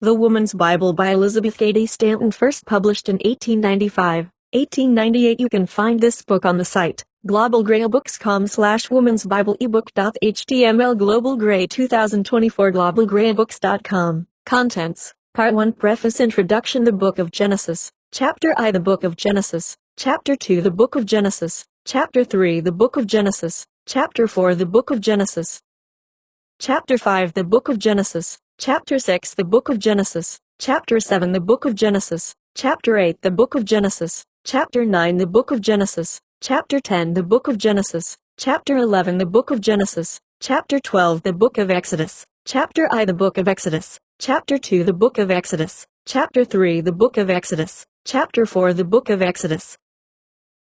The Woman's Bible by Elizabeth Cady Stanton, first published in 1895. 1898. You can find this book on the site globalgraybooks.com/Woman's Bible ebook.html. Global Gray 2024. globalgraybooks.com. Contents. Part 1. Preface. Introduction. The Book of Genesis. Chapter I. The Book of Genesis. Chapter 2. The Book of Genesis. Chapter 3. The Book of Genesis. Chapter 4. The Book of Genesis. Chapter 5. The Book of Genesis. Chapter 6. The Book of Genesis. Chapter 7. The Book of Genesis. Chapter 8. The Book of Genesis. Chapter 9. The Book of Genesis. Chapter 10. The Book of Genesis. Chapter 11. The Book of Genesis. Chapter 12. The Book of Exodus. Chapter I. The Book of Exodus. Chapter 2. The Book of Exodus. Chapter 3. The Book of Exodus. Chapter 4. The Book of Exodus.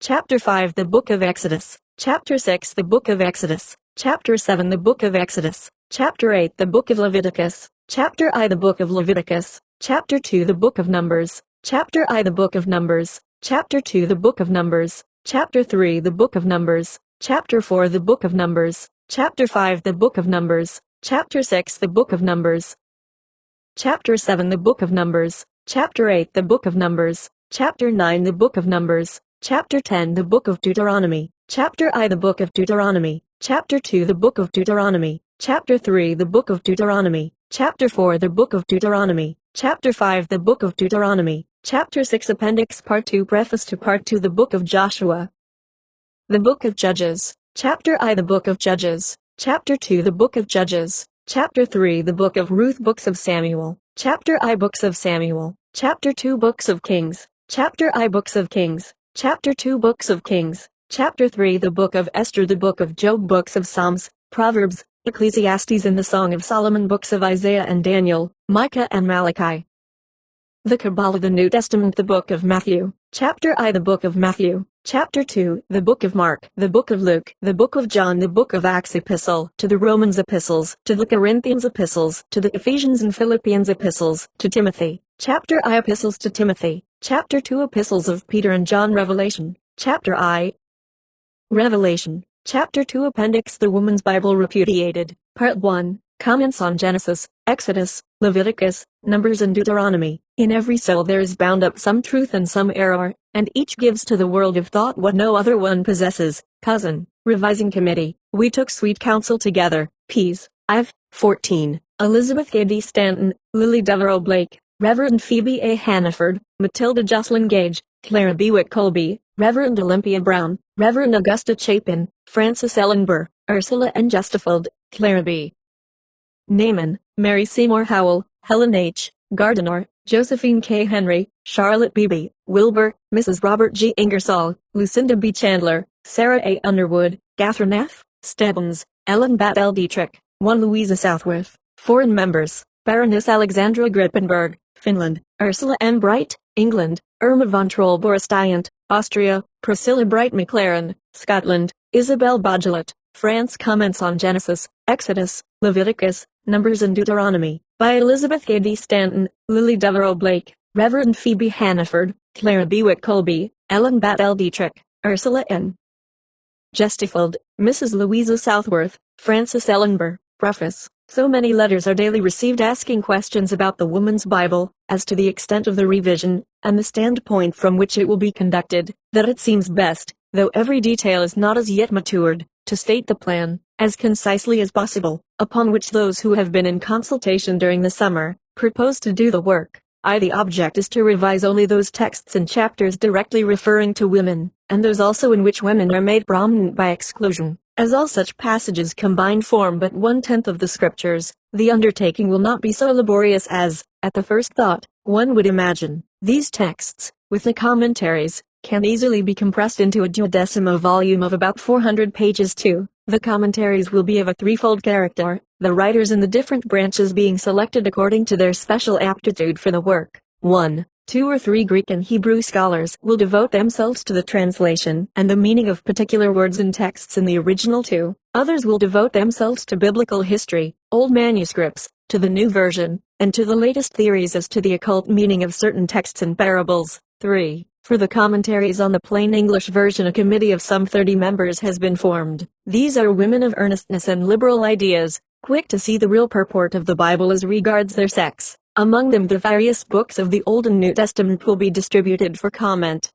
Chapter 5. The Book of Exodus. Chapter 6. The Book of Exodus. Chapter 7. The Book of Exodus. Chapter 8. The Book of Leviticus. Chapter I. The Book of Leviticus. Chapter 2. The Book of Numbers. Chapter I. The Book of Numbers. Chapter 2. The Book of Numbers. Chapter 3. The Book of Numbers. Chapter 4. The Book of Numbers. Chapter 5. The Book of Numbers. Chapter 6. The Book of Numbers. Chapter 7. The Book of Numbers. Chapter 8. The Book of Numbers. Chapter 9. The Book of Numbers. Chapter 10. The Book of Deuteronomy. Chapter I. The Book of Deuteronomy. Chapter 2. The Book of Deuteronomy. Chapter 3. The Book of Deuteronomy. Chapter 4. The Book of Deuteronomy. Chapter 5. The Book of Deuteronomy. Chapter 6. Appendix. Part 2. Preface to Part 2. The Book of Joshua. The Book of Judges. Chapter I. The Book of Judges. Chapter 2. The Book of Judges. Chapter 3. The Book of Ruth. Books of Samuel. Chapter I. Books of Samuel. Chapter 2. Books of Kings. Chapter I. Books of Kings. Chapter 2. Books of Kings. Chapter 3. The Book of Esther. The Book of Job. Books of Psalms, Proverbs, Ecclesiastes and the Song of Solomon. Books of Isaiah and Daniel, Micah and Malachi. The Kabbalah. The New Testament. The Book of Matthew. Chapter I. The Book of Matthew. Chapter 2. The Book of Mark. The Book of Luke. The Book of John. The Book of Acts. Epistle to the Romans. Epistles to the Corinthians. Epistles to the Ephesians and Philippians. Epistles to Timothy. Chapter I. Epistles to Timothy. Chapter 2. Epistles of Peter and John. Revelation. Chapter I. Revelation. Chapter 2. Appendix. The Woman's Bible Repudiated. Part 1. Comments on Genesis, Exodus, Leviticus, Numbers and Deuteronomy. In every soul there is bound up some truth and some error, and each gives to the world of thought what no other one possesses. Cousin. Revising Committee. We took sweet counsel together. Ps. Iv. 14. Elizabeth Cady Stanton, Lily Devereaux Blake, Reverend Phoebe A. Hannaford, Matilda Jocelyn Gage, Clara B. Witt Colby, Reverend Olympia Brown, Reverend Augusta Chapin, Frances Ellenber, Ursula N. Justifield, Clara B. Naaman, Mary Seymour Howell, Helen H. Gardiner, Josephine K. Henry, Charlotte B. Wilbur, Mrs. Robert G. Ingersoll, Lucinda B. Chandler, Sarah A. Underwood, Catherine F. Stebbins, Ellen Bat L. Dietrich, 1 Louisa Southworth. Foreign members: Baroness Alexandra Grippenberg, Finland; Ursula M. Bright, England; Irma von Troll-Borestiant, Austria; Priscilla Bright McLaren, Scotland; Isabel Baudgelet, France. Comments on Genesis, Exodus, Leviticus, Numbers and Deuteronomy, by Elizabeth Cady Stanton, Lily Devereaux Blake, Reverend Phoebe Hannaford, Clara B. Witt Colby, Ellen Bat L. Dietrich, Ursula N. Justifield, Mrs. Louisa Southworth, Frances Ellenber. Preface. So many letters are daily received asking questions about the Woman's Bible, as to the extent of the revision, and the standpoint from which it will be conducted, that it seems best, though every detail is not as yet matured, to state the plan, as concisely as possible, upon which those who have been in consultation during the summer, propose to do the work. The object is to revise only those texts and chapters directly referring to women, and those also in which women are made prominent by exclusion. As all such passages combined form but 1/10 of the Scriptures, the undertaking will not be so laborious as, at the first thought, one would imagine. These texts, with the commentaries, can easily be compressed into a 12th volume of about 400 pages too. The commentaries will be of a threefold character, the writers in the different branches being selected according to their special aptitude for the work. 1. 2 or 3 Greek and Hebrew scholars will devote themselves to the translation and the meaning of particular words and texts in the original. 2. Others will devote themselves to biblical history, old manuscripts, to the new version, and to the latest theories as to the occult meaning of certain texts and parables. 3. For the commentaries on the plain English version a committee of some 30 members has been formed. These are women of earnestness and liberal ideas, quick to see the real purport of the Bible as regards their sex. Among them, the various books of the Old and New Testament will be distributed for comment.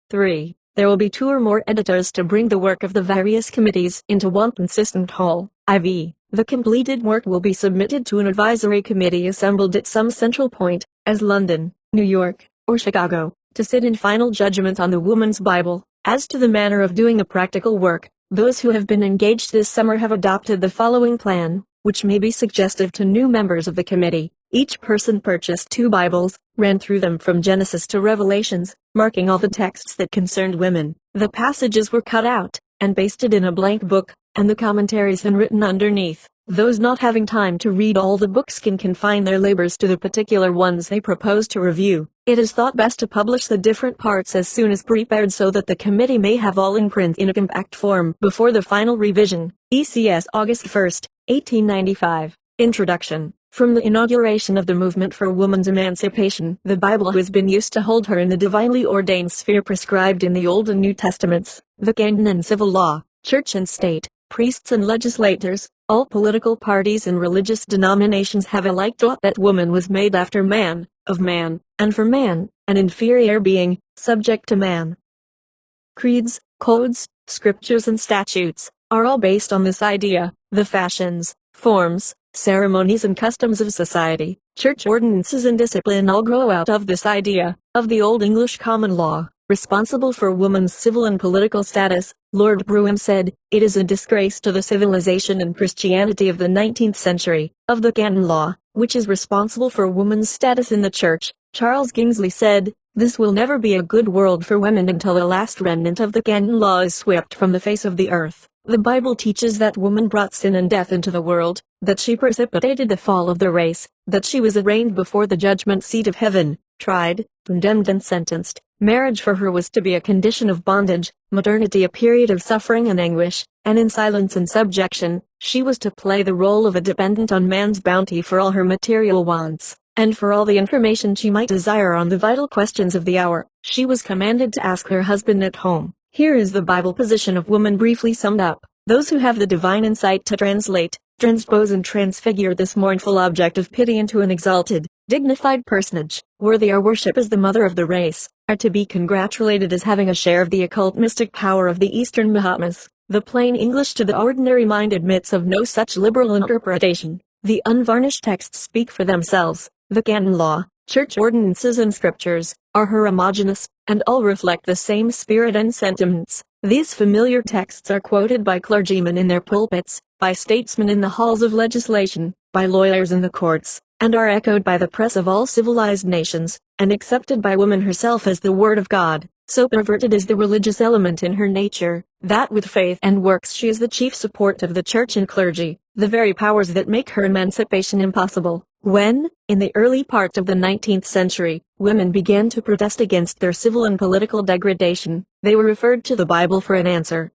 3. There will be 2 or more editors to bring the work of the various committees into one consistent whole. IV. The completed work will be submitted to an advisory committee assembled at some central point, as London, New York, or Chicago, to sit in final judgment on the Woman's Bible. As to the manner of doing the practical work, those who have been engaged this summer have adopted the following plan, which may be suggestive to new members of the committee. Each person purchased 2 Bibles, ran through them from Genesis to Revelations, marking all the texts that concerned women. The passages were cut out and pasted in a blank book, and the commentaries handwritten underneath. Those not having time to read all the books can confine their labors to the particular ones they propose to review. It is thought best to publish the different parts as soon as prepared so that the committee may have all in print in a compact form before the final revision. ECS August 1, 1895. Introduction. From the inauguration of the movement for woman's emancipation, the Bible has been used to hold her in the divinely ordained sphere prescribed in the Old and New Testaments. The canon and civil law, church and state, priests and legislators, all political parties and religious denominations have alike taught that woman was made after man, of man, and for man, an inferior being, subject to man. Creeds, codes, scriptures and statutes are all based on this idea. The fashions, forms, ceremonies and customs of society, church ordinances and discipline all grow out of this idea. Of the Old English common law, responsible for woman's civil and political status, Lord Brougham said, "It is a disgrace to the civilization and Christianity of the 19th century." Of the canon law, which is responsible for woman's status in the church, Charles Kingsley said, "This will never be a good world for women until the last remnant of the canon law is swept from the face of the earth." The Bible teaches that woman brought sin and death into the world, that she precipitated the fall of the race, that she was arraigned before the judgment seat of heaven, tried, condemned and sentenced. Marriage for her was to be a condition of bondage, maternity a period of suffering and anguish, and in silence and subjection, she was to play the role of a dependent on man's bounty for all her material wants, and for all the information she might desire on the vital questions of the hour. She was commanded to ask her husband at home. Here is the Bible position of woman briefly summed up. Those who have the divine insight to translate, transpose and transfigure this mournful object of pity into an exalted, dignified personage, worthy our worship as the mother of the race, are to be congratulated as having a share of the occult mystic power of the Eastern Mahatmas. The plain English to the ordinary mind admits of no such liberal interpretation. The unvarnished texts speak for themselves. The canon law, church ordinances and scriptures, are homogeneous, and all reflect the same spirit and sentiments. These familiar texts are quoted by clergymen in their pulpits, by statesmen in the halls of legislation, by lawyers in the courts, and are echoed by the press of all civilized nations, and accepted by woman herself as the word of God. So perverted is the religious element in her nature, that with faith and works she is the chief support of the church and clergy, the very powers that make her emancipation impossible. When, in the early part of the 19th century, women began to protest against their civil and political degradation, they were referred to the Bible for an answer.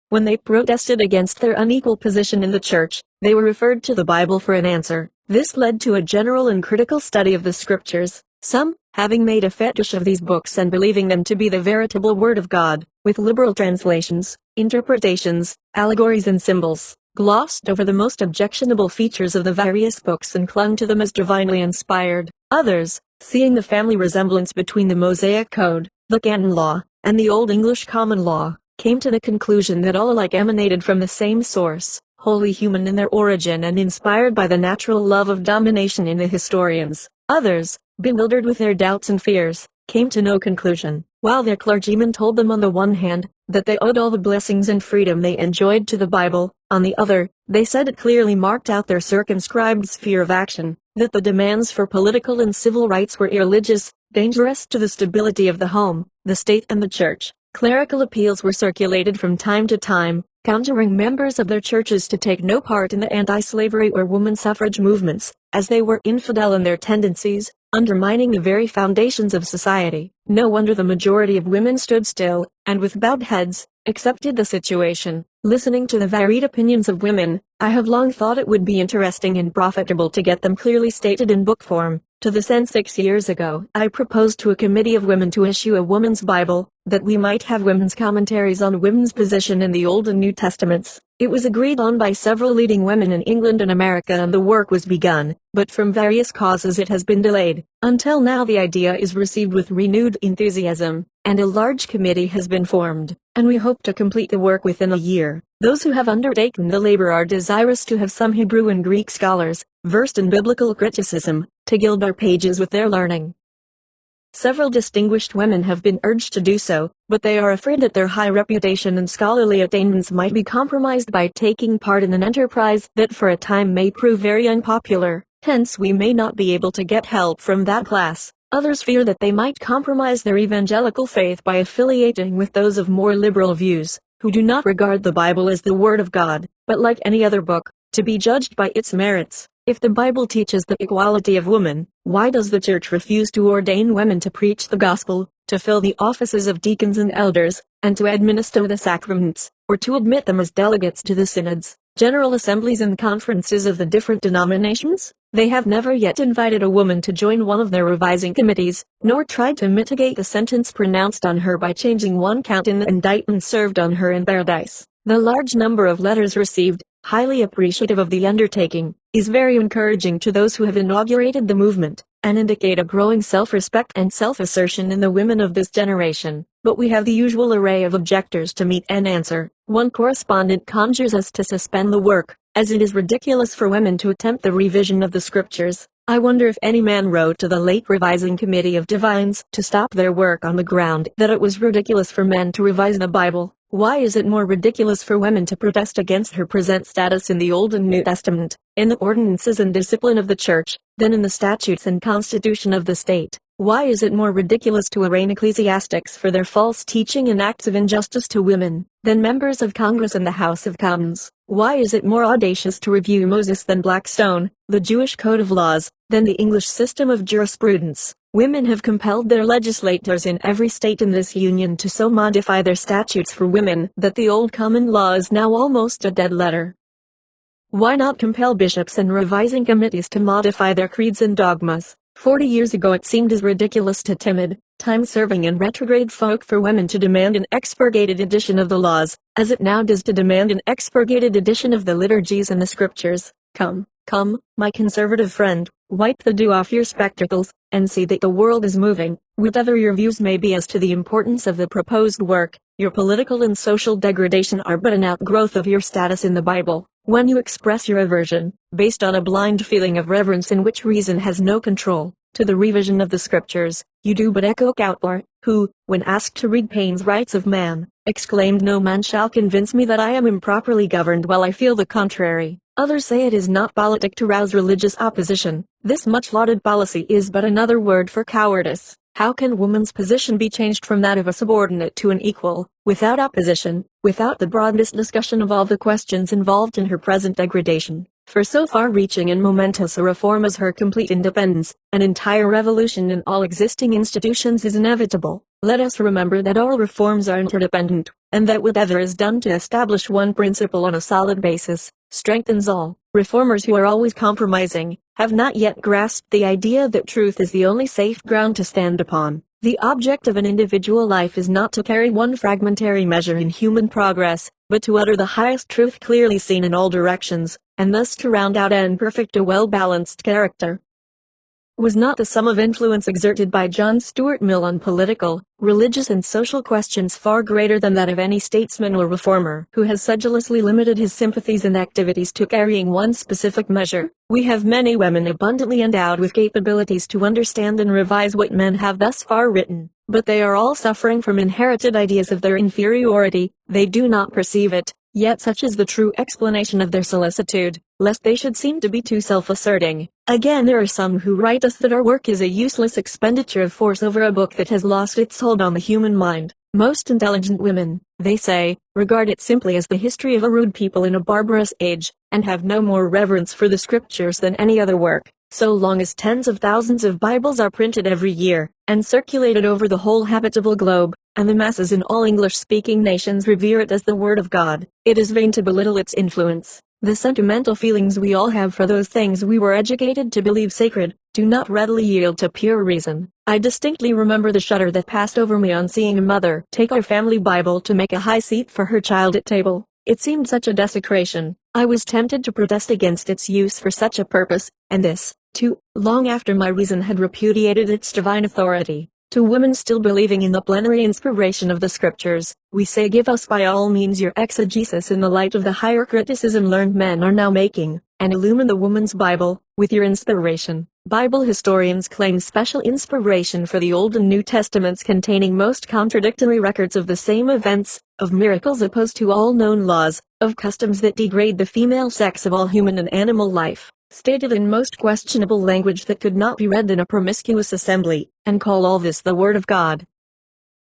When they protested against their unequal position in the church, they were referred to the Bible for an answer. This led to a general and critical study of the scriptures, some, having made a fetish of these books and believing them to be the veritable word of God, with liberal translations, interpretations, allegories and symbols, glossed over the most objectionable features of the various books and clung to them as divinely inspired. Others, seeing the family resemblance between the Mosaic Code, the canon law, and the Old English common law, came to the conclusion that all alike emanated from the same source, wholly human in their origin and inspired by the natural love of domination in the historians. Others, bewildered with their doubts and fears, came to no conclusion, while their clergymen told them on the one hand, that they owed all the blessings and freedom they enjoyed to the Bible, on the other, they said it clearly marked out their circumscribed sphere of action, that the demands for political and civil rights were irreligious, dangerous to the stability of the home, the state and the church. Clerical appeals were circulated from time to time, conjuring members of their churches to take no part in the anti-slavery or woman suffrage movements, as they were infidel in their tendencies, undermining the very foundations of society. No wonder the majority of women stood still, and with bowed heads, accepted the situation. Listening to the varied opinions of women, I have long thought it would be interesting and profitable to get them clearly stated in book form. To this end 6 years ago, I proposed to a committee of women to issue a woman's Bible, that we might have women's commentaries on women's position in the Old and New Testaments. It was agreed on by several leading women in England and America, and the work was begun, but from various causes it has been delayed. Until now the idea is received with renewed enthusiasm, and a large committee has been formed, and we hope to complete the work within a year. Those who have undertaken the labor are desirous to have some Hebrew and Greek scholars, versed in biblical criticism, to gild our pages with their learning. Several distinguished women have been urged to do so, but they are afraid that their high reputation and scholarly attainments might be compromised by taking part in an enterprise that for a time may prove very unpopular. Hence we may not be able to get help from that class. Others fear that they might compromise their evangelical faith by affiliating with those of more liberal views, who do not regard the Bible as the Word of God, but like any other book, to be judged by its merits. If the Bible teaches the equality of women, why does the Church refuse to ordain women to preach the gospel, to fill the offices of deacons and elders, and to administer the sacraments, or to admit them as delegates to the synods, general assemblies and conferences of the different denominations? They have never yet invited a woman to join one of their revising committees, nor tried to mitigate the sentence pronounced on her by changing one count in the indictment served on her in Paradise. The large number of letters received, highly appreciative of the undertaking, is very encouraging to those who have inaugurated the movement, and indicate a growing self-respect and self-assertion in the women of this generation. But we have the usual array of objectors to meet and answer. One correspondent conjures us to suspend the work, as it is ridiculous for women to attempt the revision of the scriptures. I wonder if any man wrote to the late revising committee of divines to stop their work on the ground that it was ridiculous for men to revise the Bible. Why is it more ridiculous for women to protest against her present status in the Old and New Testament, in the ordinances and discipline of the Church, than in the statutes and constitution of the state? Why is it more ridiculous to arraign ecclesiastics for their false teaching and acts of injustice to women, than members of Congress and the House of Commons? Why is it more audacious to review Moses than Blackstone, the Jewish code of laws, than the English system of jurisprudence? Women have compelled their legislators in every state in this union to so modify their statutes for women that the old common law is now almost a dead letter. Why not compel bishops and revising committees to modify their creeds and dogmas? 40 years ago it seemed as ridiculous to timid, time-serving and retrograde folk for women to demand an expurgated edition of the laws, as it now does to demand an expurgated edition of the liturgies and the scriptures. Come, my conservative friend, wipe the dew off your spectacles, and see that the world is moving. Whatever your views may be as to the importance of the proposed work, your political and social degradation are but an outgrowth of your status in the Bible. When you express your aversion, based on a blind feeling of reverence in which reason has no control, to the revision of the scriptures, you do but echo Cowper, who, when asked to read Paine's Rights of Man, exclaimed, "No man shall convince me that I am improperly governed while I feel the contrary." Others say it is not politic to rouse religious opposition. This much-lauded policy is but another word for cowardice. How can woman's position be changed from that of a subordinate to an equal, without opposition, without the broadest discussion of all the questions involved in her present degradation? For so far-reaching and momentous a reform as her complete independence, an entire revolution in all existing institutions is inevitable. Let us remember that all reforms are interdependent, and that whatever is done to establish one principle on a solid basis, strengthens all. Reformers who are always compromising, have not yet grasped the idea that truth is the only safe ground to stand upon. The object of an individual life is not to carry one fragmentary measure in human progress, but to utter the highest truth clearly seen in all directions, and thus to round out and perfect a well-balanced character. Was not the sum of influence exerted by John Stuart Mill on political, religious and social questions far greater than that of any statesman or reformer who has sedulously limited his sympathies and activities to carrying one specific measure? We have many women abundantly endowed with capabilities to understand and revise what men have thus far written, but they are all suffering from inherited ideas of their inferiority. They do not perceive it, yet such is the true explanation of their solicitude, lest they should seem to be too self-asserting. Again, there are some who write us that our work is a useless expenditure of force over a book that has lost its hold on the human mind. Most intelligent women, they say, regard it simply as the history of a rude people in a barbarous age, and have no more reverence for the scriptures than any other work. So long as tens of thousands of Bibles are printed every year, and circulated over the whole habitable globe, and the masses in all English-speaking nations revere it as the Word of God, it is vain to belittle its influence. The sentimental feelings we all have for those things we were educated to believe sacred, do not readily yield to pure reason. I distinctly remember the shudder that passed over me on seeing a mother take our family Bible to make a high seat for her child at table. It seemed such a desecration. I was tempted to protest against its use for such a purpose, and this, too, long after my reason had repudiated its divine authority. To women still believing in the plenary inspiration of the scriptures, we say, give us by all means your exegesis in the light of the higher criticism learned men are now making, and illumine the woman's Bible with your inspiration. Bible historians claim special inspiration for the Old and New Testaments containing most contradictory records of the same events, of miracles opposed to all known laws, of customs that degrade the female sex of all human and animal life, stated in most questionable language that could not be read in a promiscuous assembly, and call all this the Word of God.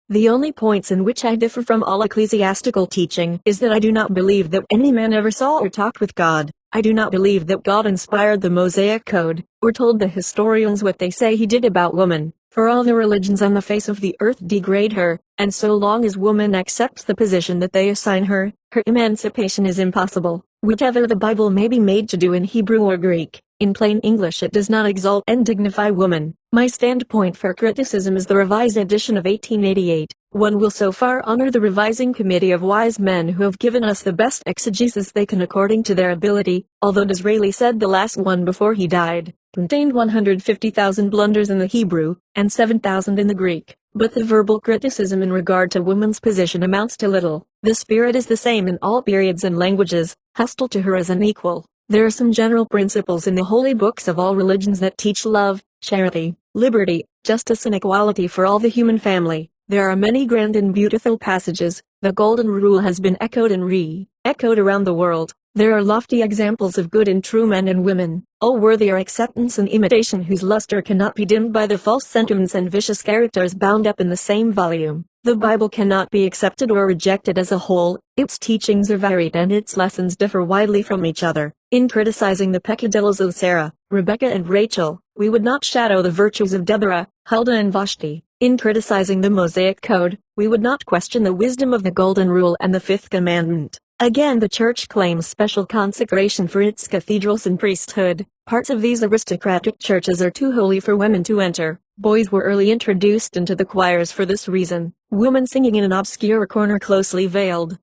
The only points in which I differ from all ecclesiastical teaching is that I do not believe that any man ever saw or talked with God. I do not believe that God inspired the Mosaic Code, or told the historians what they say he did about woman, for all the religions on the face of the earth degrade her, and so long as woman accepts the position that they assign her, her emancipation is impossible, whichever the Bible may be made to do in Hebrew or Greek. In plain English, it does not exalt and dignify woman. My standpoint for criticism is the revised edition of 1888. One will so far honor the revising committee of wise men who have given us the best exegesis they can according to their ability, although Disraeli said the last one before he died contained 150,000 blunders in the Hebrew, and 7,000 in the Greek. But the verbal criticism in regard to woman's position amounts to little. The spirit is the same in all periods and languages, hostile to her as an equal. There are some general principles in the holy books of all religions that teach love, charity, liberty, justice and equality for all the human family. There are many grand and beautiful passages. The Golden Rule has been echoed and re-echoed around the world. There are lofty examples of good and true men and women, all worthy our acceptance and imitation, whose luster cannot be dimmed by the false sentiments and vicious characters bound up in the same volume. The Bible cannot be accepted or rejected as a whole. Its teachings are varied and its lessons differ widely from each other. In criticizing the peccadillos of Sarah, Rebecca and Rachel, we would not shadow the virtues of Deborah, Huldah and Vashti. In criticizing the Mosaic Code, we would not question the wisdom of the Golden Rule and the Fifth Commandment. Again, the Church claims special consecration for its cathedrals and priesthood. Parts of these aristocratic churches are too holy for women to enter. Boys were early introduced into the choirs for this reason, women singing in an obscure corner closely veiled.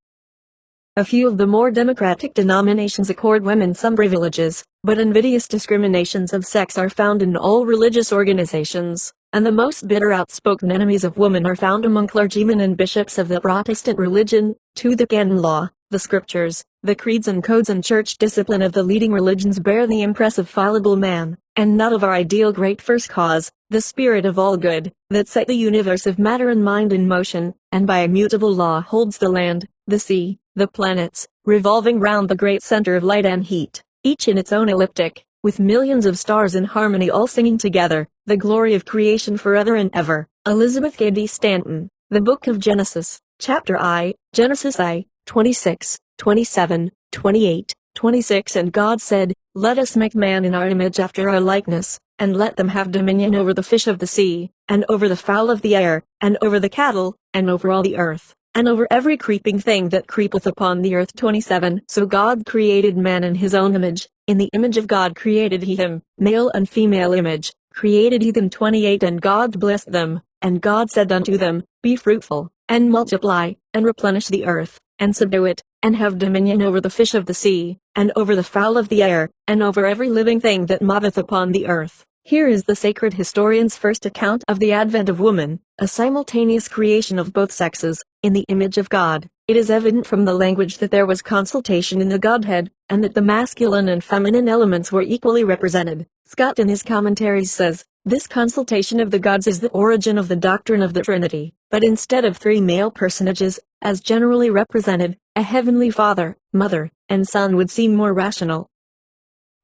A few of the more democratic denominations accord women some privileges, but invidious discriminations of sex are found in all religious organizations, and the most bitter outspoken enemies of women are found among clergymen and bishops of the Protestant religion. To the canon law, the scriptures, the creeds and codes and church discipline of the leading religions bear the impress of fallible man, and not of our ideal great first cause, the spirit of all good, that set the universe of matter and mind in motion, and by immutable law holds the land, the sea, the planets, revolving round the great center of light and heat, each in its own ecliptic, with millions of stars in harmony all singing together, the glory of creation forever and ever. Elizabeth Cady Stanton, The Book of Genesis, Chapter I, Genesis I, 26, 27, 28, 26. And God said, let us make man in our image after our likeness, and let them have dominion over the fish of the sea, and over the fowl of the air, and over the cattle, and over all the earth, and over every creeping thing that creepeth upon the earth. 27. So God created man in his own image, in the image of God created he him, male and female image, created he them. 28. And God blessed them, and God said unto them, be fruitful, and multiply, and replenish the earth, and subdue it, and have dominion over the fish of the sea, and over the fowl of the air, and over every living thing that moveth upon the earth. Here is the sacred historian's first account of the advent of woman, a simultaneous creation of both sexes, in the image of God. It is evident from the language that there was consultation in the Godhead, and that the masculine and feminine elements were equally represented. Scott in his commentaries says, this consultation of the gods is the origin of the doctrine of the Trinity, but instead of three male personages, as generally represented, a heavenly Father, Mother, and Son would seem more rational.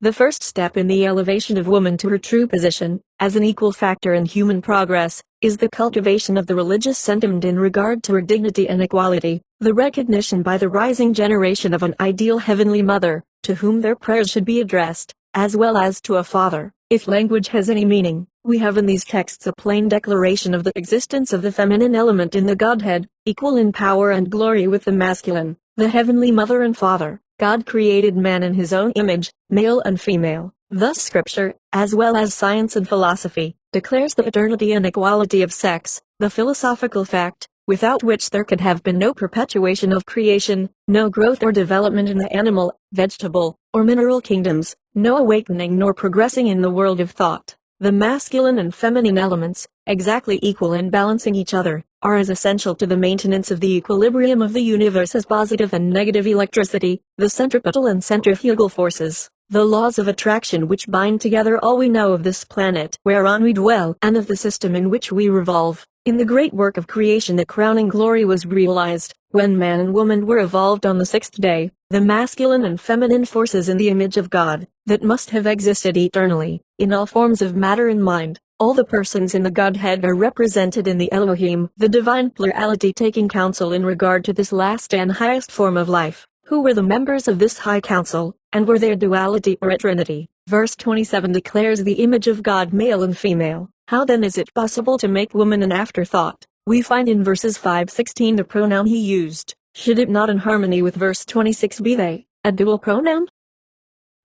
The first step in the elevation of woman to her true position, as an equal factor in human progress, is the cultivation of the religious sentiment in regard to her dignity and equality, the recognition by the rising generation of an ideal heavenly mother, to whom their prayers should be addressed, as well as to a father. If language has any meaning, we have in these texts a plain declaration of the existence of the feminine element in the Godhead, equal in power and glory with the masculine, the heavenly mother and father. God created man in his own image, male and female. Thus Scripture, as well as science and philosophy, declares the eternity and equality of sex, the philosophical fact, without which there could have been no perpetuation of creation, no growth or development in the animal, vegetable, or mineral kingdoms, no awakening nor progressing in the world of thought. The masculine and feminine elements, exactly equal in balancing each other, are as essential to the maintenance of the equilibrium of the universe as positive and negative electricity, the centripetal and centrifugal forces, the laws of attraction which bind together all we know of this planet whereon we dwell and of the system in which we revolve. In the great work of creation the crowning glory was realized, when man and woman were evolved on the sixth day, the masculine and feminine forces in the image of God, that must have existed eternally, in all forms of matter and mind. All the persons in the Godhead are represented in the Elohim, the divine plurality taking counsel in regard to this last and highest form of life. Who were the members of this high council, and were there duality or a trinity? Verse 27 declares the image of God male and female. How then is it possible to make woman an afterthought? We find in verses 5-16 the pronoun he used. Should it not in harmony with verse 26 be they, a dual pronoun?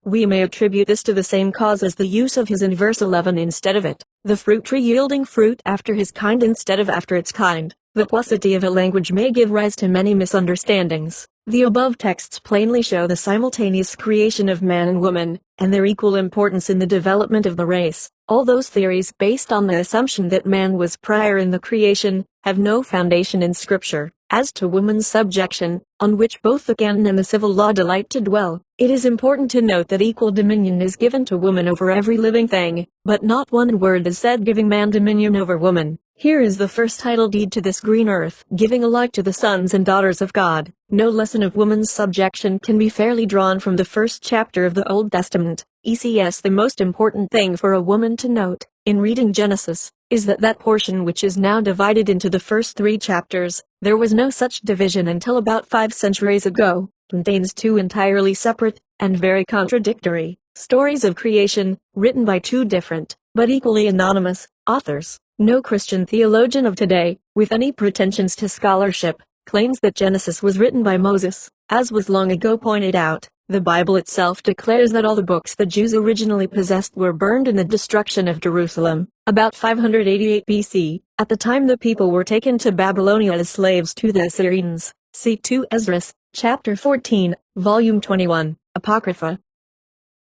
We may attribute this to the same cause as the use of his in verse 11 instead of it, the fruit tree yielding fruit after his kind instead of after its kind. The paucity of a language may give rise to many misunderstandings. The above texts plainly show the simultaneous creation of man and woman, and their equal importance in the development of the race. All those theories based on the assumption that man was prior in the creation, have no foundation in Scripture. As to woman's subjection, on which both the canon and the civil law delight to dwell, it is important to note that equal dominion is given to woman over every living thing, but not one word is said giving man dominion over woman. Here is the first title deed to this green earth, giving alike to the sons and daughters of God. No lesson of woman's subjection can be fairly drawn from the first chapter of the Old Testament. ECS The most important thing for a woman to note, in reading Genesis, is that portion which is now divided into the first 3 chapters, there was no such division until about 5 centuries ago, contains 2 entirely separate, and very contradictory, stories of creation, written by 2 different, but equally anonymous, authors. No Christian theologian of today, with any pretensions to scholarship, claims that Genesis was written by Moses. As was long ago pointed out, the Bible itself declares that all the books the Jews originally possessed were burned in the destruction of Jerusalem, about 588 BC, at the time the people were taken to Babylonia as slaves to the Assyrians. See 2 Esdras, chapter 14, volume 21, Apocrypha.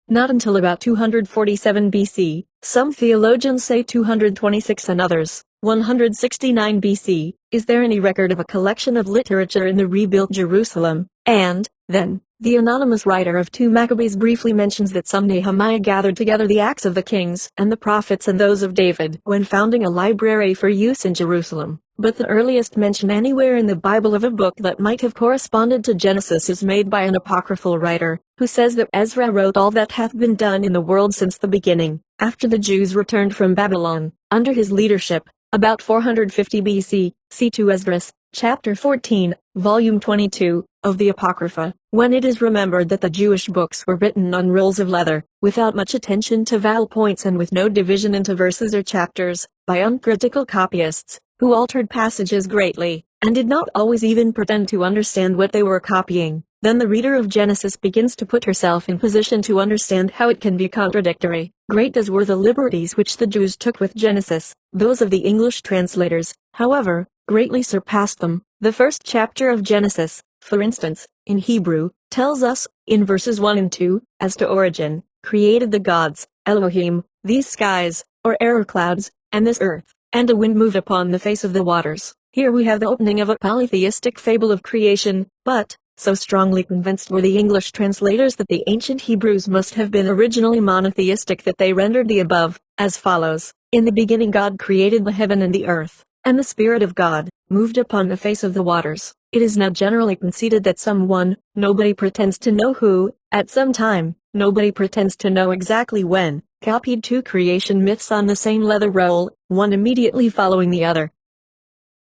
Not until about 247 BC, some theologians say 226 and others, 169 BC, is there any record of a collection of literature in the rebuilt Jerusalem, and, then, the anonymous writer of 2 Maccabees briefly mentions that some Nehemiah gathered together the acts of the kings and the prophets and those of David when founding a library for use in Jerusalem. But the earliest mention anywhere in the Bible of a book that might have corresponded to Genesis is made by an apocryphal writer, who says that Ezra wrote all that hath been done in the world since the beginning, after the Jews returned from Babylon, under his leadership, about 450 BC, see 2 Esdras, chapter 14, volume 22, of the Apocrypha. When it is remembered that the Jewish books were written on rolls of leather, without much attention to vowel points and with no division into verses or chapters, by uncritical copyists, who altered passages greatly, and did not always even pretend to understand what they were copying, then the reader of Genesis begins to put herself in position to understand how it can be contradictory. Great as were the liberties which the Jews took with Genesis, those of the English translators, however, greatly surpassed them. The first chapter of Genesis, for instance, in Hebrew, tells us, in verses 1 and 2, as to origin, created the gods, Elohim, these skies, or air clouds, and this earth, and a wind moved upon the face of the waters. Here we have the opening of a polytheistic fable of creation, but, so strongly convinced were the English translators that the ancient Hebrews must have been originally monotheistic that they rendered the above, as follows: In the beginning God created the heaven and the earth, and the Spirit of God moved upon the face of the waters. It is now generally conceded that someone, nobody pretends to know who, at some time, nobody pretends to know exactly when, copied 2 creation myths on the same leather roll, one immediately following the other.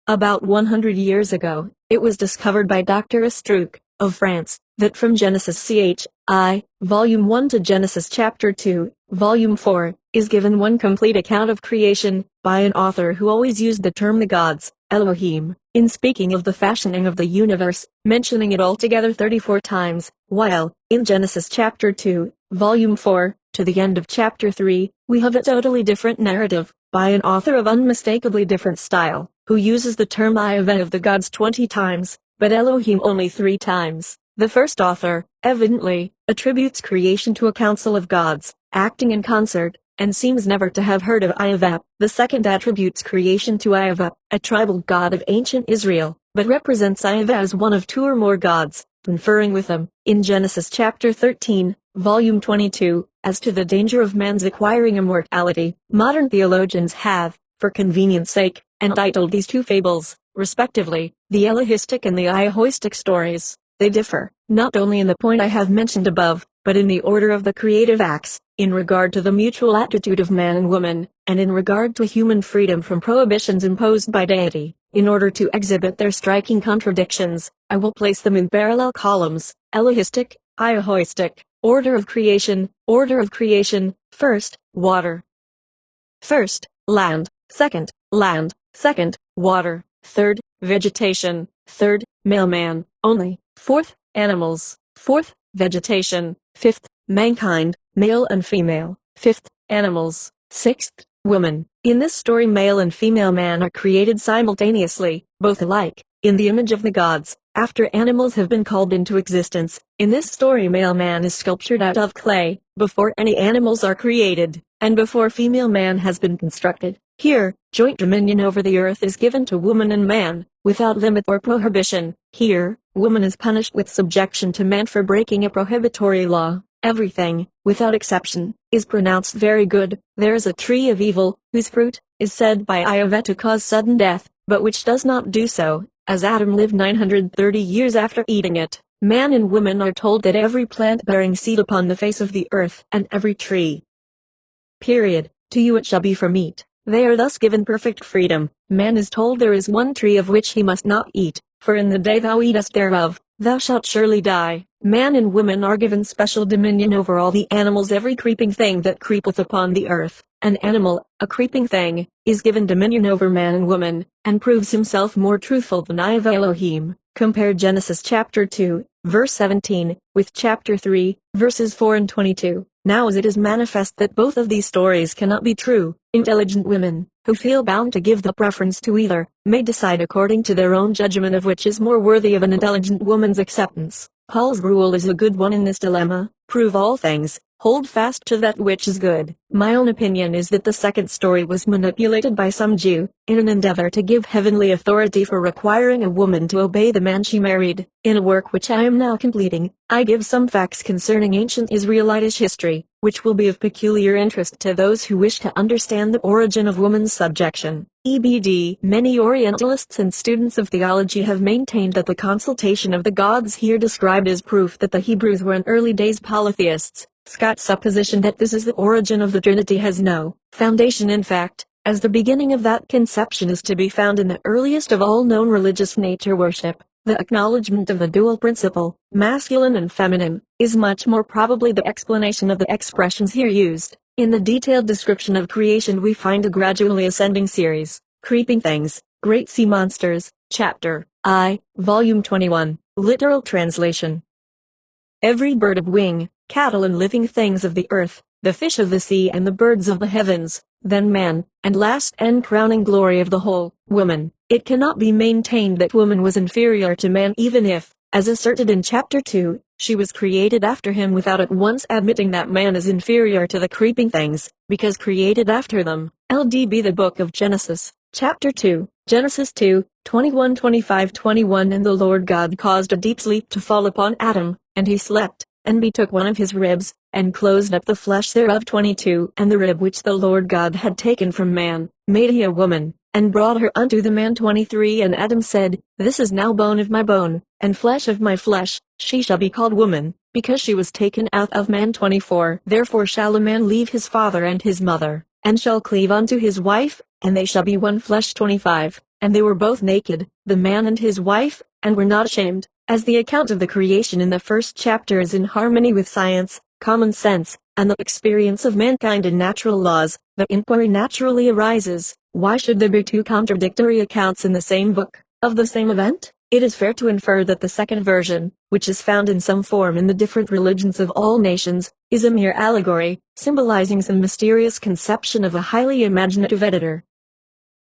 About 100 years ago, it was discovered by Dr. Estruc, of France, that from Genesis Ch.I., Volume 1 to Genesis Chapter 2, Volume 4, is given one complete account of creation, by an author who always used the term the gods, Elohim, in speaking of the fashioning of the universe, mentioning it altogether 34 times, while, in Genesis Chapter 2, Volume 4, to the end of Chapter 3, we have a totally different narrative. by an author of unmistakably different style, who uses the term Ayaveh of the gods 20 times, but Elohim only 3 times. The first author, evidently, attributes creation to a council of gods, acting in concert, and seems never to have heard of Ayaveh. The second attributes creation to Ayaveh, a tribal god of ancient Israel, but represents Ayaveh as one of 2 or more gods, conferring with them, in Genesis chapter 13, volume 22, as to the danger of man's acquiring immortality. Modern theologians have, for convenience sake, entitled these 2 fables, respectively, the Elohistic and the Iahoistic stories. They differ, not only in the point I have mentioned above, but in the order of the creative acts, in regard to the mutual attitude of man and woman, and in regard to human freedom from prohibitions imposed by deity. In order to exhibit their striking contradictions, I will place them in parallel columns: Elohistic, Iahoistic, order of creation, first, water. First, land, second, water, third, vegetation, third, male man, only, fourth, animals, fourth, vegetation, fifth, mankind, male and female, fifth, animals, sixth, woman. In this story, male and female man are created simultaneously, both alike, in the image of the gods, after animals have been called into existence. In this story, male man is sculptured out of clay, before any animals are created, and before female man has been constructed. Here, joint dominion over the earth is given to woman and man, without limit or prohibition. Here, woman is punished with subjection to man for breaking a prohibitory law. Everything, without exception, is pronounced very good. There is a tree of evil, whose fruit is said by Ayaveh to cause sudden death, but which does not do so, as Adam lived 930 years after eating it. Man and woman are told that every plant bearing seed upon the face of the earth, and every tree, period, to you it shall be for meat. They are thus given perfect freedom. Man is told there is one tree of which he must not eat, for in the day thou eatest thereof, thou shalt surely die. Man and woman are given special dominion over all the animals. Every creeping thing that creepeth upon the earth, an animal, a creeping thing, is given dominion over man and woman, and proves himself more truthful than Ayaveh Elohim. Compare Genesis chapter 2, verse 17, with chapter 3, verses 4 and 22. Now as it is manifest that both of these stories cannot be true, intelligent women, who feel bound to give the preference to either, may decide according to their own judgment of which is more worthy of an intelligent woman's acceptance. Paul's rule is a good one in this dilemma: prove all things, hold fast to that which is good. My own opinion is that the second story was manipulated by some Jew, in an endeavor to give heavenly authority for requiring a woman to obey the man she married. In a work which I am now completing, I give some facts concerning ancient Israelitish history, which will be of peculiar interest to those who wish to understand the origin of woman's subjection. EBD. Many Orientalists and students of theology have maintained that the consultation of the gods here described is proof that the Hebrews were in early days polytheists. Scott's supposition that this is the origin of the Trinity has no foundation in fact, as the beginning of that conception is to be found in the earliest of all known religious nature worship. The acknowledgement of the dual principle, masculine and feminine, is much more probably the explanation of the expressions here used. In the detailed description of creation we find a gradually ascending series. Creeping things, great sea monsters, chapter I, volume 21, literal translation. Every bird of wing, cattle and living things of the earth, the fish of the sea and the birds of the heavens, then man, and last and crowning glory of the whole, woman. It cannot be maintained that woman was inferior to man even if, as asserted in chapter 2, she was created after him without at once admitting that man is inferior to the creeping things, because created after them. LDB The Book of Genesis, chapter 2, Genesis 2, 21, 25, 21. And the Lord God caused a deep sleep to fall upon Adam, and he slept, and betook one of his ribs, and closed up the flesh thereof. 22. And the rib which the Lord God had taken from man, made he a woman, and brought her unto the man. 23. And Adam said, This is now bone of my bone, and flesh of my flesh, she shall be called woman, because she was taken out of man. 24. Therefore shall a man leave his father and his mother, and shall cleave unto his wife, and they shall be one flesh. 25. And they were both naked, the man and his wife, and were not ashamed. As the account of the creation in the first chapter is in harmony with science, common sense, and the experience of mankind and natural laws, the inquiry naturally arises, why should there be 2 contradictory accounts in the same book, of the same event? It is fair to infer that the second version, which is found in some form in the different religions of all nations, is a mere allegory, symbolizing some mysterious conception of a highly imaginative editor.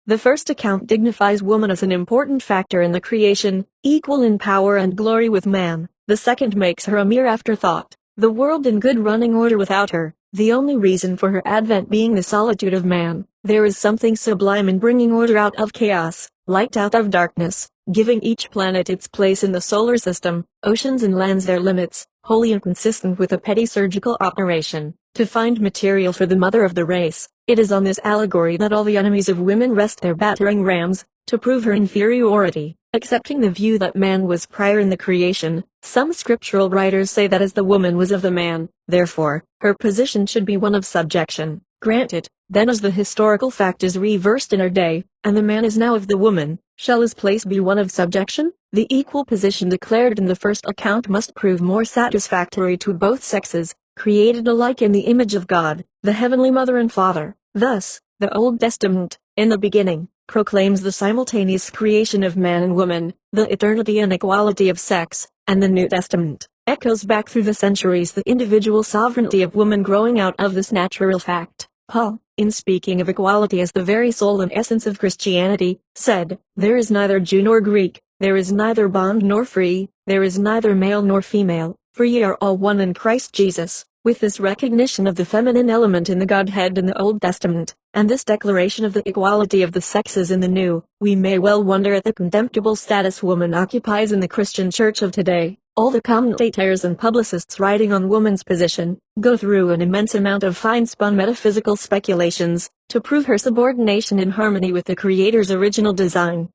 The first account dignifies woman as an important factor in the creation, equal in power and glory with man. The second makes her a mere afterthought, the world in good running order without her, the only reason for her advent being the solitude of man. There is something sublime in bringing order out of chaos, light out of darkness, giving each planet its place in the solar system, oceans and lands their limits, wholly inconsistent with a petty surgical operation, to find material for the mother of the race. It is on this allegory that all the enemies of women rest their battering rams, to prove her inferiority. Accepting the view that man was prior in the creation, some scriptural writers say that as the woman was of the man, therefore, her position should be one of subjection. Granted, then as the historical fact is reversed in our day, and the man is now of the woman, shall his place be one of subjection? The equal position declared in the first account must prove more satisfactory to both sexes, created alike in the image of God, the Heavenly Mother and Father. Thus, the Old Testament, in the beginning, proclaims the simultaneous creation of man and woman, the eternity and equality of sex, and the New Testament echoes back through the centuries the individual sovereignty of woman growing out of this natural fact. Paul, in speaking of equality as the very soul and essence of Christianity, said, "There is neither Jew nor Greek, there is neither bond nor free, there is neither male nor female, for ye are all one in Christ Jesus." With this recognition of the feminine element in the Godhead in the Old Testament, and this declaration of the equality of the sexes in the New, we may well wonder at the contemptible status woman occupies in the Christian Church of today. All the commentators and publicists writing on woman's position, go through an immense amount of fine-spun metaphysical speculations, to prove her subordination in harmony with the Creator's original design.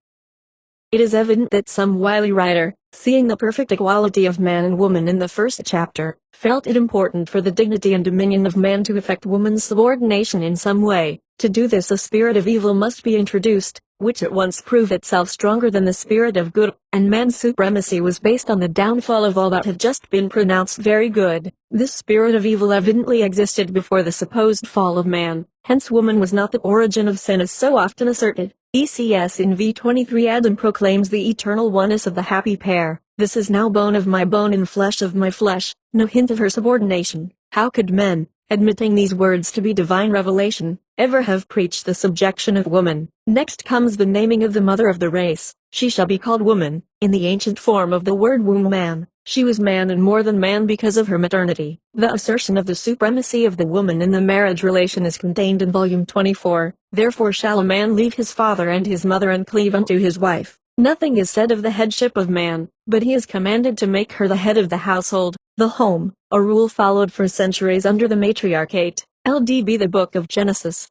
It is evident that some wily writer, seeing the perfect equality of man and woman in the first chapter, felt it important for the dignity and dominion of man to effect woman's subordination in some way. To do this a spirit of evil must be introduced, which at once proved itself stronger than the spirit of good, and man's supremacy was based on the downfall of all that had just been pronounced very good. This spirit of evil evidently existed before the supposed fall of man, hence woman was not the origin of sin as so often asserted. ECS in V23 Adam proclaims the eternal oneness of the happy pair. This is now bone of my bone and flesh of my flesh. No hint of her subordination. How could men, admitting these words to be divine revelation, ever have preached the subjection of woman? Next comes the naming of the mother of the race. She shall be called woman, in the ancient form of the word womb man. She was man and more than man because of her maternity. The assertion of the supremacy of the woman in the marriage relation is contained in volume 24. Therefore shall a man leave his father and his mother and cleave unto his wife. Nothing is said of the headship of man, but he is commanded to make her the head of the household, the home, a rule followed for centuries under the matriarchate. LDB The Book of Genesis.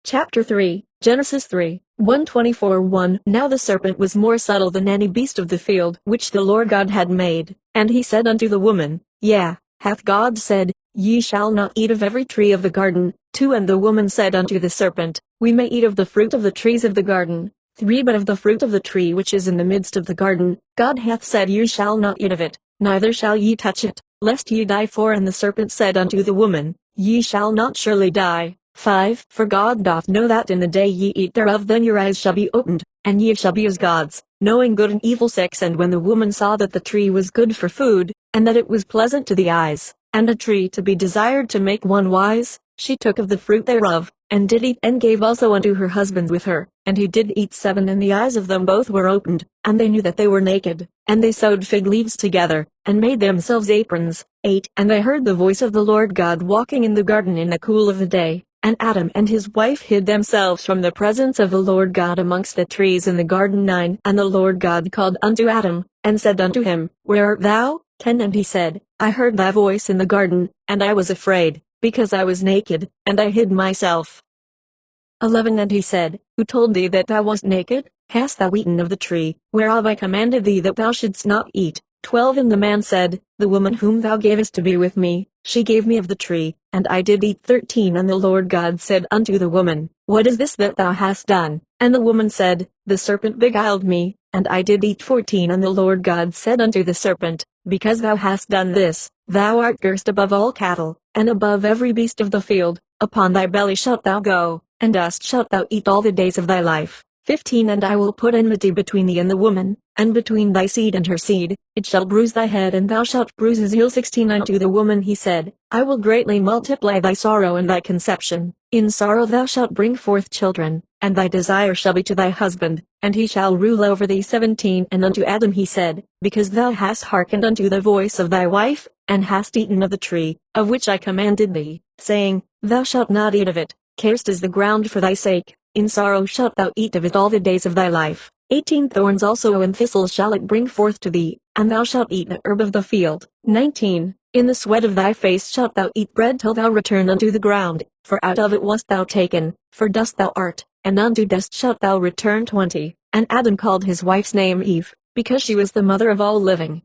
Chapter 3, Genesis 3, 1:24-1. Now the serpent was more subtle than any beast of the field which the Lord God had made, and he said unto the woman, Yea, hath God said, Ye shall not eat of every tree of the garden? 2. And the woman said unto the serpent, We may eat of the fruit of the trees of the garden. 3. But of the fruit of the tree which is in the midst of the garden, God hath said, Ye shall not eat of it, neither shall ye touch it, lest ye die. 4. And the serpent said unto the woman, Ye shall not surely die. 5. For God doth know that in the day ye eat thereof then your eyes shall be opened, and ye shall be as gods, knowing good and evil. 6. And when the woman saw that the tree was good for food, and that it was pleasant to the eyes, and a tree to be desired to make one wise, she took of the fruit thereof, and did eat, and gave also unto her husband with her, and he did eat. 7. And the eyes of them both were opened, and they knew that they were naked, and they sewed fig leaves together, and made themselves aprons. 8. And they heard the voice of the Lord God walking in the garden in the cool of the day, and Adam and his wife hid themselves from the presence of the Lord God amongst the trees in the garden. 9. And the Lord God called unto Adam, and said unto him, Where art thou? 10. And he said, I heard thy voice in the garden, and I was afraid, because I was naked, and I hid myself. 11. And he said, Who told thee that thou wast naked? Hast thou eaten of the tree, whereof I commanded thee that thou shouldst not eat? 12. And the man said, The woman whom thou gavest to be with me, she gave me of the tree, and I did eat. 13. And the Lord God said unto the woman, What is this that thou hast done? And the woman said, The serpent beguiled me, and I did eat. 14. And the Lord God said unto the serpent, Because thou hast done this, thou art cursed above all cattle, and above every beast of the field. Upon thy belly shalt thou go, and dust shalt thou eat all the days of thy life. 15 And I will put enmity between thee and the woman, and between thy seed and her seed, it shall bruise thy head and thou shalt bruise his heel. 16 Unto the woman he said, I will greatly multiply thy sorrow and thy conception, in sorrow thou shalt bring forth children, and thy desire shall be to thy husband, and he shall rule over thee. 17 And unto Adam he said, Because thou hast hearkened unto the voice of thy wife, and hast eaten of the tree, of which I commanded thee, saying, Thou shalt not eat of it, cursed is the ground for thy sake. In sorrow shalt thou eat of it all the days of thy life. 18 Thorns also and thistles shall it bring forth to thee, and thou shalt eat the herb of the field. 19 In the sweat of thy face shalt thou eat bread till thou return unto the ground, for out of it wast thou taken, for dust thou art, and unto dust shalt thou return. 20 And Adam called his wife's name Eve, because she was the mother of all living.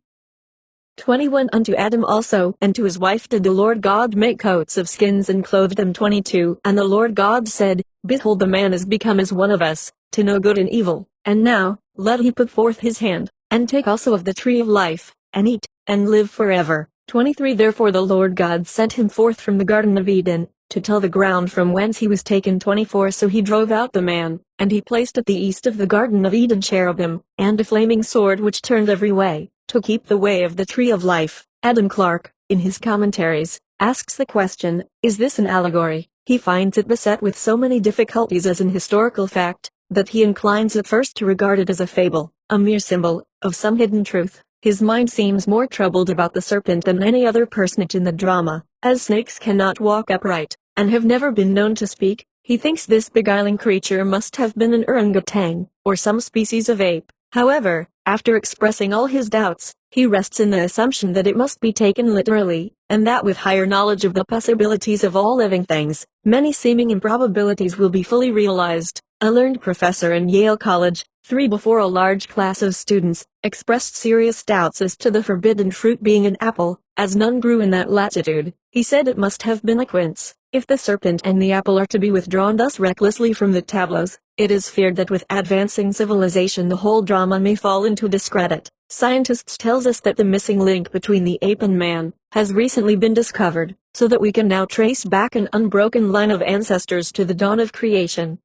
21 Unto Adam also and to his wife did the Lord God make coats of skins and clothed them. 22 And the Lord God said, Behold, the man is become as one of us, to know good and evil, and now, let he put forth his hand, and take also of the tree of life, and eat, and live forever. 23 Therefore the Lord God sent him forth from the Garden of Eden, to till the ground from whence he was taken. 24 So he drove out the man, and he placed at the east of the Garden of Eden cherubim, and a flaming sword which turned every way, to keep the way of the tree of life. Adam Clarke, in his commentaries, asks the question, is this an allegory? He finds it beset with so many difficulties as an historical fact, that he inclines at first to regard it as a fable, a mere symbol, of some hidden truth. His mind seems more troubled about the serpent than any other personage in the drama, as snakes cannot walk upright, and have never been known to speak. He thinks this beguiling creature must have been an orangutan, or some species of ape. However, after expressing all his doubts, he rests in the assumption that it must be taken literally, and that with higher knowledge of the possibilities of all living things, many seeming improbabilities will be fully realized. A learned professor in Yale College, before a large class of students, expressed serious doubts as to the forbidden fruit being an apple, as none grew in that latitude. He said it must have been a quince. If the serpent and the apple are to be withdrawn thus recklessly from the tableaus, it is feared that with advancing civilization the whole drama may fall into discredit. Scientists tells us that the missing link between the ape and man has recently been discovered, so that we can now trace back an unbroken line of ancestors to the dawn of creation.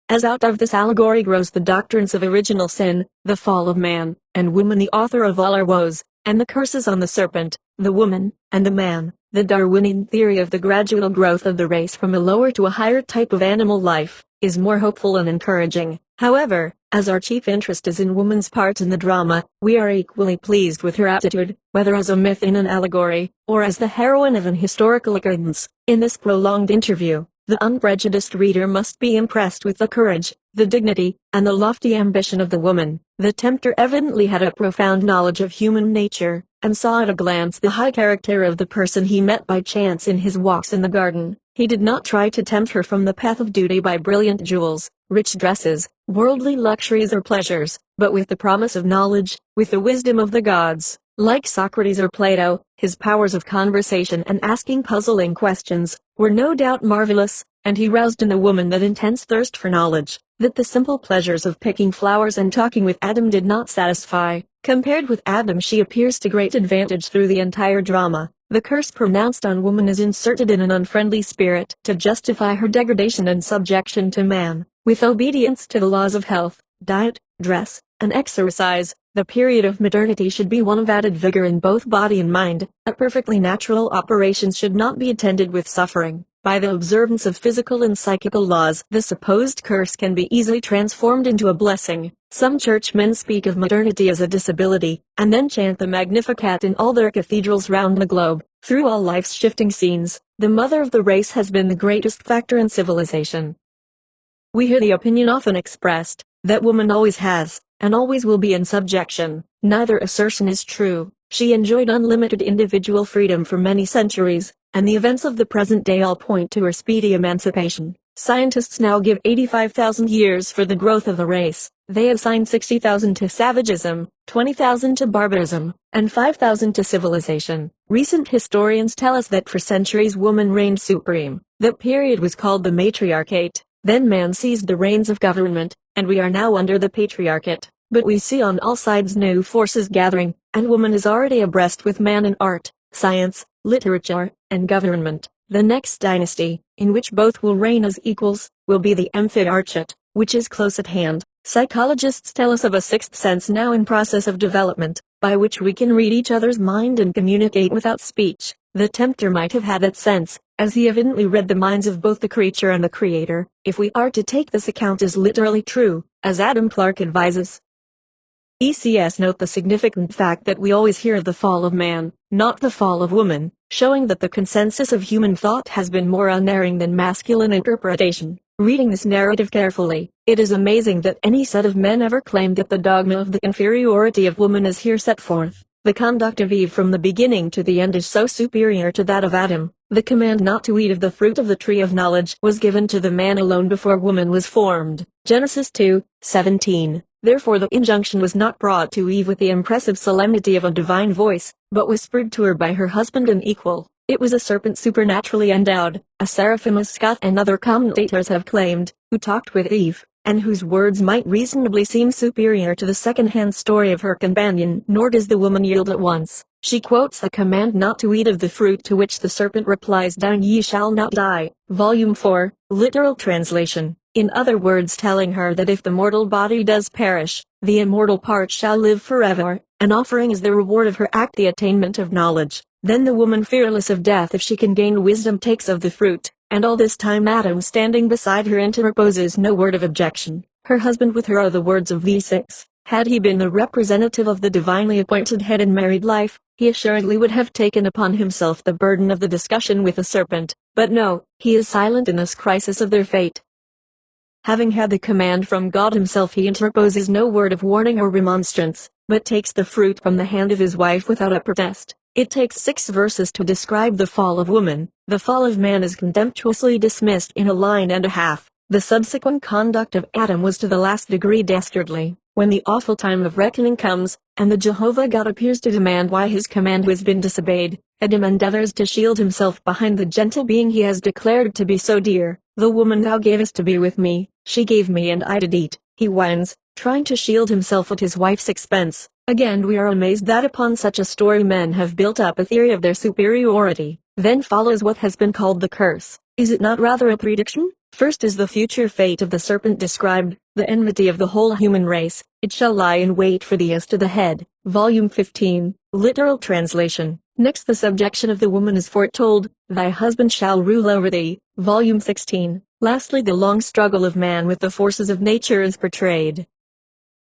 As out of this allegory grows the doctrines of original sin, the fall of man, and woman the author of all our woes, and the curses on the serpent, the woman, and the man, the Darwinian theory of the gradual growth of the race from a lower to a higher type of animal life, is more hopeful and encouraging. However, as our chief interest is in woman's part in the drama, we are equally pleased with her attitude, whether as a myth in an allegory, or as the heroine of an historical occurrence. In this prolonged interview, the unprejudiced reader must be impressed with the courage, the dignity, and the lofty ambition of the woman. The tempter evidently had a profound knowledge of human nature, and saw at a glance the high character of the person he met by chance in his walks in the garden. He did not try to tempt her from the path of duty by brilliant jewels, rich dresses, worldly luxuries or pleasures, but with the promise of knowledge, with the wisdom of the gods. Like Socrates or Plato, his powers of conversation and asking puzzling questions were no doubt marvelous, and he roused in the woman that intense thirst for knowledge, that the simple pleasures of picking flowers and talking with Adam did not satisfy. Compared with Adam, she appears to great advantage through the entire drama. The curse pronounced on woman is inserted in an unfriendly spirit to justify her degradation and subjection to man. With obedience to the laws of health, diet, dress, and exercise, the period of modernity should be one of added vigor in both body and mind. A perfectly natural operations should not be attended with suffering. By the observance of physical and psychical laws, the supposed curse can be easily transformed into a blessing. Some churchmen speak of modernity as a disability, and then chant the Magnificat in all their cathedrals round the globe. Through all life's shifting scenes, the mother of the race has been the greatest factor in civilization. We hear the opinion often expressed, that woman always has, and always will be in subjection. Neither assertion is true. She enjoyed unlimited individual freedom for many centuries, and the events of the present day all point to her speedy emancipation. Scientists now give 85,000 years for the growth of the race. They assign 60,000 to savagism, 20,000 to barbarism, and 5,000 to civilization. Recent historians tell us that for centuries woman reigned supreme. That period was called the matriarchate. Then man seized the reins of government, and we are now under the patriarchate. But we see on all sides new forces gathering, and woman is already abreast with man in art, science, literature, and government. The next dynasty, in which both will reign as equals, will be the Amphiarchate. which is close at hand. Psychologists tell us of a sixth sense now in process of development, by which we can read each other's mind and communicate without speech. The tempter might have had that sense, as he evidently read the minds of both the creature and the creator, if we are to take this account as literally true, as Adam Clarke advises. ECS note the significant fact that we always hear the fall of man, not the fall of woman, showing that the consensus of human thought has been more unerring than masculine interpretation. Reading this narrative carefully, it is amazing that any set of men ever claimed that the dogma of the inferiority of woman is here set forth. The conduct of Eve from the beginning to the end is so superior to that of Adam. The command not to eat of the fruit of the tree of knowledge was given to the man alone before woman was formed. Genesis 2:17. Therefore the injunction was not brought to Eve with the impressive solemnity of a divine voice, but whispered to her by her husband and equal. It was a serpent supernaturally endowed, a seraphim as Scott and other commentators have claimed, who talked with Eve, and whose words might reasonably seem superior to the second-hand story of her companion. Nor does the woman yield at once. She quotes the command not to eat of the fruit, to which the serpent replies, "Down ye shall not die." Volume 4, literal translation. In other words, telling her that if the mortal body does perish, the immortal part shall live forever, and offering as the reward of her act the attainment of knowledge. Then the woman, fearless of death if she can gain wisdom, takes of the fruit, and all this time Adam, standing beside her, interposes no word of objection. Her husband with her are the words of V6. Had he been the representative of the divinely appointed head in married life, he assuredly would have taken upon himself the burden of the discussion with the serpent, but no, he is silent in this crisis of their fate. Having had the command from God himself, he interposes no word of warning or remonstrance, but takes the fruit from the hand of his wife without a protest. It takes 6 verses to describe the fall of woman. The fall of man is contemptuously dismissed in a line and a half. The subsequent conduct of Adam was to the last degree dastardly. When the awful time of reckoning comes, and the Jehovah God appears to demand why his command has been disobeyed, Adam endeavors to shield himself behind the gentle being he has declared to be so dear. "The woman thou gavest to be with me, she gave me and I did eat," he whines, trying to shield himself at his wife's expense. Again we are amazed that upon such a story men have built up a theory of their superiority. Then follows what has been called the curse. Is it not rather a prediction? First is the future fate of the serpent described, the enmity of the whole human race. "It shall lie in wait for thee as to the head." Volume 15, literal translation. Next the subjection of the woman is foretold, "Thy husband shall rule over thee." Volume 16. Lastly the long struggle of man with the forces of nature is portrayed.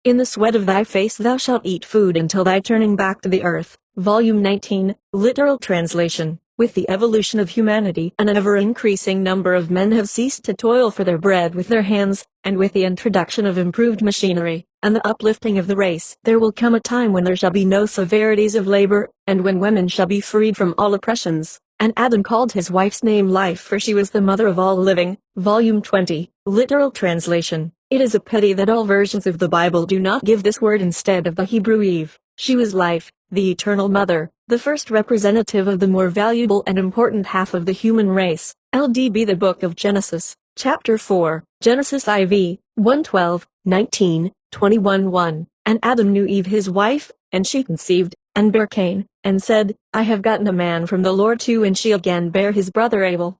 "In the sweat of thy face thou shalt eat food until thy turning back to the earth." Volume 19, literal translation. With the evolution of humanity, an ever-increasing number of men have ceased to toil for their bread with their hands, and with the introduction of improved machinery, and the uplifting of the race, there will come a time when there shall be no severities of labor, and when women shall be freed from all oppressions. And Adam called his wife's name Life, for she was the mother of all living. Volume 20, literal translation. It is a pity that all versions of the Bible do not give this word instead of the Hebrew Eve. She was life, the eternal mother, the first representative of the more valuable and important half of the human race. LDB The Book of Genesis, Chapter 4, Genesis IV, 1:12, 19, 21:1. "And Adam knew Eve his wife, and she conceived, and bare Cain, and said, I have gotten a man from the Lord too. And she again bare his brother Abel.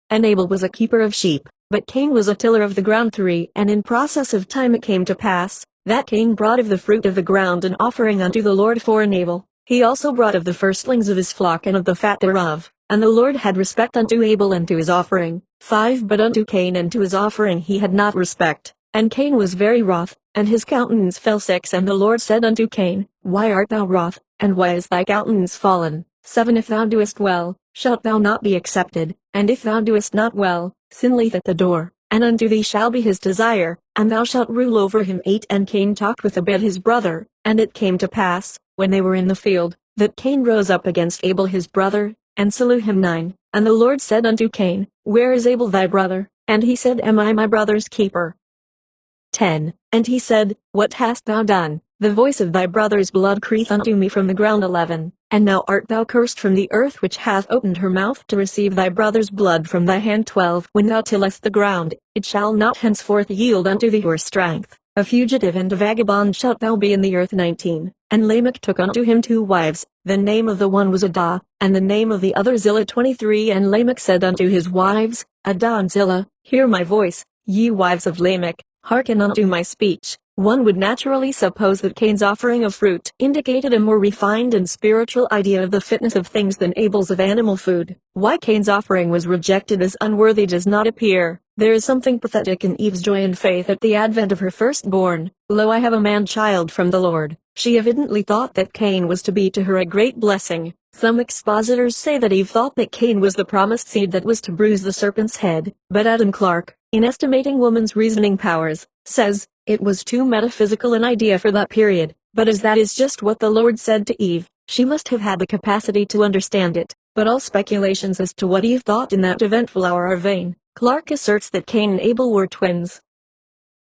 And Abel was a keeper of sheep, but Cain was a tiller of the ground. 3. And in process of time it came to pass, that Cain brought of the fruit of the ground an offering unto the Lord for an Abel. He also brought of the firstlings of his flock and of the fat thereof. And the Lord had respect unto Abel and to his offering. 5. But unto Cain and to his offering he had not respect. And Cain was very wroth, and his countenance fell. 6. And the Lord said unto Cain, Why art thou wroth, and why is thy countenance fallen? 7. If thou doest well, shalt thou not be accepted, and if thou doest not well, sin lieth at the door, and unto thee shall be his desire, and thou shalt rule over him. 8. And Cain talked with Abel his brother, and it came to pass, when they were in the field, that Cain rose up against Abel his brother, and slew him. 9. And the Lord said unto Cain, Where is Abel thy brother? And he said, Am I my brother's keeper? 10. And he said, What hast thou done? The voice of thy brother's blood crieth unto me from the ground. 11. And now art thou cursed from the earth, which hath opened her mouth to receive thy brother's blood from thy hand. 12. When thou tillest the ground, it shall not henceforth yield unto thee your strength. A fugitive and a vagabond shalt thou be in the earth. 19. And Lamech took unto him 2 wives, the name of the one was Adah, and the name of the other Zillah. 23. And Lamech said unto his wives, Adah and Zillah, Hear my voice, Ye wives of Lamech, hearken unto my speech. One would naturally suppose that Cain's offering of fruit indicated a more refined and spiritual idea of the fitness of things than Abel's of animal food. Why Cain's offering was rejected as unworthy does not appear. There is something pathetic in Eve's joy and faith at the advent of her firstborn. Lo, I have a man-child from the Lord. She evidently thought that Cain was to be to her a great blessing. Some expositors say that Eve thought that Cain was the promised seed that was to bruise the serpent's head, but Adam Clarke, in estimating woman's reasoning powers, says, it was too metaphysical an idea for that period, but as that is just what the Lord said to Eve, she must have had the capacity to understand it. But all speculations as to what Eve thought in that eventful hour are vain. Clarke asserts that Cain and Abel were twins.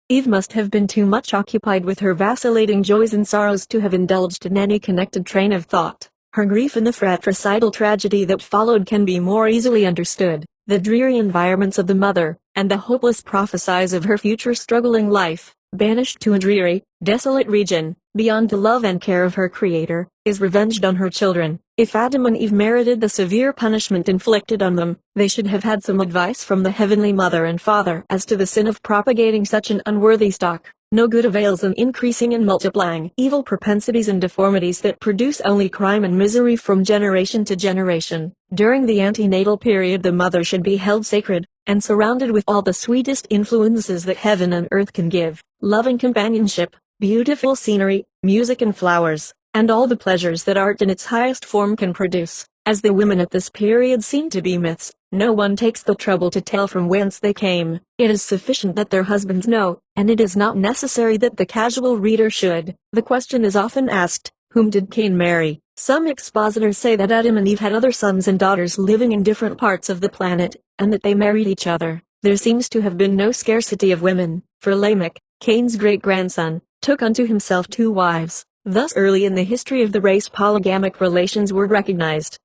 Eve must have been too much occupied with her vacillating joys and sorrows to have indulged in any connected train of thought. Her grief and the fratricidal tragedy that followed can be more easily understood. The dreary environments of the mother, and the hopeless prophecies of her future struggling life, banished to a dreary, desolate region, beyond the love and care of her Creator, is revenged on her children. If Adam and Eve merited the severe punishment inflicted on them, they should have had some advice from the Heavenly Mother and Father as to the sin of propagating such an unworthy stock. No good avails in increasing and multiplying evil propensities and deformities that produce only crime and misery from generation to generation. During the antenatal period the mother should be held sacred, and surrounded with all the sweetest influences that heaven and earth can give, loving companionship, beautiful scenery, music and flowers, and all the pleasures that art in its highest form can produce. As the women at this period seem to be myths, no one takes the trouble to tell from whence they came. It is sufficient that their husbands know, and it is not necessary that the casual reader should. The question is often asked, whom did Cain marry? Some expositors say that Adam and Eve had other sons and daughters living in different parts of the planet, and that they married each other. There seems to have been no scarcity of women, for Lamech, Cain's great-grandson, took unto himself 2 wives. Thus early in the history of the race polygamic relations were recognized.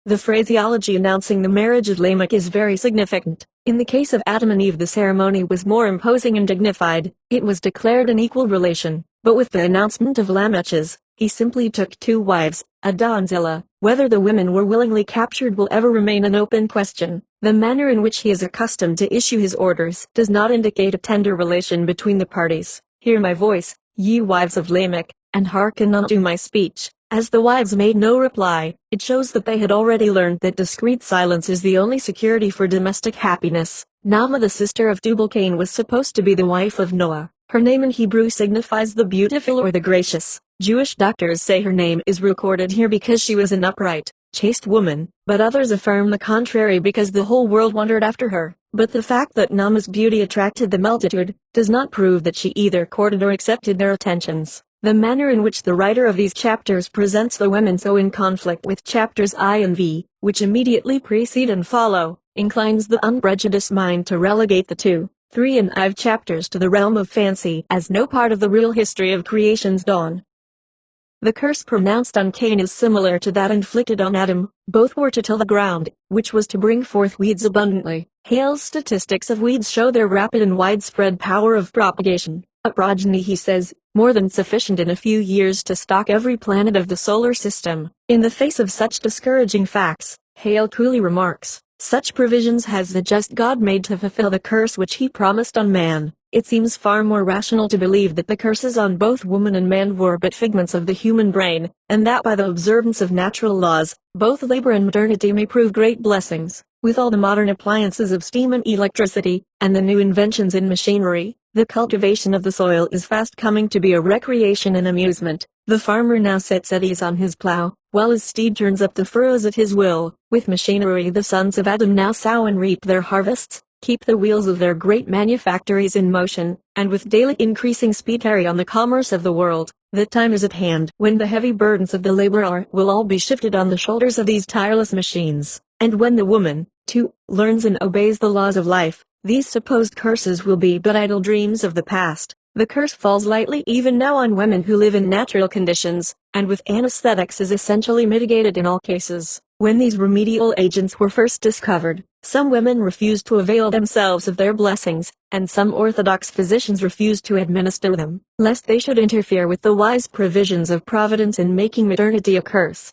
The phraseology announcing the marriage of Lamech is very significant. In the case of Adam and Eve the ceremony was more imposing and dignified. It was declared an equal relation. But with the announcement of Lamech's, he simply took 2 wives, Ada and Zillah. Whether the women were willingly captured will ever remain an open question. The manner in which he is accustomed to issue his orders does not indicate a tender relation between the parties. Hear my voice, ye wives of Lamech, and hearken unto my speech. As the wives made no reply, it shows that they had already learned that discreet silence is the only security for domestic happiness. Naamah, the sister of Tubal-Cain, was supposed to be the wife of Noah. Her name in Hebrew signifies the beautiful or the gracious. Jewish doctors say her name is recorded here because she was an upright, chaste woman, but others affirm the contrary because the whole world wondered after her. But the fact that Naamah's beauty attracted the multitude does not prove that she either courted or accepted their attentions. The manner in which the writer of these chapters presents the women so in conflict with chapters I and V, which immediately precede and follow, inclines the unprejudiced mind to relegate the 2, 3 and IV chapters to the realm of fancy as no part of the real history of creation's dawn. The curse pronounced on Cain is similar to that inflicted on Adam. Both were to till the ground, which was to bring forth weeds abundantly. Hale's statistics of weeds show their rapid and widespread power of propagation. A progeny, he says, more than sufficient in a few years to stock every planet of the solar system. In the face of such discouraging facts, Hale coolly remarks, such provisions has the just God made to fulfill the curse which he promised on man. It seems far more rational to believe that the curses on both woman and man were but figments of the human brain, and that by the observance of natural laws, both labor and maternity may prove great blessings. With all the modern appliances of steam and electricity, and the new inventions in machinery, the cultivation of the soil is fast coming to be a recreation and amusement. The farmer now sits at ease on his plow, while his steed turns up the furrows at his will. With machinery the sons of Adam now sow and reap their harvests, keep the wheels of their great manufactories in motion, and with daily increasing speed carry on the commerce of the world. The time is at hand when the heavy burdens of the laborer will all be shifted on the shoulders of these tireless machines, and when the woman, too, learns and obeys the laws of life, these supposed curses will be but idle dreams of the past. The curse falls lightly even now on women who live in natural conditions, and with anesthetics is essentially mitigated in all cases. When these remedial agents were first discovered, some women refused to avail themselves of their blessings, and some orthodox physicians refused to administer them, lest they should interfere with the wise provisions of Providence in making maternity a curse.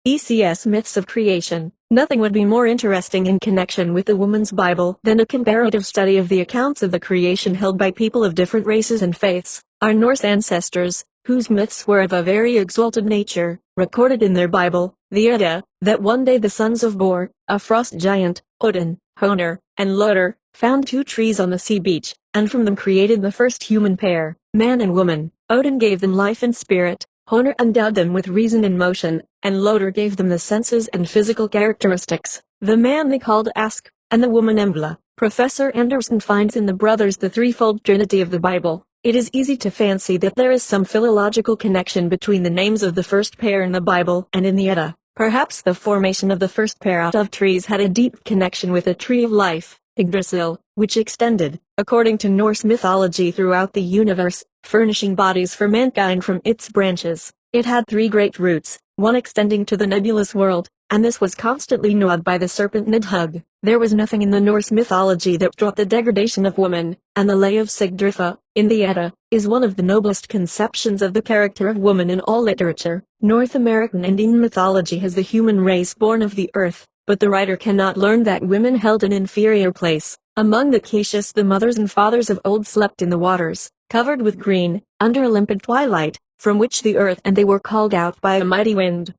ECS Myths of Creation. Nothing would be more interesting in connection with the Woman's Bible than a comparative study of the accounts of the creation held by people of different races and faiths. Our Norse ancestors, whose myths were of a very exalted nature, recorded in their Bible, the Edda, that one day the sons of Bor, a frost giant, Odin, Honor, and Loder, found two trees on the sea beach, and from them created the first human pair, man and woman. Odin gave them life and spirit, Honor endowed them with reason and motion, and Loder gave them the senses and physical characteristics. The man they called Ask, and the woman Embla. Professor Anderson finds in the brothers the threefold trinity of the Bible. It is easy to fancy that there is some philological connection between the names of the first pair in the Bible and in the Edda. Perhaps the formation of the first pair out of trees had a deep connection with the tree of life, Yggdrasil, which extended, according to Norse mythology, throughout the universe, furnishing bodies for mankind from its branches. It had three great roots, one extending to the nebulous world, and this was constantly gnawed by the serpent Nidhugg. There was nothing in the Norse mythology that taught the degradation of woman, and the Lay of Sigdrifa, in the Edda, is one of the noblest conceptions of the character of woman in all literature. North American Indian mythology has the human race born of the earth, but the writer cannot learn that women held an inferior place. Among the Caitius, the mothers and fathers of old slept in the waters, covered with green, under a limpid twilight, from which the earth and they were called out by a mighty wind.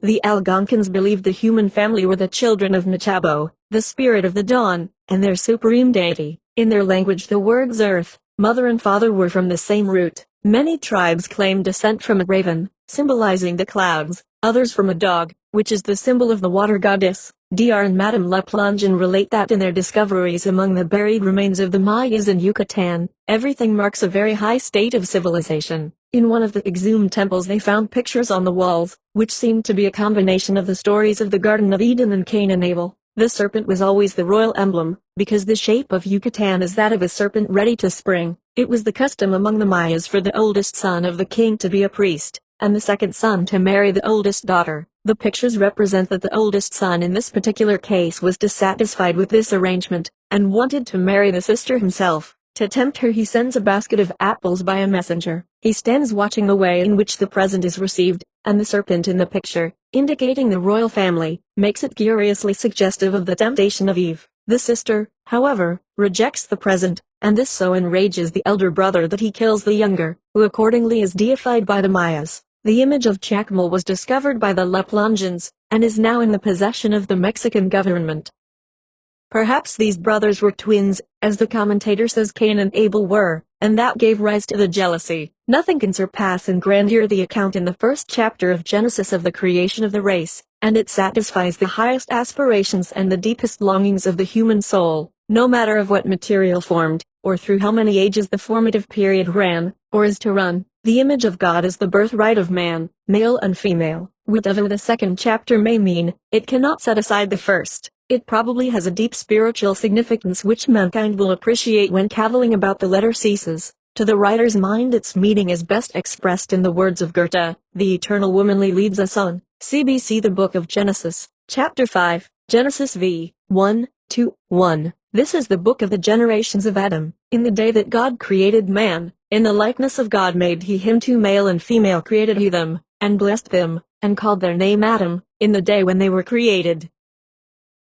The Algonkins believed the human family were the children of Nechabo, the spirit of the dawn, and their supreme deity. In their language the words earth, mother and father were from the same root. Many tribes claim descent from a raven, symbolizing the clouds, others from a dog, which is the symbol of the water goddess. Dr. and Madame Le Plongeon relate that in their discoveries among the buried remains of the Mayas in Yucatan, everything marks a very high state of civilization. In one of the exhumed temples they found pictures on the walls, which seemed to be a combination of the stories of the Garden of Eden and Cain and Abel. The serpent was always the royal emblem, because the shape of Yucatan is that of a serpent ready to spring. It was the custom among the Mayas for the oldest son of the king to be a priest, and the second son to marry the oldest daughter. The pictures represent that the oldest son in this particular case was dissatisfied with this arrangement, and wanted to marry the sister himself. To tempt her he sends a basket of apples by a messenger. He stands watching the way in which the present is received, and the serpent in the picture, indicating the royal family, makes it curiously suggestive of the temptation of Eve. The sister, however, rejects the present, and this so enrages the elder brother that he kills the younger, who accordingly is deified by the Mayas. The image of Chacmal was discovered by the Le Plongeons, and is now in the possession of the Mexican government. Perhaps these brothers were twins, as the commentator says Cain and Abel were, and that gave rise to the jealousy. Nothing can surpass in grandeur the account in the first chapter of Genesis of the creation of the race, and it satisfies the highest aspirations and the deepest longings of the human soul, no matter of what material formed, or through how many ages the formative period ran, or is to run. The image of God is the birthright of man, male and female. Whatever the second chapter may mean, it cannot set aside the first. It probably has a deep spiritual significance which mankind will appreciate when cavilling about the letter ceases. To the writer's mind its meaning is best expressed in the words of Goethe, the eternal womanly leads us on. CBC The Book of Genesis, Chapter 5, Genesis v. 1, 2, 1. This is the book of the generations of Adam. In the day that God created man, in the likeness of God made he him, two male and female created he them, and blessed them, and called their name Adam, in the day when they were created.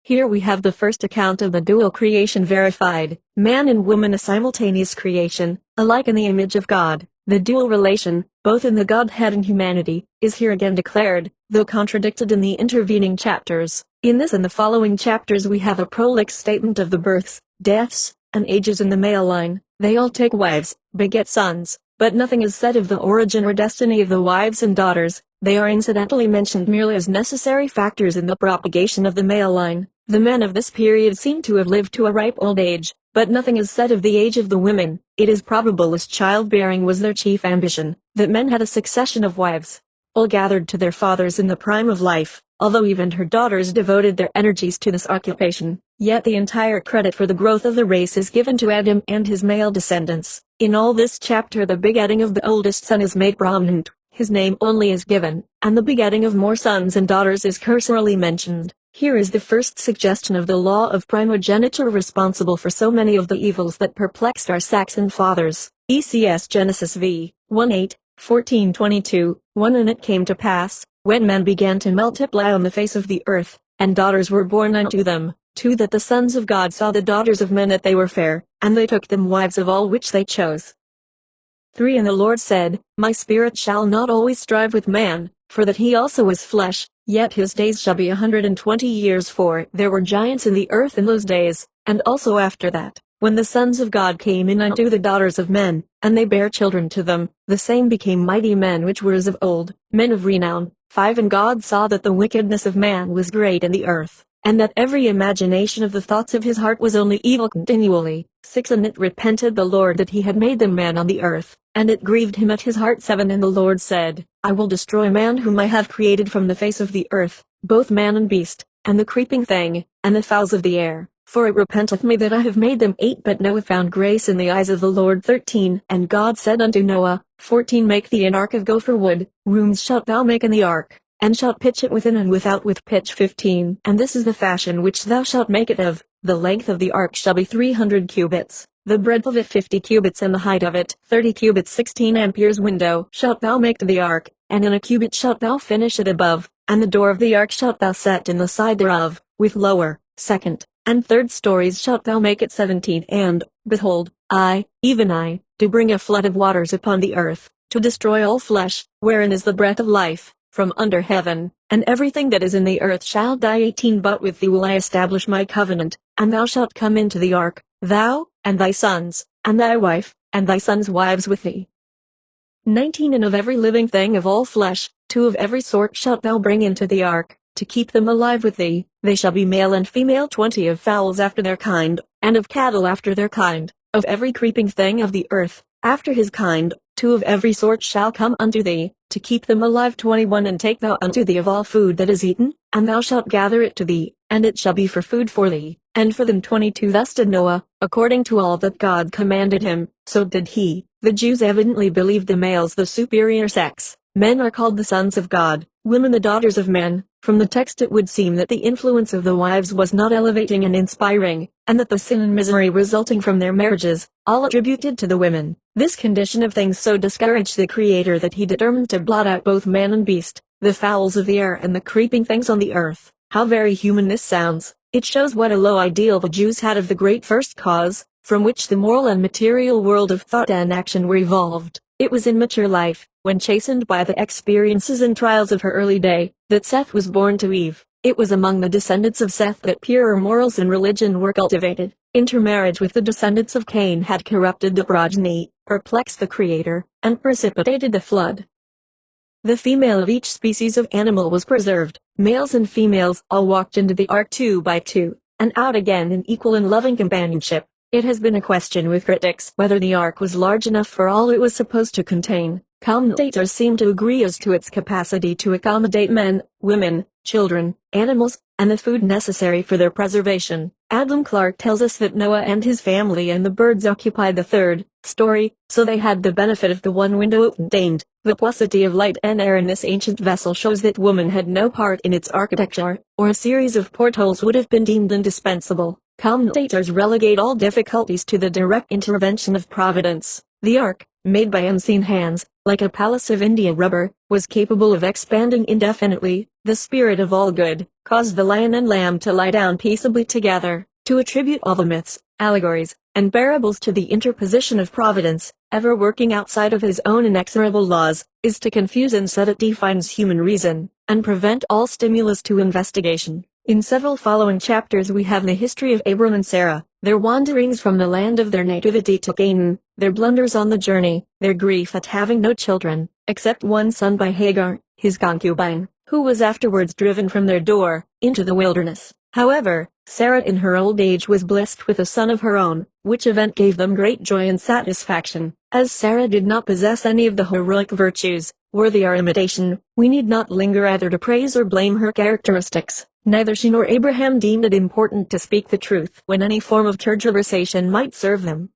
Here we have the first account of the dual creation verified, man and woman a simultaneous creation, alike in the image of God. The dual relation, both in the Godhead and humanity, is here again declared, though contradicted in the intervening chapters. In this and the following chapters we have a prolix statement of the births, deaths, and ages in the male line. They all take wives, beget sons, but nothing is said of the origin or destiny of the wives and daughters. They are incidentally mentioned merely as necessary factors in the propagation of the male line. The men of this period seem to have lived to a ripe old age, but nothing is said of the age of the women. It is probable, as childbearing was their chief ambition, that men had a succession of wives, all gathered to their fathers in the prime of life. Although Eve and her daughters devoted their energies to this occupation, yet the entire credit for the growth of the race is given to Adam and his male descendants. In all this chapter the begetting of the oldest son is made prominent, his name only is given, and the begetting of more sons and daughters is cursorily mentioned. Here is the first suggestion of the law of primogeniture responsible for so many of the evils that perplexed our Saxon fathers. ECS Genesis v. 1:8, 14:22, 1. And it came to pass, when men began to multiply on the face of the earth, and daughters were born unto them. 2. That the sons of God saw the daughters of men that they were fair, and they took them wives of all which they chose. 3. And the Lord said, My spirit shall not always strive with man, for that he also is flesh, yet his days shall be 120 years. For there were giants in the earth in those days, and also after that, when the sons of God came in unto the daughters of men, and they bare children to them, the same became mighty men which were as of old, men of renown. 5. And God saw that the wickedness of man was great in the earth, and that every imagination of the thoughts of his heart was only evil continually. 6. And it repented the Lord that he had made them man on the earth, and it grieved him at his heart. 7. And the Lord said, I will destroy man whom I have created from the face of the earth, both man and beast, and the creeping thing, and the fowls of the air. For it repenteth me that I have made them. 8. But Noah found grace in the eyes of the Lord. 13. And God said unto Noah, 14. Make thee an ark of gopher wood, rooms shalt thou make in the ark, and shalt pitch it within and without with pitch. 15. And this is the fashion which thou shalt make it of. The length of the ark shall be 300 cubits, the breadth of it 50 cubits, and the height of it 30 cubits. 16. Amperes window shalt thou make to the ark, and in a cubit shalt thou finish it above, and the door of the ark shalt thou set in the side thereof, with lower, second, and third stories shalt thou make it. 17. And, behold, I, even I, do bring a flood of waters upon the earth, to destroy all flesh, wherein is the breath of life, from under heaven, and everything that is in the earth shall die. 18. But with thee will I establish my covenant, and thou shalt come into the ark, thou, and thy sons, and thy wife, and thy sons' wives with thee. 19. And of every living thing of all flesh, 2 of every sort shalt thou bring into the ark, to keep them alive with thee. They shall be male and female. 20. Of fowls after their kind, and of cattle after their kind, of every creeping thing of the earth, after his kind, 2 of every sort shall come unto thee, to keep them alive. 21. And take thou unto thee of all food that is eaten, and thou shalt gather it to thee, and it shall be for food for thee, and for them. 22. Thus did Noah, according to all that God commanded him, so did he. The Jews evidently believed the males the superior sex. Men are called the sons of God, women the daughters of men. From the text it would seem that the influence of the wives was not elevating and inspiring, and that the sin and misery resulting from their marriages, all attributed to the women. This condition of things so discouraged the Creator that he determined to blot out both man and beast, the fowls of the air and the creeping things on the earth. How very human this sounds. It shows what a low ideal the Jews had of the great first cause, from which the moral and material world of thought and action were evolved. It was in mature life, when chastened by the experiences and trials of her early day, that Seth was born to Eve. It was among the descendants of Seth that purer morals and religion were cultivated. Intermarriage with the descendants of Cain had corrupted the progeny, perplexed the Creator, and precipitated the flood. The female of each species of animal was preserved. Males and females all walked into the ark 2 by 2, and out again in equal and loving companionship. It has been a question with critics whether the ark was large enough for all it was supposed to contain. Commentators seem to agree as to its capacity to accommodate men, women, children, animals, and the food necessary for their preservation. Adam Clarke tells us that Noah and his family and the birds occupied the third story, so they had the benefit of the one window contained. The paucity of light and air in this ancient vessel shows that woman had no part in its architecture, or a series of portholes would have been deemed indispensable. Commentators relegate all difficulties to the direct intervention of Providence. The ark, made by unseen hands, like a palace of India rubber, was capable of expanding indefinitely. The Spirit of all good caused the lion and lamb to lie down peaceably together. To attribute all the myths, allegories, and parables to the interposition of Providence, ever working outside of his own inexorable laws, is to confuse and set at defiance human reason, and prevent all stimulus to investigation. In several following chapters we have the history of Abram and Sarah, their wanderings from the land of their nativity to Canaan, their blunders on the journey, their grief at having no children, except one son by Hagar, his concubine, who was afterwards driven from their door, into the wilderness. However, Sarah in her old age was blessed with a son of her own, which event gave them great joy and satisfaction. As Sarah did not possess any of the heroic virtues, worthy our imitation, we need not linger either to praise or blame her characteristics. Neither she nor Abraham deemed it important to speak the truth when any form of tergiversation might serve them.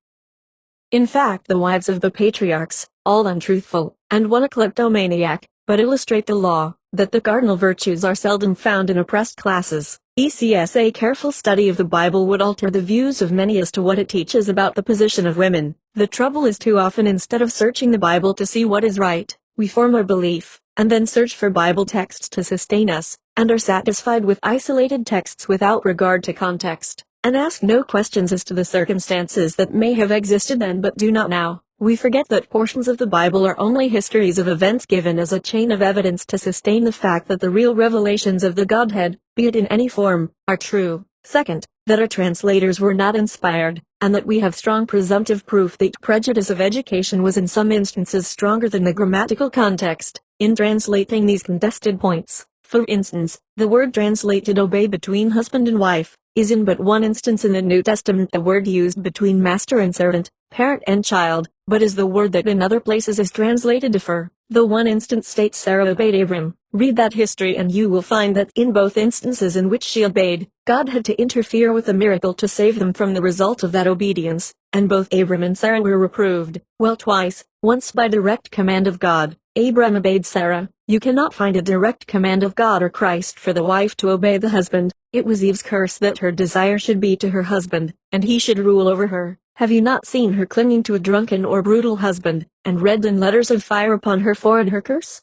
In fact, the wives of the patriarchs, all untruthful, and one a kleptomaniac, but illustrate the law, that the cardinal virtues are seldom found in oppressed classes. A careful study of the Bible would alter the views of many as to what it teaches about the position of women. The trouble is too often instead of searching the Bible to see what is right, we form a belief, and then search for Bible texts to sustain us, and are satisfied with isolated texts without regard to context, and ask no questions as to the circumstances that may have existed then but do not now, we forget that portions of the Bible are only histories of events given as a chain of evidence to sustain the fact that the real revelations of the Godhead, be it in any form, are true. Second, that our translators were not inspired, and that we have strong presumptive proof that prejudice of education was in some instances stronger than the grammatical context, in translating these contested points. For instance, the word translated obey between husband and wife, is in but one instance in the New Testament the word used between master and servant, parent and child, but is the word that in other places is translated defer. The one instance states Sarah obeyed Abram. Read that history and you will find that in both instances in which she obeyed, God had to interfere with the miracle to save them from the result of that obedience, and both Abram and Sarah were reproved. Well, twice, once by direct command of God, Abram obeyed Sarah. You cannot find a direct command of God or Christ for the wife to obey the husband. It was Eve's curse that her desire should be to her husband, and he should rule over her. Have you not seen her clinging to a drunken or brutal husband, and read in letters of fire upon her forehead her curse?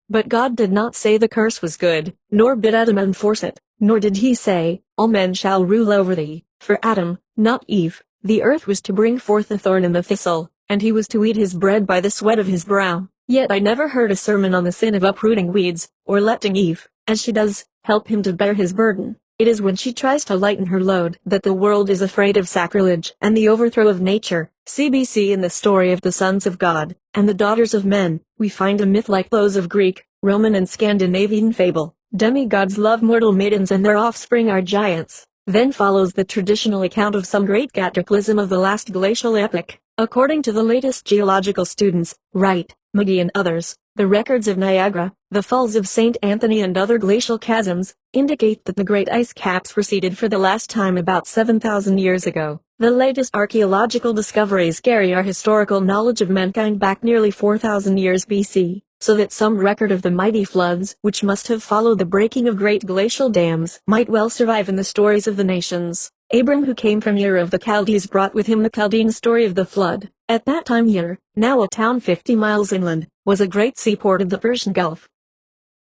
But God did not say the curse was good, nor bid Adam enforce it, nor did he say, all men shall rule over thee. For Adam, not Eve, the earth was to bring forth the thorn and the thistle, and he was to eat his bread by the sweat of his brow. Yet I never heard a sermon on the sin of uprooting weeds, or letting Eve, as she does, help him to bear his burden. It is when she tries to lighten her load that the world is afraid of sacrilege and the overthrow of nature. CBC in the story of the sons of God and the daughters of men, we find a myth like those of Greek, Roman and Scandinavian fable. Demigods love mortal maidens and their offspring are giants. Then follows the traditional account of some great cataclysm of the last glacial epoch. According to the latest geological students, Wright, McGee and others, the records of Niagara, the Falls of St. Anthony and other glacial chasms, indicate that the great ice caps receded for the last time about 7,000 years ago. The latest archaeological discoveries carry our historical knowledge of mankind back nearly 4,000 years BC, so that some record of the mighty floods which must have followed the breaking of great glacial dams might well survive in the stories of the nations. Abram, who came from Ur of the Chaldees, brought with him the Chaldean story of the flood. At that time Ur, now a town 50 miles inland, was a great seaport of the Persian Gulf.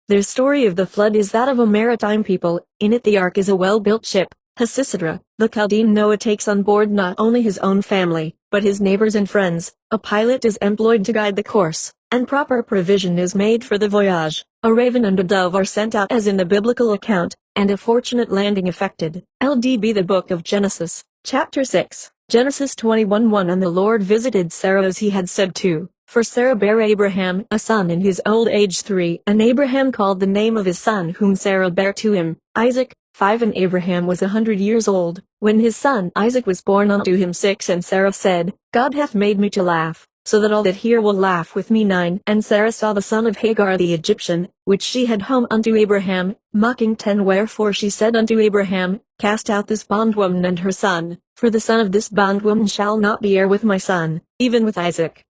Their story of the flood is that of a maritime people. In it the ark is a well-built ship, Hasisidra. The Chaldean Noah takes on board not only his own family, but his neighbors and friends. A pilot is employed to guide the course, and proper provision is made for the voyage. A raven and a dove are sent out as in the biblical account, and a fortunate landing effected. LDB The Book of Genesis, Chapter 6, Genesis 21:1 And the Lord visited Sarah as he had said to, for Sarah bare Abraham a son in his old age 3, and Abraham called the name of his son whom Sarah bare to him, Isaac. 5 And Abraham was 100 years old, when his son Isaac was born unto him. 6 And Sarah said, God hath made me to laugh, so that all that hear will laugh with me. 9 And Sarah saw the son of Hagar the Egyptian, which she had home unto Abraham, mocking. 10 Wherefore she said unto Abraham, Cast out this bondwoman and her son, for the son of this bondwoman shall not be heir with my son, even with Isaac.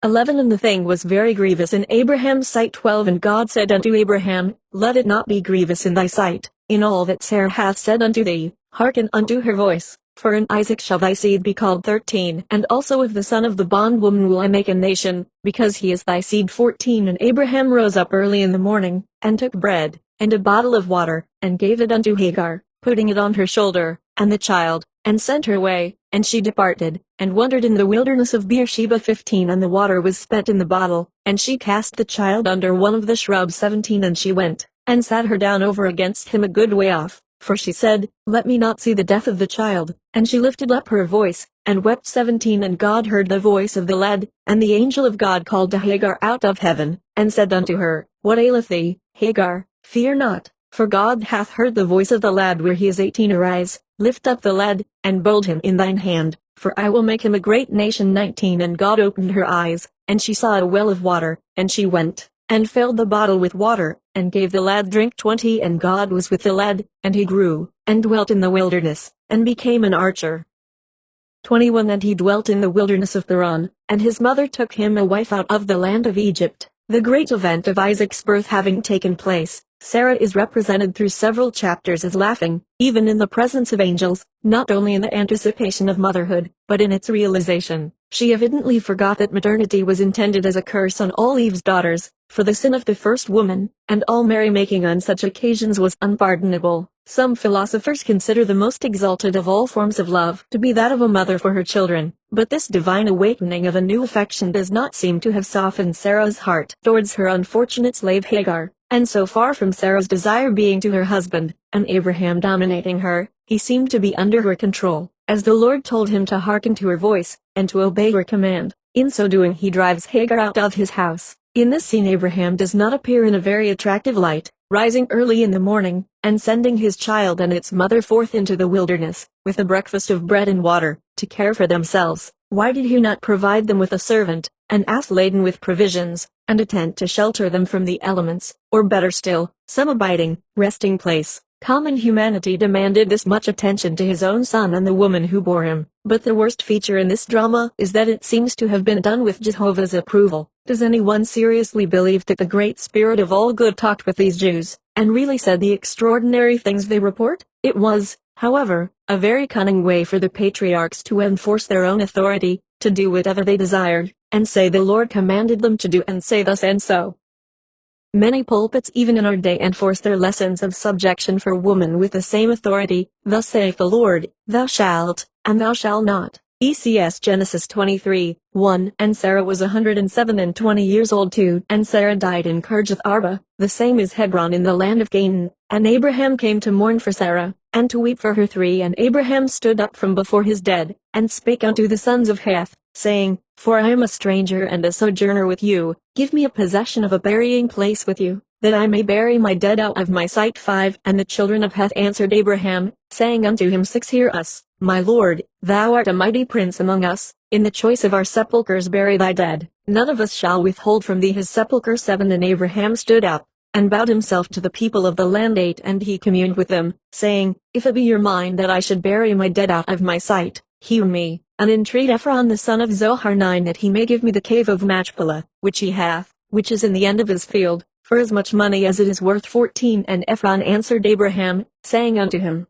11 And the thing was very grievous in Abraham's sight. 12 And God said unto Abraham, Let it not be grievous in thy sight, in all that Sarah hath said unto thee, hearken unto her voice, for in Isaac shall thy seed be called. 13 And also of the son of the bondwoman will I make a nation, because he is thy seed. 14 And Abraham rose up early in the morning, and took bread, and a bottle of water, and gave it unto Hagar, putting it on her shoulder, and the child, and sent her away, and she departed, and wandered in the wilderness of Beersheba. 15 And the water was spent in the bottle, and she cast the child under one of the shrubs. 17 And she went, and sat her down over against him a good way off, for she said, Let me not see the death of the child. And she lifted up her voice, and wept. 17 And God heard the voice of the lad, and the angel of God called to Hagar out of heaven, and said unto her, What aileth thee, Hagar? Fear not, for God hath heard the voice of the lad where he is. 18 Arise, lift up the lad, and bold him in thine hand, for I will make him a great nation. 19 And God opened her eyes, and she saw a well of water, and she went, and filled the bottle with water, and gave the lad drink. 20 And God was with the lad, and he grew, and dwelt in the wilderness, and became an archer. 21 And he dwelt in the wilderness of Paran, and his mother took him a wife out of the land of Egypt. The great event of Isaac's birth having taken place, Sarah is represented through several chapters as laughing, even in the presence of angels, not only in the anticipation of motherhood, but in its realization. She evidently forgot that maternity was intended as a curse on all Eve's daughters, for the sin of the first woman, and all merrymaking on such occasions was unpardonable. Some philosophers consider the most exalted of all forms of love to be that of a mother for her children, but this divine awakening of a new affection does not seem to have softened Sarah's heart towards her unfortunate slave Hagar. And so far from Sarah's desire being to her husband, and Abraham dominating her, he seemed to be under her control, as the Lord told him to hearken to her voice, and to obey her command. In so doing he drives Hagar out of his house. In this scene Abraham does not appear in a very attractive light, rising early in the morning, and sending his child and its mother forth into the wilderness, with a breakfast of bread and water, to care for themselves. Why did he not provide them with a servant, an ass laden with provisions, and a tent to shelter them from the elements, or better still, some abiding, resting place? Common humanity demanded this much attention to his own son and the woman who bore him. But the worst feature in this drama is that it seems to have been done with Jehovah's approval. Does anyone seriously believe that the great spirit of all good talked with these Jews, and really said the extraordinary things they report? It was, however, a very cunning way for the patriarchs to enforce their own authority, to do whatever they desired, and say the Lord commanded them to do and say thus and so. Many pulpits even in our day enforce their lessons of subjection for woman with the same authority. Thus saith the Lord, thou shalt, and thou shalt not. ECS Genesis 23:1. And Sarah was 107 and 20 years old too. And Sarah died in Kirjath Arba, the same is Hebron in the land of Canaan. And Abraham came to mourn for Sarah, and to weep for her 3. And Abraham stood up from before his dead, and spake unto the sons of Heth, saying, For I am a stranger and a sojourner with you, give me a possession of a burying place with you, that I may bury my dead out of my sight. 5. And the children of Heth answered Abraham, saying unto him, 6. Hear us, my lord, thou art a mighty prince among us, in the choice of our sepulchres bury thy dead, none of us shall withhold from thee his sepulchre. 7. And Abraham stood up, and bowed himself to the people of the land. 8. And he communed with them, saying, If it be your mind that I should bury my dead out of my sight, hear me, and entreat Ephron the son of Zohar. 9. That he may give me the cave of Machpelah, which he hath, which is in the end of his field, for as much money as it is worth. 14. And Ephron answered Abraham, saying unto him,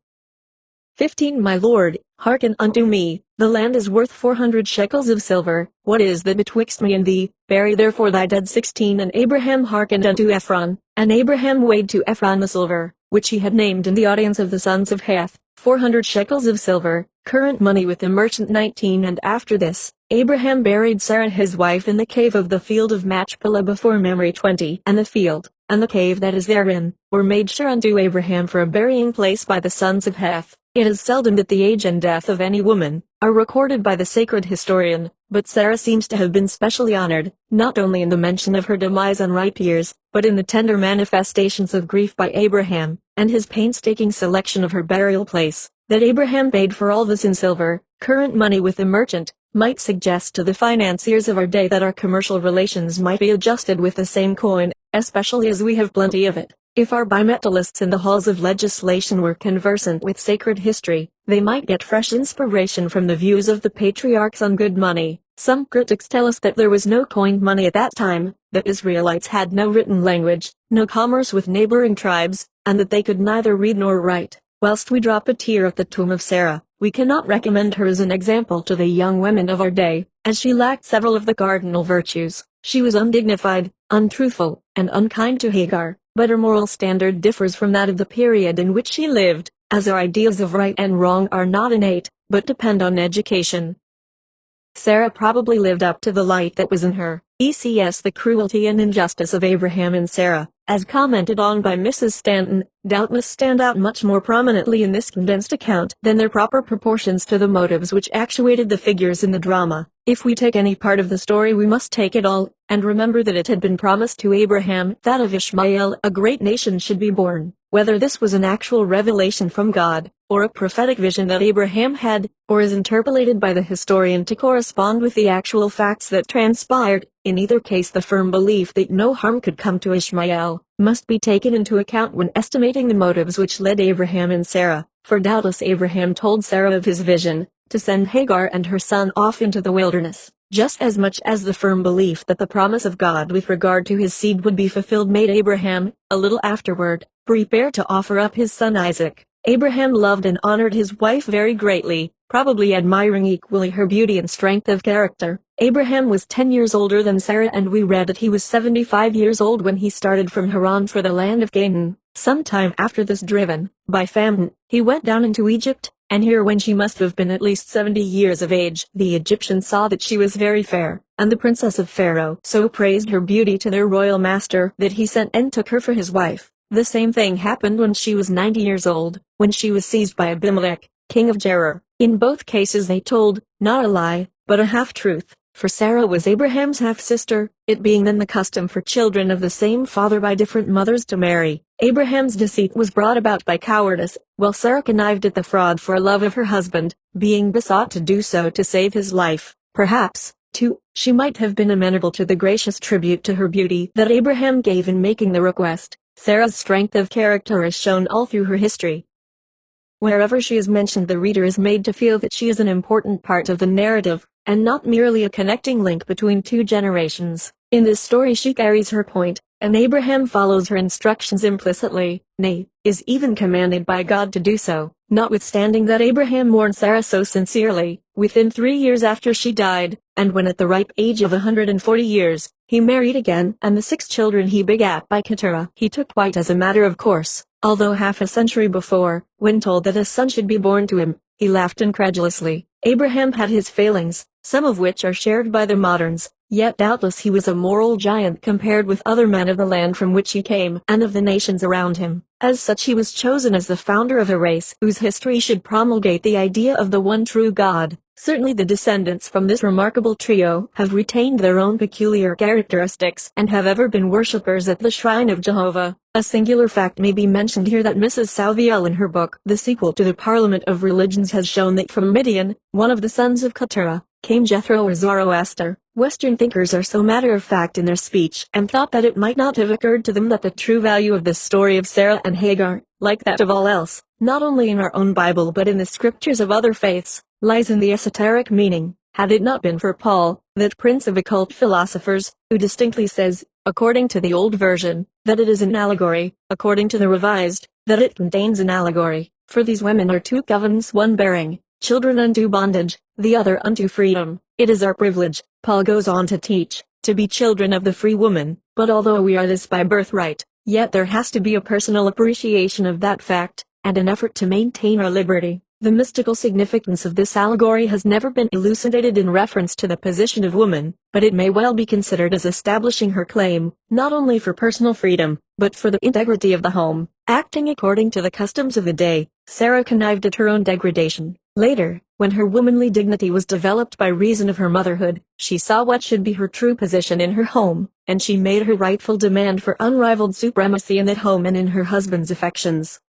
15. My lord, hearken unto me, the land is worth 400 shekels of silver. What is that betwixt me and thee? Bury therefore thy dead. 16. And Abraham hearkened unto Ephron, and Abraham weighed to Ephron the silver, which he had named in the audience of the sons of Heth, 400 shekels of silver, current money with the merchant. 19. And after this, Abraham buried Sarah his wife in the cave of the field of Machpelah before Mamre. 20. And the field, and the cave that is therein, were made sure unto Abraham for a burying place by the sons of Heth. It is seldom that the age and death of any woman are recorded by the sacred historian, but Sarah seems to have been specially honored, not only in the mention of her demise and ripe years, but in the tender manifestations of grief by Abraham, and his painstaking selection of her burial place. That Abraham paid for all this in silver, current money with the merchant, might suggest to the financiers of our day that our commercial relations might be adjusted with the same coin, especially as we have plenty of it. If our bimetallists in the halls of legislation were conversant with sacred history, they might get fresh inspiration from the views of the patriarchs on good money. Some critics tell us that there was no coined money at that time, that Israelites had no written language, no commerce with neighboring tribes, and that they could neither read nor write. Whilst we drop a tear at the tomb of Sarah, we cannot recommend her as an example to the young women of our day, as she lacked several of the cardinal virtues. She was undignified, untruthful, and unkind to Hagar. But her moral standard differs from that of the period in which she lived, as her ideas of right and wrong are not innate, but depend on education. Sarah probably lived up to the light that was in her. ECS The cruelty and injustice of Abraham and Sarah, as commented on by Mrs. Stanton, doubtless stand out much more prominently in this condensed account than their proper proportions to the motives which actuated the figures in the drama. If we take any part of the story we must take it all, and remember that it had been promised to Abraham that of Ishmael a great nation should be born. Whether this was an actual revelation from God, or a prophetic vision that Abraham had, or is interpolated by the historian to correspond with the actual facts that transpired, in either case the firm belief that no harm could come to Ishmael must be taken into account when estimating the motives which led Abraham and Sarah, for doubtless Abraham told Sarah of his vision, to send Hagar and her son off into the wilderness. just as much as the firm belief that the promise of God with regard to his seed would be fulfilled made Abraham, a little afterward, prepare to offer up his son Isaac. Abraham loved and honored his wife very greatly, probably admiring equally her beauty and strength of character. Abraham was 10 years older than Sarah, and we read that he was 75 years old when he started from Haran for the land of Canaan. Sometime after this, driven by famine, he went down into Egypt, and here when she must have been at least 70 years of age, the Egyptians saw that she was very fair, and the princess of Pharaoh so praised her beauty to their royal master that he sent and took her for his wife. The same thing happened when she was 90 years old, when she was seized by Abimelech, king of Gerar. In both cases they told, not a lie, but a half-truth, for Sarah was Abraham's half-sister, it being then the custom for children of the same father by different mothers to marry. Abraham's deceit was brought about by cowardice, while Sarah connived at the fraud for love of her husband, being besought to do so to save his life. Perhaps, too, she might have been amenable to the gracious tribute to her beauty that Abraham gave in making the request. Sarah's strength of character is shown all through her history. Wherever she is mentioned, the reader is made to feel that she is an important part of the narrative, and not merely a connecting link between two generations. In this story she carries her point, and Abraham follows her instructions implicitly, nay, is even commanded by God to do so. Notwithstanding that Abraham mourned Sarah so sincerely, within 3 years after she died, and when at the ripe age of 140 years, he married again, and the 6 children he begat by Keturah he took quite as a matter of course, although half a century before, when told that a son should be born to him, he laughed incredulously. Abraham had his failings, some of which are shared by the moderns, yet doubtless he was a moral giant compared with other men of the land from which he came and of the nations around him. As such he was chosen as the founder of a race whose history should promulgate the idea of the one true God. Certainly the descendants from this remarkable trio have retained their own peculiar characteristics and have ever been worshippers at the shrine of Jehovah. A singular fact may be mentioned here that Mrs. Sauviel in her book, The Sequel to the Parliament of Religions, has shown that from Midian, one of the sons of Keturah, came Jethro or Zoroaster. Western thinkers are so matter-of-fact in their speech and thought that it might not have occurred to them that the true value of this story of Sarah and Hagar, like that of all else, not only in our own Bible but in the scriptures of other faiths, lies in the esoteric meaning. Had it not been for Paul, that prince of occult philosophers, who distinctly says, according to the old version, that it is an allegory, according to the revised, that it contains an allegory, for these women are 2 covenants, one bearing children unto bondage, the other unto freedom. It is our privilege, Paul goes on to teach, to be children of the free woman, but although we are this by birthright, yet there has to be a personal appreciation of that fact, and an effort to maintain our liberty. The mystical significance of this allegory has never been elucidated in reference to the position of woman, but it may well be considered as establishing her claim, not only for personal freedom, but for the integrity of the home. Acting according to the customs of the day, Sarah connived at her own degradation. Later, when her womanly dignity was developed by reason of her motherhood, she saw what should be her true position in her home, and she made her rightful demand for unrivaled supremacy in that home and in her husband's affections.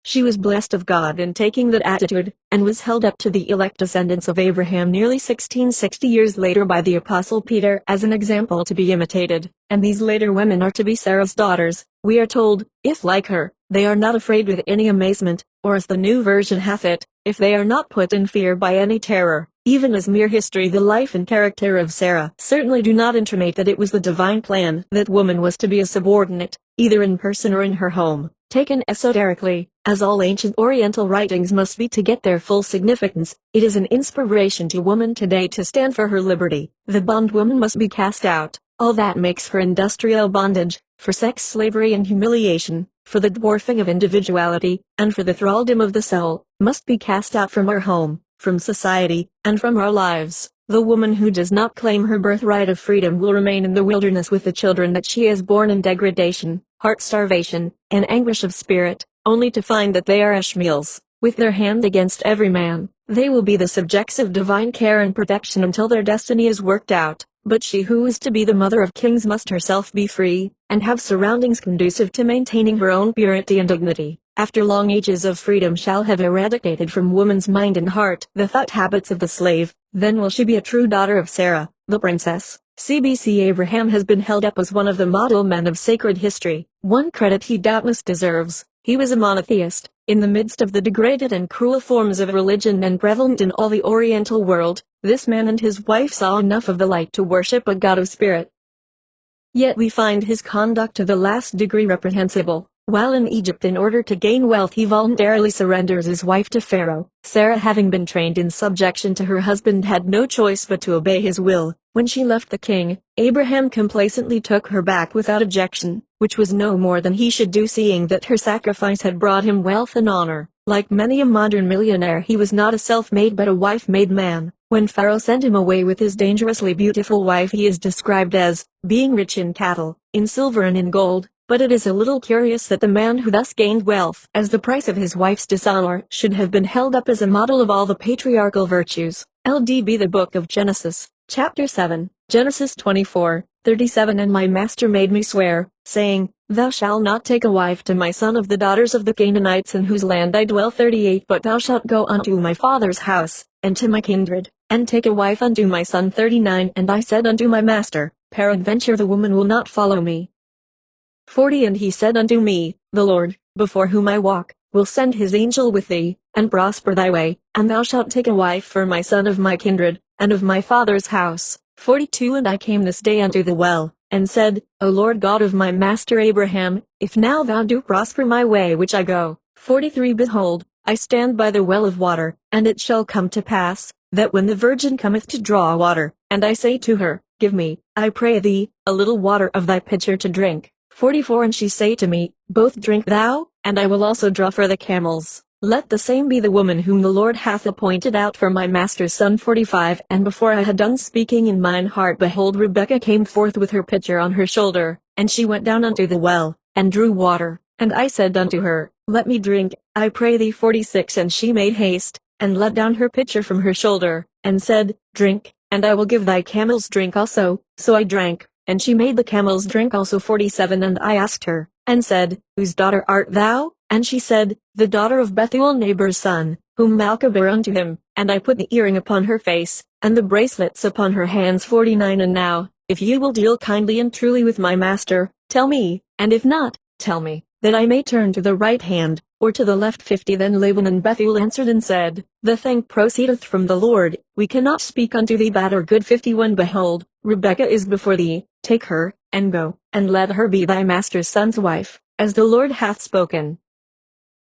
She was blessed of God in taking that attitude, and was held up to the elect descendants of Abraham nearly 1660 years later by the Apostle Peter as an example to be imitated, and these later women are to be Sarah's daughters. We are told, if like her, they are not afraid with any amazement, or as the new version hath it, if they are not put in fear by any terror. Even as mere history, the life and character of Sarah certainly do not intimate that it was the divine plan that woman was to be a subordinate, either in person or in her home. Taken esoterically, as all ancient Oriental writings must be to get their full significance, it is an inspiration to woman today to stand for her liberty. The bondwoman must be cast out. All that makes for industrial bondage, for sex slavery and humiliation, for the dwarfing of individuality, and for the thraldom of the soul, must be cast out from our home, from society, and from our lives. The woman who does not claim her birthright of freedom will remain in the wilderness with the children that she has borne in degradation, heart starvation, and anguish of spirit, only to find that they are Ishmaels, with their hand against every man. They will be the subjects of divine care and protection until their destiny is worked out. But she who is to be the mother of kings must herself be free, and have surroundings conducive to maintaining her own purity and dignity. After long ages of freedom shall have eradicated from woman's mind and heart the thought habits of the slave, then will she be a true daughter of Sarah, the princess. CBC Abraham has been held up as one of the model men of sacred history, one credit he doubtless deserves. He was a monotheist. In the midst of the degraded and cruel forms of religion then prevalent in all the Oriental world, This man and his wife saw enough of the light to worship a God of spirit. Yet we find his conduct to the last degree reprehensible. While in Egypt, in order to gain wealth, he voluntarily surrenders his wife to Pharaoh. Sarah, having been trained in subjection to her husband, had no choice but to obey his will. When she left the king, Abraham complacently took her back without objection, which was no more than he should do, seeing that her sacrifice had brought him wealth and honor. Like many a modern millionaire, he was not a self-made but a wife-made man. When Pharaoh sent him away with his dangerously beautiful wife, he is described as being rich in cattle, in silver and in gold. But it is a little curious that the man who thus gained wealth as the price of his wife's dishonor should have been held up as a model of all the patriarchal virtues. LDB The Book of Genesis, Chapter 7, Genesis 24:37 And my master made me swear, saying, Thou shalt not take a wife to my son of the daughters of the Canaanites in whose land I dwell. 38 But thou shalt go unto my father's house, and to my kindred, and take a wife unto my son. 39 And I said unto my master, Peradventure the woman will not follow me. 40 And he said unto me, The Lord, before whom I walk, will send his angel with thee, and prosper thy way, and thou shalt take a wife for my son of my kindred, and of my father's house. 42 And I came this day unto the well, and said, O Lord God of my master Abraham, if now thou do prosper my way which I go. 43 Behold, I stand by the well of water, and it shall come to pass, that when the virgin cometh to draw water, and I say to her, Give me, I pray thee, a little water of thy pitcher to drink. 44 And she say to me, Both drink thou, and I will also draw for the camels. Let the same be the woman whom the Lord hath appointed out for my master's son. 45 And before I had done speaking in mine heart, behold, Rebekah came forth with her pitcher on her shoulder, and she went down unto the well, and drew water. And I said unto her, Let me drink, I pray thee. 46 And she made haste, and let down her pitcher from her shoulder, and said, Drink, and I will give thy camels drink also. So I drank, and she made the camels drink also. 47 And I asked her, and said, Whose daughter art thou? And she said, The daughter of Bethuel neighbor's son, whom Malchah bare unto him. And I put the earring upon her face, and the bracelets upon her hands. 49 And now, if you will deal kindly and truly with my master, tell me, and if not, tell me, that I may turn to the right hand, or to the left. 50 Then Laban and Bethuel answered and said, The thing proceedeth from the Lord, we cannot speak unto thee bad or good. 51 Behold, Rebekah is before thee, take her, and go, and let her be thy master's son's wife, as the Lord hath spoken.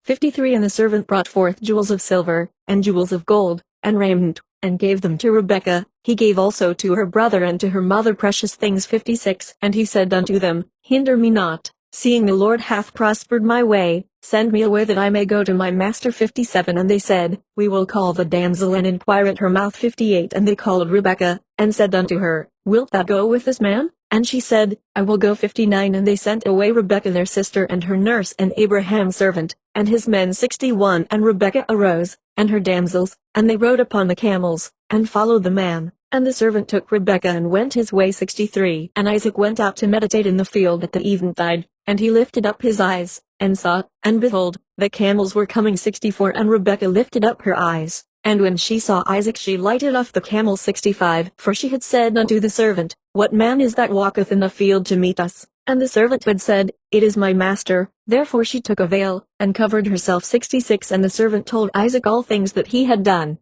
53 And the servant brought forth jewels of silver, and jewels of gold, and raiment, and gave them to Rebekah. He gave also to her brother and to her mother precious things. 56 And he said unto them, Hinder me not, seeing the Lord hath prospered my way, send me away that I may go to my master. 57 And they said, We will call the damsel and inquire at her mouth. 58 And they called Rebekah, and said unto her, Wilt thou go with this man? And she said, I will go. 59 And they sent away Rebekah their sister and her nurse and Abraham's servant, and his men. 61 And Rebekah arose, and her damsels, and they rode upon the camels, and followed the man. And the servant took Rebekah and went his way. 63 And Isaac went out to meditate in the field at the eventide, and he lifted up his eyes, and saw, and behold, the camels were coming. 64 And Rebekah lifted up her eyes, and when she saw Isaac she lighted off the camel. 65 For she had said unto the servant, What man is that walketh in the field to meet us? And the servant had said, It is my master. Therefore she took a veil, and covered herself. 66 And the servant told Isaac all things that he had done.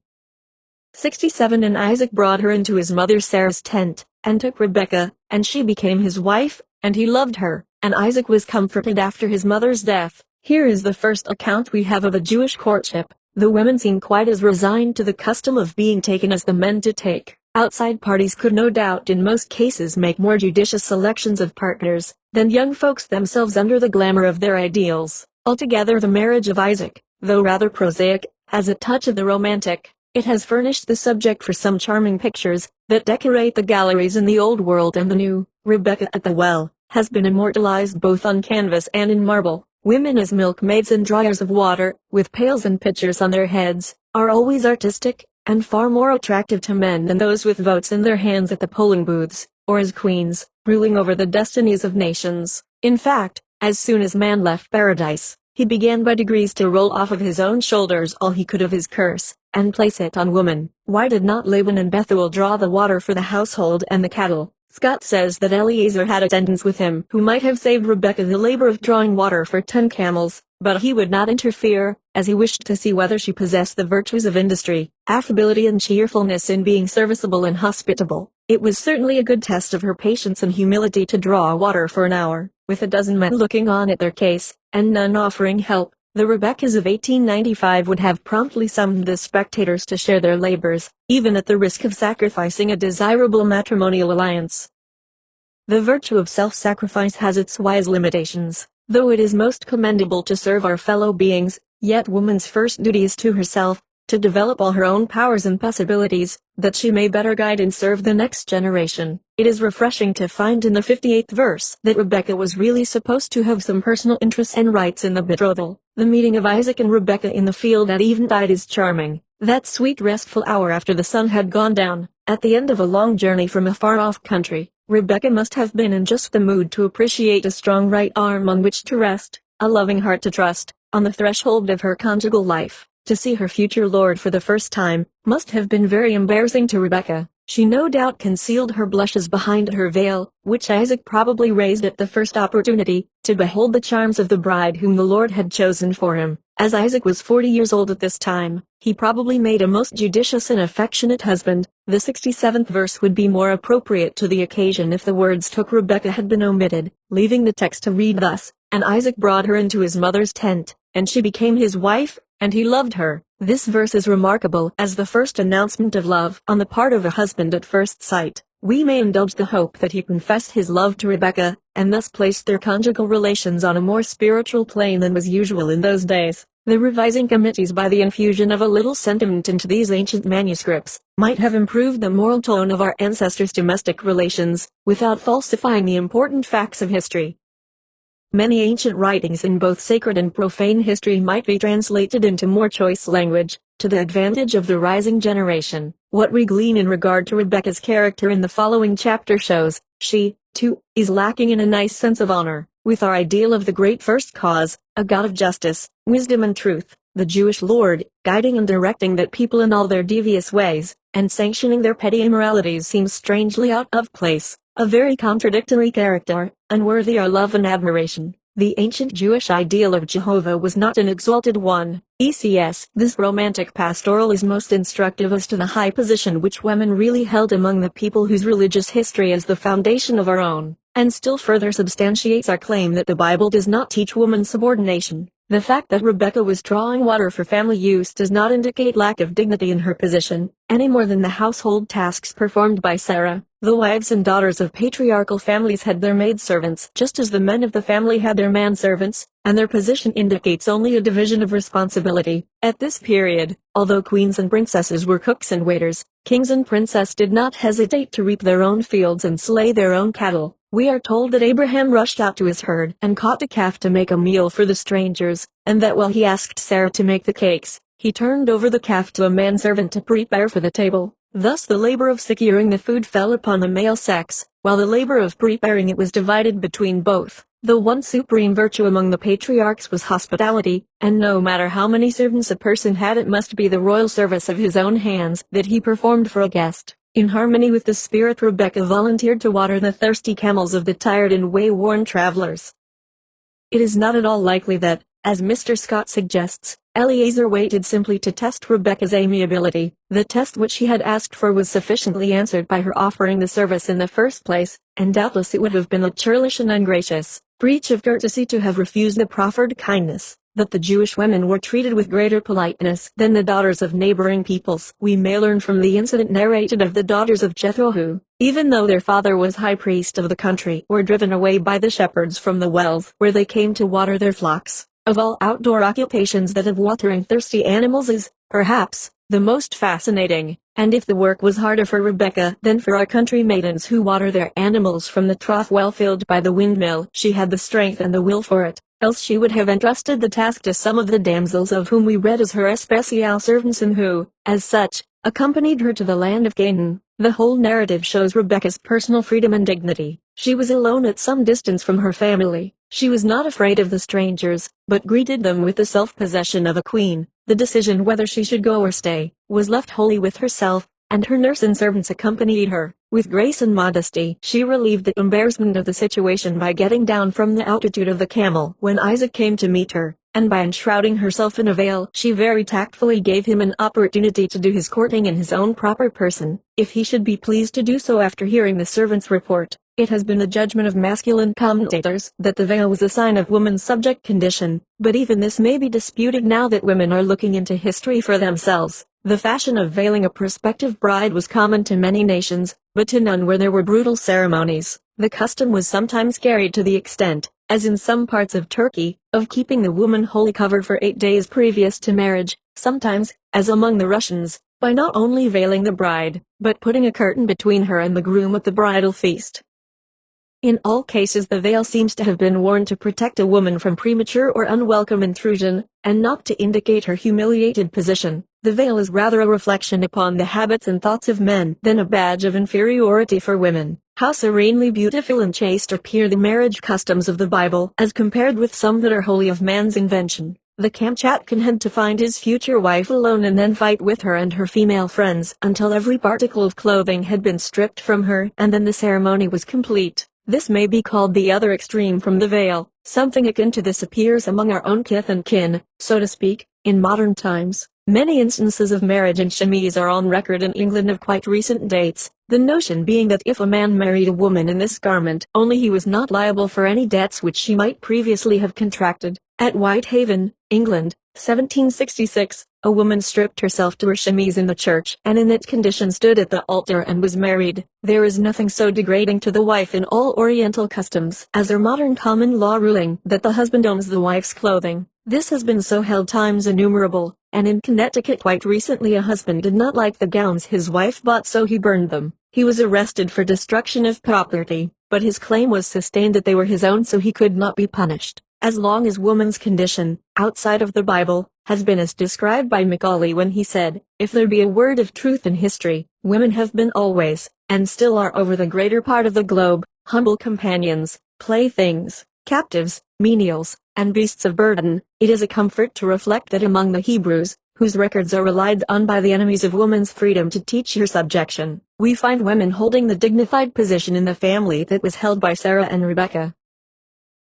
67 And Isaac brought her into his mother Sarah's tent, and took Rebekah, and she became his wife, and he loved her, and Isaac was comforted after his mother's death. Here is the first account we have of a Jewish courtship. The women seem quite as resigned to the custom of being taken as the men to take. Outside parties could no doubt in most cases make more judicious selections of partners than young folks themselves under the glamour of their ideals. Altogether the marriage of Isaac, though rather prosaic, has a touch of the romantic. It has furnished the subject for some charming pictures that decorate the galleries in the old world and the new. Rebekah at the well has been immortalized both on canvas and in marble. Women as milkmaids and dryers of water, with pails and pitchers on their heads, are always artistic, and far more attractive to men than those with votes in their hands at the polling booths, or as queens, ruling over the destinies of nations. In fact, as soon as man left paradise, he began by degrees to roll off of his own shoulders all he could of his curse, and place it on woman. Why did not Laban and Bethuel draw the water for the household and the cattle? Scott says that Eliezer had attendants with him who might have saved Rebekah the labor of drawing water for 10 camels, but he would not interfere, as he wished to see whether she possessed the virtues of industry, affability and cheerfulness in being serviceable and hospitable. It was certainly a good test of her patience and humility to draw water for an hour, with a dozen men looking on at their case, and none offering help. The Rebeccas of 1895 would have promptly summoned the spectators to share their labors, even at the risk of sacrificing a desirable matrimonial alliance. The virtue of self-sacrifice has its wise limitations. Though it is most commendable to serve our fellow beings, yet woman's first duty is to herself, to develop all her own powers and possibilities, that she may better guide and serve the next generation. It is refreshing to find in the 58th verse that Rebecca was really supposed to have some personal interests and rights in the betrothal. The meeting of Isaac and Rebecca in the field at eventide is charming. That sweet restful hour after the sun had gone down, at the end of a long journey from a far-off country, Rebecca must have been in just the mood to appreciate a strong right arm on which to rest, a loving heart to trust, on the threshold of her conjugal life. To see her future lord for the first time, must have been very embarrassing to Rebecca. She no doubt concealed her blushes behind her veil, which Isaac probably raised at the first opportunity, to behold the charms of the bride whom the Lord had chosen for him. As Isaac was 40 years old at this time, he probably made a most judicious and affectionate husband. The 67th verse would be more appropriate to the occasion if the words "took Rebecca" had been omitted, leaving the text to read thus, "And Isaac brought her into his mother's tent, and she became his wife, and he loved her." This verse is remarkable as the first announcement of love on the part of a husband at first sight. We may indulge the hope that he confessed his love to Rebecca, and thus placed their conjugal relations on a more spiritual plane than was usual in those days. The revising committees, by the infusion of a little sentiment into these ancient manuscripts, might have improved the moral tone of our ancestors' domestic relations, without falsifying the important facts of history. Many ancient writings in both sacred and profane history might be translated into more choice language, to the advantage of the rising generation. What we glean in regard to Rebecca's character in the following chapter shows, she, too, is lacking in a nice sense of honor, with our ideal of the great first cause, a God of justice, wisdom and truth, the Jewish Lord, guiding and directing that people in all their devious ways, and sanctioning their petty immoralities seems strangely out of place. A very contradictory character, unworthy our love and admiration. The ancient Jewish ideal of Jehovah was not an exalted one. ECS. This romantic pastoral is most instructive as to the high position which women really held among the people whose religious history is the foundation of our own, and still further substantiates our claim that the Bible does not teach woman subordination. The fact that Rebecca was drawing water for family use does not indicate lack of dignity in her position, any more than the household tasks performed by Sarah. The wives and daughters of patriarchal families had their maidservants, just as the men of the family had their manservants, and their position indicates only a division of responsibility. At this period, although queens and princesses were cooks and waiters, kings and princes did not hesitate to reap their own fields and slay their own cattle. We are told that Abraham rushed out to his herd and caught a calf to make a meal for the strangers, and that while he asked Sarah to make the cakes, he turned over the calf to a manservant to prepare for the table. Thus the labor of securing the food fell upon the male sex, while the labor of preparing it was divided between both. The one supreme virtue among the patriarchs was hospitality, and no matter how many servants a person had, it must be the royal service of his own hands that he performed for a guest. In harmony with this spirit, Rebecca volunteered to water the thirsty camels of the tired and way-worn travelers. It is not at all likely that, as Mr. Scott suggests, Eliezer waited simply to test Rebecca's amiability. The test which he had asked for was sufficiently answered by her offering the service in the first place, and doubtless it would have been a churlish and ungracious breach of courtesy to have refused the proffered kindness. That the Jewish women were treated with greater politeness than the daughters of neighboring peoples, we may learn from the incident narrated of the daughters of Jethro who, even though their father was high priest of the country, were driven away by the shepherds from the wells where they came to water their flocks. Of all outdoor occupations, that of watering thirsty animals is, perhaps, the most fascinating, and if the work was harder for Rebecca than for our country maidens who water their animals from the trough well filled by the windmill, she had the strength and the will for it, else she would have entrusted the task to some of the damsels of whom we read as her especial servants and who, as such, accompanied her to the land of Canaan. The whole narrative shows Rebecca's personal freedom and dignity. She was alone at some distance from her family. She was not afraid of the strangers, but greeted them with the self-possession of a queen. The decision whether she should go or stay was left wholly with herself, and her nurse and servants accompanied her. With grace and modesty, she relieved the embarrassment of the situation by getting down from the altitude of the camel when Isaac came to meet her. and by enshrouding herself in a veil she very tactfully gave him an opportunity to do his courting in his own proper person, if he should be pleased to do so after hearing the servant's report. It has been the judgment of masculine commentators that the veil was a sign of woman's subject condition, but even this may be disputed now that women are looking into history for themselves. The fashion of veiling a prospective bride was common to many nations, but to none where there were brutal ceremonies. The custom was sometimes carried to the extent, as in some parts of Turkey, of keeping the woman wholly covered for 8 days previous to marriage, sometimes, as among the Russians, by not only veiling the bride, but putting a curtain between her and the groom at the bridal feast. In all cases the veil seems to have been worn to protect a woman from premature or unwelcome intrusion, and not to indicate her humiliated position. The veil is rather a reflection upon the habits and thoughts of men than a badge of inferiority for women. How serenely beautiful and chaste appear the marriage customs of the Bible as compared with some that are wholly of man's invention. The Kamchatkan had to find his future wife alone and then fight with her and her female friends until every particle of clothing had been stripped from her, and then the ceremony was complete. This may be called the other extreme from the veil. Something akin to this appears among our own kith and kin, so to speak, in modern times. Many instances of marriage in chemise are on record in England of quite recent dates, the notion being that if a man married a woman in this garment only he was not liable for any debts which she might previously have contracted. At Whitehaven, England, 1766, a woman stripped herself to her chemise in the church and in that condition stood at the altar and was married. There is nothing so degrading to the wife in all Oriental customs as our modern common law ruling that the husband owns the wife's clothing. This has been so held times innumerable, and in Connecticut quite recently a husband did not like the gowns his wife bought, so he burned them. He was arrested for destruction of property, but his claim was sustained that they were his own, so he could not be punished. As long as woman's condition, outside of the Bible, has been as described by Macaulay when he said, "If there be a word of truth in history, women have been always, and still are over the greater part of the globe, humble companions, playthings, captives, menials, and beasts of burden." It is a comfort to reflect that among the Hebrews, whose records are relied on by the enemies of woman's freedom to teach her subjection, we find women holding the dignified position in the family that was held by Sarah and Rebekah.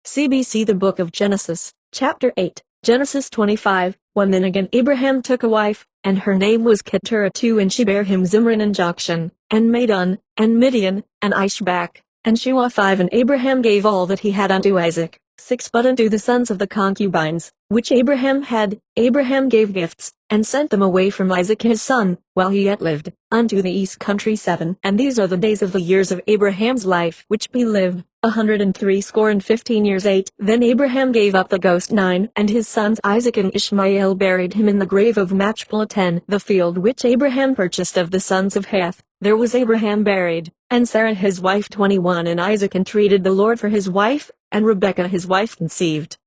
CBC The Book of Genesis, Chapter 8, Genesis 25:1 Then again Abraham took a wife, and her name was Keturah too, and she bare him Zimran and Jokshan, and Madon, and Midian, and Ishbak, and Shua 5 And Abraham gave all that he had unto Isaac. 6 But unto the sons of the concubines, which Abraham had, Abraham gave gifts, and sent them away from Isaac his son, while he yet lived, unto the east country 7 And these are the days of the years of Abraham's life which he lived, 160 years. 8 Then Abraham gave up the ghost 9 And his sons Isaac and Ishmael buried him in the grave of Machpelah. 10 The field which Abraham purchased of the sons of Heth, there was Abraham buried, and Sarah his wife. 21 And Isaac entreated the Lord for his wife, and Rebekah his wife conceived.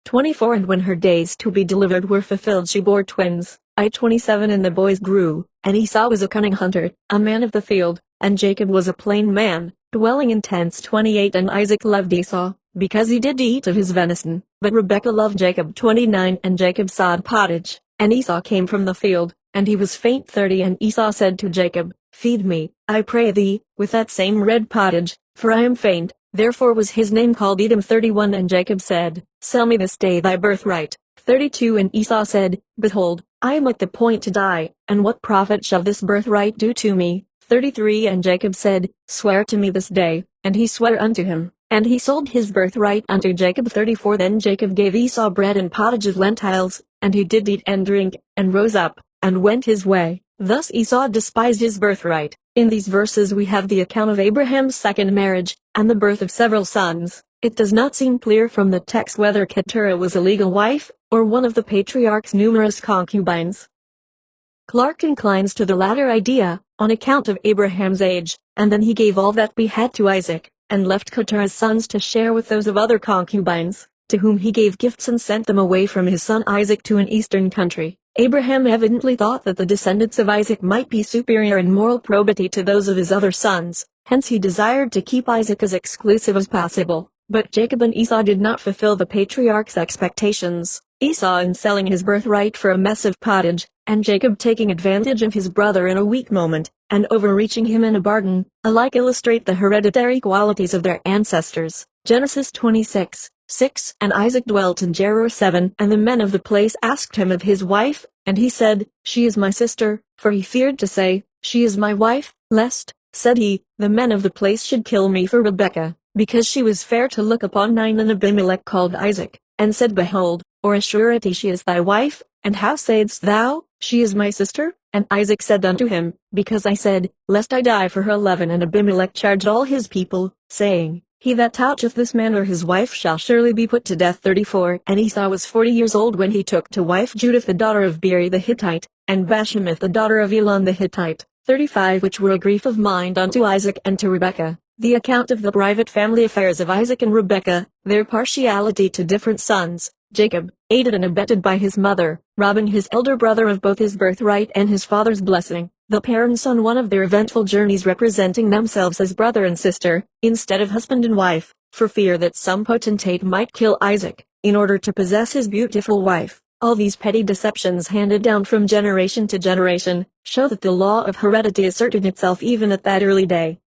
24 And when her days to be delivered were fulfilled she bore twins. 27 And the boys grew, and Esau was a cunning hunter, a man of the field, and Jacob was a plain man, dwelling in tents. 28 And Isaac loved Esau, because he did eat of his venison, but Rebekah loved Jacob. 29 And Jacob sawed pottage, and Esau came from the field, and he was faint. 30 And Esau said to Jacob, Feed me, I pray thee, with that same red pottage, for I am faint. Therefore was his name called Edom. 31 And Jacob said, Sell me this day thy birthright. 32 And Esau said, Behold, I am at the point to die, and what profit shall this birthright do to me? 33 And Jacob said, Swear to me this day. And he sware unto him, and he sold his birthright unto Jacob. 34 Then Jacob gave Esau bread and pottage of lentils, and he did eat and drink, and rose up, and went his way. Thus Esau despised his birthright. In these verses we have the account of Abraham's second marriage, and the birth of several sons. It does not seem clear from the text whether Keturah was a legal wife, or one of the patriarch's numerous concubines. Clarke inclines to the latter idea, on account of Abraham's age, and then he gave all that he had to Isaac, and left Keturah's sons to share with those of other concubines, to whom he gave gifts and sent them away from his son Isaac to an eastern country. Abraham evidently thought that the descendants of Isaac might be superior in moral probity to those of his other sons, hence he desired to keep Isaac as exclusive as possible. But Jacob and Esau did not fulfill the patriarch's expectations, Esau in selling his birthright for a mess of pottage, and Jacob taking advantage of his brother in a weak moment, and overreaching him in a bargain, alike illustrate the hereditary qualities of their ancestors. Genesis 26, 6. And Isaac dwelt in Gerar 7. And the men of the place asked him of his wife, and he said, She is my sister, for he feared to say, She is my wife, lest, said he, the men of the place should kill me for Rebekah, because she was fair to look upon. 9. And Abimelech called Isaac, and said, Behold, or a surety she is thy wife, and how sayest thou, She is my sister? And Isaac said unto him, Because I said, Lest I die for her. 11. And Abimelech charged all his people, saying, He that toucheth this man or his wife shall surely be put to death. 34. And Esau was 40 years old when he took to wife Judith the daughter of Beeri the Hittite, and Bashemath the daughter of Elon the Hittite. 35. Which were a grief of mind unto Isaac and to Rebekah. The account of the private family affairs of Isaac and Rebekah, their partiality to different sons. Jacob, aided and abetted by his mother, robbing his elder brother of both his birthright and his father's blessing, the parents on one of their eventful journeys representing themselves as brother and sister, instead of husband and wife, for fear that some potentate might kill Isaac, in order to possess his beautiful wife. All these petty deceptions handed down from generation to generation, show that the law of heredity asserted itself even at that early day.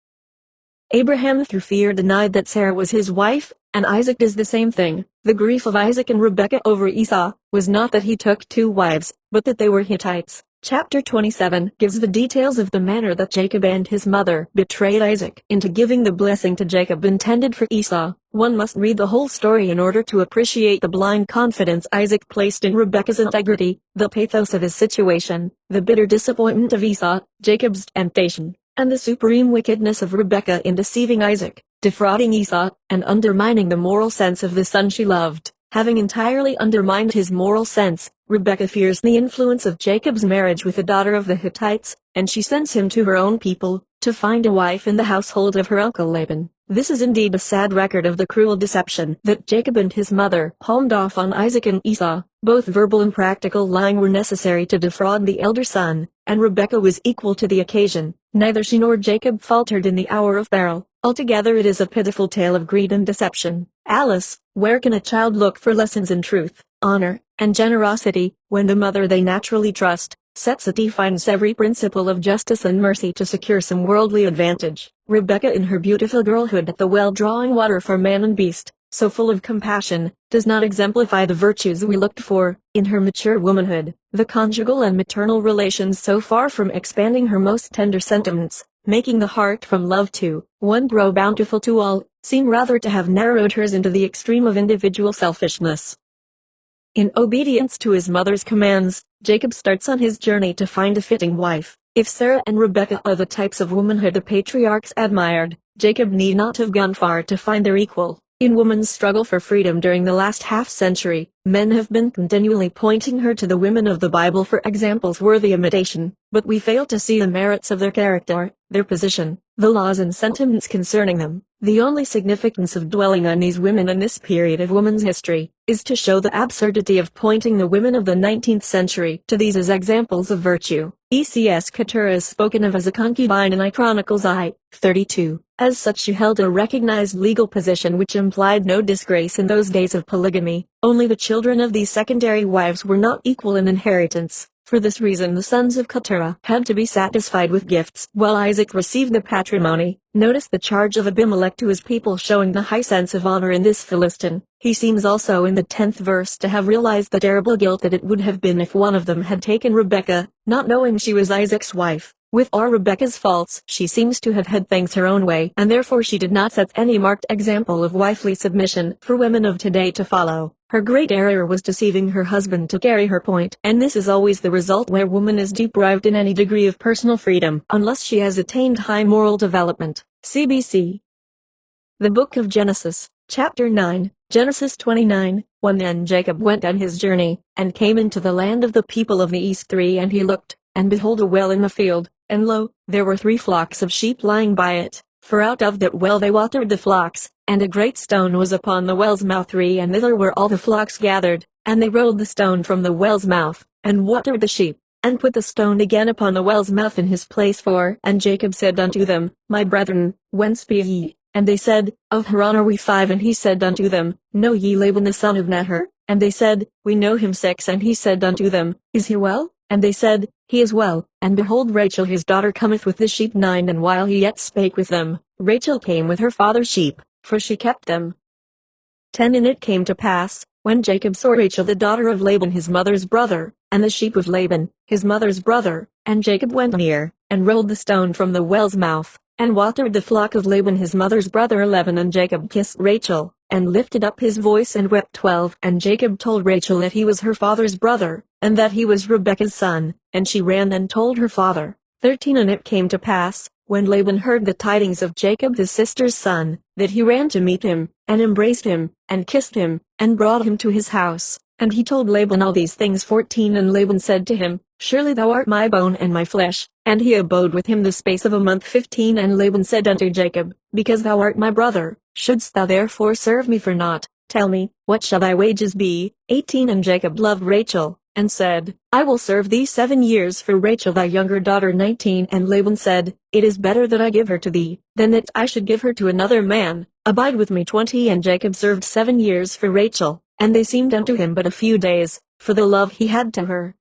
Abraham through fear denied that Sarah was his wife, and Isaac does the same thing. The grief of Isaac and Rebekah over Esau was not that he took two wives, but that they were Hittites. Chapter 27 gives the details of the manner that Jacob and his mother betrayed Isaac into giving the blessing to Jacob intended for Esau. One must read the whole story in order to appreciate the blind confidence Isaac placed in Rebekah's integrity, the pathos of his situation, the bitter disappointment of Esau, Jacob's temptation, and the supreme wickedness of Rebekah in deceiving Isaac, defrauding Esau, and undermining the moral sense of the son she loved. Having entirely undermined his moral sense, Rebekah fears the influence of Jacob's marriage with the daughter of the Hittites, and she sends him to her own people, to find a wife in the household of her uncle Laban. This is indeed a sad record of the cruel deception that Jacob and his mother palmed off on Isaac and Esau. Both verbal and practical lying were necessary to defraud the elder son, and Rebekah was equal to the occasion. Neither she nor Jacob faltered in the hour of peril. Altogether it is a pitiful tale of greed and deception. Alice, where can a child look for lessons in truth, honor, and generosity, when the mother they naturally trust, sets at defiance every principle of justice and mercy to secure some worldly advantage? Rebekah in her beautiful girlhood at the well drawing water for man and beast, so full of compassion, does not exemplify the virtues we looked for. In her mature womanhood, the conjugal and maternal relations so far from expanding her most tender sentiments, making the heart from love to one grow bountiful to all, seem rather to have narrowed hers into the extreme of individual selfishness. In obedience to his mother's commands, Jacob starts on his journey to find a fitting wife. If Sarah and Rebekah are the types of womanhood the patriarchs admired, Jacob need not have gone far to find their equal. In woman's struggle for freedom during the last half-century, men have been continually pointing her to the women of the Bible for examples worthy imitation, but we fail to see the merits of their character, their position, the laws and sentiments concerning them. The only significance of dwelling on these women in this period of woman's history is to show the absurdity of pointing the women of the 19th century to these as examples of virtue. E.C.S. Keturah is spoken of as a concubine in I Chronicles I, 32. As such she held a recognized legal position which implied no disgrace in those days of polygamy. Only the children of these secondary wives were not equal in inheritance. For this reason the sons of Keturah had to be satisfied with gifts, while Isaac received the patrimony. Notice the charge of Abimelech to his people showing the high sense of honor in this Philistine. He seems also in the 10th verse to have realized the terrible guilt that it would have been if one of them had taken Rebekah, not knowing she was Isaac's wife. With all Rebekah's faults, she seems to have had things her own way, and therefore she did not set any marked example of wifely submission for women of today to follow. Her great error was deceiving her husband to carry her point, and this is always the result where woman is deprived in any degree of personal freedom, unless she has attained high moral development. CBC. The Book of Genesis, Chapter 9, Genesis 29, 1. Then Jacob went on his journey, and came into the land of the people of the east. 3. And he looked, and behold a well in the field, and lo, there were 3 flocks of sheep lying by it, for out of that well they watered the flocks, and a great stone was upon the well's mouth. 3. And thither were all the flocks gathered, and they rolled the stone from the well's mouth, and watered the sheep, and put the stone again upon the well's mouth in his place. 4. And Jacob said unto them, My brethren, whence be ye? And they said, Of Haran are we. 5. And he said unto them, Know ye Laban the son of Nahor? And they said, We know him. 6. And he said unto them, Is he well? And they said, He is well. And behold, Rachel his daughter cometh with the sheep. 9. And while he yet spake with them, Rachel came with her father's sheep, for she kept them. 10. And it came to pass, when Jacob saw Rachel the daughter of Laban his mother's brother, and the sheep of Laban, his mother's brother, and Jacob went near, and rolled the stone from the well's mouth, and watered the flock of Laban his mother's brother 11. And Jacob kissed Rachel, and lifted up his voice and wept 12. And Jacob told Rachel that he was her father's brother, and that he was Rebekah's son, and she ran and told her father. 13. And it came to pass, when Laban heard the tidings of Jacob his sister's son, that he ran to meet him, and embraced him, and kissed him, and brought him to his house. And he told Laban all these things. 14. And Laban said to him, Surely thou art my bone and my flesh. And he abode with him the space of a month. 15. And Laban said unto Jacob, Because thou art my brother, shouldst thou therefore serve me for naught? Tell me, what shall thy wages be? 18. And Jacob loved Rachel, and said, I will serve thee 7 years for Rachel thy younger daughter. 19. And Laban said, It is better that I give her to thee, than that I should give her to another man. Abide with me. 20. And Jacob served 7 years for Rachel, and they seemed unto him but a few days, for the love he had to her.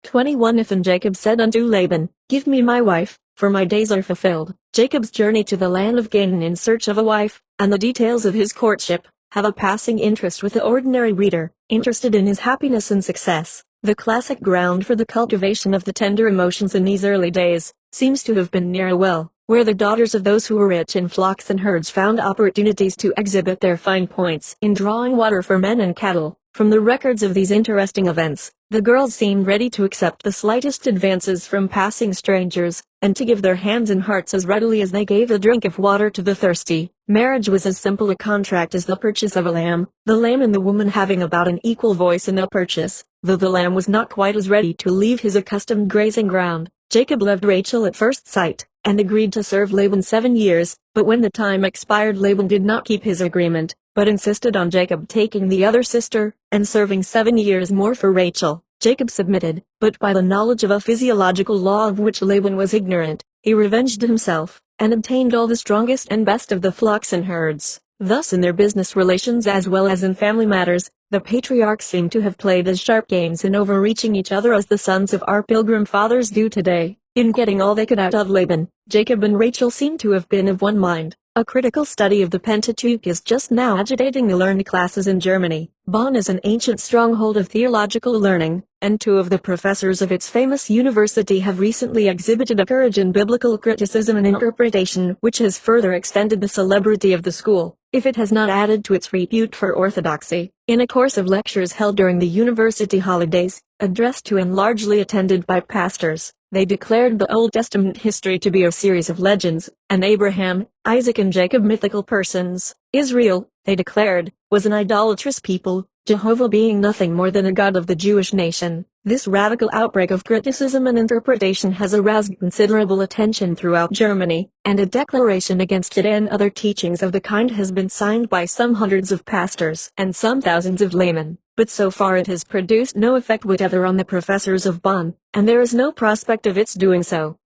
21. And Jacob said unto Laban, Give me my wife, for my days are fulfilled. Jacob's journey to the land of Canaan in search of a wife, and the details of his courtship, have a passing interest with the ordinary reader, interested in his happiness and success. The classic ground for the cultivation of the tender emotions in these early days, seems to have been near a well, where the daughters of those who were rich in flocks and herds found opportunities to exhibit their fine points in drawing water for men and cattle. From the records of these interesting events, the girls seemed ready to accept the slightest advances from passing strangers, and to give their hands and hearts as readily as they gave a drink of water to the thirsty. Marriage was as simple a contract as the purchase of a lamb, the lamb and the woman having about an equal voice in the purchase, though the lamb was not quite as ready to leave his accustomed grazing ground. Jacob loved Rachel at first sight, and agreed to serve Laban 7 years, but when the time expired Laban did not keep his agreement, but insisted on Jacob taking the other sister, and serving 7 years more for Rachel. Jacob submitted, but by the knowledge of a physiological law of which Laban was ignorant, he revenged himself, and obtained all the strongest and best of the flocks and herds. Thus in their business relations as well as in family matters, the patriarchs seem to have played as sharp games in overreaching each other as the sons of our pilgrim fathers do today. In getting all they could out of Laban, Jacob and Rachel seem to have been of one mind. A critical study of the Pentateuch is just now agitating the learned classes in Germany. Bonn is an ancient stronghold of theological learning, and 2 of the professors of its famous university have recently exhibited a courage in biblical criticism and interpretation which has further extended the celebrity of the school, if it has not added to its repute for orthodoxy. In a course of lectures held during the university holidays, addressed to and largely attended by pastors, they declared the Old Testament history to be a series of legends, and Abraham, Isaac and Jacob mythical persons. Israel, they declared, was an idolatrous people, Jehovah being nothing more than a god of the Jewish nation. This radical outbreak of criticism and interpretation has aroused considerable attention throughout Germany, and a declaration against it and other teachings of the kind has been signed by some hundreds of pastors and some thousands of laymen. But so far it has produced no effect whatever on the professors of Bonn, and there is no prospect of its doing so.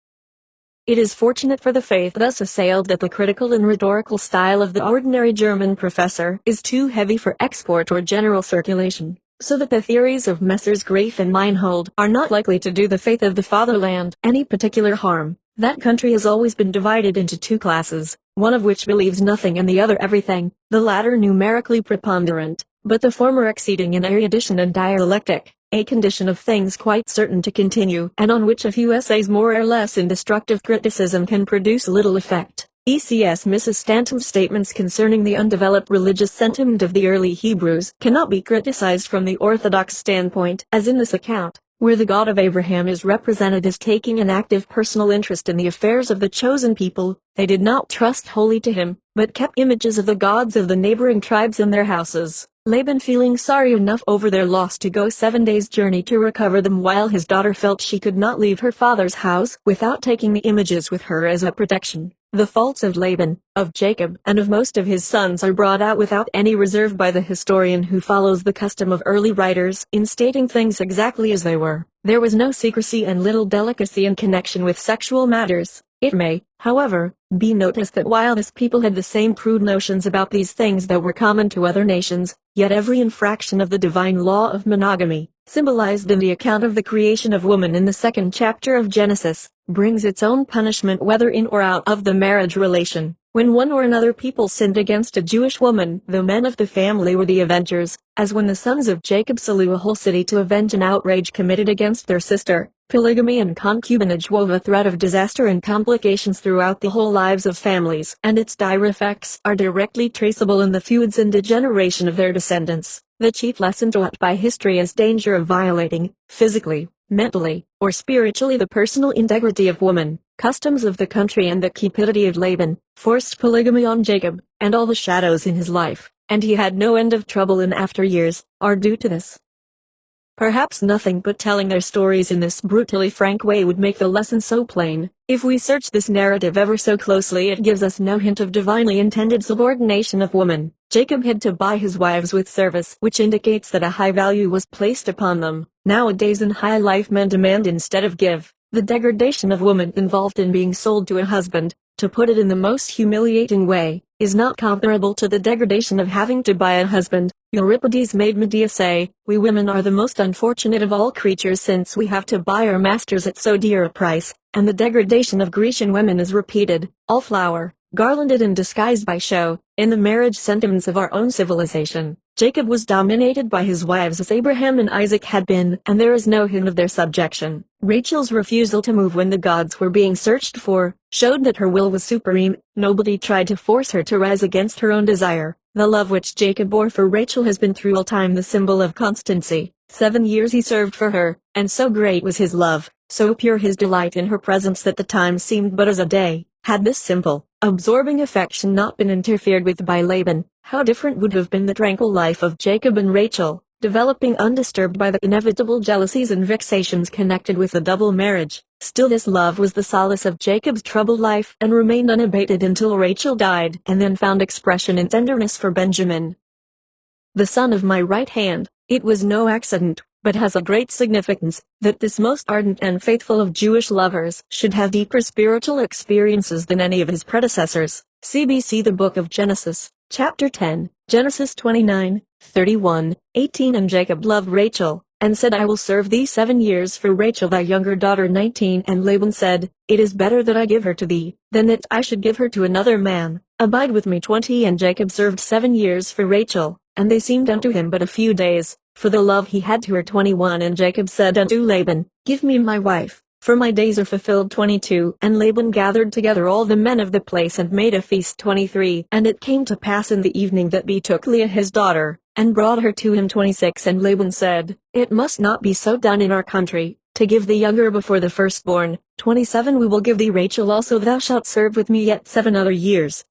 It is fortunate for the faith thus assailed that the critical and rhetorical style of the ordinary German professor is too heavy for export or general circulation, so that the theories of Messrs. Graef and Meinhold are not likely to do the faith of the fatherland any particular harm. That country has always been divided into 2 classes, one of which believes nothing and the other everything, the latter numerically preponderant, but the former exceeding in erudition and dialectic, a condition of things quite certain to continue and on which a few essays more or less in destructive criticism can produce little effect. ECS Mrs. Stanton's statements concerning the undeveloped religious sentiment of the early Hebrews cannot be criticized from the orthodox standpoint, as in this account, where the God of Abraham is represented as taking an active personal interest in the affairs of the chosen people. They did not trust wholly to him, but kept images of the gods of the neighboring tribes in their houses. Laban feeling sorry enough over their loss to go 7 days' journey to recover them, while his daughter felt she could not leave her father's house without taking the images with her as a protection. The faults of Laban, of Jacob, and of most of his sons are brought out without any reserve by the historian who follows the custom of early writers in stating things exactly as they were. There was no secrecy and little delicacy in connection with sexual matters. It may, however, be noticed that while this people had the same crude notions about these things that were common to other nations, yet every infraction of the divine law of monogamy, symbolized in the account of the creation of woman in the 2nd chapter of Genesis, brings its own punishment whether in or out of the marriage relation. When one or another people sinned against a Jewish woman, the men of the family were the avengers, as when the sons of Jacob slew a whole city to avenge an outrage committed against their sister. Polygamy and concubinage wove a thread of disaster and complications throughout the whole lives of families, and its dire effects are directly traceable in the feuds and degeneration of their descendants. The chief lesson taught by history is danger of violating, physically, mentally, or spiritually the personal integrity of woman. Customs of the country and the cupidity of Laban forced polygamy on Jacob, and all the shadows in his life, and he had no end of trouble in after years, are due to this. Perhaps nothing but telling their stories in this brutally frank way would make the lesson so plain. If we search this narrative ever so closely, it gives us no hint of divinely intended subordination of woman. Jacob had to buy his wives with service, which indicates that a high value was placed upon them. Nowadays in high life men demand instead of give. The degradation of woman involved in being sold to a husband, to put it in the most humiliating way, is not comparable to the degradation of having to buy a husband. Euripides made Medea say, "We women are the most unfortunate of all creatures, since we have to buy our masters at so dear a price," and the degradation of Grecian women is repeated, all flower, garlanded and disguised by show, in the marriage sentiments of our own civilization. Jacob was dominated by his wives as Abraham and Isaac had been, and there is no hint of their subjection. Rachel's refusal to move when the gods were being searched for, showed that her will was supreme. Nobody tried to force her to rise against her own desire. The love which Jacob bore for Rachel has been through all time the symbol of constancy. 7 years he served for her, and so great was his love, so pure his delight in her presence that the time seemed but as a day. Had this simple, absorbing affection not been interfered with by Laban, how different would have been the tranquil life of Jacob and Rachel, developing undisturbed by the inevitable jealousies and vexations connected with the double marriage. Still this love was the solace of Jacob's troubled life and remained unabated until Rachel died, and then found expression in tenderness for Benjamin, the son of my right hand. It was no accident, but has a great significance, that this most ardent and faithful of Jewish lovers should have deeper spiritual experiences than any of his predecessors. CBC The Book of Genesis, Chapter 10, Genesis 29, 31, 18. And Jacob loved Rachel, and said, I will serve thee 7 years for Rachel thy younger daughter. 19. And Laban said, It is better that I give her to thee, than that I should give her to another man. Abide with me. 20. And Jacob served 7 years for Rachel, and they seemed unto him but a few days, for the love he had to her. 21. And Jacob said unto Laban, Give me my wife, for my days are fulfilled. 22. And Laban gathered together all the men of the place and made a feast. 23. And it came to pass in the evening that he took Leah his daughter, and brought her to him. 26. And Laban said, It must not be so done in our country, to give the younger before the firstborn. 27. We will give thee Rachel also. Thou shalt serve with me yet 7 other years.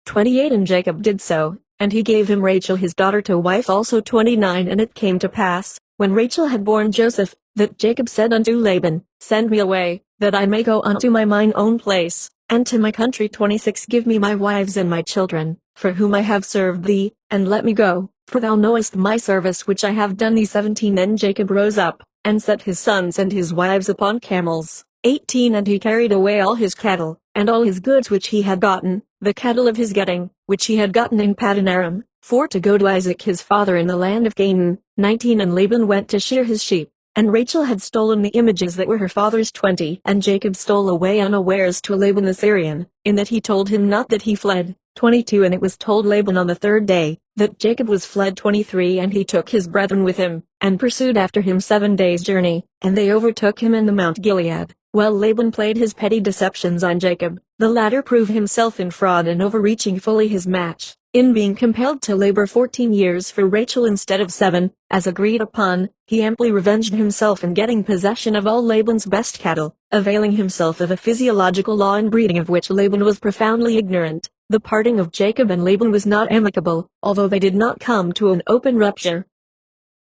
28. And Jacob did so, and he gave him Rachel his daughter to wife also. 29. And it came to pass, when Rachel had borne Joseph, that Jacob said unto Laban, Send me away, that I may go unto mine own place, and to my country. 26. Give me my wives and my children, for whom I have served thee, and let me go, for thou knowest my service which I have done thee. 17. Then Jacob rose up, and set his sons and his wives upon camels. 18. And he carried away all his cattle, and all his goods which he had gotten, the cattle of his getting, which he had gotten in Paddan Aram, for to go to Isaac his father in the land of Canaan. 19. And Laban went to shear his sheep, and Rachel had stolen the images that were her father's. 20. And Jacob stole away unawares to Laban the Syrian, in that he told him not that he fled. 22. And it was told Laban on the 3rd day, that Jacob was fled. 23. And he took his brethren with him, and pursued after him 7 days' journey, and they overtook him in the Mount Gilead. While Laban played his petty deceptions on Jacob, the latter proved himself in fraud and overreaching fully his match, in being compelled to labor 14 years for Rachel instead of 7, as agreed upon. He amply revenged himself in getting possession of all Laban's best cattle, availing himself of a physiological law in breeding of which Laban was profoundly ignorant. The parting of Jacob and Laban was not amicable, although they did not come to an open rupture.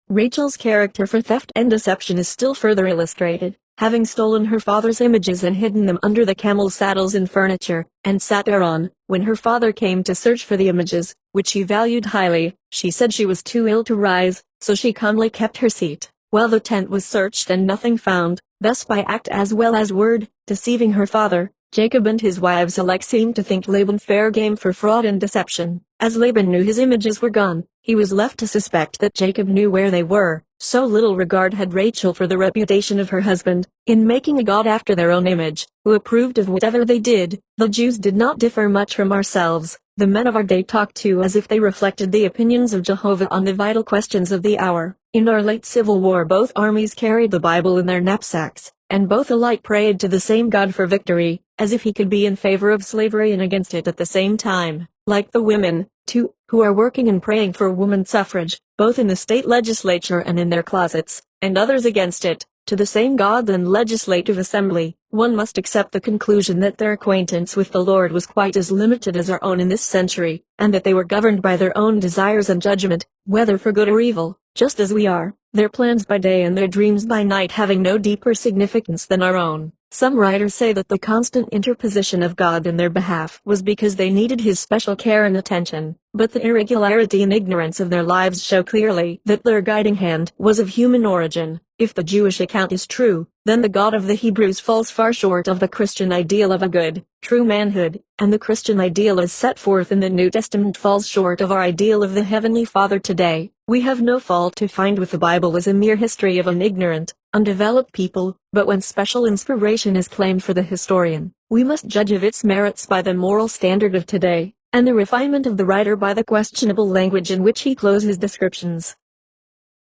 Rachel's character for theft and deception is still further illustrated. Having stolen her father's images and hidden them under the camel's saddles and furniture, and sat thereon, when her father came to search for the images, which he valued highly, she said she was too ill to rise, so she calmly kept her seat, while the tent was searched and nothing found, thus by act as well as word, deceiving her father. Jacob and his wives alike seemed to think Laban fair game for fraud and deception. As Laban knew his images were gone, he was left to suspect that Jacob knew where they were, So little regard had Rachel for the reputation of her husband, in making a god after their own image, who approved of whatever they did. The Jews did not differ much from ourselves. The men of our day talked too as if they reflected the opinions of Jehovah on the vital questions of the hour. In our late Civil War, both armies carried the Bible in their knapsacks, and both alike prayed to the same God for victory, as if he could be in favor of slavery and against it at the same time. Like the women, too, who are working and praying for woman suffrage, both in the state legislature and in their closets, and others against it, to the same God and legislative assembly, one must accept the conclusion that their acquaintance with the Lord was quite as limited as our own in this century, and that they were governed by their own desires and judgment, whether for good or evil, just as we are, their plans by day and their dreams by night having no deeper significance than our own. Some writers say that the constant interposition of God in their behalf was because they needed his special care and attention, but the irregularity and ignorance of their lives show clearly that their guiding hand was of human origin. If the Jewish account is true, then the God of the Hebrews falls far short of the Christian ideal of a good, true manhood, and the Christian ideal as set forth in the New Testament falls short of our ideal of the Heavenly Father today. We have no fault to find with the Bible as a mere history of an ignorant, undeveloped people, but when special inspiration is claimed for the historian, we must judge of its merits by the moral standard of today, and the refinement of the writer by the questionable language in which he clothes his descriptions.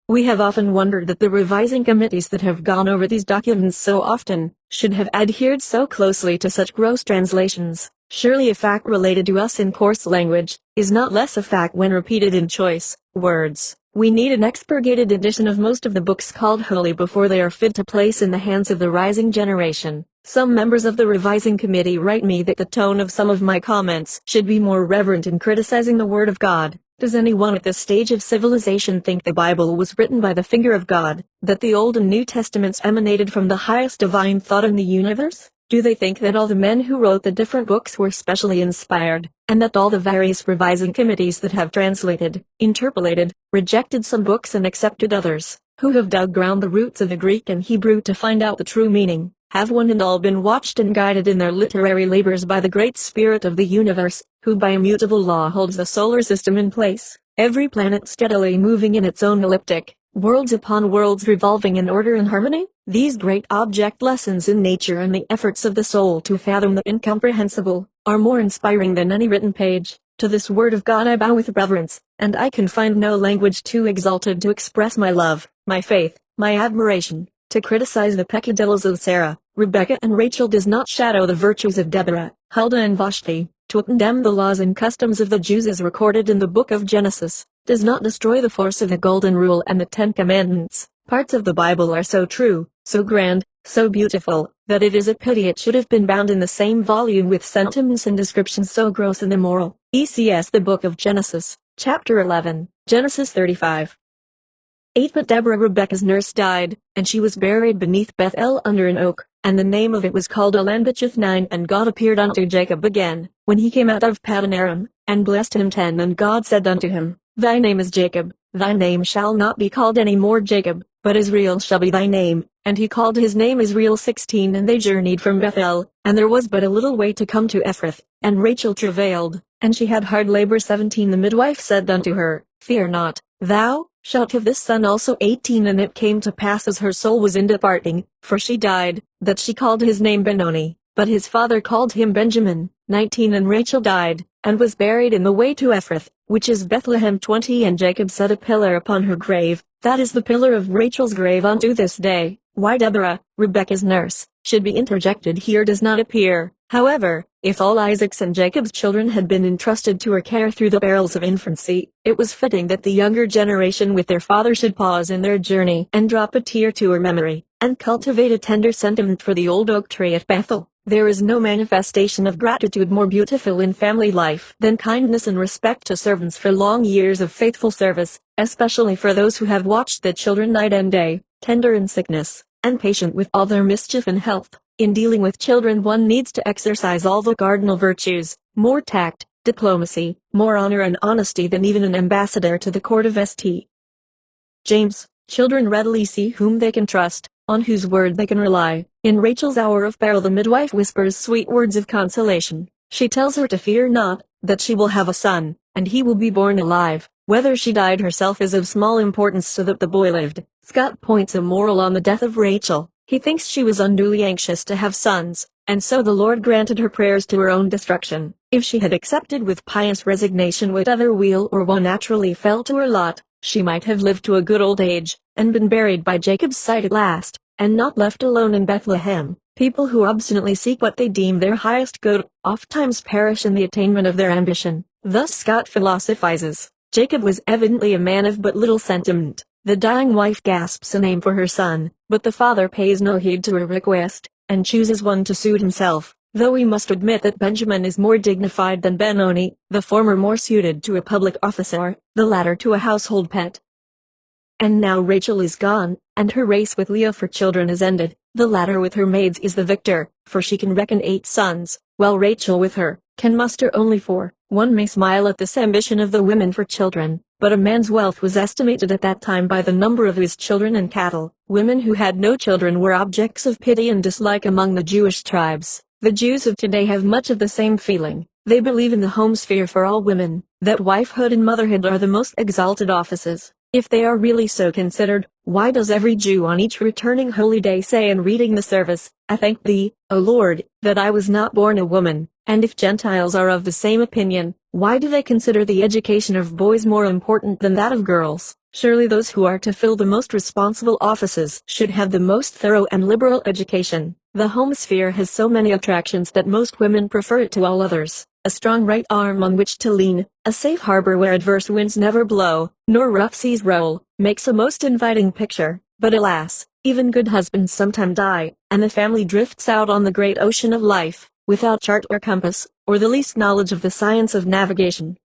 We have often wondered that the revising committees that have gone over these documents so often, should have adhered so closely to such gross translations. Surely a fact related to us in coarse language, is not less a fact when repeated in choice words. We need an expurgated edition of most of the books called holy before they are fit to place in the hands of the rising generation. Some members of the revising committee write me that the tone of some of my comments should be more reverent in criticizing the Word of God. Does anyone at this stage of civilization think the Bible was written by the finger of God, that the Old and New Testaments emanated from the highest divine thought in the universe? Do they think that all the men who wrote the different books were specially inspired, and that all the various revising committees that have translated, interpolated, rejected some books and accepted others, who have dug round the roots of the Greek and Hebrew to find out the true meaning, have one and all been watched and guided in their literary labors by the great Spirit of the universe, who by immutable law holds the solar system in place, every planet steadily moving in its own elliptic, worlds upon worlds revolving in order and harmony? These great object lessons in nature and the efforts of the soul to fathom the incomprehensible, are more inspiring than any written page. To this word of God I bow with reverence, and I can find no language too exalted to express my love, my faith, my admiration. To criticize the peccadillos of Sarah, Rebecca and Rachel does not shadow the virtues of Deborah, Huldah and Vashti. To condemn the laws and customs of the Jews as recorded in the book of Genesis, does not destroy the force of the Golden Rule and the Ten Commandments. Parts of the Bible are so true, so grand, so beautiful, that it is a pity it should have been bound in the same volume with sentiments and descriptions so gross and immoral. ECS The Book of Genesis, Chapter 11, Genesis 35. 8 But Deborah Rebekah's nurse died, and she was buried beneath Bethel under an oak, and the name of it was called Elanbecheth 9. And God appeared unto Jacob again, when he came out of Paddan Aram, and blessed him 10. And God said unto him, Thy name is Jacob, thy name shall not be called any more Jacob, but Israel shall be thy name. And he called his name Israel. 16 And they journeyed from Bethel, and there was but a little way to come to Ephrath, and Rachel travailed, and she had hard labor. 17 The midwife said unto her, Fear not, thou shalt have this son also. 18 And it came to pass as her soul was in departing, for she died, that she called his name Benoni, but his father called him Benjamin. 19 And Rachel died, and was buried in the way to Ephrath, which is Bethlehem. 20 And Jacob set a pillar upon her grave, that is the pillar of Rachel's grave unto this day. Why Deborah, Rebekah's nurse, should be interjected here does not appear. However, if all Isaac's and Jacob's children had been entrusted to her care through the perils of infancy, it was fitting that the younger generation with their father should pause in their journey and drop a tear to her memory, and cultivate a tender sentiment for the old oak tree at Bethel. There is no manifestation of gratitude more beautiful in family life than kindness and respect to servants for long years of faithful service, especially for those who have watched the children night and day, tender in sickness, and patient with all their mischief and health. In dealing with children one needs to exercise all the cardinal virtues, more tact, diplomacy, more honor and honesty than even an ambassador to the court of St. James. Children readily see whom they can trust, on whose word they can rely. In Rachel's hour of peril the midwife whispers sweet words of consolation. She tells her to fear not, that she will have a son, and he will be born alive. Whether she died herself is of small importance so that the boy lived. Scott points a moral on the death of Rachel. He thinks she was unduly anxious to have sons, and so the Lord granted her prayers to her own destruction. If she had accepted with pious resignation whatever weal or woe naturally fell to her lot, she might have lived to a good old age, and been buried by Jacob's side at last, and not left alone in Bethlehem. People who obstinately seek what they deem their highest good, ofttimes perish in the attainment of their ambition. Thus Scott philosophizes. Jacob was evidently a man of but little sentiment. The dying wife gasps a name for her son, but the father pays no heed to her request, and chooses one to suit himself, though we must admit that Benjamin is more dignified than Benoni, the former more suited to a public officer, the latter to a household pet. And now Rachel is gone, and her race with Leah for children is ended. The latter with her maids is the victor, for she can reckon 8 sons, while Rachel with her can muster only 4. One may smile at this ambition of the women for children, but a man's wealth was estimated at that time by the number of his children and cattle. Women who had no children were objects of pity and dislike among the Jewish tribes. The Jews of today have much of the same feeling. They believe in the home sphere for all women, that wifehood and motherhood are the most exalted offices. If they are really so considered, why does every Jew on each returning holy day say in reading the service, "I thank thee, O Lord, that I was not born a woman"? And if Gentiles are of the same opinion, why do they consider the education of boys more important than that of girls? Surely those who are to fill the most responsible offices should have the most thorough and liberal education. The home sphere has so many attractions that most women prefer it to all others. A strong right arm on which to lean, a safe harbor where adverse winds never blow, nor rough seas roll, makes a most inviting picture. But alas, even good husbands sometime die, and the family drifts out on the great ocean of life, without chart or compass, or the least knowledge of the science of navigation.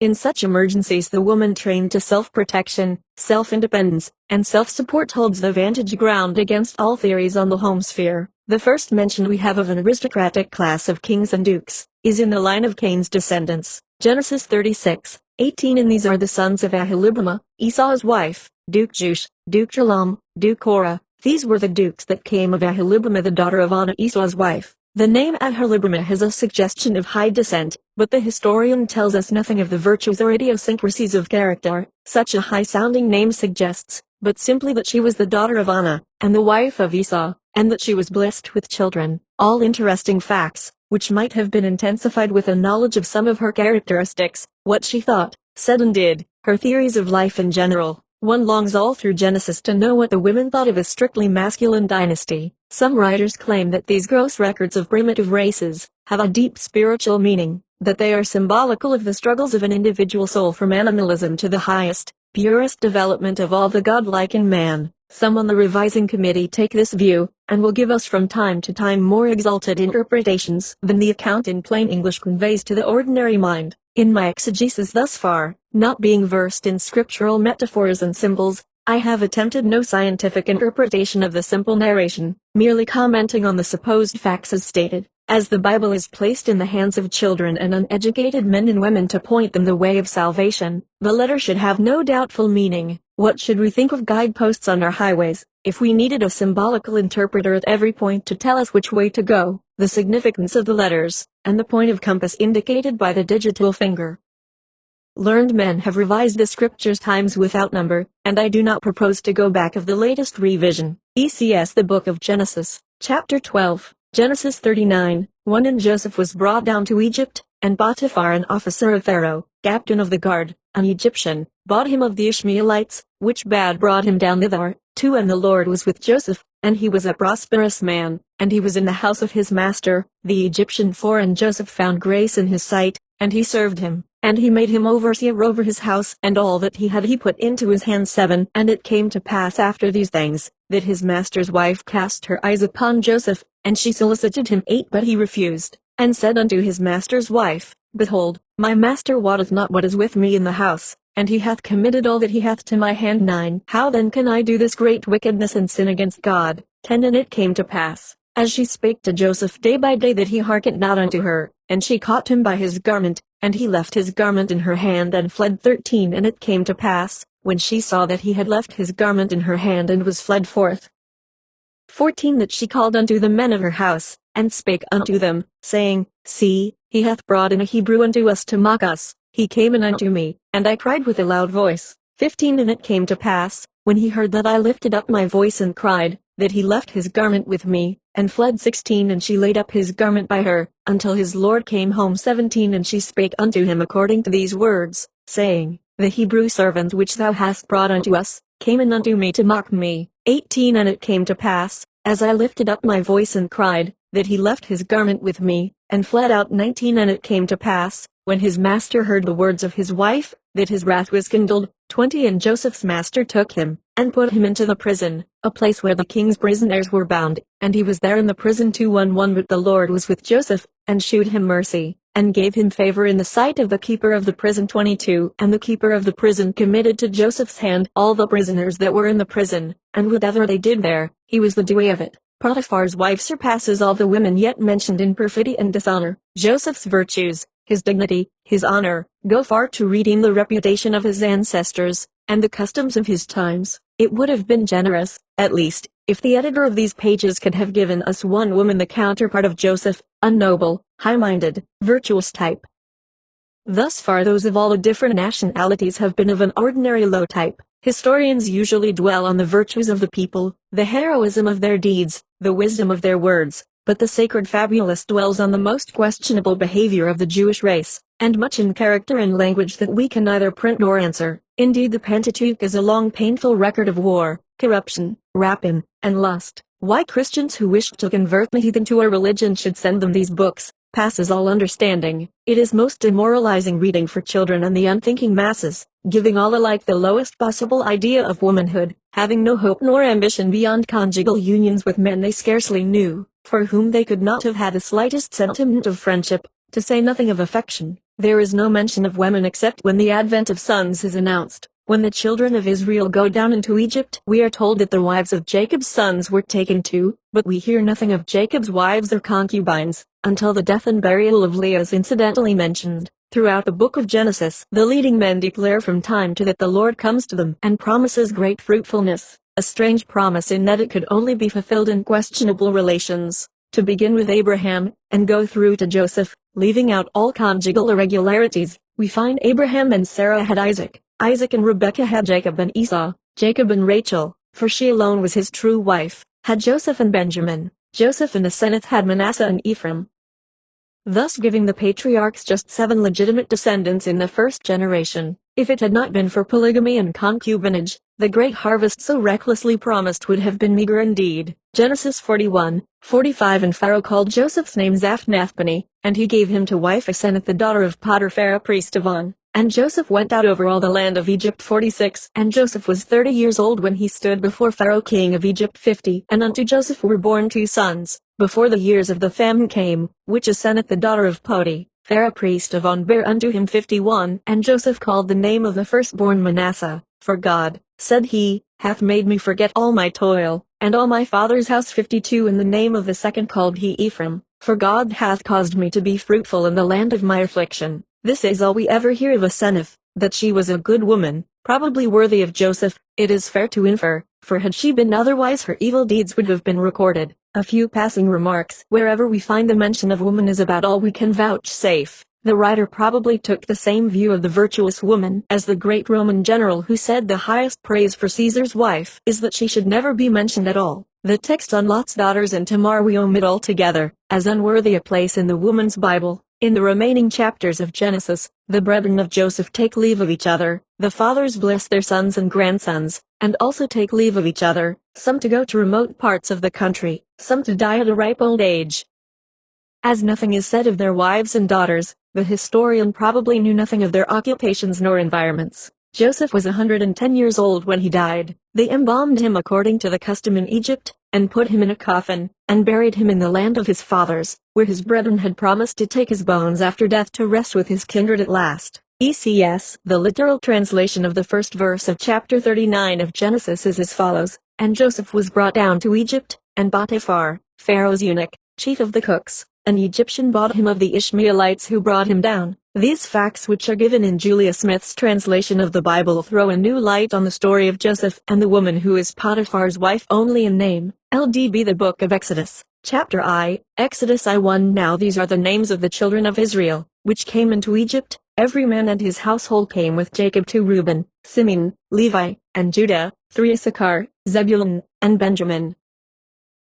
In such emergencies the woman trained to self-protection, self-independence, and self-support holds the vantage ground against all theories on the home sphere. The first mention we have of an aristocratic class of kings and dukes is in the line of Cain's descendants. Genesis 36:18. And these are the sons of Aholibamah, Esau's wife, Duke Jush, Duke Jalam, Duke Korah. These were the dukes that came of Aholibamah the daughter of Anah, Esau's wife. The name Aholibamah has a suggestion of high descent, but the historian tells us nothing of the virtues or idiosyncrasies of character such a high-sounding name suggests, but simply that she was the daughter of Anah, and the wife of Esau, and that she was blessed with children. All interesting facts, which might have been intensified with a knowledge of some of her characteristics, what she thought, said and did, her theories of life in general. One longs all through Genesis to know what the women thought of a strictly masculine dynasty. Some writers claim that these gross records of primitive races have a deep spiritual meaning, that they are symbolical of the struggles of an individual soul from animalism to the highest, purest development of all the godlike in man. Some on the revising committee take this view, and will give us from time to time more exalted interpretations than the account in plain English conveys to the ordinary mind. In my exegesis thus far, not being versed in scriptural metaphors and symbols, I have attempted no scientific interpretation of the simple narration, merely commenting on the supposed facts as stated. As the Bible is placed in the hands of children and uneducated men and women to point them the way of salvation, the letter should have no doubtful meaning. What should we think of guideposts on our highways, if we needed a symbolical interpreter at every point to tell us which way to go? The significance of the letters, and the point of compass indicated by the digital finger. Learned men have revised the scriptures times without number, and I do not propose to go back of the latest revision. ECS The Book of Genesis, Chapter 12, Genesis 39:1. And Joseph was brought down to Egypt, and Potiphar, an officer of Pharaoh, captain of the guard, an Egyptian, bought him of the Ishmaelites, which bad brought him down thither. 2. And the Lord was with Joseph, and he was a prosperous man, and he was in the house of his master, the Egyptian. 4. And Joseph found grace in his sight, and he served him, and he made him overseer over his house, and all that he had he put into his hands. 7. And it came to pass after these things, that his master's wife cast her eyes upon Joseph, and she solicited him. 8. But he refused, and said unto his master's wife, Behold, my master wotteth not what is with me in the house, and he hath committed all that he hath to my hand. 9. How then can I do this great wickedness and sin against God? 10. And it came to pass, as she spake to Joseph day by day, that he hearkened not unto her, and she caught him by his garment, and he left his garment in her hand and fled. 13. And it came to pass, when she saw that he had left his garment in her hand and was fled forth. 14. That she called unto the men of her house, and spake unto them, saying, See, he hath brought in a Hebrew unto us to mock us. He came in unto me, and I cried with a loud voice. 15 And it came to pass, when he heard that I lifted up my voice and cried, that he left his garment with me, and fled. 16 And she laid up his garment by her, until his Lord came home. 17 And she spake unto him according to these words, saying, The Hebrew servant which thou hast brought unto us, came in unto me to mock me. 18 And it came to pass, as I lifted up my voice and cried, that he left his garment with me, and fled out. 19 And it came to pass, when his master heard the words of his wife, that his wrath was kindled. 20 And Joseph's master took him, and put him into the prison, a place where the king's prisoners were bound, and he was there in the prison 211. But the Lord was with Joseph, and shewed him mercy, and gave him favor in the sight of the keeper of the prison. 22 And the keeper of the prison committed to Joseph's hand all the prisoners that were in the prison, and whatever they did there, he was the doer of it. Potiphar's wife surpasses all the women yet mentioned in perfidy and dishonor. Joseph's virtues, his dignity, his honor, go far to redeem the reputation of his ancestors, and the customs of his times. It would have been generous, at least, if the editor of these pages could have given us one woman the counterpart of Joseph, a noble, high-minded, virtuous type. Thus far those of all the different nationalities have been of an ordinary low type. Historians usually dwell on the virtues of the people, the heroism of their deeds, the wisdom of their words, but the sacred fabulist dwells on the most questionable behavior of the Jewish race, and much in character and language that we can neither print nor answer. Indeed, the Pentateuch is a long painful record of war, corruption, rapine, and lust. Why Christians who wish to convert the heathen to our religion should send them these books, passes all understanding. It is most demoralizing reading for children and the unthinking masses, giving all alike the lowest possible idea of womanhood, having no hope nor ambition beyond conjugal unions with men they scarcely knew, for whom they could not have had the slightest sentiment of friendship, to say nothing of affection. There is no mention of women except when the advent of sons is announced. When the children of Israel go down into Egypt, we are told that the wives of Jacob's sons were taken too, but we hear nothing of Jacob's wives or concubines, until the death and burial of Leah is incidentally mentioned. Throughout the book of Genesis, the leading men declare from time to that the Lord comes to them and promises great fruitfulness, a strange promise in that it could only be fulfilled in questionable relations. To begin with Abraham, and go through to Joseph, leaving out all conjugal irregularities, we find Abraham and Sarah had Isaac. Isaac and Rebekah had Jacob and Esau. Jacob and Rachel, for she alone was his true wife, had Joseph and Benjamin. Joseph and Asenath had Manasseh and Ephraim, thus giving the patriarchs just 7 legitimate descendants in the first generation. If it had not been for polygamy and concubinage, the great harvest so recklessly promised would have been meager indeed. Genesis 41:45 And Pharaoh called Joseph's name Zaphnath-Paneah, and he gave him to wife Asenath the daughter of Potiphar priest of On. And Joseph went out over all the land of Egypt. 46 And Joseph was 30 years old when he stood before Pharaoh king of Egypt. 50 And unto Joseph were born 2 sons, before the years of the famine came, which Asenath the daughter of Potiphar priest of On bare unto him. 51 And Joseph called the name of the firstborn Manasseh, for God, said he, hath made me forget all my toil, and all my father's house. 52 And the name of the second called he Ephraim, for God hath caused me to be fruitful in the land of my affliction. This is all we ever hear of Asenath, that she was a good woman, probably worthy of Joseph. It is fair to infer, for had she been otherwise her evil deeds would have been recorded. A few passing remarks. Wherever we find the mention of woman is about all we can vouchsafe. The writer probably took the same view of the virtuous woman as the great Roman general who said the highest praise for Caesar's wife is that she should never be mentioned at all. The text on Lot's daughters and Tamar we omit altogether, as unworthy a place in the woman's Bible. In the remaining chapters of Genesis, the brethren of Joseph take leave of each other, the fathers bless their sons and grandsons, and also take leave of each other, some to go to remote parts of the country, some to die at a ripe old age. As nothing is said of their wives and daughters, the historian probably knew nothing of their occupations nor environments. Joseph was 110 years old when he died. They embalmed him according to the custom in Egypt, and put him in a coffin, and buried him in the land of his fathers, where his brethren had promised to take his bones after death to rest with his kindred at last. ECS. The literal translation of the first verse of chapter 39 of Genesis is as follows: And Joseph was brought down to Egypt, and Potiphar, Pharaoh's eunuch, chief of the cooks, an Egyptian, bought him of the Ishmaelites who brought him down. These facts, which are given in Julia Smith's translation of the Bible, throw a new light on the story of Joseph and the woman who is Potiphar's wife only in name. LDB. The Book of Exodus, Chapter I, Exodus I. 1 Now these are the names of the children of Israel, which came into Egypt, Every man and his household came with Jacob to Reuben, Simeon, Levi, and Judah, 3 Issachar, Zebulun, and Benjamin,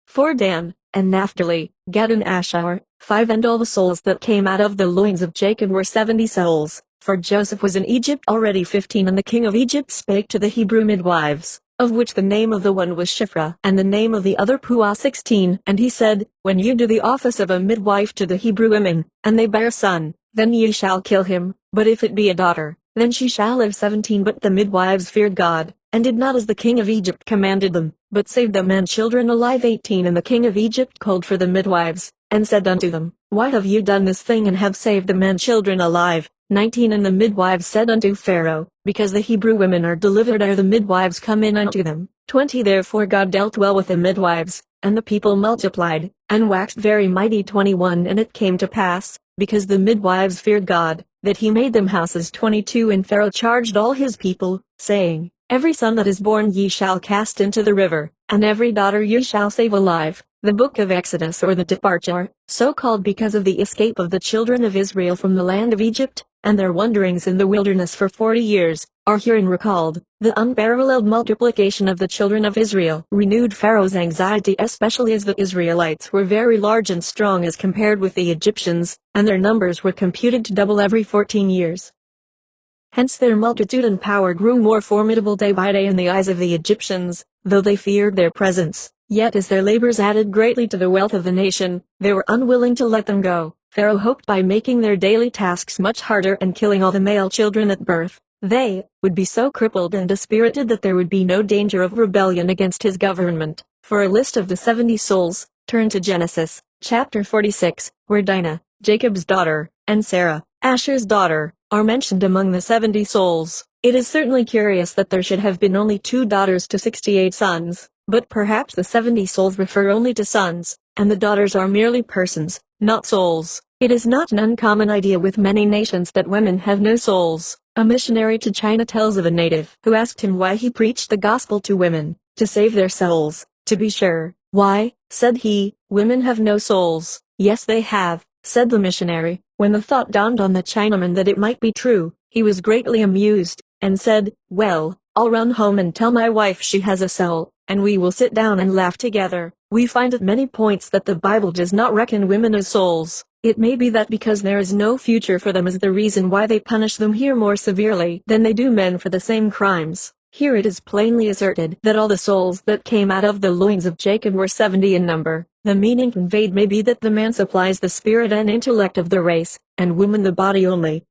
4 Dan, and Naphtali, Gad and Asher, 5 And all the souls that came out of the loins of Jacob were 70 souls, for Joseph was in Egypt already 15. And the king of Egypt spake to the Hebrew midwives, of which the name of the one was Shiphrah, and the name of the other Puah. 16 And he said, When you do the office of a midwife to the Hebrew women, and they bear a son, then ye shall kill him, but if it be a daughter, then she shall live. 17 But the midwives feared God, and did not as the king of Egypt commanded them, but saved the man children alive. 18 And the king of Egypt called for the midwives, and said unto them, Why have you done this thing and have saved the man children alive? 19 And the midwives said unto Pharaoh, Because the Hebrew women are delivered ere the midwives come in unto them. 20 Therefore God dealt well with the midwives, and the people multiplied, and waxed very mighty. 21 And it came to pass, because the midwives feared God, that he made them houses. 22 And Pharaoh charged all his people, saying, Every son that is born ye shall cast into the river, and every daughter ye shall save alive. The book of Exodus, or the departure, so called because of the escape of the children of Israel from the land of Egypt, and their wanderings in the wilderness for 40 years, are herein recalled. The unparalleled multiplication of the children of Israel renewed Pharaoh's anxiety, especially as the Israelites were very large and strong as compared with the Egyptians, and their numbers were computed to double every 14 years. Hence their multitude and power grew more formidable day by day in the eyes of the Egyptians, though they feared their presence. Yet as their labors added greatly to the wealth of the nation, they were unwilling to let them go. Pharaoh hoped by making their daily tasks much harder and killing all the male children at birth, they would be so crippled and dispirited that there would be no danger of rebellion against his government. For a list of the 70 souls, turn to Genesis, chapter 46, where Dinah, Jacob's daughter, and Sarah, Asher's daughter, are mentioned among the 70 souls. It is certainly curious that there should have been only 2 daughters to 68 sons, but perhaps the 70 souls refer only to sons, and the daughters are merely persons, not souls. It is not an uncommon idea with many nations that women have no souls. A missionary to China tells of a native who asked him why he preached the gospel to women, to save their souls. To be sure. Why, said he, women have no souls. Yes, they have, said the missionary. When the thought dawned on the Chinaman that it might be true, he was greatly amused, and said, Well, I'll run home and tell my wife she has a soul, and we will sit down and laugh together. We find at many points that the Bible does not reckon women as souls. It may be that because there is no future for them is the reason why they punish them here more severely than they do men for the same crimes. Here it is plainly asserted that all the souls that came out of the loins of Jacob were 70 in number. The meaning conveyed may be that the man supplies the spirit and intellect of the race, and woman the body only.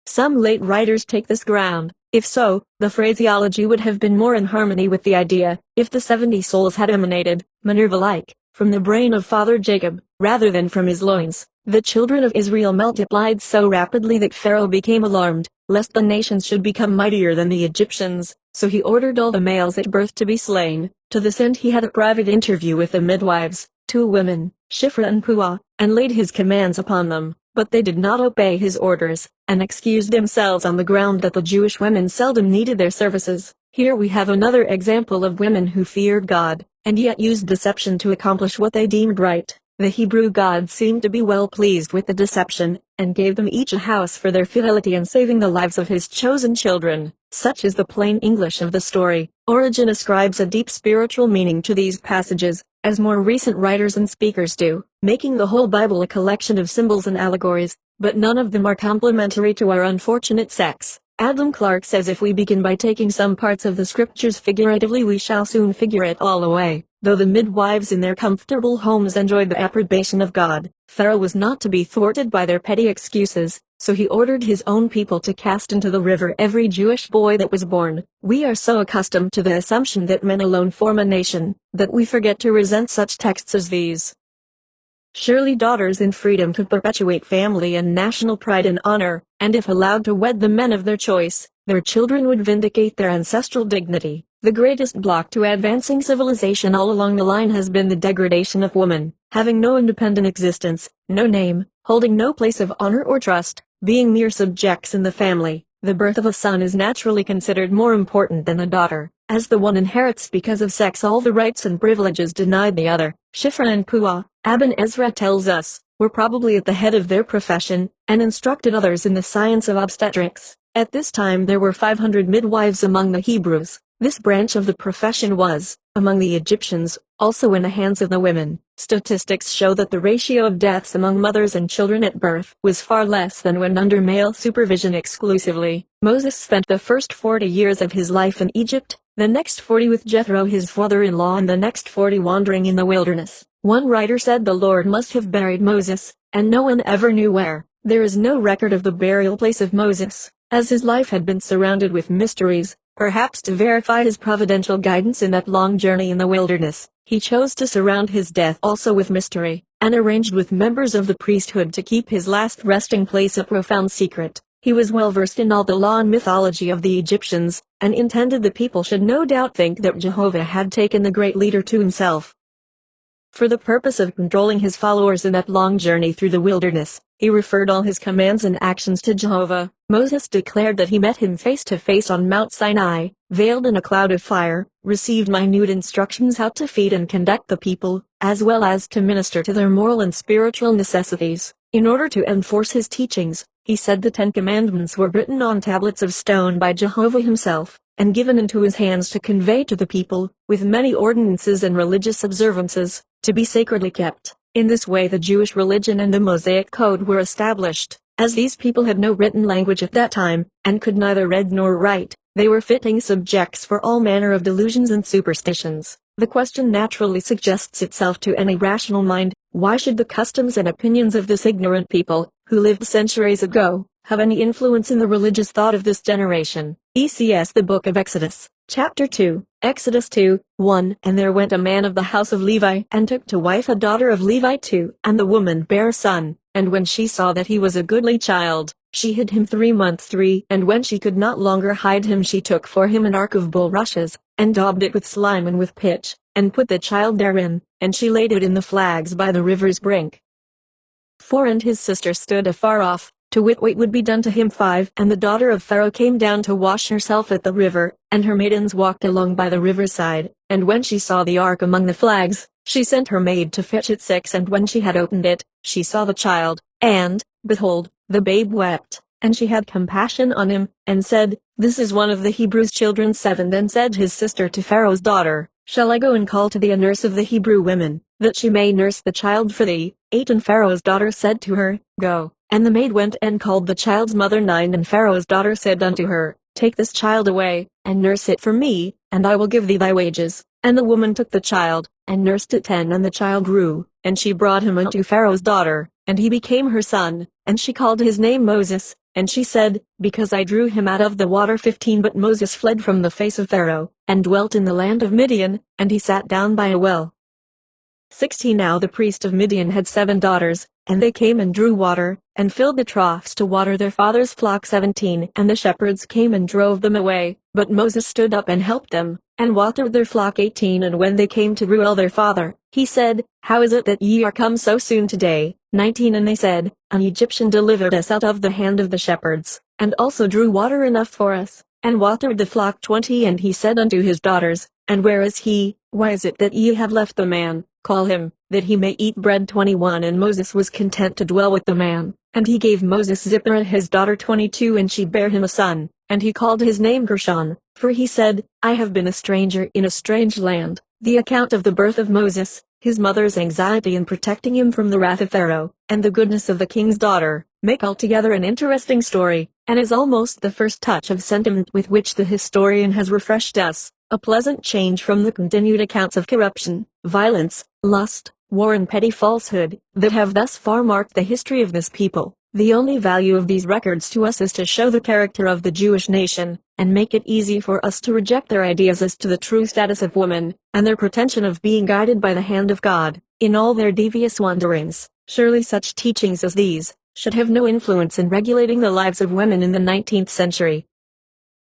Some late writers take this ground. If so, the phraseology would have been more in harmony with the idea, if the 70 souls had emanated, Minerva-like, from the brain of Father Jacob, rather than from his loins. The children of Israel multiplied so rapidly that Pharaoh became alarmed, lest the nations should become mightier than the Egyptians, so he ordered all the males at birth to be slain. To this end he had a private interview with the midwives, 2 women, Shiphrah and Puah, and laid his commands upon them. But they did not obey his orders, and excused themselves on the ground that the Jewish women seldom needed their services. Here we have another example of women who feared God, and yet used deception to accomplish what they deemed right. The Hebrew God seemed to be well pleased with the deception, and gave them each a house for their fidelity in saving the lives of his chosen children. Such is the plain English of the story. Origen ascribes a deep spiritual meaning to these passages, as more recent writers and speakers do, making the whole Bible a collection of symbols and allegories, but none of them are complimentary to our unfortunate sex. Adam Clarke says if we begin by taking some parts of the scriptures figuratively we shall soon figure it all away. Though the midwives in their comfortable homes enjoyed the approbation of God, Pharaoh was not to be thwarted by their petty excuses, so he ordered his own people to cast into the river every Jewish boy that was born. We are so accustomed to the assumption that men alone form a nation, that we forget to resent such texts as these. Surely daughters in freedom could perpetuate family and national pride and honor, and if allowed to wed the men of their choice, their children would vindicate their ancestral dignity. The greatest block to advancing civilization all along the line has been the degradation of woman, having no independent existence, no name, holding no place of honor or trust, being mere subjects in the family. The birth of a son is naturally considered more important than a daughter, as the one inherits because of sex all the rights and privileges denied the other. Shiphrah and Puah, Aben Ezra tells us, were probably at the head of their profession, and instructed others in the science of obstetrics. At this time there were 500 midwives among the Hebrews. This branch of the profession was, among the Egyptians, also in the hands of the women. Statistics show that the ratio of deaths among mothers and children at birth was far less than when under male supervision exclusively. Moses spent the first 40 years of his life in Egypt, the next 40 with Jethro his father-in-law, and the next 40 wandering in the wilderness. One writer said the Lord must have buried Moses, and no one ever knew where. There is no record of the burial place of Moses, as his life had been surrounded with mysteries. Perhaps to verify his providential guidance in that long journey in the wilderness, he chose to surround his death also with mystery, and arranged with members of the priesthood to keep his last resting place a profound secret. He was well versed in all the law and mythology of the Egyptians, and intended the people should no doubt think that Jehovah had taken the great leader to himself. For the purpose of controlling his followers in that long journey through the wilderness, he referred all his commands and actions to Jehovah. Moses declared that he met him face to face on Mount Sinai, veiled in a cloud of fire, received minute instructions how to feed and conduct the people, as well as to minister to their moral and spiritual necessities. In order to enforce his teachings, he said the 10 Commandments were written on tablets of stone by Jehovah himself, and given into his hands to convey to the people, with many ordinances and religious observances, to be sacredly kept. In this way the Jewish religion and the Mosaic Code were established. As these people had no written language at that time, and could neither read nor write, they were fitting subjects for all manner of delusions and superstitions. The question naturally suggests itself to any rational mind: why should the customs and opinions of this ignorant people, who lived centuries ago, have any influence in the religious thought of this generation? ECS The Book of Exodus, Chapter 2, Exodus 2:1 And there went a man of the house of Levi, and took to wife a daughter of Levi too, and the woman bare a son. And when she saw that he was a goodly child, she hid him 3 months. And when she could not longer hide him, she took for him an ark of bulrushes, and daubed it with slime and with pitch, and put the child therein, and she laid it in the flags by the river's brink. 4 And his sister stood afar off, to wit what would be done to him. 5 And the daughter of Pharaoh came down to wash herself at the river, and her maidens walked along by the river side. And when she saw the ark among the flags, she sent her maid to fetch it. 6 And when she had opened it, she saw the child, and, behold, the babe wept. And she had compassion on him, and said, This is one of the Hebrews' children. 7 Then said his sister to Pharaoh's daughter, Shall I go and call to thee a nurse of the Hebrew women, that she may nurse the child for thee? 8 And Pharaoh's daughter said to her, Go. And the maid went and called the child's mother. 9 And Pharaoh's daughter said unto her, Take this child away, and nurse it for me, and I will give thee thy wages. And the woman took the child, and nursed it. 10 And the child grew, and she brought him unto Pharaoh's daughter, and he became her son, and she called his name Moses, and she said, Because I drew him out of the water. 15 But Moses fled from the face of Pharaoh, and dwelt in the land of Midian, and he sat down by a well. 16 Now the priest of Midian had 7 daughters, and they came and drew water, and filled the troughs to water their father's flock. 17 And the shepherds came and drove them away, but Moses stood up and helped them, and watered their flock. 18 And when they came to Reuel their father, he said, How is it that ye are come so soon today? 19 And they said, An Egyptian delivered us out of the hand of the shepherds, and also drew water enough for us, and watered the flock. 20 And he said unto his daughters, And where is he? Why is it that ye have left the man? Call him, that he may eat bread. 21 And Moses was content to dwell with the man, and he gave Moses Zipporah his daughter. 22 And she bare him a son, and he called his name Gershon, for he said, I have been a stranger in a strange land. The account of the birth of Moses, his mother's anxiety in protecting him from the wrath of Pharaoh, and the goodness of the king's daughter, make altogether an interesting story, and is almost the first touch of sentiment with which the historian has refreshed us. A pleasant change from the continued accounts of corruption, violence, lust, war and petty falsehood, that have thus far marked the history of this people. The only value of these records to us is to show the character of the Jewish nation, and make it easy for us to reject their ideas as to the true status of women, and their pretension of being guided by the hand of God, in all their devious wanderings. Surely such teachings as these, should have no influence in regulating the lives of women in the 19th century.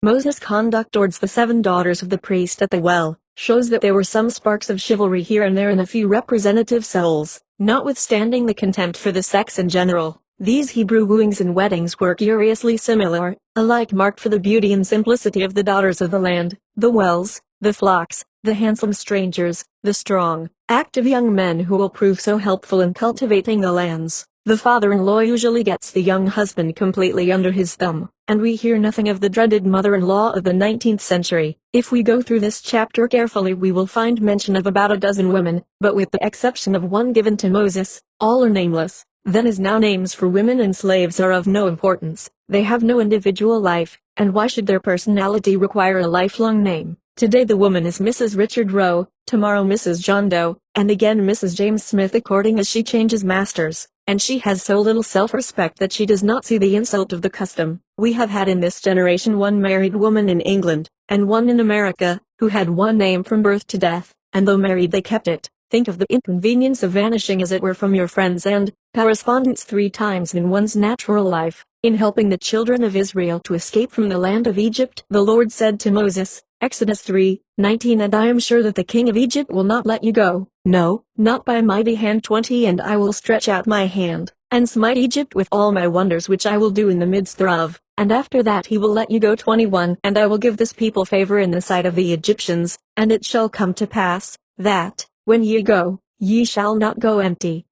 Moses' conduct towards the 7 daughters of the priest at the well, shows that there were some sparks of chivalry here and there in a few representative souls. Notwithstanding the contempt for the sex in general, these Hebrew wooings and weddings were curiously similar, alike marked for the beauty and simplicity of the daughters of the land, the wells, the flocks, the handsome strangers, the strong, active young men who will prove so helpful in cultivating the lands. The father-in-law usually gets the young husband completely under his thumb, and we hear nothing of the dreaded mother-in-law of the 19th century. If we go through this chapter carefully, we will find mention of about a dozen women, but with the exception of one given to Moses, all are nameless. Then as now, names for women and slaves are of no importance. They have no individual life, and why should their personality require a lifelong name? Today the woman is Mrs. Richard Roe, tomorrow Mrs. John Doe, and again Mrs. James Smith, according as she changes masters, and she has so little self-respect that she does not see the insult of the custom. We have had in this generation one married woman in England, and one in America, who had one name from birth to death, and though married they kept it. Think of the inconvenience of vanishing as it were from your friends and correspondents 3 times in one's natural life. In helping the children of Israel to escape from the land of Egypt, the Lord said to Moses, Exodus 3:19, and I am sure that the king of Egypt will not let you go, no, not by mighty hand. 20, and I will stretch out my hand, and smite Egypt with all my wonders which I will do in the midst thereof, and after that he will let you go. 21, and I will give this people favor in the sight of the Egyptians, and it shall come to pass, that, when ye go, ye shall not go empty.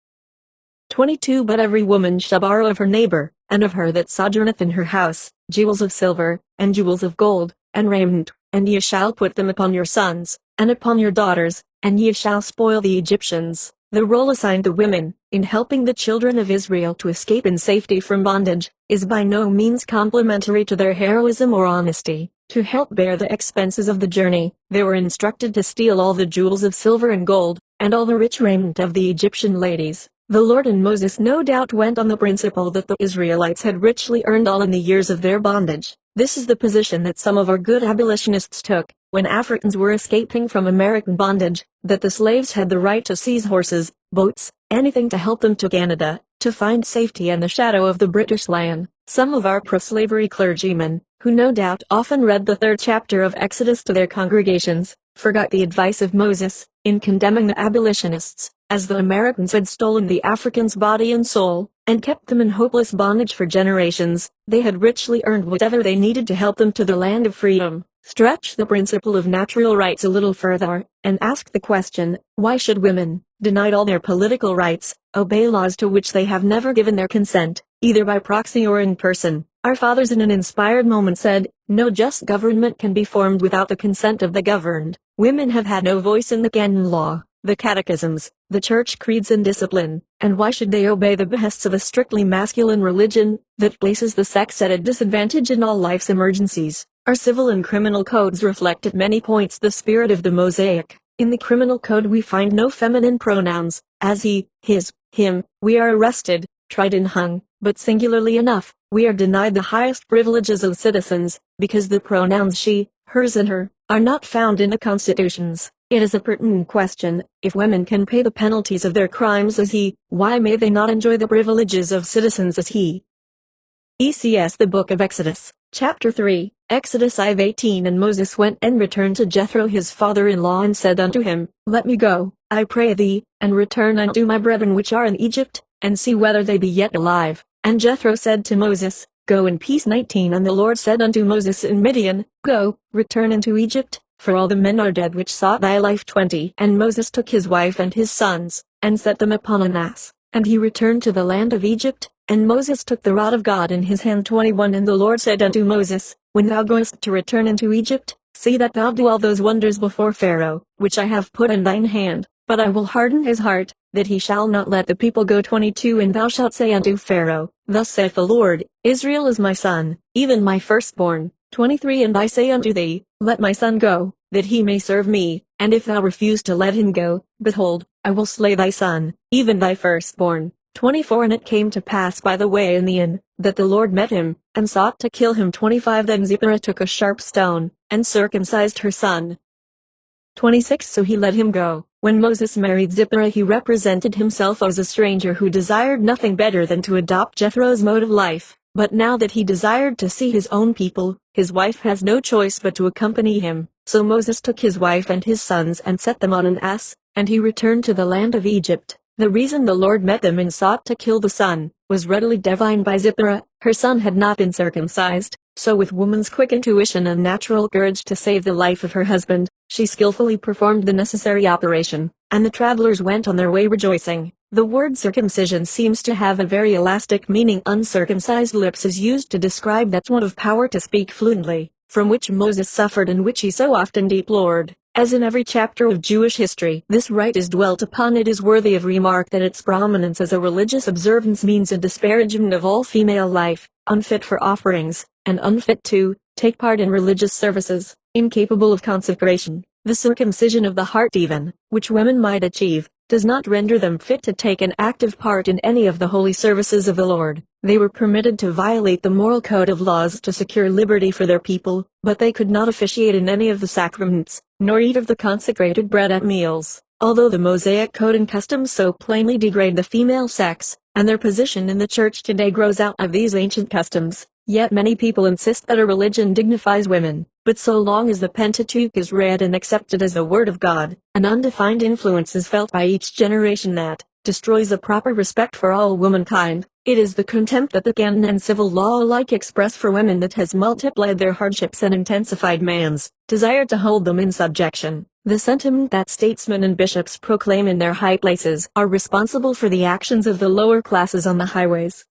22, but every woman shall borrow of her neighbor, and of her that sojourneth in her house, jewels of silver, and jewels of gold, and raiment, and ye shall put them upon your sons, and upon your daughters, and ye shall spoil the Egyptians. The role assigned the women, in helping the children of Israel to escape in safety from bondage, is by no means complimentary to their heroism or honesty. To help bear the expenses of the journey, they were instructed to steal all the jewels of silver and gold, and all the rich raiment of the Egyptian ladies. The Lord and Moses no doubt went on the principle that the Israelites had richly earned all in the years of their bondage. This is the position that some of our good abolitionists took, when Africans were escaping from American bondage, that the slaves had the right to seize horses, boats, anything to help them to Canada, to find safety in the shadow of the British land. Some of our pro-slavery clergymen, who no doubt often read the 3rd chapter of Exodus to their congregations, forgot the advice of Moses, in condemning the abolitionists, as the Americans had stolen the Africans' body and soul, and kept them in hopeless bondage for generations. They had richly earned whatever they needed to help them to the land of freedom. Stretch the principle of natural rights a little further, and ask the question, why should women, denied all their political rights, obey laws to which they have never given their consent, either by proxy or in person? Our fathers in an inspired moment said, no just government can be formed without the consent of the governed. Women have had no voice in the canon law, the catechisms, the church creeds and discipline, and why should they obey the behests of a strictly masculine religion, that places the sex at a disadvantage in all life's emergencies? Our civil and criminal codes reflect at many points the spirit of the Mosaic. In the criminal code we find no feminine pronouns, as he, his, him. We are arrested, tried and hung, but singularly enough, we are denied the highest privileges of citizens, because the pronouns she, hers and her, are not found in the constitutions. It is a pertinent question, if women can pay the penalties of their crimes as he, why may they not enjoy the privileges of citizens as he? ECS The Book of Exodus, Chapter 3, Exodus 5:18. And Moses went and returned to Jethro his father-in-law and said unto him, Let me go, I pray thee, and return unto my brethren which are in Egypt, and see whether they be yet alive. And Jethro said to Moses, Go in peace. 19. And the Lord said unto Moses in Midian, Go, return into Egypt, for all the men are dead which sought thy life. 20. And Moses took his wife and his sons, and set them upon an ass, and he returned to the land of Egypt. And Moses took the rod of God in his hand. 21. And the Lord said unto Moses, When thou goest to return into Egypt, see that thou do all those wonders before Pharaoh, which I have put in thine hand, but I will harden his heart, that he shall not let the people go. 22. And thou shalt say unto Pharaoh, Thus saith the Lord, Israel is my son, even my firstborn. 23. And I say unto thee, Let my son go, that he may serve me, and if thou refuse to let him go, behold, I will slay thy son, even thy firstborn. 24. And it came to pass by the way in the inn, that the Lord met him, and sought to kill him. 25. Then Zipporah took a sharp stone, and circumcised her son. 26. So he let him go. When Moses married Zipporah he represented himself as a stranger who desired nothing better than to adopt Jethro's mode of life. But now that he desired to see his own people, his wife has no choice but to accompany him. So Moses took his wife and his sons and set them on an ass, and he returned to the land of Egypt. The reason the Lord met them and sought to kill the son, was readily divined by Zipporah. Her son had not been circumcised, so with woman's quick intuition and natural courage to save the life of her husband, she skillfully performed the necessary operation, and the travelers went on their way rejoicing. The word circumcision seems to have a very elastic meaning. Uncircumcised lips is used to describe that want of power to speak fluently, from which Moses suffered and which he so often deplored. As in every chapter of Jewish history this rite is dwelt upon, it is worthy of remark that its prominence as a religious observance means a disparagement of all female life, unfit for offerings, and unfit to take part in religious services, incapable of consecration. The circumcision of the heart even, which women might achieve, does not render them fit to take an active part in any of the holy services of the Lord. They were permitted to violate the moral code of laws to secure liberty for their people, but they could not officiate in any of the sacraments, nor eat of the consecrated bread at meals. Although the Mosaic code and customs so plainly degrade the female sex, and their position in the church today grows out of these ancient customs, yet many people insist that a religion dignifies women. But so long as the Pentateuch is read and accepted as the Word of God, an undefined influence is felt by each generation that destroys a proper respect for all womankind. It is the contempt that the canon and civil law alike express for women that has multiplied their hardships and intensified man's desire to hold them in subjection. The sentiment that statesmen and bishops proclaim in their high places are responsible for the actions of the lower classes on the highways.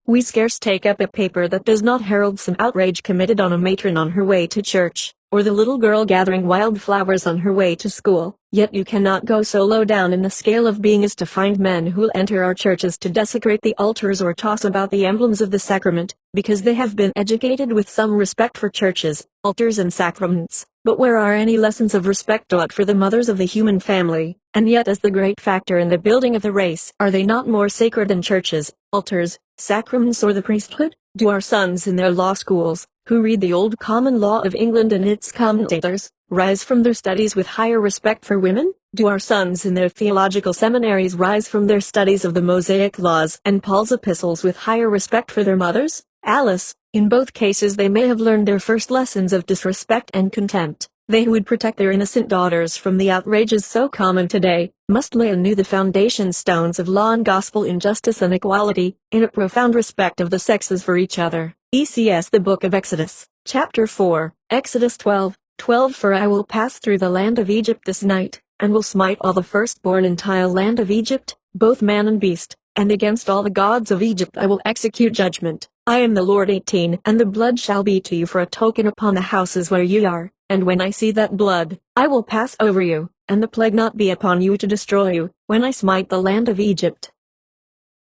We scarce take up a paper that does not herald some outrage committed on a matron on her way to church, or the little girl gathering wildflowers on her way to school. Yet you cannot go so low down in the scale of being as to find men who enter our churches to desecrate the altars or toss about the emblems of the sacrament, because they have been educated with some respect for churches, altars and sacraments. But where are any lessons of respect taught for the mothers of the human family? And yet as the great factor in the building of the race, are they not more sacred than churches, altars, sacraments or the priesthood? Do our sons in their law schools, who read the old common law of England and its commentators, rise from their studies with higher respect for women? Do our sons in their theological seminaries rise from their studies of the Mosaic laws and Paul's epistles with higher respect for their mothers? Alice, in both cases they may have learned their first lessons of disrespect and contempt. They who would protect their innocent daughters from the outrages so common today, must lay anew the foundation stones of law and gospel in justice and equality, in a profound respect of the sexes for each other. ECS The Book of Exodus, Chapter 4, Exodus 12:12 For I will pass through the land of Egypt this night, and will smite all the firstborn entire land of Egypt, both man and beast, and against all the gods of Egypt I will execute judgment. I am the Lord. 18 And the blood shall be to you for a token upon the houses where you are, and when I see that blood, I will pass over you, and the plague not be upon you to destroy you, when I smite the land of Egypt.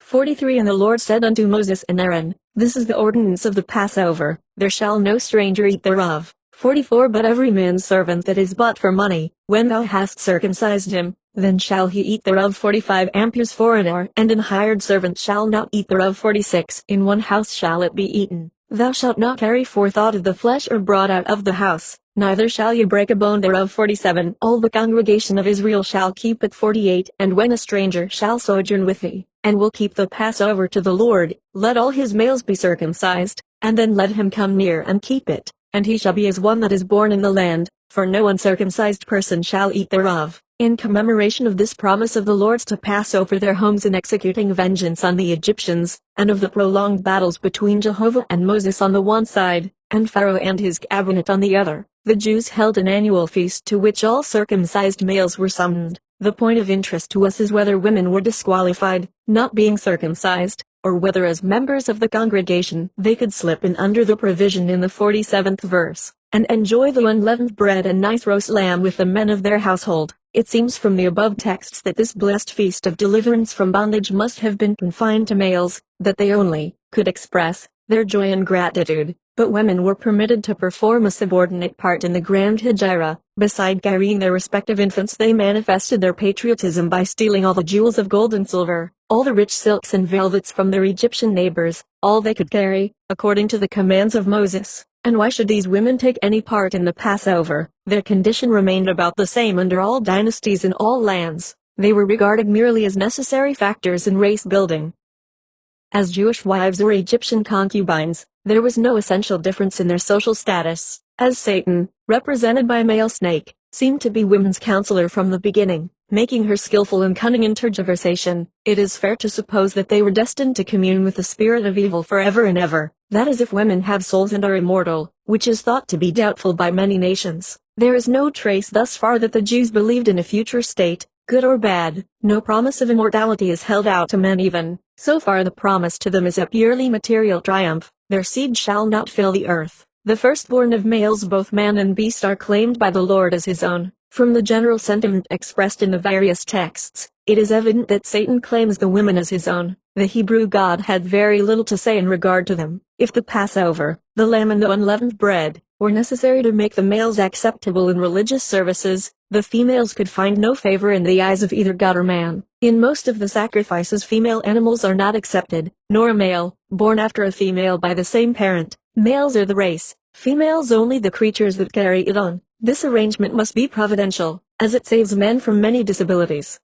43 And the Lord said unto Moses and Aaron, This is the ordinance of the Passover, there shall no stranger eat thereof. 44 But every man's servant that is bought for money, when thou hast circumcised him, then shall he eat thereof. 45 Amperes for an hour, and an hired servant shall not eat thereof. 46 In one house shall it be eaten. Thou shalt not carry forth aught of the flesh or brought out of the house, neither shall ye break a bone thereof. 47 All the congregation of Israel shall keep it. 48 And when a stranger shall sojourn with thee, and will keep the Passover to the Lord, let all his males be circumcised, and then let him come near and keep it, and he shall be as one that is born in the land, for no uncircumcised person shall eat thereof. In commemoration of this promise of the Lord's to pass over their homes in executing vengeance on the Egyptians, and of the prolonged battles between Jehovah and Moses on the one side, and Pharaoh and his cabinet on the other, the Jews held an annual feast to which all circumcised males were summoned. The point of interest to us is whether women were disqualified, not being circumcised, or whether as members of the congregation they could slip in under the provision in the 47th verse, and enjoy the unleavened bread and nice roast lamb with the men of their household. It seems from the above texts that this blessed feast of deliverance from bondage must have been confined to males, that they only could express their joy and gratitude, but women were permitted to perform a subordinate part in the grand hegira. Beside carrying their respective infants, they manifested their patriotism by stealing all the jewels of gold and silver, all the rich silks and velvets from their Egyptian neighbors, all they could carry, according to the commands of Moses. And why should these women take any part in the Passover? Their condition remained about the same under all dynasties in all lands. They were regarded merely as necessary factors in race building. As Jewish wives or Egyptian concubines, there was no essential difference in their social status, as Satan, represented by a male snake, seemed to be women's counselor from the beginning, making her skillful and cunning in tergiversation. It is fair to suppose that they were destined to commune with the spirit of evil forever and ever. That is, if women have souls and are immortal, which is thought to be doubtful by many nations. There is no trace thus far that the Jews believed in a future state, good or bad. No promise of immortality is held out to men even. So far the promise to them is a purely material triumph. Their seed shall not fill the earth. The firstborn of males, both man and beast, are claimed by the Lord as his own. From the general sentiment expressed in the various texts, it is evident that Satan claims the women as his own. The Hebrew God had very little to say in regard to them. If the Passover, the lamb and the unleavened bread, were necessary to make the males acceptable in religious services, the females could find no favor in the eyes of either God or man. In most of the sacrifices, female animals are not accepted, nor a male, born after a female by the same parent. Males are the race, females only the creatures that carry it on. This arrangement must be providential, as it saves men from many disabilities.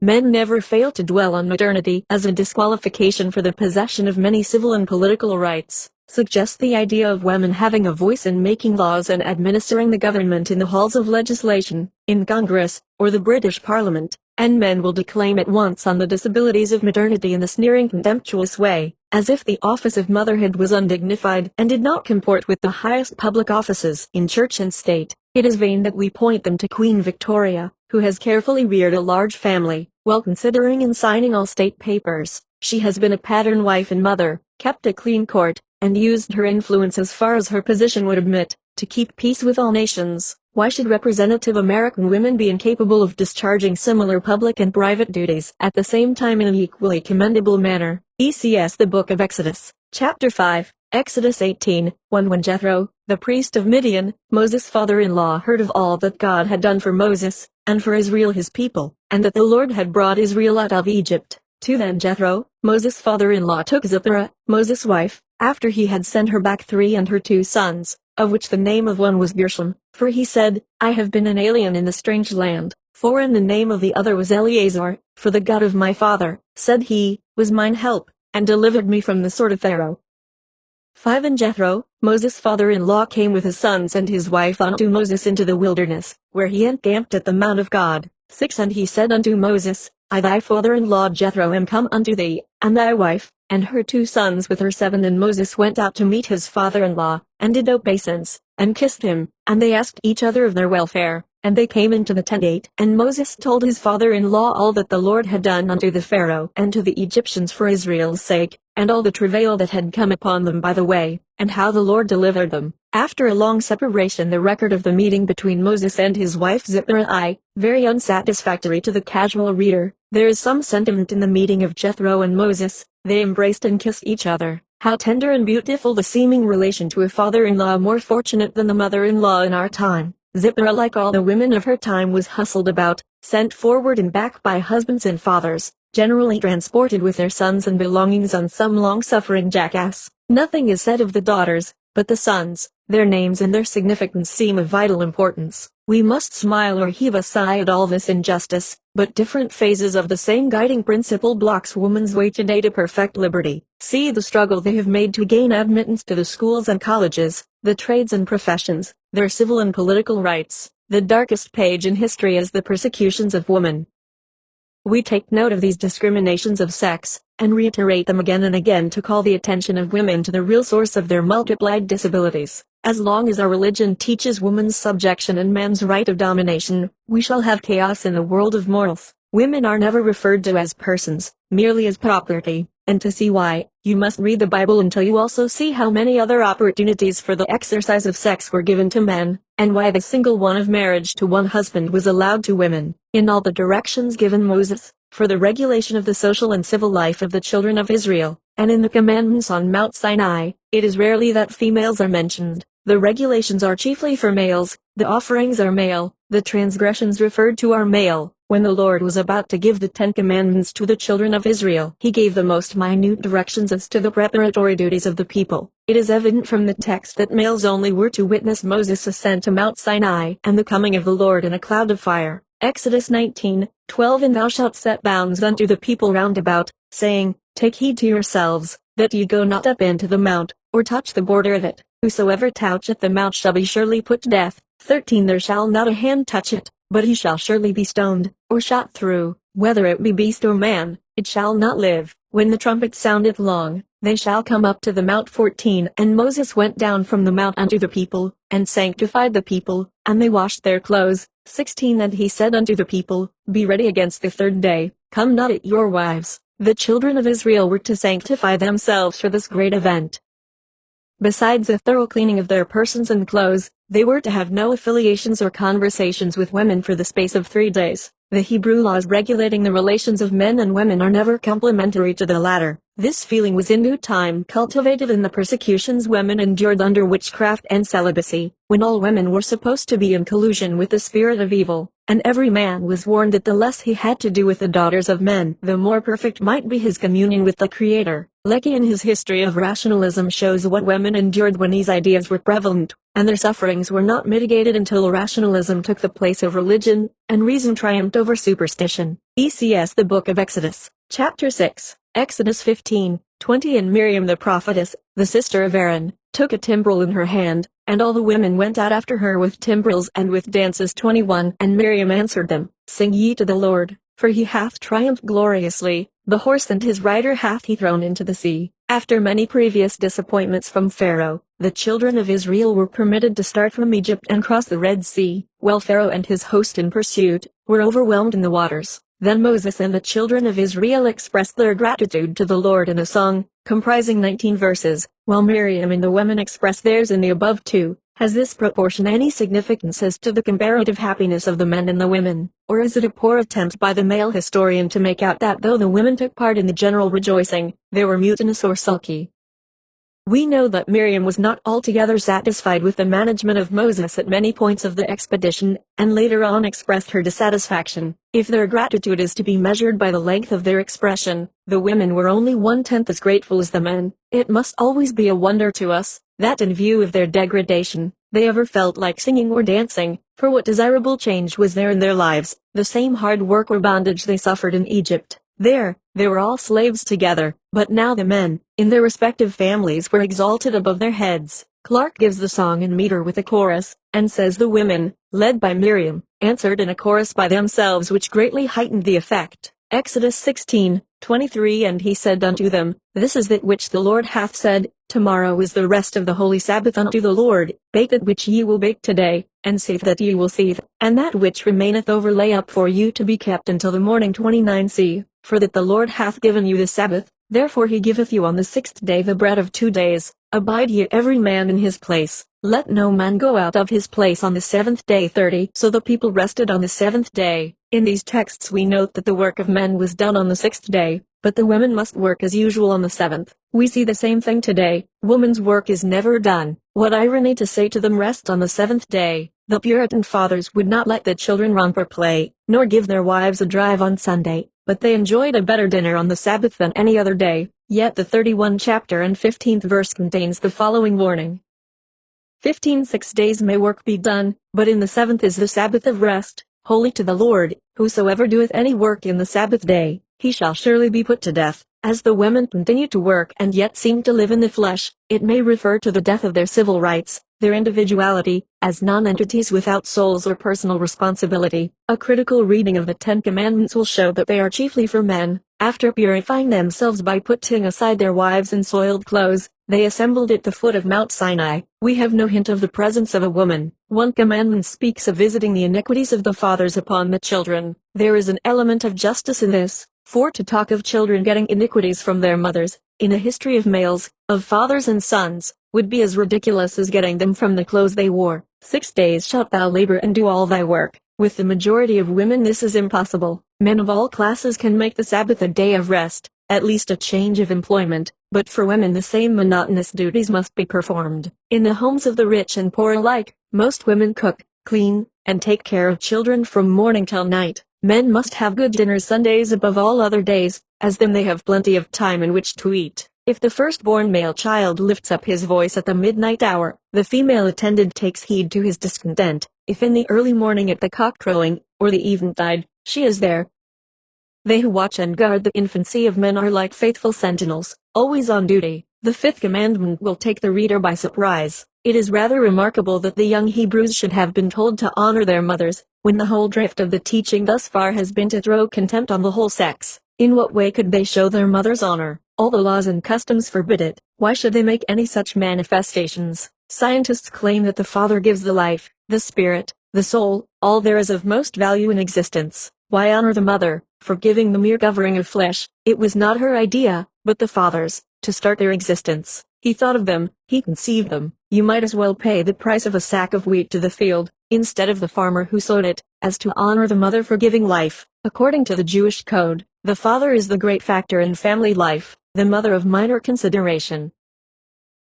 Men never fail to dwell on maternity as a disqualification for the possession of many civil and political rights. Suggest the idea of women having a voice in making laws and administering the government in the halls of legislation, in Congress, or the British Parliament, and men will declaim at once on the disabilities of maternity in the sneering, contemptuous way, as if the office of motherhood was undignified and did not comport with the highest public offices in church and state. It is vain that we point them to Queen Victoria, who has carefully reared a large family, while considering and signing all state papers. She has been a pattern wife and mother, kept a clean court, and used her influence as far as her position would admit, to keep peace with all nations. Why should representative American women be incapable of discharging similar public and private duties at the same time in an equally commendable manner? ECS The Book of Exodus, Chapter 5, Exodus 18:1. When Jethro, the priest of Midian, Moses' father-in-law, heard of all that God had done for Moses, and for Israel his people, and that the Lord had brought Israel out of Egypt, 2. Then Jethro, Moses' father-in-law, took Zipporah, Moses' wife, after he had sent her back 3 and her 2 sons, of which the name of one was Gershom, for he said, I have been an alien in the strange land. 4. And the name of the other was Eleazar, for the God of my father, said he, was mine help, and delivered me from the sword of Pharaoh. 5. And Jethro, Moses' father-in-law, came with his sons and his wife unto Moses into the wilderness, where he encamped at the mount of God. 6. And he said unto Moses, I thy father-in-law Jethro am come unto thee, and thy wife, and her 2 sons with her 7. And Moses went out to meet his father-in-law, and did obeisance, and kissed him, and they asked each other of their welfare, and they came into the tent gate. And Moses told his father-in-law all that the Lord had done unto the Pharaoh and to the Egyptians for Israel's sake, and all the travail that had come upon them by the way, and how the Lord delivered them. After a long separation, the record of the meeting between Moses and his wife Zipporah, very unsatisfactory to the casual reader. There is some sentiment in the meeting of Jethro and Moses. They embraced and kissed each other. How tender and beautiful the seeming relation to a father-in-law, more fortunate than the mother-in-law in our time. Zipporah, like all the women of her time, was hustled about, sent forward and back by husbands and fathers, generally transported with their sons and belongings on some long-suffering jackass. Nothing is said of the daughters, but the sons. Their names and their significance seem of vital importance. We must smile or heave a sigh at all this injustice, but different phases of the same guiding principle blocks woman's way today to perfect liberty. See the struggle they have made to gain admittance to the schools and colleges, the trades and professions, their civil and political rights. The darkest page in history is the persecutions of women. We take note of these discriminations of sex, and reiterate them again and again to call the attention of women to the real source of their multiplied disabilities. As long as our religion teaches woman's subjection and man's right of domination, we shall have chaos in the world of morals. Women are never referred to as persons, merely as property, and to see why, you must read the Bible until you also see how many other opportunities for the exercise of sex were given to men, and why the single one of marriage to one husband was allowed to women. In all the directions given Moses, for the regulation of the social and civil life of the children of Israel, and in the commandments on Mount Sinai, it is rarely that females are mentioned. The regulations are chiefly for males, the offerings are male, the transgressions referred to are male. When the Lord was about to give the 10 Commandments to the children of Israel, he gave the most minute directions as to the preparatory duties of the people. It is evident from the text that males only were to witness Moses' ascent to Mount Sinai and the coming of the Lord in a cloud of fire. Exodus 19:12. And thou shalt set bounds unto the people round about, saying, Take heed to yourselves, that ye go not up into the mount, or touch the border of it. Whosoever toucheth the mount shall be surely put to death. 13. There shall not a hand touch it, but he shall surely be stoned, or shot through, whether it be beast or man, it shall not live. When the trumpet soundeth long, they shall come up to the mount. 14. And Moses went down from the mount unto the people, and sanctified the people, and they washed their clothes. 16 And he said unto the people, Be ready against the third day, come not at your wives. The children of Israel were to sanctify themselves for this great event. Besides a thorough cleaning of their persons and clothes, they were to have no affiliations or conversations with women for the space of 3 days. The Hebrew laws regulating the relations of men and women are never complementary to the latter. This feeling was in due time cultivated in the persecutions women endured under witchcraft and celibacy, when all women were supposed to be in collusion with the spirit of evil, and every man was warned that the less he had to do with the daughters of men, the more perfect might be his communion with the Creator. Lecky in his History of Rationalism shows what women endured when these ideas were prevalent, and their sufferings were not mitigated until rationalism took the place of religion, and reason triumphed over superstition. ECS The Book of Exodus, Chapter 6, Exodus 15:20 And Miriam the prophetess, the sister of Aaron, took a timbrel in her hand, and all the women went out after her with timbrels and with dances. 21 And Miriam answered them, Sing ye to the Lord, for he hath triumphed gloriously, the horse and his rider hath he thrown into the sea. After many previous disappointments from Pharaoh, the children of Israel were permitted to start from Egypt and cross the Red Sea, while Pharaoh and his host in pursuit were overwhelmed in the waters. Then Moses and the children of Israel expressed their gratitude to the Lord in a song, comprising 19 verses, while Miriam and the women express theirs in the above 2. Has this proportion any significance as to the comparative happiness of the men and the women, or is it a poor attempt by the male historian to make out that though the women took part in the general rejoicing, they were mutinous or sulky? We know that Miriam was not altogether satisfied with the management of Moses at many points of the expedition, and later on expressed her dissatisfaction. If their gratitude is to be measured by the length of their expression, the women were only 1/10 as grateful as the men. It must always be a wonder to us, that in view of their degradation, they ever felt like singing or dancing, for what desirable change was there in their lives? The same hard work or bondage they suffered in Egypt. There, they were all slaves together, but now the men, in their respective families, were exalted above their heads. Clark gives the song in meter with a chorus, and says the women, led by Miriam, answered in a chorus by themselves, which greatly heightened the effect. Exodus 16:23 And he said unto them, This is that which the Lord hath said, Tomorrow is the rest of the holy Sabbath unto the Lord. Bake that which ye will bake today, and save that ye will save, and that which remaineth over lay up for you to be kept until the morning. 29 See, for that the Lord hath given you the Sabbath, therefore he giveth you on the 6th day the bread of 2 days. Abide ye every man in his place, let no man go out of his place on the 7th day. 30 So the people rested on the 7th day. In these texts we note that the work of men was done on the 6th day, but the women must work as usual on the 7th. We see the same thing today. Woman's work is never done. What irony to say to them, rest on the 7th day. The Puritan fathers would not let the children romp or play, nor give their wives a drive on Sunday, but they enjoyed a better dinner on the Sabbath than any other day. Yet the 31st chapter and 15th verse contains the following warning. 15 6 days may work be done, but in the 7th is the Sabbath of rest, holy to the Lord. Whosoever doeth any work in the Sabbath day, he shall surely be put to death. As the women continue to work and yet seem to live in the flesh, it may refer to the death of their civil rights, their individuality, as non-entities without souls or personal responsibility. A critical reading of the 10 Commandments will show that they are chiefly for men. After purifying themselves by putting aside their wives and soiled clothes, they assembled at the foot of Mount Sinai. We have no hint of the presence of a woman. One commandment speaks of visiting the iniquities of the fathers upon the children. There is an element of justice in this, for to talk of children getting iniquities from their mothers, in a history of males, of fathers and sons, would be as ridiculous as getting them from the clothes they wore. 6 days shalt thou labor and do all thy work. With the majority of women this is impossible. Men of all classes can make the Sabbath a day of rest, at least a change of employment, but for women the same monotonous duties must be performed. In the homes of the rich and poor alike, most women cook, clean, and take care of children from morning till night. Men must have good dinners Sundays above all other days, as then they have plenty of time in which to eat. If the firstborn male child lifts up his voice at the midnight hour, the female attendant takes heed to his discontent. If in the early morning at the cock crowing, or the eventide, she is there. They who watch and guard the infancy of men are like faithful sentinels, always on duty. The 5th commandment will take the reader by surprise. It is rather remarkable that the young Hebrews should have been told to honor their mothers, when the whole drift of the teaching thus far has been to throw contempt on the whole sex. In what way could they show their mother's honor? All the laws and customs forbid it. Why should they make any such manifestations? Scientists claim that the father gives the life, the spirit, the soul, all there is of most value in existence. Why honor the mother, for giving the mere covering of flesh? It was not her idea, but the father's, to start their existence. He thought of them, he conceived them. You might as well pay the price of a sack of wheat to the field, instead of the farmer who sowed it, as to honor the mother for giving life. According to the Jewish code, the father is the great factor in family life, the mother of minor consideration.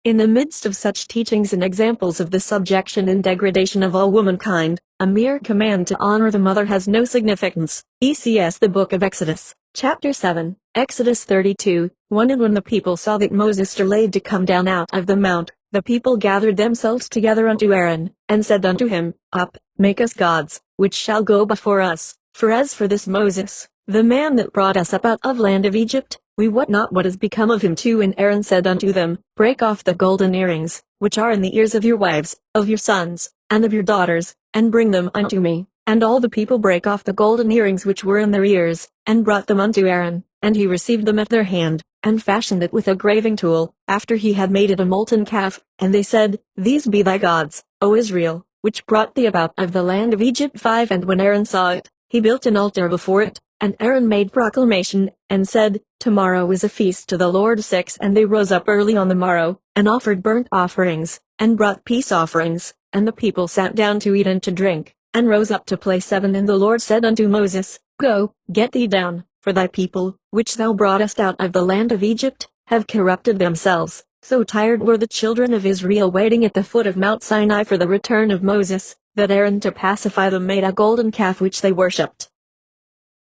In the midst of such teachings and examples of the subjection and degradation of all womankind, a mere command to honor the mother has no significance. ECS The Book of Exodus, Chapter 7, Exodus 32, 1. And when the people saw that Moses delayed to come down out of the mount, the people gathered themselves together unto Aaron, and said unto him, Up, make us gods, which shall go before us. For as for this Moses, the man that brought us up out of land of Egypt, we wot not what is become of him too. And Aaron said unto them, Break off the golden earrings, which are in the ears of your wives, of your sons, and of your daughters, and bring them unto me. And all the people brake off the golden earrings which were in their ears, and brought them unto Aaron, and he received them at their hand, and fashioned it with a graving tool, after he had made it a molten calf. And they said, These be thy gods, O Israel, which brought thee up out of the land of Egypt. 5. And when Aaron saw it, he built an altar before it, and Aaron made proclamation, and said, Tomorrow is a feast to the Lord. 6. And they rose up early on the morrow, and offered burnt offerings, and brought peace offerings, and the people sat down to eat and to drink, and rose up to play. 7. And the Lord said unto Moses, Go, get thee down, for thy people, which thou broughtest out of the land of Egypt, have corrupted themselves. So tired were the children of Israel waiting at the foot of Mount Sinai for the return of Moses, that Aaron to pacify them made a golden calf which they worshipped.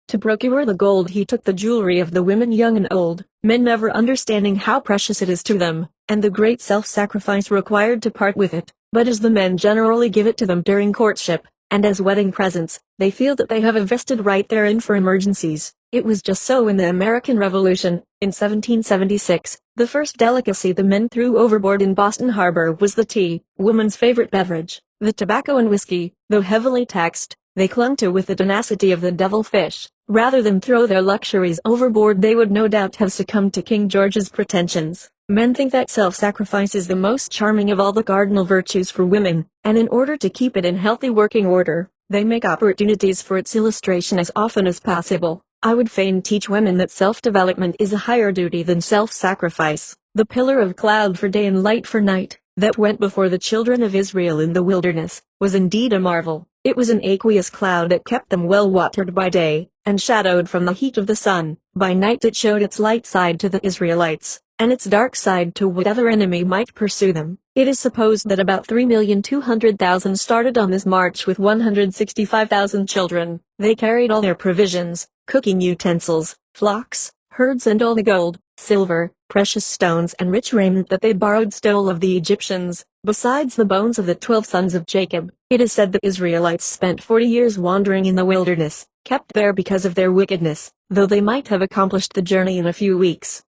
To procure the gold he took the jewelry of the women young and old, men never understanding how precious it is to them, and the great self-sacrifice required to part with it. But as the men generally give it to them during courtship, and as wedding presents, they feel that they have a vested right therein for emergencies. It was just so in the American Revolution. In 1776, the first delicacy the men threw overboard in Boston Harbor was the tea, woman's favorite beverage. The tobacco and whiskey, though heavily taxed, they clung to with the tenacity of the devilfish. Rather than throw their luxuries overboard, they would no doubt have succumbed to King George's pretensions. Men think that self-sacrifice is the most charming of all the cardinal virtues for women, and in order to keep it in healthy working order, they make opportunities for its illustration as often as possible. I would fain teach women that self-development is a higher duty than self-sacrifice. The pillar of cloud for day and light for night, that went before the children of Israel in the wilderness, was indeed a marvel. It was an aqueous cloud that kept them well watered by day, and shadowed from the heat of the sun. By night it showed its light side to the Israelites, and its dark side to whatever enemy might pursue them. It is supposed that about 3,200,000 started on this march with 165,000 children. They carried all their provisions, cooking utensils, flocks, herds, and all the gold, silver, precious stones, and rich raiment that they borrowed stole of the Egyptians, besides the bones of the 12 sons of Jacob. It is said the Israelites spent 40 years wandering in the wilderness, kept there because of their wickedness, though they might have accomplished the journey in a few weeks.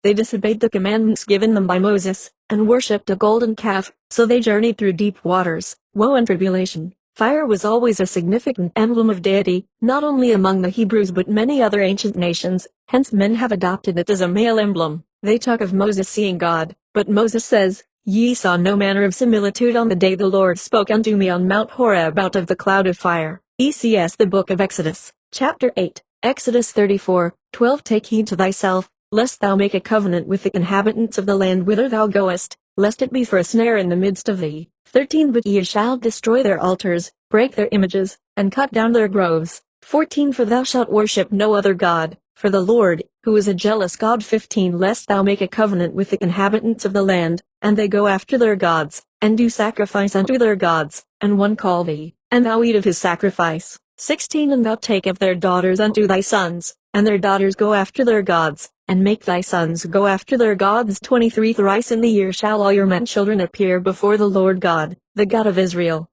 They disobeyed the commandments given them by Moses, and worshipped a golden calf, so they journeyed through deep waters, woe and tribulation. Fire was always a significant emblem of deity, not only among the Hebrews but many other ancient nations, hence men have adopted it as a male emblem. They talk of Moses seeing God, but Moses says, Ye saw no manner of similitude on the day the Lord spoke unto me on Mount Horeb out of the cloud of fire. ECS The Book of Exodus, Chapter 8, Exodus 34, 12. Take heed to thyself, lest thou make a covenant with the inhabitants of the land whither thou goest, lest it be for a snare in the midst of thee. 13. But ye shall destroy their altars, break their images, and cut down their groves. 14. For thou shalt worship no other God, for the Lord, who is a jealous God. 15. Lest thou make a covenant with the inhabitants of the land, and they go after their gods, and do sacrifice unto their gods, and one call thee, and thou eat of his sacrifice. 16. And thou take of their daughters unto thy sons, and their daughters go after their gods, and make thy sons go after their gods. 23. Thrice in the year shall all your men children appear before the Lord God, the God of Israel.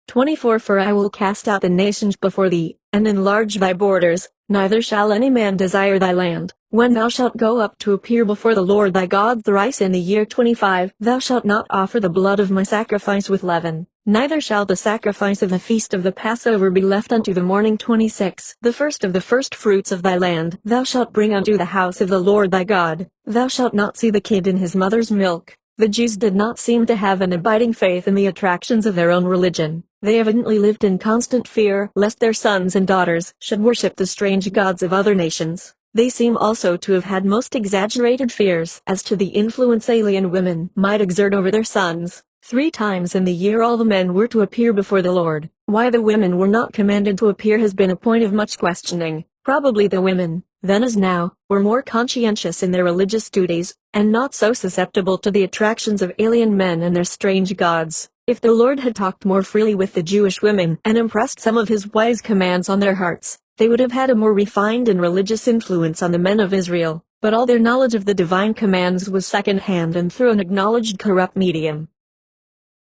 24. For I will cast out the nations before thee, and enlarge thy borders, neither shall any man desire thy land, when thou shalt go up to appear before the Lord thy God thrice in the year. 25. Thou shalt not offer the blood of my sacrifice with leaven, Neither shall the sacrifice of the feast of the Passover be left unto the morning. 26. The first of the first fruits of thy land thou shalt bring unto the house of the Lord thy God. Thou shalt not see the kid in his mother's milk. The Jews did not seem to have an abiding faith in the attractions of their own religion. They evidently lived in constant fear lest their sons and daughters should worship the strange gods of other nations. They seem also to have had most exaggerated fears as to the influence alien women might exert over their sons. 3 times in the year all the men were to appear before the Lord. Why the women were not commanded to appear has been a point of much questioning. Probably the women, then as now, were more conscientious in their religious duties, and not so susceptible to the attractions of alien men and their strange gods. If the Lord had talked more freely with the Jewish women and impressed some of his wise commands on their hearts, they would have had a more refined and religious influence on the men of Israel, but all their knowledge of the divine commands was second-hand and through an acknowledged corrupt medium.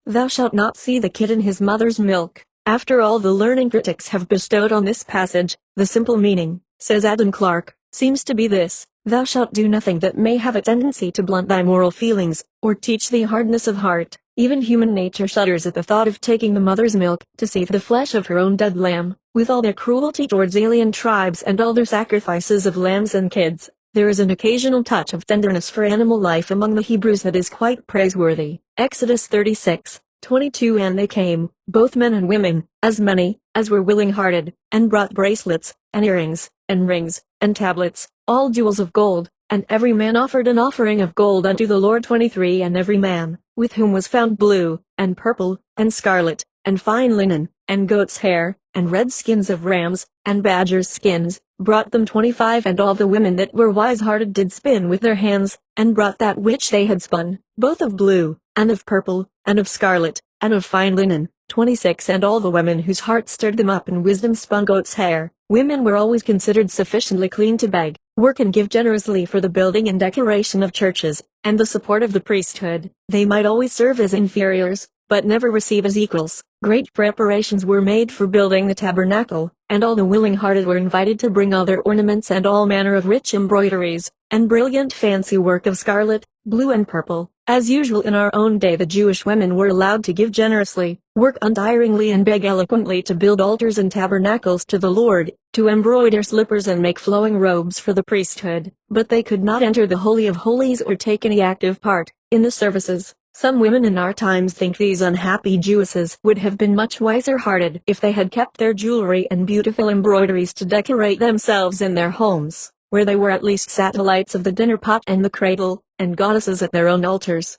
Thou shalt not see the kid in his mother's milk. After all the learning critics have bestowed on this passage, the simple meaning, says Adam Clarke, seems to be this: thou shalt do nothing that may have a tendency to blunt thy moral feelings, or teach thee hardness of heart. Even human nature shudders at the thought of taking the mother's milk to save the flesh of her own dead lamb. With all their cruelty towards alien tribes and all their sacrifices of lambs and kids, there is an occasional touch of tenderness for animal life among the Hebrews that is quite praiseworthy. Exodus 36:22. And they came, both men and women, as many as were willing-hearted, and brought bracelets, and earrings, and rings, and tablets, all jewels of gold, and every man offered an offering of gold unto the Lord. 23. And every man, with whom was found blue, and purple, and scarlet, and fine linen, and goat's hair, and red skins of rams, and badgers' skins, brought them. 25. And all the women that were wise-hearted did spin with their hands, and brought that which they had spun, both of blue, and of purple, and of scarlet, and of fine linen. 26. And all the women whose hearts stirred them up in wisdom spun goat's hair. Women were always considered sufficiently clean to beg, work and give generously for the building and decoration of churches, and the support of the priesthood. They might always serve as inferiors, but never receive as equals. Great preparations were made for building the tabernacle, and all the willing-hearted were invited to bring all their ornaments and all manner of rich embroideries, and brilliant fancy work of scarlet, blue and purple. As usual in our own day, the Jewish women were allowed to give generously, work untiringly and beg eloquently to build altars and tabernacles to the Lord, to embroider slippers and make flowing robes for the priesthood, but they could not enter the Holy of Holies or take any active part in the services. Some women in our times think these unhappy Jewesses would have been much wiser-hearted if they had kept their jewelry and beautiful embroideries to decorate themselves in their homes, where they were at least satellites of the dinner pot and the cradle, and goddesses at their own altars.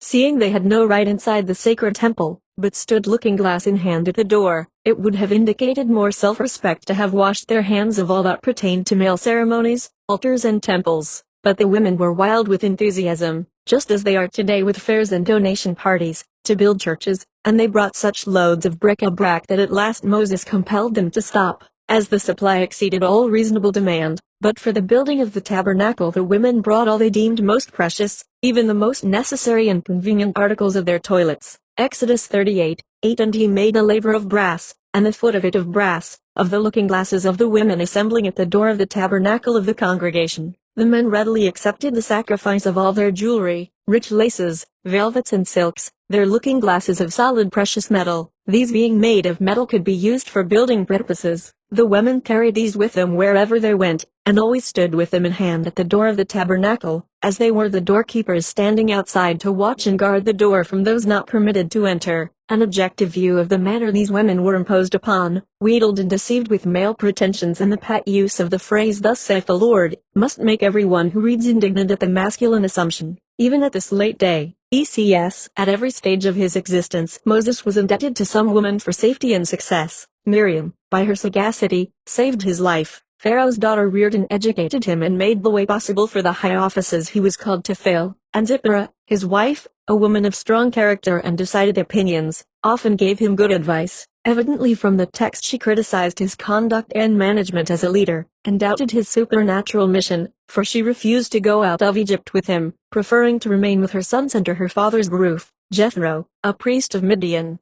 Seeing they had no right inside the sacred temple, but stood looking-glass in hand at the door, it would have indicated more self-respect to have washed their hands of all that pertained to male ceremonies, altars and temples. But the women were wild with enthusiasm, just as they are today with fairs and donation parties, to build churches, and they brought such loads of bric-a-brac that at last Moses compelled them to stop, as the supply exceeded all reasonable demand. But for the building of the tabernacle the women brought all they deemed most precious, even the most necessary and convenient articles of their toilets. Exodus 38:8. And he made a laver of brass, and the foot of it of brass, of the looking-glasses of the women assembling at the door of the tabernacle of the congregation. The men readily accepted the sacrifice of all their jewelry, rich laces, velvets and silks, their looking-glasses of solid precious metal. These being made of metal could be used for building purposes. The women carried these with them wherever they went, and always stood with them in hand at the door of the tabernacle, as they were the doorkeepers standing outside to watch and guard the door from those not permitted to enter. An objective view of the manner these women were imposed upon, wheedled and deceived with male pretensions and the pat use of the phrase "thus saith the Lord," must make everyone who reads indignant at the masculine assumption. Even at this late day, ECS, at every stage of his existence, Moses was indebted to some woman for safety and success. Miriam, by her sagacity, saved his life. Pharaoh's daughter reared and educated him and made the way possible for the high offices he was called to fill. And Zipporah, his wife, a woman of strong character and decided opinions, often gave him good advice. Evidently from the text she criticized his conduct and management as a leader, and doubted his supernatural mission, for she refused to go out of Egypt with him, preferring to remain with her sons under her father's roof. Jethro, a priest of Midian.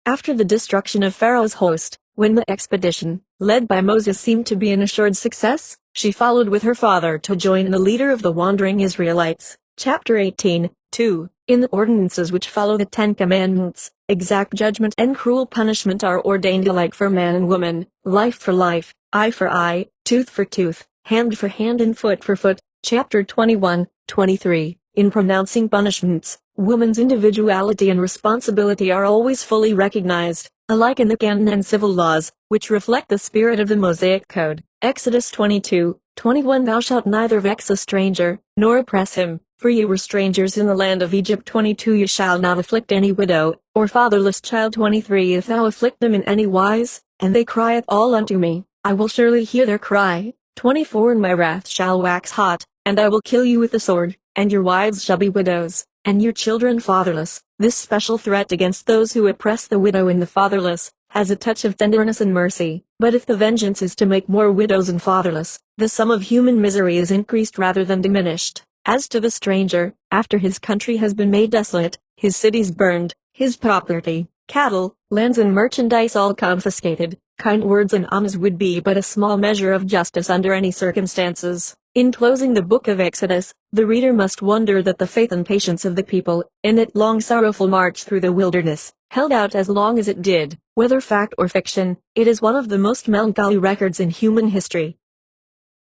After the destruction of Pharaoh's host, when the expedition, led by Moses, seemed to be an assured success, she followed with her father to join the leader of the wandering Israelites. Chapter 18:2. In the ordinances which follow the Ten Commandments, exact judgment and cruel punishment are ordained alike for man and woman, life for life, eye for eye, tooth for tooth, hand for hand and foot for foot. Chapter 21, 23. In pronouncing punishments, woman's individuality and responsibility are always fully recognized, alike in the canon and civil laws, which reflect the spirit of the Mosaic Code. Exodus 22:21. Thou shalt neither vex a stranger, nor oppress him, for ye were strangers in the land of Egypt. 22. You shall not afflict any widow, or fatherless child. 23. If thou afflict them in any wise, and they crieth all unto me, I will surely hear their cry. 24. And my wrath shall wax hot, and I will kill you with the sword, and your wives shall be widows, and your children fatherless. This special threat against those who oppress the widow and the fatherless has a touch of tenderness and mercy. But if the vengeance is to make more widows and fatherless, the sum of human misery is increased rather than diminished. As to the stranger, after his country has been made desolate, his cities burned, his property, cattle, lands and merchandise all confiscated, kind words and alms would be but a small measure of justice under any circumstances. In closing the book of Exodus, the reader must wonder that the faith and patience of the people, in its long sorrowful march through the wilderness, held out as long as it did. Whether fact or fiction, it is one of the most melancholy records in human history.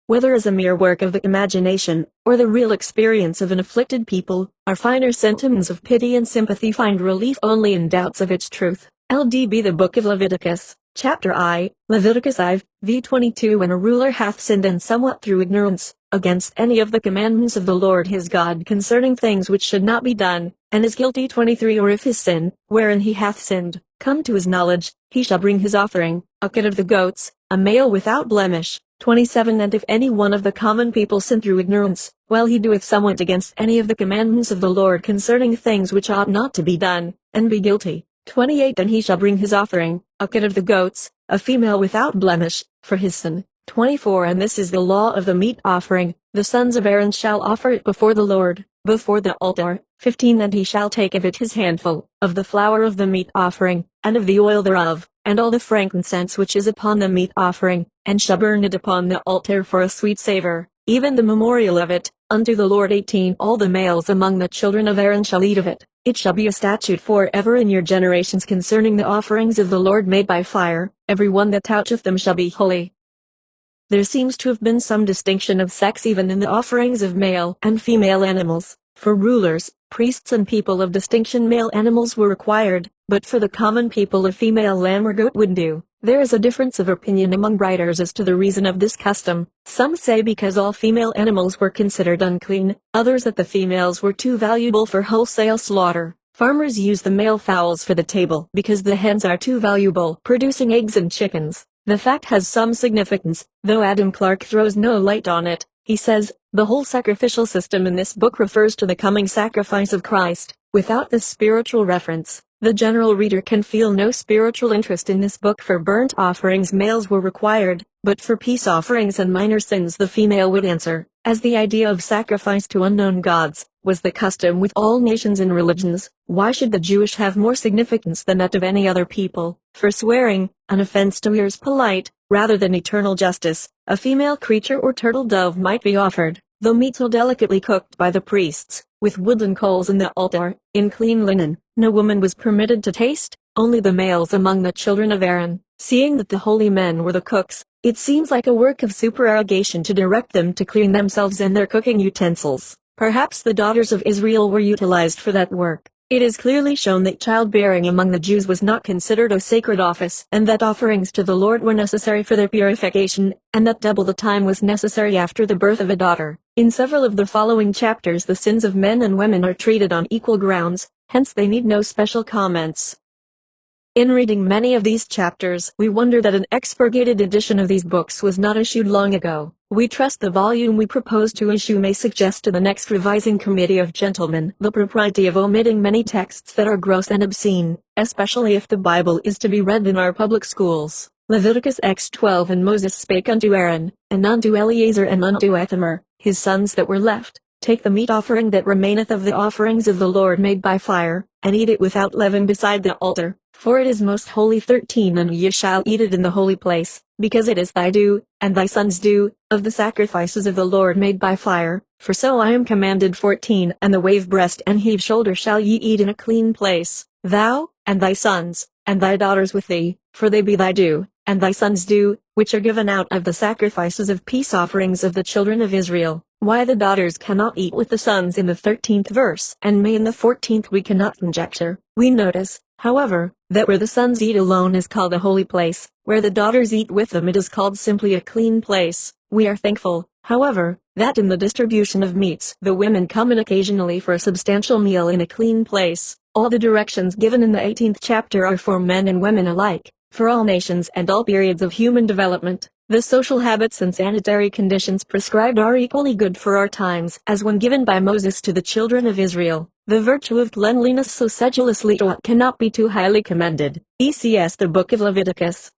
Whether as a mere work of the imagination, or the real experience of an afflicted people, our finer sentiments of pity and sympathy find relief only in doubts of its truth. LDB The Book of Leviticus, Chapter I, Leviticus IV, 22. When a ruler hath sinned and somewhat through ignorance, against any of the commandments of the Lord his God concerning things which should not be done, and is guilty. 23. Or if his sin, wherein he hath sinned, come to his knowledge, he shall bring his offering, a kid of the goats, a male without blemish. 27. And if any one of the common people sin through ignorance, while he doeth somewhat against any of the commandments of the Lord concerning things which ought not to be done, and be guilty. 28. Then he shall bring his offering, a kid of the goats, a female without blemish, for his sin. 24. And this is the law of the meat offering, the sons of Aaron shall offer it before the Lord, before the altar. 15. And he shall take of it his handful, of the flour of the meat offering, and of the oil thereof, and all the frankincense which is upon the meat offering, and shall burn it upon the altar for a sweet savor, even the memorial of it, unto the Lord. 18. All the males among the children of Aaron shall eat of it. It shall be a statute forever in your generations concerning the offerings of the Lord made by fire. Every one that toucheth them shall be holy. There seems to have been some distinction of sex even in the offerings of male and female animals. For rulers, priests and people of distinction male animals were required, but for the common people a female lamb or goat would do. There is a difference of opinion among writers as to the reason of this custom. Some say because all female animals were considered unclean, others that the females were too valuable for wholesale slaughter. Farmers use the male fowls for the table because the hens are too valuable, producing eggs and chickens. The fact has some significance, though Adam Clarke throws no light on it. He says, the whole sacrificial system in this book refers to the coming sacrifice of Christ. Without this spiritual reference, the general reader can feel no spiritual interest in this book. For burnt offerings males were required, but for peace offerings and minor sins the female would answer. As the idea of sacrifice to unknown gods was the custom with all nations and religions, why should the Jewish have more significance than that of any other people? For swearing, an offense to ears polite, rather than eternal justice, a female creature or turtle dove might be offered, though meat so delicately cooked by the priests, with wooden coals in the altar, in clean linen, no woman was permitted to taste, only the males among the children of Aaron. Seeing that the holy men were the cooks, it seems like a work of supererogation to direct them to clean themselves and their cooking utensils. Perhaps the daughters of Israel were utilized for that work. It is clearly shown that childbearing among the Jews was not considered a sacred office, and that offerings to the Lord were necessary for their purification, and that double the time was necessary after the birth of a daughter. In several of the following chapters the sins of men and women are treated on equal grounds, hence they need no special comments. In reading many of these chapters, we wonder that an expurgated edition of these books was not issued long ago. We trust the volume we propose to issue may suggest to the next revising committee of gentlemen the propriety of omitting many texts that are gross and obscene, especially if the Bible is to be read in our public schools. Leviticus X12. And Moses spake unto Aaron, and unto Eleazar and unto Ithamar, his sons that were left, take the meat offering that remaineth of the offerings of the Lord made by fire, and eat it without leaven beside the altar, for it is most holy. 13. And ye shall eat it in the holy place, because it is thy due, and thy sons' due, of the sacrifices of the Lord made by fire, for so I am commanded. 14. And the wave breast and heave shoulder shall ye eat in a clean place. Thou, and thy sons, and thy daughters with thee, for they be thy due, and thy sons' due, which are given out of the sacrifices of peace offerings of the children of Israel. Why the daughters cannot eat with the sons in the 13th verse and may in the 14th we cannot conjecture. We notice, however, that where the sons eat alone is called a holy place, where the daughters eat with them it is called simply a clean place. We are thankful, however, that in the distribution of meats the women come in occasionally for a substantial meal in a clean place. All the directions given in the 18th chapter are for men and women alike, for all nations and all periods of human development. The social habits and sanitary conditions prescribed are equally good for our times as when given by Moses to the children of Israel. The virtue of cleanliness so sedulously taught cannot be too highly commended. ECS the Book of Leviticus.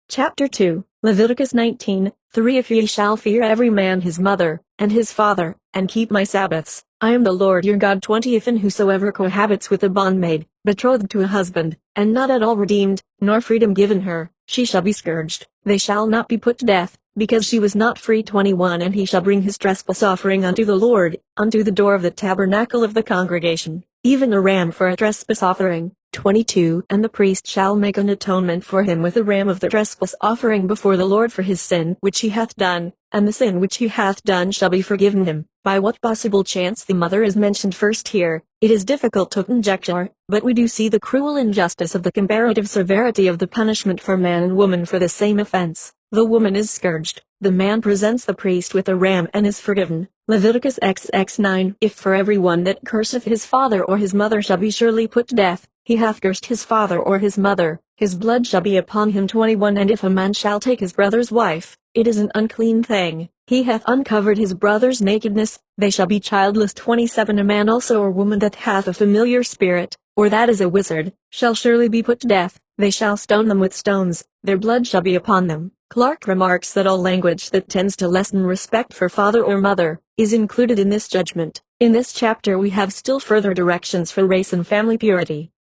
Chapter 2, Leviticus 19:3 If ye shall fear every man his mother, and his father, and keep my Sabbaths, I am the Lord your God. 20 If and whosoever cohabits with a bondmaid, betrothed to a husband, and not at all redeemed, nor freedom given her, she shall be scourged. They shall not be put to death, because she was not free. 21 And he shall bring his trespass offering unto the Lord, unto the door of the tabernacle of the congregation, even a ram for a trespass offering. 22 And the priest shall make an atonement for him with a ram of the trespass offering before the Lord for his sin which he hath done, and the sin which he hath done shall be forgiven him. By what possible chance the mother is mentioned first here, it is difficult to conjecture, but we do see the cruel injustice of the comparative severity of the punishment for man and woman for the same offense. The woman is scourged, the man presents the priest with a ram and is forgiven. Leviticus XX 9 If for every one that curseth his father or his mother shall be surely put to death, he hath cursed his father or his mother, his blood shall be upon him. 21 And if a man shall take his brother's wife, it is an unclean thing, he hath uncovered his brother's nakedness, they shall be childless. 27 A man also or woman that hath a familiar spirit, or that is a wizard, shall surely be put to death, they shall stone them with stones, their blood shall be upon them. Clark remarks that all language that tends to lessen respect for father or mother, is included in this judgment. In this chapter we have still further directions for race and family purity.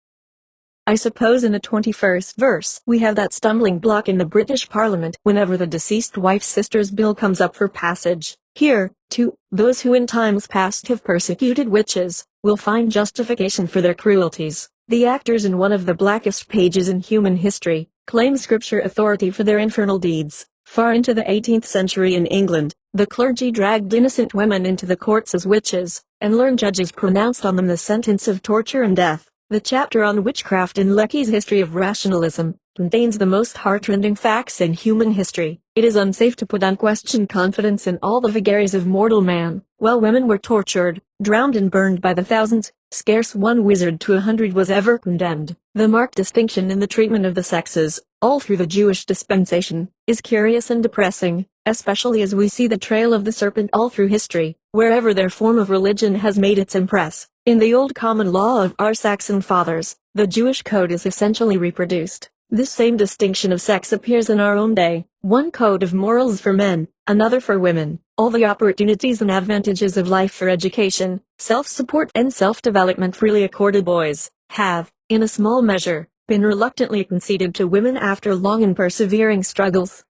I suppose in the 21st verse we have that stumbling block in the British Parliament whenever the Deceased Wife's Sisters Bill comes up for passage. Here, too, those who in times past have persecuted witches, will find justification for their cruelties. The actors in one of the blackest pages in human history, claim scripture authority for their infernal deeds. Far into the 18th century in England, the clergy dragged innocent women into the courts as witches, and learned judges pronounced on them the sentence of torture and death. The chapter on witchcraft in Lecky's History of Rationalism contains the most heartrending facts in human history. It is unsafe to put unquestioned confidence in all the vagaries of mortal man. While women were tortured, drowned and burned by the thousands, scarce one wizard to 100 was ever condemned. The marked distinction in the treatment of the sexes, all through the Jewish dispensation, is curious and depressing, especially as we see the trail of the serpent all through history, wherever their form of religion has made its impress. In the old common law of our Saxon fathers, the Jewish code is essentially reproduced. This same distinction of sex appears in our own day, one code of morals for men, another for women. All the opportunities and advantages of life for education, self-support and self-development freely accorded boys, have, in a small measure, been reluctantly conceded to women after long and persevering struggles.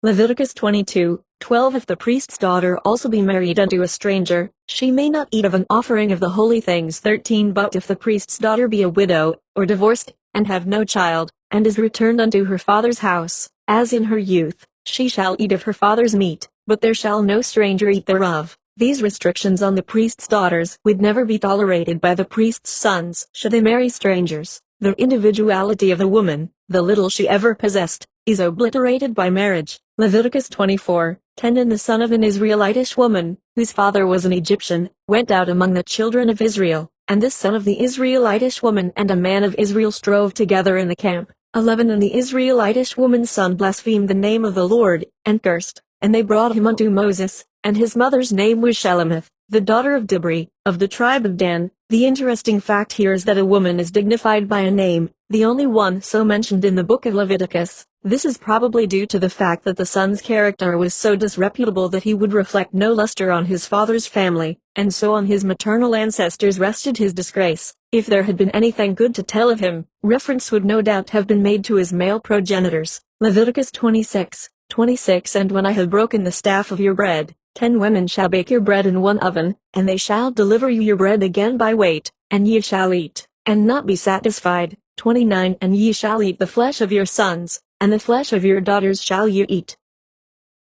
Leviticus 22:12 If the priest's daughter also be married unto a stranger, she may not eat of an offering of the holy things. 13 But if the priest's daughter be a widow, or divorced, and have no child, and is returned unto her father's house, as in her youth, she shall eat of her father's meat, but there shall no stranger eat thereof. These restrictions on the priest's daughters would never be tolerated by the priest's sons should they marry strangers. The individuality of a woman, the little she ever possessed, is obliterated by marriage. Leviticus 24:10 And the son of an Israelitish woman, whose father was an Egyptian, went out among the children of Israel, and this son of the Israelitish woman and a man of Israel strove together in the camp. 11 And the Israelitish woman's son blasphemed the name of the Lord, and cursed, and they brought him unto Moses, and his mother's name was Shelemith, the daughter of Dibri, of the tribe of Dan. The interesting fact here is that a woman is dignified by a name, the only one so mentioned in the book of Leviticus. This is probably due to the fact that the son's character was so disreputable that he would reflect no luster on his father's family, and so on his maternal ancestors rested his disgrace. If there had been anything good to tell of him, reference would no doubt have been made to his male progenitors. Leviticus 26:26 And when I have broken the staff of your bread, 10 women shall bake your bread in one oven, and they shall deliver you your bread again by weight, and ye shall eat. and not be satisfied. 29 And ye shall eat the flesh of your sons, and the flesh of your daughters shall ye eat.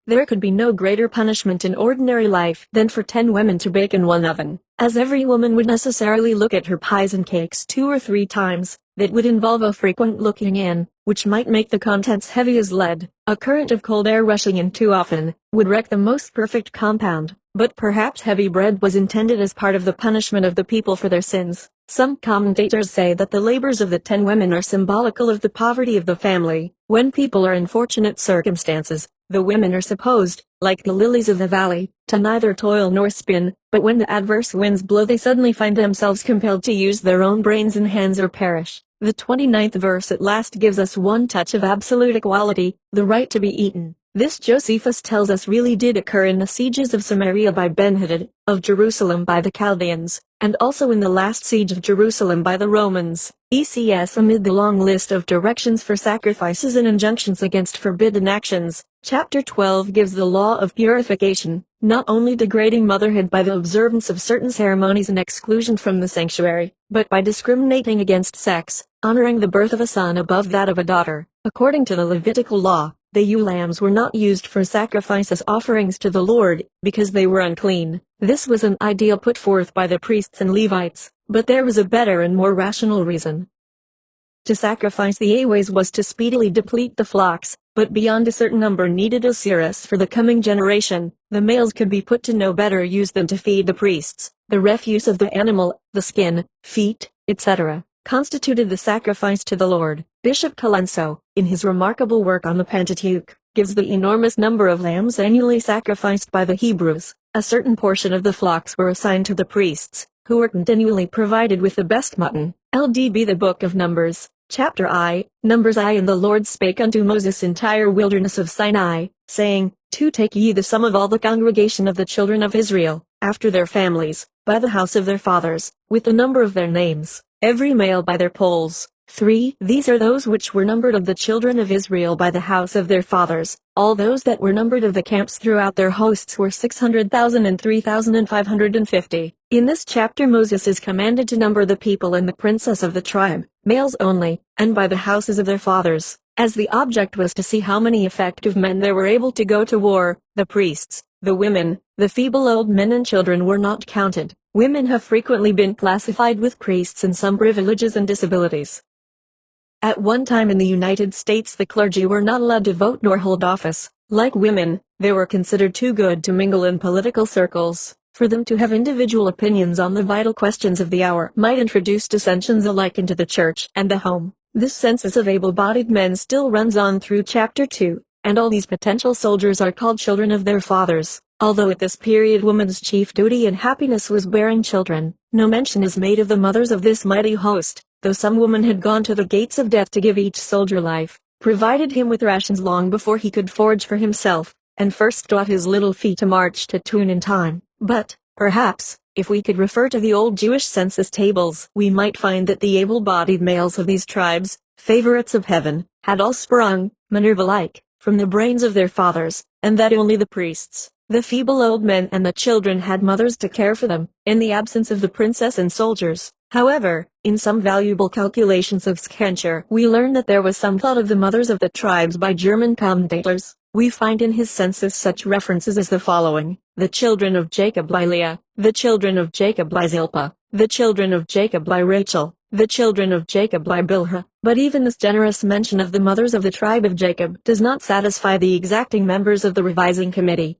There could be no greater punishment in ordinary life than for 10 women to bake in one oven, as every woman would necessarily look at her pies and cakes 2 or 3 times. That would involve a frequent looking in, which might make the contents heavy as lead. A current of cold air rushing in too often would wreck the most perfect compound. But perhaps heavy bread was intended as part of the punishment of the people for their sins. Some commentators say that the labors of the 10 women are symbolical of the poverty of the family. When people are in fortunate circumstances, the women are supposed, like the lilies of the valley, to neither toil nor spin, but when the adverse winds blow they suddenly find themselves compelled to use their own brains and hands or perish. The 29th verse at last gives us one touch of absolute equality, the right to be eaten. This Josephus tells us really did occur in the sieges of Samaria by Ben-Hadad, of Jerusalem by the Chaldeans, and also in the last siege of Jerusalem by the Romans. ECS amid the long list of directions for sacrifices and injunctions against forbidden actions, Chapter 12 gives the law of purification, not only degrading motherhood by the observance of certain ceremonies and exclusion from the sanctuary, but by discriminating against sex, honoring the birth of a son above that of a daughter. According to the Levitical law, the ewe lambs were not used for sacrifice as offerings to the Lord, because they were unclean. This was an ideal put forth by the priests and Levites, but there was a better and more rational reason. To sacrifice the ewes was to speedily deplete the flocks, but beyond a certain number needed a seeress for the coming generation. The males could be put to no better use than to feed the priests. The refuse of the animal, the skin, feet, etc., constituted the sacrifice to the Lord. Bishop Colenso, in his remarkable work on the Pentateuch, gives the enormous number of lambs annually sacrificed by the Hebrews. A certain portion of the flocks were assigned to the priests, who were continually provided with the best mutton. LDB The Book of Numbers, Chapter I, Numbers I And the Lord spake unto Moses entire wilderness of Sinai, saying, Take ye the sum of all the congregation of the children of Israel, after their families, by the house of their fathers, with the number of their names, every male by their polls. 3 These are those which were numbered of the children of Israel by the house of their fathers. All those that were numbered of the camps throughout their hosts were 600,000 and 3,550. In this chapter Moses is commanded to number the people and the princes of the tribe, males only, and by the houses of their fathers, as the object was to see how many effective men there were able to go to war. The priests, the women, the feeble old men and children were not counted. Women have frequently been classified with priests in some privileges and disabilities. At one time in the United States the clergy were not allowed to vote nor hold office. Like women, they were considered too good to mingle in political circles. For them to have individual opinions on the vital questions of the hour might introduce dissensions alike into the church and the home. This census of able-bodied men still runs on through Chapter 2, and all these potential soldiers are called children of their fathers. Although at this period woman's chief duty and happiness was bearing children, no mention is made of the mothers of this mighty host, though some woman had gone to the gates of death to give each soldier life, provided him with rations long before he could forage for himself, and first taught his little feet to march to tune in time. But, perhaps, if we could refer to the old Jewish census tables, we might find that the able-bodied males of these tribes, favorites of heaven, had all sprung, Minerva-like, from the brains of their fathers, and that only the priests, the feeble old men and the children had mothers to care for them, in the absence of the princess and soldiers. However, in some valuable calculations of Schacher, we learn that there was some thought of the mothers of the tribes by German commentators. We find in his census such references as the following: the children of Jacob by Leah, the children of Jacob by Zilpah, the children of Jacob by Rachel, the children of Jacob by Bilhah. But even this generous mention of the mothers of the tribe of Jacob does not satisfy the exacting members of the revising committee.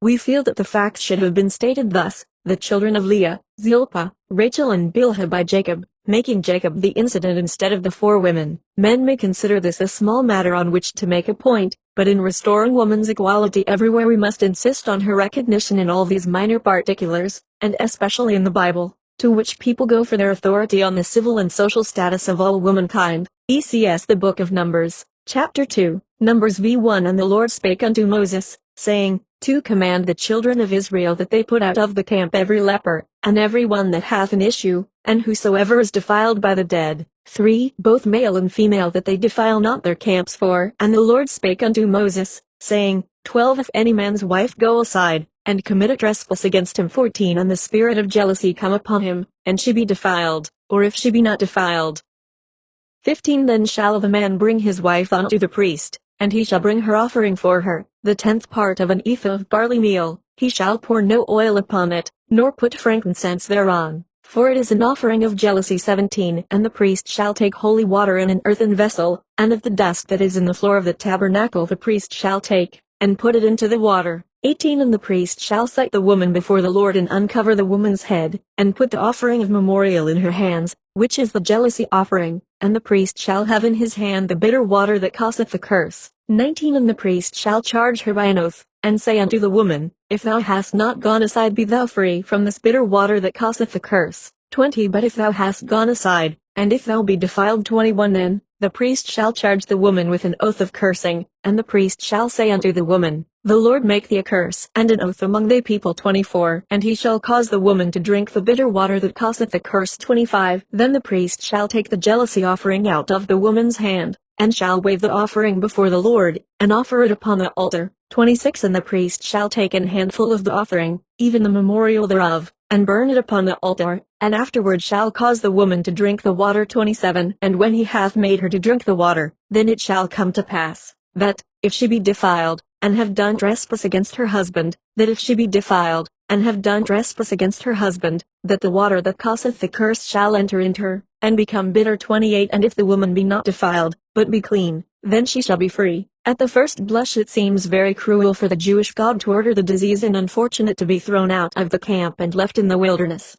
We feel that the facts should have been stated thus: the children of Leah, Zilpah, Rachel and Bilhah by Jacob, making Jacob the incident instead of the 4 women. Men may consider this a small matter on which to make a point, but in restoring woman's equality everywhere we must insist on her recognition in all these minor particulars, and especially in the Bible, to which people go for their authority on the civil and social status of all womankind. ECS The Book of Numbers, Chapter 2, Numbers v1 And the Lord spake unto Moses, saying, to command the children of Israel that they put out of the camp every leper, and every one that hath an issue, and whosoever is defiled by the dead, 3 Both male and female, that they defile not their camps. 4 And the Lord spake unto Moses, saying, 12 If any man's wife go aside, and commit a trespass against him. 14 And the spirit of jealousy come upon him, and she be defiled, or if she be not defiled. 15 Then shall the man bring his wife unto the priest, and he shall bring her offering for her, the 10th part of an ephah of barley meal. He shall pour no oil upon it, nor put frankincense thereon, for it is an offering of jealousy. 17 And the priest shall take holy water in an earthen vessel, and of the dust that is in the floor of the tabernacle the priest shall take, and put it into the water. 18 And the priest shall set the woman before the Lord and uncover the woman's head, and put the offering of memorial in her hands, which is the jealousy offering, and the priest shall have in his hand the bitter water that causeth the curse. 19 And the priest shall charge her by an oath, and say unto the woman, If thou hast not gone aside, be thou free from this bitter water that causeth the curse. 20 But if thou hast gone aside, and if thou be defiled. 21 Then the priest shall charge the woman with an oath of cursing, and the priest shall say unto the woman, The Lord make thee a curse and an oath among thy people. 24 And he shall cause the woman to drink the bitter water that causeth the curse. 25 Then the priest shall take the jealousy offering out of the woman's hand, and shall wave the offering before the Lord, and offer it upon the altar. 26 And the priest shall take an handful of the offering, even the memorial thereof, and burn it upon the altar, and afterward shall cause the woman to drink the water. 27 And when he hath made her to drink the water, then it shall come to pass, that, if she be defiled, and have done trespass against her husband, that if she be defiled, and have done trespass against her husband, that the water that causeth the curse shall enter into her, and become bitter. 28 And if the woman be not defiled, but be clean, then she shall be free. At the first blush it seems very cruel for the Jewish God to order the diseased and unfortunate to be thrown out of the camp and left in the wilderness.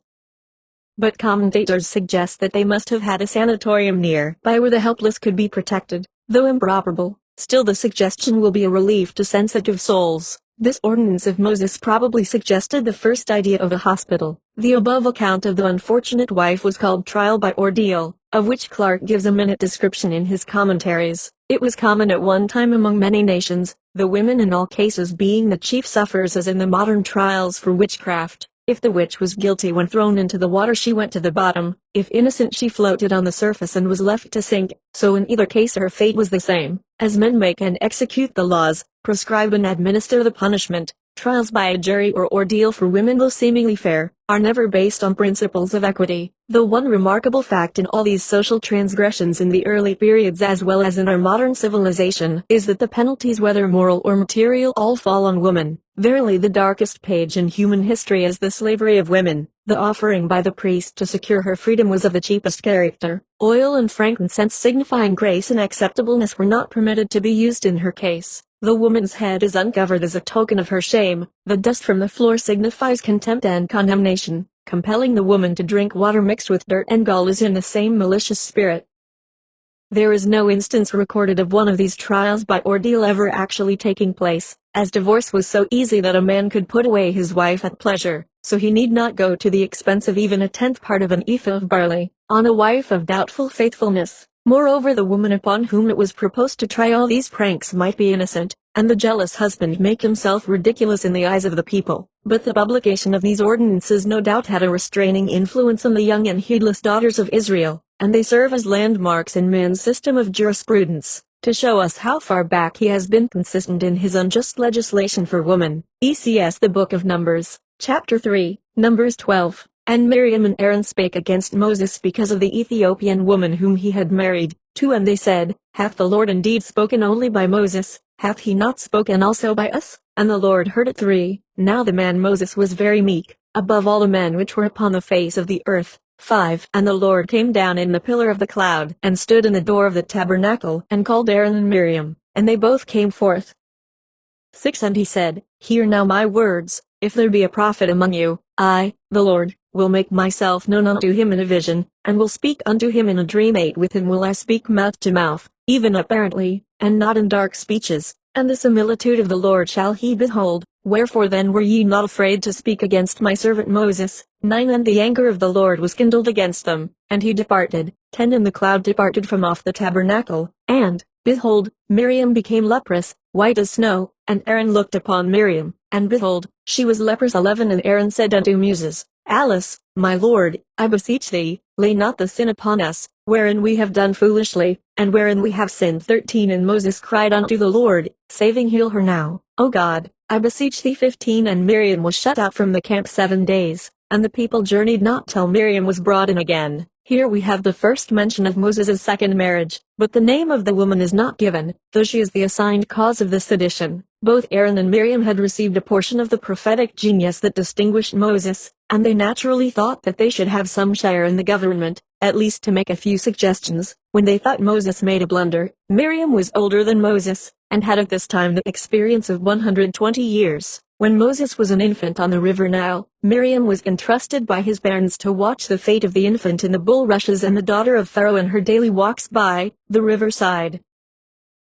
But commentators suggest that they must have had a sanatorium near by where the helpless could be protected. Though improbable, still the suggestion will be a relief to sensitive souls. This ordinance of Moses probably suggested the first idea of a hospital. The above account of the unfortunate wife was called trial by ordeal, of which Clarke gives a minute description in his commentaries. It was common at one time among many nations, the women in all cases being the chief sufferers, as in the modern trials for witchcraft. If the witch was guilty when thrown into the water, she went to the bottom. If innocent, she floated on the surface and was left to sink. So in either case her fate was the same. As men make and execute the laws, prescribe and administer the punishment, trials by a jury or ordeal for women, though seemingly fair, are never based on principles of equity. The one remarkable fact in all these social transgressions in the early periods as well as in our modern civilization is that the penalties, whether moral or material, all fall on woman. Verily the darkest page in human history is the slavery of women. The offering by the priest to secure her freedom was of the cheapest character. Oil and frankincense, signifying grace and acceptableness, were not permitted to be used in her case. The woman's head is uncovered as a token of her shame. The dust from the floor signifies contempt and condemnation. Compelling the woman to drink water mixed with dirt and gall is in the same malicious spirit. There is no instance recorded of one of these trials by ordeal ever actually taking place, as divorce was so easy that a man could put away his wife at pleasure, so he need not go to the expense of even a 10th part of an ephah of barley, on a wife of doubtful faithfulness. Moreover, the woman upon whom it was proposed to try all these pranks might be innocent, and the jealous husband make himself ridiculous in the eyes of the people. But the publication of these ordinances no doubt had a restraining influence on the young and heedless daughters of Israel, and they serve as landmarks in man's system of jurisprudence, to show us how far back he has been consistent in his unjust legislation for woman. ECS The Book of Numbers, Chapter 3, Numbers 12. And Miriam and Aaron spake against Moses because of the Ethiopian woman whom he had married. 2 And they said, Hath the Lord indeed spoken only by Moses? Hath he not spoken also by us? And the Lord heard it. 3 Now the man Moses was very meek, above all the men which were upon the face of the earth. 5 And the Lord came down in the pillar of the cloud, and stood in the door of the tabernacle, and called Aaron and Miriam, and they both came forth. 6 And he said, Hear now my words. If there be a prophet among you, I, the Lord, will make myself known unto him in a vision, and will speak unto him in a dream. 8 With him will I speak mouth to mouth, even apparently, and not in dark speeches, and the similitude of the Lord shall he behold. Wherefore then were ye not afraid to speak against my servant Moses? 9 And the anger of the Lord was kindled against them, and he departed. 10 And the cloud departed from off the tabernacle, and, behold, Miriam became leprous, white as snow, and Aaron looked upon Miriam, and behold, she was leprous. 11 And Aaron said unto Moses, Alice, my lord, I beseech thee, lay not the sin upon us, wherein we have done foolishly, and wherein we have sinned. 13 And Moses cried unto the Lord, saying, Heal her now, O God, I beseech thee. 15 And Miriam was shut out from the camp 7 days, and the people journeyed not till Miriam was brought in again. Here we have the first mention of Moses' second marriage, but the name of the woman is not given, though she is the assigned cause of the sedition. Both Aaron and Miriam had received a portion of the prophetic genius that distinguished Moses, and they naturally thought that they should have some share in the government, at least to make a few suggestions. When they thought Moses made a blunder, Miriam was older than Moses, and had at this time the experience of 120 years. When Moses was an infant on the river Nile, Miriam was entrusted by his parents to watch the fate of the infant in the bulrushes and the daughter of Pharaoh in her daily walks by the riverside.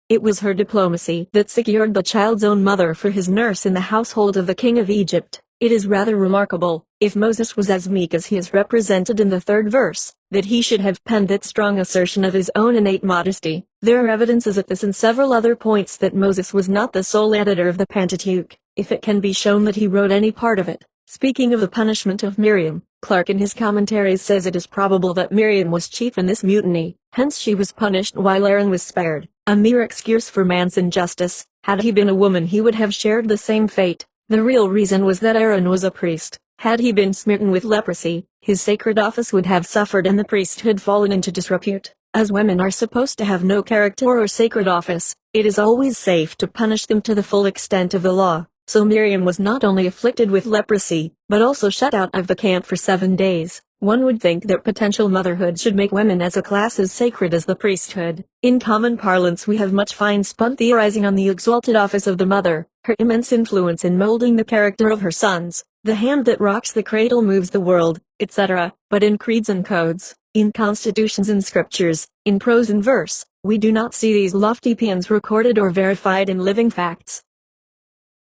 It was her diplomacy that secured the child's own mother for his nurse in the household of the king of Egypt. It is rather remarkable, if Moses was as meek as he is represented in the 3rd verse, that he should have penned that strong assertion of his own innate modesty. There are evidences at this and several other points that Moses was not the sole editor of the Pentateuch, if it can be shown that he wrote any part of it. Speaking of the punishment of Miriam, Clark in his commentaries says it is probable that Miriam was chief in this mutiny, hence she was punished while Aaron was spared. A mere excuse for man's injustice. Had he been a woman he would have shared the same fate. The real reason was that Aaron was a priest. Had he been smitten with leprosy, his sacred office would have suffered and the priesthood fallen into disrepute. As women are supposed to have no character or sacred office, it is always safe to punish them to the full extent of the law. So Miriam was not only afflicted with leprosy, but also shut out of the camp for 7 days. One would think that potential motherhood should make women as a class as sacred as the priesthood. In common parlance we have much fine-spun theorizing on the exalted office of the mother, her immense influence in molding the character of her sons, the hand that rocks the cradle moves the world, etc. But in creeds and codes, in constitutions and scriptures, in prose and verse, we do not see these lofty paeans recorded or verified in living facts.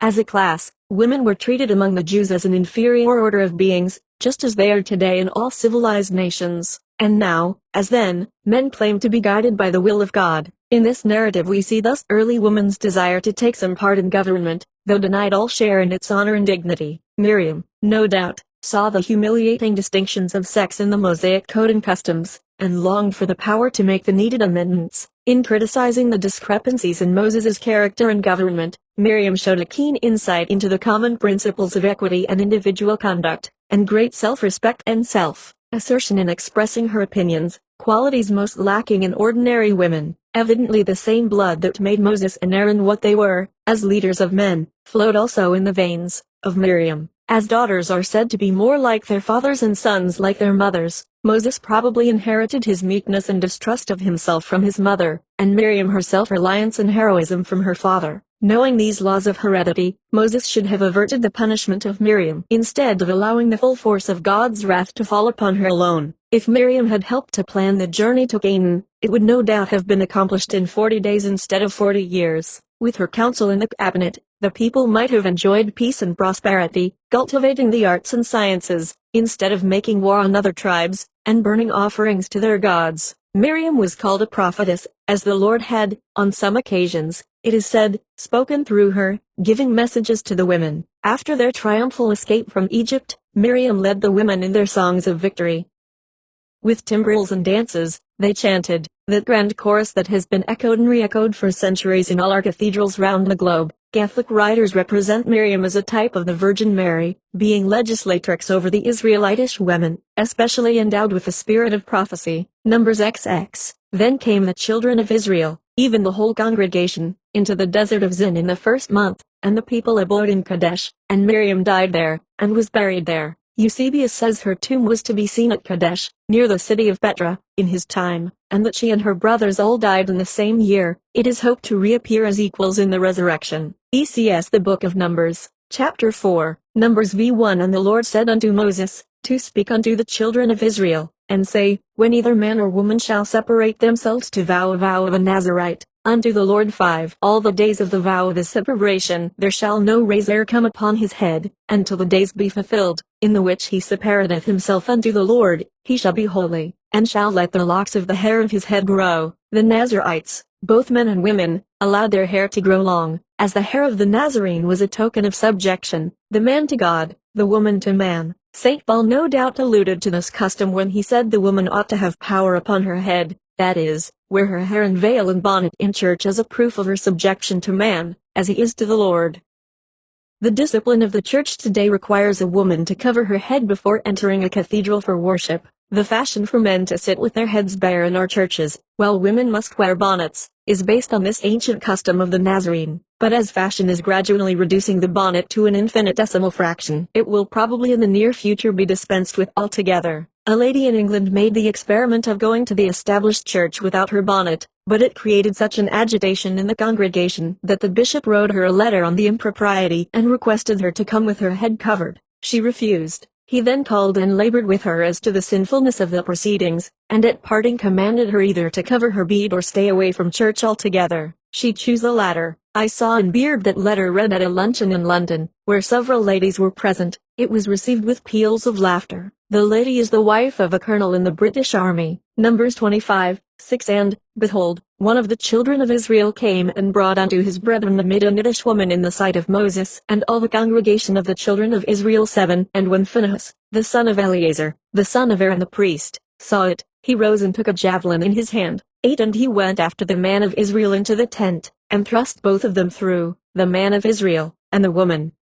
As a class, women were treated among the Jews as an inferior order of beings, just as they are today in all civilized nations. And now, as then, men claim to be guided by the will of God. In this narrative we see thus early woman's desire to take some part in government, though denied all share in its honor and dignity. Miriam, no doubt, saw the humiliating distinctions of sex in the Mosaic code and customs, and longed for the power to make the needed amendments. In criticizing the discrepancies in Moses' character and government, Miriam showed a keen insight into the common principles of equity and individual conduct, and great self-respect and self-assertion in expressing her opinions, qualities most lacking in ordinary women. Evidently the same blood that made Moses and Aaron what they were, as leaders of men, flowed also in the veins of Miriam. As daughters are said to be more like their fathers and sons like their mothers, Moses probably inherited his meekness and distrust of himself from his mother, and Miriam her self-reliance and heroism from her father. Knowing these laws of heredity, Moses should have averted the punishment of Miriam instead of allowing the full force of God's wrath to fall upon her alone. If Miriam had helped to plan the journey to Canaan, it would no doubt have been accomplished in 40 days instead of 40 years. With her counsel in the cabinet, the people might have enjoyed peace and prosperity, cultivating the arts and sciences, instead of making war on other tribes, and burning offerings to their gods. Miriam was called a prophetess, as the Lord had, on some occasions, it is said, spoken through her, giving messages to the women. After their triumphal escape from Egypt, Miriam led the women in their songs of victory. With timbrels and dances, they chanted, that grand chorus that has been echoed and re-echoed for centuries in all our cathedrals round the globe. Catholic writers represent Miriam as a type of the Virgin Mary, being legislatrix over the Israelitish women, especially endowed with the spirit of prophecy. Numbers XX. Then came the children of Israel, even the whole congregation, into the desert of Zin in the 1st month, and the people abode in Kadesh, and Miriam died there, and was buried there. Eusebius says her tomb was to be seen at Kadesh, near the city of Petra, in his time, and that she and her brothers all died in the same year. It is hoped to reappear as equals in the resurrection. ECS The Book of Numbers, Chapter 4, Numbers v1 And the Lord said unto Moses, to speak unto the children of Israel, and say, when either man or woman shall separate themselves to vow a vow of a Nazarite, unto the Lord 5 all the days of the vow of his separation there shall no razor come upon his head, until the days be fulfilled, in the which he separateth himself unto the Lord, he shall be holy, and shall let the locks of the hair of his head grow. The Nazarites, both men and women, allowed their hair to grow long, as the hair of the Nazarene was a token of subjection, the man to God, the woman to man. St. Paul no doubt alluded to this custom when he said the woman ought to have power upon her head, that is, wear her hair and veil and bonnet in church as a proof of her subjection to man, as he is to the Lord. The discipline of the church today requires a woman to cover her head before entering a cathedral for worship. The fashion for men to sit with their heads bare in our churches, while women must wear bonnets, is based on this ancient custom of the Nazarene. But as fashion is gradually reducing the bonnet to an infinitesimal fraction, it will probably in the near future be dispensed with altogether. A lady in England made the experiment of going to the established church without her bonnet, but it created such an agitation in the congregation that the bishop wrote her a letter on the impropriety and requested her to come with her head covered. She refused. He then called and labored with her as to the sinfulness of the proceedings, and at parting commanded her either to cover her beard or stay away from church altogether. She chose the latter. I saw in Beard that letter read at a luncheon in London, where several ladies were present. It was received with peals of laughter. The lady is the wife of a colonel in the British Army. Numbers 25:6. And, behold, one of the children of Israel came and brought unto his brethren the Midianitish woman in the sight of Moses and all the congregation of the children of Israel 7. And when Phinehas, the son of Eleazar, the son of Aaron the priest, saw it, he rose and took a javelin in his hand. 8. And he went after the man of Israel into the tent, and thrust both of them through, the man of Israel, and the woman.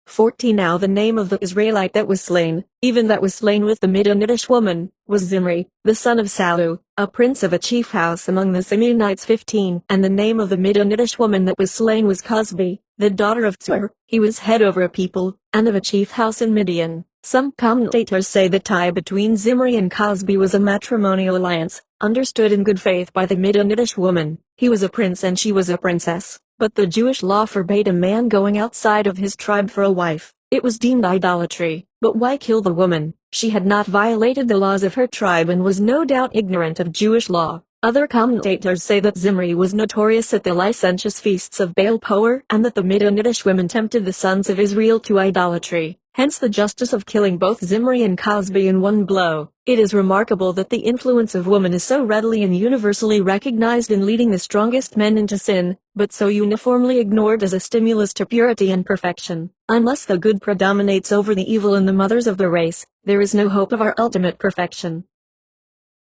14. Now the name of the Israelite that was slain, even that was slain with the Midianitish woman, was Zimri, the son of Salu, a prince of a chief house among the Simeonites. 15. And the name of the Midianitish woman that was slain was Cosbi, the daughter of Zur. He was head over a people, and of a chief house in Midian. Some commentators say the tie between Zimri and Cosbi was a matrimonial alliance, understood in good faith by the Midianitish woman. He was a prince and she was a princess, but the Jewish law forbade a man going outside of his tribe for a wife. It was deemed idolatry. But why kill the woman? She had not violated the laws of her tribe and was no doubt ignorant of Jewish law. Other commentators say that Zimri was notorious at the licentious feasts of Baal Peor and that the Midianitish women tempted the sons of Israel to idolatry. Hence the justice of killing both Zimri and Cosbi in one blow. It is remarkable that the influence of woman is so readily and universally recognized in leading the strongest men into sin, but so uniformly ignored as a stimulus to purity and perfection. Unless the good predominates over the evil in the mothers of the race, there is no hope of our ultimate perfection.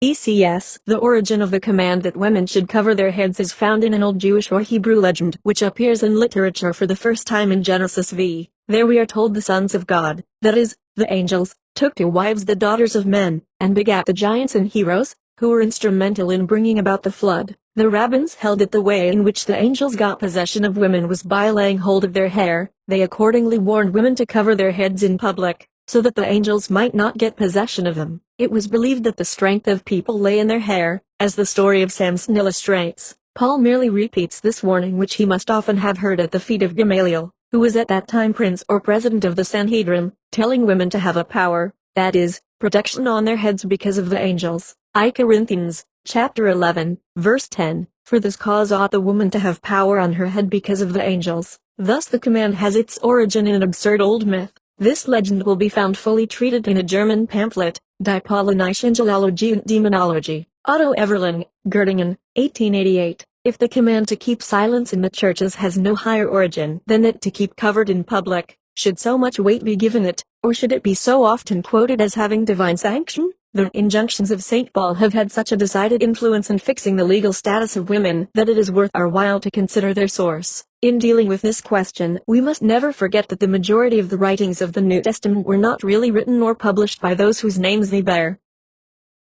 ECS. The origin of the command that women should cover their heads is found in an old Jewish or Hebrew legend which appears in literature for the first time in Genesis v. There we are told the sons of God, that is, the angels, took to wives the daughters of men, and begat the giants and heroes, who were instrumental in bringing about the flood. The rabbins held that the way in which the angels got possession of women was by laying hold of their hair. They accordingly warned women to cover their heads in public, so that the angels might not get possession of them. It was believed that the strength of people lay in their hair, as the story of Samson illustrates. Paul merely repeats this warning which he must often have heard at the feet of Gamaliel, who was at that time prince or president of the Sanhedrin, telling women to have a power, that is, protection on their heads because of the angels. I Corinthians, chapter 11, verse 10, for this cause ought the woman to have power on her head because of the angels. Thus the command has its origin in an absurd old myth. This legend will be found fully treated in a German pamphlet, Die Paulinische Angelologie und Demonologie, Otto Everling, Göttingen, 1888. If the command to keep silence in the churches has no higher origin than that to keep covered in public, should so much weight be given it, or should it be so often quoted as having divine sanction? The injunctions of St. Paul have had such a decided influence in fixing the legal status of women that it is worth our while to consider their source. In dealing with this question, we must never forget that the majority of the writings of the New Testament were not really written nor published by those whose names they bear.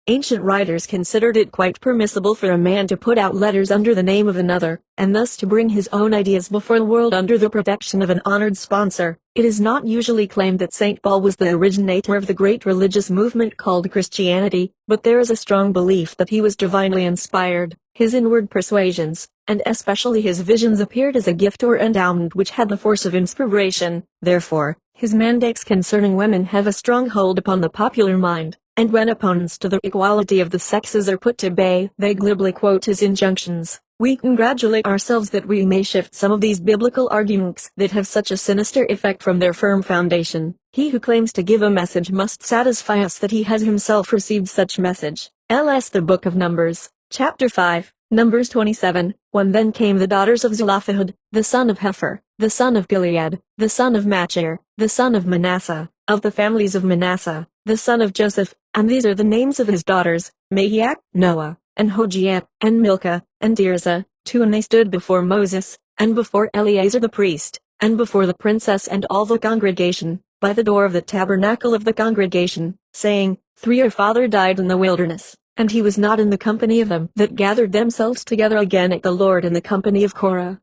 Ancient writers considered it quite permissible for a man to put out letters under the name of another, and thus to bring his own ideas before the world under the protection of an honored sponsor. It is not usually claimed that St. Paul was the originator of the great religious movement called Christianity, but there is a strong belief that he was divinely inspired. His inward persuasions, and especially his visions, appeared as a gift or endowment which had the force of inspiration. Therefore, his mandates concerning women have a strong hold upon the popular mind, and when opponents to the equality of the sexes are put to bay, they glibly quote his injunctions. We congratulate ourselves that we may shift some of these biblical arguments that have such a sinister effect from their firm foundation. He who claims to give a message must satisfy us that he has himself received such message. Ls. The Book of Numbers, chapter 5, Numbers 27. When then came the daughters of Zelophehad, the son of Hepher, the son of Gilead, the son of Machir, the son of Manasseh, of the families of Manasseh, the son of Joseph, and these are the names of his daughters, Mahiach, Noah, and Hogiah, and Milcah, and Tirzah, 2. And they stood before Moses, and before Eleazar the priest, and before the princess and all the congregation, by the door of the tabernacle of the congregation, saying, 3 Your father died in the wilderness, and he was not in the company of them that gathered themselves together again at the Lord in the company of Korah.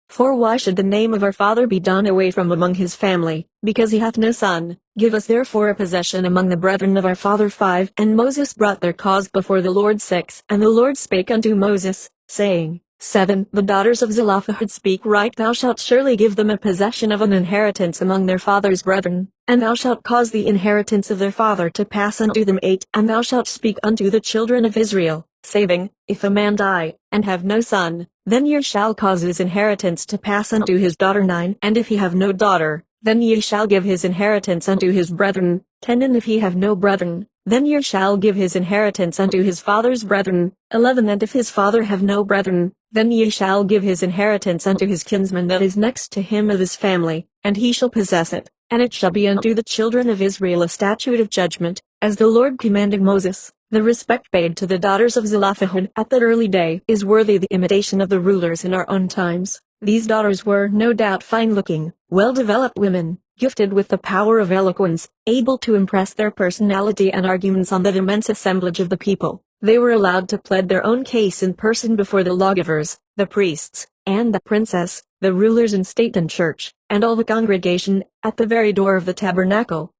For why should the name of our father be done away from among his family, because he hath no son? Give us therefore a possession among the brethren of our father. 5 And Moses brought their cause before the Lord. 6 And the Lord spake unto Moses, saying, 7 The daughters of Zelophehad speak right. Thou shalt surely give them a possession of an inheritance among their father's brethren, and thou shalt cause the inheritance of their father to pass unto them. 8 And thou shalt speak unto the children of Israel, saying, If a man die, and have no son, then ye shall cause his inheritance to pass unto his daughter. 9 And if he have no daughter, then ye shall give his inheritance unto his brethren. 10 And if he have no brethren, then ye shall give his inheritance unto his father's brethren. 11 And if his father have no brethren, then ye shall give his inheritance unto his kinsman that is next to him of his family, and he shall possess it. And it shall be unto the children of Israel a statute of judgment, as the Lord commanded Moses. The respect paid to the daughters of Zelophehad at that early day is worthy the imitation of the rulers in our own times. These daughters were no doubt fine-looking, well-developed women, gifted with the power of eloquence, able to impress their personality and arguments on that immense assemblage of the people. They were allowed to plead their own case in person before the lawgivers, the priests, and the princess, the rulers in state and church, and all the congregation, at the very door of the tabernacle.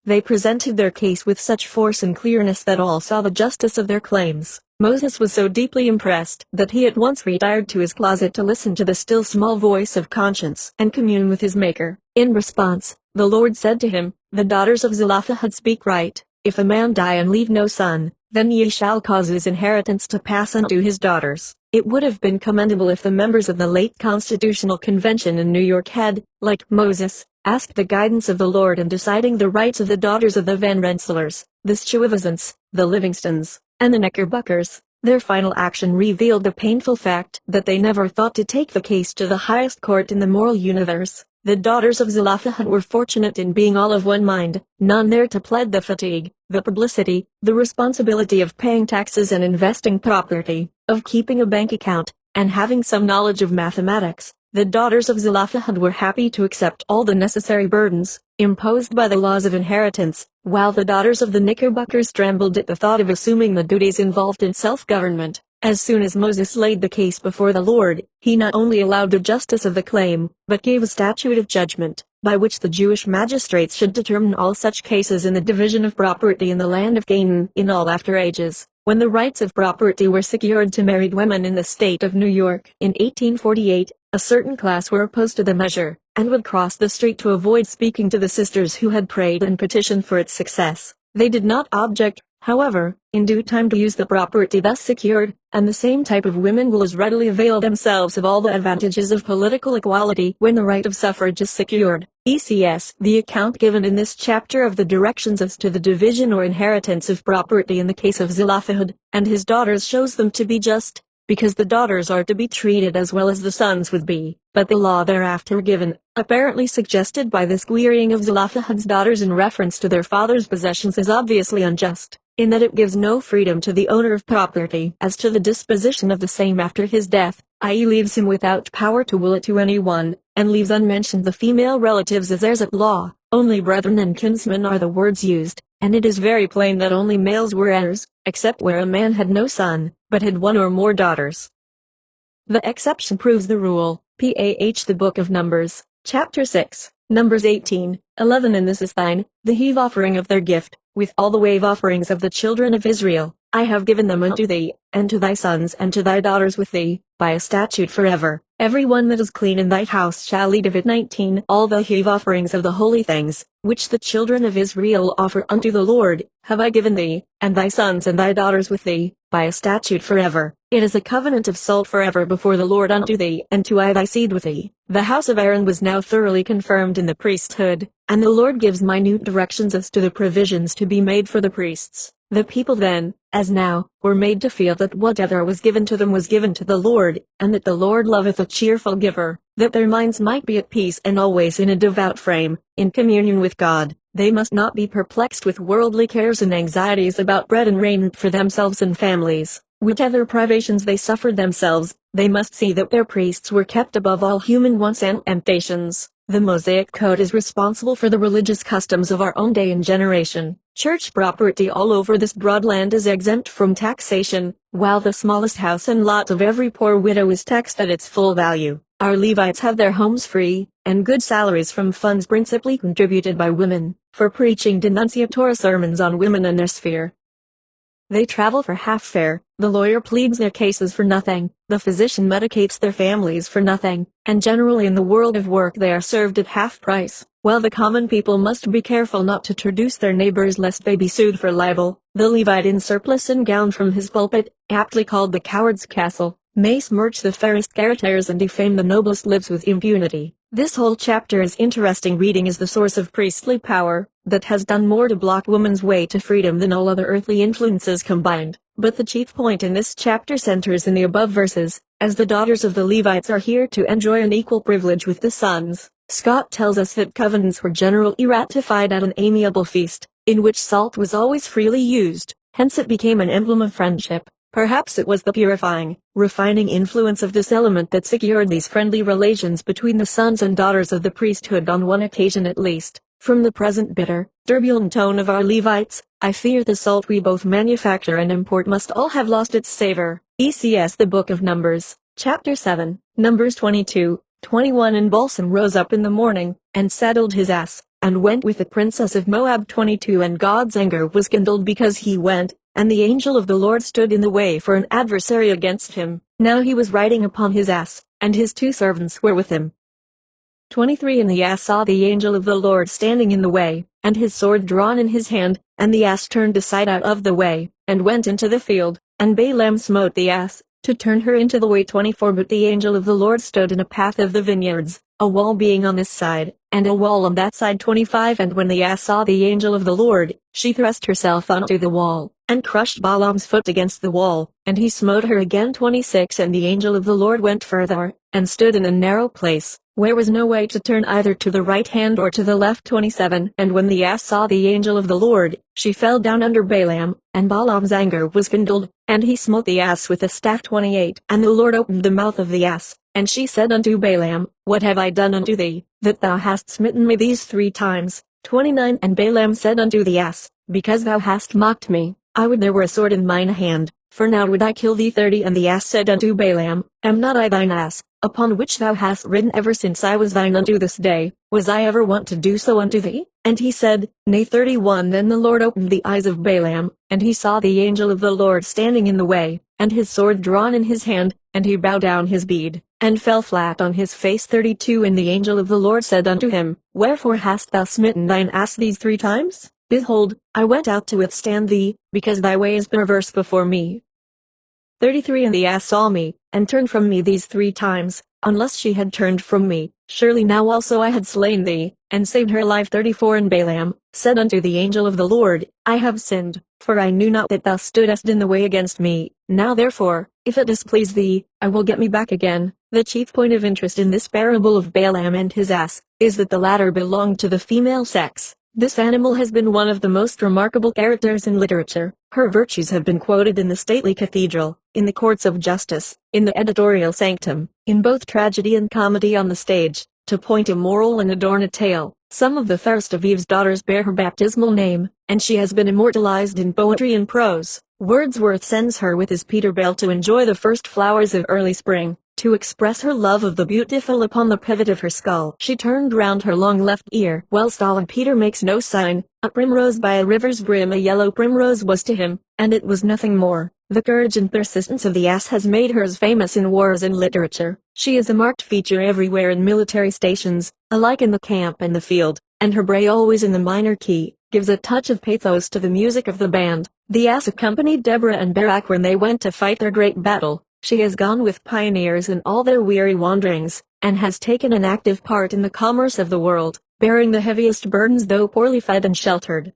They presented their case with such force and clearness that all saw the justice of their claims. Moses was so deeply impressed that he at once retired to his closet to listen to the still small voice of conscience and commune with his Maker. In response, the Lord said to him, The daughters of Zelophehad speak right. If a man die and leave no son, then ye shall cause his inheritance to pass unto his daughters. It would have been commendable if the members of the late Constitutional Convention in New York had, like Moses, asked the guidance of the Lord in deciding the rights of the daughters of the Van Rensselaers, the Stuyvesants, the Livingstons, and the Knickerbockers. Their final action revealed the painful fact that they never thought to take the case to the highest court in the moral universe. The daughters of Zelophehad were fortunate in being all of one mind, none there to plead the fatigue, the publicity, the responsibility of paying taxes and investing property, of keeping a bank account, and having some knowledge of mathematics. The daughters of Zelophehad were happy to accept all the necessary burdens imposed by the laws of inheritance, while the daughters of the Knickerbockers trembled at the thought of assuming the duties involved in self-government. As soon as Moses laid the case before the Lord, he not only allowed the justice of the claim, but gave a statute of judgment, by which the Jewish magistrates should determine all such cases in the division of property in the land of Canaan in all after ages. When the rights of property were secured to married women in the state of New York in 1848, a certain class were opposed to the measure, and would cross the street to avoid speaking to the sisters who had prayed and petitioned for its success. They did not object, however, in due time to use the property thus secured, and the same type of women will as readily avail themselves of all the advantages of political equality when the right of suffrage is secured. ECS. The account given in this chapter of the directions as to the division or inheritance of property in the case of Zelophehad and his daughters shows them to be just, because the daughters are to be treated as well as the sons would be. But the law thereafter given, apparently suggested by the squeering of Zelophehad's daughters in reference to their father's possessions, is obviously unjust, in that it gives no freedom to the owner of property as to the disposition of the same after his death, i.e. leaves him without power to will it to anyone, and leaves unmentioned the female relatives as heirs at law. Only brethren and kinsmen are the words used, and it is very plain that only males were heirs, except where a man had no son, but had one or more daughters. The exception proves the rule. PAH. The Book of Numbers, Chapter 6, Numbers 18, 11. And this is thine, the heave offering of their gift, with all the wave offerings of the children of Israel. I have given them unto thee, and to thy sons and to thy daughters with thee, by a statute forever. Every one that is clean in thy house shall eat of it. 19. All the heave offerings of the holy things, which the children of Israel offer unto the Lord, have I given thee, and thy sons and thy daughters with thee, by a statute forever. It is a covenant of salt forever before the Lord unto thee, and to thy seed with thee. The house of Aaron was now thoroughly confirmed in the priesthood, and the Lord gives minute directions as to the provisions to be made for the priests. The people then, as now, were made to feel that whatever was given to them was given to the Lord, and that the Lord loveth a cheerful giver, that their minds might be at peace and always in a devout frame, in communion with God. They must not be perplexed with worldly cares and anxieties about bread and raiment for themselves and families. Whatever privations they suffered themselves, they must see that their priests were kept above all human wants and temptations. The Mosaic Code is responsible for the religious customs of our own day and generation. Church property all over this broad land is exempt from taxation, while the smallest house and lot of every poor widow is taxed at its full value. Our Levites have their homes free, and good salaries from funds principally contributed by women, for preaching denunciatory sermons on women and their sphere. They travel for half fare, the lawyer pleads their cases for nothing, the physician medicates their families for nothing, and generally in the world of work they are served at half price, while the common people must be careful not to traduce their neighbors lest they be sued for libel. The Levite in surplice and gown from his pulpit, aptly called the coward's castle, may smirch the fairest characters and defame the noblest lips with impunity. This whole chapter is interesting reading as the source of priestly power, that has done more to block woman's way to freedom than all other earthly influences combined. But the chief point in this chapter centers in the above verses, as the daughters of the Levites are here to enjoy an equal privilege with the sons. Scott tells us that covenants were generally ratified at an amiable feast, in which salt was always freely used, hence it became an emblem of friendship. Perhaps it was the purifying, refining influence of this element that secured these friendly relations between the sons and daughters of the priesthood on one occasion at least. From the present bitter, turbulent tone of our Levites, I fear the salt we both manufacture and import must all have lost its savor. ECS The Book of Numbers, Chapter 7, Numbers 22:21 And Balsam rose up in the morning, and saddled his ass, and went with the princess of Moab. 22 And God's anger was kindled because he went, and the angel of the Lord stood in the way for an adversary against him. Now he was riding upon his ass, and his 2 servants were with him. 23 And the ass saw the angel of the Lord standing in the way, and his sword drawn in his hand, and the ass turned aside out of the way, and went into the field, and Balaam smote the ass, to turn her into the way. 24 But the angel of the Lord stood in a path of the vineyards, a wall being on this side, and a wall on that side. 25 And when the ass saw the angel of the Lord, she thrust herself onto the wall, and crushed Balaam's foot against the wall, and he smote her again. 26 And the angel of the Lord went further, and stood in a narrow place, where was no way to turn either to the right hand or to the left. 27 And when the ass saw the angel of the Lord, she fell down under Balaam, and Balaam's anger was kindled, and he smote the ass with a staff. 28 And the Lord opened the mouth of the ass, and she said unto Balaam, What have I done unto thee, that thou hast smitten me these 3 times? 29 And Balaam said unto the ass, Because thou hast mocked me, I would there were a sword in mine hand, for now would I kill thee. 30 And the ass said unto Balaam, Am not I thine ass, upon which thou hast ridden ever since I was thine unto this day? Was I ever wont to do so unto thee? And he said, Nay. 31 Then the Lord opened the eyes of Balaam, and he saw the angel of the Lord standing in the way, and his sword drawn in his hand, and he bowed down his bead, and fell flat on his face. 32 And the angel of the Lord said unto him, Wherefore hast thou smitten thine ass these 3 times? Behold, I went out to withstand thee, because thy way is perverse before me. 33 And the ass saw me, and turned from me these 3 times, unless she had turned from me, surely now also I had slain thee, and saved her life. 34 And Balaam said unto the angel of the Lord, I have sinned, for I knew not that thou stoodest in the way against me. Now therefore, if it displease thee, I will get me back again. The chief point of interest in this parable of Balaam and his ass, is that the latter belonged to the female sex. This animal has been one of the most remarkable characters in literature. Her virtues have been quoted in the stately cathedral, in the courts of justice, in the editorial sanctum, in both tragedy and comedy on the stage, to point a moral and adorn a tale. Some of the fairest of Eve's daughters bear her baptismal name, and she has been immortalized in poetry and prose. Wordsworth sends her with his Peter Bell to enjoy the first flowers of early spring, to express her love of the beautiful upon the pivot of her skull. She turned round her long left ear, whilst all and Peter makes no sign. A primrose by a river's brim, a yellow primrose was to him, and it was nothing more. The courage and persistence of the ass has made her as famous in wars and literature. She is a marked feature everywhere in military stations, alike in the camp and the field, and her bray, always in the minor key, gives a touch of pathos to the music of the band. The ass accompanied Deborah and Barak when they went to fight their great battle. She has gone with pioneers in all their weary wanderings, and has taken an active part in the commerce of the world, bearing the heaviest burdens though poorly fed and sheltered.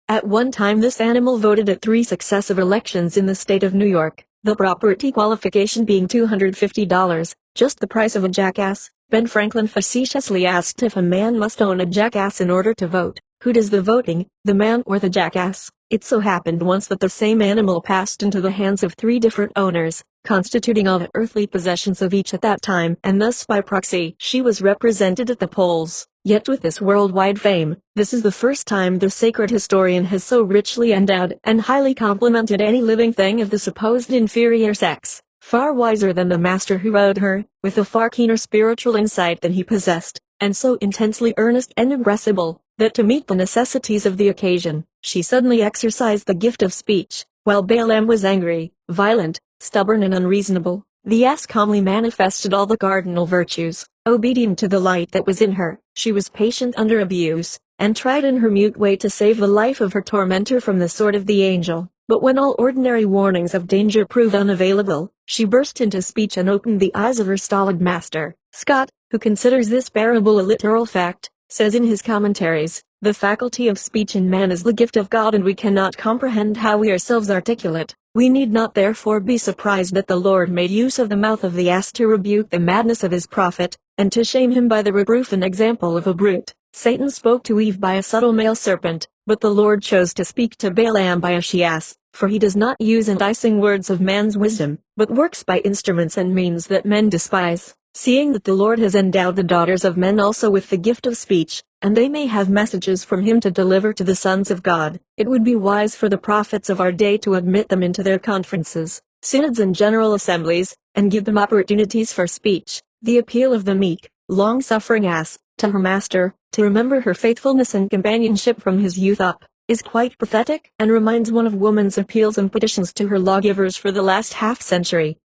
At one time this animal voted at 3 successive elections in the state of New York, the property qualification being $250, just the price of a jackass. Ben Franklin facetiously asked if a man must own a jackass in order to vote. Who does the voting, the man or the jackass? It so happened once that the same animal passed into the hands of 3 different owners, constituting all the earthly possessions of each at that time, and thus by proxy she was represented at the polls. Yet with this worldwide fame, this is the first time the sacred historian has so richly endowed and highly complimented any living thing of the supposed inferior sex, far wiser than the master who wrote her, with a far keener spiritual insight than he possessed, and so intensely earnest and irascible, that to meet the necessities of the occasion, she suddenly exercised the gift of speech. While Balaam was angry, violent, stubborn and unreasonable, the ass calmly manifested all the cardinal virtues. Obedient to the light that was in her, she was patient under abuse, and tried in her mute way to save the life of her tormentor from the sword of the angel. But when all ordinary warnings of danger proved unavailable, she burst into speech and opened the eyes of her stolid master. Scott, who considers this parable a literal fact, says in his commentaries, "The faculty of speech in man is the gift of God, and we cannot comprehend how we ourselves articulate. We need not therefore be surprised that the Lord made use of the mouth of the ass to rebuke the madness of his prophet, and to shame him by the reproof and example of a brute. Satan spoke to Eve by a subtle male serpent, but the Lord chose to speak to Balaam by a she-ass, for he does not use enticing words of man's wisdom, but works by instruments and means that men despise. Seeing that the Lord has endowed the daughters of men also with the gift of speech, and they may have messages from him to deliver to the sons of God, it would be wise for the prophets of our day to admit them into their conferences, synods and general assemblies, and give them opportunities for speech." The appeal of the meek, long-suffering ass, to her master, to remember her faithfulness and companionship from his youth up, is quite pathetic, and reminds one of woman's appeals and petitions to her lawgivers for the last half-century.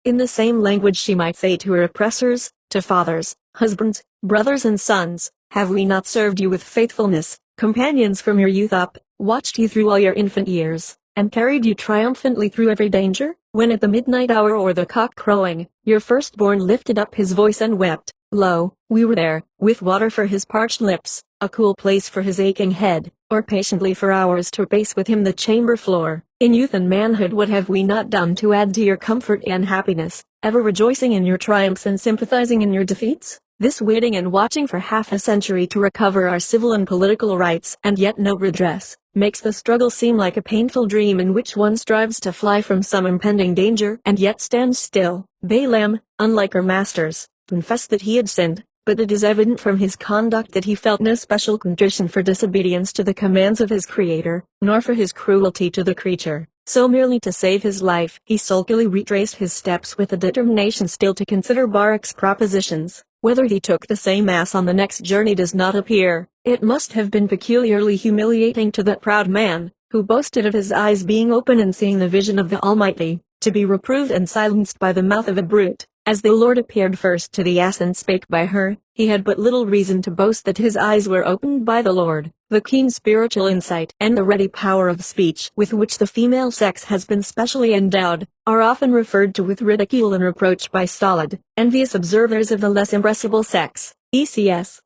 In the same language she might say to her oppressors, to fathers, husbands, brothers and sons, "Have we not served you with faithfulness, companions from your youth up, watched you through all your infant years, and carried you triumphantly through every danger? When at the midnight hour or the cock crowing, your firstborn lifted up his voice and wept, lo, we were there, with water for his parched lips, a cool place for his aching head, or patiently for hours to pace with him the chamber floor. In youth and manhood what have we not done to add to your comfort and happiness, ever rejoicing in your triumphs and sympathizing in your defeats? This waiting and watching for half a century to recover our civil and political rights, and yet no redress, makes the struggle seem like a painful dream in which one strives to fly from some impending danger and yet stands still." Balaam, unlike her masters, confessed that he had sinned, but it is evident from his conduct that he felt no special contrition for disobedience to the commands of his Creator, nor for his cruelty to the creature. So merely to save his life, he sulkily retraced his steps with a determination still to consider Barak's propositions. Whether he took the same ass on the next journey does not appear. It must have been peculiarly humiliating to that proud man, who boasted of his eyes being open and seeing the vision of the Almighty, to be reproved and silenced by the mouth of a brute. As the Lord appeared first to the ass and spake by her, he had but little reason to boast that his eyes were opened by the Lord. The keen spiritual insight and the ready power of speech with which the female sex has been specially endowed, are often referred to with ridicule and reproach by stolid, envious observers of the less impressible sex. ECS.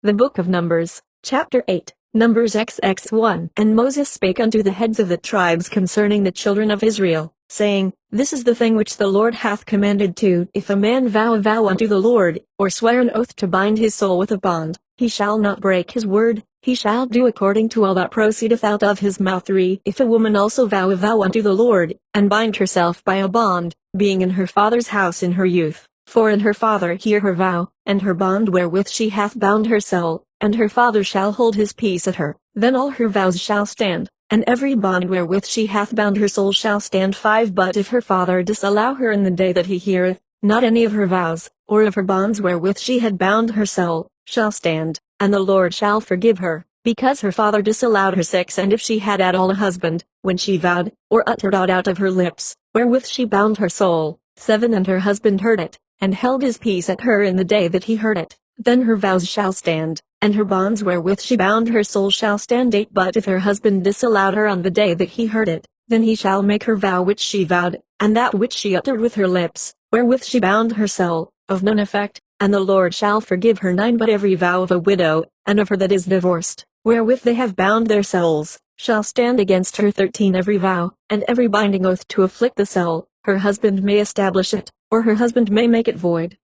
The Book of Numbers, Chapter 8. Numbers XX1. And Moses spake unto the heads of the tribes concerning the children of Israel, saying, This is the thing which the Lord hath commanded to, if a man vow a vow unto the Lord, or swear an oath to bind his soul with a bond, he shall not break his word, he shall do according to all that proceedeth out of his mouth. 3. If a woman also vow a vow unto the Lord, and bind herself by a bond, being in her father's house in her youth, for in her father hear her vow, and her bond wherewith she hath bound her soul, and her father shall hold his peace at her, then all her vows shall stand, and every bond wherewith she hath bound her soul shall stand. 5. But if her father disallow her in the day that he heareth, not any of her vows, or of her bonds wherewith she had bound her soul, shall stand, and the Lord shall forgive her, because her father disallowed her. 6. And if she had at all a husband, when she vowed, or uttered aught out of her lips, wherewith she bound her soul, 7. And her husband heard it, and held his peace at her in the day that he heard it, then her vows shall stand, and her bonds wherewith she bound her soul shall stand. 8. But if her husband disallowed her on the day that he heard it, then he shall make her vow which she vowed, and that which she uttered with her lips, wherewith she bound her soul, of none effect, and the Lord shall forgive her. 9. But every vow of a widow, and of her that is divorced, wherewith they have bound their souls, shall stand against her. 13. Every vow, and every binding oath to afflict the soul, her husband may establish it, or her husband may make it void.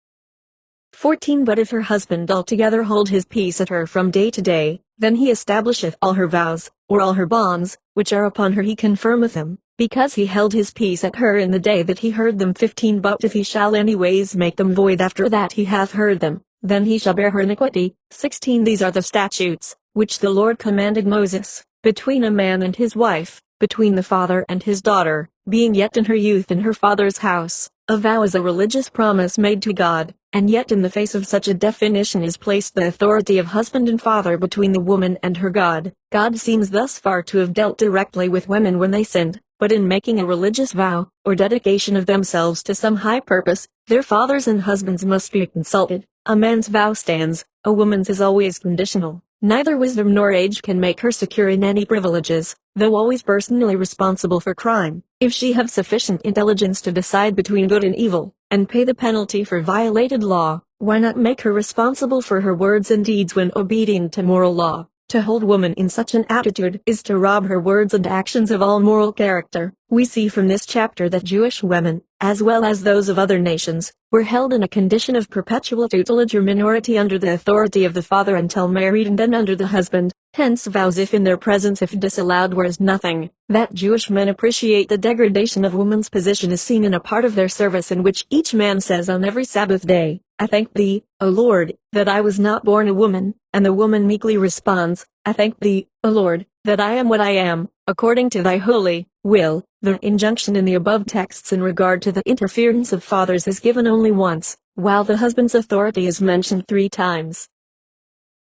14. But if her husband altogether hold his peace at her from day to day, Then he establisheth all her vows, or all her bonds, which are upon her he confirmeth them, because he held his peace at her in the day that he heard them. 15 But if he shall anyways make them void after that he hath heard them, then he shall bear her iniquity. 16 These are the statutes, which the Lord commanded Moses, between a man and his wife, between the father and his daughter, being yet in her youth in her father's house. A vow is a religious promise made to God, and yet in the face of such a definition is placed the authority of husband and father between the woman and her God. God seems thus far to have dealt directly with women when they sinned, but in making a religious vow, or dedication of themselves to some high purpose, their fathers and husbands must be consulted. A man's vow stands, a woman's is always conditional. Neither wisdom nor age can make her secure in any privileges, though always personally responsible for crime. If she have sufficient intelligence to decide between good and evil, and pay the penalty for violated law, why not make her responsible for her words and deeds when obedient to moral law? To hold woman in such an attitude is to rob her words and actions of all moral character. We see from this chapter that Jewish women, as well as those of other nations, were held in a condition of perpetual tutelage or minority under the authority of the father until married and then under the husband. Hence vows if in their presence if disallowed were as nothing. That Jewish men appreciate the degradation of woman's position is seen in a part of their service in which each man says on every Sabbath day, I thank thee, O Lord, that I was not born a woman, and the woman meekly responds, I thank thee, O Lord, that I am what I am, according to thy holy will. The injunction in the above texts in regard to the interference of fathers is given only once, while the husband's authority is mentioned 3 times.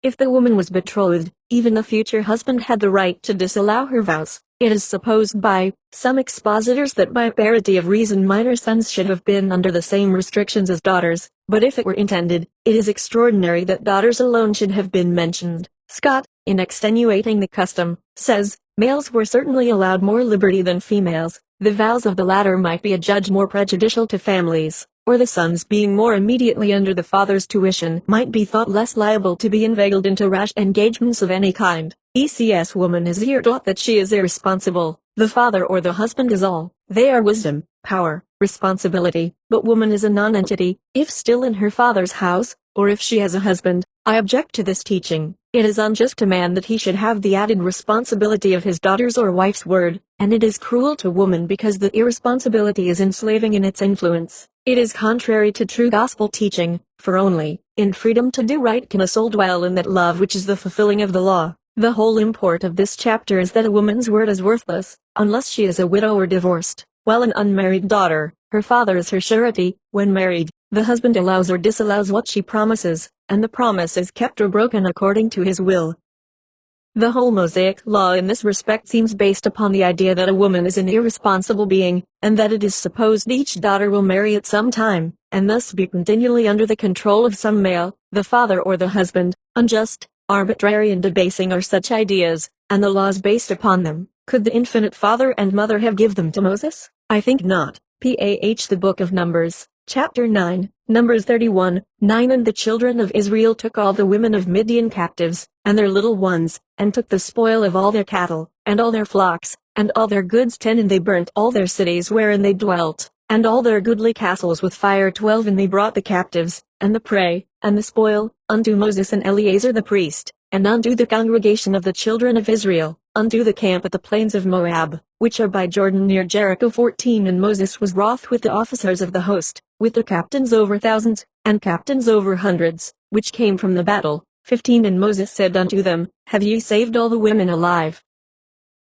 If the woman was betrothed, even the future husband had the right to disallow her vows. It is supposed by some expositors that by parity of reason minor sons should have been under the same restrictions as daughters, but if it were intended, it is extraordinary that daughters alone should have been mentioned. Scott, in extenuating the custom, says, males were certainly allowed more liberty than females. The vows of the latter might be adjudged more prejudicial to families, or the sons being more immediately under the father's tuition might be thought less liable to be inveigled into rash engagements of any kind. ECS woman is here taught that she is irresponsible, the father or the husband is all. They are wisdom, power, responsibility, but woman is a non-entity, if still in her father's house, or if she has a husband. I object to this teaching. It is unjust to man that he should have the added responsibility of his daughter's or wife's word, and it is cruel to woman because the irresponsibility is enslaving in its influence. It is contrary to true gospel teaching, for only in freedom to do right can a soul dwell in that love which is the fulfilling of the law. The whole import of this chapter is that a woman's word is worthless, unless she is a widow or divorced, while an unmarried daughter, her father is her surety. When married, the husband allows or disallows what she promises, and the promise is kept or broken according to his will. The whole Mosaic law in this respect seems based upon the idea that a woman is an irresponsible being, and that it is supposed each daughter will marry at some time, and thus be continually under the control of some male, the father or the husband. Unjust, arbitrary and debasing are such ideas, and the laws based upon them. Could the infinite Father and Mother have given them to Moses? I think not. The Book of Numbers, Chapter 9, Numbers 31, 9 And the children of Israel took all the women of Midian captives, and their little ones, and took the spoil of all their cattle, and all their flocks, and all their goods 10 And they burnt all their cities wherein they dwelt, and all their goodly castles with fire 12 And they brought the captives, and the prey, and the spoil, unto Moses and Eleazar the priest, and unto the congregation of the children of Israel, unto the camp at the plains of Moab, which are by Jordan near Jericho. 14 And Moses was wroth with the officers of the host, with the captains over thousands, and captains over hundreds, which came from the battle. 15 And Moses said unto them, Have ye saved all the women alive?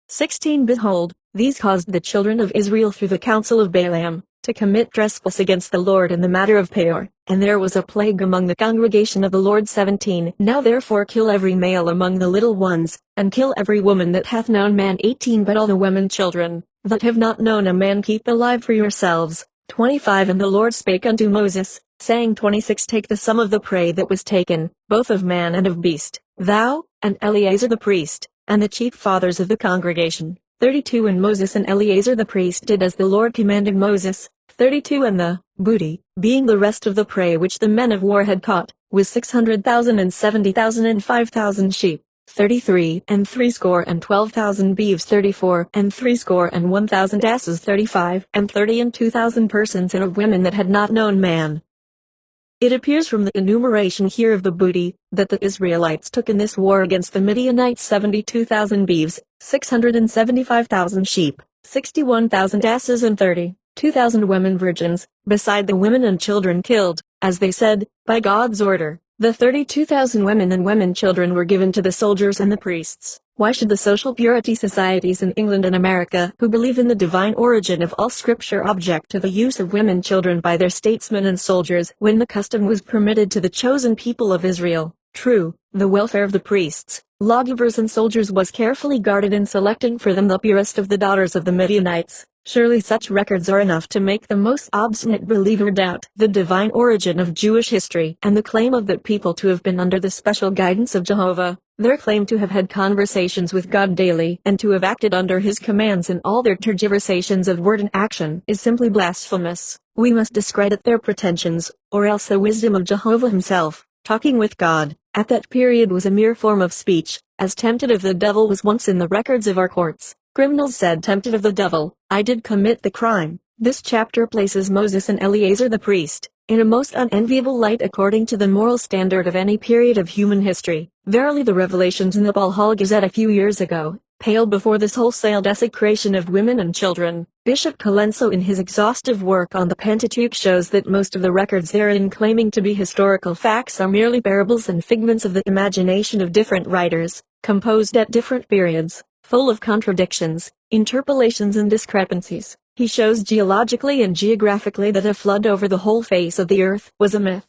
16 Behold, these caused the children of Israel through the counsel of Balaam, to commit trespass against the Lord in the matter of Peor, and there was a plague among the congregation of the Lord. 17 Now therefore kill every male among the little ones, and kill every woman that hath known man. 18 But all the women children, that have not known a man keep alive for yourselves. 25 And the Lord spake unto Moses, saying 26 Take the sum of the prey that was taken, both of man and of beast, thou, and Eleazar the priest, and the chief fathers of the congregation. 32 And Moses and Eleazar the priest did as the Lord commanded Moses. 32 And the booty, being the rest of the prey which the men of war had caught, was 600,000 and 70,000 and 5,000 sheep. 33 And threescore and 12,000 beeves. 34 And threescore and 1,000 asses. 35 And 30 and 2,000 persons and of women that had not known man. It appears from the enumeration here of the booty that the Israelites took in this war against the Midianites 72,000 beeves, 675,000 sheep, 61,000 asses and 32,000 women virgins, beside the women and children killed, as they said, by God's order. The 32,000 women and women children were given to the soldiers and the priests. Why should the social purity societies in England and America, who believe in the divine origin of all scripture, object to the use of women children by their statesmen and soldiers when the custom was permitted to the chosen people of Israel? True, the welfare of the priests, lawgivers and soldiers was carefully guarded in selecting for them the purest of the daughters of the Midianites. Surely such records are enough to make the most obstinate believer doubt the divine origin of Jewish history and the claim of that people to have been under the special guidance of Jehovah. Their claim to have had conversations with God daily and to have acted under his commands in all their tergiversations of word and action is simply blasphemous. We must discredit their pretensions, or else the wisdom of Jehovah himself, talking with God, at that period was a mere form of speech, as tempted of the devil was once in the records of our courts. Criminals said, tempted of the devil, I did commit the crime. This chapter places Moses and Eleazar the priest in a most unenviable light according to the moral standard of any period of human history. Verily the revelations in the Balhal Gazette a few years ago paled before this wholesale desecration of women and children. Bishop Colenso in his exhaustive work on the Pentateuch shows that most of the records therein claiming to be historical facts are merely parables and figments of the imagination of different writers, composed at different periods, full of contradictions, interpolations and discrepancies. He shows geologically and geographically that a flood over the whole face of the earth was a myth.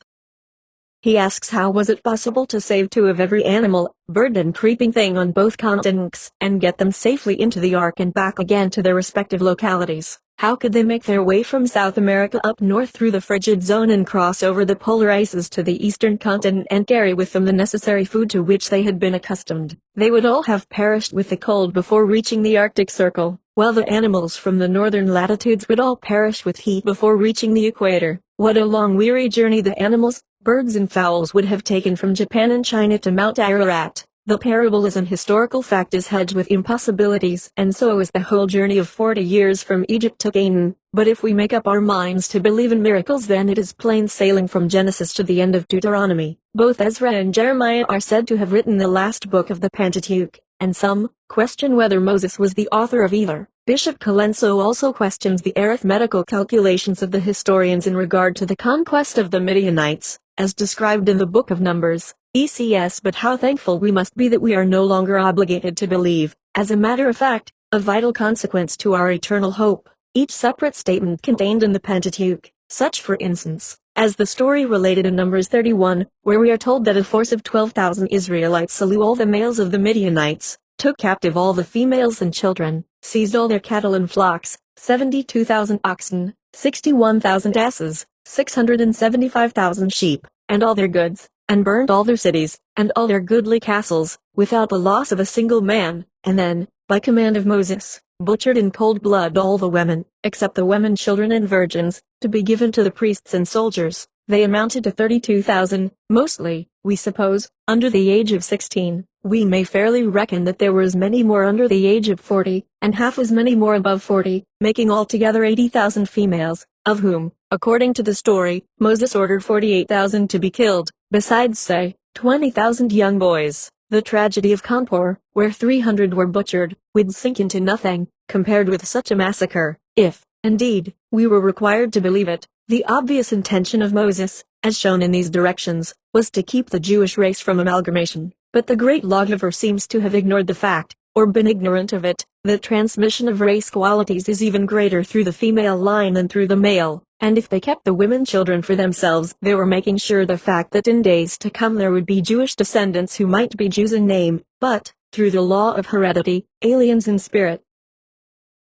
He asks how was it possible to save two of every animal, bird and creeping thing on both continents, and get them safely into the ark and back again to their respective localities. How could they make their way from South America up north through the frigid zone and cross over the polar ices to the eastern continent and carry with them the necessary food to which they had been accustomed? They would all have perished with the cold before reaching the Arctic Circle, while the animals from the northern latitudes would all perish with heat before reaching the equator. What a long weary journey the animals, birds and fowls would have taken from Japan and China to Mount Ararat. The parable as an historical fact is hedged with impossibilities, and so is the whole journey of 40 years from Egypt to Canaan. But if we make up our minds to believe in miracles, then it is plain sailing from Genesis to the end of Deuteronomy. Both Ezra and Jeremiah are said to have written the last book of the Pentateuch, and some question whether Moses was the author of either. Bishop Colenso also questions the arithmetical calculations of the historians in regard to the conquest of the Midianites, as described in the Book of Numbers. ECS. But how thankful we must be that we are no longer obligated to believe, as a matter of fact, a vital consequence to our eternal hope, each separate statement contained in the Pentateuch, such for instance, as the story related in Numbers 31, where we are told that a force of 12,000 Israelites slew all the males of the Midianites, took captive all the females and children, seized all their cattle and flocks, 72,000 oxen, 61,000 asses, 675,000 sheep, and all their goods, and burned all their cities, and all their goodly castles, without the loss of a single man, and then, by command of Moses, butchered in cold blood all the women, except the women, children and virgins, to be given to the priests and soldiers. They amounted to 32,000, mostly, we suppose, under the age of 16. We may fairly reckon that there were as many more under the age of 40, and half as many more above 40, making altogether 80,000 females, of whom, according to the story, Moses ordered 48,000 to be killed, besides say, 20,000 young boys. The tragedy of Kanpur, where 300 were butchered, would sink into nothing, compared with such a massacre, if, indeed, we were required to believe it. The obvious intention of Moses, as shown in these directions, was to keep the Jewish race from amalgamation. But the great lawgiver seems to have ignored the fact, or been ignorant of it, that transmission of race qualities is even greater through the female line than through the male, and if they kept the women children for themselves, they were making sure the fact that in days to come there would be Jewish descendants who might be Jews in name, but, through the law of heredity, aliens in spirit.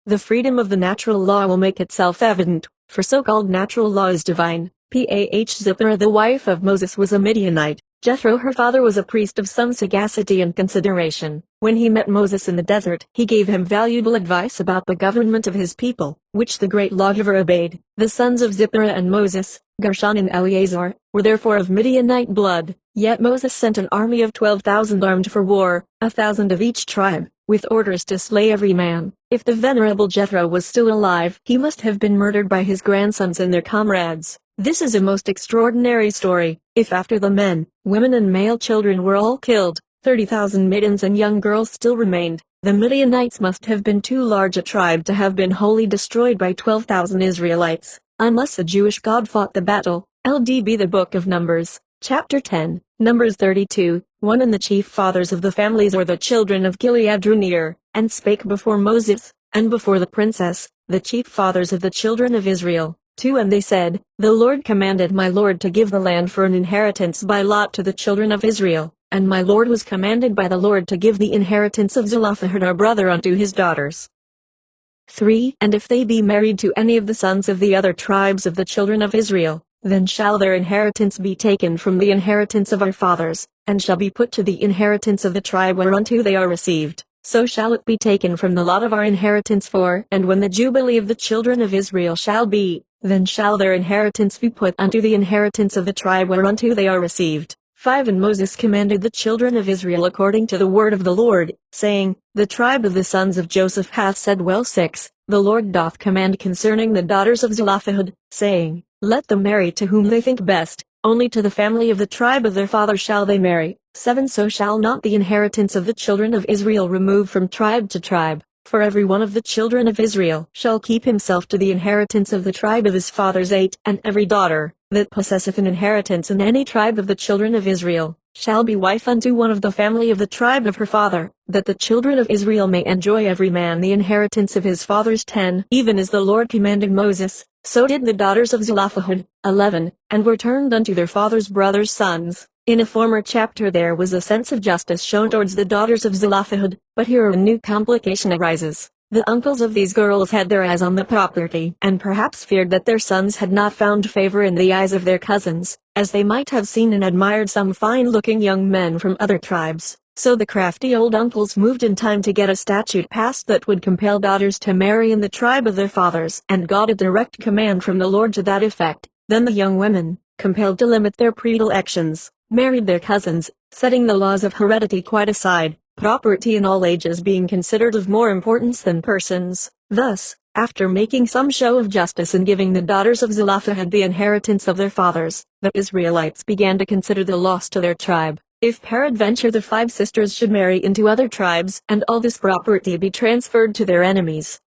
The freedom of the natural law will make itself evident, for so-called natural law is divine. Zipporah, the wife of Moses, was a Midianite. Jethro, her father, was a priest of some sagacity and consideration. When he met Moses in the desert, he gave him valuable advice about the government of his people, which the great lawgiver obeyed. The sons of Zipporah and Moses, Gershon and Eleazar, were therefore of Midianite blood. Yet Moses sent an army of 12,000 armed for war, 1,000 of each tribe, with orders to slay every man, If the venerable Jethro was still alive, he must have been murdered by his grandsons and their comrades. This is a most extraordinary story. If after the men, women and male children were all killed, 30,000 maidens and young girls still remained, the Midianites must have been too large a tribe to have been wholly destroyed by 12,000 Israelites, unless a Jewish god fought the battle. LDB The Book of Numbers, Chapter 10, Numbers 32, 1 And the chief fathers of the families or the children of Gilead drew near, and spake before Moses, and before the princess, the chief fathers of the children of Israel. 2 And they said, The Lord commanded my Lord to give the land for an inheritance by lot to the children of Israel. And my Lord was commanded by the Lord to give the inheritance of Zelophehad our brother unto his daughters. 3 And if they be married to any of the sons of the other tribes of the children of Israel, then shall their inheritance be taken from the inheritance of our fathers, and shall be put to the inheritance of the tribe whereunto they are received. So shall it be taken from the lot of our inheritance for. And when the jubilee of the children of Israel shall be, then shall their inheritance be put unto the inheritance of the tribe whereunto they are received. 5 And Moses commanded the children of Israel according to the word of the Lord, saying, The tribe of the sons of Joseph hath said well. 6 The Lord doth command concerning the daughters of Zelophehad, saying, Let them marry to whom they think best, only to the family of the tribe of their father shall they marry. 7 So shall not the inheritance of the children of Israel remove from tribe to tribe, for every one of the children of Israel shall keep himself to the inheritance of the tribe of his fathers. 8 And every daughter that possesseth an inheritance in any tribe of the children of Israel, shall be wife unto one of the family of the tribe of her father, that the children of Israel may enjoy every man the inheritance of his fathers. 10 Even as the Lord commanded Moses, so did the daughters of Zelophehad. 11 And were turned unto their father's brothers' sons. In a former chapter there was a sense of justice shown towards the daughters of Zelophehad, but here a new complication arises. The uncles of these girls had their eyes on the property, and perhaps feared that their sons had not found favor in the eyes of their cousins, as they might have seen and admired some fine-looking young men from other tribes. So the crafty old uncles moved in time to get a statute passed that would compel daughters to marry in the tribe of their fathers, and got a direct command from the Lord to that effect. Then the young women, compelled to limit their predilections, married their cousins, setting the laws of heredity quite aside, property in all ages being considered of more importance than persons. Thus, after making some show of justice in giving the daughters of Zelophehad the inheritance of their fathers, the Israelites began to consider the loss to their tribe, if peradventure the 5 sisters should marry into other tribes and all this property be transferred to their enemies.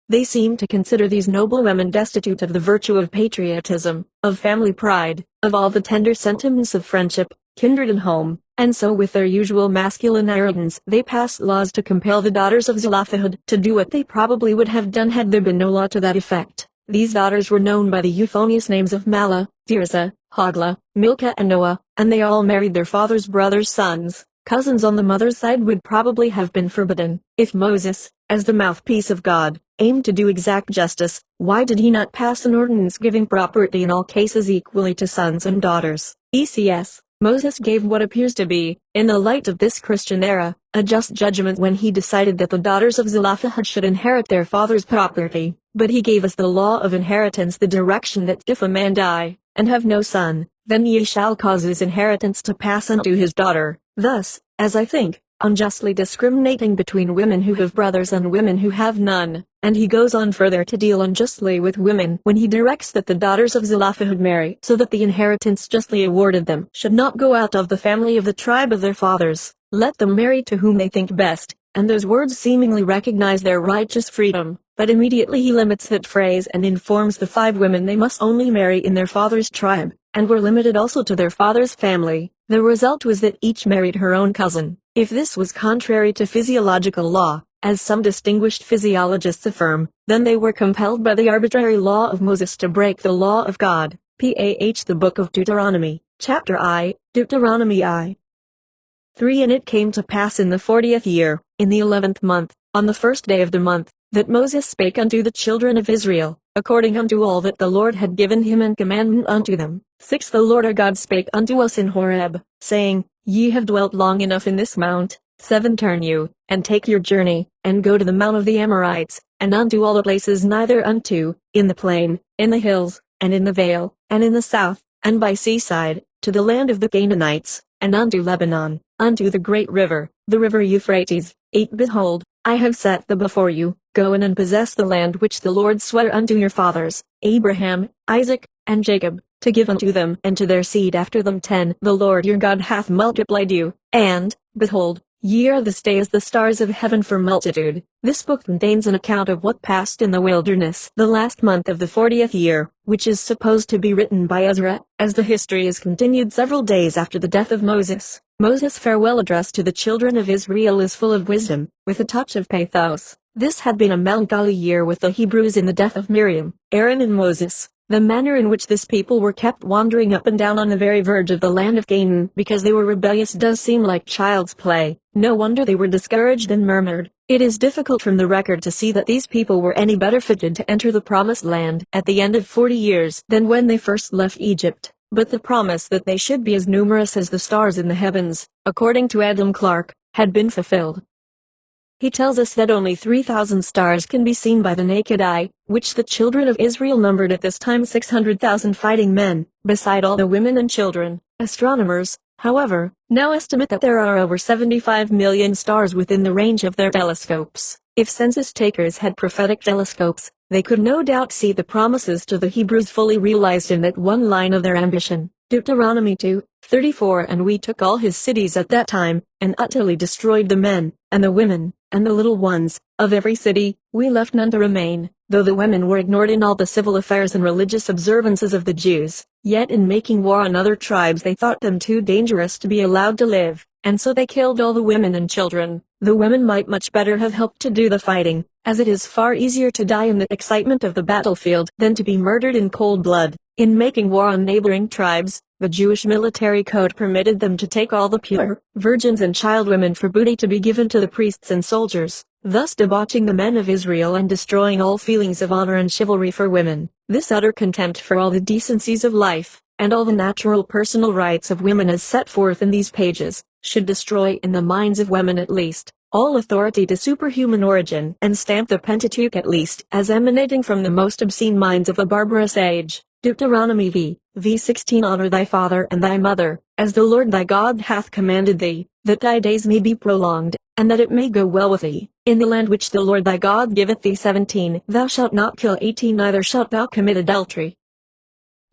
They seemed to consider these noble women destitute of the virtue of patriotism, of family pride, of all the tender sentiments of friendship, kindred and home, and so with their usual masculine arrogance they passed laws to compel the daughters of Zelophehad to do what they probably would have done had there been no law to that effect. These daughters were known by the euphonious names of Mahlah, Tirzah, Hoglah, Milcah and Noah, and they all married their father's brothers' sons. Cousins on the mother's side would probably have been forbidden. If Moses, as the mouthpiece of God, aimed to do exact justice, why did he not pass an ordinance giving property in all cases equally to sons and daughters? ECS. Moses gave what appears to be, in the light of this Christian era, a just judgment when he decided that the daughters of Zelophehad should inherit their father's property, but he gave us the law of inheritance, the direction that if a man die, and have no son, then he shall cause his inheritance to pass unto his daughter, thus, as I think, unjustly discriminating between women who have brothers and women who have none. And he goes on further to deal unjustly with women when he directs that the daughters of Zelophehad marry, so that the inheritance justly awarded them should not go out of the family of the tribe of their fathers. Let them marry to whom they think best, and those words seemingly recognize their righteous freedom, but immediately he limits that phrase and informs the 5 women they must only marry in their father's tribe, and were limited also to their father's family. The result was that each married her own cousin. If this was contrary to physiological law, as some distinguished physiologists affirm, then they were compelled by the arbitrary law of Moses to break the law of God. PAH The Book of Deuteronomy, Chapter I, Deuteronomy I. 3 And it came to pass in the 40th year, in the 11th month, on the first day of the month, that Moses spake unto the children of Israel, according unto all that the Lord had given him in commandment unto them. 6 The Lord our God spake unto us in Horeb, saying, Ye have dwelt long enough in this mount. 7 Turn you, and take your journey, and go to the mount of the Amorites, and unto all the places neither unto, in the plain, in the hills, and in the vale, and in the south, and by seaside, to the land of the Canaanites, and unto Lebanon, unto the great river, the river Euphrates. 8 Behold, I have set them before you. Go in and possess the land which the Lord sware unto your fathers, Abraham, Isaac, and Jacob, to give unto them and to their seed after them. 10. The Lord your God hath multiplied you, and, behold, ye are this day as the stars of heaven for multitude. This book contains an account of what passed in the wilderness the last month of the 40th year, which is supposed to be written by Ezra, as the history is continued several days after the death of Moses. Moses' farewell address to the children of Israel is full of wisdom, with a touch of pathos. This had been a melancholy year with the Hebrews in the death of Miriam, Aaron and Moses. The manner in which this people were kept wandering up and down on the very verge of the land of Canaan because they were rebellious does seem like child's play. No wonder they were discouraged and murmured. It is difficult from the record to see that these people were any better fitted to enter the promised land at the end of 40 years than when they first left Egypt. But the promise that they should be as numerous as the stars in the heavens, according to Adam Clarke, had been fulfilled. He tells us that only 3,000 stars can be seen by the naked eye, which the children of Israel numbered at this time 600,000 fighting men, beside all the women and children. Astronomers, however, now estimate that there are over 75 million stars within the range of their telescopes. If census takers had prophetic telescopes, they could no doubt see the promises to the Hebrews fully realized in that one line of their ambition. Deuteronomy 2:34. And we took all his cities at that time, and utterly destroyed the men, and the women, and the little ones, of every city. We left none to remain, though the women were ignored in all the civil affairs and religious observances of the Jews. Yet in making war on other tribes they thought them too dangerous to be allowed to live, and so they killed all the women and children. The women might much better have helped to do the fighting, as it is far easier to die in the excitement of the battlefield than to be murdered in cold blood. In making war on neighboring tribes, the Jewish military code permitted them to take all the pure, virgins and child women for booty to be given to the priests and soldiers, thus debauching the men of Israel and destroying all feelings of honor and chivalry for women. This utter contempt for all the decencies of life, and all the natural personal rights of women as set forth in these pages, should destroy in the minds of women at least all authority to superhuman origin, and stamp the Pentateuch at least as emanating from the most obscene minds of a barbarous age. Deuteronomy v:16. Honor thy father and thy mother, as the Lord thy God hath commanded thee, that thy days may be prolonged, and that it may go well with thee, in the land which the Lord thy God giveth thee. 17. Thou shalt not kill. 18. Neither shalt thou commit adultery.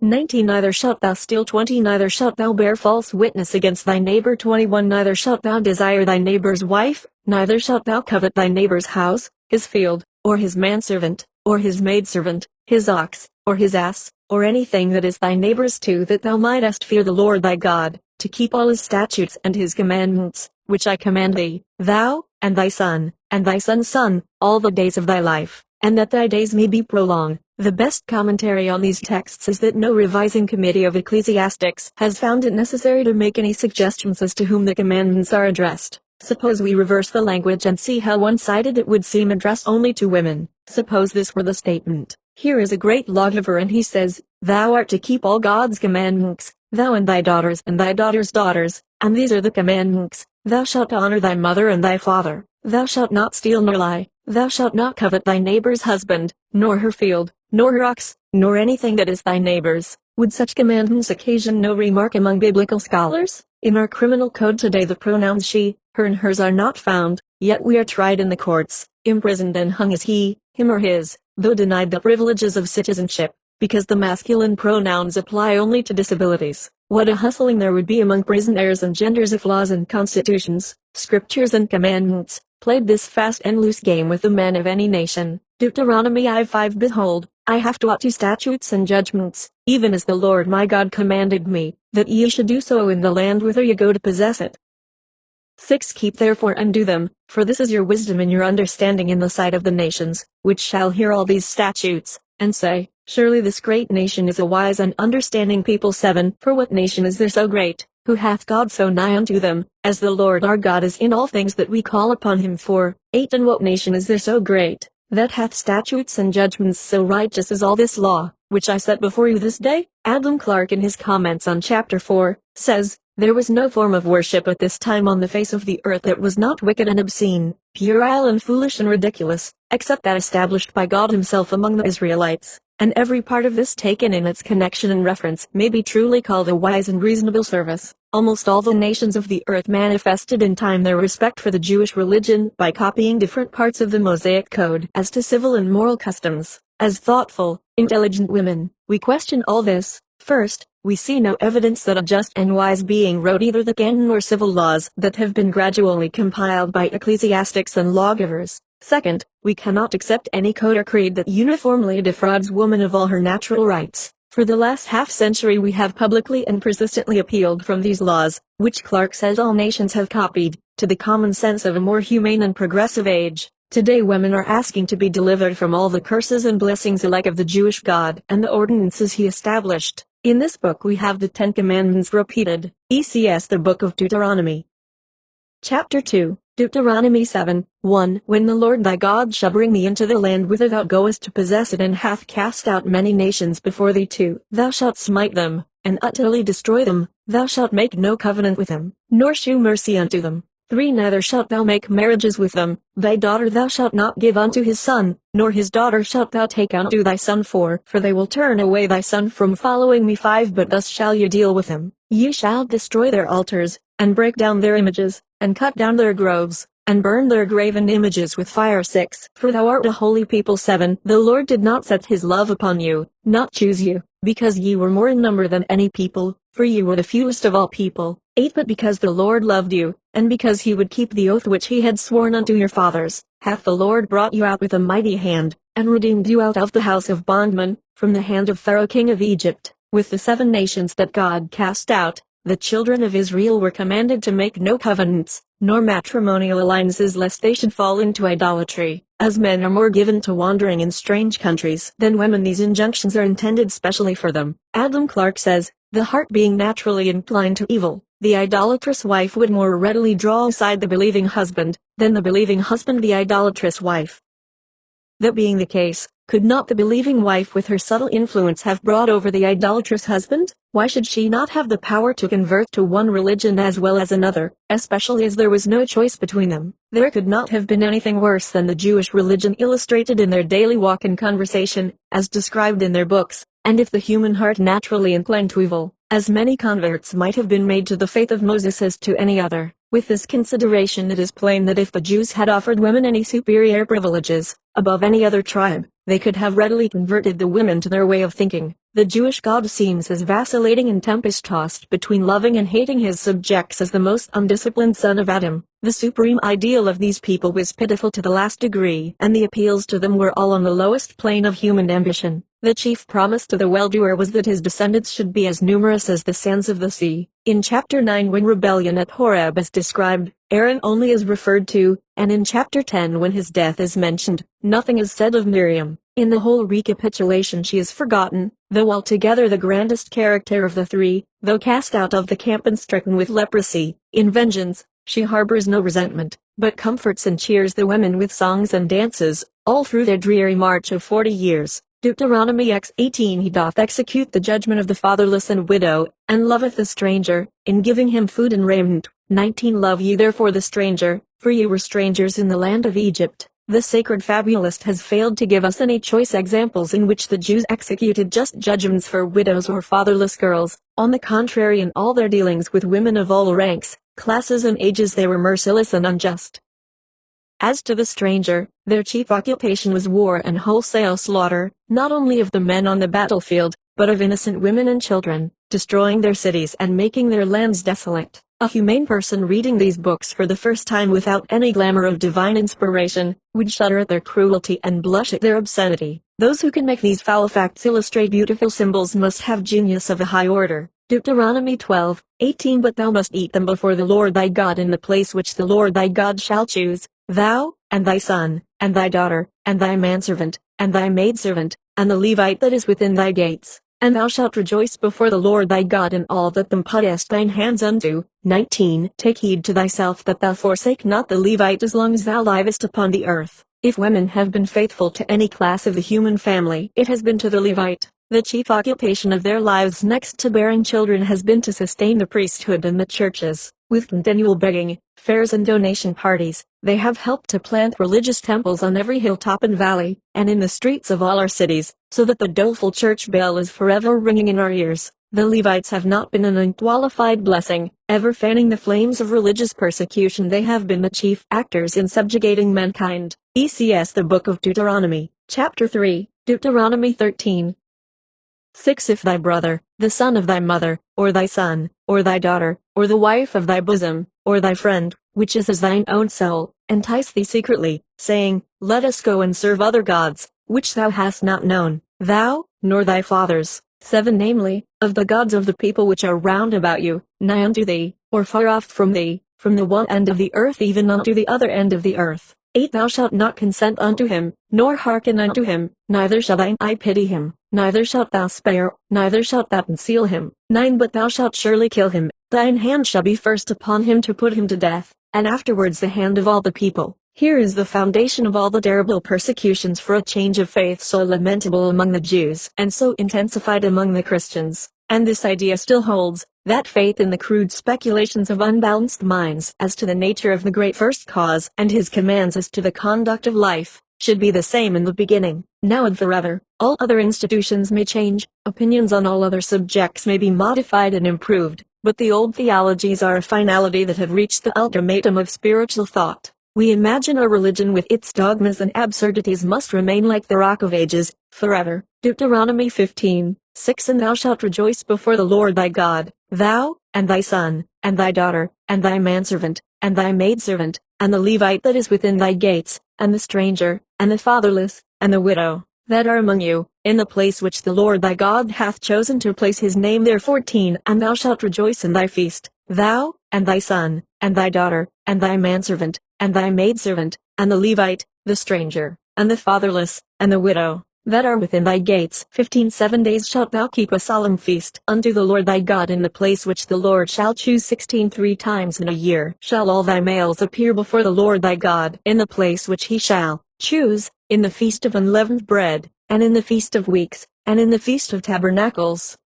19. Neither shalt thou steal. 20. Neither shalt thou bear false witness against thy neighbor. 21. Neither shalt thou desire thy neighbor's wife, neither shalt thou covet thy neighbor's house, his field, or his manservant, or his maidservant, his ox, or his ass, or anything that is thy neighbor's, too, that thou mightest fear the Lord thy God, to keep all his statutes and his commandments, which I command thee, thou, and thy son, and thy son's son, all the days of thy life, and that thy days may be prolonged. The best commentary on these texts is that no revising committee of ecclesiastics has found it necessary to make any suggestions as to whom the commandments are addressed. Suppose we reverse the language and see how one-sided it would seem addressed only to women. Suppose this were the statement: here is a great lawgiver and he says, thou art to keep all God's commandments, thou and thy daughters and thy daughters' daughters, and these are the commandments: thou shalt honor thy mother and thy father, thou shalt not steal nor lie, thou shalt not covet thy neighbor's husband, nor her field, nor her ox, nor anything that is thy neighbor's. Would such commandments occasion no remark among biblical scholars? In our criminal code today the pronouns she, her and hers are not found, yet we are tried in the courts, imprisoned and hung as he, him or his, though denied the privileges of citizenship, because the masculine pronouns apply only to disabilities. What a hustling there would be among prisoners and genders if laws and constitutions, scriptures and commandments, played this fast and loose game with the men of any nation. Deuteronomy I:5. Behold, I have taught you statutes and judgments, even as the Lord my God commanded me, that ye should do so in the land whither ye go to possess it. 6. Keep therefore and do them, for this is your wisdom and your understanding in the sight of the nations, which shall hear all these statutes, and say, surely this great nation is a wise and understanding people. 7. For what nation is there so great, who hath God so nigh unto them, as the Lord our God is in all things that we call upon him for? 8. And what nation is there so great, that hath statutes and judgments so righteous as all this law, which I set before you this day? Adam Clarke in his comments on chapter 4, says, there was no form of worship at this time on the face of the earth that was not wicked and obscene, puerile and foolish and ridiculous, except that established by God himself among the Israelites. and every part of this taken in its connection and reference may be truly called a wise and reasonable service. Almost all the nations of the earth manifested in time their respect for the Jewish religion by copying different parts of the Mosaic Code as to civil and moral customs. As thoughtful, intelligent women, we question all this. First, we see no evidence that a just and wise being wrote either the canon or civil laws that have been gradually compiled by ecclesiastics and lawgivers. Second, we cannot accept any code or creed that uniformly defrauds woman of all her natural rights. For the last half-century we have publicly and persistently appealed from these laws, which Clarke says all nations have copied, to the common sense of a more humane and progressive age. Today women are asking to be delivered from all the curses and blessings alike of the Jewish God and the ordinances he established. In this book we have the 10 Commandments repeated, ECS the Book of Deuteronomy. Chapter 2, Deuteronomy 7:1 When the Lord thy God shall bring thee into the land whither thou goest to possess it, and hath cast out many nations before thee, 2 Thou shalt smite them, and utterly destroy them, thou shalt make no covenant with them, nor shew mercy unto them. 3 Neither shalt thou make marriages with them, thy daughter thou shalt not give unto his son, nor his daughter shalt thou take unto thy son, for they will turn away thy son from following me. 5 But thus shall ye deal with them, ye shall destroy their altars, and break down their images, and cut down their groves, and burn their graven images with fire. 6 For thou art a holy people. 7 The Lord did not set his love upon you, not choose you, because ye were more in number than any people, for ye were the fewest of all people. 8 But because the Lord loved you, and because he would keep the oath which he had sworn unto your fathers, hath the Lord brought you out with a mighty hand, and redeemed you out of the house of bondmen, from the hand of Pharaoh king of Egypt. With the 7 nations that God cast out, the children of Israel were commanded to make no covenants, nor matrimonial alliances, lest they should fall into idolatry. As men are more given to wandering in strange countries than women, these injunctions are intended specially for them. Adam Clarke says, the heart being naturally inclined to evil, the idolatrous wife would more readily draw aside the believing husband, than the believing husband the idolatrous wife. That being the case, could not the believing wife with her subtle influence have brought over the idolatrous husband? Why should she not have the power to convert to one religion as well as another, especially as there was no choice between them? There could not have been anything worse than the Jewish religion illustrated in their daily walk and conversation, as described in their books, and if the human heart naturally inclined to evil, as many converts might have been made to the faith of Moses as to any other. With this consideration it is plain that if the Jews had offered women any superior privileges, above any other tribe, they could have readily converted the women to their way of thinking. The Jewish God seems as vacillating and tempest-tossed between loving and hating his subjects as the most undisciplined son of Adam. The supreme ideal of these people was pitiful to the last degree, and the appeals to them were all on the lowest plane of human ambition. The chief promise to the well-doer was that his descendants should be as numerous as the sands of the sea. In chapter 9, when rebellion at Horeb is described, Aaron only is referred to, and in chapter 10 when his death is mentioned, nothing is said of Miriam. In the whole recapitulation she is forgotten, though altogether the grandest character of the 3, though cast out of the camp and stricken with leprosy. In vengeance, she harbors no resentment, but comforts and cheers the women with songs and dances, all through their dreary march of 40 years. Deuteronomy x:18 He doth execute the judgment of the fatherless and widow, and loveth the stranger, in giving him food and raiment. 19 Love ye therefore the stranger, for ye were strangers in the land of Egypt. The sacred fabulist has failed to give us any choice examples in which the Jews executed just judgments for widows or fatherless girls. On the contrary, in all their dealings with women of all ranks, classes and ages they were merciless and unjust. As to the stranger, their chief occupation was war and wholesale slaughter, not only of the men on the battlefield, but of innocent women and children, destroying their cities and making their lands desolate. A humane person reading these books for the first time without any glamour of divine inspiration, would shudder at their cruelty and blush at their obscenity. Those who can make these foul facts illustrate beautiful symbols must have genius of a high order. Deuteronomy 12:18 But thou must eat them before the Lord thy God in the place which the Lord thy God shall choose, thou, and thy son, and thy daughter, and thy manservant, and thy maidservant, and the Levite that is within thy gates. And thou shalt rejoice before the Lord thy God in all that thou puttest thine hands unto. 19 Take heed to thyself that thou forsake not the Levite as long as thou livest upon the earth. If women have been faithful to any class of the human family, it has been to the Levite. The chief occupation of their lives next to bearing children has been to sustain the priesthood and the churches. With continual begging, fairs and donation parties, they have helped to plant religious temples on every hilltop and valley, and in the streets of all our cities, so that the doleful church bell is forever ringing in our ears. The Levites have not been an unqualified blessing, ever fanning the flames of religious persecution. They have been the chief actors in subjugating mankind. ECS The Book of Deuteronomy, Chapter 3, Deuteronomy 13. 6. If thy brother, the son of thy mother, or thy son, or thy daughter, or the wife of thy bosom, or thy friend, which is as thine own soul, entice thee secretly, saying, Let us go and serve other gods, which thou hast not known, thou, nor thy fathers. 7. Namely, of the gods of the people which are round about you, nigh unto thee, or far off from thee, from the one end of the earth even unto the other end of the earth. 8. Thou shalt not consent unto him, nor hearken unto him, neither shall thine eye pity him, neither shalt thou spare, neither shalt thou conceal him. 9. But thou shalt surely kill him, thine hand shall be first upon him to put him to death, and afterwards the hand of all the people. Here is the foundation of all the terrible persecutions for a change of faith so lamentable among the Jews and so intensified among the Christians. And this idea still holds, that faith in the crude speculations of unbalanced minds as to the nature of the great first cause and his commands as to the conduct of life, should be the same in the beginning, now and forever. All other institutions may change, opinions on all other subjects may be modified and improved, but the old theologies are a finality that have reached the ultimatum of spiritual thought. We imagine our religion with its dogmas and absurdities must remain like the rock of ages, forever. Deuteronomy 15, 6. And thou shalt rejoice before the Lord thy God, thou, and thy son, and thy daughter, and thy manservant, and thy maidservant, and the Levite that is within thy gates, and the stranger, and the fatherless, and the widow, that are among you, in the place which the Lord thy God hath chosen to place his name there. 14. And thou shalt rejoice in thy feast, thou, and thy son, and thy daughter, and thy manservant, and thy maidservant, and the Levite, the stranger, and the fatherless, and the widow, that are within thy gates. 15. 7 days shalt thou keep a solemn feast unto the Lord thy God in the place which the Lord shall choose. 16. 3 times in a year shall all thy males appear before the Lord thy God in the place which he shall choose, in the feast of unleavened bread, and in the feast of weeks, and in the feast of tabernacles.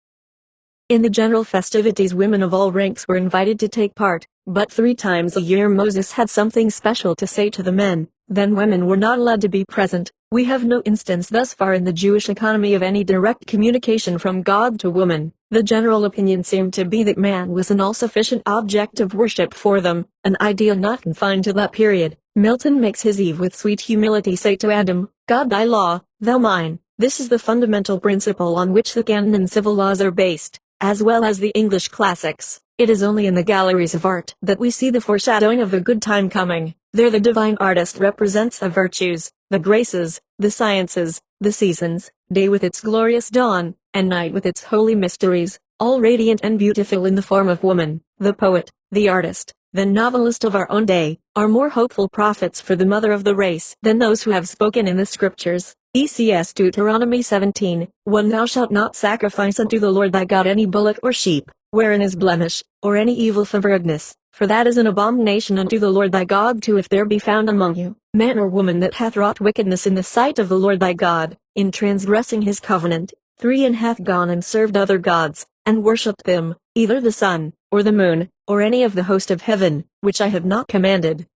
In the general festivities women of all ranks were invited to take part, but 3 times a year Moses had something special to say to the men, then women were not allowed to be present. We have no instance thus far in the Jewish economy of any direct communication from God to woman. The general opinion seemed to be that man was an all-sufficient object of worship for them, an idea not confined to that period. Milton makes his Eve with sweet humility say to Adam, God thy law, thou mine. This is the fundamental principle on which the canon and civil laws are based, as well as the English classics. It is only in the galleries of art that we see the foreshadowing of the good time coming. There the divine artist represents the virtues, the graces, the sciences, the seasons, day with its glorious dawn, and night with its holy mysteries, all radiant and beautiful in the form of woman. The poet, the artist, the novelist of our own day, are more hopeful prophets for the mother of the race than those who have spoken in the scriptures. ECS Deuteronomy 17, 1. Thou shalt not sacrifice unto the Lord thy God any bullock or sheep, wherein is blemish, or any evil favoredness, for that is an abomination unto the Lord thy God. 2. If there be found among you, man or woman that hath wrought wickedness in the sight of the Lord thy God, in transgressing his covenant. 3. And hath gone and served other gods, and worshipped them, either the sun, or the moon, or any of the host of heaven, which I have not commanded.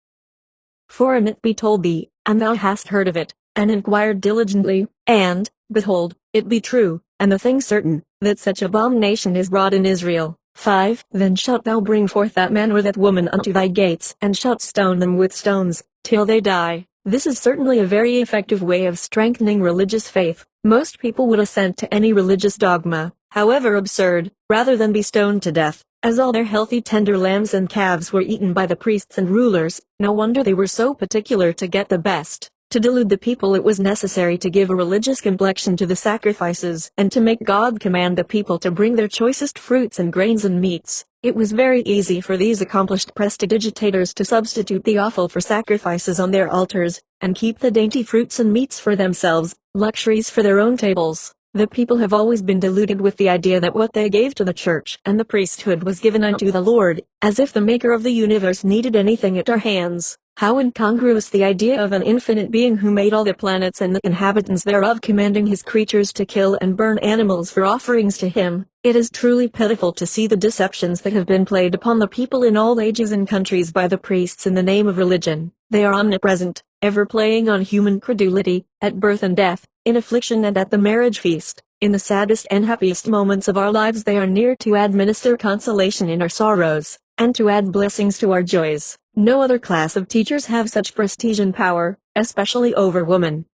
4. And it be told thee, and thou hast heard of it, and inquired diligently, and, behold, it be true, and the thing certain, that such abomination is wrought in Israel. 5. Then shalt thou bring forth that man or that woman unto thy gates, and shalt stone them with stones, till they die. This is certainly a very effective way of strengthening religious faith. Most people would assent to any religious dogma, however absurd, rather than be stoned to death, as all their healthy tender lambs and calves were eaten by the priests and rulers. No wonder they were so particular to get the best. To delude the people it was necessary to give a religious complexion to the sacrifices and to make God command the people to bring their choicest fruits and grains and meats. It was very easy for these accomplished prestidigitators to substitute the offal for sacrifices on their altars, and keep the dainty fruits and meats for themselves, luxuries for their own tables. The people have always been deluded with the idea that what they gave to the church and the priesthood was given unto the Lord, as if the Maker of the universe needed anything at our hands. How incongruous the idea of an infinite being who made all the planets and the inhabitants thereof, commanding his creatures to kill and burn animals for offerings to him. It is truly pitiful to see the deceptions that have been played upon the people in all ages and countries by the priests in the name of religion. They are omnipresent, ever playing on human credulity, at birth and death, in affliction and at the marriage feast. In the saddest and happiest moments of our lives they are near to administer consolation in our sorrows, and to add blessings to our joys. No other class of teachers have such prestige and power, especially over woman.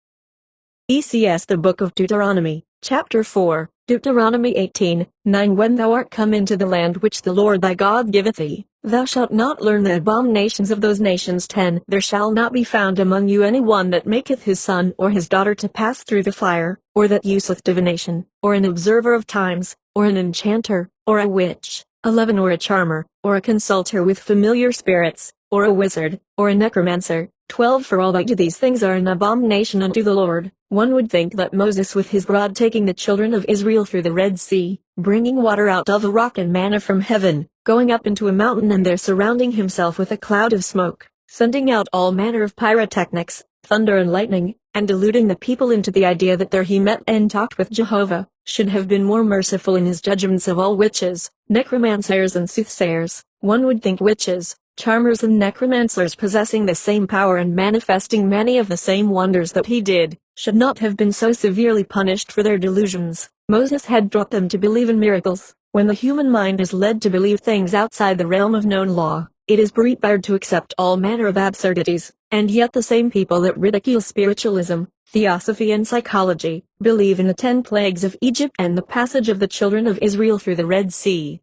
ECS The Book of Deuteronomy, Chapter 4, Deuteronomy 18:9 When thou art come into the land which the Lord thy God giveth thee, thou shalt not learn the abominations of those nations. 10 There shall not be found among you any one that maketh his son or his daughter to pass through the fire, or that useth divination, or an observer of times, or an enchanter, or a witch, a leaven, or a charmer, or a consulter with familiar spirits, or a wizard, or a necromancer. 12 For all that do these things are an abomination unto the Lord. One would think that Moses with his rod taking the children of Israel through the Red Sea, bringing water out of a rock and manna from heaven, going up into a mountain and there surrounding himself with a cloud of smoke, sending out all manner of pyrotechnics, thunder and lightning, and deluding the people into the idea that there he met and talked with Jehovah, should have been more merciful in his judgments of all witches, necromancers and soothsayers. One would think witches, charmers and necromancers, possessing the same power and manifesting many of the same wonders that he did, should not have been so severely punished for their delusions. Moses had taught them to believe in miracles. When the human mind is led to believe things outside the realm of known law, it is prepared to accept all manner of absurdities, and yet the same people that ridicule spiritualism, theosophy and psychology, believe in the 10 plagues of Egypt and the passage of the children of Israel through the Red Sea.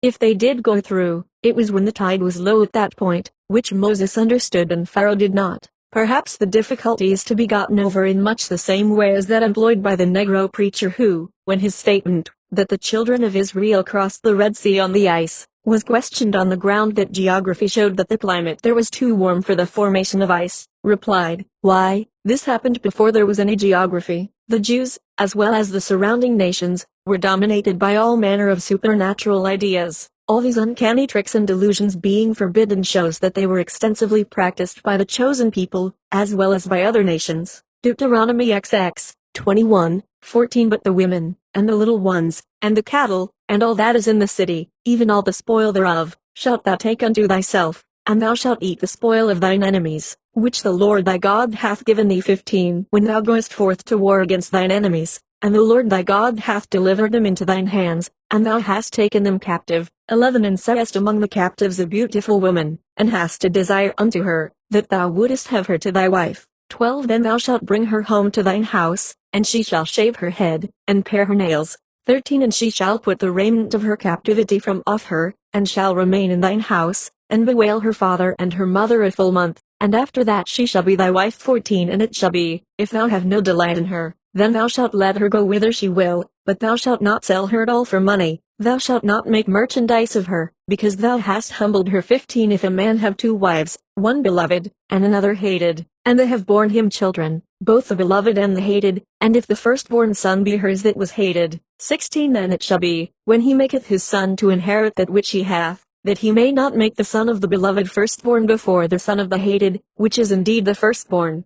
If they did go through, it was when the tide was low at that point, which Moses understood and Pharaoh did not. Perhaps the difficulty is to be gotten over in much the same way as that employed by the Negro preacher who, when his statement, that the children of Israel crossed the Red Sea on the ice, was questioned on the ground that geography showed that the climate there was too warm for the formation of ice, replied, "Why, this happened before there was any geography." The Jews, as well as the surrounding nations, were dominated by all manner of supernatural ideas. All these uncanny tricks and delusions being forbidden shows that they were extensively practiced by the chosen people, as well as by other nations. Deuteronomy XX, 21:14 But the women, and the little ones, and the cattle, and all that is in the city, even all the spoil thereof, shalt thou take unto thyself, and thou shalt eat the spoil of thine enemies, which the Lord thy God hath given thee. 15 When thou goest forth to war against thine enemies, and the Lord thy God hath delivered them into thine hands, and thou hast taken them captive. 11 And sawest among the captives a beautiful woman, and hast a desire unto her, that thou wouldest have her to thy wife. 12 Then thou shalt bring her home to thine house, and she shall shave her head, and pare her nails. 13 And she shall put the raiment of her captivity from off her, and shall remain in thine house, and bewail her father and her mother a full month, and after that she shall be thy wife. 14 And it shall be, if thou have no delight in her, then thou shalt let her go whither she will, but thou shalt not sell her at all for money. Thou shalt not make merchandise of her, because thou hast humbled her. 15 If a man have 2 wives, one beloved, and another hated, and they have borne him children, both the beloved and the hated, and if the firstborn son be hers that was hated. 16 Then it shall be, when he maketh his son to inherit that which he hath, that he may not make the son of the beloved firstborn before the son of the hated, which is indeed the firstborn.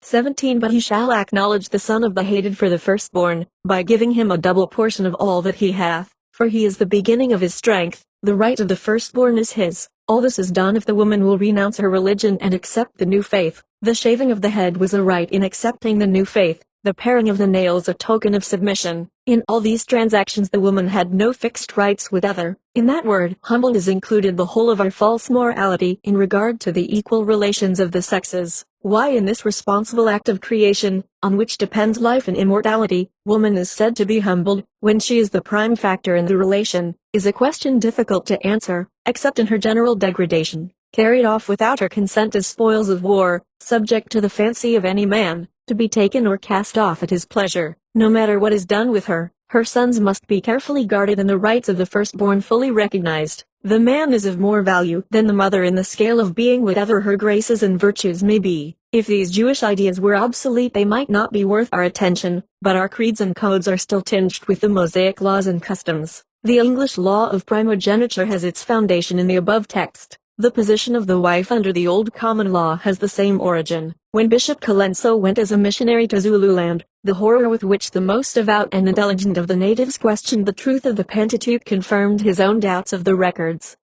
17 But he shall acknowledge the son of the hated for the firstborn, by giving him a double portion of all that he hath, for he is the beginning of his strength. The right of the firstborn is his. All this is done if the woman will renounce her religion and accept the new faith. The shaving of the head was a right in accepting the new faith, the paring of the nails a token of submission. In all these transactions the woman had no fixed rights whatever. In that word humble is included the whole of our false morality in regard to the equal relations of the sexes. Why in this responsible act of creation, on which depends life and immortality, woman is said to be humbled, when she is the prime factor in the relation, is a question difficult to answer, except in her general degradation, carried off without her consent as spoils of war, subject to the fancy of any man, to be taken or cast off at his pleasure. No matter what is done with her, her sons must be carefully guarded and the rights of the firstborn fully recognized. The man is of more value than the mother in the scale of being whatever her graces and virtues may be. If these Jewish ideas were obsolete they might not be worth our attention, but our creeds and codes are still tinged with the Mosaic laws and customs. The English law of primogeniture has its foundation in the above text. The position of the wife under the old common law has the same origin. When Bishop Colenso went as a missionary to Zululand, the horror with which the most devout and intelligent of the natives questioned the truth of the Pentateuch confirmed his own doubts of the records.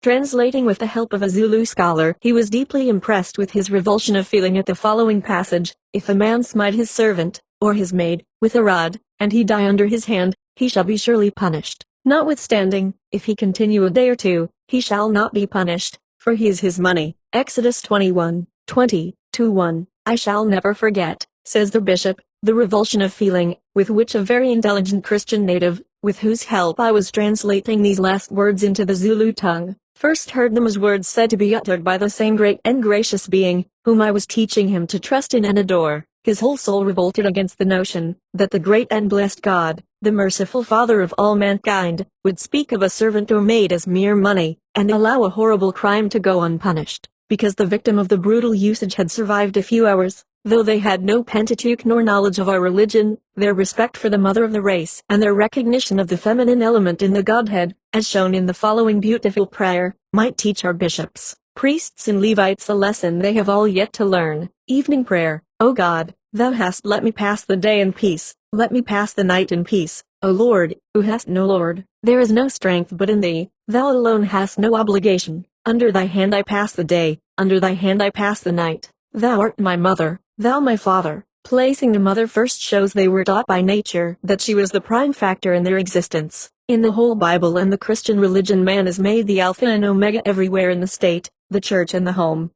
Translating with the help of a Zulu scholar, he was deeply impressed with his revulsion of feeling at the following passage: "If a man smite his servant, or his maid, with a rod, and he die under his hand, he shall be surely punished. Notwithstanding, if he continue a day or two, he shall not be punished, for he is his money." Exodus 21:20-1. I shall never forget, says the bishop, the revulsion of feeling, with which a very intelligent Christian native, with whose help I was translating these last words into the Zulu tongue, first heard them as words said to be uttered by the same great and gracious being, whom I was teaching him to trust in and adore. His whole soul revolted against the notion, that the great and blessed God, the merciful Father of all mankind, would speak of a servant or maid as mere money, and allow a horrible crime to go unpunished, because the victim of the brutal usage had survived a few hours. Though they had no Pentateuch nor knowledge of our religion, their respect for the mother of the race and their recognition of the feminine element in the Godhead, as shown in the following beautiful prayer, might teach our bishops, priests and Levites a lesson they have all yet to learn. Evening prayer. O God, Thou hast let me pass the day in peace, let me pass the night in peace. O Lord, who hast no Lord, there is no strength but in Thee, Thou alone hast no obligation. Under Thy hand I pass the day, under Thy hand I pass the night. Thou art my mother, Thou my father. Placing the mother first shows they were taught by nature that she was the prime factor in their existence. In the whole Bible and the Christian religion, man is made the Alpha and Omega everywhere, in the state, the church and the home.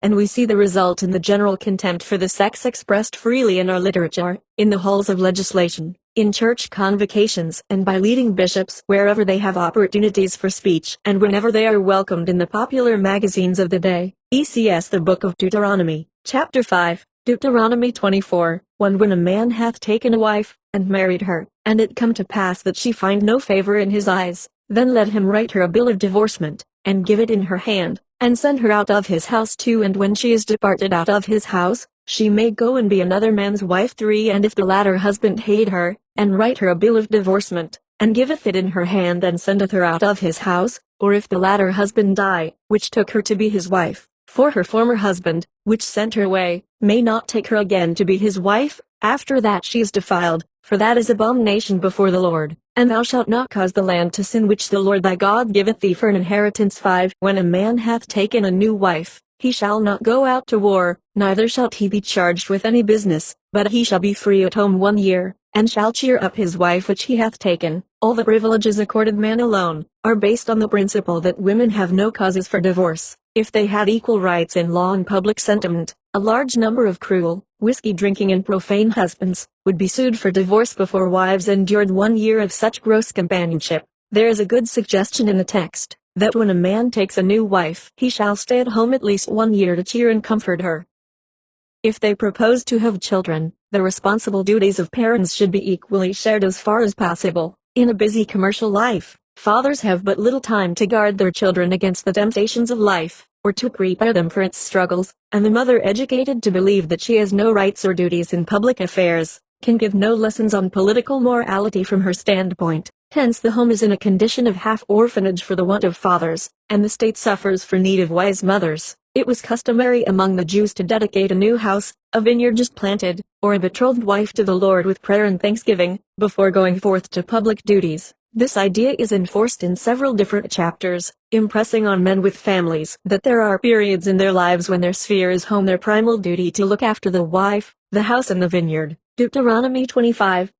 And we see the result in the general contempt for the sex expressed freely in our literature, in the halls of legislation, in church convocations, and by leading bishops wherever they have opportunities for speech, and whenever they are welcomed in the popular magazines of the day. ECS the Book of Deuteronomy, Chapter 5, Deuteronomy 24:1. When a man hath taken a wife, and married her, and it come to pass that she find no favor in his eyes, then let him write her a bill of divorcement, and give it in her hand, and send her out of his house 2. And when she is departed out of his house, she may go and be another man's wife 3. And if the latter husband hate her, and write her a bill of divorcement, and giveth it in her hand, and sendeth her out of his house, or if the latter husband die, which took her to be his wife, for her former husband, which sent her away, may not take her again to be his wife, after that she is defiled, for that is abomination before the Lord. And thou shalt not cause the land to sin which the Lord thy God giveth thee for an inheritance. 5. When a man hath taken a new wife, he shall not go out to war, neither shall he be charged with any business, but he shall be free at home 1 year, and shall cheer up his wife which he hath taken. All the privileges accorded man alone, are based on the principle that women have no causes for divorce. If they had equal rights in law and public sentiment, a large number of cruel, whiskey-drinking and profane husbands would be sued for divorce before wives endured 1 year of such gross companionship. There is a good suggestion in the text, that when a man takes a new wife, he shall stay at home at least 1 year to cheer and comfort her. If they propose to have children, the responsible duties of parents should be equally shared as far as possible. In a busy commercial life, fathers have but little time to guard their children against the temptations of life, or to prepare them for its struggles, and the mother, educated to believe that she has no rights or duties in public affairs, can give no lessons on political morality from her standpoint. Hence the home is in a condition of half-orphanage for the want of fathers, and the state suffers for need of wise mothers. It was customary among the Jews to dedicate a new house, a vineyard just planted, or a betrothed wife to the Lord with prayer and thanksgiving, before going forth to public duties. This idea is enforced in several different chapters, impressing on men with families that there are periods in their lives when their sphere is home, their primal duty to look after the wife, the house and the vineyard. Deuteronomy 25:5.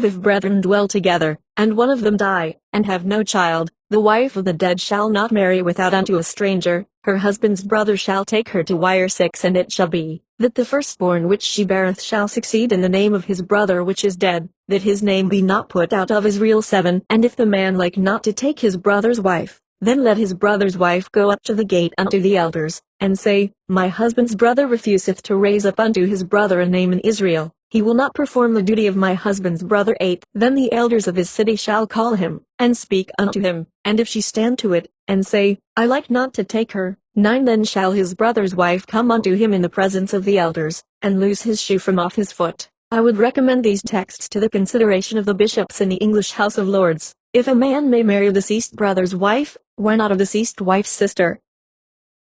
If brethren dwell together, and one of them die, and have no child, the wife of the dead shall not marry without unto a stranger, her husband's brother shall take her to wire. 6. And it shall be, that the firstborn which she beareth shall succeed in the name of his brother which is dead, that his name be not put out of Israel. 7. And if the man like not to take his brother's wife, then let his brother's wife go up to the gate unto the elders, and say, My husband's brother refuseth to raise up unto his brother a name in Israel, he will not perform the duty of my husband's brother. 8. Then the elders of his city shall call him, and speak unto him, and if she stand to it, and say, I like not to take her. 9. Then shall his brother's wife come unto him in the presence of the elders, and loose his shoe from off his foot. I would recommend these texts to the consideration of the bishops in the English House of Lords. If a man may marry a deceased brother's wife, why not a deceased wife's sister?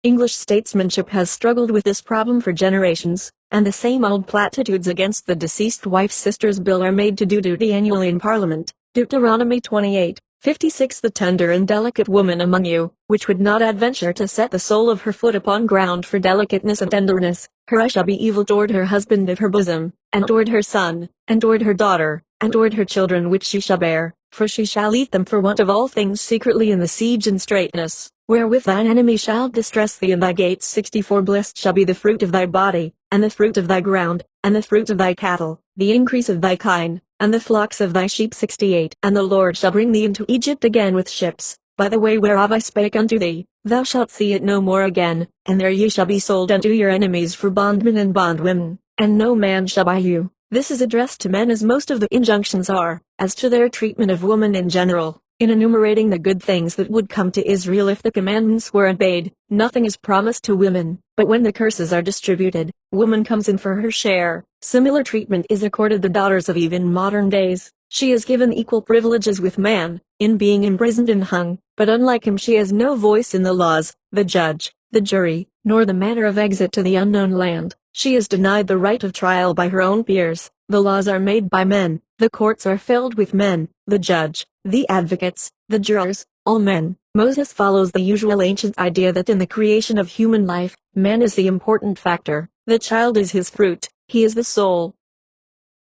English statesmanship has struggled with this problem for generations, and the same old platitudes against the deceased wife's sister's bill are made to do duty annually in Parliament. Deuteronomy 28:56. The tender and delicate woman among you, which would not adventure to set the sole of her foot upon ground for delicateness and tenderness, her eye shall be evil toward her husband of her bosom, and toward her son, and toward her daughter, and toward her children which she shall bear, for she shall eat them for want of all things secretly in the siege and straitness, wherewith thine enemy shall distress thee in thy gates. 64. Blessed shall be the fruit of thy body, and the fruit of thy ground, and the fruit of thy cattle, the increase of thy kine, and the flocks of thy sheep. 68. And the Lord shall bring thee into Egypt again with ships, by the way whereof I spake unto thee. Thou shalt see it no more again, and there ye shall be sold unto your enemies for bondmen and bondwomen, and no man shall buy you. This is addressed to men, as most of the injunctions are, as to their treatment of women in general. In enumerating the good things that would come to Israel if the commandments were obeyed, nothing is promised to women, but when the curses are distributed, woman comes in for her share. Similar treatment is accorded the daughters of Eve in modern days. She is given equal privileges with man, in being imprisoned and hung, but unlike him she has no voice in the laws, the judge, the jury, nor the manner of exit to the unknown land. She is denied the right of trial by her own peers. The laws are made by men, the courts are filled with men, the judge, the advocates, the jurors, all men. Moses follows the usual ancient idea that in the creation of human life, man is the important factor. The child is his fruit, he is the soul,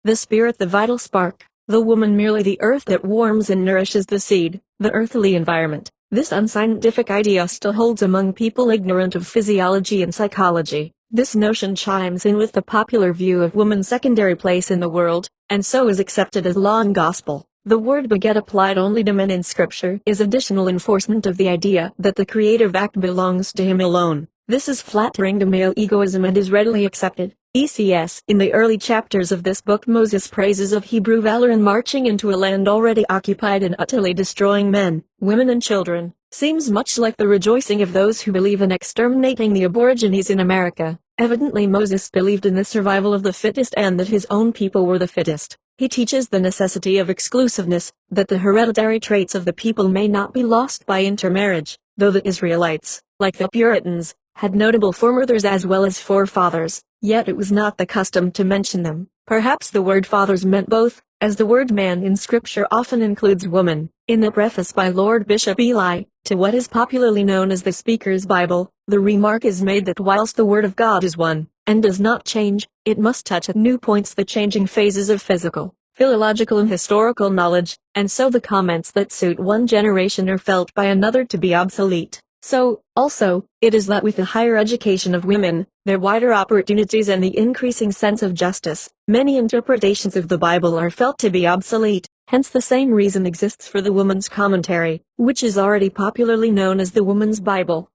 the spirit, the vital spark, the woman merely the earth that warms and nourishes the seed, the earthly environment. This unscientific idea still holds among people ignorant of physiology and psychology. This notion chimes in with the popular view of woman's secondary place in the world, and so is accepted as law and gospel. The word beget applied only to men in Scripture is additional enforcement of the idea that the creative act belongs to him alone. This is flattering to male egoism and is readily accepted. ECS. In the early chapters of this book, Moses praises of Hebrew valor in marching into a land already occupied and utterly destroying men, women and children. Seems much like the rejoicing of those who believe in exterminating the aborigines in America. Evidently Moses believed in the survival of the fittest and that his own people were the fittest. He teaches the necessity of exclusiveness, that the hereditary traits of the people may not be lost by intermarriage, though the Israelites, like the Puritans, had notable foremothers as well as forefathers, yet it was not the custom to mention them. Perhaps the word fathers meant both, as the word man in Scripture often includes woman. In the preface by Lord Bishop Ely, to what is popularly known as the Speaker's Bible, the remark is made that whilst the Word of God is one, and does not change, it must touch at new points the changing phases of physical, philological and historical knowledge, and so the comments that suit one generation are felt by another to be obsolete. So, also, it is that with the higher education of women, their wider opportunities and the increasing sense of justice, many interpretations of the Bible are felt to be obsolete. Hence the same reason exists for the Woman's Commentary, which is already popularly known as the Woman's Bible.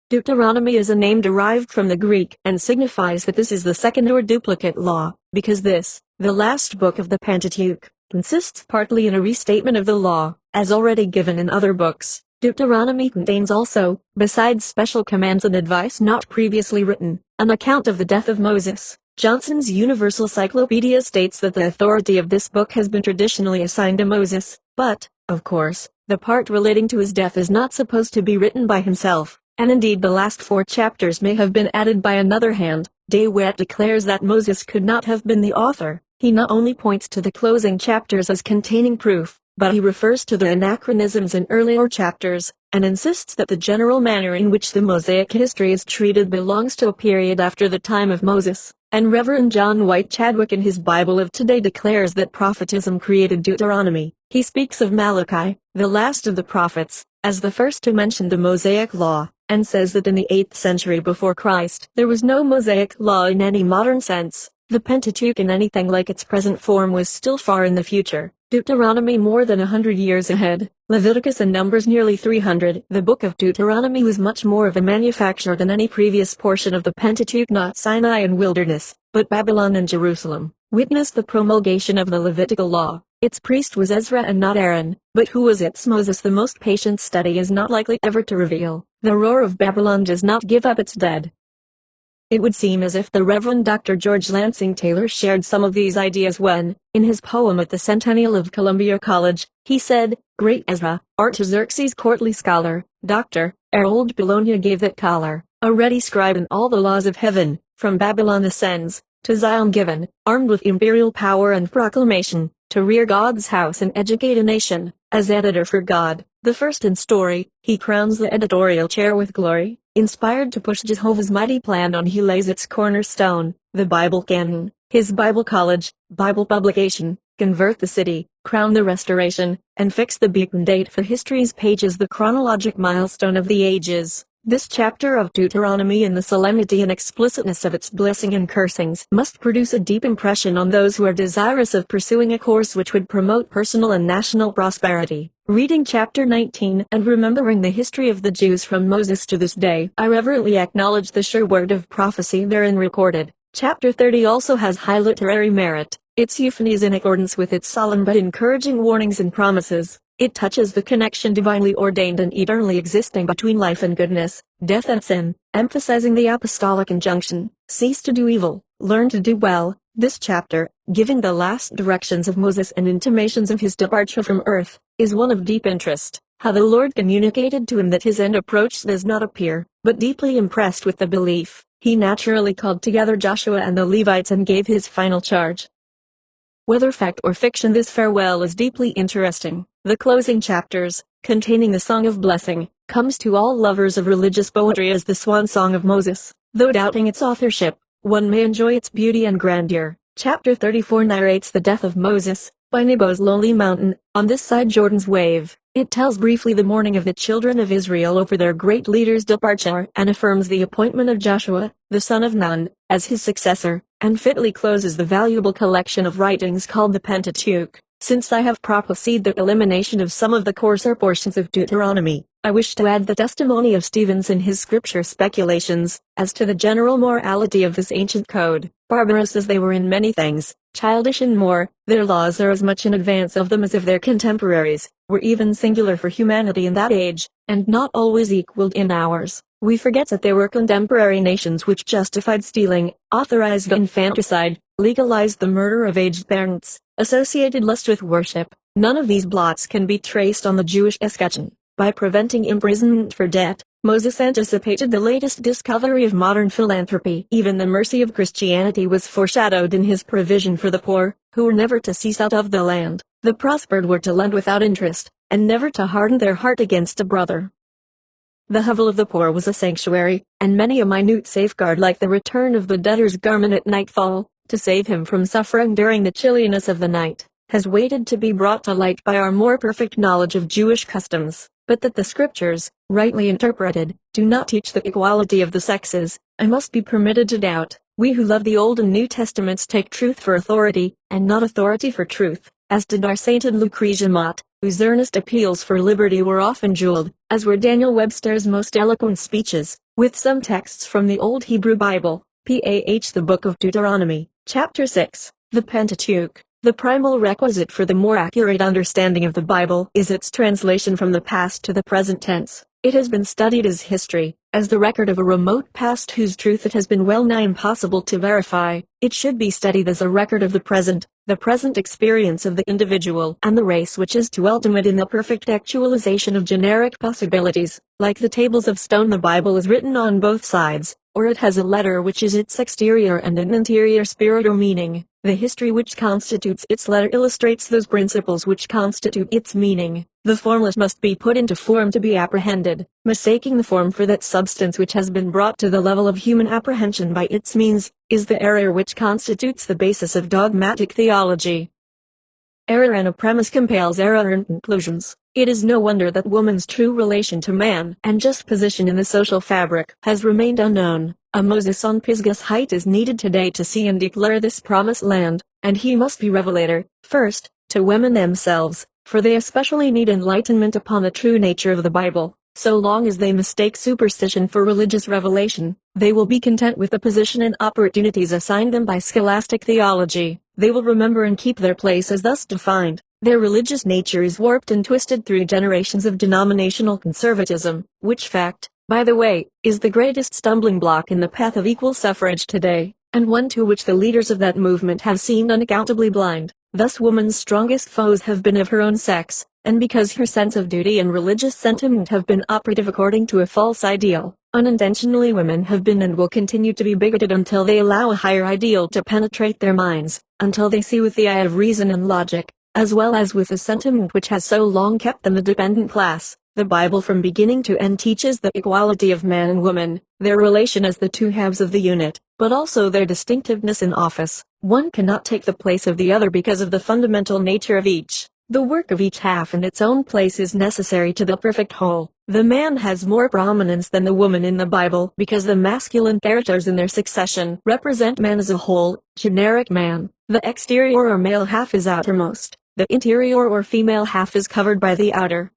Deuteronomy is a name derived from the Greek and signifies that this is the second or duplicate law, because this, the last book of the Pentateuch, consists partly in a restatement of the law, as already given in other books. Deuteronomy contains also, besides special commands and advice not previously written, an account of the death of Moses. Johnson's Universal Cyclopedia states that the authority of this book has been traditionally assigned to Moses, but, of course, the part relating to his death is not supposed to be written by himself, and indeed the last 4 chapters may have been added by another hand. DeWitt declares that Moses could not have been the author. He not only points to the closing chapters as containing proof, but he refers to the anachronisms in earlier chapters, and insists that the general manner in which the Mosaic history is treated belongs to a period after the time of Moses. And Reverend John White Chadwick in his Bible of Today declares that prophetism created Deuteronomy. He speaks of Malachi, the last of the prophets, as the first to mention the Mosaic law, and says that in the 8th century before Christ there was no Mosaic law in any modern sense. The Pentateuch in anything like its present form was still far in the future. Deuteronomy more than 100 years ahead, Leviticus and Numbers nearly 300. The book of Deuteronomy was much more of a manufacture than any previous portion of the Pentateuch. Not Sinai and wilderness, but Babylon and Jerusalem witnessed the promulgation of the Levitical law. Its priest was Ezra and not Aaron, but who was its Moses? The most patient study is not likely ever to reveal. The roar of Babylon does not give up its dead. It would seem as if the Reverend Dr. George Lansing Taylor shared some of these ideas when, in his poem at the centennial of Columbia College, he said, "Great Ezra, Artaxerxes' courtly scholar, doctor, ere old Bologna gave that collar, a ready scribe in all the laws of heaven, from Babylon ascends, to Zion given, armed with imperial power and proclamation, to rear God's house and educate a nation, as editor for God, the first in story, he crowns the editorial chair with glory, inspired to push Jehovah's mighty plan on he lays its cornerstone, the Bible canon, his Bible college, Bible publication, convert the city, crown the restoration, and fix the beacon date for history's pages the chronologic milestone of the ages." This chapter of Deuteronomy in the solemnity and explicitness of its blessing and cursings must produce a deep impression on those who are desirous of pursuing a course which would promote personal and national prosperity. Reading chapter 19 and remembering the history of the Jews from Moses to this day, I reverently acknowledge the sure word of prophecy therein recorded. Chapter 30 also has high literary merit. Its euphony is in accordance with its solemn but encouraging warnings and promises. It touches the connection divinely ordained and eternally existing between life and goodness, death and sin, emphasizing the apostolic injunction, cease to do evil, learn to do well. This chapter, giving the last directions of Moses and intimations of his departure from earth, is one of deep interest. How the Lord communicated to him that his end approached does not appear, but deeply impressed with the belief, he naturally called together Joshua and the Levites and gave his final charge. Whether fact or fiction, this farewell is deeply interesting. The closing chapters, containing the Song of Blessing, comes to all lovers of religious poetry as the swan song of Moses. Though doubting its authorship, one may enjoy its beauty and grandeur. Chapter 34 narrates the death of Moses, by Nebo's lonely mountain, on this side Jordan's wave. It tells briefly the mourning of the children of Israel over their great leader's departure, and affirms the appointment of Joshua, the son of Nun, as his successor, and fitly closes the valuable collection of writings called the Pentateuch. Since I have prophesied the elimination of some of the coarser portions of Deuteronomy, I wish to add the testimony of Stevens in his scripture speculations, as to the general morality of this ancient code. Barbarous as they were in many things, childish in more, their laws are as much in advance of them as if their contemporaries were even singular for humanity in that age, and not always equaled in ours. We forget that there were contemporary nations which justified stealing, authorized infanticide, legalized the murder of aged parents, associated lust with worship. None of these blots can be traced on the Jewish escutcheon. By preventing imprisonment for debt, Moses anticipated the latest discovery of modern philanthropy. Even the mercy of Christianity was foreshadowed in his provision for the poor, who were never to cease out of the land. The prospered were to lend without interest, and never to harden their heart against a brother. The hovel of the poor was a sanctuary, and many a minute safeguard, like the return of the debtor's garment at nightfall, to save him from suffering during the chilliness of the night, has waited to be brought to light by our more perfect knowledge of Jewish customs. But that the scriptures, rightly interpreted, do not teach the equality of the sexes, I must be permitted to doubt. We who love the Old and New Testaments take truth for authority, and not authority for truth, as did our sainted Lucretia Mott, whose earnest appeals for liberty were often jeweled, as were Daniel Webster's most eloquent speeches, with some texts from the Old Hebrew Bible. The Book of Deuteronomy, Chapter 6, the Pentateuch. The primal requisite for the more accurate understanding of the Bible is its translation from the past to the present tense. It has been studied as history, as the record of a remote past whose truth it has been well nigh impossible to verify. It should be studied as a record of the present experience of the individual and the race, which is to ultimate in the perfect actualization of generic possibilities. Like the tables of stone, the Bible is written on both sides, or it has a letter which is its exterior and an interior spirit or meaning. The history which constitutes its letter illustrates those principles which constitute its meaning. The formless must be put into form to be apprehended. Mistaking the form for that substance which has been brought to the level of human apprehension by its means, is the error which constitutes the basis of dogmatic theology. Error in a premise compels error in conclusions. It is no wonder that woman's true relation to man and just position in the social fabric has remained unknown. A Moses on Pisgah's height is needed today to see and declare this promised land, and he must be revelator, first, to women themselves, for they especially need enlightenment upon the true nature of the Bible. So long as they mistake superstition for religious revelation, they will be content with the position and opportunities assigned them by scholastic theology. They will remember and keep their place as thus defined. Their religious nature is warped and twisted through generations of denominational conservatism, which fact, by the way, is the greatest stumbling block in the path of equal suffrage today, and one to which the leaders of that movement have seemed unaccountably blind. Thus woman's strongest foes have been of her own sex, and because her sense of duty and religious sentiment have been operative according to a false ideal, unintentionally women have been and will continue to be bigoted until they allow a higher ideal to penetrate their minds, until they see with the eye of reason and logic, as well as with the sentiment which has so long kept them a dependent class. The Bible from beginning to end teaches the equality of man and woman, their relation as the two halves of the unit, but also their distinctiveness in office. One cannot take the place of the other because of the fundamental nature of each. The work of each half in its own place is necessary to the perfect whole. The man has more prominence than the woman in the Bible because the masculine characters in their succession represent man as a whole, generic man. The exterior or male half is outermost. The interior or female half is covered by the outer.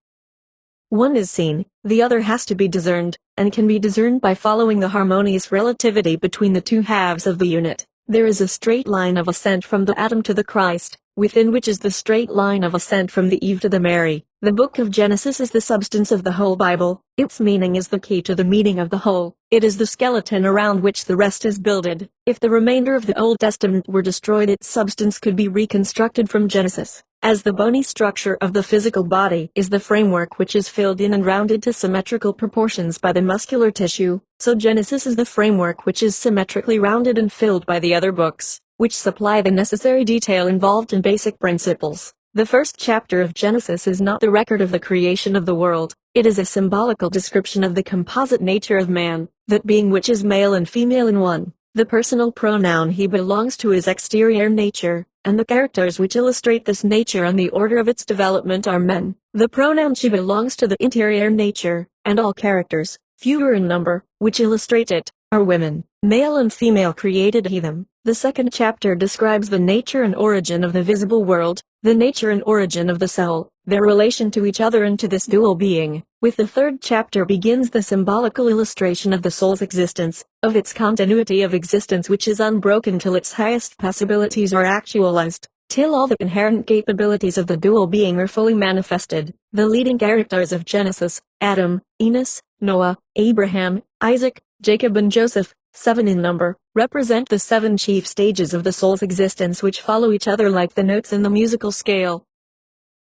One is seen, the other has to be discerned, and can be discerned by following the harmonious relativity between the two halves of the unit. There is a straight line of ascent from the Adam to the Christ, within which is the straight line of ascent from the Eve to the Mary. The book of Genesis is the substance of the whole Bible. Its meaning is the key to the meaning of the whole. It is the skeleton around which the rest is builded. If the remainder of the Old Testament were destroyed, its substance could be reconstructed from Genesis. As the bony structure of the physical body is the framework which is filled in and rounded to symmetrical proportions by the muscular tissue, so Genesis is the framework which is symmetrically rounded and filled by the other books, which supply the necessary detail involved in basic principles. The first chapter of Genesis is not the record of the creation of the world. It is a symbolical description of the composite nature of man, that being which is male and female in one. The personal pronoun he belongs to is exterior nature, and the characters which illustrate this nature and the order of its development are men. The pronoun she belongs to the interior nature, and all characters, fewer in number, which illustrate it, are women. Male and female created he them. The second chapter describes the nature and origin of the visible world, the nature and origin of the soul, their relation to each other and to this dual being. With the third chapter begins the symbolical illustration of the soul's existence, of its continuity of existence which is unbroken till its highest possibilities are actualized, till all the inherent capabilities of the dual being are fully manifested. The leading characters of Genesis, Adam, Enos, Noah, Abraham, Isaac, Jacob and Joseph, 7 in number, represent the 7 chief stages of the soul's existence which follow each other like the notes in the musical scale.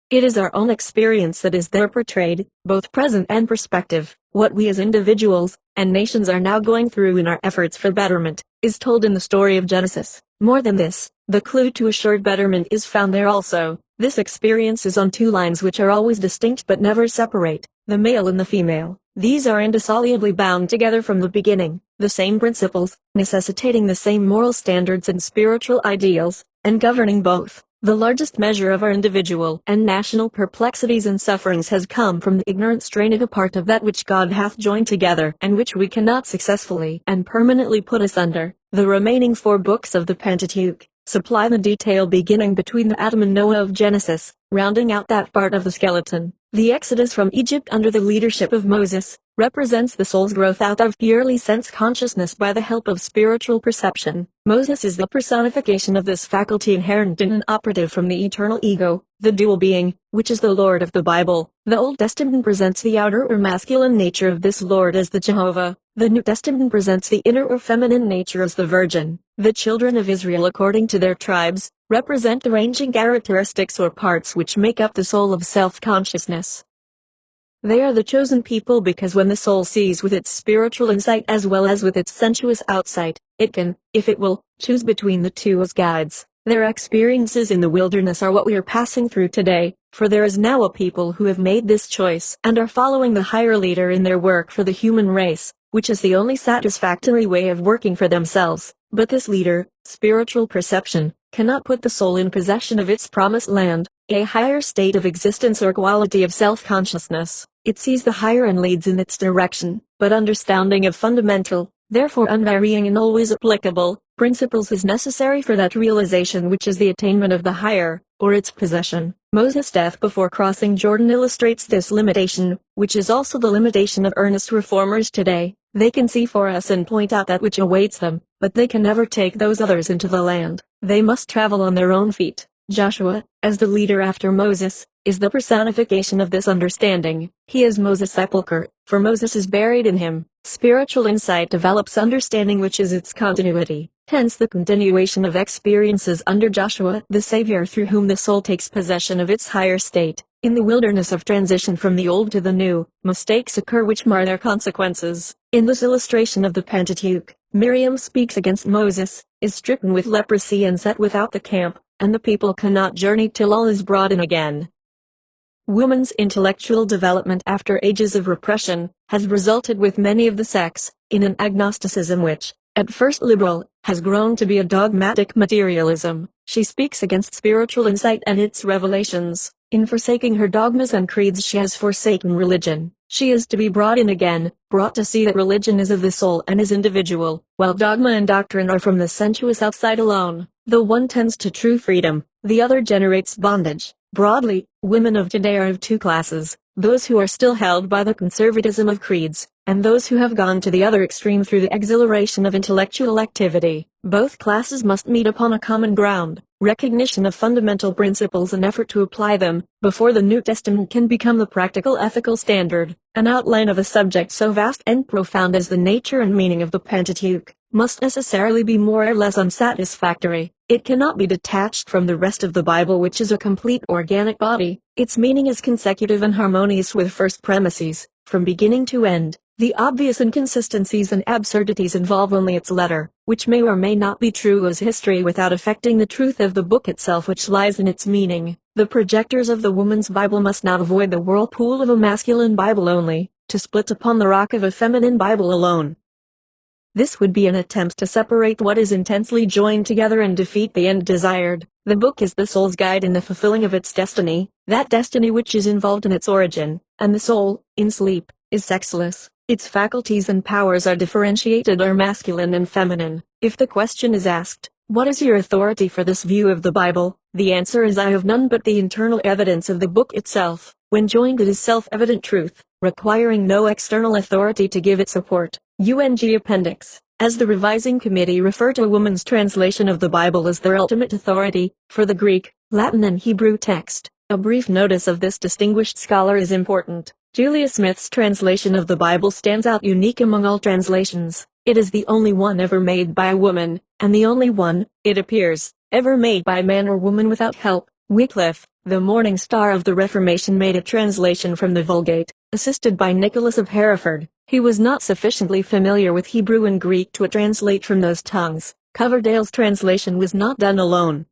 It is our own experience that is there portrayed, both present and prospective. What we as individuals and nations are now going through in our efforts for betterment is told in the story of Genesis. More than this, the clue to assured betterment is found there also. This experience is on 2 lines which are always distinct but never separate, the male and the female. These are indissolubly bound together from the beginning, the same principles, necessitating the same moral standards and spiritual ideals, and governing both. The largest measure of our individual and national perplexities and sufferings has come from the ignorant straining apart of that which God hath joined together, and which we cannot successfully and permanently put asunder. The remaining 4 books of the Pentateuch supply the detail beginning between the Adam and Noah of Genesis, rounding out that part of the skeleton. The Exodus from Egypt under the leadership of Moses represents the soul's growth out of purely sense consciousness by the help of spiritual perception. Moses is the personification of this faculty inherent in and operative from the eternal ego, the dual being, which is the Lord of the Bible. The Old Testament presents the outer or masculine nature of this Lord as the Jehovah. The New Testament presents the inner or feminine nature as the Virgin. The children of Israel according to their tribes represent the ranging characteristics or parts which make up the soul of self-consciousness. They are the chosen people because when the soul sees with its spiritual insight as well as with its sensuous outsight, it can, if it will, choose between the two as guides. Their experiences in the wilderness are what we are passing through today, for there is now a people who have made this choice and are following the higher leader in their work for the human race, which is the only satisfactory way of working for themselves. But this leader, spiritual perception, cannot put the soul in possession of its promised land, a higher state of existence or quality of self-consciousness. It sees the higher and leads in its direction, but understanding of fundamental, therefore unvarying and always applicable, principles is necessary for that realization which is the attainment of the higher, or its possession. Moses' death before crossing Jordan illustrates this limitation, which is also the limitation of earnest reformers today. They can see for us and point out that which awaits them, but they can never take those others into the land. They must travel on their own feet. Joshua, as the leader after Moses, is the personification of this understanding. He is Moses' sepulchre, for Moses is buried in him. Spiritual insight develops understanding, which is its continuity. Hence the continuation of experiences under Joshua, the Savior, through whom the soul takes possession of its higher state. In the wilderness of transition from the old to the new, mistakes occur which mar their consequences. In this illustration of the Pentateuch, Miriam speaks against Moses, is stricken with leprosy and set without the camp, and the people cannot journey till all is brought in again. Woman's intellectual development after ages of repression has resulted with many of the sects in an agnosticism which, at first liberal, has grown to be a dogmatic materialism. She speaks against spiritual insight and its revelations. In forsaking her dogmas and creeds, she has forsaken religion. She is to be brought in again, brought to see that religion is of the soul and is individual, while dogma and doctrine are from the sensuous outside alone. The one tends to true freedom, the other generates bondage. Broadly, women of today are of two classes: those who are still held by the conservatism of creeds, and those who have gone to the other extreme through the exhilaration of intellectual activity. Both classes must meet upon a common ground: recognition of fundamental principles and effort to apply them, before the New Testament can become the practical ethical standard. An outline of a subject so vast and profound as the nature and meaning of the Pentateuch must necessarily be more or less unsatisfactory. It cannot be detached from the rest of the Bible, which is a complete organic body. Its meaning is consecutive and harmonious with first premises, from beginning to end. The obvious inconsistencies and absurdities involve only its letter, which may or may not be true as history without affecting the truth of the book itself, which lies in its meaning. The projectors of the woman's Bible must not avoid the whirlpool of a masculine Bible only, to split upon the rock of a feminine Bible alone. This would be an attempt to separate what is intensely joined together and defeat the end desired. The book is the soul's guide in the fulfilling of its destiny, that destiny which is involved in its origin, and the soul, in sleep, is sexless. Its faculties and powers are differentiated, are masculine and feminine. If the question is asked, what is your authority for this view of the Bible? The answer is, I have none but the internal evidence of the book itself. When joined, it is self-evident truth, requiring no external authority to give it support. UNG Appendix. As the revising committee refer to a woman's translation of the Bible as their ultimate authority, for the Greek, Latin and Hebrew text, a brief notice of this distinguished scholar is important. Julia Smith's translation of the Bible stands out unique among all translations. It is the only one ever made by a woman, and the only one, it appears, ever made by man or woman without help. Wycliffe, the morning star of the Reformation, made a translation from the Vulgate, assisted by Nicholas of Hereford. He was not sufficiently familiar with Hebrew and Greek to translate from those tongues. Coverdale's translation was not done alone.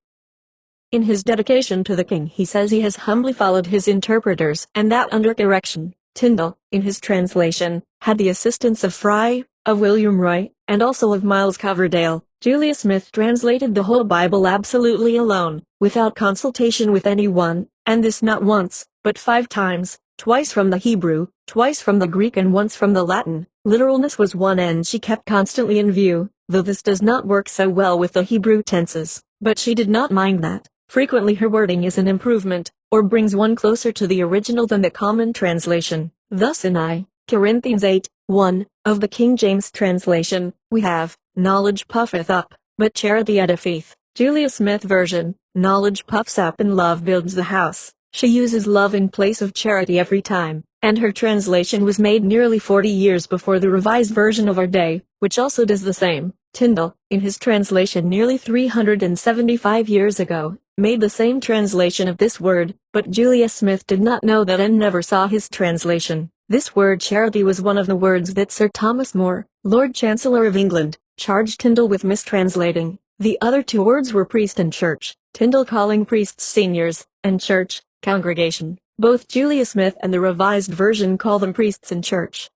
In his dedication to the king, he says he has humbly followed his interpreters, and that under correction. Tyndall, in his translation, had the assistance of Fry, of William Roy, and also of Miles Coverdale. Julia Smith translated the whole Bible absolutely alone, without consultation with anyone, and this not once, but 5 times, twice from the Hebrew, twice from the Greek, and once from the Latin. Literalness was one end she kept constantly in view, though this does not work so well with the Hebrew tenses, but she did not mind that. Frequently her wording is an improvement, or brings one closer to the original than the common translation. Thus in I. Corinthians 8:1, of the King James translation, we have, knowledge puffeth up, but charity edifieth. Julia Smith version, knowledge puffs up and love builds the house. She uses love in place of charity every time, and her translation was made nearly 40 years before the revised version of our day, which also does the same. Tyndall, in his translation nearly 375 years ago, made the same translation of this word, but Julia Smith did not know that and never saw his translation. This word charity was one of the words that Sir Thomas More, Lord Chancellor of England, charged Tyndall with mistranslating. The other 2 words were priest and church, Tyndall calling priests seniors, and church, congregation. Both Julia Smith and the revised version call them priests and church.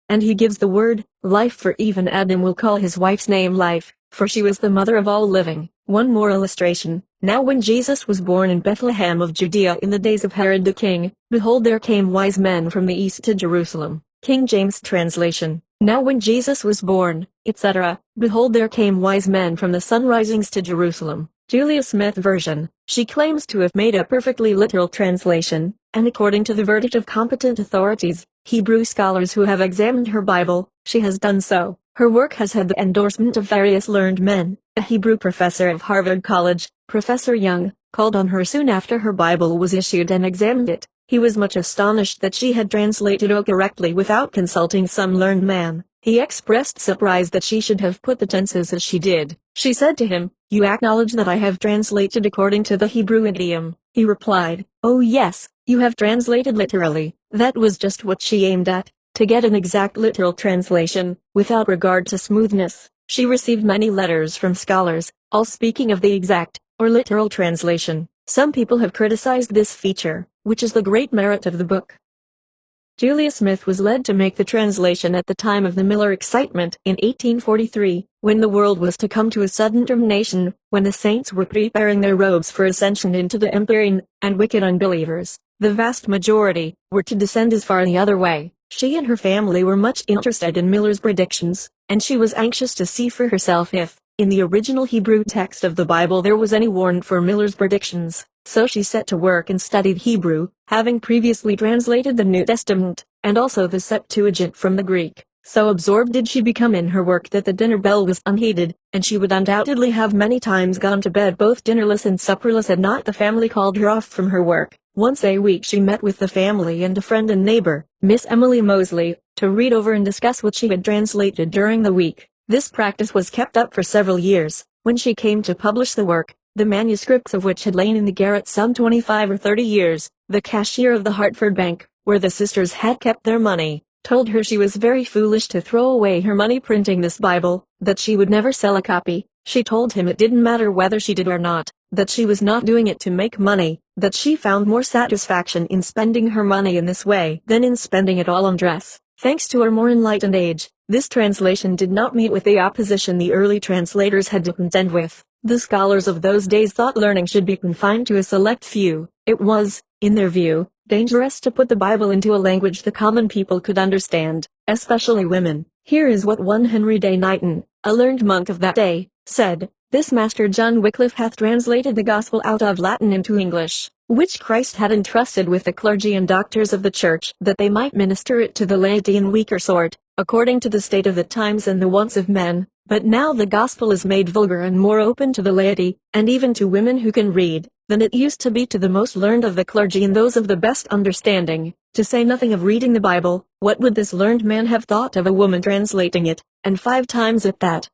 And he gives the word, life, for even Adam will call his wife's name life, for she was the mother of all living. One more illustration. Now when Jesus was born in Bethlehem of Judea in the days of Herod the king, behold, there came wise men from the east to Jerusalem. King James translation. Now when Jesus was born, etc., behold, there came wise men from the sunrisings to Jerusalem. Julia Smith version. She claims to have made a perfectly literal translation, and according to the verdict of competent authorities, Hebrew scholars who have examined her Bible, she has done so. Her work has had the endorsement of various learned men, a Hebrew professor of Harvard College, Professor Young, called on her soon after her Bible was issued and examined it. He was much astonished that she had translated it correctly without consulting some learned man. He expressed surprise that she should have put the tenses as she did. She said to him, "You acknowledge that I have translated according to the Hebrew idiom?" He replied, "Oh yes, you have translated literally." That was just what she aimed at, to get an exact literal translation, without regard to smoothness. She received many letters from scholars, all speaking of the exact, or literal translation. Some people have criticized this feature, which is the great merit of the book. Julia Smith was led to make the translation at the time of the Miller excitement in 1843, when the world was to come to a sudden termination, when the saints were preparing their robes for ascension into the empyrean, and wicked unbelievers, the vast majority, were to descend as far the other way. She and her family were much interested in Miller's predictions, and she was anxious to see for herself if, in the original Hebrew text of the Bible, there was any warrant for Miller's predictions. So she set to work and studied Hebrew, having previously translated the New Testament, and also the Septuagint from the Greek. So absorbed did she become in her work that the dinner bell was unheeded, and she would undoubtedly have many times gone to bed both dinnerless and supperless had not the family called her off from her work. Once a week she met with the family and a friend and neighbor, Miss Emily Mosley, to read over and discuss what she had translated during the week. This practice was kept up for several years. When she came to publish the work, the manuscripts of which had lain in the garret some 25 or 30 years, the cashier of the Hartford Bank, where the sisters had kept their money, told her she was very foolish to throw away her money printing this Bible, that she would never sell a copy. She told him it didn't matter whether she did or not, that she was not doing it to make money, that she found more satisfaction in spending her money in this way than in spending it all on dress. Thanks to her more enlightened age, this translation did not meet with the opposition the early translators had to contend with. The scholars of those days thought learning should be confined to a select few. It was, in their view, dangerous to put the Bible into a language the common people could understand, especially women. Here is what one Henry Day Knighton, a learned monk of that day, said: "This Master John Wycliffe hath translated the Gospel out of Latin into English, which Christ had entrusted with the clergy and doctors of the church, that they might minister it to the laity in weaker sort, according to the state of the times and the wants of men. But now the gospel is made vulgar and more open to the laity, and even to women who can read, than it used to be to the most learned of the clergy and those of the best understanding. To say nothing of reading the Bible, what would this learned man have thought of a woman translating it, and 5 times at that?"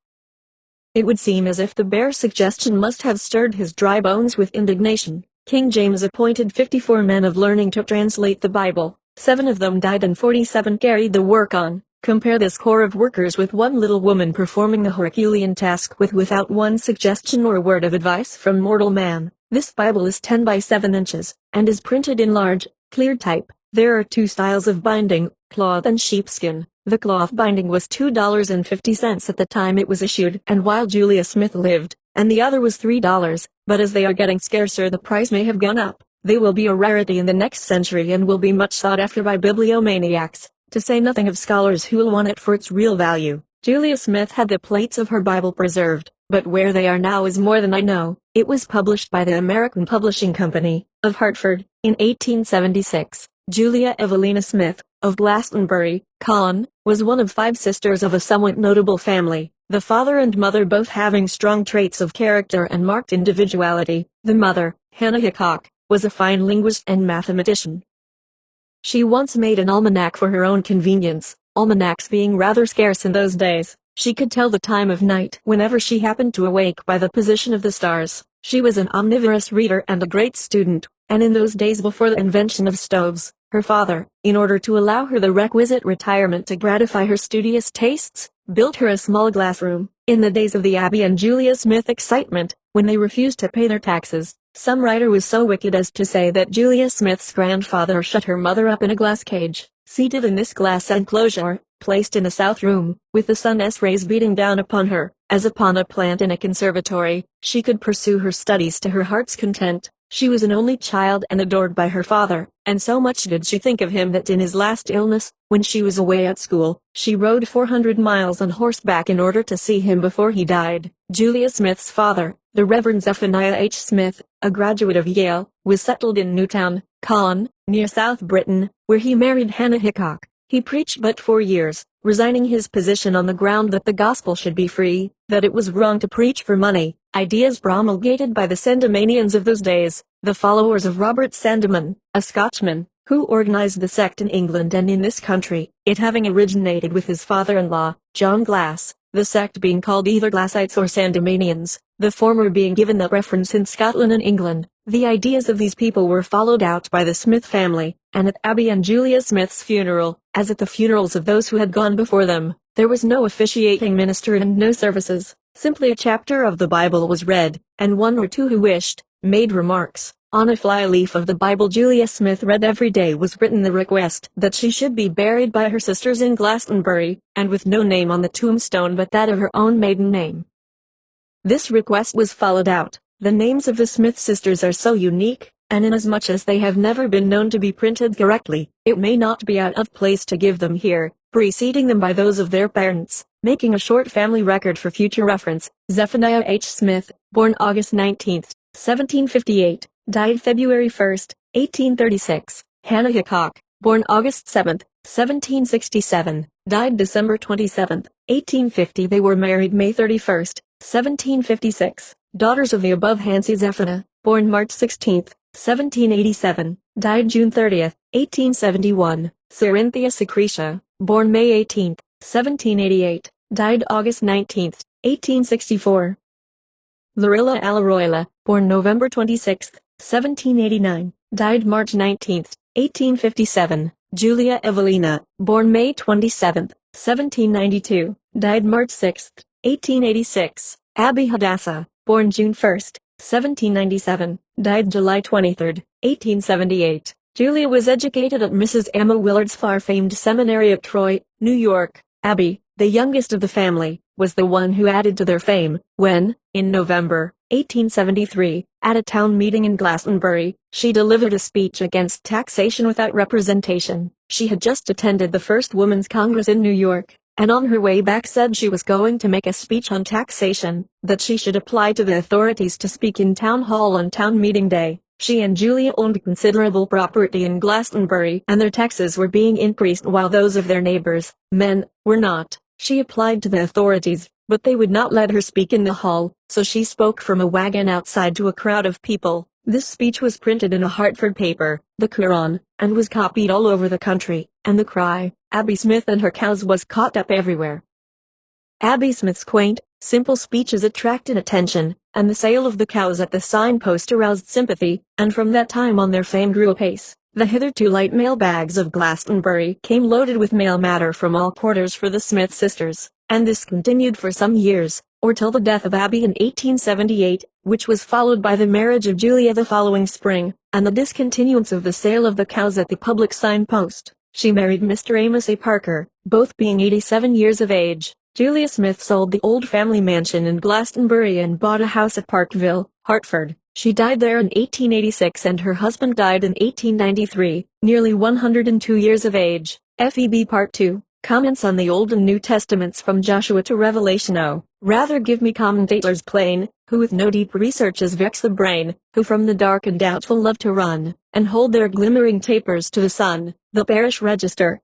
It would seem as if the bare suggestion must have stirred his dry bones with indignation. King James appointed 54 men of learning to translate the Bible. 7 of them died and 47 carried the work on. Compare this corps of workers with one little woman performing the Herculean task without one suggestion or word of advice from mortal man. This Bible is 10 by 7 inches, and is printed in large, clear type. There are 2 styles of binding, cloth and sheepskin. The cloth binding was $2.50 at the time it was issued and while Julia Smith lived, and the other was $3, but as they are getting scarcer the price may have gone up. They will be a rarity in the next century and will be much sought after by bibliomaniacs, to say nothing of scholars who will want it for its real value. Julia Smith had the plates of her Bible preserved, but where they are now is more than I know. It was published by the American Publishing Company, of Hartford, in 1876. Julia Evelina Smith, of Glastonbury, Con, was one of 5 sisters of a somewhat notable family, the father and mother both having strong traits of character and marked individuality. The mother, Hannah Hickok, was a fine linguist and mathematician. She once made an almanac for her own convenience, almanacs being rather scarce in those days. She could tell the time of night whenever she happened to awake by the position of the stars. She was an omnivorous reader and a great student, and in those days before the invention of stoves, her father, in order to allow her the requisite retirement to gratify her studious tastes, built her a small glass room. In the days of the Abby and Julia Smith excitement, when they refused to pay their taxes, some writer was so wicked as to say that Julia Smith's grandfather shut her mother up in a glass cage. Seated in this glass enclosure, placed in a south room, with the sun's rays beating down upon her, as upon a plant in a conservatory, she could pursue her studies to her heart's content. She was an only child and adored by her father, and so much did she think of him that in his last illness, when she was away at school, she rode 400 miles on horseback in order to see him before he died. Julia Smith's father, the Reverend Zephaniah H. Smith, a graduate of Yale, was settled in Newtown, Con, near South Britain, where he married Hannah Hickok. He preached but 4 years, resigning his position on the ground that the gospel should be free. that it was wrong to preach for money, ideas promulgated by the Sandemanians of those days, the followers of Robert Sandeman, a Scotchman, who organized the sect in England and in this country, it having originated with his father-in-law, John Glass, the sect being called either Glassites or Sandemanians, the former being given that reference in Scotland and England. The ideas of these people were followed out by the Smith family, and at Abby and Julia Smith's funeral, as at the funerals of those who had gone before them, there was no officiating minister and no services. Simply a chapter of the Bible was read, and one or two who wished, made remarks. On a flyleaf of the Bible Julia Smith read every day was written the request that she should be buried by her sisters in Glastonbury, and with no name on the tombstone but that of her own maiden name. This request was followed out. The names of the Smith sisters are so unique, and inasmuch as they have never been known to be printed correctly, it may not be out of place to give them here, preceding them by those of their parents, making a short family record for future reference. Zephaniah H. Smith, born August 19, 1758. Died February 1, 1836. Hannah Hickok, born August 7, 1767. Died December 27, 1850. They were married May 31, 1756. Daughters of the above Hansi Zephaniah, born March 16, 1787. Died June 30, 1871. Cerinthia Secretia, born May 18, 1788. Died August 19, 1864. Lorilla Alaroila, born November 26, 1789, died March 19, 1857. Julia Evelina, born May 27, 1792, died March 6, 1886. Abby Hadassah, born June 1, 1797, died July 23, 1878. Julia was educated at Mrs. Emma Willard's far-famed seminary at Troy, New York. Abby, the youngest of the family, was the one who added to their fame, when, in November, 1873, at a town meeting in Glastonbury, she delivered a speech against taxation without representation. She had just attended the first Women's Congress in New York, and on her way back said she was going to make a speech on taxation, that she should apply to the authorities to speak in town hall on town meeting day. She and Julia owned considerable property in Glastonbury, and their taxes were being increased while those of their neighbors, men, were not. She applied to the authorities, but they would not let her speak in the hall, so she spoke from a wagon outside to a crowd of people. This speech was printed in a Hartford paper, the Courant, and was copied all over the country, and the cry, "Abby Smith and her cows," was caught up everywhere. Abby Smith's quaint, simple speeches attracted attention, and the sale of the cows at the signpost aroused sympathy, and from that time on their fame grew apace. The hitherto light mail bags of Glastonbury came loaded with mail matter from all quarters for the Smith sisters, and this continued for some years, or till the death of Abby in 1878, which was followed by the marriage of Julia the following spring, and the discontinuance of the sale of the cows at the public signpost. She married Mr. Amos A. Parker, both being 87 years of age. Julia Smith sold the old family mansion in Glastonbury and bought a house at Parkville, Hartford. She died there in 1886 and her husband died in 1893, nearly 102 years of age. FEB Part 2. Comments on the Old and New Testaments from Joshua to Revelation. Oh, rather give me commentators plain, who with no deep researches vex the brain, who from the dark and doubtful love to run, and hold their glimmering tapers to the sun. The Parish Register.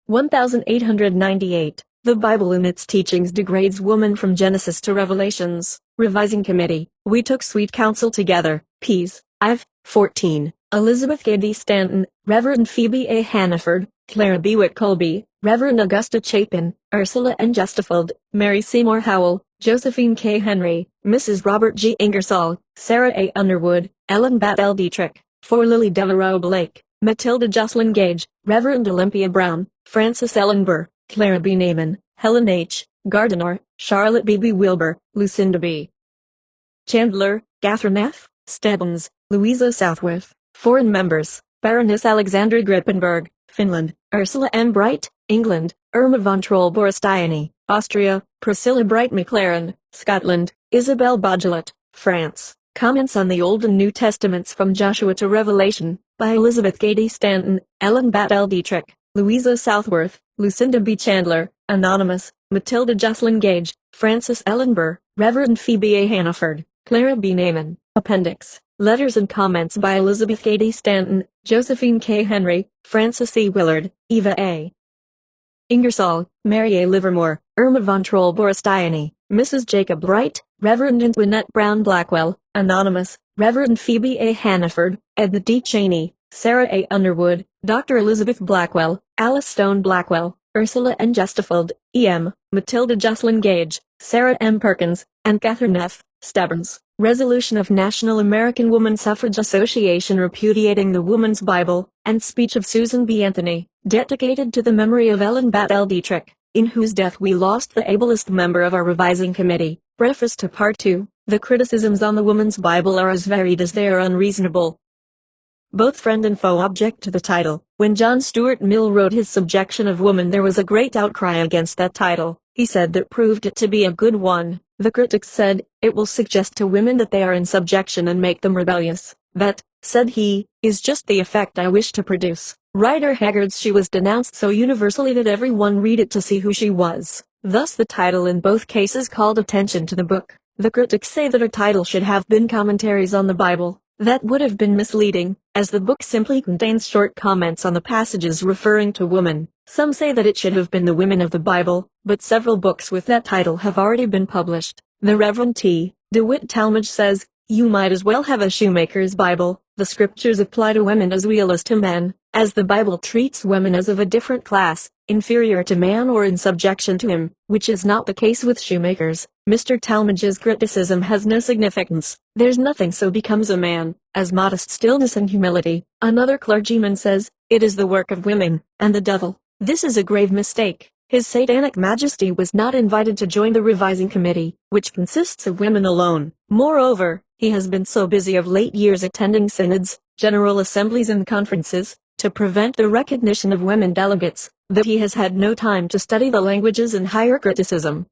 1898. The Bible in its teachings degrades woman from Genesis to Revelations. Revising Committee. We took sweet counsel together. Ps. Iv. 14. Elizabeth Cady Stanton, Reverend Phoebe A. Hannaford, Clara B. Witt Colby, Reverend Augusta Chapin, Ursula N. Justifield, Mary Seymour Howell, Josephine K. Henry, Mrs. Robert G. Ingersoll, Sarah A. Underwood, Ellen Bat L. Dietrich, for Lily Devereaux Blake, Matilda Jocelyn Gage, Reverend Olympia Brown, Frances Ellen Burr, Clara B. Naiman, Helen H. Gardiner, Charlotte B. B. Wilbur, Lucinda B. Chandler, Catherine F. Stebbins, Louisa Southworth. Foreign members: Baroness Alexandra Grippenberg, Finland; Ursula M. Bright, England; Irma von Troll-Borostiani, Austria; Priscilla Bright McLaren, Scotland; Isabel Baudgelet, France. Comments on the Old and New Testaments from Joshua to Revelation, by Elizabeth Cady Stanton, Ellen Bat L. Dietrich, Louisa Southworth, Lucinda B. Chandler, Anonymous, Matilda Jocelyn Gage, Frances Ellen Burr, Reverend Phoebe A. Hannaford, Clara B. Naiman. Appendix. Letters and comments by Elizabeth Cady Stanton, Josephine K. Henry, Frances E. Willard, Eva A. Ingersoll, Mary A. Livermore, Irma von Troll-Borostiani, Mrs. Jacob Wright, Reverend Antoinette Brown Blackwell, Anonymous, Reverend Phoebe A. Hannaford, Edna D. Cheney, Sarah A. Underwood, Dr. Elizabeth Blackwell, Alice Stone Blackwell, Ursula N. Justafeld, E.M., Matilda Jocelyn Gage, Sarah M. Perkins, and Catherine F. Stebbins. Resolution of National American Woman Suffrage Association repudiating the Woman's Bible, and speech of Susan B. Anthony, dedicated to the memory of Ellen Bat L. Dietrich, in whose death we lost the ablest member of our revising committee. Preface to Part 2. The criticisms on the Woman's Bible are as varied as they are unreasonable. Both friend and foe object to the title. When John Stuart Mill wrote his Subjection of Woman, there was a great outcry against that title. He said that proved it to be a good one. The critics said, it will suggest to women that they are in subjection and make them rebellious. That, said he, is just the effect I wish to produce. Rider Haggard's She was denounced so universally that everyone read it to see who she was. Thus the title in both cases called attention to the book. The critics say that a title should have been Commentaries on the Bible. That would have been misleading, as the book simply contains short comments on the passages referring to women. Some say that it should have been The Women of the Bible, but several books with that title have already been published. The Reverend T. DeWitt Talmage says, you might as well have a shoemaker's Bible. The scriptures apply to women as well as to men, as the Bible treats women as of a different class, inferior to man or in subjection to him, which is not the case with shoemakers. Mr. Talmage's criticism has no significance. There's nothing so becomes a man, as modest stillness and humility. Another clergyman says, it is the work of women, and the devil. This is a grave mistake. His Satanic Majesty was not invited to join the revising committee, which consists of women alone. Moreover, he has been so busy of late years attending synods, general assemblies and conferences, to prevent the recognition of women delegates, that he has had no time to study the languages and higher criticism.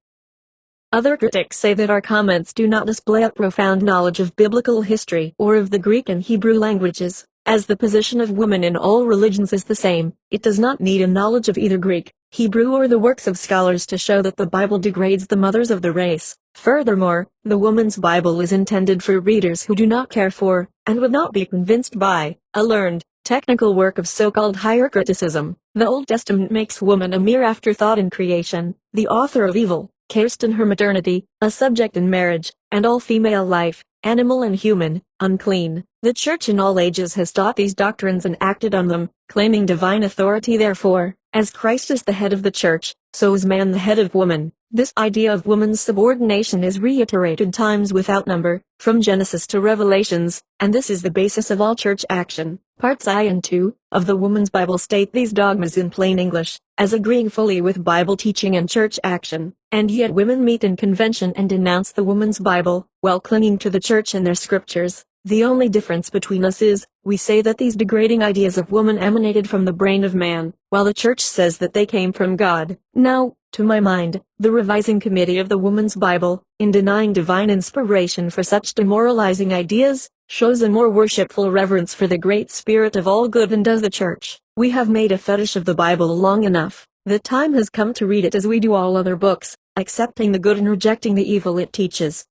Other critics say that our comments do not display a profound knowledge of biblical history or of the Greek and Hebrew languages. As the position of women in all religions is the same, it does not need a knowledge of either Greek, Hebrew or the works of scholars to show that the Bible degrades the mothers of the race. Furthermore, the Woman's Bible is intended for readers who do not care for, and would not be convinced by, a learned, technical work of so-called higher criticism. The Old Testament makes woman a mere afterthought in creation, the author of evil, cursed in her maternity, a subject in marriage, and all female life, animal and human, unclean. The Church in all ages has taught these doctrines and acted on them, claiming divine authority. Therefore, as Christ is the head of the Church, so is man the head of woman. This idea of woman's subordination is reiterated times without number, from Genesis to Revelations, and this is the basis of all church action. Parts I and II of the Woman's Bible state these dogmas in plain English, as agreeing fully with Bible teaching and church action, and yet women meet in convention and denounce the Woman's Bible, while clinging to the church and their scriptures. The only difference between us is, we say that these degrading ideas of woman emanated from the brain of man, while the church says that they came from God. Now, to my mind, the revising committee of the Woman's Bible, in denying divine inspiration for such demoralizing ideas, shows a more worshipful reverence for the great spirit of all good than does the church. We have made a fetish of the Bible long enough. The time has come to read it as we do all other books, accepting the good and rejecting the evil it teaches.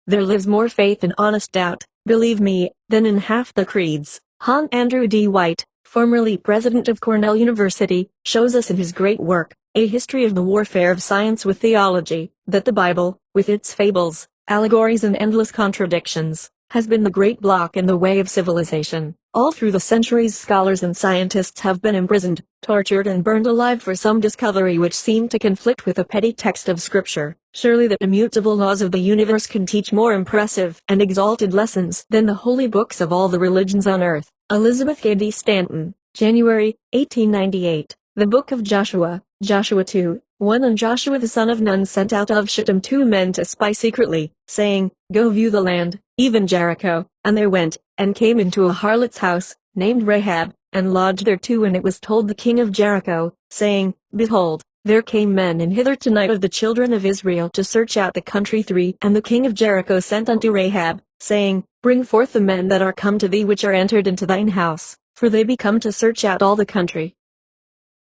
There lives more faith in honest doubt, believe me, than in half the creeds. Hon. Andrew D. White, formerly president of Cornell University, shows us in his great work, A History of the Warfare of Science with Theology, that the Bible, with its fables, allegories and endless contradictions, has been the great block in the way of civilization. All through the centuries scholars and scientists have been imprisoned, tortured and burned alive for some discovery which seemed to conflict with a petty text of Scripture. Surely the immutable laws of the universe can teach more impressive and exalted lessons than the holy books of all the religions on earth. Elizabeth Cady Stanton, January, 1898. The Book of Joshua, Joshua 2:1. And Joshua the son of Nun sent out of Shittim 2 men to spy secretly, saying, Go view the land, even Jericho. And they went, and came into a harlot's house, named Rahab, and lodged there 2. And it was told the king of Jericho, saying, Behold, there came men in hither tonight of the children of Israel to search out the country 3. And the king of Jericho sent unto Rahab, saying, Bring forth the men that are come to thee which are entered into thine house, for they be come to search out all the country.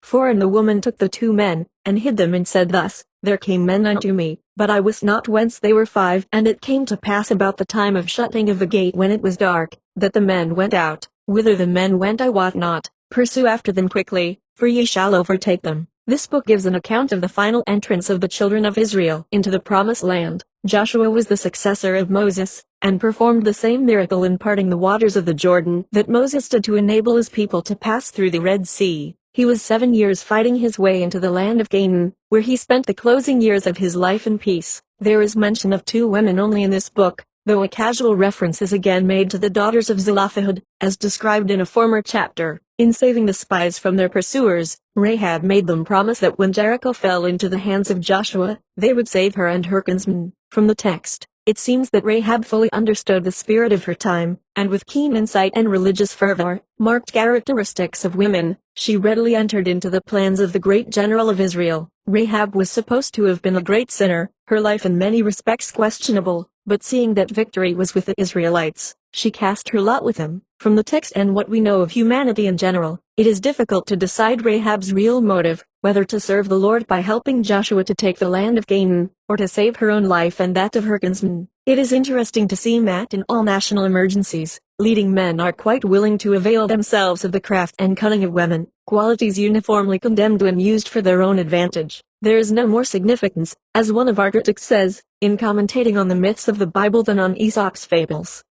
4. And the woman took the 2 men, and hid them and said thus, There came men unto me, but I wist not whence they were. 5. And it came to pass about the time of shutting of the gate when it was dark, that the men went out. Whither the men went I wot not. Pursue after them quickly, for ye shall overtake them. This book gives an account of the final entrance of the children of Israel into the Promised Land. Joshua was the successor of Moses, and performed the same miracle in parting the waters of the Jordan that Moses did to enable his people to pass through the Red Sea. He was 7 years fighting his way into the land of Canaan, where he spent the closing years of his life in peace. There is mention of 2 women only in this book, though a casual reference is again made to the daughters of Zelophehad, as described in a former chapter. In saving the spies from their pursuers, Rahab made them promise that when Jericho fell into the hands of Joshua, they would save her and her kinsmen. From the text, it seems that Rahab fully understood the spirit of her time, and with keen insight and religious fervor, marked characteristics of women, she readily entered into the plans of the great general of Israel. Rahab was supposed to have been a great sinner, her life in many respects questionable, but seeing that victory was with the Israelites, she cast her lot with him. From the text and what we know of humanity in general, it is difficult to decide Rahab's real motive, whether to serve the Lord by helping Joshua to take the land of Canaan, or to save her own life and that of her kinsmen. It is interesting to see that in all national emergencies, leading men are quite willing to avail themselves of the craft and cunning of women, qualities uniformly condemned when used for their own advantage. There is no more significance, as one of our critics says, in commentating on the myths of the Bible than on Aesop's fables.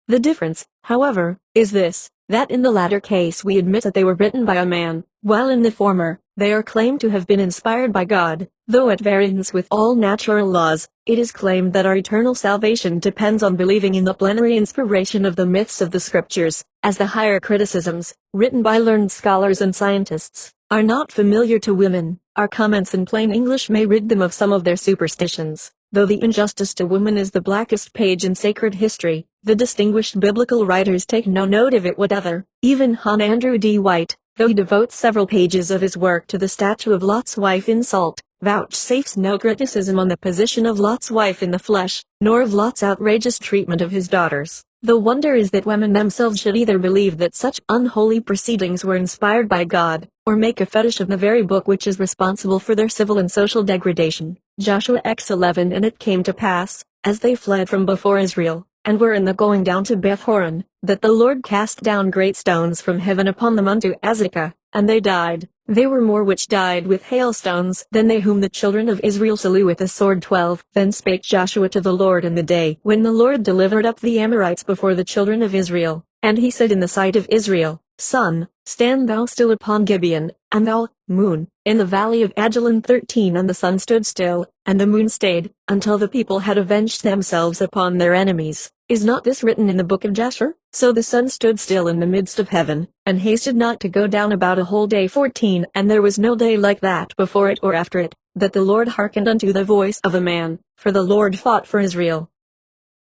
The difference, however, is this, that in the latter case we admit that they were written by a man, while in the former, they are claimed to have been inspired by God. Though at variance with all natural laws, it is claimed that our eternal salvation depends on believing in the plenary inspiration of the myths of the scriptures, as the higher criticisms, written by learned scholars and scientists, are not familiar to women. Our comments in plain English may rid them of some of their superstitions. Though the injustice to women is the blackest page in sacred history, the distinguished biblical writers take no note of it whatever. Even Hon. Andrew D. White, though he devotes several pages of his work to the statue of Lot's wife in Salt, vouchsafes no criticism on the position of Lot's wife in the flesh, nor of Lot's outrageous treatment of his daughters. The wonder is that women themselves should either believe that such unholy proceedings were inspired by God, or make a fetish of the very book which is responsible for their civil and social degradation. Joshua x11. And it came to pass, as they fled from before Israel, and were in the going down to Beth-horon, that the Lord cast down great stones from heaven upon them unto Azekah, and they died. They were more which died with hailstones than they whom the children of Israel slew with the sword. 12. Then spake Joshua to the Lord in the day when the Lord delivered up the Amorites before the children of Israel, and he said in the sight of Israel, Sun, stand thou still upon Gibeon, and thou, moon, in the valley of Ajalon. 13. And the sun stood still, and the moon stayed, until the people had avenged themselves upon their enemies. Is not this written in the book of Jasher? So the sun stood still in the midst of heaven, and hasted not to go down about a whole day. 14. And there was no day like that before it or after it, that the Lord hearkened unto the voice of a man, for the Lord fought for Israel.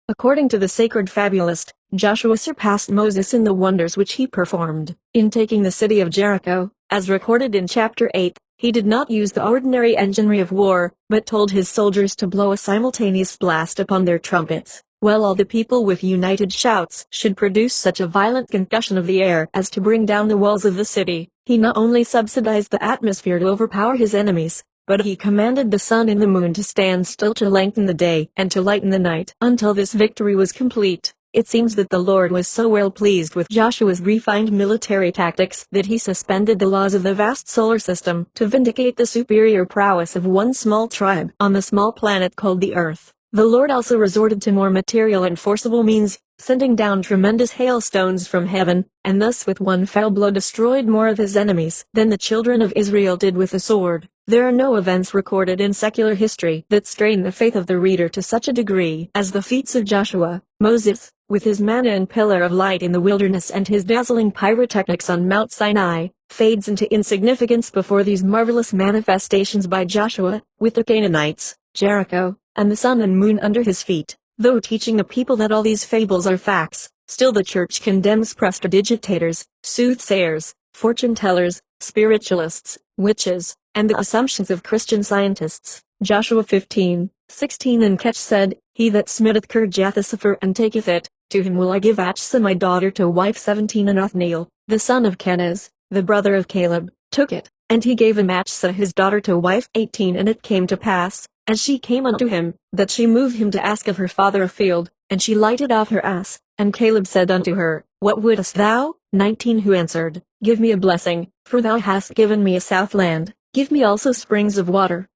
According to the sacred fabulist, Joshua surpassed Moses in the wonders which he performed. In taking the city of Jericho, as recorded in chapter 8, he did not use the ordinary enginery of war, but told his soldiers to blow a simultaneous blast upon their trumpets, while all the people with united shouts should produce such a violent concussion of the air as to bring down the walls of the city. He not only subsidized the atmosphere to overpower his enemies, but he commanded the sun and the moon to stand still to lengthen the day and to lighten the night. Until this victory was complete, it seems that the Lord was so well pleased with Joshua's refined military tactics that he suspended the laws of the vast solar system to vindicate the superior prowess of one small tribe on the small planet called the Earth. The Lord also resorted to more material and forcible means, sending down tremendous hailstones from heaven, and thus with one fell blow destroyed more of his enemies than the children of Israel did with the sword. There are no events recorded in secular history that strain the faith of the reader to such a degree as the feats of Joshua. Moses, with his manna and pillar of light in the wilderness and his dazzling pyrotechnics on Mount Sinai, fades into insignificance before these marvelous manifestations by Joshua, with the Canaanites, Jericho, and the sun and moon under his feet. Though teaching the people that all these fables are facts, still the church condemns prestidigitators, soothsayers, fortune-tellers, spiritualists, witches, and the assumptions of Christian scientists. Joshua 15:16. And Ketch said, He that smitteth Kirjathsepher and taketh it, to him will I give Achsah my daughter to wife. 17. And Othniel, the son of Kenaz, the brother of Caleb, took it, and he gave him Achsah his daughter to wife. 18. And it came to pass, as she came unto him, that she moved him to ask of her father a field, and she lighted off her ass, and Caleb said unto her, What wouldest thou? 19. Who answered, Give me a blessing, for thou hast given me a south land. Give me also springs of water.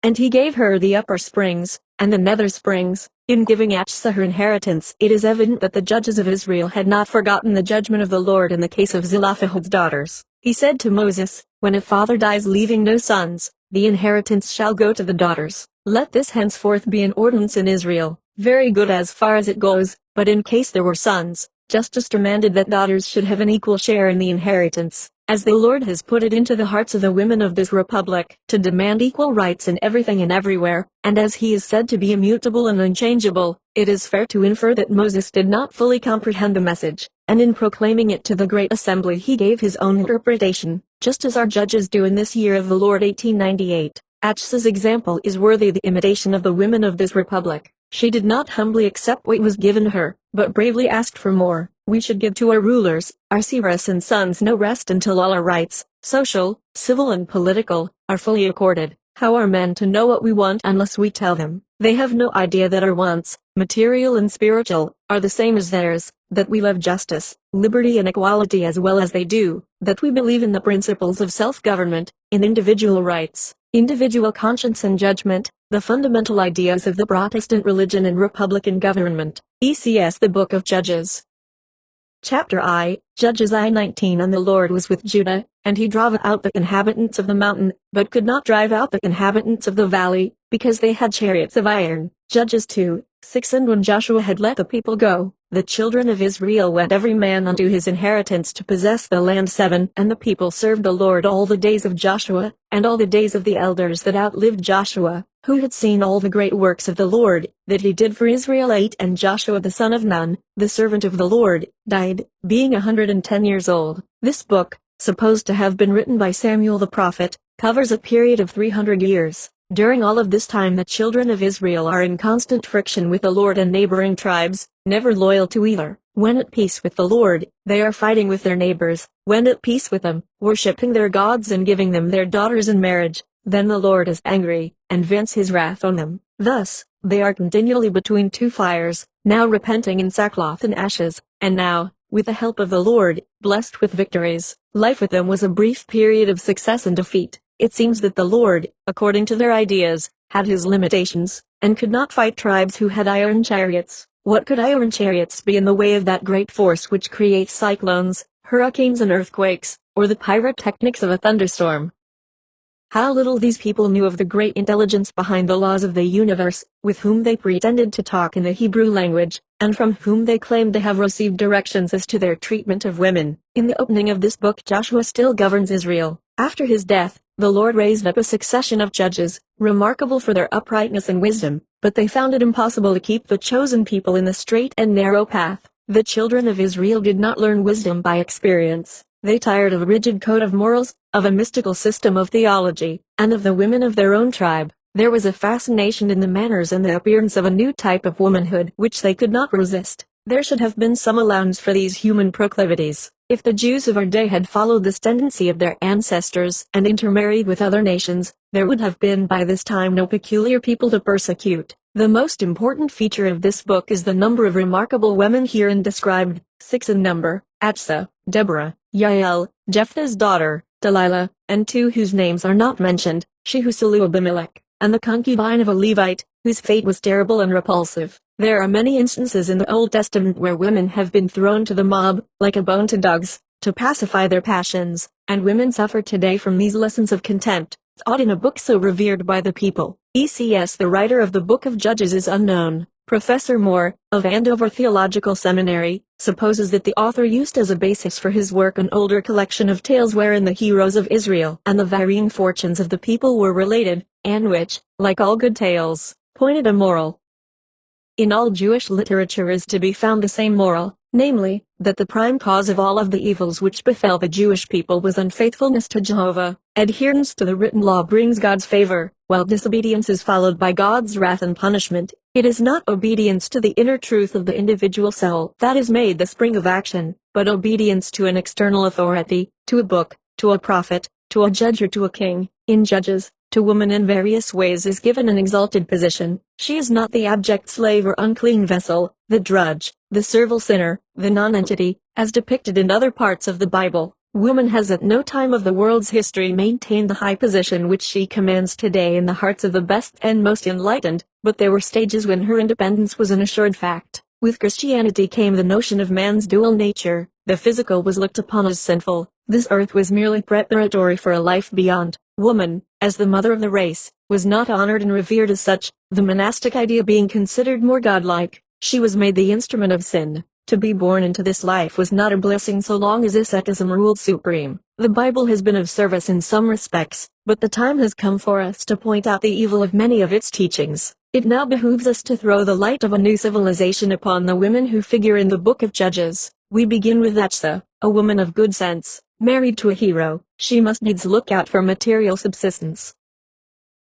And he gave her the upper springs, and the nether springs. In giving Achsah her inheritance, it is evident that the judges of Israel had not forgotten the judgment of the Lord in the case of Zelophehad's daughters. He said to Moses, when a father dies leaving no sons, the inheritance shall go to the daughters. Let this henceforth be an ordinance in Israel, very good as far as it goes, but in case there were sons, justice demanded that daughters should have an equal share in the inheritance, as the Lord has put it into the hearts of the women of this republic to demand equal rights in everything and everywhere, and as he is said to be immutable and unchangeable, it is fair to infer that Moses did not fully comprehend the message, and in proclaiming it to the great assembly he gave his own interpretation, just as our judges do in this year of the Lord 1898. Achsah's example is worthy the imitation of the women of this republic. She did not humbly accept what was given her, but bravely asked for more. We should give to our rulers, our seers and sons no rest until all our rights, social, civil and political, are fully accorded. How are men to know what we want unless we tell them? They have no idea that our wants, material and spiritual, are the same as theirs, that we love justice, liberty and equality as well as they do, that we believe in the principles of self-government, in individual rights, individual conscience and judgment, the fundamental ideas of the Protestant religion and republican government. ECS The Book of Judges. Chapter I, Judges I-19. And the Lord was with Judah, and he drove out the inhabitants of the mountain, but could not drive out the inhabitants of the valley, because they had chariots of iron. Judges 2:6. And when Joshua had let the people go, the children of Israel went every man unto his inheritance to possess the land. 7. And the people served the Lord all the days of Joshua, and all the days of the elders that outlived Joshua, who had seen all the great works of the Lord, that he did for Israel. 8. And Joshua the son of Nun, the servant of the Lord, died, being 110 years old. This book, supposed to have been written by Samuel the prophet, covers a period of 300 years. During all of this time the children of Israel are in constant friction with the Lord and neighboring tribes, never loyal to either. When at peace with the Lord, they are fighting with their neighbors. When at peace with them, worshipping their gods and giving them their daughters in marriage, then the Lord is angry, and vents his wrath on them. Thus, they are continually between two fires, now repenting in sackcloth and ashes, and now, with the help of the Lord, blessed with victories. Life with them was a brief period of success and defeat. It seems that the Lord, according to their ideas, had his limitations, and could not fight tribes who had iron chariots. What could iron chariots be in the way of that great force which creates cyclones, hurricanes and earthquakes, or the pyrotechnics of a thunderstorm? How little these people knew of the great intelligence behind the laws of the universe, with whom they pretended to talk in the Hebrew language, and from whom they claimed to have received directions as to their treatment of women. In the opening of this book Joshua still governs Israel. After his death, the Lord raised up a succession of judges, remarkable for their uprightness and wisdom, but they found it impossible to keep the chosen people in the straight and narrow path. The children of Israel did not learn wisdom by experience. They tired of a rigid code of morals, of a mystical system of theology, and of the women of their own tribe. There was a fascination in the manners and the appearance of a new type of womanhood which they could not resist. There should have been some allowance for these human proclivities. If the Jews of our day had followed this tendency of their ancestors and intermarried with other nations, there would have been by this time no peculiar people to persecute. The most important feature of this book is the number of remarkable women herein described, 6 in number: Achsah, Deborah, Yael, Jephthah's daughter, Delilah, and 2 whose names are not mentioned, she who slew Abimelech, and the concubine of a Levite, whose fate was terrible and repulsive. There are many instances in the Old Testament where women have been thrown to the mob, like a bone to dogs, to pacify their passions, and women suffer today from these lessons of contempt, taught in a book so revered by the people. ECS The writer of the Book of Judges is unknown. Professor Moore, of Andover Theological Seminary, supposes that the author used as a basis for his work an older collection of tales wherein the heroes of Israel and the varying fortunes of the people were related, and which, like all good tales, pointed a moral. In all Jewish literature is to be found the same moral, namely, that the prime cause of all of the evils which befell the Jewish people was unfaithfulness to Jehovah. Adherence to the written law brings God's favor, while disobedience is followed by God's wrath and punishment. It is not obedience to the inner truth of the individual soul that is made the spring of action, but obedience to an external authority, to a book, to a prophet, to a judge or to a king. In Judges, to woman in various ways is given an exalted position. She is not the abject slave or unclean vessel, the drudge, the servile sinner, the nonentity, as depicted in other parts of the Bible. Woman has at no time of the world's history maintained the high position which she commands today in the hearts of the best and most enlightened, but there were stages when her independence was an assured fact. With Christianity came the notion of man's dual nature. The physical was looked upon as sinful. This earth was merely preparatory for a life beyond. Woman, as the mother of the race, was not honored and revered as such, the monastic idea being considered more godlike. She was made the instrument of sin. To be born into this life was not a blessing so long as asceticism ruled supreme. The Bible has been of service in some respects, but the time has come for us to point out the evil of many of its teachings. It now behooves us to throw the light of a new civilization upon the women who figure in the book of Judges. We begin with Achsa, a woman of good sense, married to a hero. She must needs look out for material subsistence.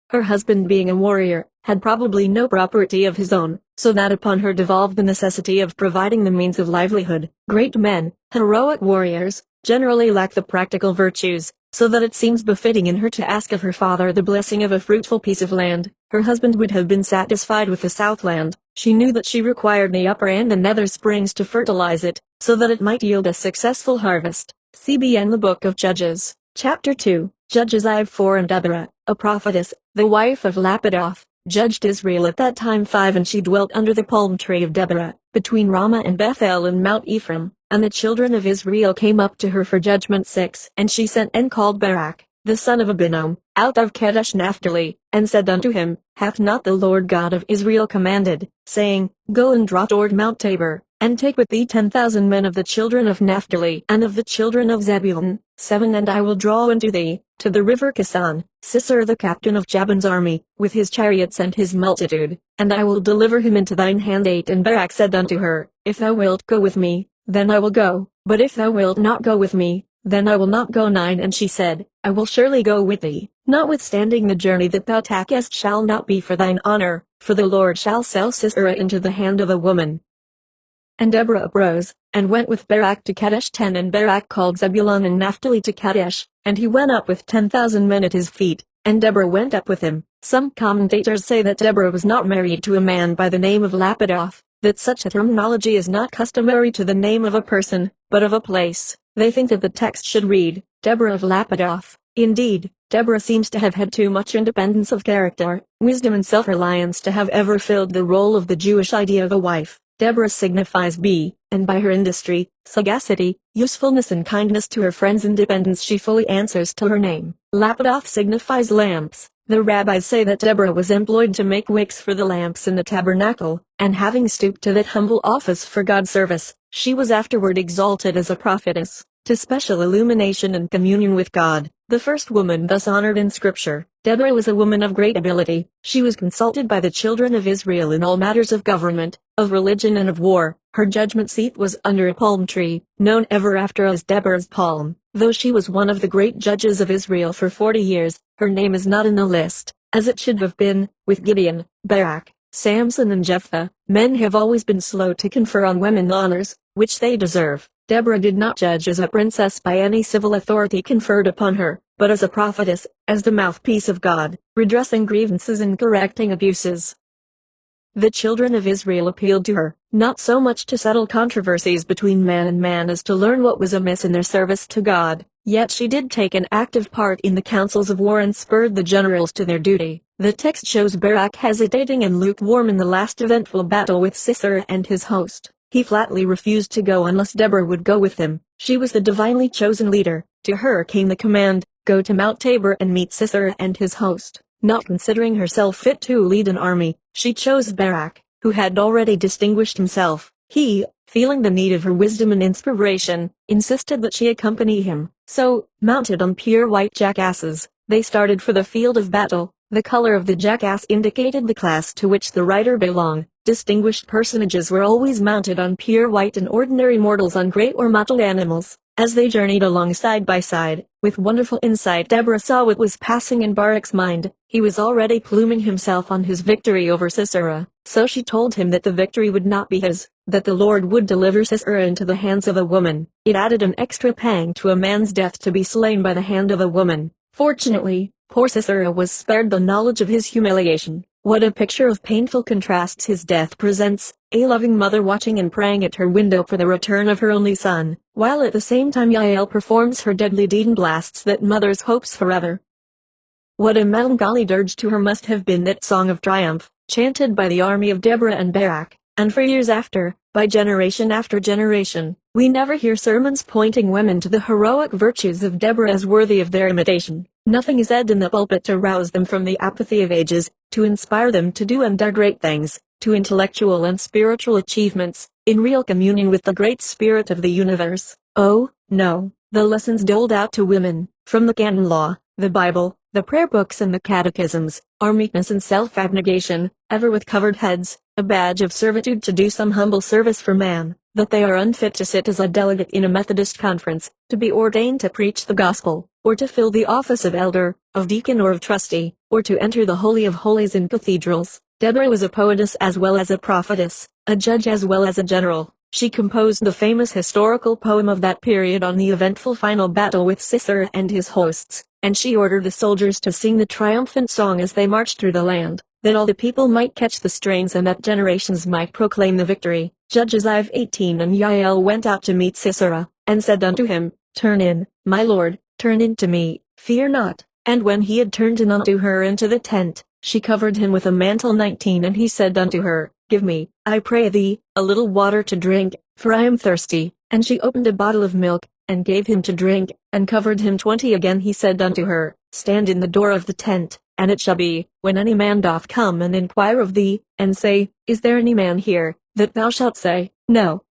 Her husband, being a warrior, had probably no property of his own, so that upon her devolved the necessity of providing the means of livelihood. Great men, heroic warriors, generally lack the practical virtues, so that it seems befitting in her to ask of her father the blessing of a fruitful piece of land. Her husband would have been satisfied with the southland. She knew that she required the upper and the nether springs to fertilize it, so that it might yield a successful harvest. CBN The Book of Judges, Chapter 2, Judges I 4 And Deborah, a prophetess, the wife of Lapidoth, judged Israel at that time 5. And she dwelt under the palm tree of Deborah, between Ramah and Bethel and Mount Ephraim. And the children of Israel came up to her for judgment 6. And she sent and called Barak, the son of Abinoam, out of Kadesh Naphtali, and said unto him, Hath not the Lord God of Israel commanded, saying, Go and draw toward Mount Tabor, and take with thee 10,000 men of the children of Naphtali and of the children of Zebulun, 7. And I will draw unto thee, to the river Kison, Sisera the captain of Jabin's army, with his chariots and his multitude, and I will deliver him into thine hand. 8. And Barak said unto her, If thou wilt go with me, then I will go, but if thou wilt not go with me, then I will not go. 9. And she said, I will surely go with thee, notwithstanding the journey that thou takest shall not be for thine honor, for the Lord shall sell Sisera into the hand of a woman. And Deborah arose, and went with Barak to Kadesh. 10. And Barak called Zebulun and Naphtali to Kadesh, and he went up with 10,000 men at his feet, and Deborah went up with him. Some commentators say that Deborah was not married to a man by the name of Lapidoth, that such a terminology is not customary to the name of a person, but of a place. They think that the text should read, Deborah of Lapidoth. Indeed, Deborah seems to have had too much independence of character, wisdom and self-reliance to have ever filled the role of the Jewish idea of a wife. Deborah signifies and by her industry, sagacity, usefulness and kindness to her friends independence she fully answers to her name. Lapidoth signifies lamps. The rabbis say that Deborah was employed to make wicks for the lamps in the tabernacle, and having stooped to that humble office for God's service, she was afterward exalted as a prophetess, to special illumination and communion with God, the first woman thus honored in Scripture. Deborah was a woman of great ability. She was consulted by the children of Israel in all matters of government, of religion and of war. Her judgment seat was under a palm tree, known ever after as Deborah's palm. Though she was one of the great judges of Israel for 40 years, her name is not in the list, as it should have been. With Gideon, Barak, Samson and Jephthah, men have always been slow to confer on women honors, which they deserve. Deborah did not judge as a princess by any civil authority conferred upon her, but as a prophetess, as the mouthpiece of God, redressing grievances and correcting abuses. The children of Israel appealed to her, not so much to settle controversies between man and man as to learn what was amiss in their service to God. Yet she did take an active part in the councils of war and spurred the generals to their duty. The text shows Barak hesitating and lukewarm in the last eventful battle with Sisera and his host. He flatly refused to go unless Deborah would go with him. She was the divinely chosen leader. To her came the command, Go to Mount Tabor and meet Sisera and his host. Not considering herself fit to lead an army, she chose Barak, who had already distinguished himself. He, feeling the need of her wisdom and inspiration, insisted that she accompany him. So, mounted on pure white jackasses, they started for the field of battle. The color of the jackass indicated the class to which the rider belonged. Distinguished personages were always mounted on pure white and ordinary mortals on great or mottled animals. As they journeyed along side by side, with wonderful insight Deborah saw what was passing in Barak's mind. He was already pluming himself on his victory over Sisera, so she told him that the victory would not be his, that the Lord would deliver Sisera into the hands of a woman. It added an extra pang to a man's death to be slain by the hand of a woman. Fortunately, poor Sisera was spared the knowledge of his humiliation. What a picture of painful contrasts his death presents, a loving mother watching and praying at her window for the return of her only son, while at the same time Yael performs her deadly deed and blasts that mother's hopes forever. What a melancholy dirge to her must have been that song of triumph, chanted by the army of Deborah and Barak, and for years after, by generation after generation, we never hear sermons pointing women to the heroic virtues of Deborah as worthy of their imitation. Nothing is said in the pulpit to rouse them from the apathy of ages, to inspire them to do and dare great things, to intellectual and spiritual achievements, in real communion with the great spirit of the universe. Oh, no, the lessons doled out to women, from the canon law, the Bible, the prayer books and the catechisms, are meekness and self-abnegation, ever with covered heads, a badge of servitude to do some humble service for man, that they are unfit to sit as a delegate in a Methodist conference, to be ordained to preach the gospel, or to fill the office of elder, of deacon or of trustee, or to enter the Holy of Holies in cathedrals. Deborah was a poetess as well as a prophetess, a judge as well as a general. She composed the famous historical poem of that period on the eventful final battle with Sisera and his hosts, and she ordered the soldiers to sing the triumphant song as they marched through the land, that all the people might catch the strains and that generations might proclaim the victory. Judges 5:18. And Yael went out to meet Sisera, and said unto him, Turn in, my lord, turn in to me, fear not. And when he had turned in unto her into the tent, she covered him with a mantle. 19. And he said unto her, Give me, I pray thee, a little water to drink, for I am thirsty. And she opened a bottle of milk, and gave him to drink, and covered him. 20. Again he said unto her, Stand in the door of the tent, and it shall be, when any man doth come and inquire of thee, and say, Is there any man here, that thou shalt say, No.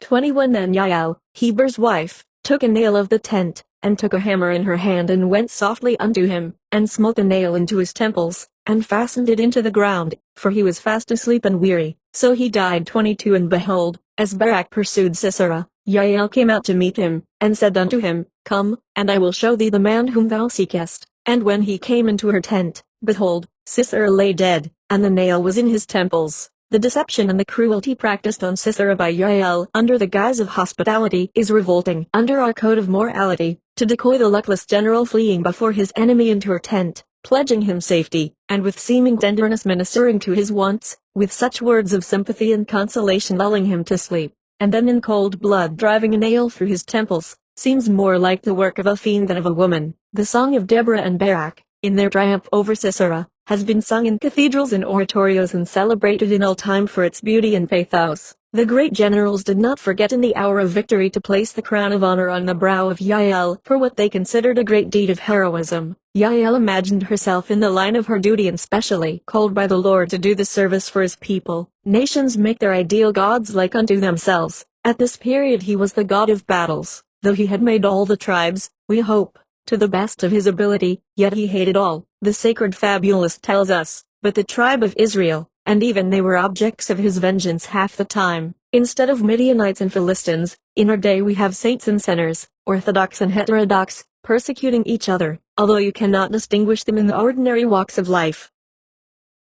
21. Then Yael, Heber's wife, took a nail of the tent, and took a hammer in her hand, and went softly unto him, and smote the nail into his temples, and fastened it into the ground, for he was fast asleep and weary. So he died. 22. And behold, as Barak pursued Sisera, Yael came out to meet him, and said unto him, Come, and I will show thee the man whom thou seekest. And when he came into her tent, behold, Sisera lay dead, and the nail was in his temples. The deception and the cruelty practiced on Sisera by Yael under the guise of hospitality is revolting. Under our code of morality, to decoy the luckless general fleeing before his enemy into her tent, pledging him safety, and with seeming tenderness ministering to his wants, with such words of sympathy and consolation lulling him to sleep, and then in cold blood driving a nail through his temples, seems more like the work of a fiend than of a woman. The song of Deborah and Barak, in their triumph over Sisera, has been sung in cathedrals and oratorios and celebrated in all time for its beauty and pathos. The great generals did not forget in the hour of victory to place the crown of honor on the brow of Yael for what they considered a great deed of heroism. Yael imagined herself in the line of her duty and specially called by the Lord to do the service for his people. Nations make their ideal gods like unto themselves. At this period he was the god of battles, though he had made all the tribes, we hope, to the best of his ability, yet he hated all, the sacred fabulist tells us, but the tribe of Israel, and even they were objects of his vengeance half the time. Instead of Midianites and Philistines, in our day we have saints and sinners, orthodox and heterodox, persecuting each other, although you cannot distinguish them in the ordinary walks of life.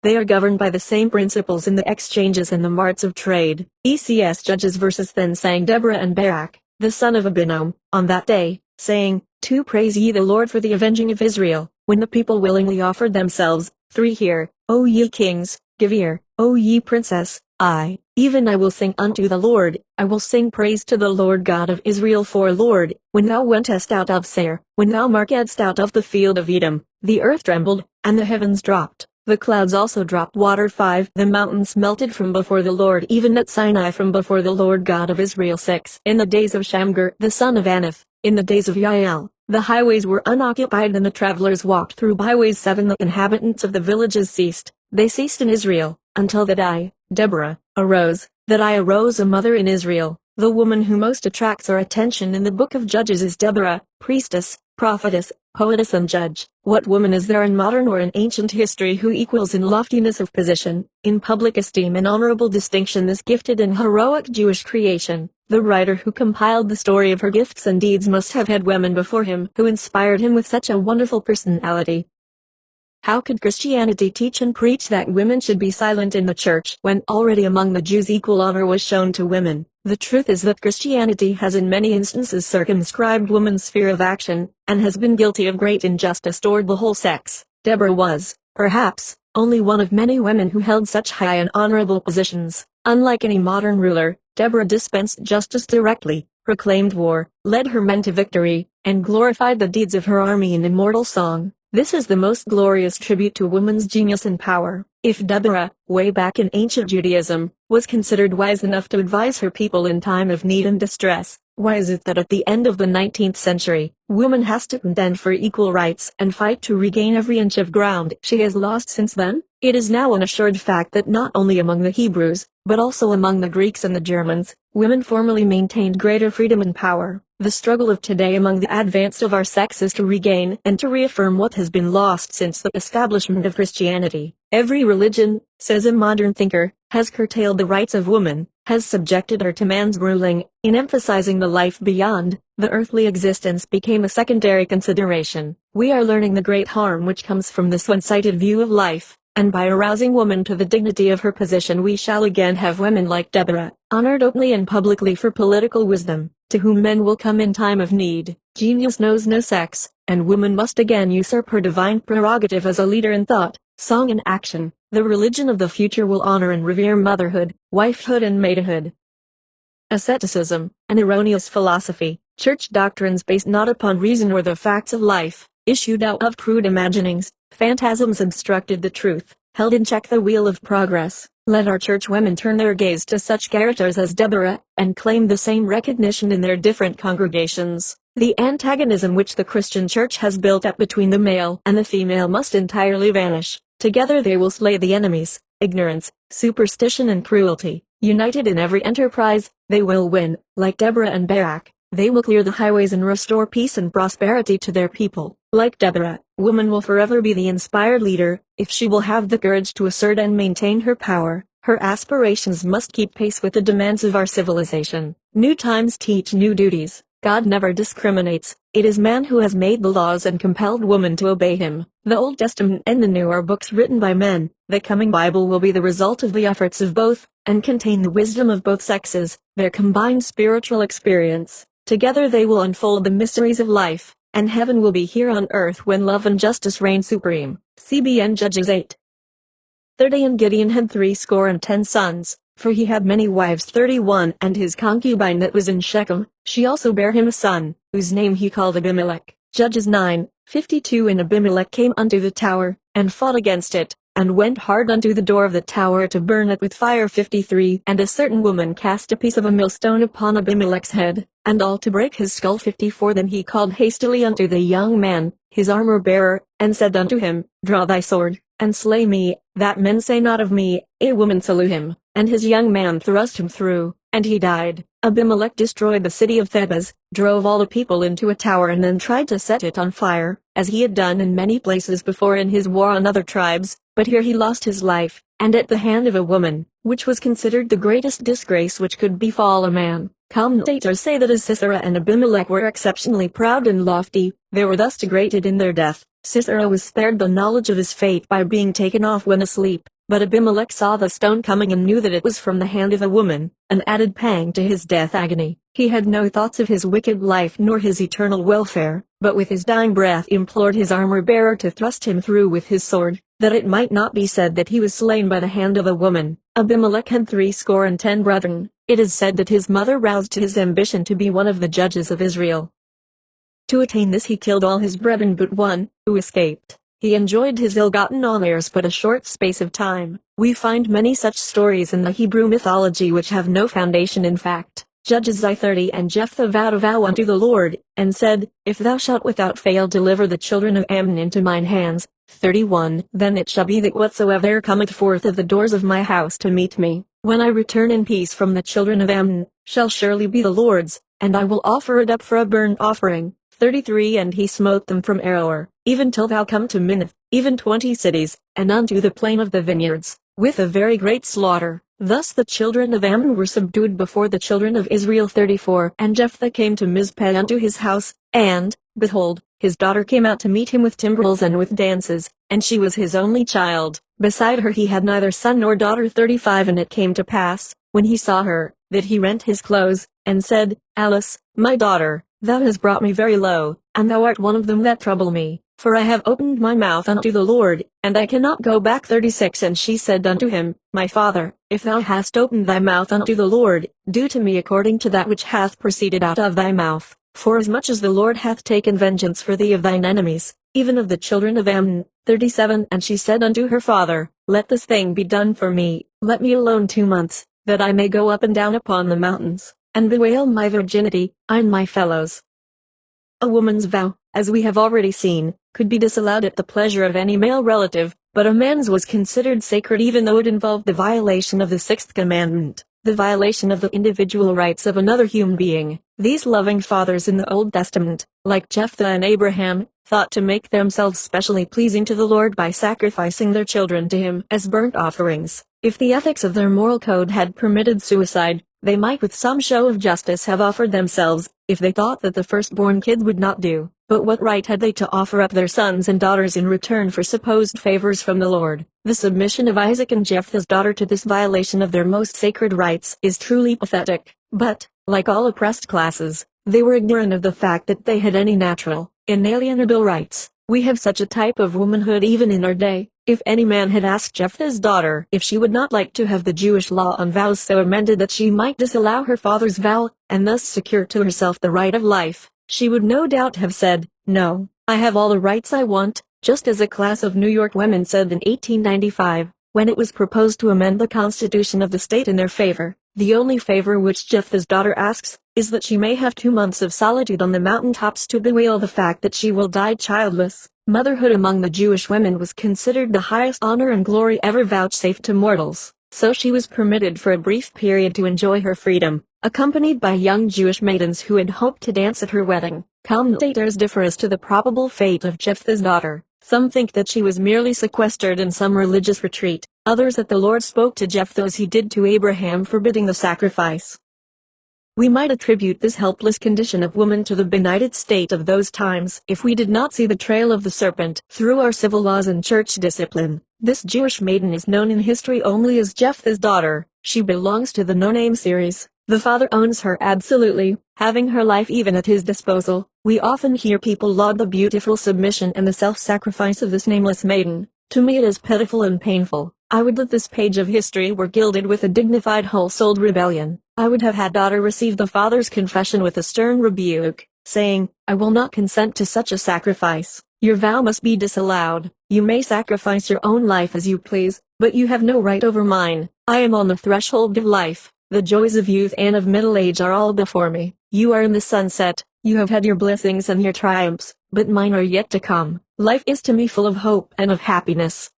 They are governed by the same principles in the exchanges and the marts of trade. ECS Judges verses. Then sang Deborah and Barak, the son of Abinoam, on that day, saying, 2 Praise ye the Lord for the avenging of Israel, when the people willingly offered themselves. 3 Hear, O ye kings, give ear, O ye princes, even I will sing unto the Lord, I will sing praise to the Lord God of Israel. For Lord, when thou wentest out of Seir, when thou marchedst out of the field of Edom, the earth trembled, and the heavens dropped, the clouds also dropped water. 5 The mountains melted from before the Lord, even at Sinai from before the Lord God of Israel. 6 In the days of Shamgar the son of Anath, in the days of Yael, the highways were unoccupied and the travelers walked through byways. 7 The inhabitants of the villages ceased, they ceased in Israel, until that I, Deborah, arose, that I arose a mother in Israel. The woman who most attracts our attention in the book of Judges is Deborah, priestess, prophetess, poetess and judge. What woman is there in modern or in ancient history who equals in loftiness of position, in public esteem and honorable distinction this gifted and heroic Jewish creation? The writer who compiled the story of her gifts and deeds must have had women before him who inspired him with such a wonderful personality. How could Christianity teach and preach that women should be silent in the church when already among the Jews equal honor was shown to women? The truth is that Christianity has in many instances circumscribed woman's sphere of action, and has been guilty of great injustice toward the whole sex. Deborah was, perhaps, only one of many women who held such high and honorable positions. Unlike any modern ruler, Deborah dispensed justice directly, proclaimed war, led her men to victory, and glorified the deeds of her army in immortal song. This is the most glorious tribute to woman's genius and power. If Deborah, way back in ancient Judaism, was considered wise enough to advise her people in time of need and distress, why is it that at the end of the 19th century, woman has to contend for equal rights and fight to regain every inch of ground she has lost since then? It is now an assured fact that not only among the Hebrews, but also among the Greeks and the Germans, women formerly maintained greater freedom and power. The struggle of today among the advanced of our sex is to regain and to reaffirm what has been lost since the establishment of Christianity. Every religion, says a modern thinker, has curtailed the rights of woman, has subjected her to man's ruling. In emphasizing the life beyond, the earthly existence became a secondary consideration. We are learning the great harm which comes from this one-sided view of life, and by arousing woman to the dignity of her position we shall again have women like Deborah, honored openly and publicly for political wisdom, to whom men will come in time of need. Genius knows no sex, and woman must again usurp her divine prerogative as a leader in thought, song and action. The religion of the future will honor and revere motherhood, wifehood and maidenhood. Asceticism, an erroneous philosophy, church doctrines based not upon reason or the facts of life, issued out of crude imaginings, phantasms obstructed the truth, held in check the wheel of progress. Let our church women turn their gaze to such characters as Deborah, and claim the same recognition in their different congregations. The antagonism which the Christian church has built up between the male and the female must entirely vanish. Together they will slay the enemies, ignorance, superstition and cruelty. United in every enterprise, they will win. Like Deborah and Barak, they will clear the highways and restore peace and prosperity to their people. Like Deborah, woman will forever be the inspired leader. If she will have the courage to assert and maintain her power, her aspirations must keep pace with the demands of our civilization. New times teach new duties. God never discriminates. It is man who has made the laws and compelled woman to obey him. The Old Testament and the New are books written by men. The coming Bible will be the result of the efforts of both, and contain the wisdom of both sexes, their combined spiritual experience. Together they will unfold the mysteries of life, and heaven will be here on earth when love and justice reign supreme. CBN Judges 8:30. And Gideon had 70 sons, for he had many wives. 31. And his concubine that was in Shechem, she also bare him a son, whose name he called Abimelech. Judges 9:52. And Abimelech came unto the tower, and fought against it, and went hard unto the door of the tower to burn it with fire. 53. And a certain woman cast a piece of a millstone upon Abimelech's head, and all to break his skull. 54. Then he called hastily unto the young man, his armor-bearer, and said unto him, Draw thy sword, and slay me, that men say not of me, A woman slew him. And his young man thrust him through, and he died. Abimelech destroyed the city of Thebez, drove all the people into a tower and then tried to set it on fire, as he had done in many places before in his war on other tribes, but here he lost his life, and at the hand of a woman, which was considered the greatest disgrace which could befall a man. Commentators say that as Sisera and Abimelech were exceptionally proud and lofty, they were thus degraded in their death. Sisera was spared the knowledge of his fate by being taken off when asleep, but Abimelech saw the stone coming and knew that it was from the hand of a woman, an added pang to his death agony. He had no thoughts of his wicked life nor his eternal welfare, but with his dying breath implored his armor-bearer to thrust him through with his sword, that it might not be said that he was slain by the hand of a woman. Abimelech had 70 brethren. It is said that his mother roused his ambition to be one of the judges of Israel. To attain this he killed all his brethren but one, who escaped. He enjoyed his ill-gotten honors but a short space of time. We find many such stories in the Hebrew mythology which have no foundation in fact. Judges 30. And Jephthah vowed a vow unto the Lord, and said, If thou shalt without fail deliver the children of Ammon into mine hands. 31. Then it shall be that whatsoever cometh forth of the doors of my house to meet me, when I return in peace from the children of Ammon, shall surely be the Lord's, and I will offer it up for a burnt offering. 33. And he smote them from Aroer, even till thou come to Minnith, even 20 cities, and unto the plain of the vineyards, with a very great slaughter. Thus the children of Ammon were subdued before the children of Israel. 34. And Jephthah came to Mizpeh unto his house, and, behold, his daughter came out to meet him with timbrels and with dances, and she was his only child. Beside her he had neither son nor daughter. 35. And it came to pass, when he saw her, that he rent his clothes, and said, Alice, my daughter, thou hast brought me very low, and thou art one of them that trouble me. for I have opened my mouth unto the Lord, and I cannot go back. 36 And she said unto him, My father, if thou hast opened thy mouth unto the Lord, do to me according to that which hath proceeded out of thy mouth, forasmuch as the Lord hath taken vengeance for thee of thine enemies, even of the children of Ammon. 37 And she said unto her father, Let this thing be done for me, let me alone 2 months, that I may go up and down upon the mountains, and bewail my virginity, I and my fellows. A woman's vow, as we have already seen, could be disallowed at the pleasure of any male relative, but a man's was considered sacred even though it involved the violation of the sixth commandment, the violation of the individual rights of another human being. These loving fathers in the Old Testament, like Jephthah and Abraham, thought to make themselves specially pleasing to the Lord by sacrificing their children to him as burnt offerings. If the ethics of their moral code had permitted suicide, they might with some show of justice have offered themselves, if they thought that the firstborn kid would not do. But what right had they to offer up their sons and daughters in return for supposed favors from the Lord? The submission of Isaac and Jephthah's daughter to this violation of their most sacred rights is truly pathetic. But, like all oppressed classes, they were ignorant of the fact that they had any natural, inalienable rights. We have such a type of womanhood even in our day. If any man had asked Jephthah's daughter if she would not like to have the Jewish law on vows so amended that she might disallow her father's vow, and thus secure to herself the right of life, she would no doubt have said, No, I have all the rights I want, just as a class of New York women said in 1895, when it was proposed to amend the constitution of the state in their favor. The only favor which Jephthah's daughter asks, is that she may have 2 months of solitude on the mountaintops to bewail the fact that she will die childless. Motherhood among the Jewish women was considered the highest honor and glory ever vouchsafed to mortals, so she was permitted for a brief period to enjoy her freedom, accompanied by young Jewish maidens who had hoped to dance at her wedding. Commentators differ as to the probable fate of Jephthah's daughter. Some think that she was merely sequestered in some religious retreat, others that the Lord spoke to Jephthah as he did to Abraham forbidding the sacrifice. We might attribute this helpless condition of woman to the benighted state of those times if we did not see the trail of the serpent through our civil laws and church discipline. This Jewish maiden is known in history only as Jephthah's daughter. She belongs to the no-name series. The father owns her absolutely, having her life even at his disposal. We often hear people laud the beautiful submission and the self-sacrifice of this nameless maiden. To me it is pitiful and painful. I would that this page of history were gilded with a dignified whole-souled rebellion. I would have had daughter receive the father's confession with a stern rebuke, saying, I will not consent to such a sacrifice. Your vow must be disallowed. You may sacrifice your own life as you please, but you have no right over mine. I am on the threshold of life. The joys of youth and of middle age are all before me. You are in the sunset. You have had your blessings and your triumphs, but mine are yet to come. Life is to me full of hope and of happiness.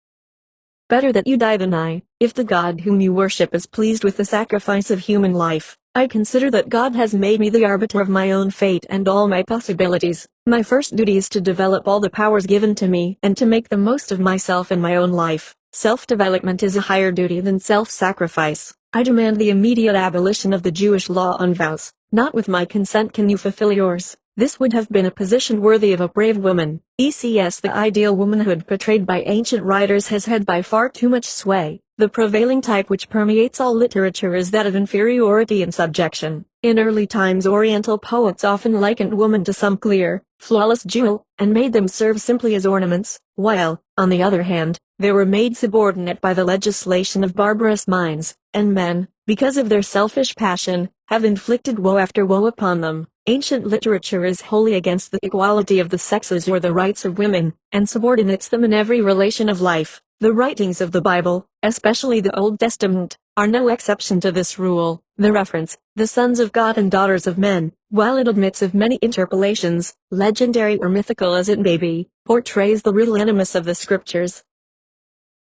Better that you die than I. If the God whom you worship is pleased with the sacrifice of human life, I consider that God has made me the arbiter of my own fate and all my possibilities. My first duty is to develop all the powers given to me and to make the most of myself and my own life. Self-development is a higher duty than self-sacrifice. I demand the immediate abolition of the Jewish law on vows. Not with my consent can you fulfill yours. This would have been a position worthy of a brave woman. ECS The ideal womanhood portrayed by ancient writers has had by far too much sway. The prevailing type which permeates all literature is that of inferiority and subjection. In early times Oriental poets often likened woman to some clear, flawless jewel, and made them serve simply as ornaments, while, on the other hand, they were made subordinate by the legislation of barbarous minds, and men, because of their selfish passion, have inflicted woe after woe upon them. Ancient literature is wholly against the equality of the sexes or the rights of women, and subordinates them in every relation of life. The writings of the Bible, especially the Old Testament, are no exception to this rule. The reference, the sons of God and daughters of men, while it admits of many interpolations, legendary or mythical as it may be, portrays the real animus of the scriptures.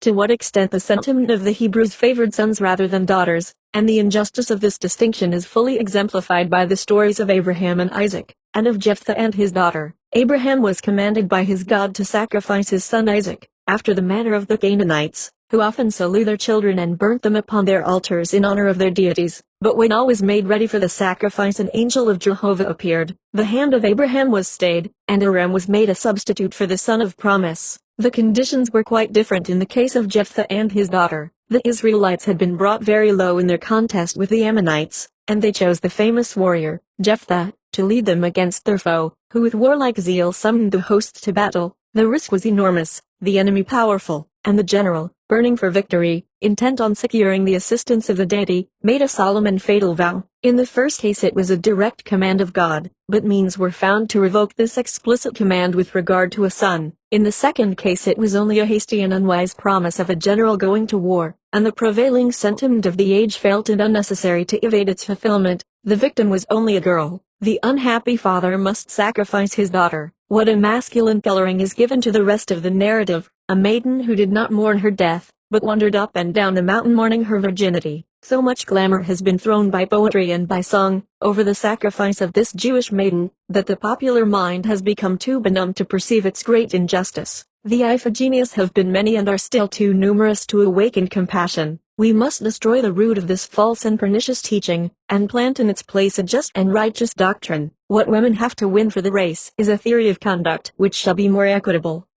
To what extent the sentiment of the Hebrews favored sons rather than daughters, and the injustice of this distinction is fully exemplified by the stories of Abraham and Isaac, and of Jephthah and his daughter. Abraham was commanded by his God to sacrifice his son Isaac, after the manner of the Canaanites, who often slew their children and burnt them upon their altars in honor of their deities. But when all was made ready for the sacrifice, an angel of Jehovah appeared. The hand of Abraham was stayed, and Aram was made a substitute for the son of promise. The conditions were quite different in the case of Jephthah and his daughter. The Israelites had been brought very low in their contest with the Ammonites, and they chose the famous warrior, Jephthah, to lead them against their foe, who with warlike zeal summoned the hosts to battle. The risk was enormous, the enemy powerful, and the general, burning for victory, intent on securing the assistance of the deity, made a solemn and fatal vow. In the first case it was a direct command of God, but means were found to revoke this explicit command with regard to a son. In the second case it was only a hasty and unwise promise of a general going to war, and the prevailing sentiment of the age felt it unnecessary to evade its fulfillment. The victim was only a girl. The unhappy father must sacrifice his daughter. What a masculine coloring is given to the rest of the narrative, a maiden who did not mourn her death, but wandered up and down the mountain mourning her virginity. So much glamour has been thrown by poetry and by song over the sacrifice of this Jewish maiden, that the popular mind has become too benumbed to perceive its great injustice. The Iphigenias have been many and are still too numerous to awaken compassion. We must destroy the root of this false and pernicious teaching, and plant in its place a just and righteous doctrine. What women have to win for the race is a theory of conduct which shall be more equitable.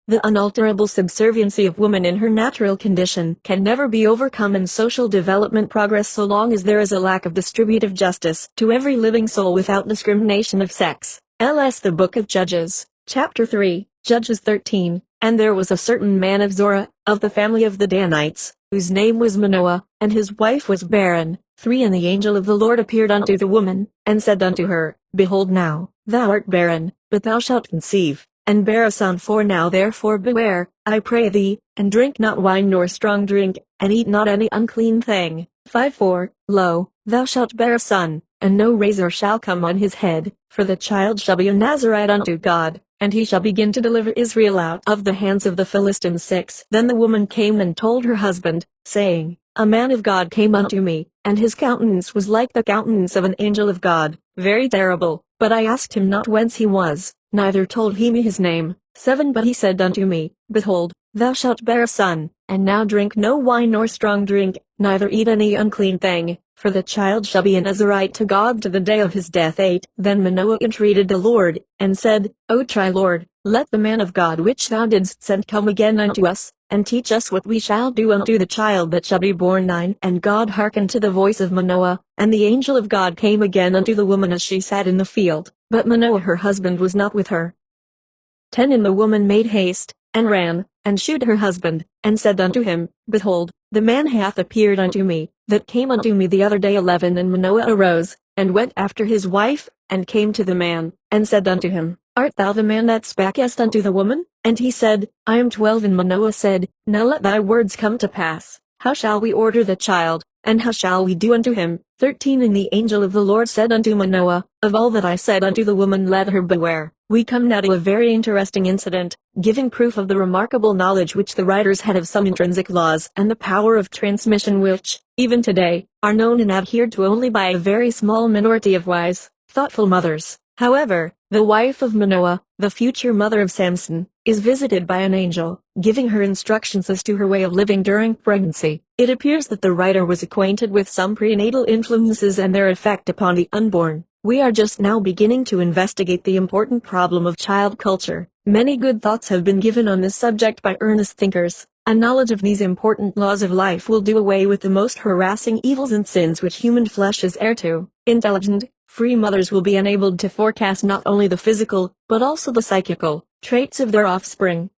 The unalterable subserviency of woman in her natural condition can never be overcome in social development progress so long as there is a lack of distributive justice to every living soul without discrimination of sex. Ls. The Book of Judges, Chapter 3, Judges 13. And there was a certain man of Zorah, of the family of the Danites, whose name was Manoah, and his wife was barren. 3. And the angel of the Lord appeared unto the woman, and said unto her, Behold now, thou art barren, but thou shalt conceive, and bear a son. 4. Now therefore beware, I pray thee, and drink not wine nor strong drink, and eat not any unclean thing. 5. For, lo, thou shalt bear a son, and no razor shall come on his head, for the child shall be a Nazarite unto God, and he shall begin to deliver Israel out of the hands of the Philistines. 6. Then the woman came and told her husband, saying, A man of God came unto me, and his countenance was like the countenance of an angel of God, very terrible. But I asked him not whence he was, neither told he me his name. 7. But he said unto me, Behold, thou shalt bear a son, and now drink no wine nor strong drink, neither eat any unclean thing, for the child shall be a Nazarite to God to the day of his death. 8. Then Manoah entreated the Lord, and said, O try, Lord, let the man of God which thou didst send come again unto us, and teach us what we shall do unto the child that shall be born. 9. And God hearkened to the voice of Manoah, and the angel of God came again unto the woman as she sat in the field, but Manoah her husband was not with her. 10. And the woman made haste, and ran, and shewed her husband, and said unto him, Behold, the man hath appeared unto me, that came unto me the other day. 11. And Manoah arose, and went after his wife, and came to the man, and said unto him, Art thou the man that spakest unto the woman? And he said, I am. 12. And Manoah said, Now let thy words come to pass. How shall we order the child, and how shall we do unto him? 13. And the angel of the Lord said unto Manoah, Of all that I said unto the woman let her beware. We come now to a very interesting incident, giving proof of the remarkable knowledge which the writers had of some intrinsic laws and the power of transmission which, even today, are known and adhered to only by a very small minority of wise, thoughtful mothers. However, the wife of Manoah, the future mother of Samson, is visited by an angel, giving her instructions as to her way of living during pregnancy. It appears that the writer was acquainted with some prenatal influences and their effect upon the unborn. We are just now beginning to investigate the important problem of child culture. Many good thoughts have been given on this subject by earnest thinkers. A knowledge of these important laws of life will do away with the most harassing evils and sins which human flesh is heir to. Intelligent, free mothers will be enabled to forecast not only the physical, but also the psychical, traits of their offspring.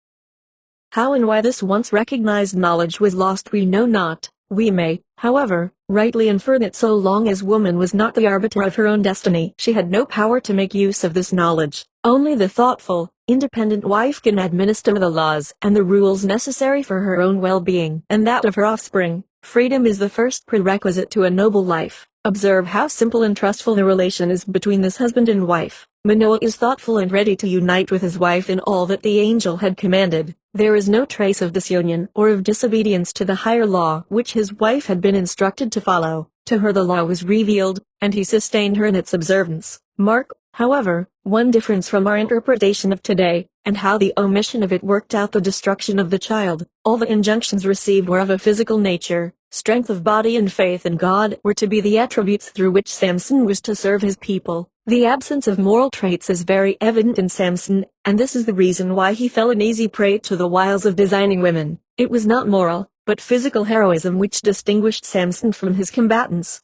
How and why this once recognized knowledge was lost we know not. We may, however, rightly infer that so long as woman was not the arbiter of her own destiny, she had no power to make use of this knowledge. Only the thoughtful, independent wife can administer the laws and the rules necessary for her own well-being and that of her offspring. Freedom is the first prerequisite to a noble life. Observe how simple and trustful the relation is between this husband and wife. Manoah is thoughtful and ready to unite with his wife in all that the angel had commanded. There is no trace of disunion or of disobedience to the higher law which his wife had been instructed to follow. To her the law was revealed, and he sustained her in its observance. Mark, however, one difference from our interpretation of today, and how the omission of it worked out the destruction of the child. All the injunctions received were of a physical nature. Strength of body and faith in God were to be the attributes through which Samson was to serve his people. The absence of moral traits is very evident in Samson, and this is the reason why he fell an easy prey to the wiles of designing women. It was not moral, but physical heroism which distinguished Samson from his combatants.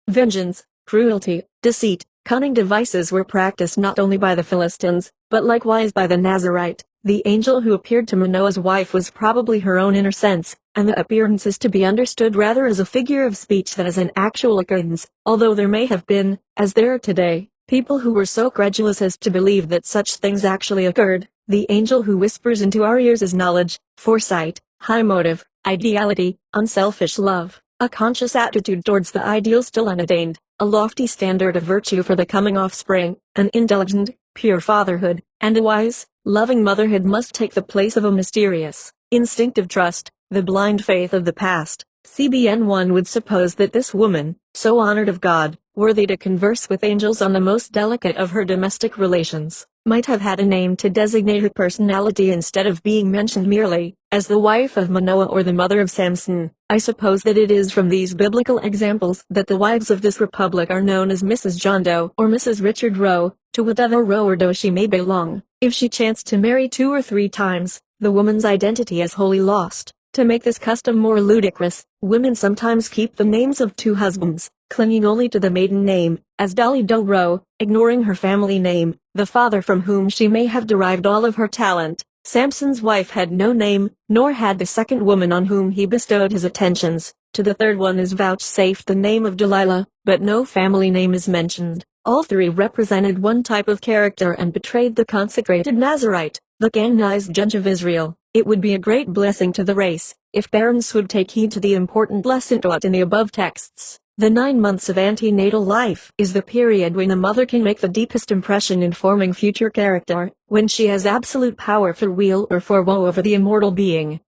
Vengeance, cruelty, deceit, Cunning devices were practiced not only by the Philistines, but likewise by the Nazarite. The angel who appeared to Manoah's wife was probably her own inner sense, and the appearance is to be understood rather as a figure of speech than as an actual occurrence, although there may have been, as there are today, people who were so credulous as to believe that such things actually occurred. The angel who whispers into our ears is knowledge, foresight, high motive, ideality, unselfish love, a conscious attitude towards the ideal still unattained, a lofty standard of virtue for the coming offspring, an indulgent, pure fatherhood, and a wise, loving motherhood must take the place of a mysterious, instinctive trust, the blind faith of the past. CBN 1 would suppose that this woman, so honored of God, worthy to converse with angels on the most delicate of her domestic relations, might have had a name to designate her personality instead of being mentioned merely as the wife of Manoah or the mother of Samson. I suppose that it is from these biblical examples that the wives of this republic are known as Mrs. John Doe or Mrs. Richard Roe, to whatever row or doe she may belong. If she chanced to marry 2 or 3 times, the woman's identity is wholly lost. To make this custom more ludicrous, women sometimes keep the names of 2 husbands, clinging only to the maiden name, as Dolly Doe Roe, ignoring her family name, the father from whom she may have derived all of her talent. Samson's wife had no name, nor had the second woman on whom he bestowed his attentions. To the third one is vouchsafed the name of Delilah, but no family name is mentioned. All 3 represented one type of character and betrayed the consecrated Nazarite, the canonized judge of Israel. It would be a great blessing to the race if parents would take heed to the important lesson taught in the above texts. The 9 months of antenatal life is the period when the mother can make the deepest impression in forming future character, when she has absolute power for weal or for woe over the immortal being.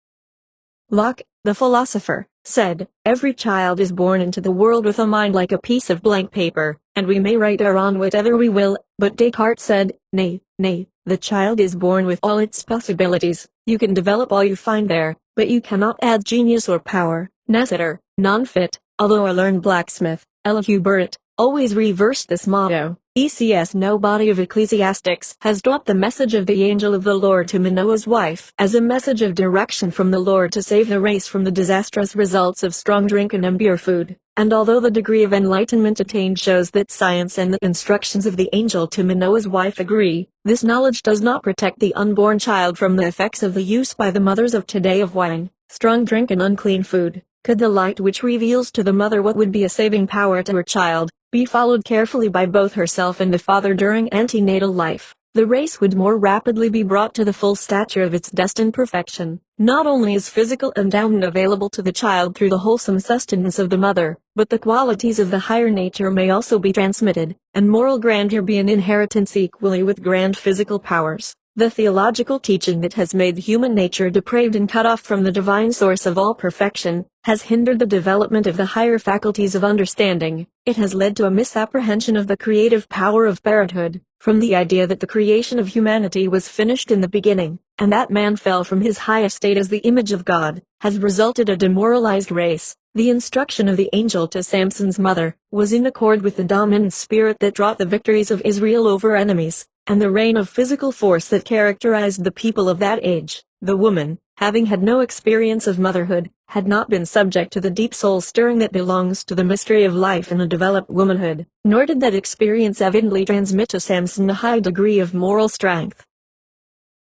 Locke, the philosopher, said, "Every child is born into the world with a mind like a piece of blank paper, and we may write thereon whatever we will." But Descartes said, nay, the child is born with all its possibilities. You can develop all you find there, but you cannot add genius or power. Necessiter, non fit. Although a learned blacksmith, Elihu Burritt, always reversed this motto. ECS no body of ecclesiastics has taught the message of the angel of the Lord to Manoah's wife as a message of direction from the Lord to save the race from the disastrous results of strong drink and impure food. And although the degree of enlightenment attained shows that science and the instructions of the angel to Manoah's wife agree, this knowledge does not protect the unborn child from the effects of the use by the mothers of today of wine, strong drink and unclean food. Could the light which reveals to the mother what would be a saving power to her child, be followed carefully by both herself and the father during antenatal life, the race would more rapidly be brought to the full stature of its destined perfection. Not only is physical endowment available to the child through the wholesome sustenance of the mother, but the qualities of the higher nature may also be transmitted, and moral grandeur be an inheritance equally with grand physical powers. The theological teaching that has made human nature depraved and cut off from the divine source of all perfection, has hindered the development of the higher faculties of understanding. It has led to a misapprehension of the creative power of parenthood, from the idea that the creation of humanity was finished in the beginning, and that man fell from his high estate as the image of God, has resulted a demoralized race. The instruction of the angel to Samson's mother was in accord with the dominant spirit that wrought the victories of Israel over enemies, and the reign of physical force that characterized the people of that age. The woman, having had no experience of motherhood, had not been subject to the deep soul stirring that belongs to the mystery of life in a developed womanhood, nor did that experience evidently transmit to Samson a high degree of moral strength.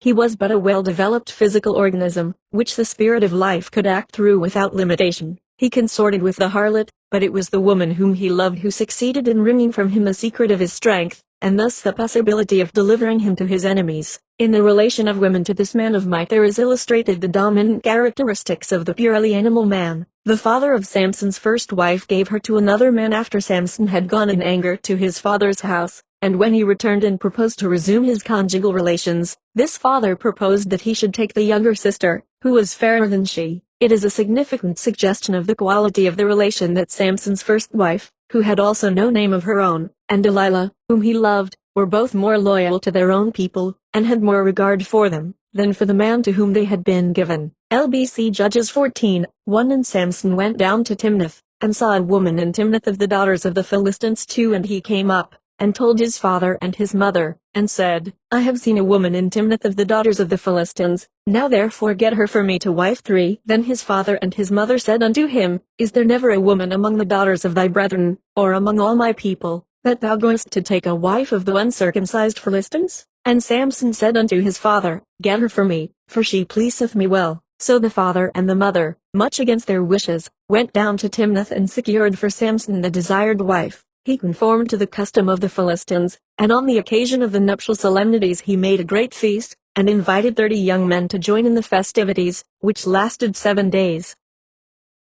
He was but a well-developed physical organism, which the spirit of life could act through without limitation. He consorted with the harlot, but it was the woman whom he loved who succeeded in wringing from him the secret of his strength, and thus the possibility of delivering him to his enemies. In the relation of women to this man of might there is illustrated the dominant characteristics of the purely animal man. The father of Samson's first wife gave her to another man after Samson had gone in anger to his father's house, and when he returned and proposed to resume his conjugal relations, this father proposed that he should take the younger sister, who was fairer than she. It is a significant suggestion of the quality of the relation that Samson's first wife, who had also no name of her own, and Delilah, whom he loved, were both more loyal to their own people, and had more regard for them, than for the man to whom they had been given. LBC Judges 14:1. And Samson went down to Timnath, and saw a woman in Timnath of the daughters of the Philistines too, and he came up, and told his father and his mother, and said, I have seen a woman in Timnath of the daughters of the Philistines, now therefore get her for me to wife. 3. Then his father and his mother said unto him, Is there never a woman among the daughters of thy brethren, or among all my people, that thou goest to take a wife of the uncircumcised Philistines? And Samson said unto his father, Get her for me, for she pleaseth me well. So the father and the mother, much against their wishes, went down to Timnath and secured for Samson the desired wife. He conformed to the custom of the Philistines, and on the occasion of the nuptial solemnities he made a great feast, and invited 30 young men to join in the festivities, which lasted 7 days.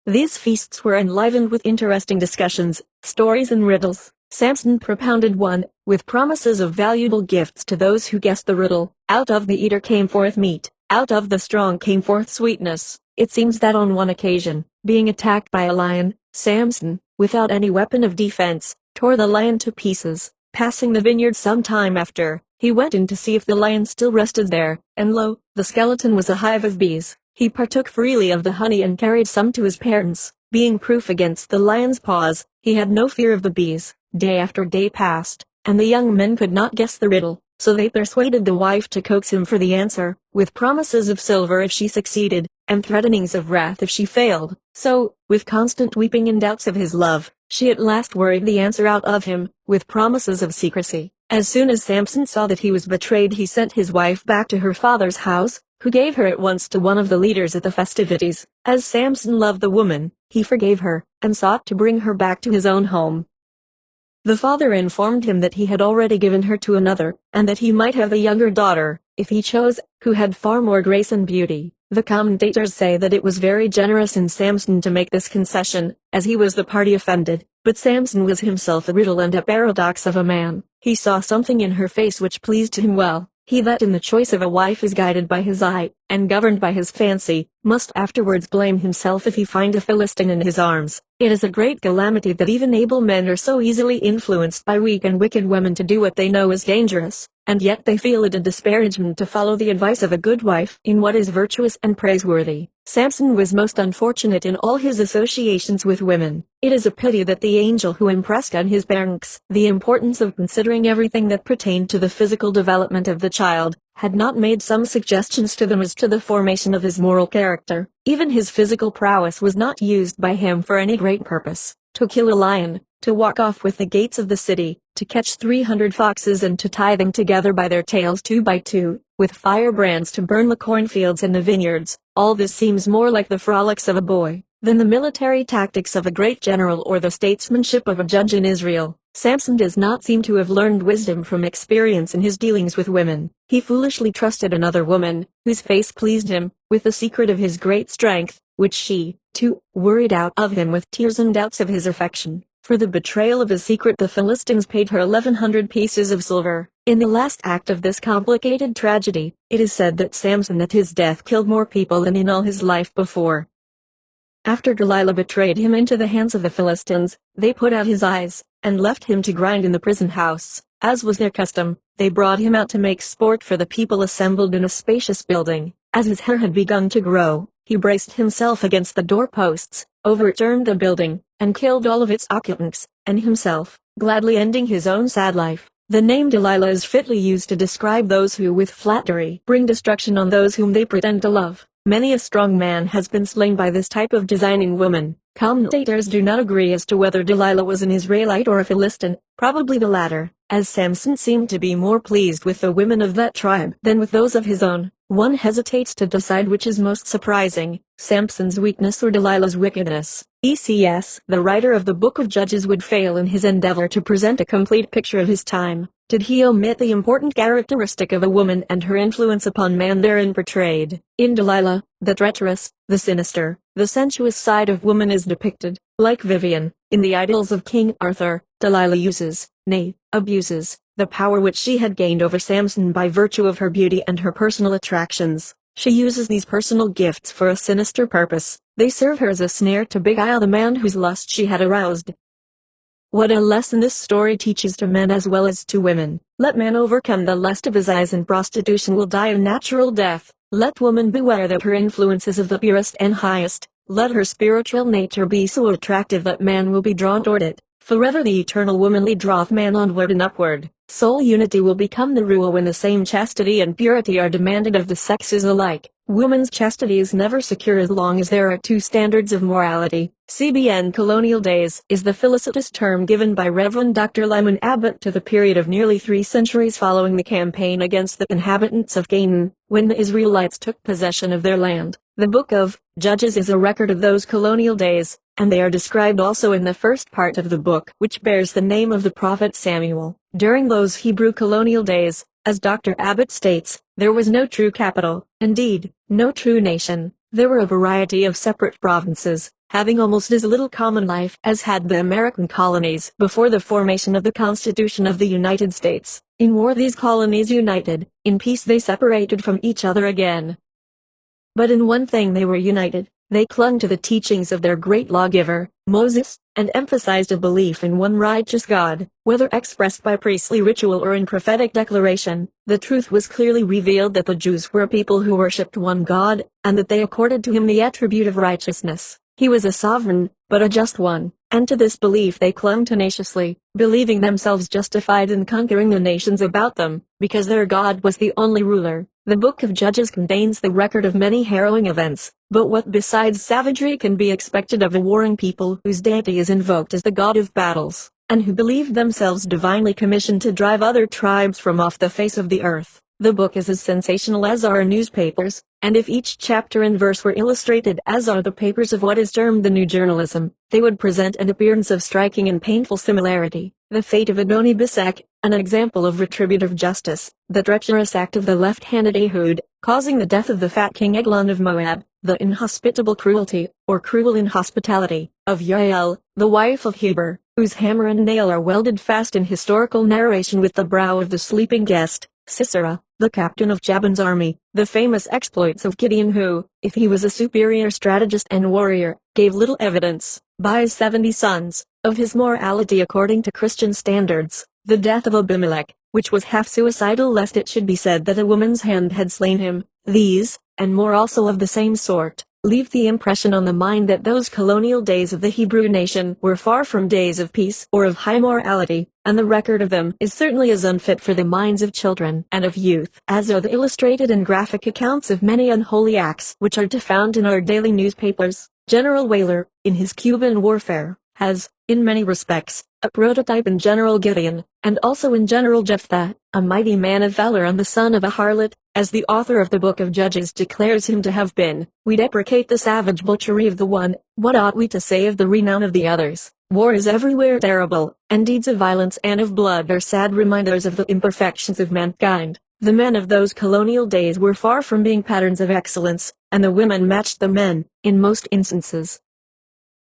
These feasts were enlivened with interesting discussions, stories and riddles. Samson propounded one, with promises of valuable gifts to those who guessed the riddle. Out of the eater came forth meat, out of the strong came forth sweetness. It seems that on one occasion, being attacked by a lion, Samson, without any weapon of defense, tore the lion to pieces. Passing the vineyard some time after, he went in to see if the lion still rested there, and lo, the skeleton was a hive of bees. He partook freely of the honey and carried some to his parents. Being proof against the lion's paws, he had no fear of the bees. Day after day passed, and the young men could not guess the riddle, so they persuaded the wife to coax him for the answer, with promises of silver if she succeeded, and threatenings of wrath if she failed. So, with constant weeping and doubts of his love, she at last worried the answer out of him, with promises of secrecy. As soon as Samson saw that he was betrayed, he sent his wife back to her father's house, who gave her at once to one of the leaders at the festivities. As Samson loved the woman, he forgave her, and sought to bring her back to his own home. The father informed him that he had already given her to another, and that he might have a younger daughter, if he chose, who had far more grace and beauty. The commentators say that it was very generous in Samson to make this concession, as he was the party offended, but Samson was himself a riddle and a paradox of a man. He saw something in her face which pleased him well. He that in the choice of a wife is guided by his eye, and governed by his fancy, must afterwards blame himself if he find a Philistine in his arms. It is a great calamity that even able men are so easily influenced by weak and wicked women to do what they know is dangerous, and yet they feel it a disparagement to follow the advice of a good wife in what is virtuous and praiseworthy. Samson was most unfortunate in all his associations with women. It is a pity that the angel who impressed on his parents the importance of considering everything that pertained to the physical development of the child, had not made some suggestions to them as to the formation of his moral character. Even his physical prowess was not used by him for any great purpose. To kill a lion, to walk off with the gates of the city, to catch 300 foxes and to tie them together by their tails 2 by 2, with firebrands to burn the cornfields and the vineyards, all this seems more like the frolics of a boy, than the military tactics of a great general or the statesmanship of a judge in Israel. Samson does not seem to have learned wisdom from experience in his dealings with women. He foolishly trusted another woman, whose face pleased him, with the secret of his great strength, which she, too, worried out of him with tears and doubts of his affection. For the betrayal of his secret the Philistines paid her 1,100 pieces of silver. In the last act of this complicated tragedy, it is said that Samson at his death killed more people than in all his life before. After Delilah betrayed him into the hands of the Philistines, they put out his eyes, and left him to grind in the prison house. As was their custom, they brought him out to make sport for the people assembled in a spacious building. As his hair had begun to grow, he braced himself against the doorposts, overturned the building, and killed all of its occupants, and himself, gladly ending his own sad life. The name Delilah is fitly used to describe those who with flattery bring destruction on those whom they pretend to love. Many a strong man has been slain by this type of designing woman. Commentators do not agree as to whether Delilah was an Israelite or a Philistine, probably the latter, as Samson seemed to be more pleased with the women of that tribe than with those of his own. One hesitates to decide which is most surprising, Samson's weakness or Delilah's wickedness. ECS, the writer of the Book of Judges, would fail in his endeavor to present a complete picture of his time, did he omit the important characteristic of a woman and her influence upon man therein portrayed. In Delilah, the treacherous, the sinister, the sensuous side of woman is depicted. Like Vivian, in the Idylls of King Arthur, Delilah uses, nay, abuses, the power which she had gained over Samson by virtue of her beauty and her personal attractions. She uses these personal gifts for a sinister purpose. They serve her as a snare to beguile the man whose lust she had aroused. What a lesson this story teaches to men as well as to women. Let man overcome the lust of his eyes and prostitution will die a natural death. Let woman beware that her influence is of the purest and highest. Let her spiritual nature be so attractive that man will be drawn toward it. Forever the eternal womanly draweth man onward and upward. Soul unity will become the rule when the same chastity and purity are demanded of the sexes alike. Woman's chastity is never secure as long as there are two standards of morality. CBN colonial days is the felicitous term given by Reverend Dr. Lyman Abbott to the period of nearly 3 centuries following the campaign against the inhabitants of Canaan, when the Israelites took possession of their land. The Book of Judges is a record of those colonial days, and they are described also in the first part of the book, which bears the name of the prophet Samuel. During those Hebrew colonial days, as Dr. Abbott states, there was no true capital, indeed, no true nation. There were a variety of separate provinces, having almost as little common life as had the American colonies before the formation of the Constitution of the United States. In war these colonies united, in peace they separated from each other again. But in one thing they were united. They clung to the teachings of their great lawgiver, Moses, and emphasized a belief in one righteous God, whether expressed by priestly ritual or in prophetic declaration. The truth was clearly revealed that the Jews were a people who worshipped one God, and that they accorded to him the attribute of righteousness. He was a sovereign, but a just one, and to this belief they clung tenaciously, believing themselves justified in conquering the nations about them, because their God was the only ruler. The Book of Judges contains the record of many harrowing events, but what besides savagery can be expected of a warring people whose deity is invoked as the God of battles, and who believe themselves divinely commissioned to drive other tribes from off the face of the earth? The book is as sensational as are newspapers, and if each chapter and verse were illustrated as are the papers of what is termed the new journalism, they would present an appearance of striking and painful similarity. The fate of Adoni-Bezek, an example of retributive justice, the treacherous act of the left-handed Ehud, causing the death of the fat king Eglon of Moab, the inhospitable cruelty, or cruel inhospitality, of Yael, the wife of Heber, whose hammer and nail are welded fast in historical narration with the brow of the sleeping guest, Sisera, the captain of Jabin's army, the famous exploits of Gideon who, if he was a superior strategist and warrior, gave little evidence, by his 70 sons, of his morality according to Christian standards, the death of Abimelech, which was half suicidal lest it should be said that a woman's hand had slain him. These, and more also of the same sort, leave the impression on the mind that those colonial days of the Hebrew nation were far from days of peace or of high morality, and the record of them is certainly as unfit for the minds of children and of youth as are the illustrated and graphic accounts of many unholy acts which are to be found in our daily newspapers. General Weyler, in his Cuban Warfare, has, in many respects, a prototype in General Gideon, and also in General Jephthah, a mighty man of valor and the son of a harlot, as the author of the Book of Judges declares him to have been. We deprecate the savage butchery of the one, what ought we to say of the renown of the others? War is everywhere terrible, and deeds of violence and of blood are sad reminders of the imperfections of mankind. The men of those colonial days were far from being patterns of excellence, and the women matched the men, in most instances.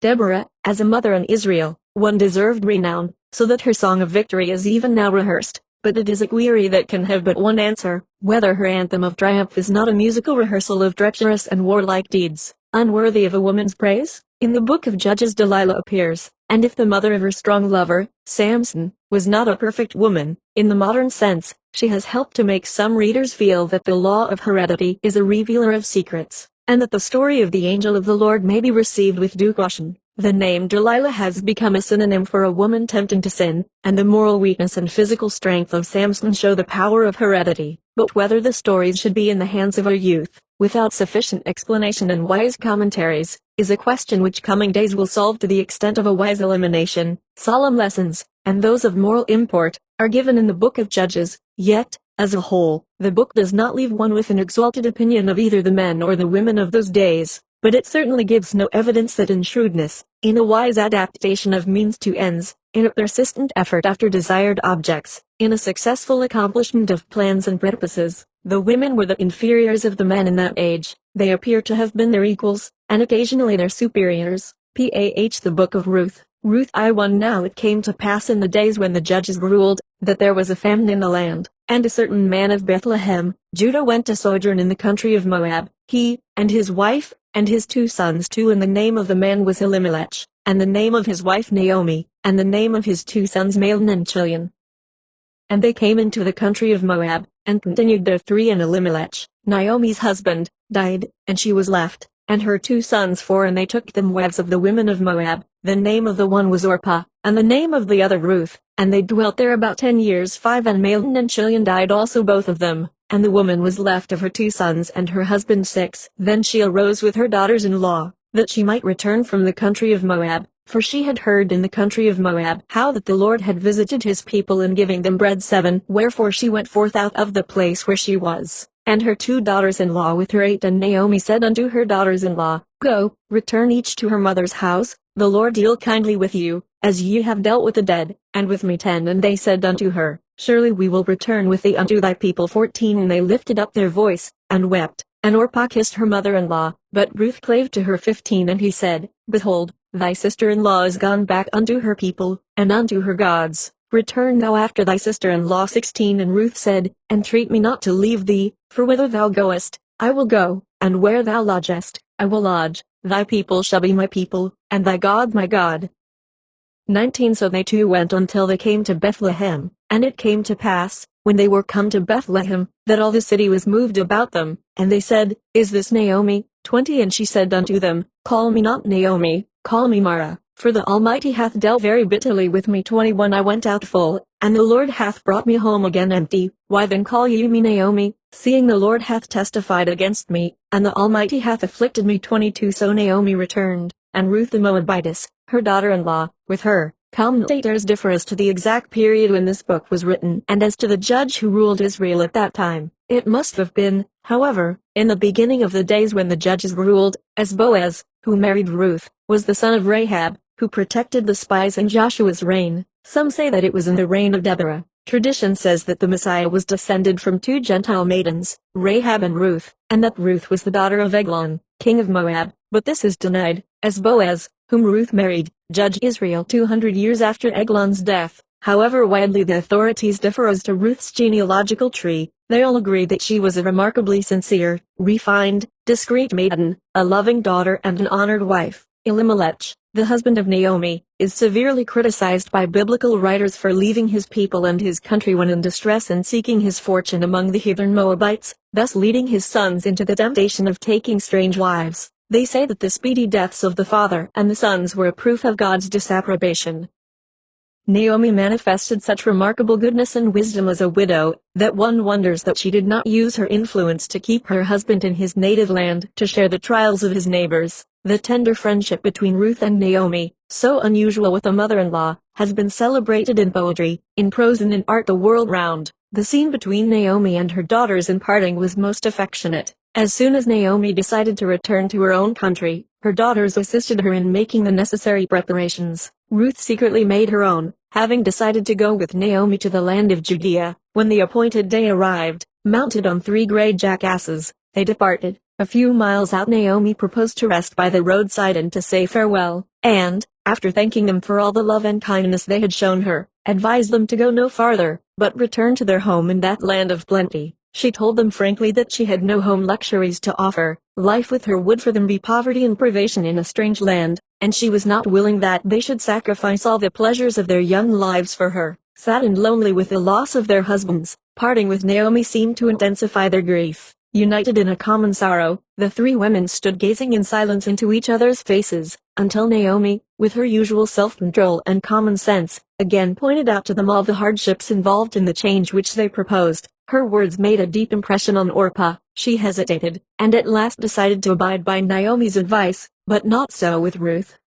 Deborah, as a mother in Israel, one deserved renown, so that her song of victory is even now rehearsed, but it is a query that can have but one answer, whether her anthem of triumph is not a musical rehearsal of treacherous and warlike deeds, unworthy of a woman's praise. In the Book of Judges Delilah appears, and if the mother of her strong lover, Samson, was not a perfect woman, in the modern sense, she has helped to make some readers feel that the law of heredity is a revealer of secrets, and that the story of the angel of the Lord may be received with due caution. The name Delilah has become a synonym for a woman tempting to sin, and the moral weakness and physical strength of Samson show the power of heredity. But whether the stories should be in the hands of our youth, without sufficient explanation and wise commentaries, is a question which coming days will solve to the extent of a wise elimination. Solemn lessons, and those of moral import, are given in the Book of Judges, yet, as a whole, the book does not leave one with an exalted opinion of either the men or the women of those days, but it certainly gives no evidence that in shrewdness, in a wise adaptation of means to ends, in a persistent effort after desired objects, in a successful accomplishment of plans and purposes, the women were the inferiors of the men in that age. They appear to have been their equals, and occasionally their superiors. The Book of Ruth. Ruth I1 Now it came to pass in the days when the judges ruled, that there was a famine in the land, and a certain man of Bethlehem, Judah went to sojourn in the country of Moab, he, and his wife, and his 2 sons too, and the name of the man was Elimelech, and the name of his wife Naomi, and the name of his 2 sons Mahlon and Chilion. And they came into the country of Moab, and continued there 3. And Elimelech, Naomi's husband, died, and she was left, and her 2 sons 4, and they took them wives of the women of Moab. The name of the one was Orpah, and the name of the other Ruth. and they dwelt there about 10 years. 5 And Mahlon and Chilion died also, both of them, and the woman was left of her 2 sons and her husband 6. Then she arose with her daughters-in-law, that she might return from the country of Moab, for she had heard in the country of Moab how that the Lord had visited his people in giving them bread. 7 Wherefore she went forth out of the place where she was, and her 2 daughters-in-law with her 8. And Naomi said unto her daughters-in-law, Go, return each to her mother's house, the Lord deal kindly with you, as ye have dealt with the dead, and with me. 10 And they said unto her, Surely we will return with thee unto thy people. 14 And they lifted up their voice, and wept, and Orpah kissed her mother-in-law, but Ruth clave to her. 15 And he said, Behold, thy sister-in-law is gone back unto her people, and unto her gods. Return thou after thy sister-in-law. 16 And Ruth said, Entreat me not to leave thee, for whither thou goest, I will go, and where thou lodgest, I will lodge. Thy people shall be my people, and thy God my God. 19 So they two went until they came to Bethlehem, and it came to pass, when they were come to Bethlehem, that all the city was moved about them, and they said, Is this Naomi? 20 And she said unto them, Call me not Naomi, call me Mara, for the Almighty hath dealt very bitterly with me. 21 I went out full, and the Lord hath brought me home again empty. Why then call ye me Naomi, seeing the Lord hath testified against me, and the Almighty hath afflicted me. 22 So Naomi returned, and Ruth the Moabitess, her daughter-in-law, with her. Commentators differ as to the exact period when this book was written and as to the judge who ruled Israel at that time. It must have been, however, in the beginning of the days when the judges ruled, as Boaz, who married Ruth, was the son of Rahab, who protected the spies in Joshua's reign. Some say that it was in the reign of Deborah. Tradition says that the Messiah was descended from 2 Gentile maidens, Rahab and Ruth, and that Ruth was the daughter of Eglon, king of Moab, but this is denied, as Boaz, whom Ruth married, judged Israel 200 years after Eglon's death. However widely the authorities differ as to Ruth's genealogical tree, they all agree that she was a remarkably sincere, refined, discreet maiden, a loving daughter and an honored wife. Elimelech, the husband of Naomi, is severely criticized by biblical writers for leaving his people and his country when in distress and seeking his fortune among the heathen Moabites, thus leading his sons into the temptation of taking strange wives. They say that the speedy deaths of the father and the sons were a proof of God's disapprobation. Naomi manifested such remarkable goodness and wisdom as a widow, that one wonders that she did not use her influence to keep her husband in his native land to share the trials of his neighbors. The tender friendship between Ruth and Naomi, so unusual with a mother-in-law, has been celebrated in poetry, in prose and in art the world round. The scene between Naomi and her daughters in parting was most affectionate. As soon as Naomi decided to return to her own country, her daughters assisted her in making the necessary preparations. Ruth secretly made her own, having decided to go with Naomi to the land of Judea. When the appointed day arrived, mounted on 3 gray jackasses, they departed. A few miles out Naomi proposed to rest by the roadside and to say farewell, and, after thanking them for all the love and kindness they had shown her, advised them to go no farther, but return to their home in that land of plenty. She told them frankly that she had no home luxuries to offer. Life with her would for them be poverty and privation in a strange land, and she was not willing that they should sacrifice all the pleasures of their young lives for her. Sad and lonely with the loss of their husbands, parting with Naomi seemed to intensify their grief. United in a common sorrow, the 3 women stood gazing in silence into each other's faces, until Naomi, with her usual self-control and common sense, again pointed out to them all the hardships involved in the change which they proposed. Her words made a deep impression on Orpah. She hesitated, and at last decided to abide by Naomi's advice, but not so with Ruth.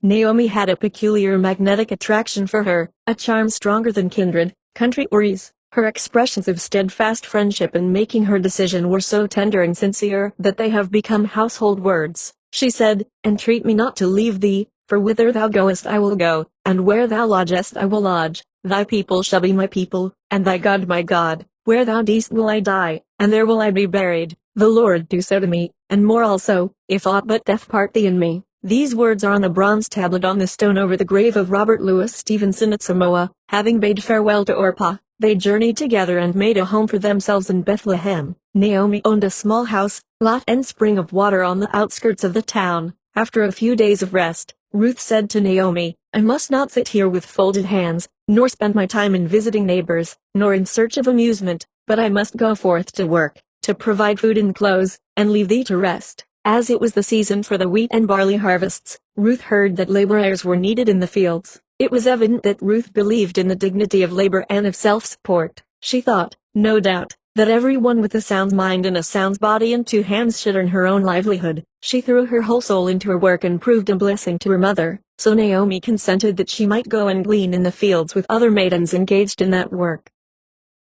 Naomi had a peculiar magnetic attraction for her, a charm stronger than kindred, country or ease. Her expressions of steadfast friendship in making her decision were so tender and sincere that they have become household words. She said, Entreat me not to leave thee, for whither thou goest I will go, and where thou lodgest I will lodge. Thy people shall be my people, and thy God my God. Where thou diest will I die, and there will I be buried. The Lord do so to me, and more also, if aught but death part thee and me. These words are on a bronze tablet on the stone over the grave of Robert Louis Stevenson at Samoa. Having bade farewell to Orpah, they journeyed together and made a home for themselves in Bethlehem. Naomi owned a small house, lot and spring of water on the outskirts of the town. After a few days of rest, Ruth said to Naomi, I must not sit here with folded hands, nor spend my time in visiting neighbors, nor in search of amusement, but I must go forth to work, to provide food and clothes, and leave thee to rest. As it was the season for the wheat and barley harvests, Ruth heard that laborers were needed in the fields. It was evident that Ruth believed in the dignity of labor and of self-support. She thought, no doubt, that everyone with a sound mind and a sound body and 2 hands should earn her own livelihood. She threw her whole soul into her work and proved a blessing to her mother, so Naomi consented that she might go and glean in the fields with other maidens engaged in that work.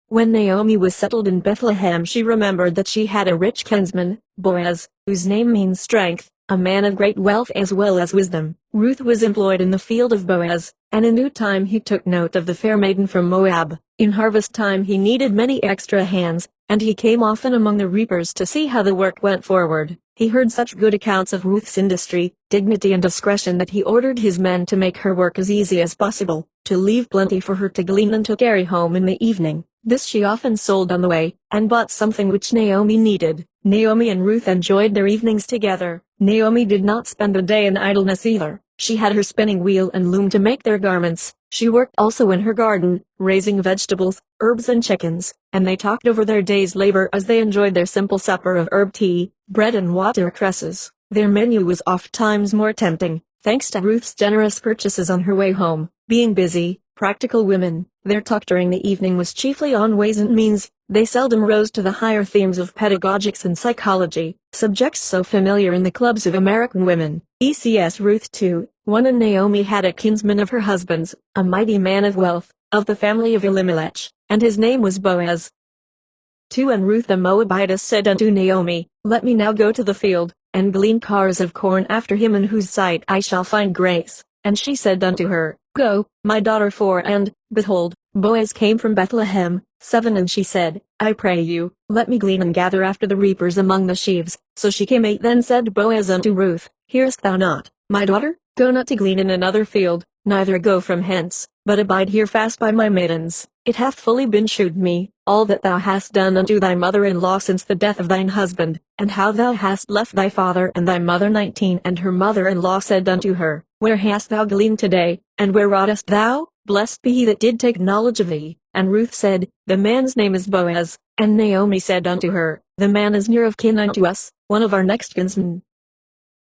When Naomi was settled in Bethlehem, she remembered that she had a rich kinsman, Boaz, whose name means strength, a man of great wealth as well as wisdom. Ruth was employed in the field of Boaz, and in due time he took note of the fair maiden from Moab. In harvest time he needed many extra hands, and he came often among the reapers to see how the work went forward. He heard such good accounts of Ruth's industry, dignity and discretion that he ordered his men to make her work as easy as possible, to leave plenty for her to glean and to carry home in the evening. This she often sold on the way, and bought something which Naomi needed. Naomi and Ruth enjoyed their evenings together. Naomi did not spend the day in idleness either. She had her spinning wheel and loom to make their garments. She worked also in her garden, raising vegetables, herbs and chickens, and they talked over their day's labor as they enjoyed their simple supper of herb tea, bread and watercresses. Their menu was oft times more tempting, thanks to Ruth's generous purchases on her way home. Being busy, practical women, their talk during the evening was chiefly on ways and means. They seldom rose to the higher themes of pedagogics and psychology, subjects so familiar in the clubs of American women. ECS Ruth too, one and Naomi had a kinsman of her husband's, a mighty man of wealth, of the family of Elimelech, and his name was Boaz. 2 And Ruth the Moabitess said unto Naomi, Let me now go to the field, and glean cars of corn after him in whose sight I shall find grace. And she said unto her, Go, my daughter. 4 And, behold, Boaz came from Bethlehem. 7 And she said, I pray you, let me glean and gather after the reapers among the sheaves. So she came. 8 Then said Boaz unto Ruth, Hearest thou not, my daughter? Go not to glean in another field, neither go from hence, but abide here fast by my maidens. It hath fully been shewed me, all that thou hast done unto thy mother-in-law since the death of thine husband, and how thou hast left thy father and thy mother. 19 And her mother-in-law said unto her, Where hast thou gleaned today, and where wroughtest thou? Blessed be he that did take knowledge of thee. And Ruth said, The man's name is Boaz. And Naomi said unto her, The man is near of kin unto us, one of our next kinsmen.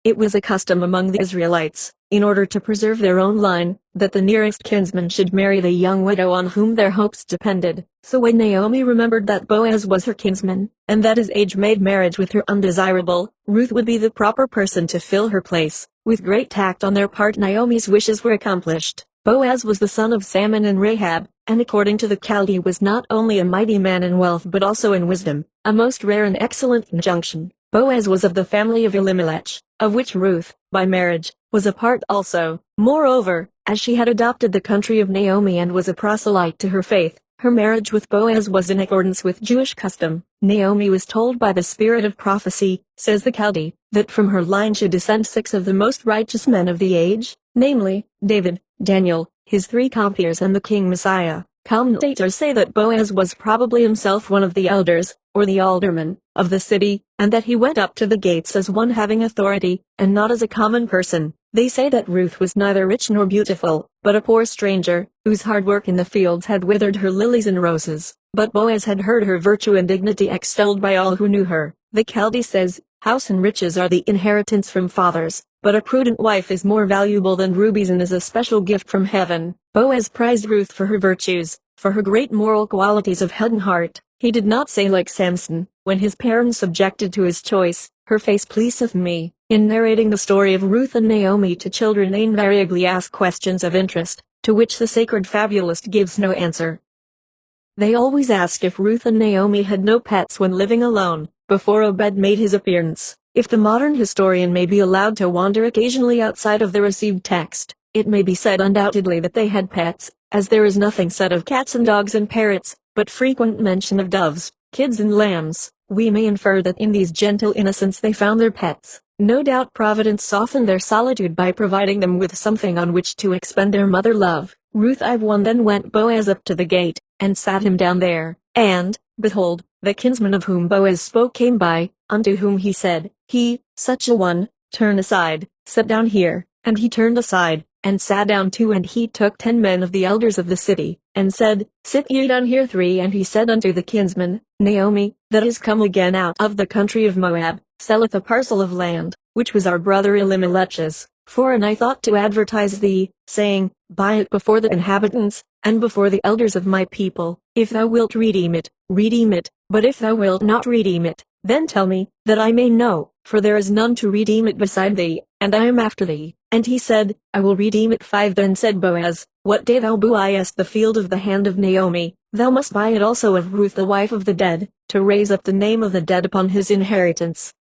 It was a custom among the Israelites, in order to preserve their own line, that the nearest kinsman should marry the young widow on whom their hopes depended. So when Naomi remembered that Boaz was her kinsman, and that his age made marriage with her undesirable, Ruth would be the proper person to fill her place. With great tact on their part, Naomi's wishes were accomplished. Boaz was the son of Salmon and Rahab, and according to the Chaldee was not only a mighty man in wealth but also in wisdom, a most rare and excellent conjunction. Boaz was of the family of Elimelech, of which Ruth, by marriage, was a part also. Moreover, as she had adopted the country of Naomi and was a proselyte to her faith, her marriage with Boaz was in accordance with Jewish custom. Naomi was told by the spirit of prophecy, says the Chaldee, that from her line should descend 6 of the most righteous men of the age, namely, David, Daniel, his 3 compeers and the King Messiah. Commentators say that Boaz was probably himself one of the elders, or the aldermen, of the city, and that he went up to the gates as one having authority, and not as a common person. They say that Ruth was neither rich nor beautiful, but a poor stranger, whose hard work in the fields had withered her lilies and roses. But Boaz had heard her virtue and dignity extolled by all who knew her. The Chaldee says, House and riches are the inheritance from fathers, but a prudent wife is more valuable than rubies and is a special gift from heaven. Boaz prized Ruth for her virtues, for her great moral qualities of head and heart. He did not say like Samson, when his parents objected to his choice, Her face pleaseth me. In narrating the story of Ruth and Naomi to children, they invariably ask questions of interest, to which the sacred fabulist gives no answer. They always ask if Ruth and Naomi had no pets when living alone, before Obed made his appearance. If the modern historian may be allowed to wander occasionally outside of the received text, it may be said undoubtedly that they had pets, as there is nothing said of cats and dogs and parrots, but frequent mention of doves, kids and lambs. We may infer that in these gentle innocents they found their pets. No doubt Providence softened their solitude by providing them with something on which to expend their mother love. Ruth 1 Then went Boaz up to the gate, and sat him down there. And, behold, the kinsman of whom Boaz spoke came by, unto whom he said, He, such a one, turn aside, sit down here. And he turned aside, and sat down too. And he took 10 men of the elders of the city, and said, Sit ye down here 3. And he said unto the kinsman, Naomi, that is come again out of the country of Moab, selleth a parcel of land, which was our brother Elimelech's. For and I thought to advertise thee, saying, Buy it before the inhabitants, and before the elders of my people. If thou wilt redeem it, but if thou wilt not redeem it, then tell me, that I may know, for there is none to redeem it beside thee, and I am after thee. And he said, I will redeem it. 5 Then said Boaz, What day thou buyest the field of the hand of Naomi, thou must buy it also of Ruth the wife of the dead, to raise up the name of the dead upon his inheritance.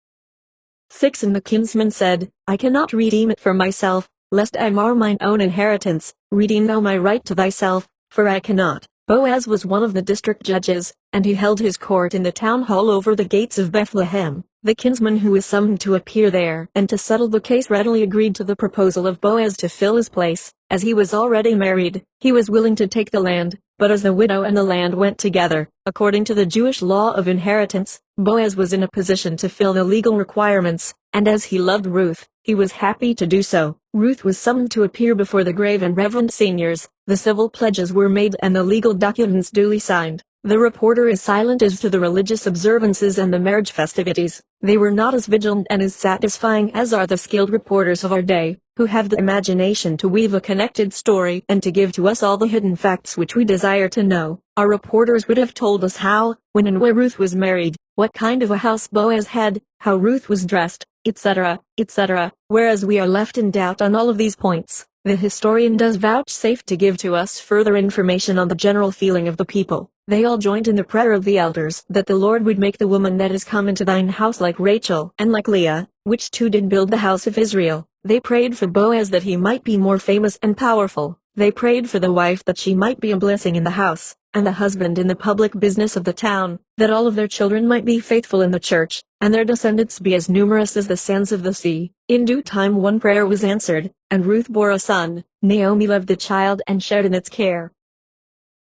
6 And the kinsman said, I cannot redeem it for myself, lest I mar mine own inheritance. Redeem thou my right to thyself, for I cannot. Boaz was one of the district judges, and he held his court in the town hall over the gates of Bethlehem. The kinsman who was summoned to appear there and to settle the case readily agreed to the proposal of Boaz to fill his place. As he was already married, he was willing to take the land, but as the widow and the land went together, according to the Jewish law of inheritance, Boaz was in a position to fill the legal requirements, and as he loved Ruth, he was happy to do so. Ruth was summoned to appear before the grave and reverend seniors. The civil pledges were made and the legal documents duly signed. The reporter is silent as to the religious observances and the marriage festivities. They were not as vigilant and as satisfying as are the skilled reporters of our day, who have the imagination to weave a connected story and to give to us all the hidden facts which we desire to know. Our reporters would have told us how, when and where Ruth was married, what kind of a house Boaz had, how Ruth was dressed, etc., etc., whereas we are left in doubt on all of these points. The historian does vouchsafe to give to us further information on the general feeling of the people. They all joined in the prayer of the elders that the Lord would make the woman that is come into thine house like Rachel and like Leah, which two did build the house of Israel. They prayed for Boaz that he might be more famous and powerful. They prayed for the wife that she might be a blessing in the house, and the husband in the public business of the town, that all of their children might be faithful in the church, and their descendants be as numerous as the sands of the sea. In due time one prayer was answered, and Ruth bore a son. Naomi loved the child and shared in its care.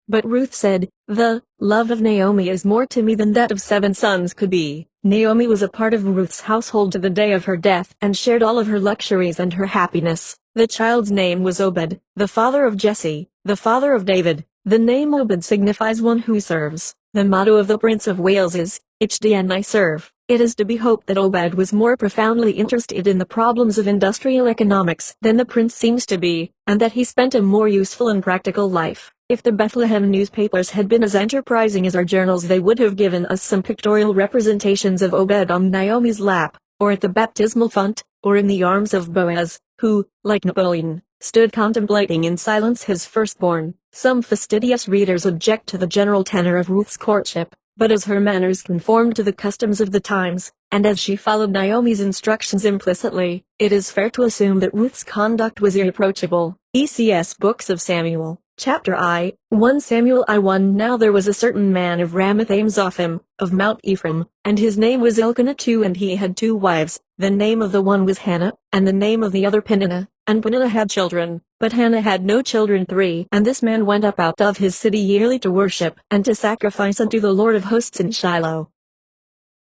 But Ruth said, The love of Naomi is more to me than that of 7 sons could be. Naomi was a part of Ruth's household to the day of her death and shared all of her luxuries and her happiness. The child's name was Obed, the father of Jesse, the father of David. The name Obed signifies one who serves. The motto of the Prince of Wales is, HDN I serve. It is to be hoped that Obed was more profoundly interested in the problems of industrial economics than the prince seems to be, and that he spent a more useful and practical life. If the Bethlehem newspapers had been as enterprising as our journals, they would have given us some pictorial representations of Obed on Naomi's lap, or at the baptismal font, or in the arms of Boaz, who, like Napoleon, stood contemplating in silence his firstborn. Some fastidious readers object to the general tenor of Ruth's courtship, but as her manners conformed to the customs of the times, and as she followed Naomi's instructions implicitly, it is fair to assume that Ruth's conduct was irreproachable. ECS Books of Samuel, Chapter I, 1 Samuel I. Now there was a certain man of Ramath-Zophim, of Mount Ephraim, and his name was Elkanah too, and he had 2 wives. The name of the one was Hannah, and the name of the other Peninnah. And Peninnah had children, but Hannah had no children. 3 And this man went up out of his city yearly to worship and to sacrifice unto the Lord of hosts in Shiloh.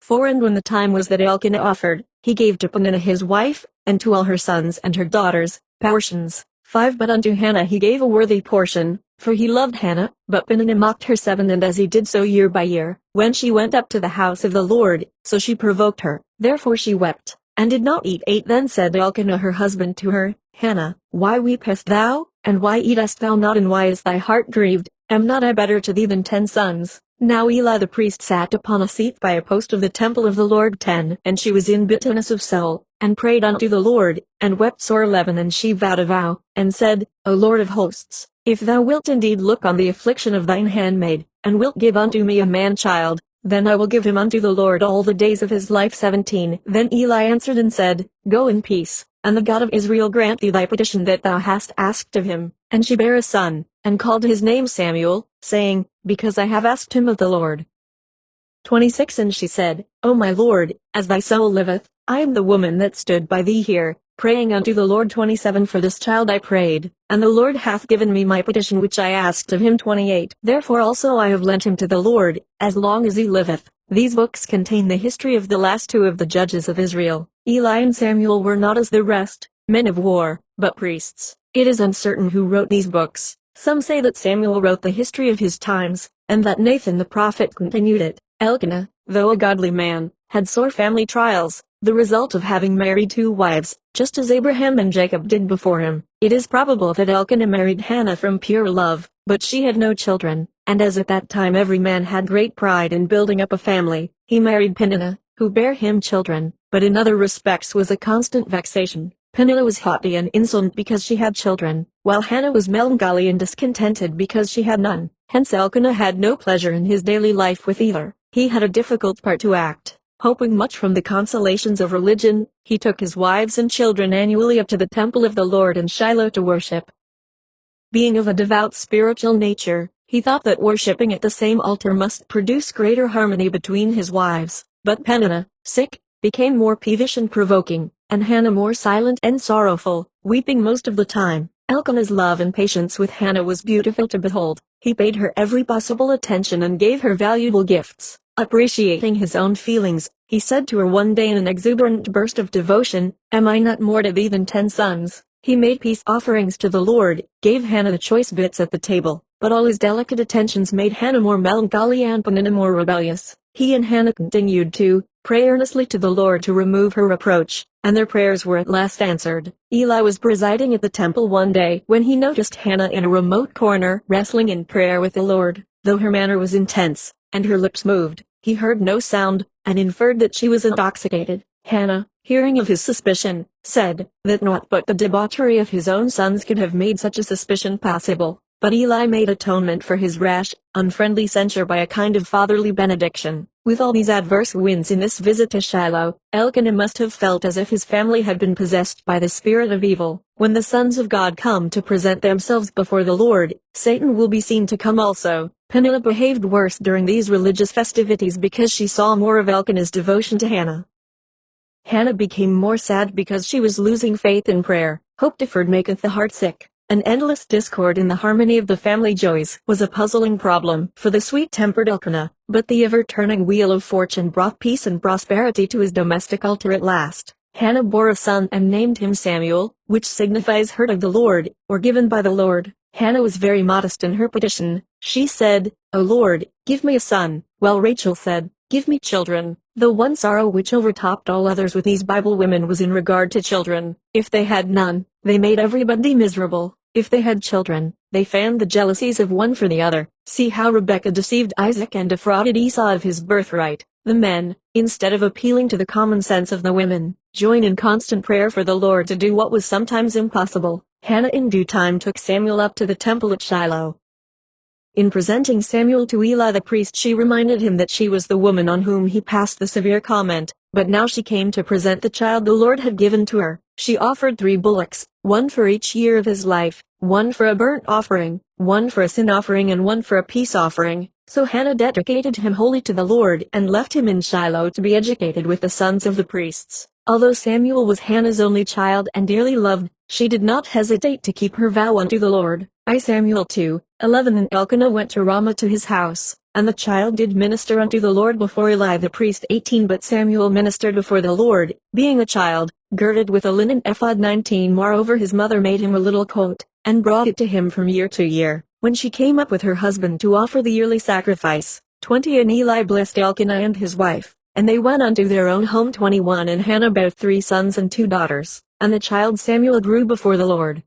4 And when the time was that Elkanah offered, he gave to Peninnah his wife, and to all her sons and her daughters, portions. 5 But unto Hannah he gave a worthy portion, for he loved Hannah. But Peninnah mocked her 7 And as he did so year by year, when she went up to the house of the Lord, so she provoked her. Therefore she wept, and did not eat. 8 Then said Elkanah her husband to her, Hannah, why weepest thou, and why eatest thou not, and why is thy heart grieved? Am not I better to thee than 10 sons? Now Eli the priest sat upon a seat by a post of the temple of the Lord. 10 And she was in bitterness of soul, and prayed unto the Lord, and wept sore. 11 And she vowed a vow, and said, O Lord of hosts, if thou wilt indeed look on the affliction of thine handmaid, and wilt give unto me a man-child, then I will give him unto the Lord all the days of his life. 17 Then Eli answered and said, Go in peace, and the God of Israel grant thee thy petition that thou hast asked of him. And she bare a son, and called his name Samuel, saying, Because I have asked him of the Lord. 26 And she said, O my Lord, as thy soul liveth, I am the woman that stood by thee here, praying unto the Lord. 27 For this child I prayed, and the Lord hath given me my petition which I asked of him. 28 Therefore also I have lent him to the Lord, as long as he liveth. These books contain the history of the last 2 of the judges of Israel. Eli and Samuel were not as the rest, men of war, but priests. It is uncertain who wrote these books. Some say that Samuel wrote the history of his times, and that Nathan the prophet continued it. Elkanah, though a godly man, had sore family trials, the result of having married two wives, just as Abraham and Jacob did before him. It is probable that Elkanah married Hannah from pure love, but she had no children, and as at that time every man had great pride in building up a family, he married Peninnah, who bare him children, but in other respects was a constant vexation. Peninnah was haughty and insolent because she had children, while Hannah was melancholy and discontented because she had none. Hence Elkanah had no pleasure in his daily life with either. He had a difficult part to act. Hoping much from the consolations of religion, he took his wives and children annually up to the temple of the Lord in Shiloh to worship. Being of a devout spiritual nature, he thought that worshipping at the same altar must produce greater harmony between his wives. But Peninnah, became more peevish and provoking, and Hannah more silent and sorrowful, weeping most of the time. Elkanah's love and patience with Hannah was beautiful to behold. He paid her every possible attention and gave her valuable gifts. Appreciating his own feelings, he said to her one day in an exuberant burst of devotion, "Am I not more to thee than 10 sons?" He made peace offerings to the Lord, gave Hannah the choice bits at the table, but all his delicate attentions made Hannah more melancholy and Peninnah more rebellious. He and Hannah continued to pray earnestly to the Lord to remove her reproach, and their prayers were at last answered. Eli was presiding at the temple one day when he noticed Hannah in a remote corner wrestling in prayer with the Lord. Though her manner was intense, and her lips moved, he heard no sound, and inferred that she was intoxicated. Hannah, hearing of his suspicion, said that naught but the debauchery of his own sons could have made such a suspicion possible. But Eli made atonement for his rash, unfriendly censure by a kind of fatherly benediction. With all these adverse winds in this visit to Shiloh, Elkanah must have felt as if his family had been possessed by the spirit of evil. When the sons of God come to present themselves before the Lord, Satan will be seen to come also. Peninnah behaved worse during these religious festivities because she saw more of Elkanah's devotion to Hannah. Hannah became more sad because she was losing faith in prayer. Hope deferred maketh the heart sick. An endless discord in the harmony of the family joys was a puzzling problem for the sweet-tempered Elkanah, but the ever-turning wheel of fortune brought peace and prosperity to his domestic altar at last. Hannah bore a son and named him Samuel, which signifies heard of the Lord, or given by the Lord. Hannah was very modest in her petition. She said, "O Lord, give me a son," while Rachel said, "Give me children." The one sorrow which overtopped all others with these Bible women was in regard to children. If they had none, they made everybody miserable. If they had children, they fanned the jealousies of one for the other. See how Rebekah deceived Isaac and defrauded Esau of his birthright. The men, instead of appealing to the common sense of the women, join in constant prayer for the Lord to do what was sometimes impossible. Hannah in due time took Samuel up to the temple at Shiloh. In presenting Samuel to Eli the priest, she reminded him that she was the woman on whom he passed the severe comment, but now she came to present the child the Lord had given to her. She offered 3 bullocks, one for each year of his life, one for a burnt offering, one for a sin offering, and one for a peace offering. So Hannah dedicated him wholly to the Lord and left him in Shiloh to be educated with the sons of the priests. Although Samuel was Hannah's only child and dearly loved, she did not hesitate to keep her vow unto the Lord. Samuel 2:11. And Elkanah went to Ramah to his house, and the child did minister unto the Lord before Eli the priest. 18. But Samuel ministered before the Lord, being a child, girded with a linen ephod. 19. Moreover his mother made him a little coat, and brought it to him from year to year, when she came up with her husband to offer the yearly sacrifice. 20. And Eli blessed Elkanah and his wife, and they went unto their own home. 21. And Hannah bare 3 sons and 2 daughters, and the child Samuel grew before the Lord.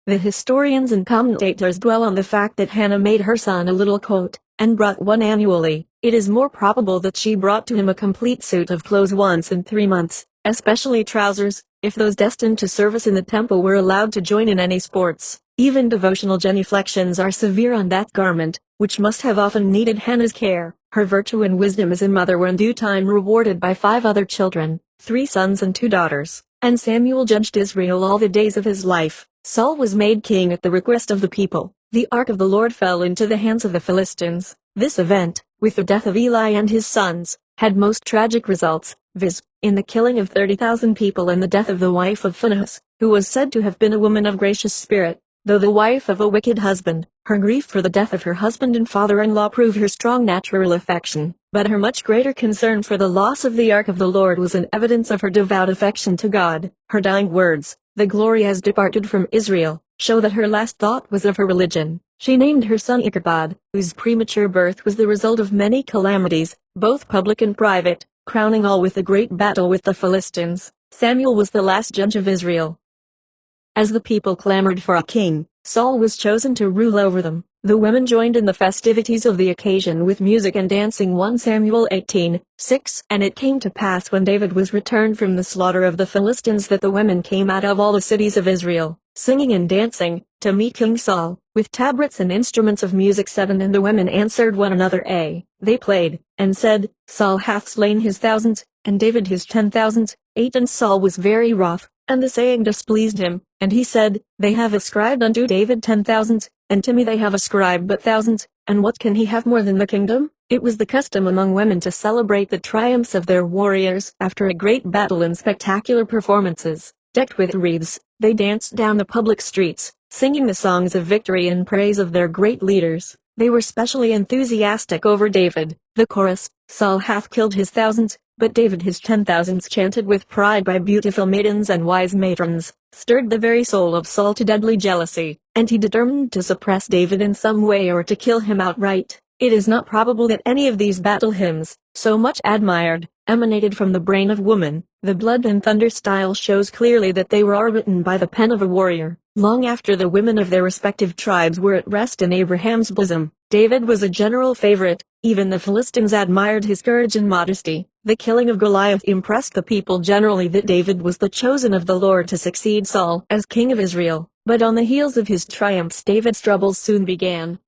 The historians and commentators dwell on the fact that Hannah made her son a little coat, and brought one annually. It is more probable that she brought to him a complete suit of clothes once in 3 months, especially trousers, if those destined to service in the temple were allowed to join in any sports. Even devotional genuflections are severe on that garment, which must have often needed Hannah's care. Her virtue and wisdom as a mother were in due time rewarded by 5 other children, 3 sons and 2 daughters. And Samuel judged Israel all the days of his life. Saul was made king at the request of the people. The ark of the Lord fell into the hands of the Philistines. This event, with the death of Eli and his sons, had most tragic results, viz., in the killing of 30,000 people and the death of the wife of Phinehas, who was said to have been a woman of gracious spirit, though the wife of a wicked husband. Her grief for the death of her husband and father-in-law proved her strong natural affection, but her much greater concern for the loss of the ark of the Lord was an evidence of her devout affection to God. Her dying words, "The glory has departed from Israel," show that her last thought was of her religion. She named her son Ichabod, whose premature birth was the result of many calamities, both public and private. crowning all with a great battle with the Philistines. Samuel was the last judge of Israel. As the people clamored for a king, Saul was chosen to rule over them. The women joined in the festivities of the occasion with music and dancing. 1 Samuel 18:6. And it came to pass when David was returned from the slaughter of the Philistines that the women came out of all the cities of Israel, singing and dancing, to meet King Saul, with tabrets and instruments of music. 7 And the women answered one another. They played, and said, Saul hath slain his thousands, and David his 10,000s. 8 And Saul was very wroth, and the saying displeased him, and he said, They have ascribed unto David 10,000s, and to me they have ascribed but thousands, and what can he have more than the kingdom? It was the custom among women to celebrate the triumphs of their warriors after a great battle in spectacular performances. Decked with wreaths, they danced down the public streets, singing the songs of victory in praise of their great leaders. They were specially enthusiastic over David. The chorus, Saul hath killed his thousands, but David his 10,000s, chanted with pride by beautiful maidens and wise matrons, stirred the very soul of Saul to deadly jealousy, and he determined to suppress David in some way or to kill him outright. It is not probable that any of these battle hymns, so much admired, emanated from the brain of woman. The blood and thunder style shows clearly that they were all written by the pen of a warrior. Long after the women of their respective tribes were at rest in Abraham's bosom, David was a general favorite. Even the Philistines admired his courage and modesty. The killing of Goliath impressed the people generally that David was the chosen of the Lord to succeed Saul as king of Israel. But on the heels of his triumphs, David's troubles soon began.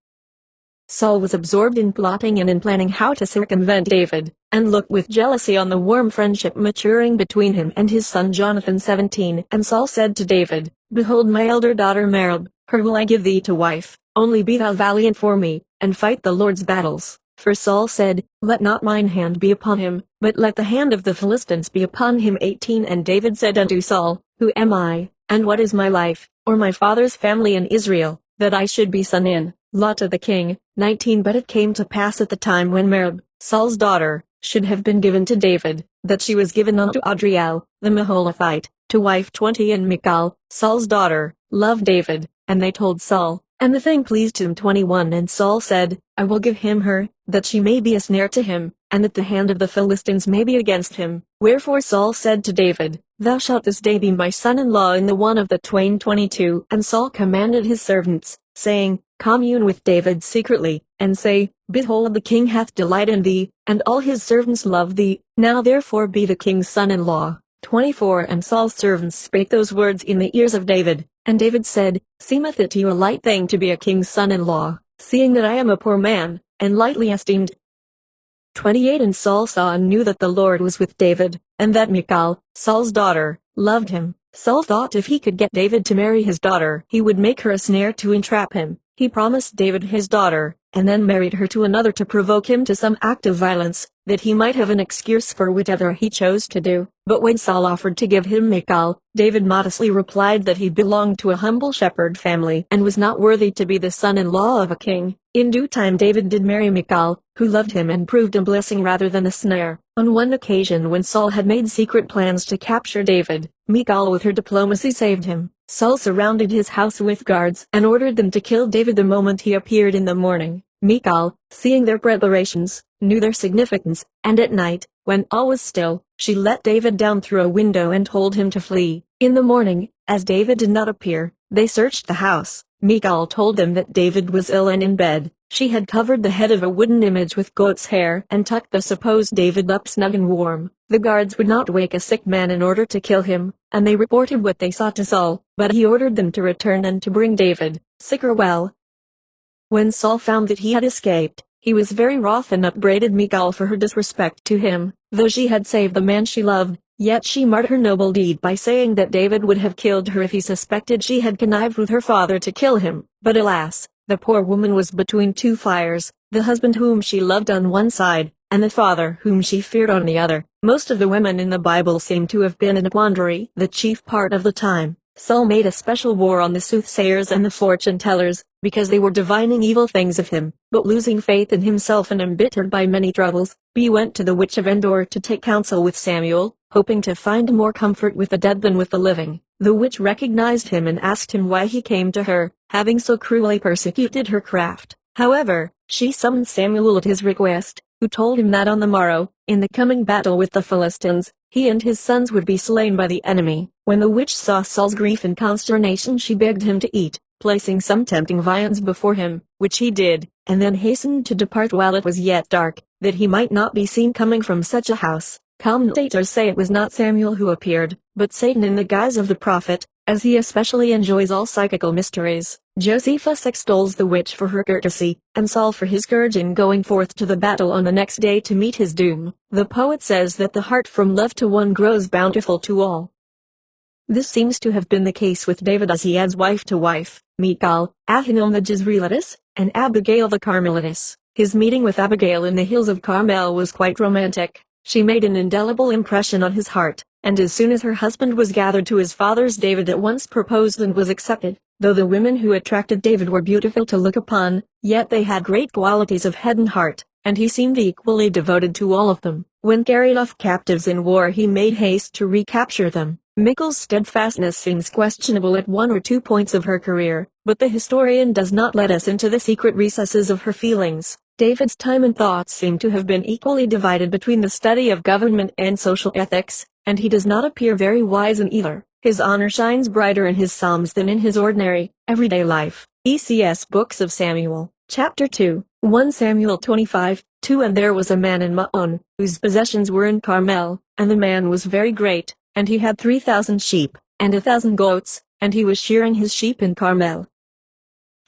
Saul was absorbed in plotting and in planning how to circumvent David, and looked with jealousy on the warm friendship maturing between him and his son Jonathan. 17 And Saul said to David, Behold my elder daughter Merab, her will I give thee to wife, only be thou valiant for me, and fight the Lord's battles. For Saul said, Let not mine hand be upon him, but let the hand of the Philistines be upon him. 18 And David said unto Saul, Who am I, and what is my life, or my father's family in Israel, that I should be son-in-law to the king? 19 But it came to pass at the time when Merab, Saul's daughter, should have been given to David, that she was given unto Adriel, the Meholathite, to wife. 20 And Michal, Saul's daughter, loved David, and they told Saul, and the thing pleased him. 21 And Saul said, I will give him her, that she may be a snare to him, and that the hand of the Philistines may be against him. Wherefore Saul said to David, Thou shalt this day be my son-in-law in the one of the twain. 22 And Saul commanded his servants, saying, Commune with David secretly, and say, Behold, the king hath delight in thee, and all his servants love thee. Now therefore be the king's son-in-law. 24 And Saul's servants spake those words in the ears of David, and David said, Seemeth it to you a light thing to be a king's son-in-law, seeing that I am a poor man, and lightly esteemed. 28 And Saul saw and knew that the Lord was with David, and that Michal, Saul's daughter, loved him. Saul thought if he could get David to marry his daughter, he would make her a snare to entrap him. He promised David his daughter, and then married her to another to provoke him to some act of violence, that he might have an excuse for whatever he chose to do. But when Saul offered to give him Michal, David modestly replied that he belonged to a humble shepherd family and was not worthy to be the son-in-law of a king. In due time David did marry Michal, who loved him and proved a blessing rather than a snare. On one occasion when Saul had made secret plans to capture David, Michal with her diplomacy saved him. Saul surrounded his house with guards and ordered them to kill David the moment he appeared in the morning. Michal, seeing their preparations, knew their significance, and at night, when all was still, she let David down through a window and told him to flee. In the morning, as David did not appear, they searched the house. Michal told them that David was ill and in bed. She had covered the head of a wooden image with goat's hair and tucked the supposed David up snug and warm. The guards would not wake a sick man in order to kill him, and they reported what they saw to Saul, but he ordered them to return and to bring David, sick or well. When Saul found that he had escaped, he was very wroth and upbraided Michal for her disrespect to him. Though she had saved the man she loved, yet she marred her noble deed by saying that David would have killed her if he suspected she had connived with her father to kill him. But alas, the poor woman was between two fires, the husband whom she loved on one side, and the father whom she feared on the other. Most of the women in the Bible seem to have been in a quandary the chief part of the time. Saul made a special war on the soothsayers and the fortune-tellers, because they were divining evil things of him. But losing faith in himself and embittered by many troubles, he went to the witch of Endor to take counsel with Samuel, hoping to find more comfort with the dead than with the living. The witch recognized him and asked him why he came to her, having so cruelly persecuted her craft. However, she summoned Samuel at his request, who told him that on the morrow, in the coming battle with the Philistines, he and his sons would be slain by the enemy. When the witch saw Saul's grief and consternation, she begged him to eat, placing some tempting viands before him, which he did, and then hastened to depart while it was yet dark, that he might not be seen coming from such a house. Commentators say it was not Samuel who appeared, but Satan in the guise of the prophet, as he especially enjoys all psychical mysteries. Josephus extols the witch for her courtesy, and Saul for his courage in going forth to the battle on the next day to meet his doom. The poet says that the heart from love to one grows bountiful to all. This seems to have been the case with David, as he adds wife to wife, Michal, Ahinoam the Jezreelitess, and Abigail the Carmelitess. His meeting with Abigail in the hills of Carmel was quite romantic. She made an indelible impression on his heart, and as soon as her husband was gathered to his fathers, David at once proposed and was accepted. Though the women who attracted David were beautiful to look upon, yet they had great qualities of head and heart, and he seemed equally devoted to all of them. When carried off captives in war, he made haste to recapture them. Michal's steadfastness seems questionable at one or two points of her career, but the historian does not let us into the secret recesses of her feelings. David's time and thoughts seem to have been equally divided between the study of government and social ethics, and he does not appear very wise in either. His honor shines brighter in his psalms than in his ordinary, everyday life. ECS Books of Samuel, Chapter 2, 1 Samuel 25:2. And there was a man in Maon, whose possessions were in Carmel, and the man was very great, and he had 3,000 sheep, and 1,000 goats, and he was shearing his sheep in Carmel.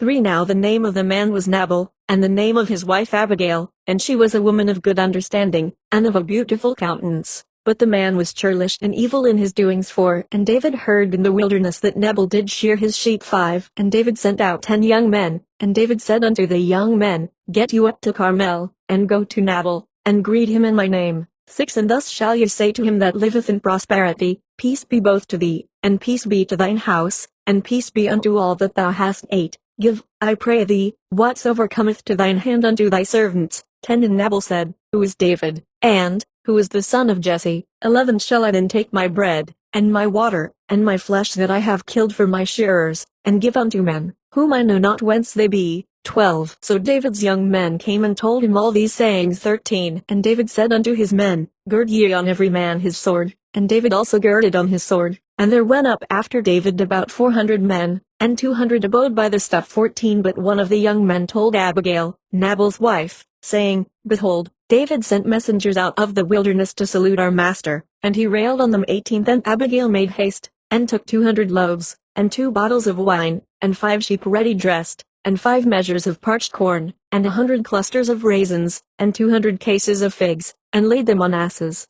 3. Now the name of the man was Nabal, and the name of his wife Abigail, and she was a woman of good understanding, and of a beautiful countenance. But the man was churlish and evil in his doings. 4. And David heard in the wilderness that Nabal did shear his sheep. 5. And David sent out 10 young men, and David said unto the young men, Get you up to Carmel, and go to Nabal, and greet him in my name. 6. And thus shall ye say to him that liveth in prosperity, Peace be both to thee, and peace be to thine house, and peace be unto all that thou hast. 8. Give, I pray thee, whatsoever cometh to thine hand unto thy servants. 10. And Nabal said, Who is David, and who is the son of Jesse? 11. Shall I then take my bread, and my water, and my flesh that I have killed for my shearers, and give unto men, whom I know not whence they be? 12. So David's young men came and told him all these sayings. 13. And David said unto his men, Gird ye on every man his sword. And David also girded on his sword. And there went up after David about 400 men, and 200 abode by the stuff. 14. But one of the young men told Abigail, Nabal's wife, saying, Behold, David sent messengers out of the wilderness to salute our master, and he railed on them. 18. Then Abigail made haste, and took 200 loaves, and 2 bottles of wine, and 5 sheep ready dressed, and 5 measures of parched corn, and 100 clusters of raisins, and 200 cases of figs, and laid them on asses.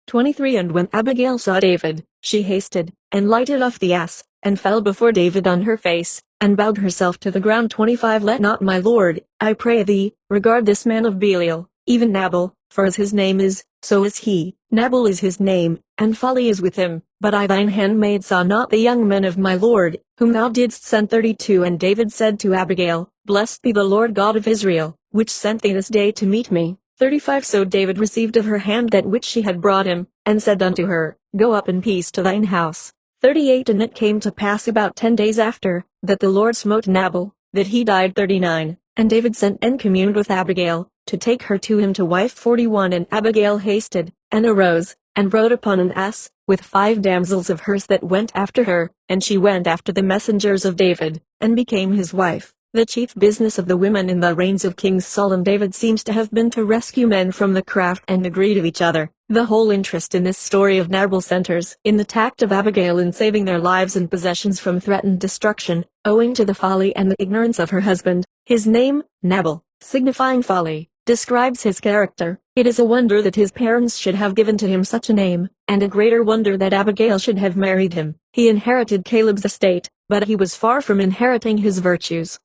23. And when Abigail saw David, she hasted, and lighted off the ass, and fell before David on her face, and bowed herself to the ground. 25. Let not my lord, I pray thee, regard this man of Belial, even Nabal, for as his name is, so is he. Nabal is his name, and folly is with him. But I thine handmaid saw not the young men of my lord, whom thou didst send. 32. And David said to Abigail, Blessed be the Lord God of Israel, which sent thee this day to meet me. 35. So David received of her hand that which she had brought him, and said unto her, Go up in peace to thine house. 38. And it came to pass about 10 days after, that the Lord smote Nabal, that he died. 39. And David sent and communed with Abigail, to take her to him to wife. 41. And Abigail hasted, and arose, and rode upon an ass, with 5 damsels of hers that went after her, and she went after the messengers of David, and became his wife. The chief business of the women in the reigns of Kings Saul and David seems to have been to rescue men from the craft and the greed of each other. The whole interest in this story of Nabal centers in the tact of Abigail in saving their lives and possessions from threatened destruction, owing to the folly and the ignorance of her husband. His name, Nabal, signifying folly, describes his character. It is a wonder that his parents should have given to him such a name, and a greater wonder that Abigail should have married him. He inherited Caleb's estate, but he was far from inheriting his virtues.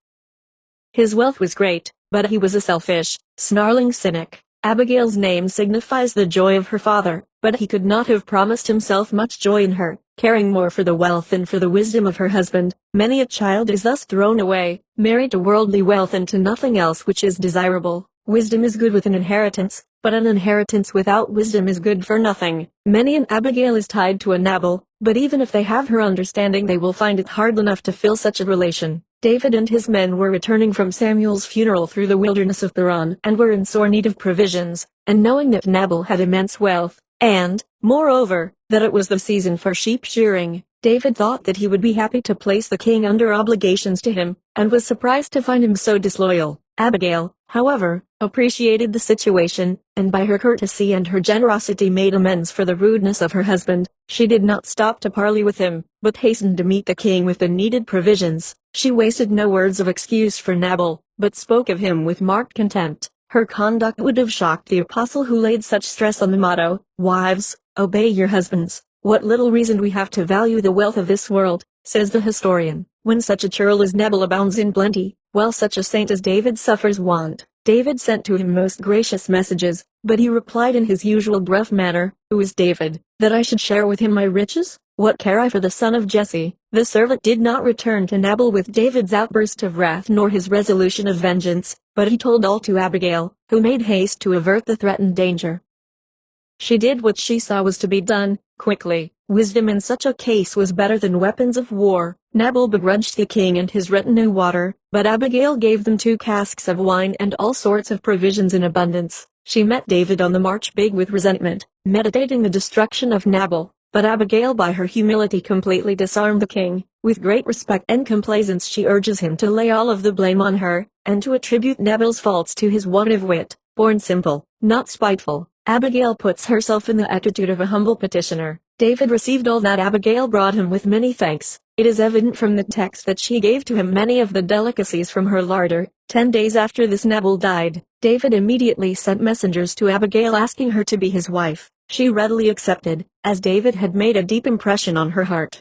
His wealth was great, but he was a selfish, snarling cynic. Abigail's name signifies the joy of her father, but he could not have promised himself much joy in her, caring more for the wealth than for the wisdom of her husband. Many a child is thus thrown away, married to worldly wealth and to nothing else which is desirable. Wisdom is good with an inheritance, but an inheritance without wisdom is good for nothing. Many an Abigail is tied to a Nabal, but even if they have her understanding they will find it hard enough to fill such a relation. David and his men were returning from Samuel's funeral through the wilderness of Paran and were in sore need of provisions, and knowing that Nabal had immense wealth, and, moreover, that it was the season for sheep shearing, David thought that he would be happy to place the king under obligations to him, and was surprised to find him so disloyal. Abigail, however, appreciated the situation, and by her courtesy and her generosity made amends for the rudeness of her husband. She did not stop to parley with him, but hastened to meet the king with the needed provisions. She wasted no words of excuse for Nabal, but spoke of him with marked contempt. Her conduct would have shocked the apostle who laid such stress on the motto, "Wives, obey your husbands." What little reason we have to value the wealth of this world, says the historian, when such a churl as Nabal abounds in plenty, while such a saint as David suffers want. David sent to him most gracious messages, but he replied in his usual gruff manner, "Who is David, that I should share with him my riches? What care I for the son of Jesse?" The servant did not return to Nabal with David's outburst of wrath nor his resolution of vengeance, but he told all to Abigail, who made haste to avert the threatened danger. She did what she saw was to be done, quickly. Wisdom in such a case was better than weapons of war. Nabal begrudged the king and his retinue water, but Abigail gave them 2 casks of wine and all sorts of provisions in abundance. She met David on the march big with resentment, meditating the destruction of Nabal, but Abigail by her humility completely disarmed the king. With great respect and complaisance she urges him to lay all of the blame on her, and to attribute Nabal's faults to his want of wit. Born simple, not spiteful, Abigail puts herself in the attitude of a humble petitioner. David received all that Abigail brought him with many thanks. It is evident from the text that she gave to him many of the delicacies from her larder. 10 days after this Nabal died, David immediately sent messengers to Abigail asking her to be his wife. She readily accepted, as David had made a deep impression on her heart.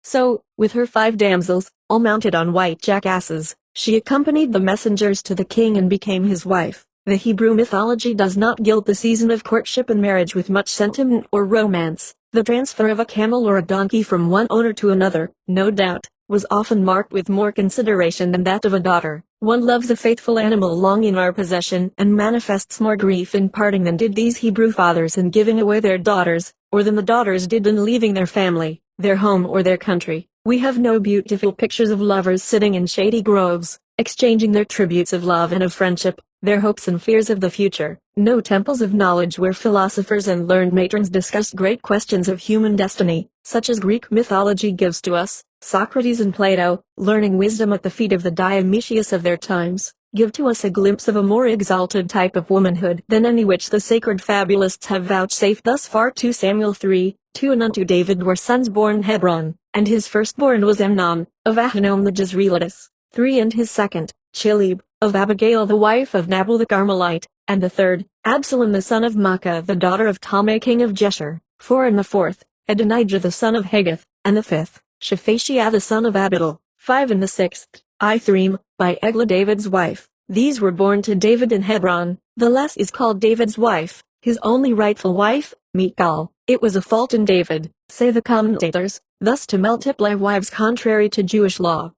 So, with her 5 damsels, all mounted on white jackasses, she accompanied the messengers to the king and became his wife. The Hebrew mythology does not gild the season of courtship and marriage with much sentiment or romance. The transfer of a camel or a donkey from one owner to another, no doubt, was often marked with more consideration than that of a daughter. One loves a faithful animal long in our possession and manifests more grief in parting than did these Hebrew fathers in giving away their daughters, or than the daughters did in leaving their family, their home or their country. We have no beautiful pictures of lovers sitting in shady groves, exchanging their tributes of love and of friendship, their hopes and fears of the future. No temples of knowledge where philosophers and learned matrons discussed great questions of human destiny, such as Greek mythology gives to us. Socrates and Plato, learning wisdom at the feet of the Dionysius of their times, give to us a glimpse of a more exalted type of womanhood than any which the sacred fabulists have vouchsafed thus far. 2 Samuel 3:2 And unto David were sons born in Hebron, and his firstborn was Amnon, of Ahinoam the Jezreelitess. 3 And his second, Chileab, of Abigail the wife of Nabal the Carmelite, and the third, Absalom the son of Maacah the daughter of Talmai king of Geshur. 4 And the fourth, Adonijah the son of Haggith, and the fifth, Shaphatia the son of Abidal. 5 And the sixth, Ithream, by Eglah David's wife. These were born to David in Hebron. The less is called David's wife, his only rightful wife, Michal. It was a fault in David, say the commentators, thus to multiply wives contrary to Jewish law.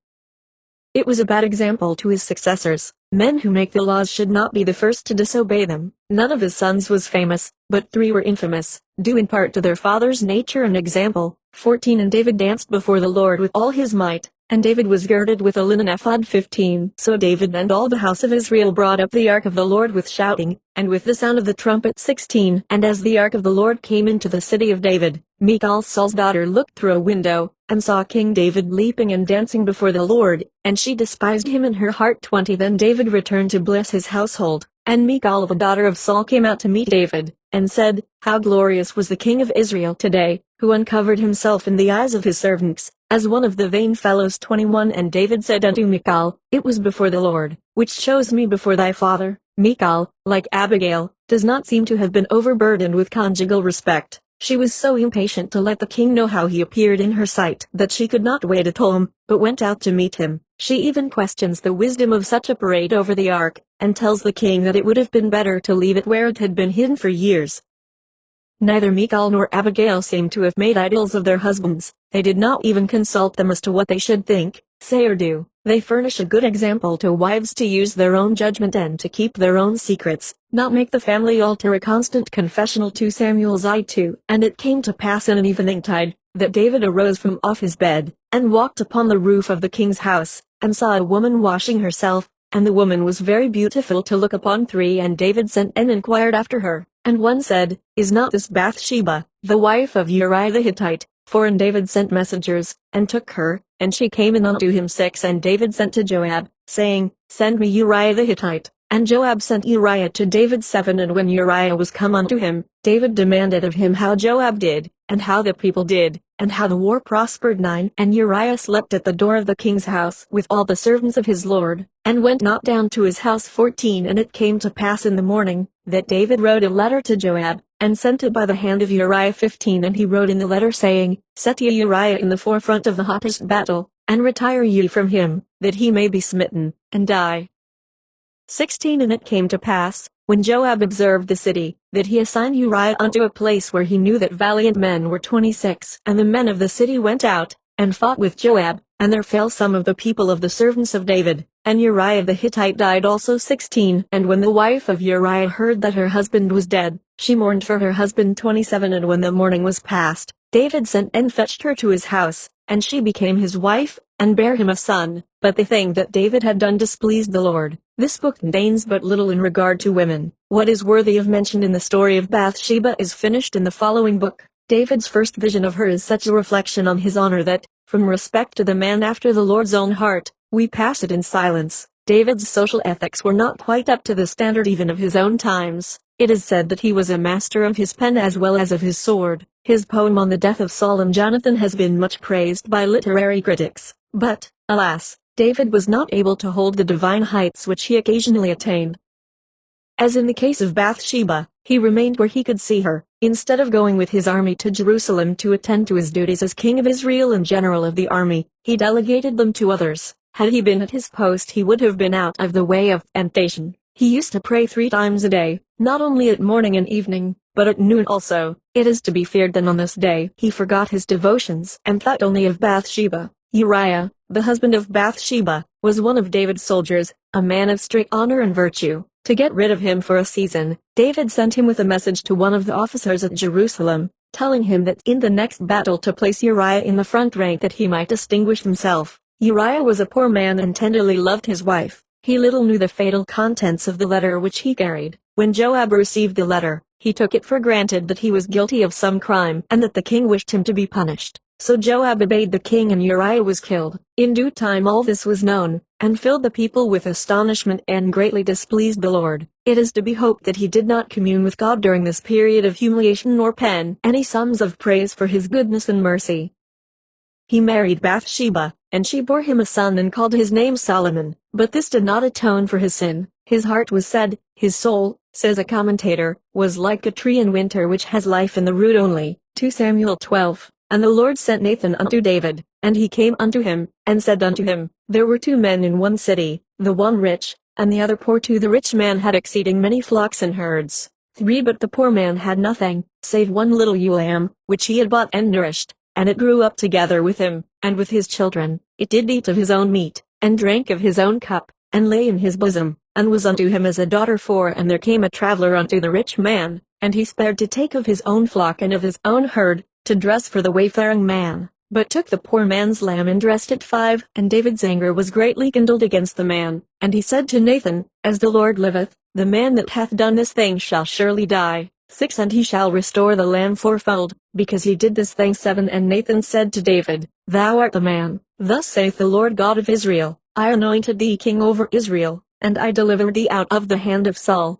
It was a bad example to his successors. Men who make the laws should not be the first to disobey them. None of his sons was famous, but 3 were infamous, due in part to their father's nature and example. 14 And David danced before the Lord with all his might, and David was girded with a linen ephod. 15 So David and all the house of Israel brought up the ark of the Lord with shouting, and with the sound of the trumpet. 16 And as the ark of the Lord came into the city of David, Michal Saul's daughter looked through a window, and saw King David leaping and dancing before the Lord, and she despised him in her heart. 20 Then David returned to bless his household, and Michal the daughter of Saul came out to meet David, and said, How glorious was the king of Israel today, who uncovered himself in the eyes of his servants, as one of the vain fellows. 21 And David said unto Michal, It was before the Lord, which chose me before thy father. Michal, like Abigail, does not seem to have been overburdened with conjugal respect. She was so impatient to let the king know how he appeared in her sight that she could not wait at home, but went out to meet him. She even questions the wisdom of such a parade over the ark, and tells the king that it would have been better to leave it where it had been hidden for years. Neither Michal nor Abigail seem to have made idols of their husbands. They did not even consult them as to what they should think, say or do. They furnish a good example to wives to use their own judgment and to keep their own secrets, not make the family altar a constant confessional. 2 Samuel 2 And it came to pass in an eveningtide, that David arose from off his bed, and walked upon the roof of the king's house, and saw a woman washing herself, and the woman was very beautiful to look upon. 3 And David sent and inquired after her, and one said, Is not this Bathsheba, the wife of Uriah the Hittite? 4 And David sent messengers, and took her, and she came in unto him. 6 And David sent to Joab, saying, Send me Uriah the Hittite. And Joab sent Uriah to David. 7 And when Uriah was come unto him, David demanded of him how Joab did, and how the people did, and how the war prospered. 9 And Uriah slept at the door of the king's house with all the servants of his lord, and went not down to his house. 14 And it came to pass in the morning, that David wrote a letter to Joab, and sent it by the hand of Uriah. 15 And he wrote in the letter, saying, Set ye Uriah in the forefront of the hottest battle, and retire ye from him, that he may be smitten, and die. 16 And it came to pass, when Joab observed the city, that he assigned Uriah unto a place where he knew that valiant men were. 26 And the men of the city went out, and fought with Joab, and there fell some of the people of the servants of David, and Uriah the Hittite died also. 16 And when the wife of Uriah heard that her husband was dead, she mourned for her husband. 27 And when the morning was past, David sent and fetched her to his house, and she became his wife, and bare him a son. But the thing that David had done displeased the Lord. This book contains but little in regard to women. What is worthy of mention in the story of Bathsheba is finished in the following book. David's first vision of her is such a reflection on his honor that, from respect to the man after the Lord's own heart, we pass it in silence. David's social ethics were not quite up to the standard even of his own times. It is said that he was a master of his pen as well as of his sword. His poem on the death of Saul and Jonathan has been much praised by literary critics. But, alas, David was not able to hold the divine heights which he occasionally attained. As in the case of Bathsheba, he remained where he could see her, instead of going with his army to Jerusalem to attend to his duties as king of Israel and general of the army. He delegated them to others. Had he been at his post, he would have been out of the way of temptation. He used to pray 3 times a day, not only at morning and evening, but at noon also. It is to be feared that on this day he forgot his devotions and thought only of Bathsheba. Uriah, the husband of Bathsheba, was one of David's soldiers, a man of strict honor and virtue. To get rid of him for a season, David sent him with a message to one of the officers at Jerusalem, telling him that in the next battle to place Uriah in the front rank that he might distinguish himself. Uriah was a poor man and tenderly loved his wife. He little knew the fatal contents of the letter which he carried. When Joab received the letter, he took it for granted that he was guilty of some crime and that the king wished him to be punished. So Joab obeyed the king and Uriah was killed. In due time all this was known, and filled the people with astonishment and greatly displeased the Lord. It is to be hoped that he did not commune with God during this period of humiliation nor pen any psalms of praise for his goodness and mercy. He married Bathsheba, and she bore him a son and called his name Solomon. But this did not atone for his sin. His heart was said, his soul, says a commentator, was like a tree in winter which has life in the root only. 2 Samuel 12. And the Lord sent Nathan unto David, and he came unto him, and said unto him, There were 2 men in one city, the one rich, and the other poor. 2 The rich man had exceeding many flocks and herds. 3 But the poor man had nothing, save one little ewe lamb, which he had bought and nourished, and it grew up together with him, and with his children. It did eat of his own meat, and drank of his own cup, and lay in his bosom, and was unto him as a daughter. 4 And there came a traveler unto the rich man, and he spared to take of his own flock and of his own herd, to dress for the wayfaring man, but took the poor man's lamb and dressed it. 5 And David's anger was greatly kindled against the man, and he said to Nathan, As the Lord liveth, the man that hath done this thing shall surely die. 6 And he shall restore the lamb fourfold, because he did this thing. 7 And Nathan said to David, Thou art the man. Thus saith the Lord God of Israel, I anointed thee king over Israel, and I delivered thee out of the hand of Saul.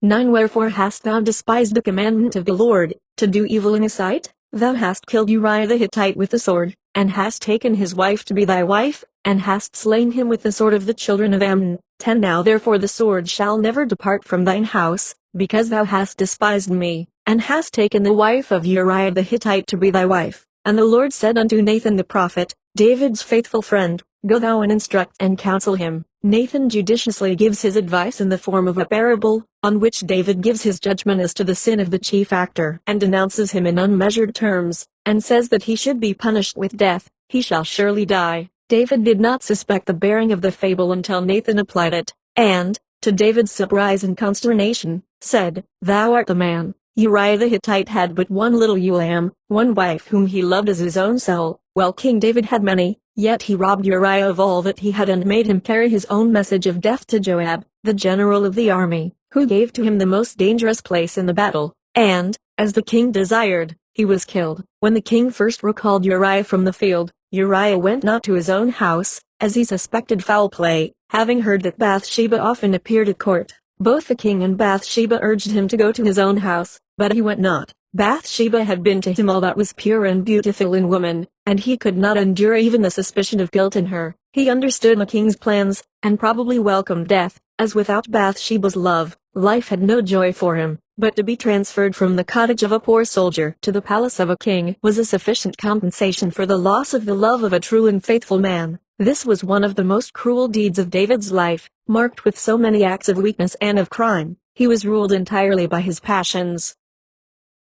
9 Wherefore hast thou despised the commandment of the Lord, to do evil in his sight? Thou hast killed Uriah the Hittite with the sword, and hast taken his wife to be thy wife, and hast slain him with the sword of the children of Ammon. 10 Now therefore the sword shall never depart from thine house, because thou hast despised me, and hast taken the wife of Uriah the Hittite to be thy wife. And the Lord said unto Nathan the prophet, David's faithful friend, Go thou and instruct and counsel him. Nathan judiciously gives his advice in the form of a parable, on which David gives his judgment as to the sin of the chief actor, and denounces him in unmeasured terms, and says that he should be punished with death. He shall surely die. David did not suspect the bearing of the fable until Nathan applied it, and, to David's surprise and consternation, said, Thou art the man. Uriah the Hittite had but one little ewe lamb, one wife whom he loved as his own soul. Well, King David had many, yet he robbed Uriah of all that he had and made him carry his own message of death to Joab, the general of the army, who gave to him the most dangerous place in the battle, and, as the king desired, he was killed. When the king first recalled Uriah from the field, Uriah went not to his own house, as he suspected foul play, having heard that Bathsheba often appeared at court. Both the king and Bathsheba urged him to go to his own house, but he went not. Bathsheba had been to him all that was pure and beautiful in woman, and he could not endure even the suspicion of guilt in her. He understood the king's plans, and probably welcomed death, as without Bathsheba's love, life had no joy for him. But to be transferred from the cottage of a poor soldier to the palace of a king was a sufficient compensation for the loss of the love of a true and faithful man. This was one of the most cruel deeds of David's life, marked with so many acts of weakness and of crime. He was ruled entirely by his passions.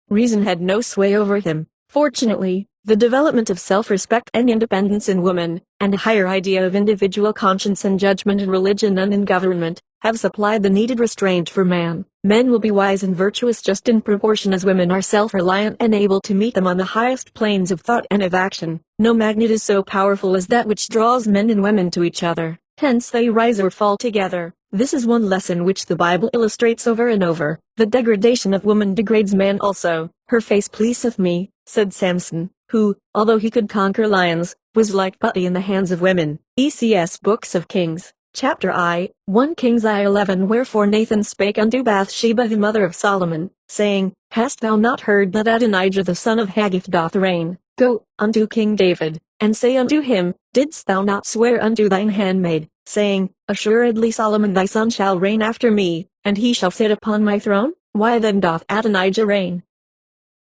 Reason had no sway over him. Fortunately, the development of self-respect and independence in woman, and a higher idea of individual conscience and judgment in religion and in government, have supplied the needed restraint for man. Men will be wise and virtuous just in proportion as women are self-reliant and able to meet them on the highest planes of thought and of action. No magnet is so powerful as that which draws men and women to each other. Hence they rise or fall together. This is one lesson which the Bible illustrates over and over. The degradation of woman degrades man also. Her face pleaseth me, said Samson, who, although he could conquer lions, was like putty in the hands of women. ECS Books of Kings, Chapter 1 Kings 11 Wherefore Nathan spake unto Bathsheba the mother of Solomon, saying, Hast thou not heard that Adonijah the son of Haggith doth reign? Go unto King David, and say unto him, Didst thou not swear unto thine handmaid, saying, Assuredly Solomon thy son shall reign after me, and he shall sit upon my throne? Why then doth Adonijah reign?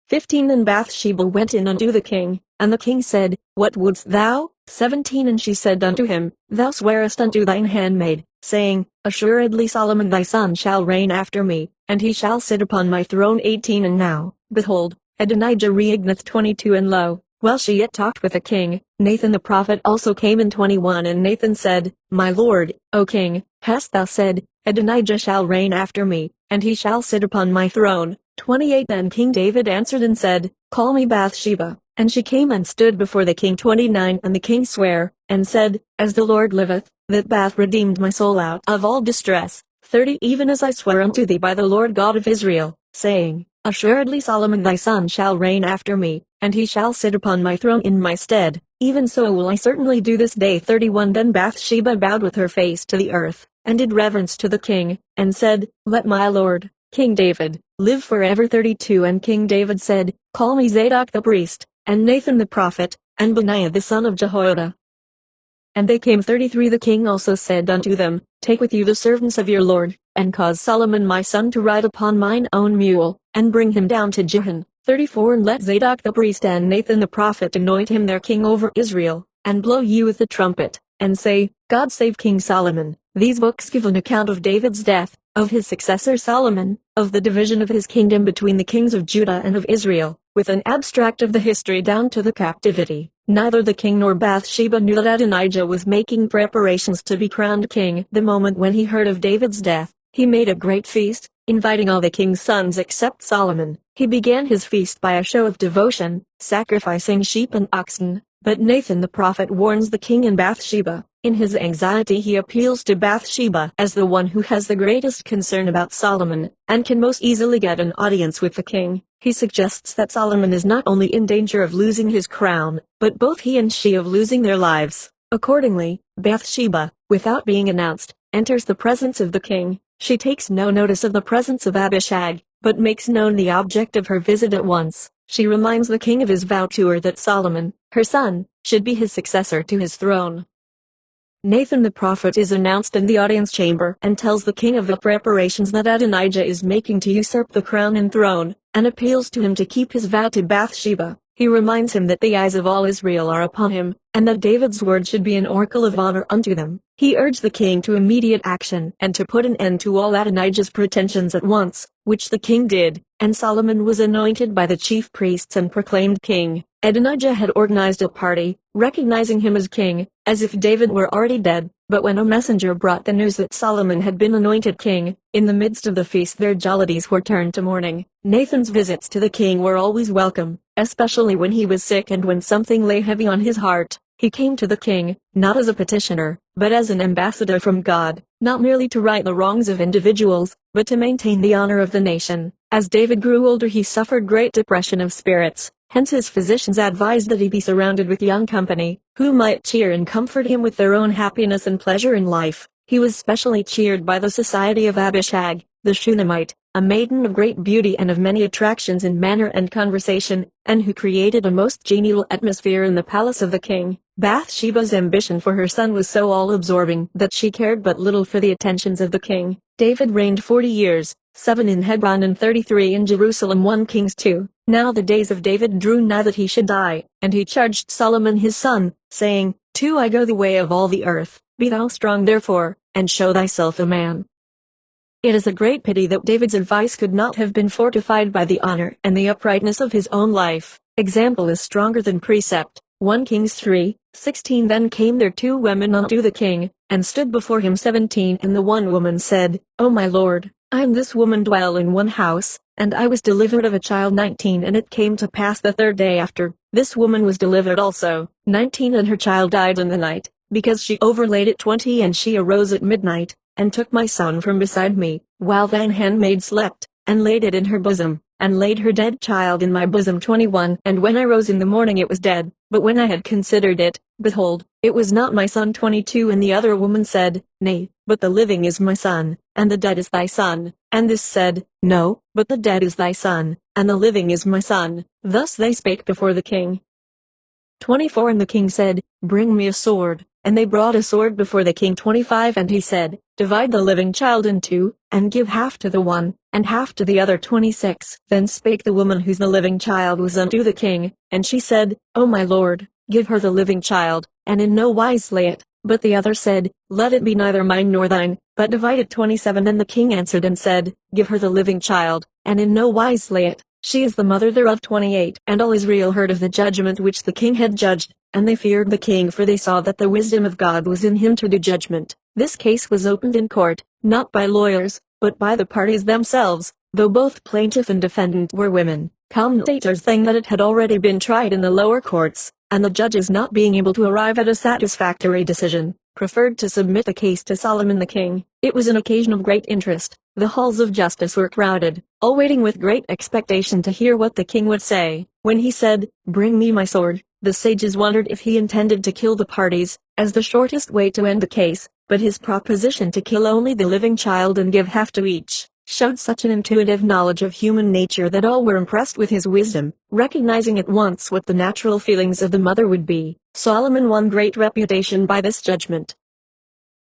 15 And Bathsheba went in unto the king, and the king said, What wouldst thou? 17 And she said unto him, Thou swearest unto thine handmaid, saying, Assuredly Solomon thy son shall reign after me, and he shall sit upon my throne. 18 And now, behold, Adonijah reigneth. 22 And lo, while she yet talked with the king, Nathan the prophet also came in. 21 And Nathan said, My lord, O king, hast thou said, Adonijah shall reign after me, and he shall sit upon my throne? 28 Then King David answered and said, Call me Bathsheba. And she came and stood before the king. 29 And the king sware, and said, As the Lord liveth, that Bath redeemed my soul out of all distress. 30 Even as I swear unto thee by the Lord God of Israel, saying, Assuredly Solomon thy son shall reign after me, and he shall sit upon my throne in my stead, even so will I certainly do this day. 31 Then Bathsheba bowed with her face to the earth, and did reverence to the king, and said, Let my lord, King David, live forever. 32 And King David said, Call me Zadok the priest, and Nathan the prophet, and Benaiah the son of Jehoiada. And they came. 33 The king also said unto them, Take with you the servants of your lord, and cause Solomon my son to ride upon mine own mule, and bring him down to Gihon. 34 And let Zadok the priest and Nathan the prophet anoint him their king over Israel, and blow ye with the trumpet, and say, God save King Solomon. These books give an account of David's death, of his successor Solomon, of the division of his kingdom between the kings of Judah and of Israel, with an abstract of the history down to the captivity. Neither the king nor Bathsheba knew that Adonijah was making preparations to be crowned king. The moment when he heard of David's death, he made a great feast, inviting all the king's sons except Solomon. He began his feast by a show of devotion, sacrificing sheep and oxen. But Nathan the prophet warns the king and Bathsheba. In his anxiety he appeals to Bathsheba as the one who has the greatest concern about Solomon, and can most easily get an audience with the king. He suggests that Solomon is not only in danger of losing his crown, but both he and she of losing their lives. Accordingly, Bathsheba, without being announced, enters the presence of the king. She takes no notice of the presence of Abishag, but makes known the object of her visit at once. She reminds the king of his vow to her that Solomon, her son, should be his successor to his throne. Nathan the prophet is announced in the audience chamber and tells the king of the preparations that Adonijah is making to usurp the crown and throne, and appeals to him to keep his vow to Bathsheba. He reminds him that the eyes of all Israel are upon him, and that David's word should be an oracle of honor unto them. He urged the king to immediate action and to put an end to all Adonijah's pretensions at once, which the king did, and Solomon was anointed by the chief priests and proclaimed king. Adonijah had organized a party, recognizing him as king, as if David were already dead. But when a messenger brought the news that Solomon had been anointed king, in the midst of the feast their jollities were turned to mourning. Nathan's visits to the king were always welcome, especially when he was sick and when something lay heavy on his heart. He came to the king, not as a petitioner, but as an ambassador from God, not merely to right the wrongs of individuals, but to maintain the honor of the nation. As David grew older he suffered great depression of spirits, hence his physicians advised that he be surrounded with young company, who might cheer and comfort him with their own happiness and pleasure in life. He was specially cheered by the society of Abishag, the Shunammite, a maiden of great beauty and of many attractions in manner and conversation, and who created a most genial atmosphere in the palace of the king. Bathsheba's ambition for her son was so all-absorbing that she cared but little for the attentions of the king. David reigned 40 years, 7 in Hebron and 33 in Jerusalem. 1 Kings 2. Now the days of David drew nigh that he should die, and he charged Solomon his son, saying, I go the way of all the earth, be thou strong therefore, and show thyself a man. It is a great pity that David's advice could not have been fortified by the honor and the uprightness of his own life. Example is stronger than precept. 1 Kings 3:16. Then came there 2 women unto the king, and stood before him 17. And the one woman said, O my lord, I and this woman dwell in one house, and I was delivered of a child. 19. And it came to pass the 3rd day after, this woman was delivered also. 19. And her child died in the night, because she overlaid it. 20. And she arose at midnight, and took my son from beside me, while thine handmaid slept, and laid it in her bosom, and laid her dead child in my bosom. 21. And when I rose in the morning it was dead, but when I had considered it, behold, it was not my son. 22. And the other woman said, Nay, but the living is my son, and the dead is thy son. And this said, No, but the dead is thy son, and the living is my son. Thus they spake before the king. 24. And the king said, Bring me a sword. And they brought a sword before the king. 25. And he said, Divide the living child in 2, and give half to the one, and half to the other. 26. Then spake the woman whose the living child was unto the king, and she said, O my lord, give her the living child, and in no wise slay it. But the other said, Let it be neither mine nor thine, but divide it. 27. And the king answered and said, Give her the living child, and in no wise slay it. She is the mother thereof. 28. And all Israel heard of the judgment which the king had judged, and they feared the king, for they saw that the wisdom of God was in him to do judgment. This case was opened in court, not by lawyers, but by the parties themselves, though both plaintiff and defendant were women. Commentators think that it had already been tried in the lower courts, and the judges, not being able to arrive at a satisfactory decision, preferred to submit the case to Solomon the king. It was an occasion of great interest. The halls of justice were crowded, all waiting with great expectation to hear what the king would say. When he said, Bring me my sword, the sages wondered if he intended to kill the parties, as the shortest way to end the case, but his proposition to kill only the living child and give half to each, showed such an intuitive knowledge of human nature that all were impressed with his wisdom, recognizing at once what the natural feelings of the mother would be. Solomon won great reputation by this judgment.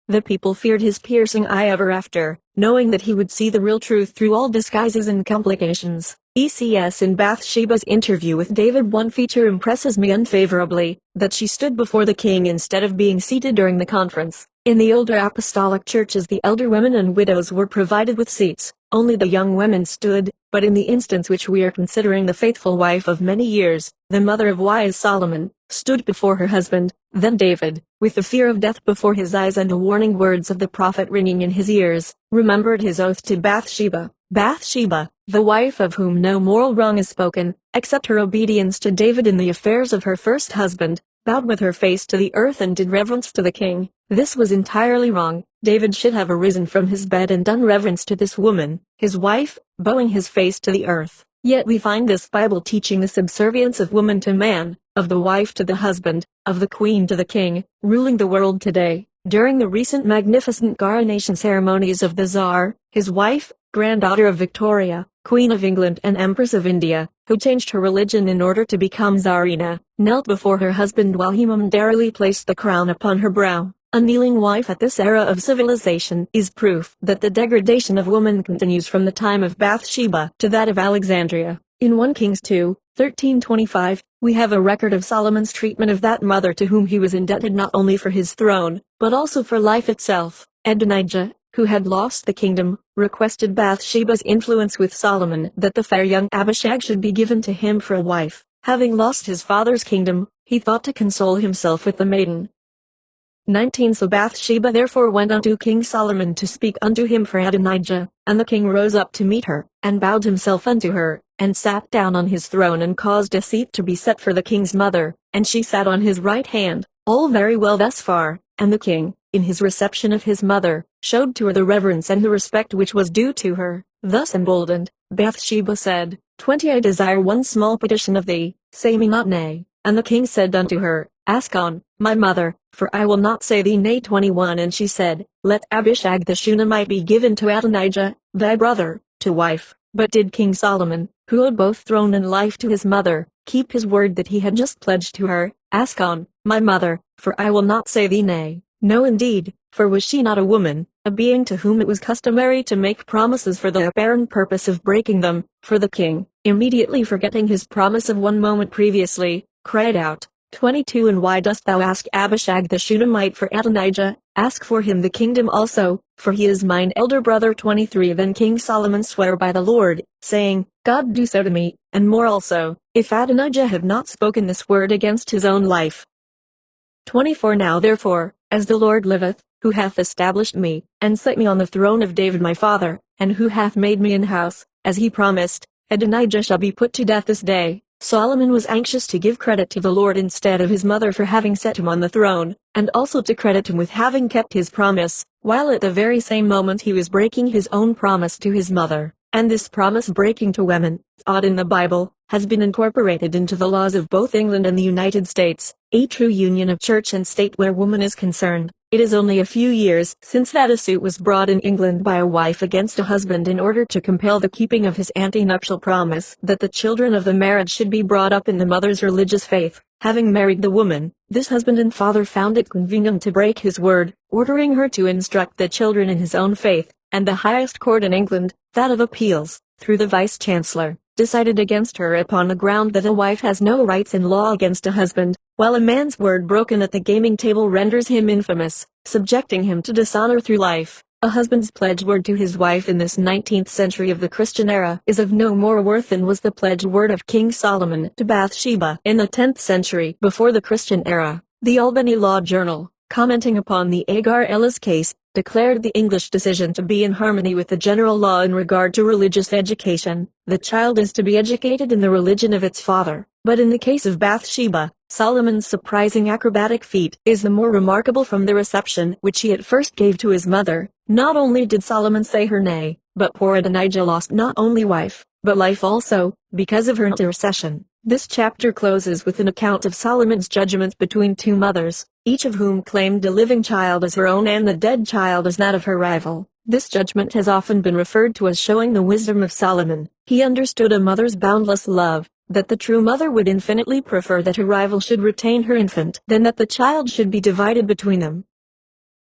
The people feared his piercing eye ever after, knowing that he would see the real truth through all disguises and complications. ECS in Bathsheba's interview with David. One feature impresses me unfavorably, that she stood before the king instead of being seated during the conference. In the older apostolic churches the elder women and widows were provided with seats, only the young women stood, but in the instance which we are considering, the faithful wife of many years, the mother of wise Solomon, stood before her husband. Then David, with the fear of death before his eyes and the warning words of the prophet ringing in his ears, remembered his oath to Bathsheba. Bathsheba, the wife of whom no moral wrong is spoken, except her obedience to David in the affairs of her first husband, bowed with her face to the earth and did reverence to the king. This was entirely wrong. David should have arisen from his bed and done reverence to this woman, his wife, bowing his face to the earth. Yet we find this Bible teaching the subservience of woman to man, of the wife to the husband, of the queen to the king, ruling the world today. During the recent magnificent coronation ceremonies of the Tsar, his wife, granddaughter of Victoria, Queen of England and Empress of India, who changed her religion in order to become Tsarina, knelt before her husband while he momentarily placed the crown upon her brow. A kneeling wife at this era of civilization is proof that the degradation of woman continues from the time of Bathsheba to that of Alexandria. In 1 Kings 2:13-25, we have a record of Solomon's treatment of that mother to whom he was indebted not only for his throne, but also for life itself. Adonijah, who had lost the kingdom, requested Bathsheba's influence with Solomon that the fair young Abishag should be given to him for a wife. Having lost his father's kingdom, he thought to console himself with the maiden. 19 So Bathsheba therefore went unto King Solomon to speak unto him for Adonijah, and the king rose up to meet her, and bowed himself unto her, and sat down on his throne and caused a seat to be set for the king's mother, and she sat on his right hand. All very well thus far, and the king, in his reception of his mother, showed to her the reverence and the respect which was due to her. Thus emboldened, Bathsheba said, 20 I desire one small petition of thee, say me not nay. And the king said unto her, Ask on, my mother, for I will not say thee nay. 21 And she said, Let Abishag the Shunammite be given to Adonijah, thy brother, to wife. But did King Solomon, who owed both throne and life to his mother, keep his word that he had just pledged to her? Ask on, my mother, for I will not say thee nay. No indeed, for was she not a woman, a being to whom it was customary to make promises for the apparent purpose of breaking them? For the king, immediately forgetting his promise of one moment previously, cried out, 22 And why dost thou ask Abishag the Shunammite for Adonijah? Ask for him the kingdom also, for he is mine elder brother. 23 Then King Solomon sware by the Lord, saying, God do so to me, and more also, if Adonijah have not spoken this word against his own life. 24 Now therefore, as the Lord liveth, who hath established me, and set me on the throne of David my father, and who hath made me an house, as he promised, Adonijah shall be put to death this day. Solomon was anxious to give credit to the Lord instead of his mother for having set him on the throne, and also to credit him with having kept his promise, while at the very same moment he was breaking his own promise to his mother. And this promise breaking to women, thought in the Bible, has been incorporated into the laws of both England and the United States, a true union of church and state where woman is concerned. It is only a few years since that a suit was brought in England by a wife against a husband in order to compel the keeping of his antenuptial promise that the children of the marriage should be brought up in the mother's religious faith. Having married the woman, this husband and father found it convenient to break his word, ordering her to instruct the children in his own faith, and the highest court in England, that of appeals, through the vice-chancellor, decided against her upon the ground that a wife has no rights in law against a husband, while a man's word broken at the gaming table renders him infamous, subjecting him to dishonor through life. A husband's pledged word to his wife in this 19th century of the Christian era is of no more worth than was the pledged word of King Solomon to Bathsheba in the 10th century before the Christian era. The Albany Law Journal, commenting upon the Agar Ellis case, declared the English decision to be in harmony with the general law in regard to religious education. The child is to be educated in the religion of its father. But in the case of Bathsheba, Solomon's surprising acrobatic feat is the more remarkable from the reception which he at first gave to his mother. Not only did Solomon say her nay, but poor Adonijah lost not only wife, but life also, because of her intercession. This chapter closes with an account of Solomon's judgment between two mothers, each of whom claimed a living child as her own and the dead child as that of her rival. This judgment has often been referred to as showing the wisdom of Solomon. He understood a mother's boundless love, that the true mother would infinitely prefer that her rival should retain her infant than that the child should be divided between them.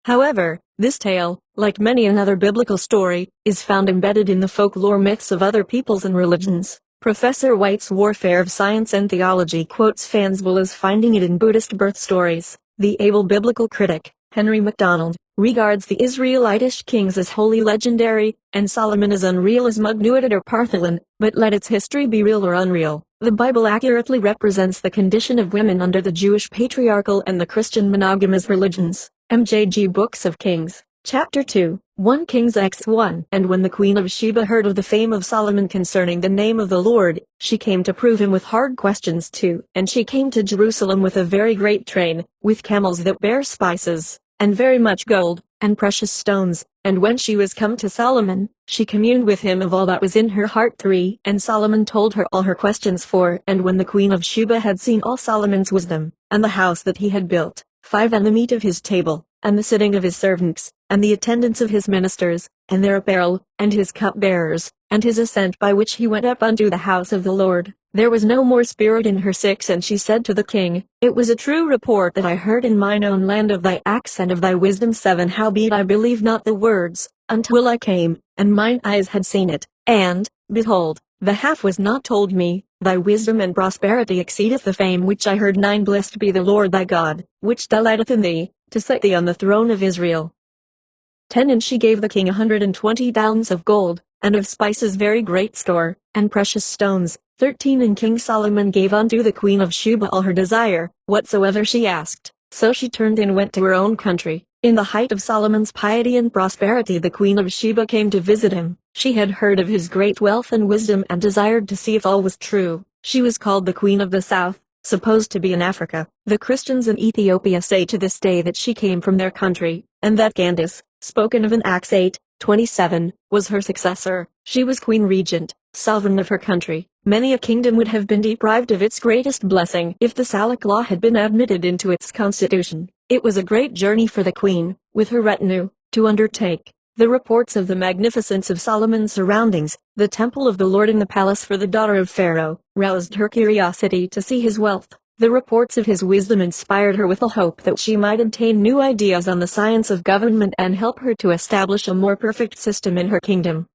However, this tale, like many another biblical story, is found embedded in the folklore myths of other peoples and religions. Professor White's Warfare of Science and Theology quotes Fansville as finding it in Buddhist birth stories. The able biblical critic, Henry MacDonald, regards the Israelitish kings as wholly legendary, and Solomon as unreal as Mugnuited or Partholan, but let its history be real or unreal. The Bible accurately represents the condition of women under the Jewish patriarchal and the Christian monogamous religions. MJG Books of Kings, Chapter 2, 1 Kings X1. And when the Queen of Sheba heard of the fame of Solomon concerning the name of the Lord, she came to prove him with hard questions too. And she came to Jerusalem with a very great train, with camels that bear spices, and very much gold, and precious stones. And when she was come to Solomon, she communed with him of all that was in her heart. 3 And Solomon told her all her questions. 4 And when the Queen of Sheba had seen all Solomon's wisdom, and the house that he had built, 5 And the meat of his table, and the sitting of his servants, and the attendance of his ministers, and their apparel, and his cupbearers, and his ascent by which he went up unto the house of the Lord, there was no more spirit in her. 6 And she said to the king, It was a true report that I heard in mine own land of thy acts and of thy wisdom. 7 Howbeit I believed not the words, until I came, and mine eyes had seen it, and, behold, the half was not told me. Thy wisdom and prosperity exceedeth the fame which I heard. 9 Blessed be the Lord thy God, which delighteth in thee, to set thee on the throne of Israel. 10 And she gave the king 120 talents of gold, and of spices very great store, and precious stones. 13 And King Solomon gave unto the Queen of Sheba all her desire, whatsoever she asked. So she turned and went to her own country. In the height of Solomon's piety and prosperity, the Queen of Sheba came to visit him. She had heard of his great wealth and wisdom and desired to see if all was true. She was called the Queen of the South, supposed to be in Africa. The Christians in Ethiopia say to this day that she came from their country, and that Candace, spoken of in Acts 8:27, was her successor. She was queen regent, sovereign of her country. Many a kingdom would have been deprived of its greatest blessing if the Salic law had been admitted into its constitution. It was a great journey for the queen, with her retinue, to undertake. The reports of the magnificence of Solomon's surroundings, the temple of the Lord and the palace for the daughter of Pharaoh, roused her curiosity to see his wealth. The reports of his wisdom inspired her with a hope that she might obtain new ideas on the science of government and help her to establish a more perfect system in her kingdom.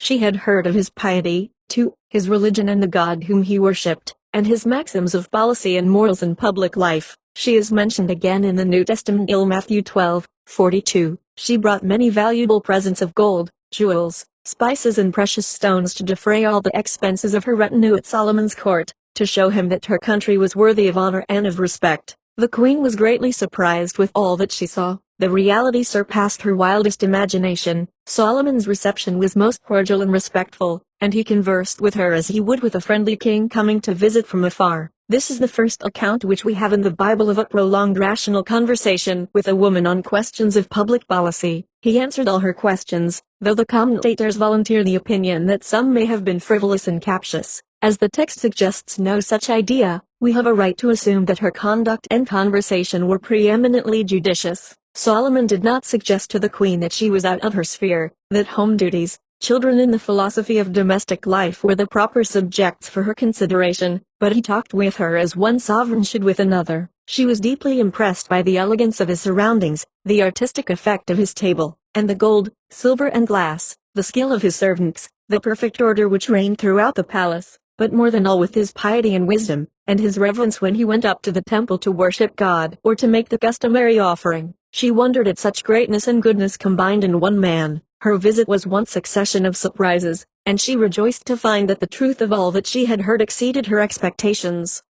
She had heard of his piety, too, his religion and the God whom he worshipped, and his maxims of policy and morals in public life. She is mentioned again in the New Testament in Matthew 12:42. She brought many valuable presents of gold, jewels, spices and precious stones to defray all the expenses of her retinue at Solomon's court, to show him that her country was worthy of honor and of respect. The queen was greatly surprised with all that she saw. The reality surpassed her wildest imagination. Solomon's reception was most cordial and respectful, and he conversed with her as he would with a friendly king coming to visit from afar. This is the first account which we have in the Bible of a prolonged rational conversation with a woman on questions of public policy. He answered all her questions, though the commentators volunteer the opinion that some may have been frivolous and captious. As the text suggests no such idea, we have a right to assume that her conduct and conversation were preeminently judicious. Solomon did not suggest to the queen that she was out of her sphere, that home duties, children and the philosophy of domestic life were the proper subjects for her consideration, but he talked with her as one sovereign should with another. She was deeply impressed by the elegance of his surroundings, the artistic effect of his table, and the gold, silver and glass, the skill of his servants, the perfect order which reigned throughout the palace, but more than all with his piety and wisdom, and his reverence when he went up to the temple to worship God or to make the customary offering. She wondered at such greatness and goodness combined in one man. Her visit was one succession of surprises, and she rejoiced to find that the truth of all that she had heard exceeded her expectations.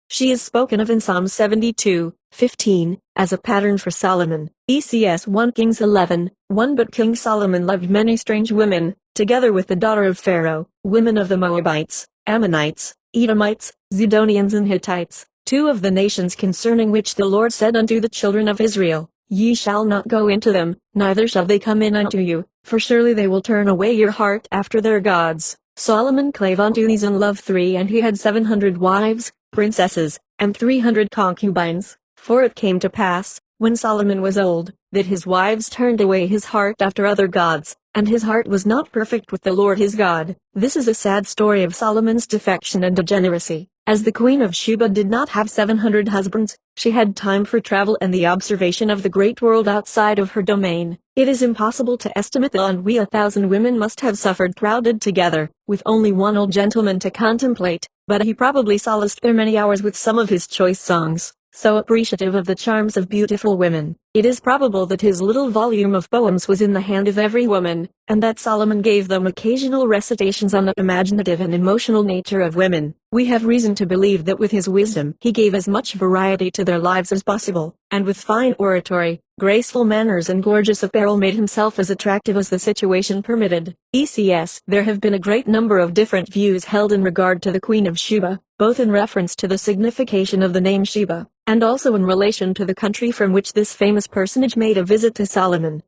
She is spoken of in Psalm 72:15, as a pattern for Solomon. ECS 1 Kings 11:1. But King Solomon loved many strange women, together with the daughter of Pharaoh, women of the Moabites, Ammonites, Edomites, Zidonians and Hittites, two of the nations concerning which the Lord said unto the children of Israel, Ye shall not go into them, neither shall they come in unto you, for surely they will turn away your heart after their gods. Solomon clave unto these and loved three, and he had 700 wives, princesses, and 300 concubines. For it came to pass, when Solomon was old, that his wives turned away his heart after other gods, and his heart was not perfect with the Lord his God. This is a sad story of Solomon's defection and degeneracy. As the Queen of Sheba did not have 700 husbands, she had time for travel and the observation of the great world outside of her domain. It is impossible to estimate the ennui 1,000 women must have suffered crowded together, with only one old gentleman to contemplate, but he probably solaced their many hours with some of his choice songs, so appreciative of the charms of beautiful women. It is probable that his little volume of poems was in the hand of every woman, and that Solomon gave them occasional recitations on the imaginative and emotional nature of women. We have reason to believe that with his wisdom he gave as much variety to their lives as possible, and with fine oratory, graceful manners and gorgeous apparel made himself as attractive as the situation permitted. ECS. There have been a great number of different views held in regard to the Queen of Sheba, both in reference to the signification of the name Sheba, and also in relation to the country from which this famous personage made a visit to Solomon.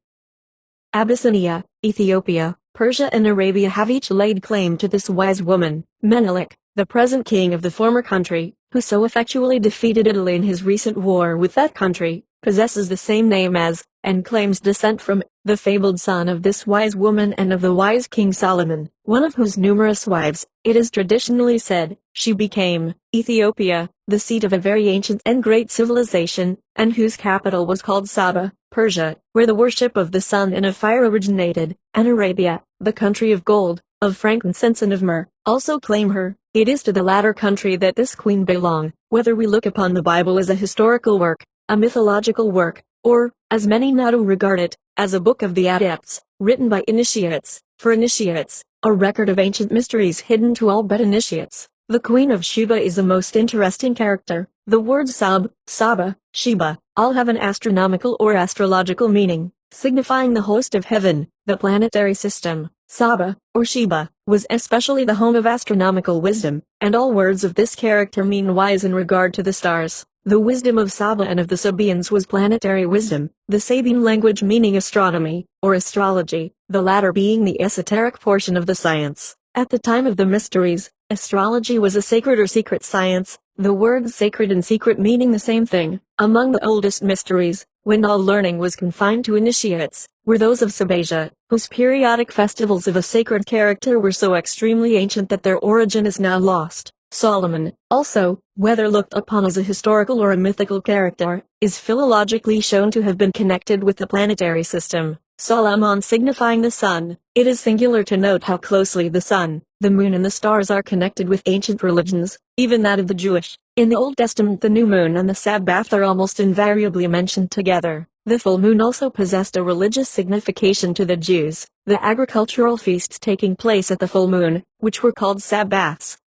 Abyssinia, Ethiopia, Persia and Arabia have each laid claim to this wise woman. Menelik, the present king of the former country, who so effectually defeated Italy in his recent war with that country, possesses the same name as, and claims descent from, the fabled son of this wise woman and of the wise King Solomon, one of whose numerous wives, it is traditionally said, she became, Ethiopia, the seat of a very ancient and great civilization, and whose capital was called Saba, Persia, where the worship of the sun and of fire originated, and Arabia, the country of gold, of frankincense and of myrrh, also claim her. It is to the latter country that this queen belonged. Whether we look upon the Bible as a historical work, a mythological work, or, as many now do regard it, as a book of the adepts, written by initiates, for initiates, a record of ancient mysteries hidden to all but initiates, The Queen of Sheba is a most interesting character. The words Sab, Saba, Sheba, all have an astronomical or astrological meaning, signifying the host of heaven, the planetary system. Saba, or Sheba, was especially the home of astronomical wisdom, and all words of this character mean wise in regard to the stars. The wisdom of Saba and of the Sabaeans was planetary wisdom, the Sabaean language meaning astronomy, or astrology, the latter being the esoteric portion of the science. At the time of the mysteries, astrology was a sacred or secret science, the words sacred and secret meaning the same thing. Among the oldest mysteries, when all learning was confined to initiates, were those of Sabasia, whose periodic festivals of a sacred character were so extremely ancient that their origin is now lost. Solomon, also, whether looked upon as a historical or a mythical character, is philologically shown to have been connected with the planetary system. Solomon signifying the sun. It is singular to note how closely the sun, the moon and the stars are connected with ancient religions, even that of the Jewish. In the Old Testament the new moon and the Sabbath are almost invariably mentioned together. The full moon also possessed a religious signification to the Jews, the agricultural feasts taking place at the full moon, which were called Sabbaths.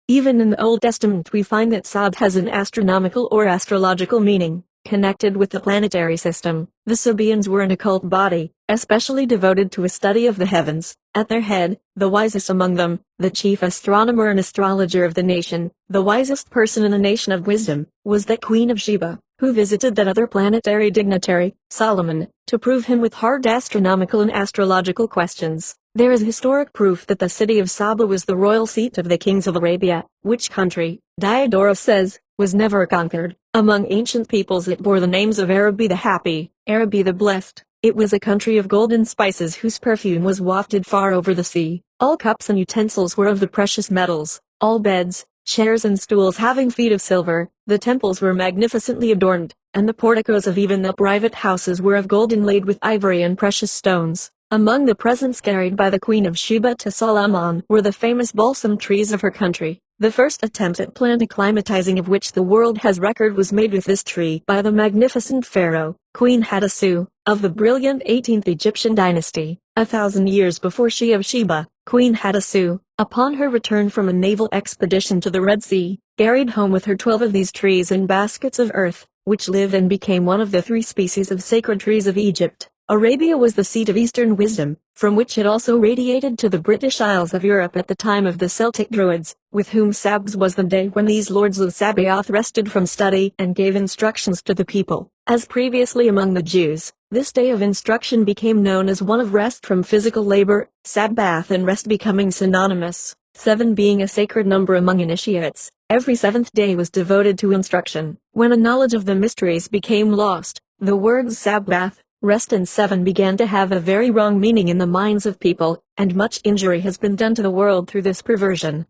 Even in the Old Testament we find that Sab has an astronomical or astrological meaning, connected with the planetary system. The Sabaeans were an occult body, especially devoted to a study of the heavens. At their head, the wisest among them, the chief astronomer and astrologer of the nation, the wisest person in the nation of wisdom, was the Queen of Sheba, who visited that other planetary dignitary, Solomon, to prove him with hard astronomical and astrological questions. There is historic proof that the city of Saba was the royal seat of the kings of Arabia, which country, Diodorus says, was never conquered. Among ancient peoples it bore the names of Araby the happy, Araby the blessed. It was a country of golden spices whose perfume was wafted far over the sea. All cups and utensils were of the precious metals, all beds, chairs and stools having feet of silver. The temples were magnificently adorned, and the porticos of even the private houses were of gold inlaid with ivory and precious stones. Among the presents carried by the Queen of Sheba to Solomon were the famous balsam trees of her country. The first attempt at plant acclimatizing of which the world has record was made with this tree by the magnificent pharaoh, Queen Hattusu, of the brilliant 18th Egyptian dynasty. 1,000 years before she of Sheba, Queen Hattusu, upon her return from a naval expedition to the Red Sea, carried home with her 12 of these trees in baskets of earth, which lived and became one of the 3 species of sacred trees of Egypt. Arabia was the seat of Eastern wisdom, from which it also radiated to the British Isles of Europe at the time of the Celtic Druids, with whom Sabs was the day when these lords of Sabaoth rested from study and gave instructions to the people. As previously among the Jews, this day of instruction became known as one of rest from physical labor, Sabbath and rest becoming synonymous. 7 being a sacred number among initiates, every 7th day was devoted to instruction. When a knowledge of the mysteries became lost, the words Sabbath, rest and 7 began to have a very wrong meaning in the minds of people, and much injury has been done to the world through this perversion.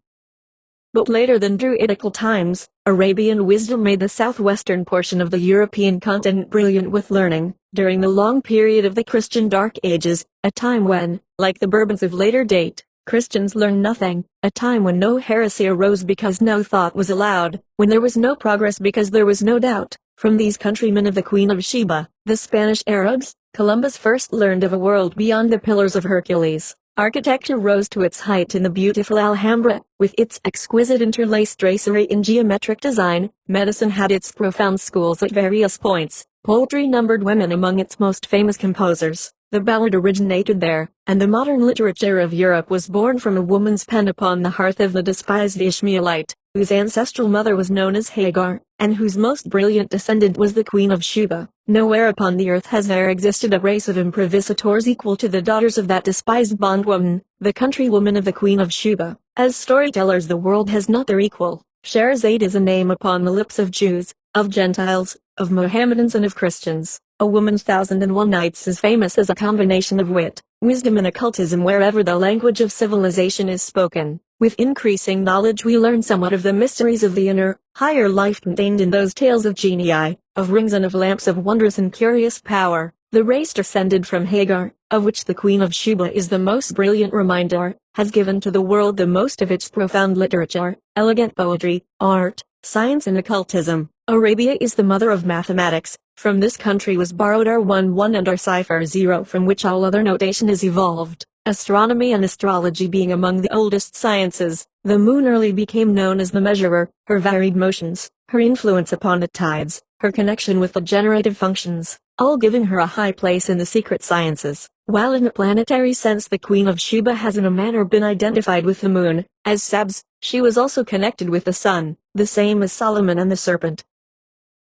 But later than Druidical times, Arabian wisdom made the southwestern portion of the European continent brilliant with learning. During the long period of the Christian Dark Ages, a time when, like the Bourbons of later date, Christians learned nothing, a time when no heresy arose because no thought was allowed, when there was no progress because there was no doubt. From these countrymen of the Queen of Sheba, the Spanish Arabs, Columbus first learned of a world beyond the Pillars of Hercules. Architecture rose to its height in the beautiful Alhambra, with its exquisite interlaced tracery in geometric design. Medicine had its profound schools at various points. Poetry numbered women among its most famous composers. The ballad originated there, and the modern literature of Europe was born from a woman's pen upon the hearth of the despised Ishmaelite, whose ancestral mother was known as Hagar, and whose most brilliant descendant was the Queen of Sheba. Nowhere upon the earth has there existed a race of improvisators equal to the daughters of that despised bondwoman, the countrywoman of the Queen of Sheba. As storytellers the world has not their equal. Scheherazade is a name upon the lips of Jews, of Gentiles, of Mohammedans and of Christians. A Woman's 1001 Nights is famous as a combination of wit, wisdom and occultism wherever the language of civilization is spoken. With increasing knowledge we learn somewhat of the mysteries of the inner, higher life contained in those tales of genii, of rings and of lamps of wondrous and curious power. The race descended from Hagar, of which the Queen of Sheba is the most brilliant reminder, has given to the world the most of its profound literature, elegant poetry, art, science and occultism. Arabia is the mother of mathematics. From this country was borrowed our 1 1 and our cipher 0, from which all other notation is evolved. Astronomy and astrology being among the oldest sciences, the moon early became known as the measurer. Her varied motions, her influence upon the tides, her connection with the generative functions, all giving her a high place in the secret sciences. While in the planetary sense the Queen of Sheba has in a manner been identified with the moon, as Sabs, she was also connected with the sun, the same as Solomon and the serpent.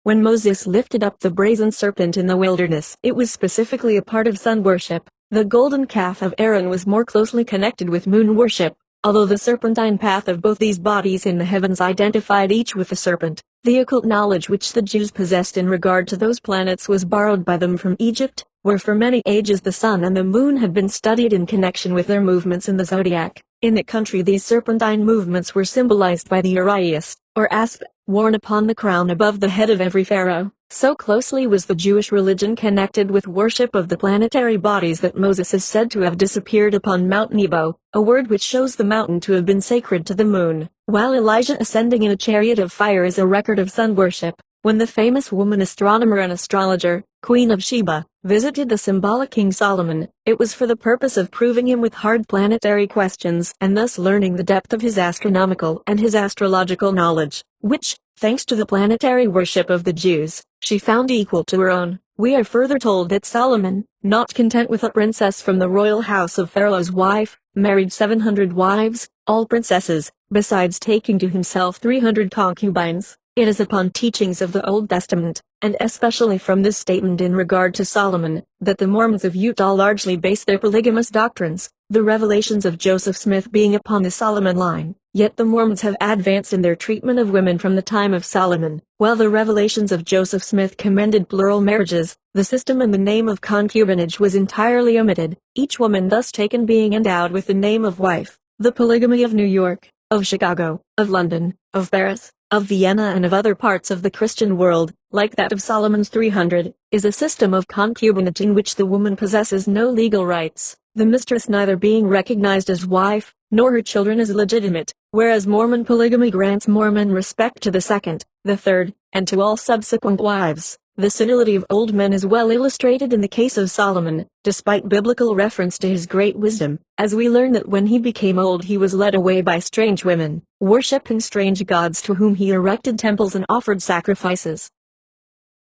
When Moses lifted up the brazen serpent in the wilderness, it was specifically a part of sun worship. The golden calf of Aaron was more closely connected with moon worship, although the serpentine path of both these bodies in the heavens identified each with the serpent. The occult knowledge which the Jews possessed in regard to those planets was borrowed by them from Egypt, where for many ages the sun and the moon had been studied in connection with their movements in the zodiac. In that country these serpentine movements were symbolized by the uraeus, or asp, worn upon the crown above the head of every pharaoh. So closely was the Jewish religion connected with worship of the planetary bodies that Moses is said to have disappeared upon Mount Nebo, a word which shows the mountain to have been sacred to the moon, while Elijah ascending in a chariot of fire is a record of sun worship. When the famous woman astronomer and astrologer, Queen of Sheba, visited the symbolic King Solomon, it was for the purpose of proving him with hard planetary questions and thus learning the depth of his astronomical and his astrological knowledge, which, thanks to the planetary worship of the Jews, she found equal to her own. We are further told that Solomon, not content with a princess from the royal house of Pharaoh's wife, married 700 wives, all princesses, besides taking to himself 300 concubines. It is upon teachings of the Old Testament, and especially from this statement in regard to Solomon, that the Mormons of Utah largely base their polygamous doctrines, the revelations of Joseph Smith being upon the Solomon line. Yet the Mormons have advanced in their treatment of women from the time of Solomon. While the revelations of Joseph Smith commended plural marriages, the system and the name of concubinage was entirely omitted, each woman thus taken being endowed with the name of wife. The polygamy of New York, of Chicago, of London, of Paris, of Vienna and of other parts of the Christian world, like that of Solomon's 300, is a system of concubinage in which the woman possesses no legal rights, the mistress neither being recognized as wife, nor her children as legitimate, whereas Mormon polygamy grants Mormon respect to the second, the third, and to all subsequent wives. The senility of old men is well illustrated in the case of Solomon, despite biblical reference to his great wisdom, as we learn that when he became old he was led away by strange women, worshipping strange gods to whom he erected temples and offered sacrifices.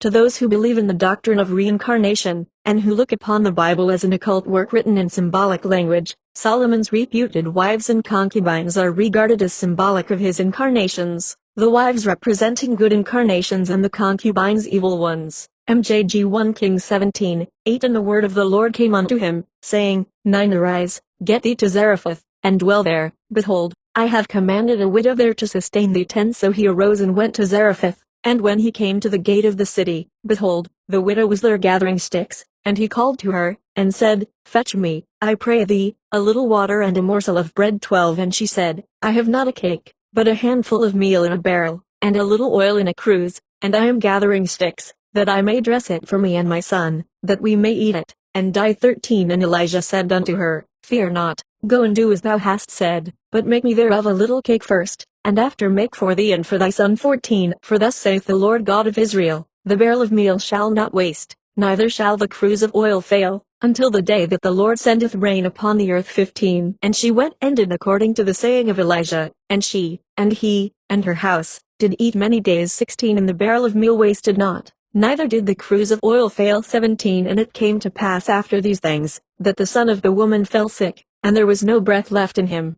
To those who believe in the doctrine of reincarnation, and who look upon the Bible as an occult work written in symbolic language, Solomon's reputed wives and concubines are regarded as symbolic of his incarnations, the wives representing good incarnations and the concubines evil ones. MJG 1 Kings 17:8 And the word of the Lord came unto him, saying, 9 Arise, get thee to Zarephath, and dwell there. Behold, I have commanded a widow there to sustain thee. 10 So he arose and went to Zarephath, and when he came to the gate of the city, behold, the widow was there gathering sticks, and he called to her, and said, Fetch me, I pray thee, a little water and a morsel of bread. 12 And she said, I have not a cake, but a handful of meal in a barrel, and a little oil in a cruse, and I am gathering sticks, that I may dress it for me and my son, that we may eat it, and die. 13 And Elijah said unto her, Fear not, go and do as thou hast said, but make me thereof a little cake first, and after make for thee and for thy son. 14 For thus saith the Lord God of Israel, the barrel of meal shall not waste, neither shall the cruse of oil fail, until the day that the Lord sendeth rain upon the earth. 15 And she went and did according to the saying of Elijah, and she, and he, and her house, did eat many days. 16 And the barrel of meal wasted not, neither did the cruse of oil fail. 17 And it came to pass after these things, that the son of the woman fell sick, and there was no breath left in him.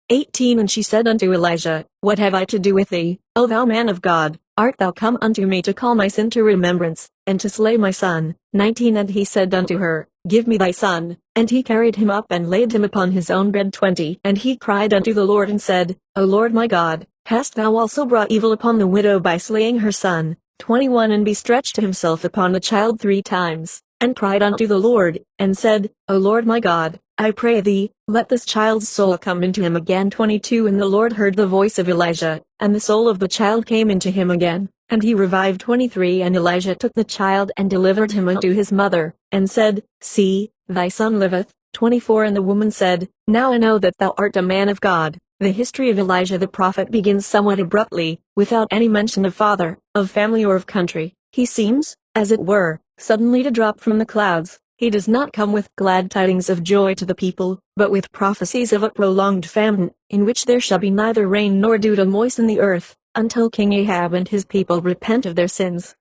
18 And she said unto Elijah, What have I to do with thee, O thou man of God? Art thou come unto me to call my sin to remembrance, and to slay my son? 19 And he said unto her, Give me thy son. And he carried him up and laid him upon his own bed. 20 And he cried unto the Lord and said, O Lord my God, hast thou also brought evil upon the widow by slaying her son? 21 And he stretched himself upon the child 3 times, and cried unto the Lord, and said, O Lord my God, I pray thee, let this child's soul come into him again. 22 And the Lord heard the voice of Elijah, and the soul of the child came into him again, and he revived. 23 And Elijah took the child and delivered him unto his mother, and said, See, thy son liveth. 24 And the woman said, Now I know that thou art a man of God. The history of Elijah the prophet begins somewhat abruptly, without any mention of father, of family or of country. He seems, as it were, suddenly to drop from the clouds, He does not come with glad tidings of joy to the people, but with prophecies of a prolonged famine, in which there shall be neither rain nor dew to moisten the earth, until King Ahab and his people repent of their sins.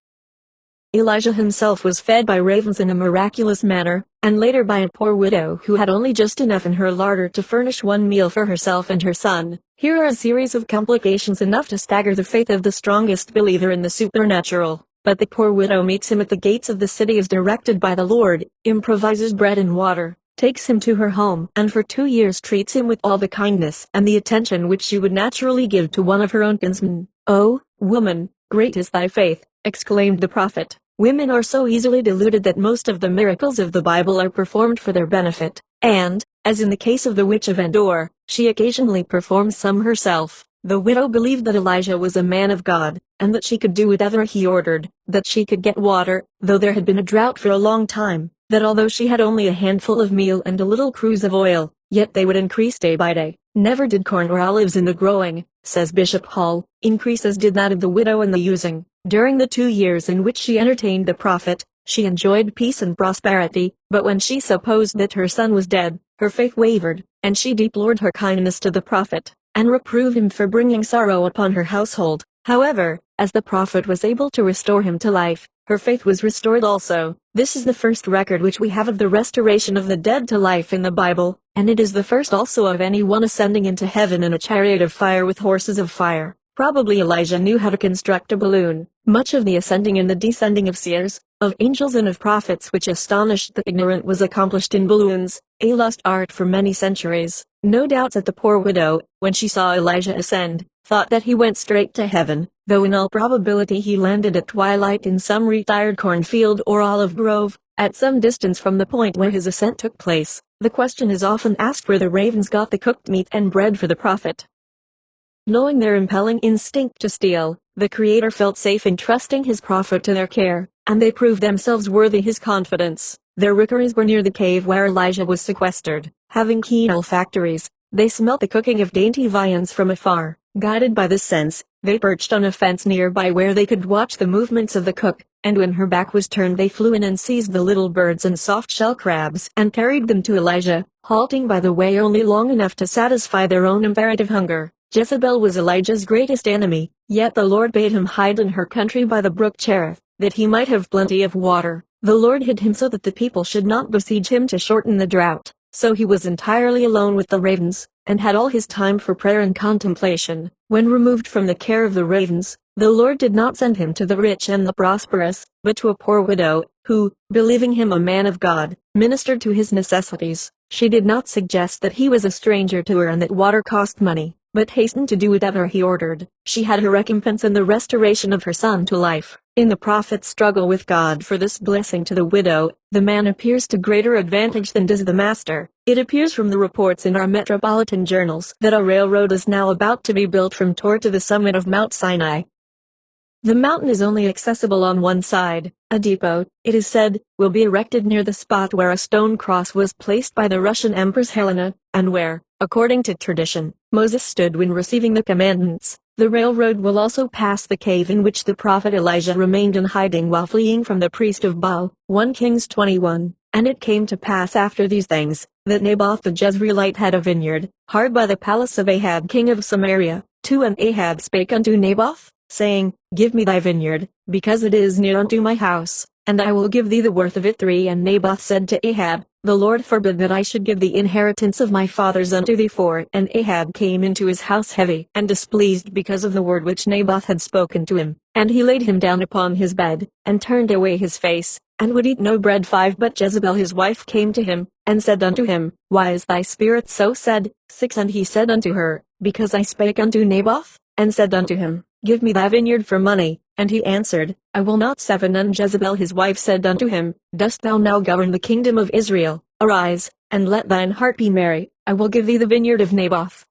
Elijah himself was fed by ravens in a miraculous manner, and later by a poor widow who had only just enough in her larder to furnish one meal for herself and her son. Here are a series of complications enough to stagger the faith of the strongest believer in the supernatural. But the poor widow meets him at the gates of the city as directed by the Lord, improvises bread and water, takes him to her home, and for 2 years treats him with all the kindness and the attention which she would naturally give to one of her own kinsmen. "Oh, woman, great is thy faith," exclaimed the prophet. Women are so easily deluded that most of the miracles of the Bible are performed for their benefit, and, as in the case of the witch of Endor, she occasionally performs some herself. The widow believed that Elijah was a man of God, and that she could do whatever he ordered, that she could get water, though there had been a drought for a long time, that although she had only a handful of meal and a little cruse of oil, yet they would increase day by day. Never did corn or olives in the growing, says Bishop Hall, increase as did that of the widow in the using. During the 2 years in which she entertained the prophet, she enjoyed peace and prosperity, but when she supposed that her son was dead, her faith wavered, and she deplored her kindness to the prophet, and reproved him for bringing sorrow upon her household. However, as the prophet was able to restore him to life, her faith was restored also. This is the first record which we have of the restoration of the dead to life in the Bible, and it is the first also of any one ascending into heaven in a chariot of fire with horses of fire. Probably Elijah knew how to construct a balloon. Much of the ascending and the descending of seers, of angels and of prophets which astonished the ignorant was accomplished in balloons, a lost art for many centuries. No doubt that the poor widow, when she saw Elijah ascend, thought that he went straight to heaven, though in all probability he landed at twilight in some retired cornfield or olive grove, at some distance from the point where his ascent took place. The question is often asked where the ravens got the cooked meat and bread for the prophet. Knowing their impelling instinct to steal, the Creator felt safe entrusting his prophet to their care, and they proved themselves worthy his confidence. Their rookeries were near the cave where Elijah was sequestered. Having keen olfactories, they smelt the cooking of dainty viands from afar. Guided by this sense, they perched on a fence nearby where they could watch the movements of the cook, and when her back was turned they flew in and seized the little birds and soft-shell crabs and carried them to Elijah, halting by the way only long enough to satisfy their own imperative hunger. Jezebel was Elijah's greatest enemy, yet the Lord bade him hide in her country by the brook Cherith, that he might have plenty of water. The Lord hid him so that the people should not besiege him to shorten the drought. So he was entirely alone with the ravens, and had all his time for prayer and contemplation. When removed from the care of the ravens, the Lord did not send him to the rich and the prosperous, but to a poor widow, who, believing him a man of God, ministered to his necessities. She did not suggest that he was a stranger to her and that water cost money, but hastened to do whatever he ordered. She had her recompense in the restoration of her son to life. In the prophet's struggle with God for this blessing to the widow, the man appears to greater advantage than does the master. It appears from the reports in our metropolitan journals that a railroad is now about to be built from Tor to the summit of Mount Sinai. The mountain is only accessible on one side. A depot, it is said, will be erected near the spot where a stone cross was placed by the Russian Empress Helena, and where, according to tradition, Moses stood when receiving the commandments. The railroad will also pass the cave in which the prophet Elijah remained in hiding while fleeing from the priest of Baal. 1 Kings 21. And it came to pass after these things, that Naboth the Jezreelite had a vineyard, hard by the palace of Ahab king of Samaria. 2 And Ahab spake unto Naboth, saying, Give me thy vineyard, because it is near unto my house, and I will give thee the worth of it. 3 And Naboth said to Ahab, The Lord forbid that I should give the inheritance of my fathers unto thee. 4 And Ahab came into his house heavy and displeased because of the word which Naboth had spoken to him, and he laid him down upon his bed, and turned away his face, and would eat no bread. 5 But Jezebel his wife came to him, and said unto him, Why is thy spirit so said? 6 And he said unto her, Because I spake unto Naboth, and said unto him, Give me thy vineyard for money. And he answered, I will not. 7 And Jezebel his wife said unto him, Dost thou now govern the kingdom of Israel? Arise, and let thine heart be merry, I will give thee the vineyard of Naboth.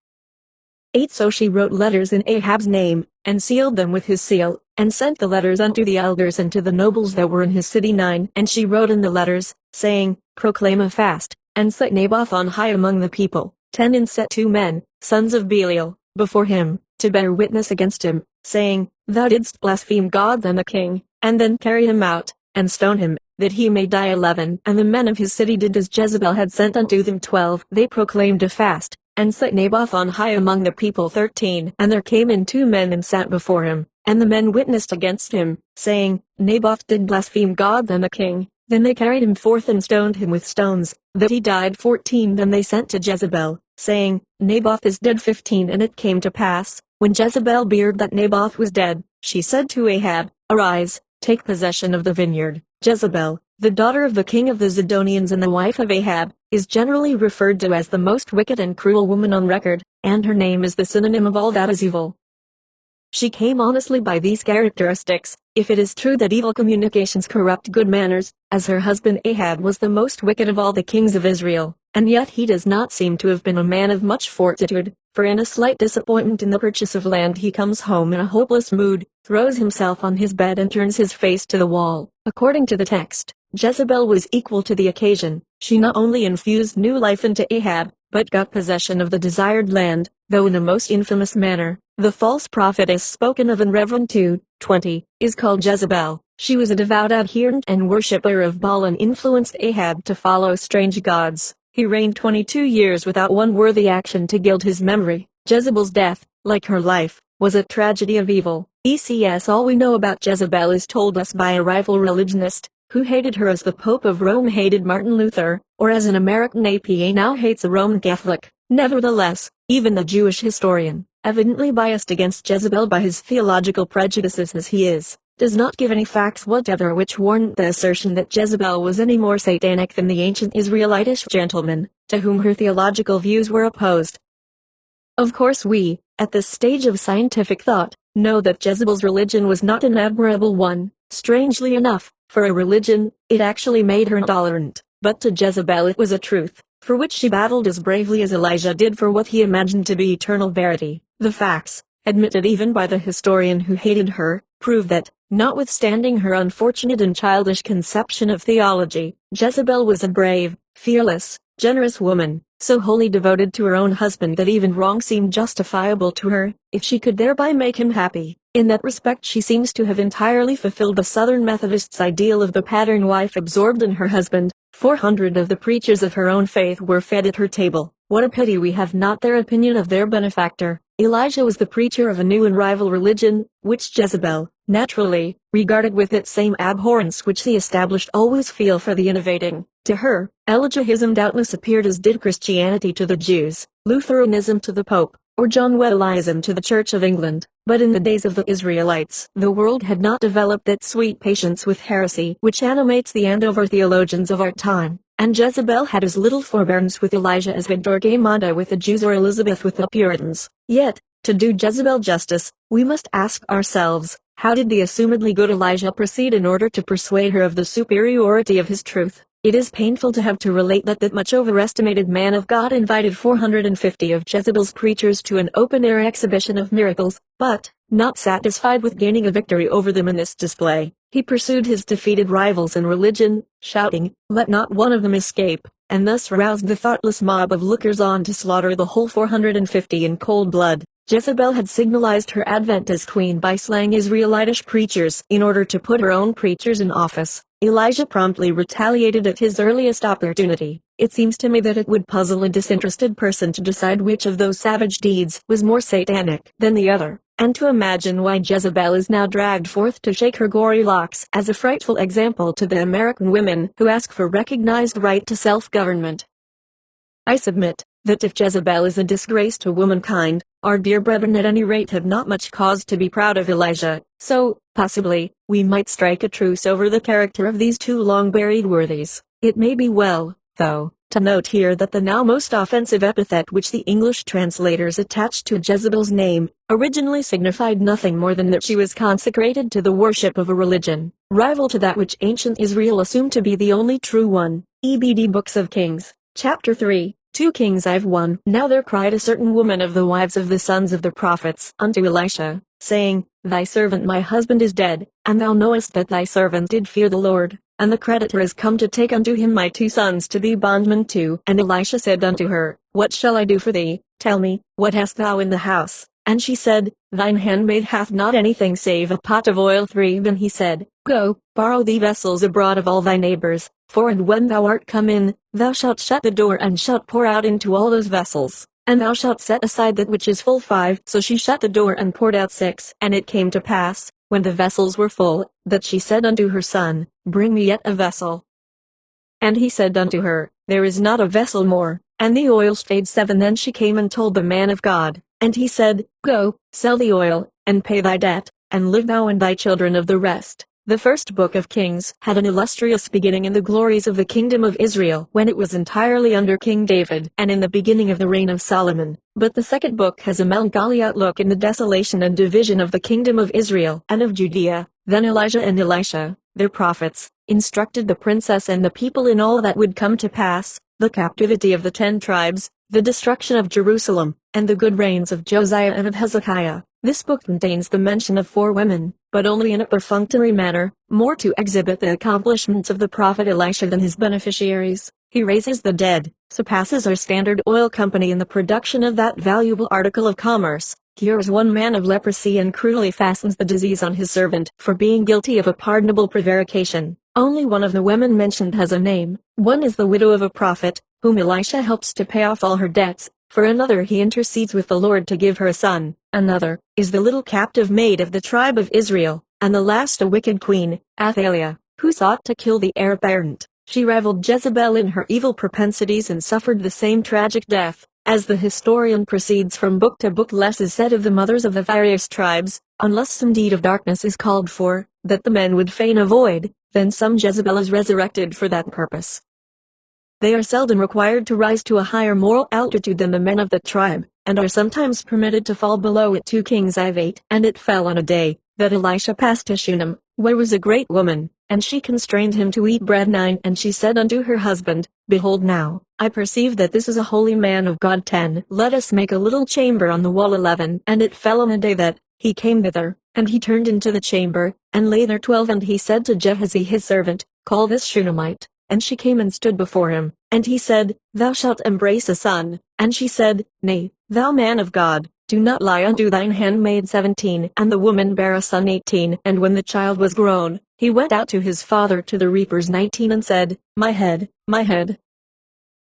8 So she wrote letters in Ahab's name, and sealed them with his seal, and sent the letters unto the elders and to the nobles that were in his city. 9 And she wrote in the letters, saying, Proclaim a fast, and set Naboth on high among the people. 10 And set 2 men, sons of Belial, before him, to bear witness against him, saying, Thou didst blaspheme God and the king, and then carry him out, and stone him. that he may die 11. And the men of his city did as Jezebel had sent unto them. 12. They proclaimed a fast, and set Naboth on high among the people. 13. And there came in 2 men and sat before him, and the men witnessed against him, saying, Naboth did blaspheme God and the king. Then they carried him forth and stoned him with stones, that he died. 14. Then they sent to Jezebel, saying, Naboth is dead. 15. And it came to pass, when Jezebel heard that Naboth was dead, she said to Ahab, Arise, take possession of the vineyard. Jezebel, the daughter of the king of the Zidonians and the wife of Ahab, is generally referred to as the most wicked and cruel woman on record, and her name is the synonym of all that is evil. She came honestly by these characteristics, if it is true that evil communications corrupt good manners, as her husband Ahab was the most wicked of all the kings of Israel, and yet he does not seem to have been a man of much fortitude, for in a slight disappointment in the purchase of land he comes home in a hopeless mood, throws himself on his bed and turns his face to the wall. According to the text, Jezebel was equal to the occasion. She not only infused new life into Ahab, but got possession of the desired land, though in a most infamous manner. The false prophetess spoken of in Rev. 2:20, is called Jezebel. She was a devout adherent and worshipper of Baal and influenced Ahab to follow strange gods. He reigned 22 years without one worthy action to gild his memory. Jezebel's death, like her life, was a tragedy of evil. ECS All we know about Jezebel is told us by a rival religionist, who hated her as the Pope of Rome hated Martin Luther, or as an American APA now hates a Roman Catholic. Nevertheless, even the Jewish historian, evidently biased against Jezebel by his theological prejudices as he is, does not give any facts whatever which warrant the assertion that Jezebel was any more satanic than the ancient Israelitish gentlemen, to whom her theological views were opposed. Of course we, at this stage of scientific thought, know that Jezebel's religion was not an admirable one. Strangely enough, for a religion, it actually made her intolerant, but to Jezebel it was a truth, for which she battled as bravely as Elijah did for what he imagined to be eternal verity. The facts, admitted even by the historian who hated her, prove that, notwithstanding her unfortunate and childish conception of theology, Jezebel was a brave, fearless, generous woman, so wholly devoted to her own husband that even wrong seemed justifiable to her, if she could thereby make him happy. In that respect she seems to have entirely fulfilled the Southern Methodists' ideal of the pattern wife absorbed in her husband. 400 of the preachers of her own faith were fed at her table. What a pity we have not their opinion of their benefactor. Elijah was the preacher of a new and rival religion, which Jezebel, naturally, regarded with that same abhorrence which the established always feel for the innovating. To her, Eliahism doubtless appeared as did Christianity to the Jews, Lutheranism to the Pope, or John Wesleyanism to the Church of England. But in the days of the Israelites, the world had not developed that sweet patience with heresy which animates the Andover theologians of our time, and Jezebel had as little forbearance with Elijah as had Torquemada with the Jews or Elizabeth with the Puritans. Yet, to do Jezebel justice, we must ask ourselves, how did the assumedly good Elijah proceed in order to persuade her of the superiority of his truth? It is painful to have to relate that much overestimated man of God invited 450 of Jezebel's preachers to an open-air exhibition of miracles, but, not satisfied with gaining a victory over them in this display, he pursued his defeated rivals in religion, shouting, "Let not one of them escape," and thus roused the thoughtless mob of lookers-on to slaughter the whole 450 in cold blood. Jezebel had signalized her advent as queen by slaying Israelitish preachers in order to put her own preachers in office. Elijah promptly retaliated at his earliest opportunity. It seems to me that it would puzzle a disinterested person to decide which of those savage deeds was more satanic than the other, and to imagine why Jezebel is now dragged forth to shake her gory locks as a frightful example to the American women who ask for recognized right to self-government. I submit that if Jezebel is a disgrace to womankind, our dear brethren at any rate have not much cause to be proud of Elijah, so, possibly, we might strike a truce over the character of these two long-buried worthies. It may be well, though, to note here that the now most offensive epithet which the English translators attached to Jezebel's name, originally signified nothing more than that she was consecrated to the worship of a religion, rival to that which ancient Israel assumed to be the only true one. EBD Books of Kings, Chapter 3. 2 Kings 1. Now there cried a certain woman of the wives of the sons of the prophets unto Elisha, saying, Thy servant my husband is dead, and thou knowest that thy servant did fear the Lord, and the creditor is come to take unto him my 2 sons to be bondmen too. And Elisha said unto her, What shall I do for thee? Tell me, what hast thou in the house? And she said, Thine handmaid hath not anything save a pot of oil. 3. Then he said, Go, borrow thee vessels abroad of all thy neighbors, for and when thou art come in, thou shalt shut the door and shalt pour out into all those vessels, and thou shalt set aside that which is full. 5. So she shut the door and poured out 6. And it came to pass, when the vessels were full, that she said unto her son, Bring me yet a vessel. And he said unto her, There is not a vessel more. And the oil stayed. 7. Then she came and told the man of God, and he said, Go, sell the oil, and pay thy debt, and live thou and thy children of the rest. The first book of Kings had an illustrious beginning in the glories of the kingdom of Israel when it was entirely under King David and in the beginning of the reign of Solomon. But the second book has a melancholy outlook in the desolation and division of the kingdom of Israel and of Judea. Then Elijah and Elisha, their prophets, instructed the princess and the people in all that would come to pass, the captivity of the 10 tribes, the destruction of Jerusalem, and the good reigns of Josiah and of Hezekiah. This book contains the mention of 4 women, but only in a perfunctory manner, more to exhibit the accomplishments of the prophet Elisha than his beneficiaries. He raises the dead, surpasses our Standard Oil Company in the production of that valuable article of commerce, cures one man of leprosy and cruelly fastens the disease on his servant for being guilty of a pardonable prevarication. Only one of the women mentioned has a name. One is the widow of a prophet, whom Elisha helps to pay off all her debts. For another he intercedes with the Lord to give her a son. Another is the little captive maid of the tribe of Israel, and the last a wicked queen, Athaliah, who sought to kill the heir apparent. She rivaled Jezebel in her evil propensities and suffered the same tragic death. As the historian proceeds from book to book, less is said of the mothers of the various tribes, unless some deed of darkness is called for, that the men would fain avoid, then some Jezebel is resurrected for that purpose. They are seldom required to rise to a higher moral altitude than the men of the tribe, and are sometimes permitted to fall below it. 2 Kings 5:8. And it fell on a day, that Elisha passed to Shunem, where was a great woman, and she constrained him to eat bread. 9. And she said unto her husband, Behold now, I perceive that this is a holy man of God. 10. Let us make a little chamber on the wall. 11. And it fell on a day that he came thither, and he turned into the chamber, and lay there. 12. And he said to Gehazi his servant, Call this Shunammite. And she came and stood before him, and he said, Thou shalt embrace a son. And she said, Nay, thou man of God, do not lie unto thine handmaid. 17. And the woman bare a son. 18. And when the child was grown, he went out to his father to the reapers. 19. And said, My head, my head.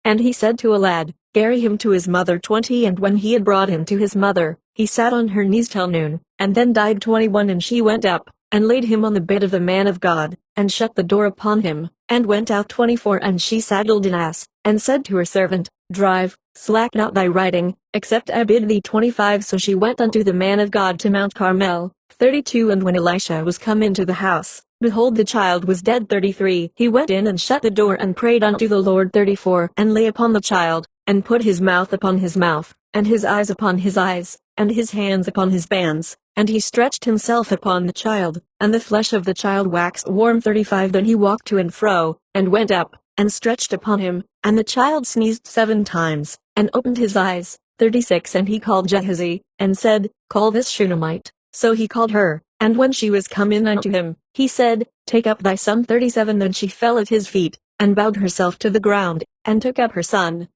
And he said to a lad, Carry him to his mother. 20. And when he had brought him to his mother, he sat on her knees till noon, and then died. 21. And she went up, and laid him on the bed of the man of God, and shut the door upon him, and went out. 24. And she saddled an ass, and said to her servant, Drive, slack not thy riding, except I bid thee. 25. So she went unto the man of God to Mount Carmel. 32. And when Elisha was come into the house, behold, the child was dead. 33. He went in and shut the door and prayed unto the Lord. 34. And lay upon the child, and put his mouth upon his mouth, and his eyes upon his eyes, and his hands upon his bands. And he stretched himself upon the child, and the flesh of the child waxed warm. 35. Then he walked to and fro, and went up, and stretched upon him, and the child sneezed 7 times, and opened his eyes. 36. And he called Gehazi, and said, Call this Shunammite. So he called her, and when she was come in unto him, he said, Take up thy son. 37. Then she fell at his feet, and bowed herself to the ground, and took up her son.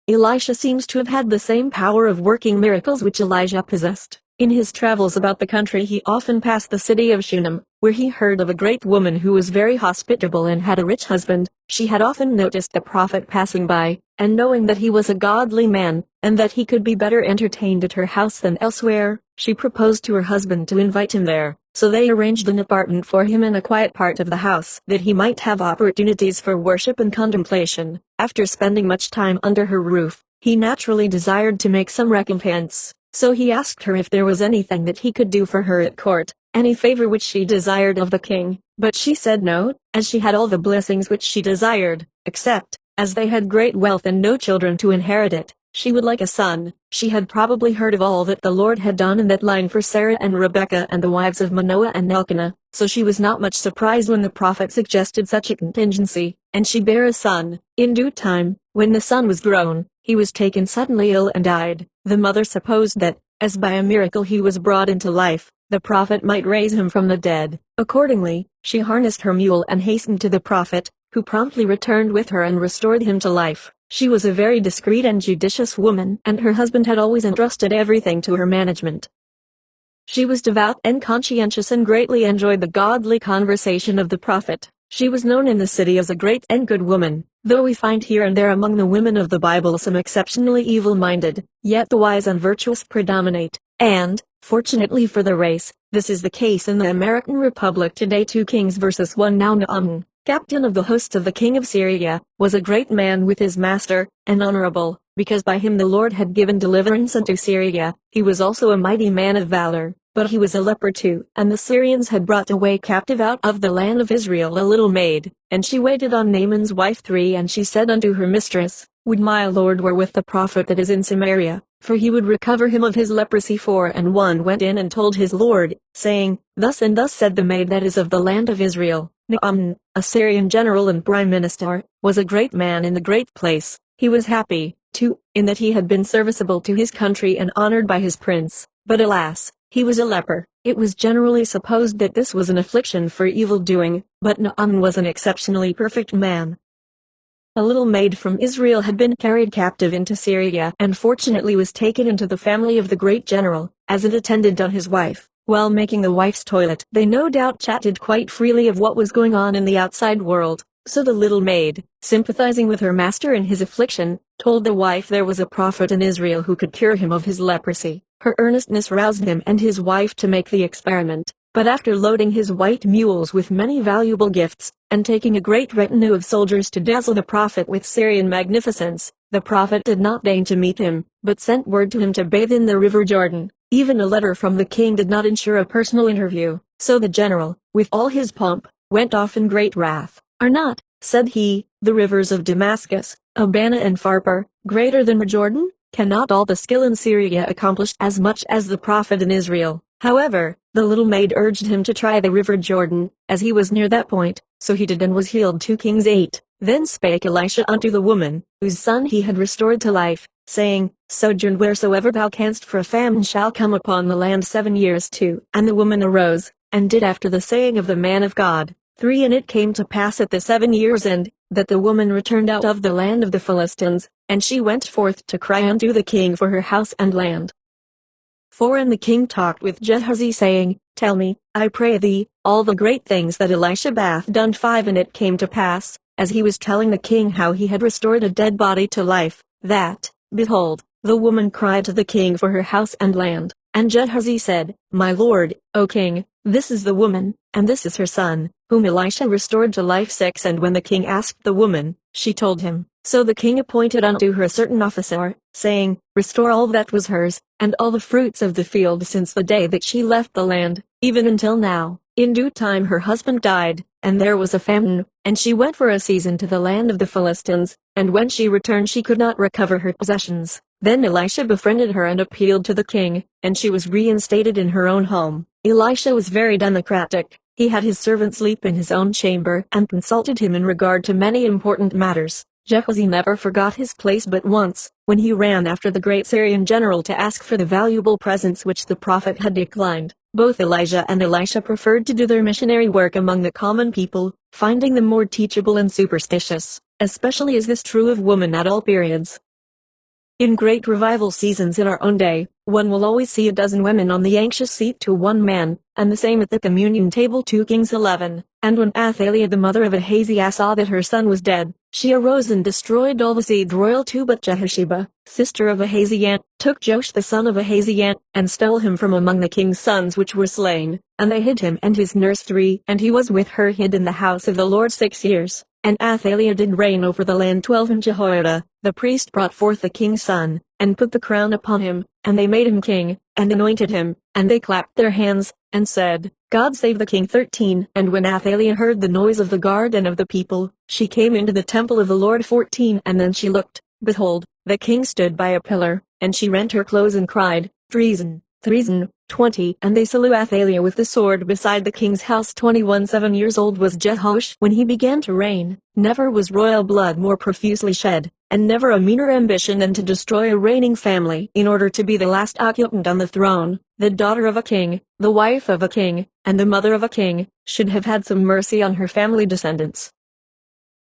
Elisha seems to have had the same power of working miracles which Elijah possessed. In his travels about the country he often passed the city of Shunem, where he heard of a great woman who was very hospitable and had a rich husband. She had often noticed the prophet passing by, and knowing that he was a godly man, and that he could be better entertained at her house than elsewhere, she proposed to her husband to invite him there. So they arranged an apartment for him in a quiet part of the house, that he might have opportunities for worship and contemplation. After spending much time under her roof, he naturally desired to make some recompense. So he asked her if there was anything that he could do for her at court, any favor which she desired of the king. But she said no, as she had all the blessings which she desired, except, as they had great wealth and no children to inherit it, she would like a son. She had probably heard of all that the Lord had done in that line for Sarah and Rebekah and the wives of Manoah and Elkanah, so she was not much surprised when the prophet suggested such a contingency, and she bare a son. In due time, when the son was grown, he was taken suddenly ill and died. The mother supposed that, as by a miracle he was brought into life, the prophet might raise him from the dead. Accordingly, she harnessed her mule and hastened to the prophet, who promptly returned with her and restored him to life. She was a very discreet and judicious woman, and her husband had always entrusted everything to her management. She was devout and conscientious and greatly enjoyed the godly conversation of the prophet. She was known in the city as a great and good woman, though we find here and there among the women of the Bible some exceptionally evil-minded, yet the wise and virtuous predominate, and, fortunately for the race, this is the case in the American Republic today. 2 Kings verses 1. Now Naaman, captain of the hosts of the king of Syria, was a great man with his master, and honorable, because by him the Lord had given deliverance unto Syria. He was also a mighty man of valor, but he was a leper too. And the Syrians had brought away captive out of the land of Israel a little maid, and she waited on Naaman's wife 3. And she said unto her mistress, Would my Lord were with the prophet that is in Samaria, for he would recover him of his leprosy. 4 And one went in and told his Lord, saying, Thus and thus said the maid that is of the land of Israel. Naaman, a Syrian general and prime minister, was a great man in the great place. He was happy, too, in that he had been serviceable to his country and honored by his prince. But alas, he was a leper. It was generally supposed that this was an affliction for evil doing, but Naaman was an exceptionally perfect man. A little maid from Israel had been carried captive into Syria and fortunately was taken into the family of the great general, as an attendant on his wife. While making the wife's toilet, they no doubt chatted quite freely of what was going on in the outside world. So the little maid, sympathizing with her master in his affliction, told the wife there was a prophet in Israel who could cure him of his leprosy. Her earnestness roused him and his wife to make the experiment, but after loading his white mules with many valuable gifts, and taking a great retinue of soldiers to dazzle the prophet with Syrian magnificence, the prophet did not deign to meet him, but sent word to him to bathe in the river Jordan. Even a letter from the king did not ensure a personal interview, so the general, with all his pomp, went off in great wrath. Are not, said he, the rivers of Damascus, Abana and Pharpar, greater than Jordan? Cannot all the skill in Syria accomplish as much as the prophet in Israel? However, the little maid urged him to try the river Jordan, as he was near that point, so he did and was healed. 2 Kings 8. Then spake Elisha unto the woman, whose son he had restored to life, saying, Sojourn wheresoever thou canst, for a famine shall come upon the land 7 years. 2 And the woman arose, and did after the saying of the man of God. 3 And it came to pass at the 7 years' end, that the woman returned out of the land of the Philistines, and she went forth to cry unto the king for her house and land. 4 And the king talked with Gehazi, saying, Tell me, I pray thee, all the great things that Elisha hath done. 5 And it came to pass, as he was telling the king how he had restored a dead body to life, that, behold, the woman cried to the king for her house and land. And Gehazi said, My lord, O king, this is the woman, and this is her son, whom Elisha restored to life. 6 And when the king asked the woman, she told him. So the king appointed unto her a certain officer, saying, Restore all that was hers, and all the fruits of the field since the day that she left the land, even until now. In due time her husband died, and there was a famine, and she went for a season to the land of the Philistines, and when she returned she could not recover her possessions. Then Elisha befriended her and appealed to the king, and she was reinstated in her own home. Elisha was very democratic. He had his servant sleep in his own chamber and consulted him in regard to many important matters. Gehazi never forgot his place but once, when he ran after the great Syrian general to ask for the valuable presents which the prophet had declined. Both Elijah and Elisha preferred to do their missionary work among the common people, finding them more teachable and superstitious. Especially is this true of women at all periods. In great revival seasons in our own day, one will always see a dozen women on the anxious seat to one man, and the same at the communion table. 2 Kings 11. And when Athaliah the mother of Ahaziah saw that her son was dead, she arose and destroyed all the seed royal too. But Jehosheba, sister of Ahaziah, took Joash the son of Ahaziah, and stole him from among the king's sons which were slain, and they hid him and his nurse 3. And he was with her hid in the house of the Lord 6 years. And Athaliah did reign over the land 12. And Jehoiada, the priest, brought forth the king's son, and put the crown upon him, and they made him king, and anointed him, and they clapped their hands, and said, God save the king. 13. And when Athaliah heard the noise of the guard and of the people, she came into the temple of the Lord. 14. And then she looked, behold, the king stood by a pillar, and she rent her clothes and cried, Treason, treason. 20. And they slew Athaliah with the sword beside the king's house. 21. 7 years old was Jehoash when he began to reign. Never was royal blood more profusely shed, and never a meaner ambition than to destroy a reigning family in order to be the last occupant on the throne. The daughter of a king, the wife of a king, and the mother of a king, should have had some mercy on her family descendants.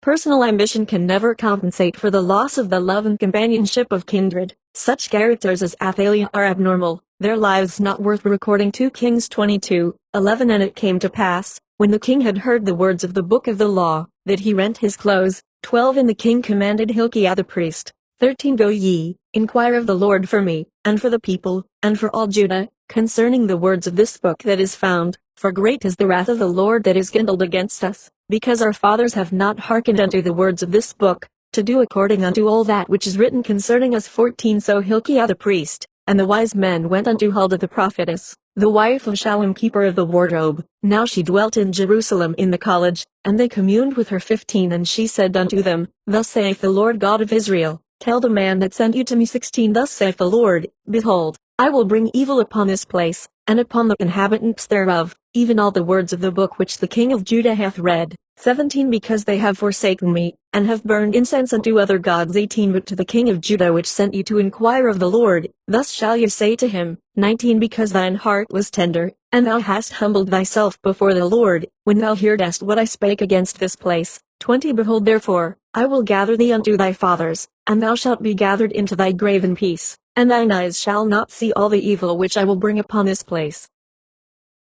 Personal ambition can never compensate for the loss of the love and companionship of kindred. Such characters as Athaliah are abnormal, their lives not worth recording. 2 Kings 22:11. And it came to pass, when the king had heard the words of the book of the law, that he rent his clothes. 12. And the king commanded Hilkiah the priest. 13. Go ye, inquire of the Lord for me, and for the people, and for all Judah, concerning the words of this book that is found, for great is the wrath of the Lord that is kindled against us, because our fathers have not hearkened unto the words of this book, to do according unto all that which is written concerning us. 14. So Hilkiah the priest, and the wise men went unto Huldah the prophetess, the wife of Shallum keeper of the wardrobe. Now she dwelt in Jerusalem in the college, and they communed with her. 15. And she said unto them, Thus saith the Lord God of Israel, tell the man that sent you to me. 16. Thus saith the Lord, Behold, I will bring evil upon this place, and upon the inhabitants thereof, even all the words of the book which the king of Judah hath read. 17. Because they have forsaken me, and have burned incense unto other gods. 18. But to the king of Judah which sent you to inquire of the Lord, thus shall ye say to him. 19. Because thine heart was tender, and thou hast humbled thyself before the Lord, when thou heardest what I spake against this place. 20. Behold therefore, I will gather thee unto thy fathers, and thou shalt be gathered into thy grave in peace, and thine eyes shall not see all the evil which I will bring upon this place.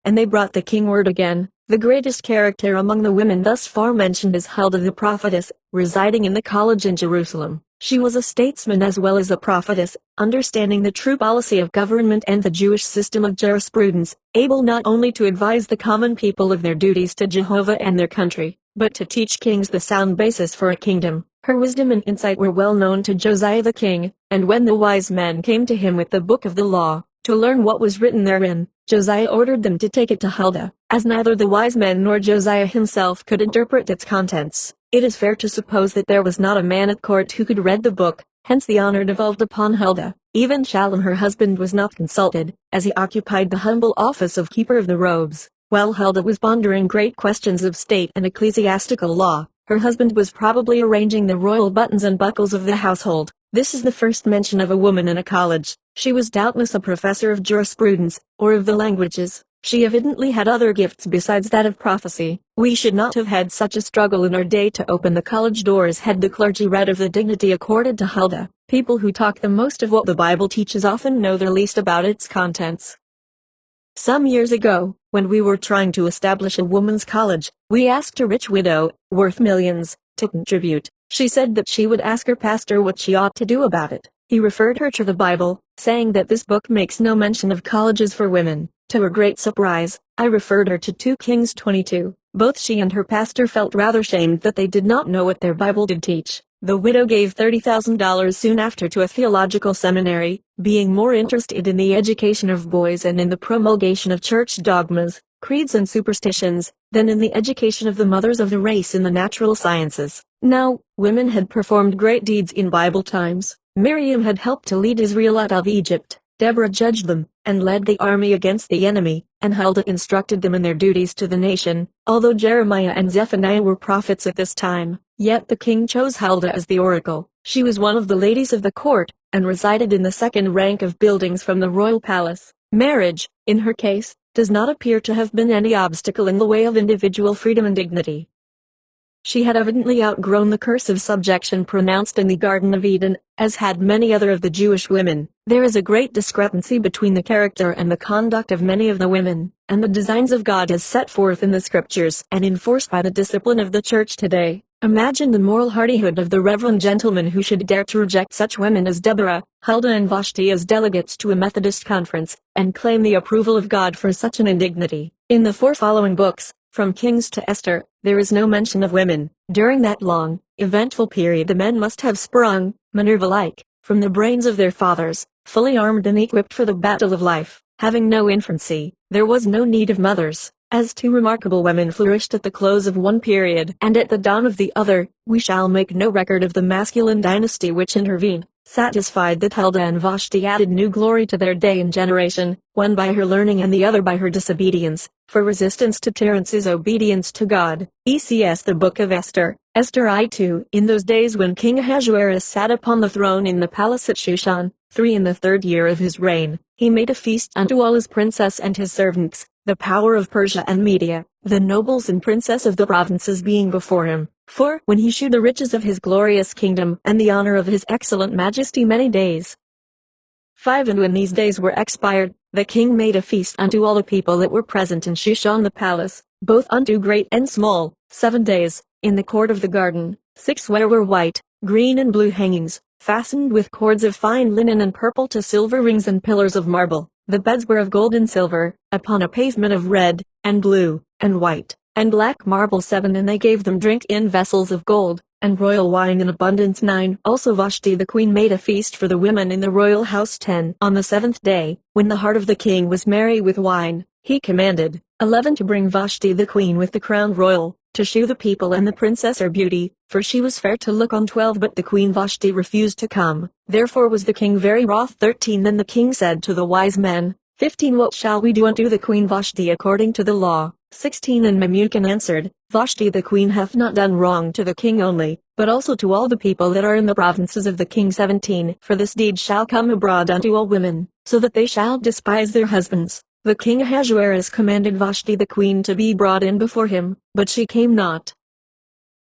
And they brought the king word again. The greatest character among the women thus far mentioned is Huldah the prophetess, residing in the college in Jerusalem. She was a statesman as well as a prophetess, understanding the true policy of government and the Jewish system of jurisprudence, able not only to advise the common people of their duties to Jehovah and their country, but to teach kings the sound basis for a kingdom. Her wisdom and insight were well known to Josiah the king, and when the wise men came to him with the book of the law, to learn what was written therein, Josiah ordered them to take it to Huldah, as neither the wise men nor Josiah himself could interpret its contents. It is fair to suppose that there was not a man at court who could read the book, hence the honor devolved upon Huldah. Even Shallum her husband was not consulted, as he occupied the humble office of keeper of the robes. While Huldah was pondering great questions of state and ecclesiastical law, her husband was probably arranging the royal buttons and buckles of the household. This is the first mention of a woman in a college. She was doubtless a professor of jurisprudence, or of the languages. She evidently had other gifts besides that of prophecy. We should not have had such a struggle in our day to open the college doors had the clergy read of the dignity accorded to Huldah. People who talk the most of what the Bible teaches often know the least about its contents. Some years ago, when we were trying to establish a women's college, we asked a rich widow, worth millions, to contribute. She said that she would ask her pastor what she ought to do about it. He referred her to the Bible, saying that this book makes no mention of colleges for women. To her great surprise, I referred her to 2 Kings 22. Both she and her pastor felt rather shamed that they did not know what their Bible did teach. The widow gave $30,000 soon after to a theological seminary, being more interested in the education of boys and in the promulgation of church dogmas, creeds and superstitions, than in the education of the mothers of the race in the natural sciences. Now, women had performed great deeds in Bible times. Miriam had helped to lead Israel out of Egypt. Deborah judged them, and led the army against the enemy, and Huldah instructed them in their duties to the nation. Although Jeremiah and Zephaniah were prophets at this time, yet the king chose Huldah as the oracle. She was one of the ladies of the court, and resided in the second rank of buildings from the royal palace. Marriage, in her case, does not appear to have been any obstacle in the way of individual freedom and dignity. She had evidently outgrown the curse of subjection pronounced in the Garden of Eden, as had many other of the Jewish women. There is a great discrepancy between the character and the conduct of many of the women, and the designs of God as set forth in the scriptures and enforced by the discipline of the church today. Imagine the moral hardihood of the reverend gentleman who should dare to reject such women as Deborah, Huldah and Vashti as delegates to a Methodist conference, and claim the approval of God for such an indignity. In the 4 following books, from Kings to Esther, there is no mention of women. During that long, eventful period the men must have sprung, Minerva-like, from the brains of their fathers, fully armed and equipped for the battle of life. Having no infancy, there was no need of mothers. As 2 remarkable women flourished at the close of one period and at the dawn of the other, we shall make no record of the masculine dynasty which intervened. Satisfied that Huldah and Vashti added new glory to their day and generation, one by her learning and the other by her disobedience, for resistance to tyrants is obedience to God. ECS The Book of Esther. Esther I2. In those days when King Ahasuerus sat upon the throne in the palace at Shushan, 3 in the 3rd year of his reign, he made a feast unto all his princes and his servants, the power of Persia and Media, the nobles and princes of the provinces being before him. For when he shewed the riches of his glorious kingdom and the honor of his excellent majesty many days. 5. And when these days were expired, the king made a feast unto all the people that were present in Shushan the palace, both unto great and small, 7 days, in the court of the garden. 6. Where were white, green and blue hangings, fastened with cords of fine linen and purple to silver rings and pillars of marble. The beds were of gold and silver, upon a pavement of red, and blue, and white, and black marble. 7. And they gave them drink in vessels of gold, and royal wine in abundance. 9. Also Vashti the queen made a feast for the women in the royal house. 10. On the 7th day, when the heart of the king was merry with wine, he commanded. 11. To bring Vashti the queen with the crown royal, to shew the people and the princess her beauty, for she was fair to look on. 12. But the queen Vashti refused to come, therefore was the king very wroth. 13. Then the king said to the wise men, 15. What shall we do unto the queen Vashti according to the law? 16. And Memucan answered, Vashti the queen hath not done wrong to the king only, but also to all the people that are in the provinces of the king. 17. For this deed shall come abroad unto all women, so that they shall despise their husbands. The king Ahasuerus commanded Vashti the queen to be brought in before him, but she came not.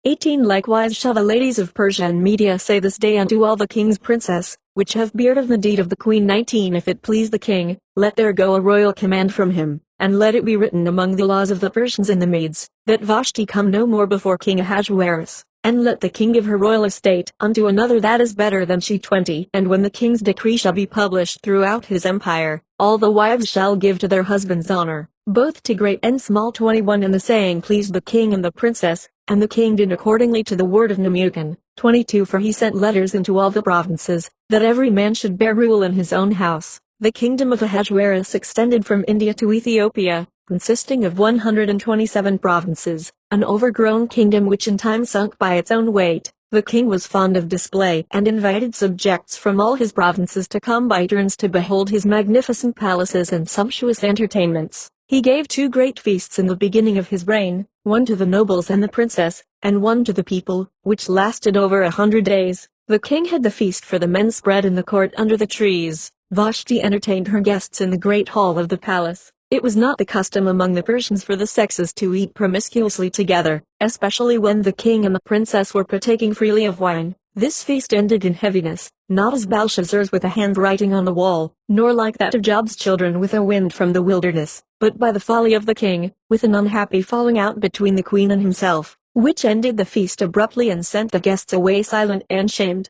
18. Likewise shall the ladies of Persia and Media say this day unto all the king's princes, which have beard of the deed of the queen. 19. If it please the king, let there go a royal command from him, and let it be written among the laws of the Persians and the Medes, that Vashti come no more before King Ahasuerus, and let the king give her royal estate unto another that is better than she. 20. And when the king's decree shall be published throughout his empire, all the wives shall give to their husbands honor, both to great and small. 21. And the saying pleased the king and the princess, and the king did accordingly to the word of Memucan. 22. For he sent letters into all the provinces, that every man should bear rule in his own house. The kingdom of Ahasuerus extended from India to Ethiopia, consisting of 127 provinces, an overgrown kingdom which in time sunk by its own weight. The king was fond of display and invited subjects from all his provinces to come by turns to behold his magnificent palaces and sumptuous entertainments. He gave 2 great feasts in the beginning of his reign, one to the nobles and the princess, and one to the people, which lasted over 100 days. The king had the feast for the men spread in the court under the trees. Vashti entertained her guests in the great hall of the palace. It was not the custom among the Persians for the sexes to eat promiscuously together, especially when the king and the princess were partaking freely of wine. This feast ended in heaviness, not as Belshazzar's with a handwriting on the wall, nor like that of Job's children with a wind from the wilderness, but by the folly of the king, with an unhappy falling out between the queen and himself, which ended the feast abruptly and sent the guests away silent and shamed.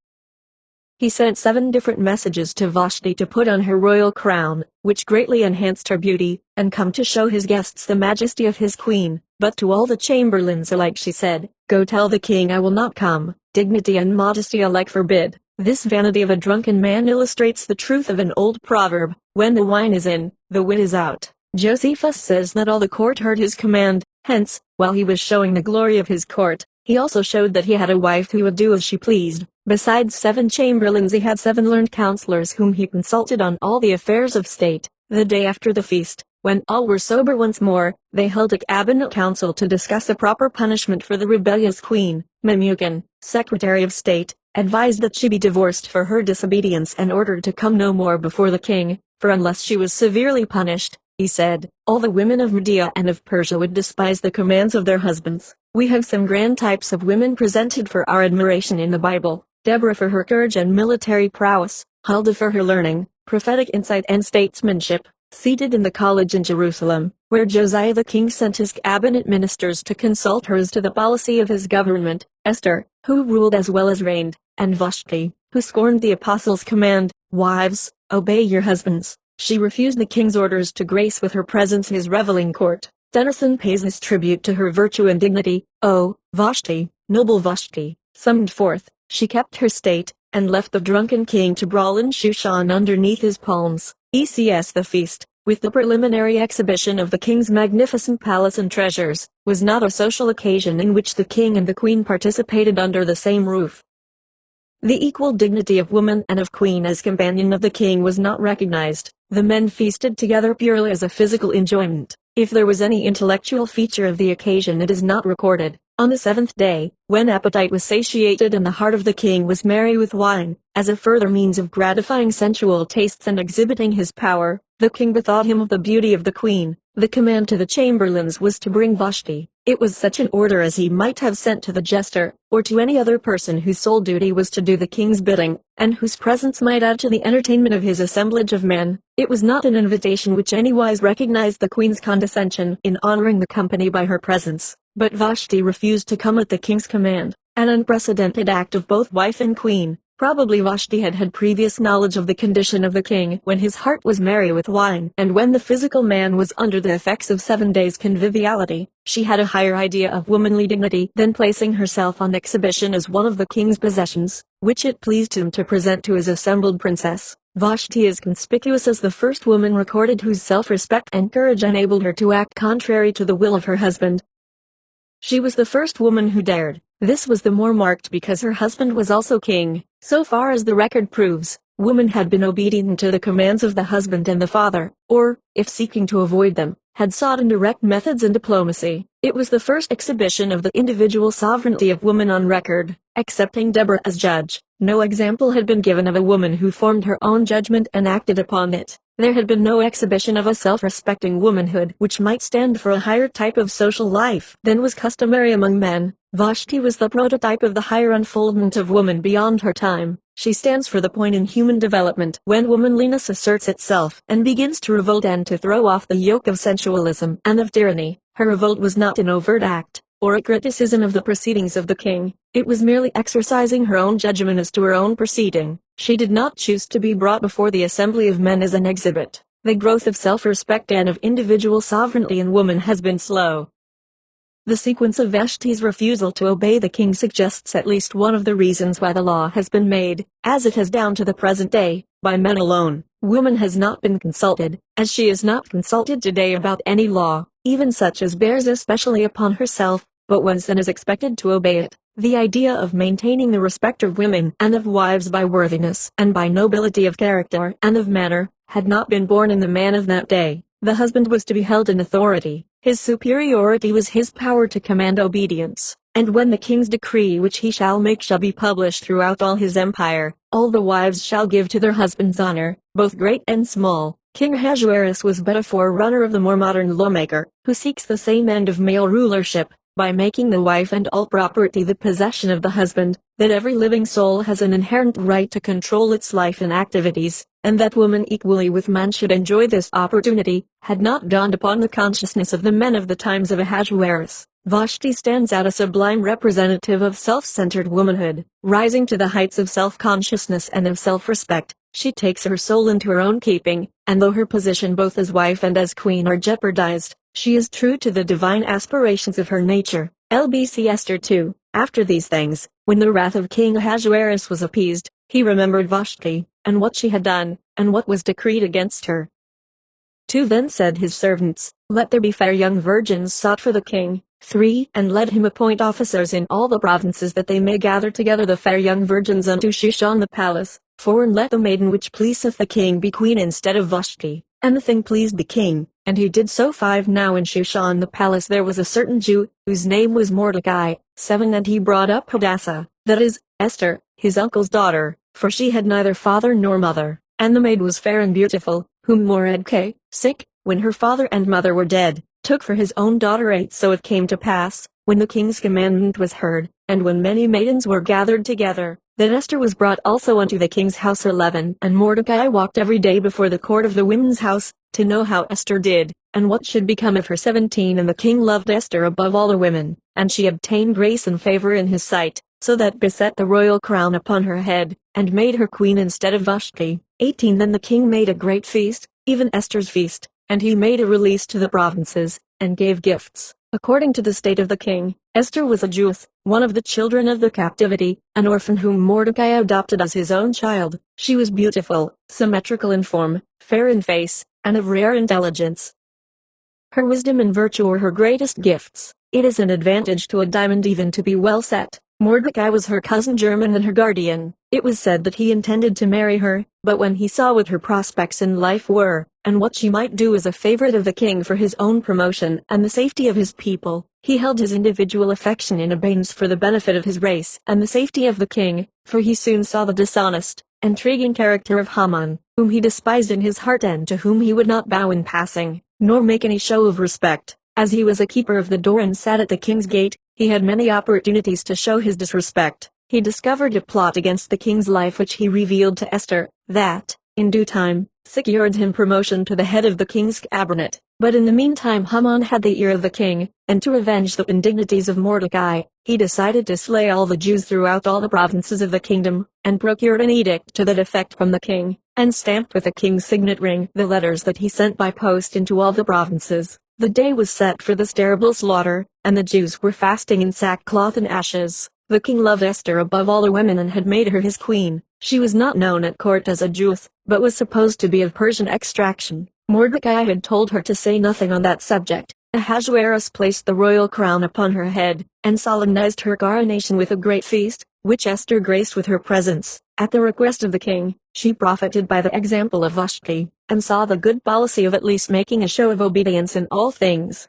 He sent 7 different messages to Vashti to put on her royal crown, which greatly enhanced her beauty, and come to show his guests the majesty of his queen. But to all the chamberlains alike she said, Go tell the king I will not come. Dignity and modesty alike forbid. This vanity of a drunken man illustrates the truth of an old proverb, when the wine is in, the wit is out. Josephus says that all the court heard his command, hence, while he was showing the glory of his court, he also showed that he had a wife who would do as she pleased. Besides 7 chamberlains he had 7 learned counselors whom he consulted on all the affairs of state. The day after the feast, when all were sober once more, they held a cabinet council to discuss a proper punishment for the rebellious queen. Memucan, Secretary of State, advised that she be divorced for her disobedience and ordered to come no more before the king, for unless she was severely punished, he said, all the women of Media and of Persia would despise the commands of their husbands. We have some grand types of women presented for our admiration in the Bible. Deborah for her courage and military prowess, Huldah for her learning, prophetic insight and statesmanship, seated in the college in Jerusalem, where Josiah the king sent his cabinet ministers to consult her as to the policy of his government, Esther, who ruled as well as reigned, and Vashti, who scorned the apostles' command, Wives, obey your husbands. She refused the king's orders to grace with her presence his reveling court. Tennyson pays this tribute to her virtue and dignity. Oh, Vashti, noble Vashti, summoned forth, she kept her state, and left the drunken king to brawl in Shushan underneath his palms. ECS The feast, with the preliminary exhibition of the king's magnificent palace and treasures, was not a social occasion in which the king and the queen participated under the same roof. The equal dignity of woman and of queen as companion of the king was not recognized. The men feasted together purely as a physical enjoyment. If there was any intellectual feature of the occasion it is not recorded. On the 7th day, when appetite was satiated and the heart of the king was merry with wine, as a further means of gratifying sensual tastes and exhibiting his power, the king bethought him of the beauty of the queen, The command to the chamberlains was to bring Vashti. It was such an order as he might have sent to the jester, or to any other person whose sole duty was to do the king's bidding, and whose presence might add to the entertainment of his assemblage of men. It was not an invitation which anywise recognized the queen's condescension in honoring the company by her presence, but Vashti refused to come at the king's command, an unprecedented act of both wife and queen. Probably Vashti had had previous knowledge of the condition of the king when his heart was merry with wine and when the physical man was under the effects of 7 days' conviviality. She had a higher idea of womanly dignity than placing herself on exhibition as one of the king's possessions, which it pleased him to present to his assembled princess. Vashti is conspicuous as the first woman recorded whose self-respect and courage enabled her to act contrary to the will of her husband. She was the first woman who dared. This was the more marked because her husband was also king. So far as the record proves, women had been obedient to the commands of the husband and the father, or, if seeking to avoid them, had sought indirect methods and diplomacy. It was the first exhibition of the individual sovereignty of woman on record. Excepting Deborah as judge, no example had been given of a woman who formed her own judgment and acted upon it. There had been no exhibition of a self-respecting womanhood which might stand for a higher type of social life than was customary among men. Vashti was the prototype of the higher unfoldment of woman beyond her time. She stands for the point in human development when womanliness asserts itself and begins to revolt and to throw off the yoke of sensualism and of tyranny. Her revolt was not an overt act, or a criticism of the proceedings of the king. It was merely exercising her own judgment as to her own proceeding. She did not choose to be brought before the assembly of men as an exhibit. The growth of self-respect and of individual sovereignty in woman has been slow. The sequence of Vashti's refusal to obey the king suggests at least one of the reasons why the law has been made, as it has down to the present day, by men alone. Woman has not been consulted, as she is not consulted today about any law, even such as bears especially upon herself, but once and is expected to obey it. The idea of maintaining the respect of women and of wives by worthiness and by nobility of character and of manner, had not been born in the man of that day. The husband was to be held in authority. His superiority was his power to command obedience. And when the king's decree which he shall make shall be published throughout all his empire, all the wives shall give to their husbands honor, both great and small. King Ahasuerus was but a forerunner of the more modern lawmaker, who seeks the same end of male rulership, by making the wife and all property the possession of the husband, that every living soul has an inherent right to control its life and activities, and that woman equally with man should enjoy this opportunity, had not dawned upon the consciousness of the men of the times of Ahasuerus. Vashti stands out a sublime representative of self-centered womanhood, rising to the heights of self-consciousness and of self-respect. She takes her soul into her own keeping, and though her position both as wife and as queen are jeopardized, she is true to the divine aspirations of her nature. LBC Esther 2. After these things, when the wrath of King Ahasuerus was appeased, he remembered Vashti, and what she had done, and what was decreed against her. 2. Then said his servants, Let there be fair young virgins sought for the king. 3. And let him appoint officers in all the provinces that they may gather together the fair young virgins unto Shushan the palace. 4. And let the maiden which pleaseth the king be queen instead of Vashti. And the thing pleased the king, and he did so. 5. Now in Shushan the palace there was a certain Jew, whose name was Mordecai. 7. And he brought up Hadassah, that is, Esther, his uncle's daughter, for she had neither father nor mother, and the maid was fair and beautiful, whom Mordecai, when her father and mother were dead, took for his own daughter. 8. So it came to pass, when the king's commandment was heard, and when many maidens were gathered together, that Esther was brought also unto the king's house. 11. And Mordecai walked every day before the court of the women's house, to know how Esther did, and what should become of her. 17. And the king loved Esther above all the women, and she obtained grace and favor in his sight, so that beset the royal crown upon her head, and made her queen instead of Vashti. 18. Then the king made a great feast, even Esther's feast, and he made a release to the provinces, and gave gifts, according to the state of the king. Esther was a Jewess, one of the children of the captivity, an orphan whom Mordecai adopted as his own child. She was beautiful, symmetrical in form, fair in face, and of rare intelligence. Her wisdom and virtue were her greatest gifts. It is an advantage to a diamond even to be well set. Mordecai was her cousin german and her guardian. It was said that he intended to marry her, but when he saw what her prospects in life were, and what she might do as a favorite of the king for his own promotion and the safety of his people, he held his individual affection in abeyance for the benefit of his race and the safety of the king, for he soon saw the dishonest, intriguing character of Haman, whom he despised in his heart and to whom he would not bow in passing. nor make any show of respect. As he was a keeper of the door and sat at the king's gate, he had many opportunities to show his disrespect. He discovered a plot against the king's life which he revealed to Esther, that, in due time, secured him promotion to the head of the king's cabinet. But in the meantime Haman had the ear of the king, and to revenge the indignities of Mordecai, he decided to slay all the Jews throughout all the provinces of the kingdom, and procured an edict to that effect from the king, and stamped with the king's signet ring the letters that he sent by post into all the provinces. The day was set for this terrible slaughter, and the Jews were fasting in sackcloth and ashes. The king loved Esther above all the women and had made her his queen. She was not known at court as a Jewess, but was supposed to be of Persian extraction. Mordecai had told her to say nothing on that subject. Ahasuerus placed the royal crown upon her head, and solemnized her coronation with a great feast, which Esther graced with her presence. At the request of the king, she profited by the example of Vashti, and saw the good policy of at least making a show of obedience in all things.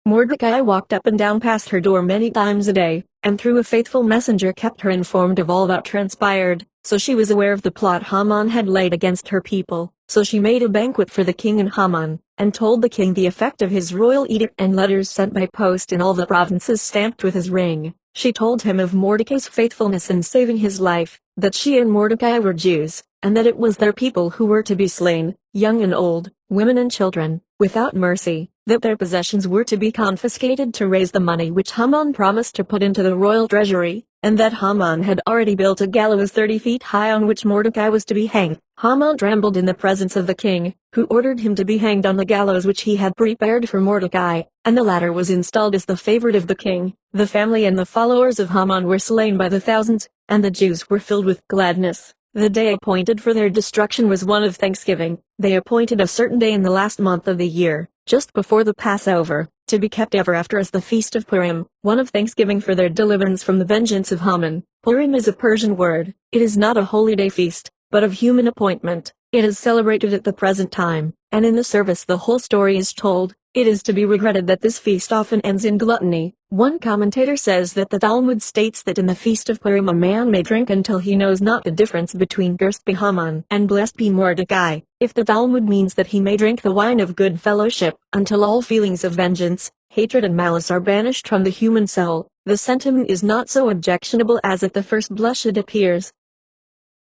Mordecai walked up and down past her door many times a day, and through a faithful messenger kept her informed of all that transpired, so she was aware of the plot Haman had laid against her people. So she made a banquet for the king and Haman, and told the king the effect of his royal edict and letters sent by post in all the provinces stamped with his ring. She told him of Mordecai's faithfulness in saving his life, that she and Mordecai were Jews, and that it was their people who were to be slain, young and old, women and children, without mercy, that their possessions were to be confiscated to raise the money which Haman promised to put into the royal treasury, and that Haman had already built a gallows 30 feet high on which Mordecai was to be hanged. Haman trembled in the presence of the king, who ordered him to be hanged on the gallows which he had prepared for Mordecai, and the latter was installed as the favorite of the king. The family and the followers of Haman were slain by the thousands, and the Jews were filled with gladness. The day appointed for their destruction was one of thanksgiving. They appointed a certain day in the last month of the year, just before the Passover, to be kept ever after as the feast of Purim, one of thanksgiving for their deliverance from the vengeance of Haman. Purim is a Persian word. It is not a holy day feast, but of human appointment. It is celebrated at the present time, and in the service the whole story is told. It is to be regretted that this feast often ends in gluttony. One commentator says that the Talmud states that in the feast of Purim a man may drink until he knows not the difference between cursed be Haman and blessed be Mordecai. If the Talmud means that he may drink the wine of good fellowship until all feelings of vengeance, hatred and malice are banished from the human soul, the sentiment is not so objectionable as at the first blush it appears.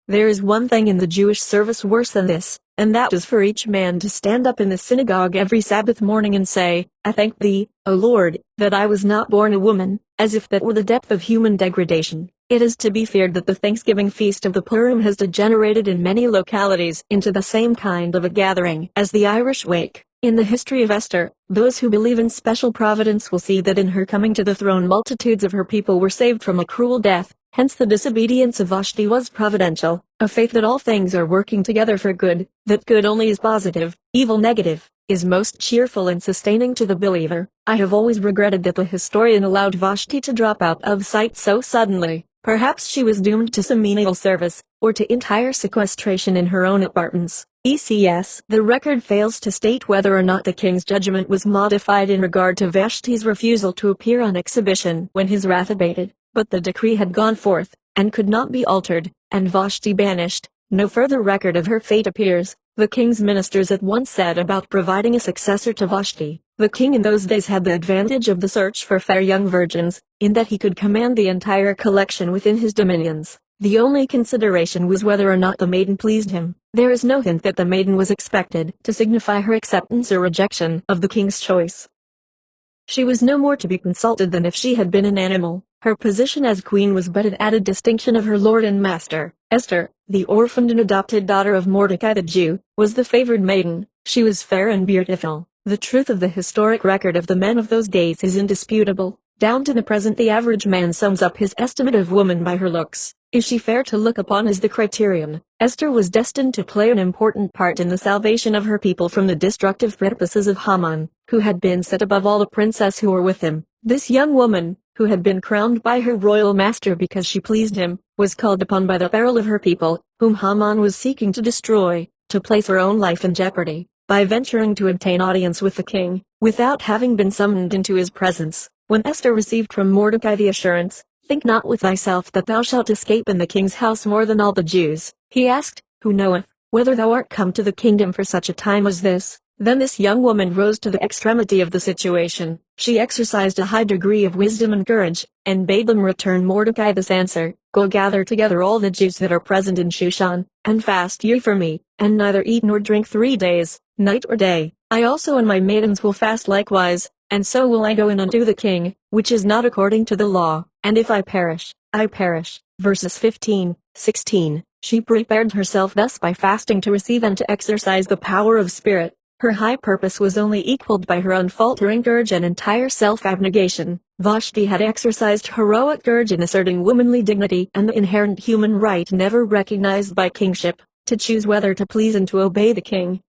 There is one thing in the Jewish service worse than this, and that is for each man to stand up in the synagogue every Sabbath morning and say, "I thank thee, O Lord, that I was not born a woman," as if that were the depth of human degradation. It is to be feared that the Thanksgiving feast of the Purim has degenerated in many localities into the same kind of a gathering as the Irish wake. In the history of Esther, those who believe in special providence will see that in her coming to the throne multitudes of her people were saved from a cruel death. Hence the disobedience of Vashti was providential, a faith that all things are working together for good, that good only is positive, evil negative, is most cheerful and sustaining to the believer. I have always regretted that the historian allowed Vashti to drop out of sight so suddenly. Perhaps she was doomed to some menial service, or to entire sequestration in her own apartments. ECS. The record fails to state whether or not the king's judgment was modified in regard to Vashti's refusal to appear on exhibition when his wrath abated. But the decree had gone forth, and could not be altered, and Vashti banished. No further record of her fate appears. The king's ministers at once set about providing a successor to Vashti. The king in those days had the advantage of the search for fair young virgins, in that he could command the entire collection within his dominions. The only consideration was whether or not the maiden pleased him. There is no hint that the maiden was expected to signify her acceptance or rejection of the king's choice. She was no more to be consulted than if she had been an animal. Her position as queen was but an added distinction of her lord and master. Esther, the orphaned and adopted daughter of Mordecai the Jew, was the favored maiden. She was fair and beautiful. The truth of the historic record of the men of those days is indisputable. Down to the present the average man sums up his estimate of woman by her looks. Is she fair to look upon as the criterion? Esther was destined to play an important part in the salvation of her people from the destructive purposes of Haman, who had been set above all the princes who were with him. This young woman, who had been crowned by her royal master because she pleased him, was called upon by the peril of her people, whom Haman was seeking to destroy, to place her own life in jeopardy, by venturing to obtain audience with the king, without having been summoned into his presence. When Esther received from Mordecai the assurance, "Think not with thyself that thou shalt escape in the king's house more than all the Jews," he asked, "Who knoweth, whether thou art come to the kingdom for such a time as this?" Then this young woman rose to the extremity of the situation. She exercised a high degree of wisdom and courage, and bade them return Mordecai this answer: Go gather together all the Jews that are present in Shushan, and fast ye for me, and neither eat nor drink 3 days, night or day. I also and my maidens will fast likewise, and so will I go in unto the king, which is not according to the law, and if I perish, I perish. Verses 15, 16. She prepared herself thus by fasting to receive and to exercise the power of spirit. Her high purpose was only equaled by her unfaltering courage and entire self-abnegation. Vashti had exercised heroic courage in asserting womanly dignity and the inherent human right never recognized by kingship, to choose whether to please and to obey the king.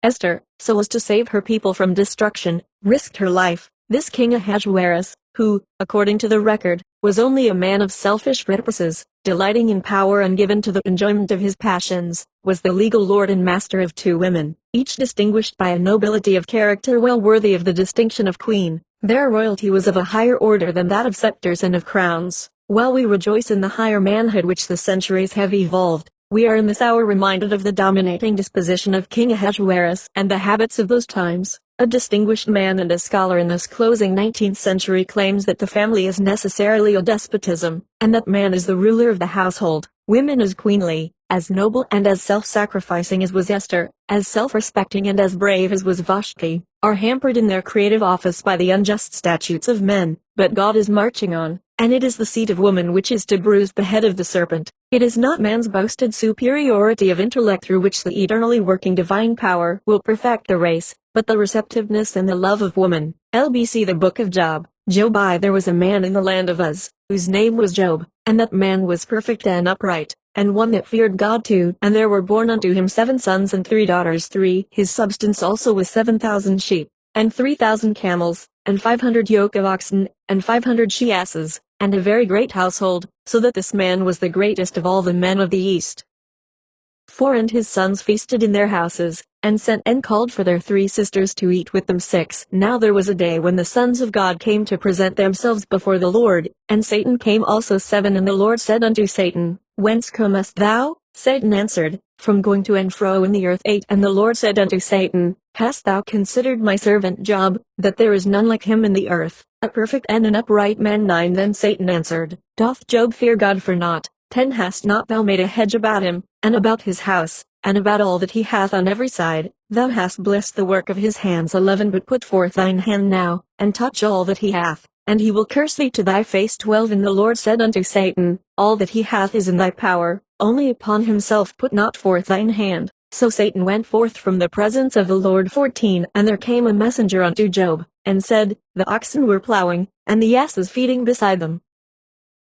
Esther, so as to save her people from destruction, risked her life. This King Ahasuerus, who, according to the record, was only a man of selfish purposes, delighting in power and given to the enjoyment of his passions, was the legal lord and master of 2 women, each distinguished by a nobility of character well worthy of the distinction of queen. Their royalty was of a higher order than that of scepters and of crowns. While we rejoice in the higher manhood which the centuries have evolved, we are in this hour reminded of the dominating disposition of King Ahasuerus and the habits of those times. A distinguished man and a scholar in this closing 19th century claims that the family is necessarily a despotism, and that man is the ruler of the household, women as queenly, as noble and as self-sacrificing as was Esther, as self-respecting and as brave as was Vashti, are hampered in their creative office by the unjust statutes of men. But God is marching on, and it is the seed of woman which is to bruise the head of the serpent. It is not man's boasted superiority of intellect through which the eternally working divine power will perfect the race, but the receptiveness and the love of woman. LBC The Book of Job. Job. There was a man in the land of Uz, whose name was Job, and that man was perfect and upright, and one that feared God too. And there were born unto him 7 sons and 3 daughters. 3. His substance also was 7,000 sheep, and 3,000 camels, and 500 yoke of oxen, and 500 she-asses, and a very great household, so that this man was the greatest of all the men of the East. 4. And his sons feasted in their houses, and sent and called for their 3 sisters to eat with them. 6. Now there was a day when the sons of God came to present themselves before the Lord, and Satan came also. 7. And the Lord said unto Satan, Whence comest thou? Satan answered, From going to and fro in the earth. 8. And the Lord said unto Satan, Hast thou considered my servant Job, that there is none like him in the earth, a perfect and an upright man? 9. Then Satan answered, Doth Job fear God for naught? 10. Hast not thou made a hedge about him, and about his house, and about all that he hath on every side? Thou hast blessed the work of his hands. 11. But put forth thine hand now, and touch all that he hath, and he will curse thee to thy face. 12. And the Lord said unto Satan, All that he hath is in thy power, only upon himself put not forth thine hand. So Satan went forth from the presence of the Lord. 14. And there came a messenger unto Job, and said, The oxen were plowing, and the asses feeding beside them.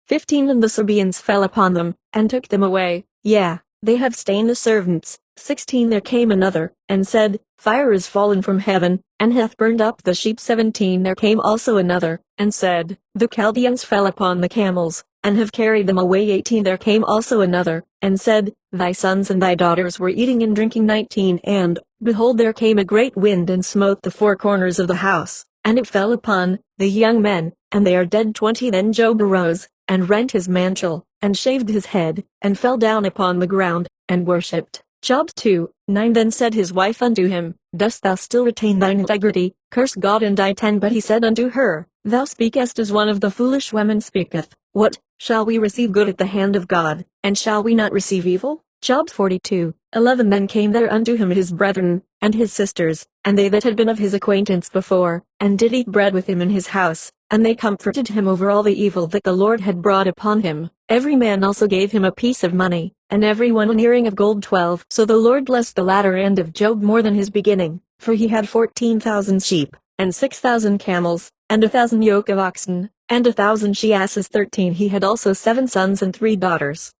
15. And the Sabaeans fell upon them, and took them away. Yea, they have slain the servants. 16. There came another, and said, Fire is fallen from heaven, and hath burned up the sheep. 17. There came also another, and said, The Chaldeans fell upon the camels, and have carried them away. 18. There came also another, and said, Thy sons and thy daughters were eating and drinking. 19. And, behold, there came a great wind and smote the 4 corners of the house, and it fell upon the young men, and they are dead. 20. Then Job arose, and rent his mantle, and shaved his head, and fell down upon the ground, and worshipped. Job 2. 9. Then said his wife unto him, Dost thou still retain thine integrity? Curse God and die. 10. But he said unto her, Thou speakest as one of the foolish women speaketh. What, shall we receive good at the hand of God, and shall we not receive evil? Job 42. 11. Then came there unto him his brethren, and his sisters, and they that had been of his acquaintance before, and did eat bread with him in his house, and they comforted him over all the evil that the Lord had brought upon him. Every man also gave him a piece of money, and every one an earring of gold. 12. So the Lord blessed the latter end of Job more than his beginning, for he had 14,000 sheep, and 6,000 camels, and 1,000 yoke of oxen, and 1,000 she-asses. 13. He had also 7 sons and 3 daughters.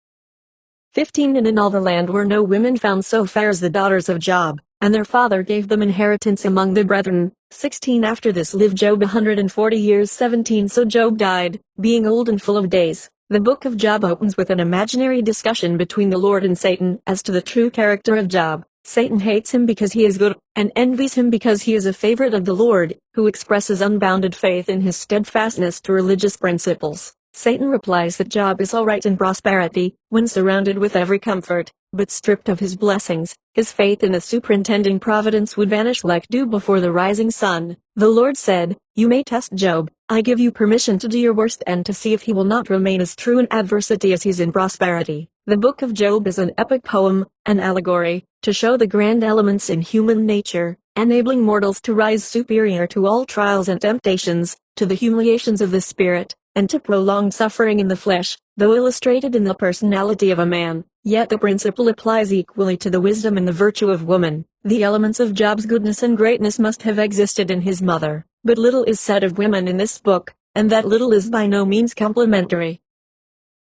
15. And in all the land were no women found so fair as the daughters of Job, and their father gave them inheritance among the brethren. 16. After this lived Job 140 years. 17. So Job died, being old and full of days. The book of Job opens with an imaginary discussion between the Lord and Satan as to the true character of Job. Satan hates him because he is good, and envies him because he is a favorite of the Lord, who expresses unbounded faith in his steadfastness to religious principles. Satan replies that Job is all right in prosperity, when surrounded with every comfort, but stripped of his blessings, his faith in the superintending providence would vanish like dew before the rising sun. The Lord said, "You may test Job. I give you permission to do your worst and to see if he will not remain as true in adversity as he is in prosperity." The book of Job is an epic poem, an allegory, to show the grand elements in human nature, enabling mortals to rise superior to all trials and temptations, to the humiliations of the spirit, and to prolonged suffering in the flesh. Though illustrated in the personality of a man, yet the principle applies equally to the wisdom and the virtue of woman. The elements of Job's goodness and greatness must have existed in his mother, but little is said of women in this book, and that little is by no means complimentary.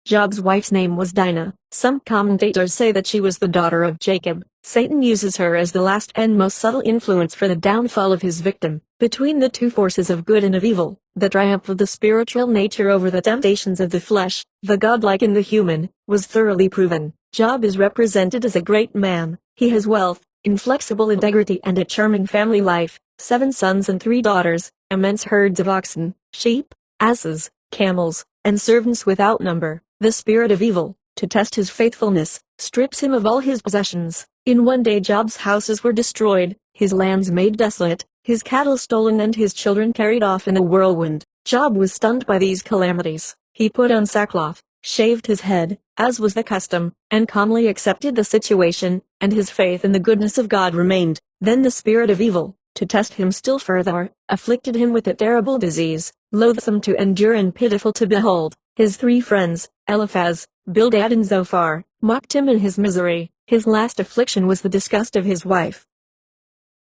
Job's wife's name was Dinah. Some commentators say that she was the daughter of Jacob. Satan uses her as the last and most subtle influence for the downfall of his victim. Between the two forces of good and of evil, the triumph of the spiritual nature over the temptations of the flesh, the godlike in the human, was thoroughly proven. Job is represented as a great man. He has wealth, inflexible integrity and a charming family life, 7 sons and 3 daughters, immense herds of oxen, sheep, asses, camels, and servants without number. The spirit of evil, to test his faithfulness, strips him of all his possessions. In one day Job's houses were destroyed, his lands made desolate, his cattle stolen and his children carried off in a whirlwind. Job was stunned by these calamities. He put on sackcloth, shaved his head, as was the custom, and calmly accepted the situation, and his faith in the goodness of God remained. Then the spirit of evil, to test him still further, afflicted him with a terrible disease, loathsome to endure and pitiful to behold. His 3 friends, Eliphaz, Bildad and Zophar, mocked him in his misery. His last affliction was the disgust of his wife.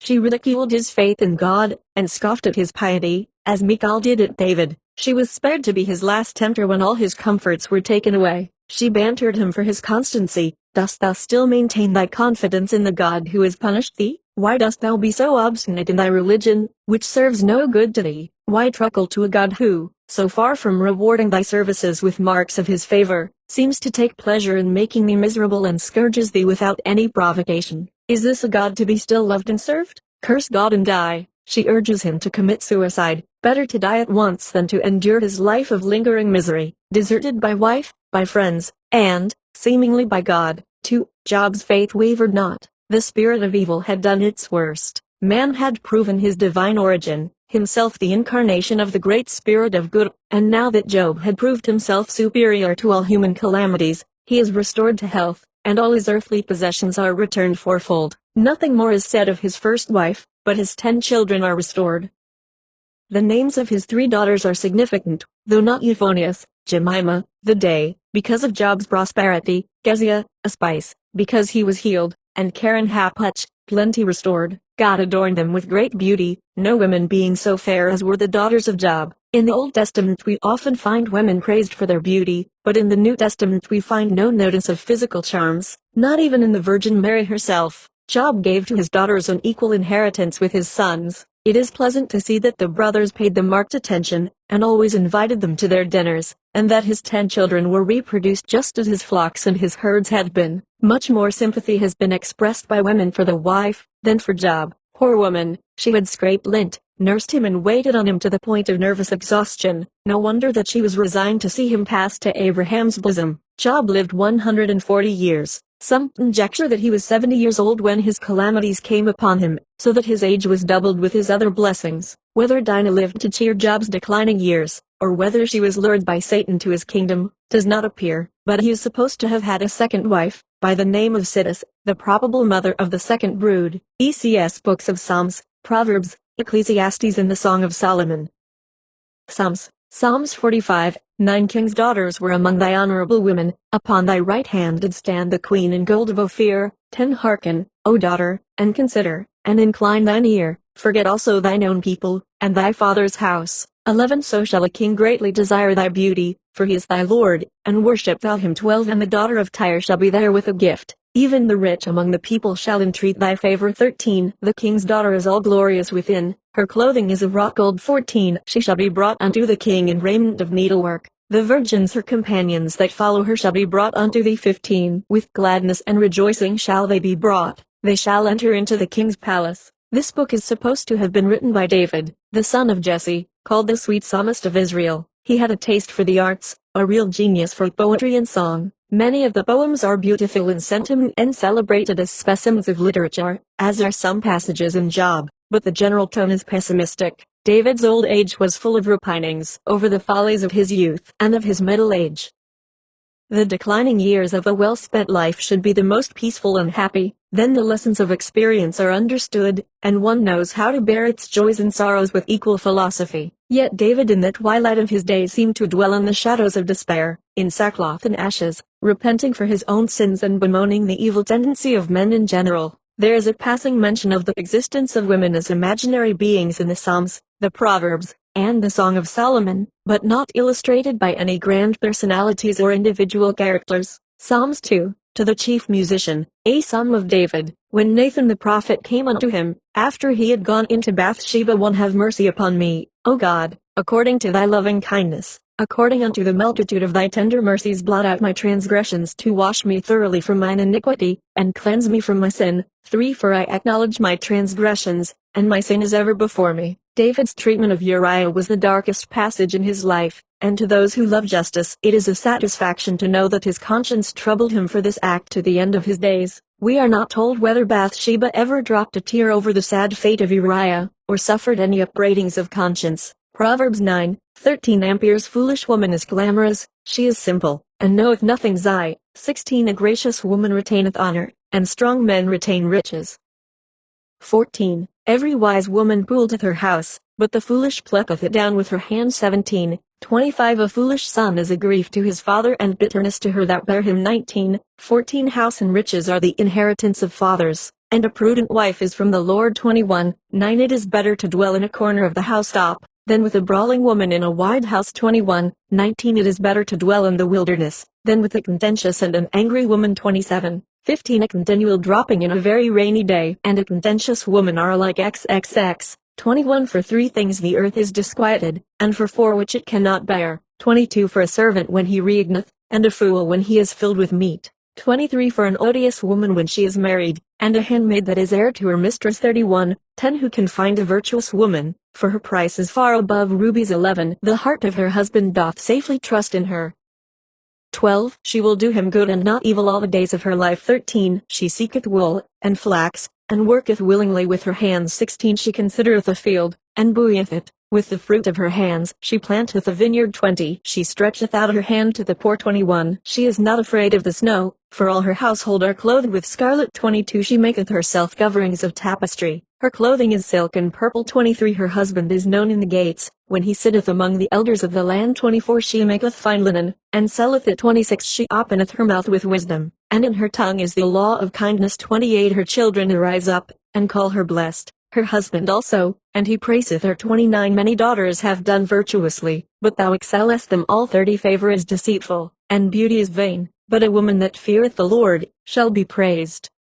She ridiculed his faith in God, and scoffed at his piety, as Michal did at David. She was spared to be his last tempter when all his comforts were taken away. She bantered him for his constancy. "Dost thou still maintain thy confidence in the God who has punished thee? Why dost thou be so obstinate in thy religion, which serves no good to thee? Why truckle to a God who, so far from rewarding thy services with marks of his favor, seems to take pleasure in making thee miserable and scourges thee without any provocation? Is this a God to be still loved and served? Curse God and die." She urges him to commit suicide. Better to die at once than to endure his life of lingering misery, deserted by wife, by friends, and, seemingly by God. 2. Job's faith wavered not. The spirit of evil had done its worst. Man had proven his divine origin, himself the incarnation of the great spirit of good, and now that Job had proved himself superior to all human calamities, he is restored to health, and all his earthly possessions are returned fourfold. Nothing more is said of his first wife, but his 10 children are restored. The names of his 3 daughters are significant, though not euphonious: Jemimah, the day, because of Job's prosperity; Keziah, a spice, because he was healed; and Karen Happuch, plenty restored. God adorned them with great beauty, no women being so fair as were the daughters of Job. In the Old Testament we often find women praised for their beauty, but in the New Testament we find no notice of physical charms, not even in the Virgin Mary herself. Job gave to his daughters an equal inheritance with his sons. It is pleasant to see that the brothers paid them marked attention, and always invited them to their dinners, and that his 10 children were reproduced just as his flocks and his herds had been. Much more sympathy has been expressed by women for the wife, than for Job. Poor woman, she had scraped lint, nursed him and waited on him to the point of nervous exhaustion. No wonder that she was resigned to see him pass to Abraham's bosom. Job lived 140 years. Some conjecture that he was 70 years old when his calamities came upon him, so that his age was doubled with his other blessings. Whether Dinah lived to cheer Job's declining years, or whether she was lured by Satan to his kingdom, does not appear, but he is supposed to have had a second wife, by the name of Sittis, the probable mother of the second brood. ECS books of Psalms, Proverbs, Ecclesiastes and the Song of Solomon. Psalms 45, 9 King's daughters were among thy honorable women, upon thy right hand did stand the queen in gold of Ophir. 10 Hearken, O daughter, and consider, and incline thine ear, forget also thine own people, and thy father's house. 11 So shall a king greatly desire thy beauty, for he is thy Lord, and worship thou him. 12 And the daughter of Tyre shall be there with a gift, even the rich among the people shall entreat thy favor. 13 The king's daughter is all glorious within, her clothing is of wrought gold. 14 She shall be brought unto the king in raiment of needlework, the virgins her companions that follow her shall be brought unto thee. 15 With gladness and rejoicing shall they be brought, they shall enter into the king's palace. This book is supposed to have been written by David, the son of Jesse, called the sweet psalmist of Israel. He had a taste for the arts, a real genius for poetry and song. Many of the poems are beautiful in sentiment and celebrated as specimens of literature, as are some passages in Job, but the general tone is pessimistic. David's old age was full of repinings over the follies of his youth and of his middle age. The declining years of a well-spent life should be the most peaceful and happy. Then the lessons of experience are understood, and one knows how to bear its joys and sorrows with equal philosophy. Yet David in the twilight of his days seemed to dwell in the shadows of despair, in sackcloth and ashes, repenting for his own sins and bemoaning the evil tendency of men in general. There is a passing mention of the existence of women as imaginary beings in the Psalms, the Proverbs, and the Song of Solomon, but not illustrated by any grand personalities or individual characters. Psalms 2. To the chief musician, a psalm of David. When Nathan the prophet came unto him, after he had gone into Bathsheba, 1 Have mercy upon me, O God, according to thy loving kindness, according unto the multitude of thy tender mercies, blot out my transgressions, to wash me thoroughly from mine iniquity, and cleanse me from my sin. 3 For I acknowledge my transgressions, and my sin is ever before me. David's treatment of Uriah was the darkest passage in his life, and to those who love justice it is a satisfaction to know that his conscience troubled him for this act to the end of his days. We are not told whether Bathsheba ever dropped a tear over the sad fate of Uriah, or suffered any upbraidings of conscience. Proverbs 9:13 Ampere's foolish woman is glamorous, she is simple, and knoweth nothing. 16 A gracious woman retaineth honor, and strong men retain riches. 14 Every wise woman buildeth her house, but the foolish plucketh it down with her hand. 17:25 A foolish son is a grief to his father, and bitterness to her that bare him. 19:14 House and riches are the inheritance of fathers, and a prudent wife is from the Lord. 21:9 It is better to dwell in a corner of the housetop, than with a brawling woman in a wide house. 21:19 It is better to dwell in the wilderness, than with a contentious and an angry woman. 27:15 A continual dropping in a very rainy day and a contentious woman are alike. XXX 21 For 3 things the earth is disquieted, and for 4 which it cannot bear. 22 For a servant when he reigneth, and a fool when he is filled with meat. 23 For an odious woman when she is married, and a handmaid that is heir to her mistress. 31:10 Who can find a virtuous woman, for her price is far above rubies. 11 The heart of her husband doth safely trust in her. 12 She will do him good and not evil all the days of her life. 13 She seeketh wool, and flax, and worketh willingly with her hands. 16 She considereth a field, and buoyeth it, with the fruit of her hands. She planteth a vineyard. 20 She stretcheth out her hand to the poor. 21 She is not afraid of the snow, for all her household are clothed with scarlet. 22 She maketh herself coverings of tapestry, her clothing is silk and purple. 23 Her husband is known in the gates, when he sitteth among the elders of the land. 24 She maketh fine linen, and selleth it. 26 She openeth her mouth with wisdom, and in her tongue is the law of kindness. 28 Her children arise up, and call her blessed, her husband also, and he praiseth her. 29 Many daughters have done virtuously, but thou excellest them all. 30 Favor is deceitful, and beauty is vain, but a woman that feareth the Lord shall be praised.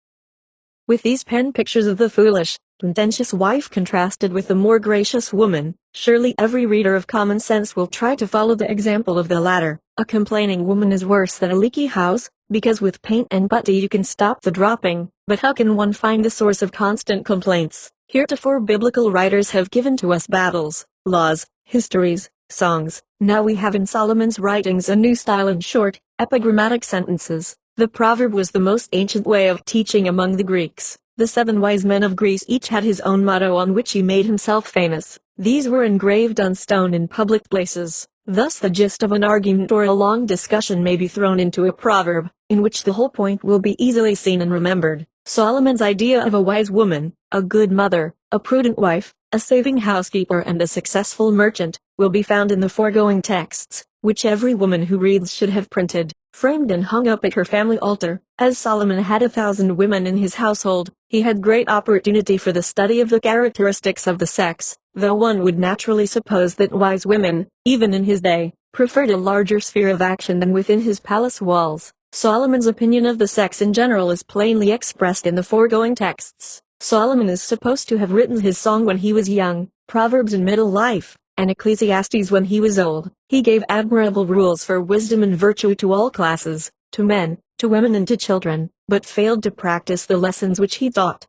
With these pen pictures of the foolish, contentious wife contrasted with the more gracious woman, surely every reader of common sense will try to follow the example of the latter. A complaining woman is worse than a leaky house, because with paint and putty you can stop the dropping, but how can one find the source of constant complaints? Heretofore biblical writers have given to us battles, laws, histories, songs. Now we have in Solomon's writings a new style in short, epigrammatic sentences. The proverb was the most ancient way of teaching among the Greeks. The 7 wise men of Greece each had his own motto on which he made himself famous. These were engraved on stone in public places. Thus the gist of an argument or a long discussion may be thrown into a proverb, in which the whole point will be easily seen and remembered. Solomon's idea of a wise woman, a good mother, a prudent wife, a saving housekeeper and a successful merchant, will be found in the foregoing texts, which every woman who reads should have printed, framed and hung up at her family altar. As Solomon had 1,000 women in his household, he had great opportunity for the study of the characteristics of the sex, though one would naturally suppose that wise women, even in his day, preferred a larger sphere of action than within his palace walls. Solomon's opinion of the sex in general is plainly expressed in the foregoing texts. Solomon is supposed to have written his song when he was young, Proverbs in middle life, and Ecclesiastes when he was old. He gave admirable rules for wisdom and virtue to all classes, to men, to women and to children, but failed to practice the lessons which he taught.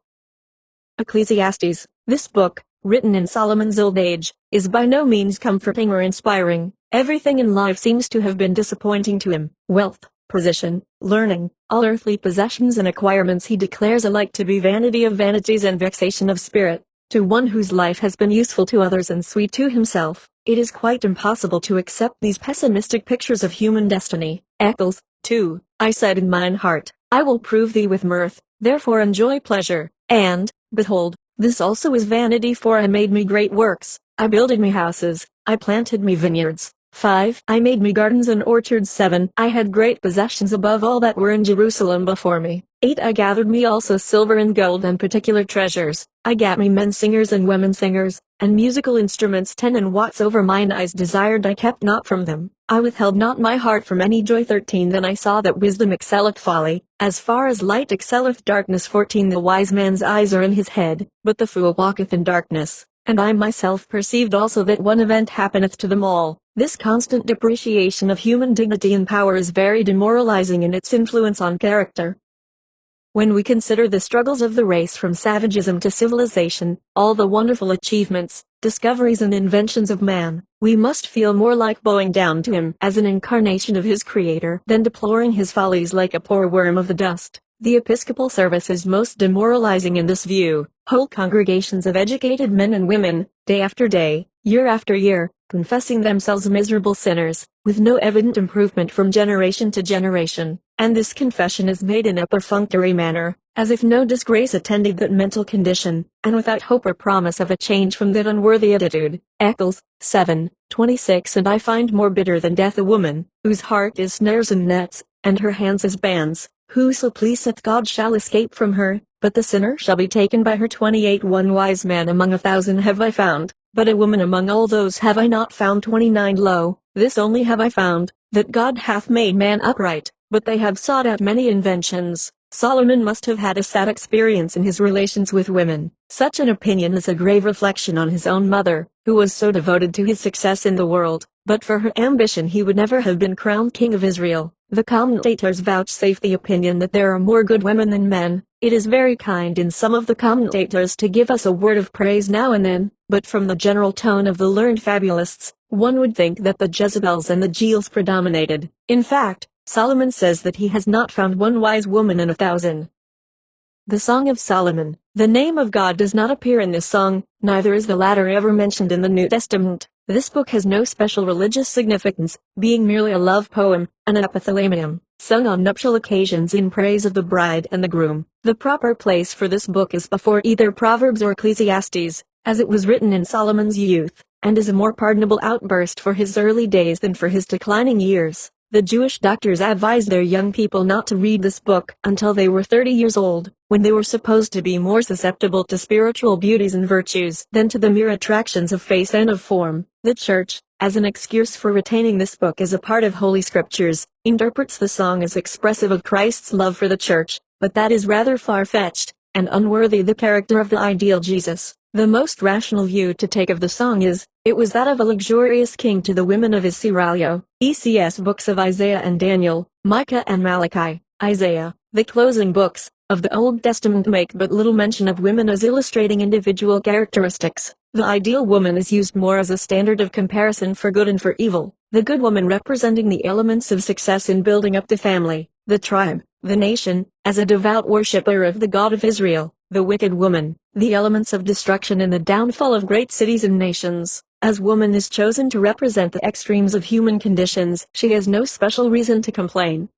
Ecclesiastes, this book, written in Solomon's old age, is by no means comforting or inspiring. Everything in life seems to have been disappointing to him. Wealth, position, learning, all earthly possessions and acquirements he declares alike to be vanity of vanities and vexation of spirit. To one whose life has been useful to others and sweet to himself, it is quite impossible to accept these pessimistic pictures of human destiny. Eccles, 2, I said in mine heart, I will prove thee with mirth, therefore enjoy pleasure. And, behold, this also is vanity, for I made me great works, I builded me houses, I planted me vineyards. 5. I made me gardens and orchards. 7. I had great possessions above all that were in Jerusalem before me. 8. I gathered me also silver and gold and particular treasures. I gat me men singers and women singers, and musical instruments. 10. And whatsoever mine eyes desired I kept not from them. I withheld not my heart from any joy. 13. Then I saw that wisdom excelleth folly, as far as light excelleth darkness. 14. The wise man's eyes are in his head, but the fool walketh in darkness. And I myself perceived also that one event happeneth to them all. This constant depreciation of human dignity and power is very demoralizing in its influence on character. When we consider the struggles of the race from savagism to civilization, all the wonderful achievements, discoveries and inventions of man, we must feel more like bowing down to him as an incarnation of his creator than deploring his follies like a poor worm of the dust. The Episcopal service is most demoralizing in this view. Whole congregations of educated men and women, day after day, year after year, confessing themselves miserable sinners, with no evident improvement from generation to generation, and this confession is made in a perfunctory manner, as if no disgrace attended that mental condition, and without hope or promise of a change from that unworthy attitude. Eccles, 7:26. And I find more bitter than death a woman, whose heart is snares and nets, and her hands as bands. Whoso pleaseth God shall escape from her, but the sinner shall be taken by her. 28. One wise man among 1,000 have I found, but a woman among all those have I not found. 29. Lo, this only have I found, that God hath made man upright, but they have sought out many inventions. Solomon must have had a sad experience in his relations with women. Such an opinion is a grave reflection on his own mother, who was so devoted to his success in the world. But for her ambition he would never have been crowned king of Israel. The commentators vouchsafe the opinion that there are more good women than men. It is very kind in some of the commentators to give us a word of praise now and then, but from the general tone of the learned fabulists, one would think that the Jezebels and the Jeels predominated. In fact, Solomon says that he has not found one wise woman in 1,000. The Song of Solomon. The name of God does not appear in this song, neither is the latter ever mentioned in the New Testament. This book has no special religious significance, being merely a love poem, an epithalamium, sung on nuptial occasions in praise of the bride and the groom. The proper place for this book is before either Proverbs or Ecclesiastes, as it was written in Solomon's youth, and is a more pardonable outburst for his early days than for his declining years. The Jewish doctors advised their young people not to read this book until they were 30 years old, when they were supposed to be more susceptible to spiritual beauties and virtues than to the mere attractions of face and of form. The Church, as an excuse for retaining this book as a part of Holy Scriptures, interprets the song as expressive of Christ's love for the Church, but that is rather far-fetched, and unworthy the character of the ideal Jesus. The most rational view to take of the song is, it was that of a luxurious king to the women of his seraglio. ECS books of Isaiah and Daniel, Micah and Malachi. Isaiah, the closing books of the Old Testament make but little mention of women as illustrating individual characteristics. The ideal woman is used more as a standard of comparison for good and for evil. The good woman representing the elements of success in building up the family, the tribe, the nation, as a devout worshipper of the God of Israel. The wicked woman, the elements of destruction and the downfall of great cities and nations. As woman is chosen to represent the extremes of human conditions, she has no special reason to complain.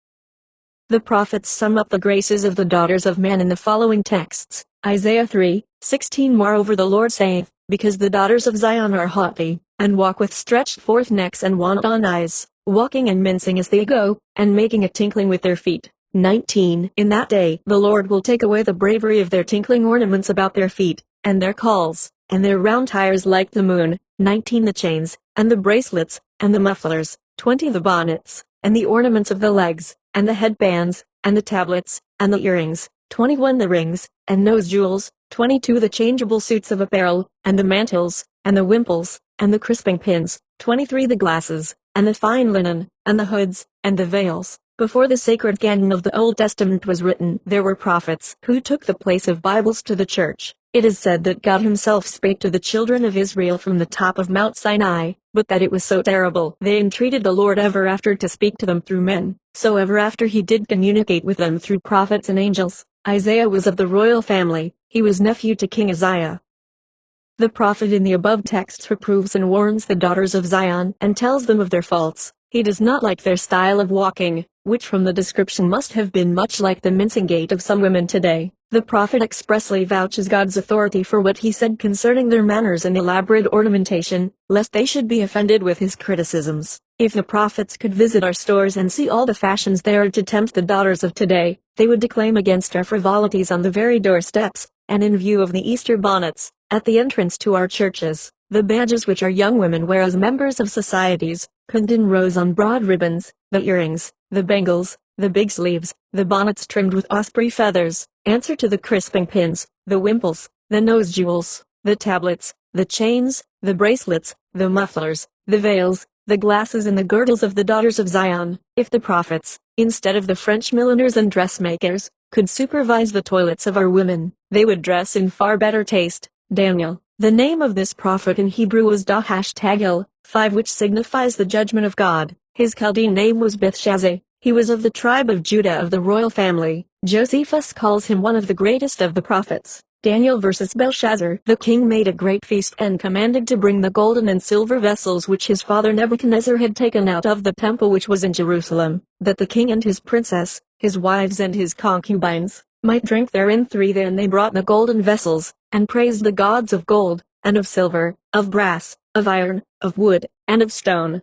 The prophets sum up the graces of the daughters of man in the following texts. Isaiah 3:16. Moreover the Lord saith, because the daughters of Zion are haughty, and walk with stretched forth necks and wanton eyes, walking and mincing as they go, and making a tinkling with their feet. 19. In that day the Lord will take away the bravery of their tinkling ornaments about their feet, and their calls, and their round tires like the moon. 19. The chains, and the bracelets, and the mufflers. 20. The bonnets, and the ornaments of the legs, and the headbands, and the tablets, and the earrings. 21. The rings, and nose jewels. 22. The changeable suits of apparel, and the mantles, and the wimples, and the crisping pins. 23. The glasses, and the fine linen, and the hoods, and the veils. Before the sacred canon of the Old Testament was written, there were prophets who took the place of Bibles to the Church. It is said that God himself spake to the children of Israel from the top of Mount Sinai, but that it was so terrible. They entreated the Lord ever after to speak to them through men, so ever after he did communicate with them through prophets and angels. Isaiah was of the royal family, he was nephew to King Uzziah. The prophet in the above texts reproves and warns the daughters of Zion and tells them of their faults. He does not like their style of walking, which from the description must have been much like the mincing gait of some women today. The prophet expressly vouches God's authority for what he said concerning their manners and elaborate ornamentation, lest they should be offended with his criticisms. If the prophets could visit our stores and see all the fashions there are to tempt the daughters of today, they would declaim against our frivolities on the very doorsteps, and in view of the Easter bonnets, at the entrance to our churches, the badges which our young women wear as members of societies, pinned in rows on broad ribbons, the earrings, the bangles, the big sleeves, the bonnets trimmed with osprey feathers, answer to the crisping pins, the wimples, the nose jewels, the tablets, the chains, the bracelets, the mufflers, the veils, the glasses and the girdles of the daughters of Zion. If the prophets, instead of the French milliners and dressmakers, could supervise the toilets of our women, they would dress in far better taste. Daniel. The name of this prophet in Hebrew was dah-5, which signifies the judgment of God. His Chaldean name was Bethshazai. He was of the tribe of Judah of the royal family. Josephus calls him one of the greatest of the prophets. Daniel versus Belshazzar. The king made a great feast and commanded to bring the golden and silver vessels which his father Nebuchadnezzar had taken out of the temple which was in Jerusalem, that the king and his princess, his wives and his concubines, might drink therein. Then they brought the golden vessels, and praised the gods of gold, and of silver, of brass, of iron, of wood, and of stone.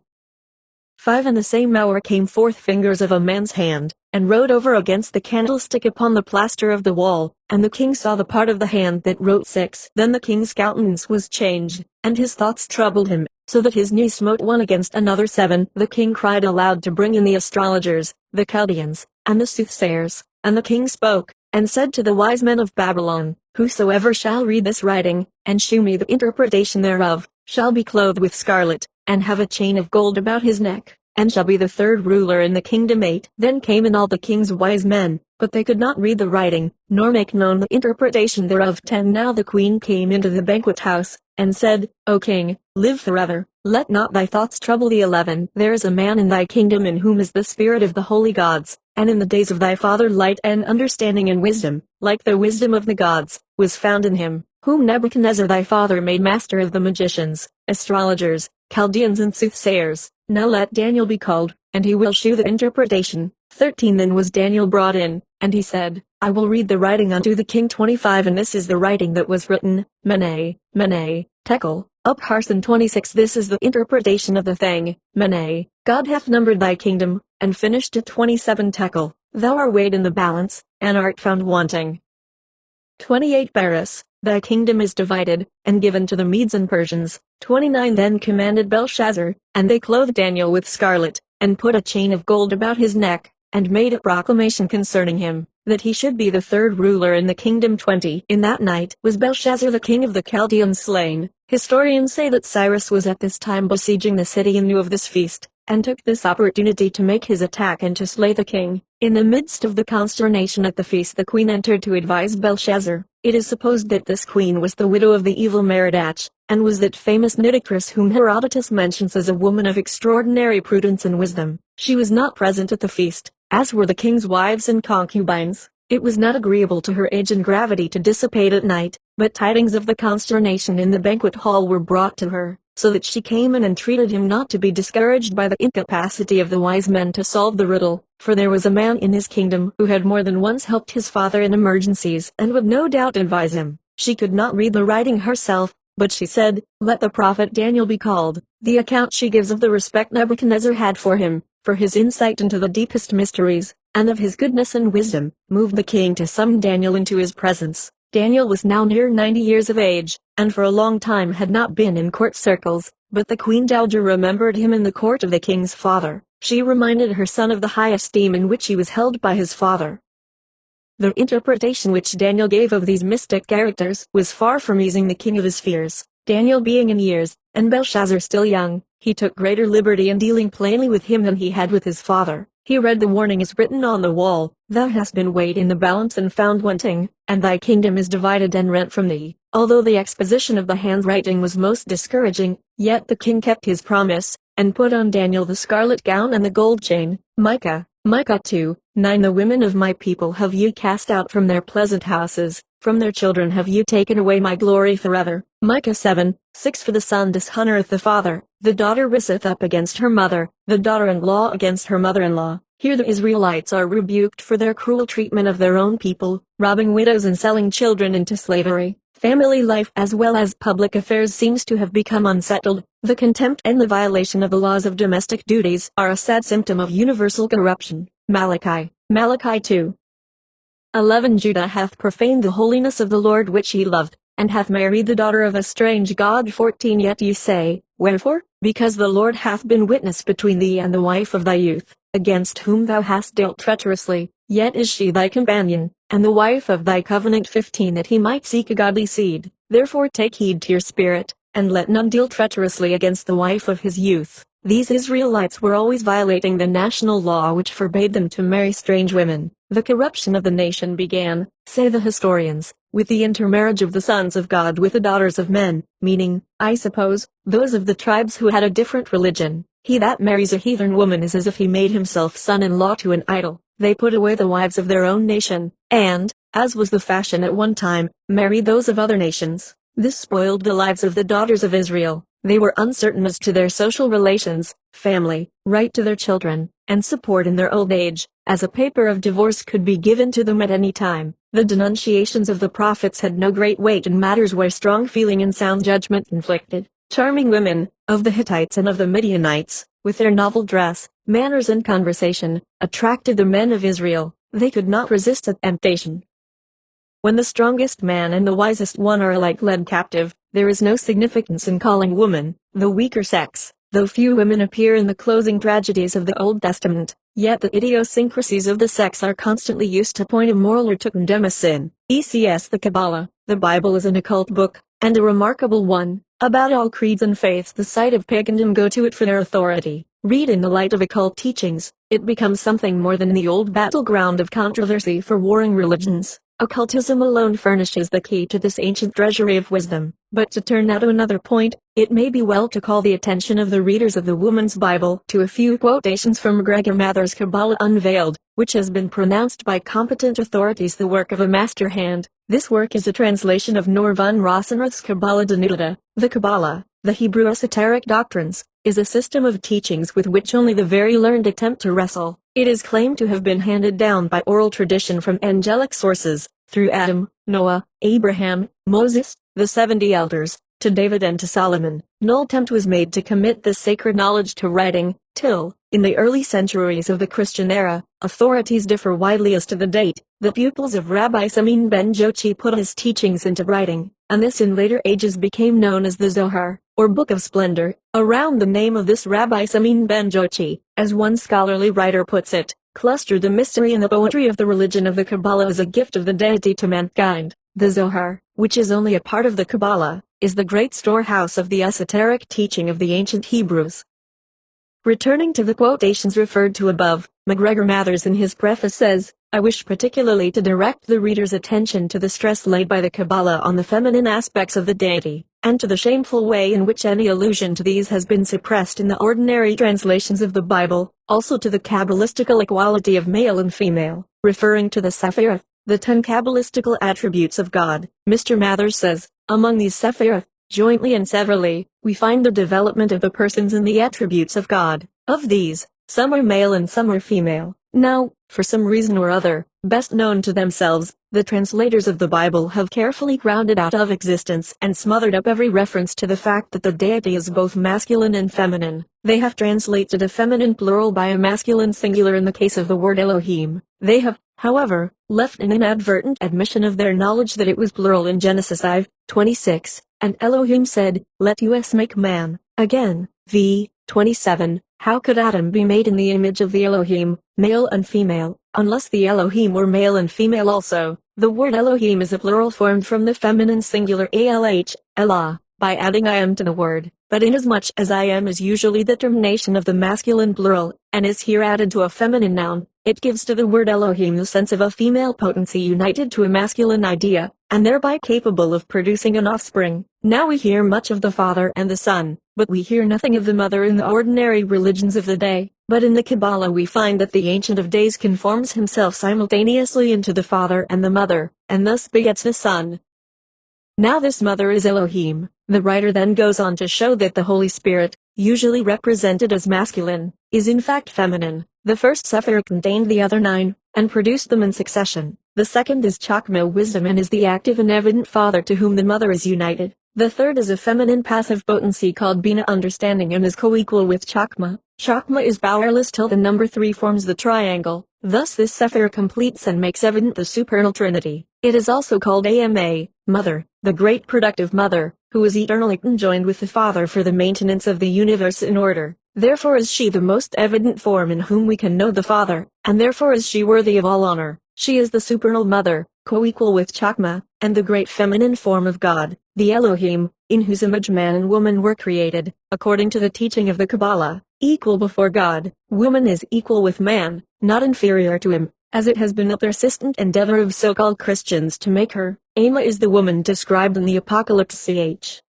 5 In the same hour came forth fingers of a man's hand, and wrote over against the candlestick upon the plaster of the wall, and the king saw the part of the hand that wrote 6. Then the king's countenance was changed, and his thoughts troubled him, so that his knees smote one against another. 7 The king cried aloud to bring in the astrologers, the Chaldeans, and the soothsayers, and the king spoke, and said to the wise men of Babylon, Whosoever shall read this writing, and shew me the interpretation thereof, shall be clothed with scarlet, and have a chain of gold about his neck, and shall be the third ruler in the kingdom. 8 Then came in all the king's wise men, but they could not read the writing, nor make known the interpretation thereof. 10 Now the queen came into the banquet house, and said, O king, live forever, let not thy thoughts trouble thee. 11 There is a man in thy kingdom in whom is the spirit of the holy gods, and in the days of thy father light and understanding and wisdom, like the wisdom of the gods, was found in him, whom Nebuchadnezzar thy father made master of the magicians, astrologers, Chaldeans and soothsayers. Now let Daniel be called, and he will shew the interpretation. 13 Then was Daniel brought in, and he said, I will read the writing unto the king. 25 And this is the writing that was written, Mene, Mene, Tekel, Upharsin. 26 This is the interpretation of the thing, Mene, God hath numbered thy kingdom, and finished at 27 Tekel, thou art weighed in the balance, and art found wanting. 28 Baris, thy kingdom is divided, and given to the Medes and Persians. 29 Then commanded Belshazzar, and they clothed Daniel with scarlet, and put a chain of gold about his neck, and made a proclamation concerning him, that he should be the third ruler in the kingdom. 20 In that night was Belshazzar the king of the Chaldeans slain. Historians say that Cyrus was at this time besieging the city and knew of this feast, and took this opportunity to make his attack and to slay the king. In the midst of the consternation at the feast the queen entered to advise Belshazzar. It is supposed that this queen was the widow of the evil Merodach, and was that famous Nitocris whom Herodotus mentions as a woman of extraordinary prudence and wisdom. She was not present at the feast, as were the king's wives and concubines. It was not agreeable to her age and gravity to dissipate at night, but tidings of the consternation in the banquet hall were brought to her, so that she came and entreated him not to be discouraged by the incapacity of the wise men to solve the riddle, for there was a man in his kingdom who had more than once helped his father in emergencies and would no doubt advise him. She could not read the writing herself, but she said, Let the prophet Daniel be called. The account she gives of the respect Nebuchadnezzar had for him, for his insight into the deepest mysteries, and of his goodness and wisdom, moved the king to summon Daniel into his presence. Daniel was now near 90 years of age, and for a long time had not been in court circles, but the queen dowager remembered him in the court of the king's father. She reminded her son of the high esteem in which he was held by his father. The interpretation which Daniel gave of these mystic characters was far from easing the king of his fears. Daniel being in years, and Belshazzar still young, he took greater liberty in dealing plainly with him than he had with his father. He read the warning as written on the wall, Thou hast been weighed in the balance and found wanting, and thy kingdom is divided and rent from thee. Although the exposition of the handwriting was most discouraging, yet the king kept his promise, and put on Daniel the scarlet gown and the gold chain. Micah 2:9 The women of my people have you cast out from their pleasant houses, from their children have you taken away my glory forever. Micah 7:6 For the son dishonoreth the father, the daughter riseth up against her mother, the daughter-in-law against her mother-in-law. Here the Israelites are rebuked for their cruel treatment of their own people, robbing widows and selling children into slavery. Family life as well as public affairs seems to have become unsettled. The contempt and the violation of the laws of domestic duties are a sad symptom of universal corruption. Malachi 2:11 Judah hath profaned the holiness of the Lord which he loved, and hath married the daughter of a strange god. 14 Yet ye say, Wherefore? Because the Lord hath been witness between thee and the wife of thy youth, against whom thou hast dealt treacherously, yet is she thy companion, and the wife of thy covenant. 15 That he might seek a godly seed, therefore take heed to your spirit, and let none deal treacherously against the wife of his youth. These Israelites were always violating the national law which forbade them to marry strange women. The corruption of the nation began, say the historians, with the intermarriage of the sons of God with the daughters of men, meaning, I suppose, those of the tribes who had a different religion. He that marries a heathen woman is as if he made himself son-in-law to an idol. They put away the wives of their own nation, and, as was the fashion at one time, married those of other nations. This spoiled the lives of the daughters of Israel. They were uncertain as to their social relations, family, right to their children, and support in their old age, as a paper of divorce could be given to them at any time. The denunciations of the prophets had no great weight in matters where strong feeling and sound judgment conflicted. Charming women, of the Hittites and of the Midianites, with their novel dress, manners and conversation, attracted the men of Israel. They could not resist a temptation. When the strongest man and the wisest one are alike led captive, there is no significance in calling woman the weaker sex. Though few women appear in the closing tragedies of the Old Testament, yet the idiosyncrasies of the sex are constantly used to point a moral or to condemn a sin. ECS The Kabbalah. The Bible is an occult book, and a remarkable one. About all creeds and faiths the site of pagandom go to it for their authority. Read in the light of occult teachings, it becomes something more than the old battleground of controversy for warring religions. Occultism alone furnishes the key to this ancient treasury of wisdom. But to turn now to another point, it may be well to call the attention of the readers of the Woman's Bible to a few quotations from MacGregor Mather's Kabbalah Unveiled, which has been pronounced by competent authorities the work of a master hand. This work is a translation of Nor van Rosenroth's Kabbalah Denudata. The Kabbalah, the Hebrew esoteric doctrines, is a system of teachings with which only the very learned attempt to wrestle. It is claimed to have been handed down by oral tradition from angelic sources, through Adam, Noah, Abraham, Moses, the 70 elders, to David and to Solomon. No attempt was made to commit this sacred knowledge to writing, till, in the early centuries of the Christian era, authorities differ widely as to the date. The pupils of Rabbi Simeon ben Jochi put his teachings into writing, and this in later ages became known as the Zohar, or Book of Splendor. Around the name of this Rabbi Simeon ben Jochi, as one scholarly writer puts it, clustered the mystery and the poetry of the religion of the Kabbalah as a gift of the deity to mankind. The Zohar, which is only a part of the Kabbalah, is the great storehouse of the esoteric teaching of the ancient Hebrews. Returning to the quotations referred to above, MacGregor Mathers in his preface says, I wish particularly to direct the reader's attention to the stress laid by the Kabbalah on the feminine aspects of the deity, and to the shameful way in which any allusion to these has been suppressed in the ordinary translations of the Bible, also to the Kabbalistical equality of male and female, referring to the Sephirah, the 10 Kabbalistical attributes of God. Mr. Mathers says, among these Sephirah, jointly and severally, we find the development of the persons and the attributes of God. Of these, some are male and some are female. Now, for some reason or other, best known to themselves, the translators of the Bible have carefully grounded out of existence and smothered up every reference to the fact that the deity is both masculine and feminine. They have translated a feminine plural by a masculine singular in the case of the word Elohim. They have, however, left an inadvertent admission of their knowledge that it was plural in Genesis 5:26, and Elohim said, Let us make man. Again, v. 27, how could Adam be made in the image of the Elohim, male and female, unless the Elohim were male and female also? The word Elohim is a plural formed from the feminine singular alh, Elah, by adding I am to the word, but inasmuch as I am is usually the termination of the masculine plural, and is here added to a feminine noun, it gives to the word Elohim the sense of a female potency united to a masculine idea. and thereby capable of producing an offspring. Now we hear much of the Father and the Son, but we hear nothing of the Mother in the ordinary religions of the day. But in the Kabbalah we find that the Ancient of Days conforms himself simultaneously into the Father and the Mother, and thus begets the Son. Now this Mother is Elohim. The writer then goes on to show that the Holy Spirit, usually represented as masculine, is in fact feminine. The first Sephirah contained the other 9, and produced them in succession. The second is Chokmah, wisdom, and is the active and evident father to whom the mother is united. The third is a feminine passive potency called Bina, understanding, and is co-equal with Chokmah. Chokmah is powerless till the number 3 forms the triangle. Thus this Sephirah completes and makes evident the supernal Trinity. It is also called Ama, Mother, the great productive Mother, who is eternally conjoined with the Father for the maintenance of the universe in order. Therefore is she the most evident form in whom we can know the Father, and therefore is she worthy of all honor. She is the supernal Mother, co-equal with Chokmah, and the great feminine form of God, the Elohim, in whose image man and woman were created, according to the teaching of the Kabbalah. Equal before God, woman is equal with man, not inferior to him, as it has been a persistent endeavor of so-called Christians to make her. Ama is the woman described in the Apocalypse ch.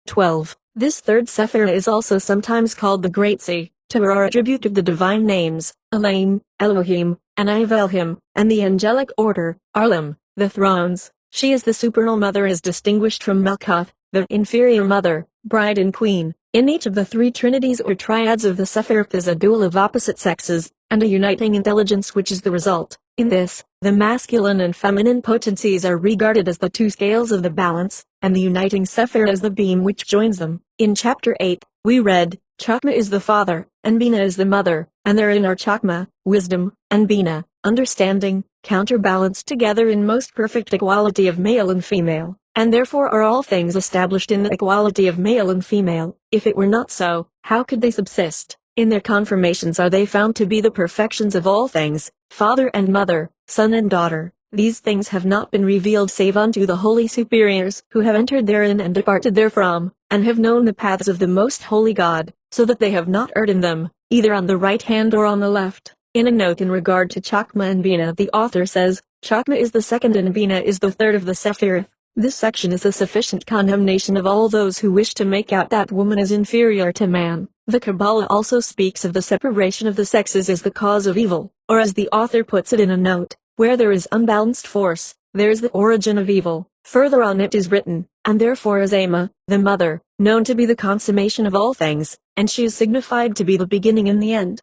12. This third Sephirah is also sometimes called the Great Sea, to her are attributed the divine names, Elohim, Elohim, and Ivelhim, and the angelic order, Arlim, the thrones. She is the supernal Mother as distinguished from Melkoth, the inferior Mother, Bride and Queen. In each of the 3 trinities or triads of the Sephirah is a dual of opposite sexes, and a uniting intelligence which is the result. In this, the masculine and feminine potencies are regarded as the 2 scales of the balance, and the uniting Sephirah as the beam which joins them. In chapter 8, we read, Chokmah is the father, and Bina is the mother, and therein are Chokmah, wisdom, and Bina, understanding, counterbalanced together in most perfect equality of male and female. And therefore are all things established in the equality of male and female. If it were not so, how could they subsist? In their conformations are they found to be the perfections of all things, father and mother, son and daughter. These things have not been revealed save unto the holy superiors, who have entered therein and departed therefrom, and have known the paths of the most holy God, so that they have not erred in them, either on the right hand or on the left. In a note in regard to Chokmah and Bina, the author says, Chokmah is the second and Bina is the third of the Sephirah. This section is a sufficient condemnation of all those who wish to make out that woman is inferior to man. The Kabbalah also speaks of the separation of the sexes as the cause of evil, or as the author puts it in a note, where there is unbalanced force, there is the origin of evil. Further on it is written, and therefore is Ama, the mother, known to be the consummation of all things, and she is signified to be the beginning and the end.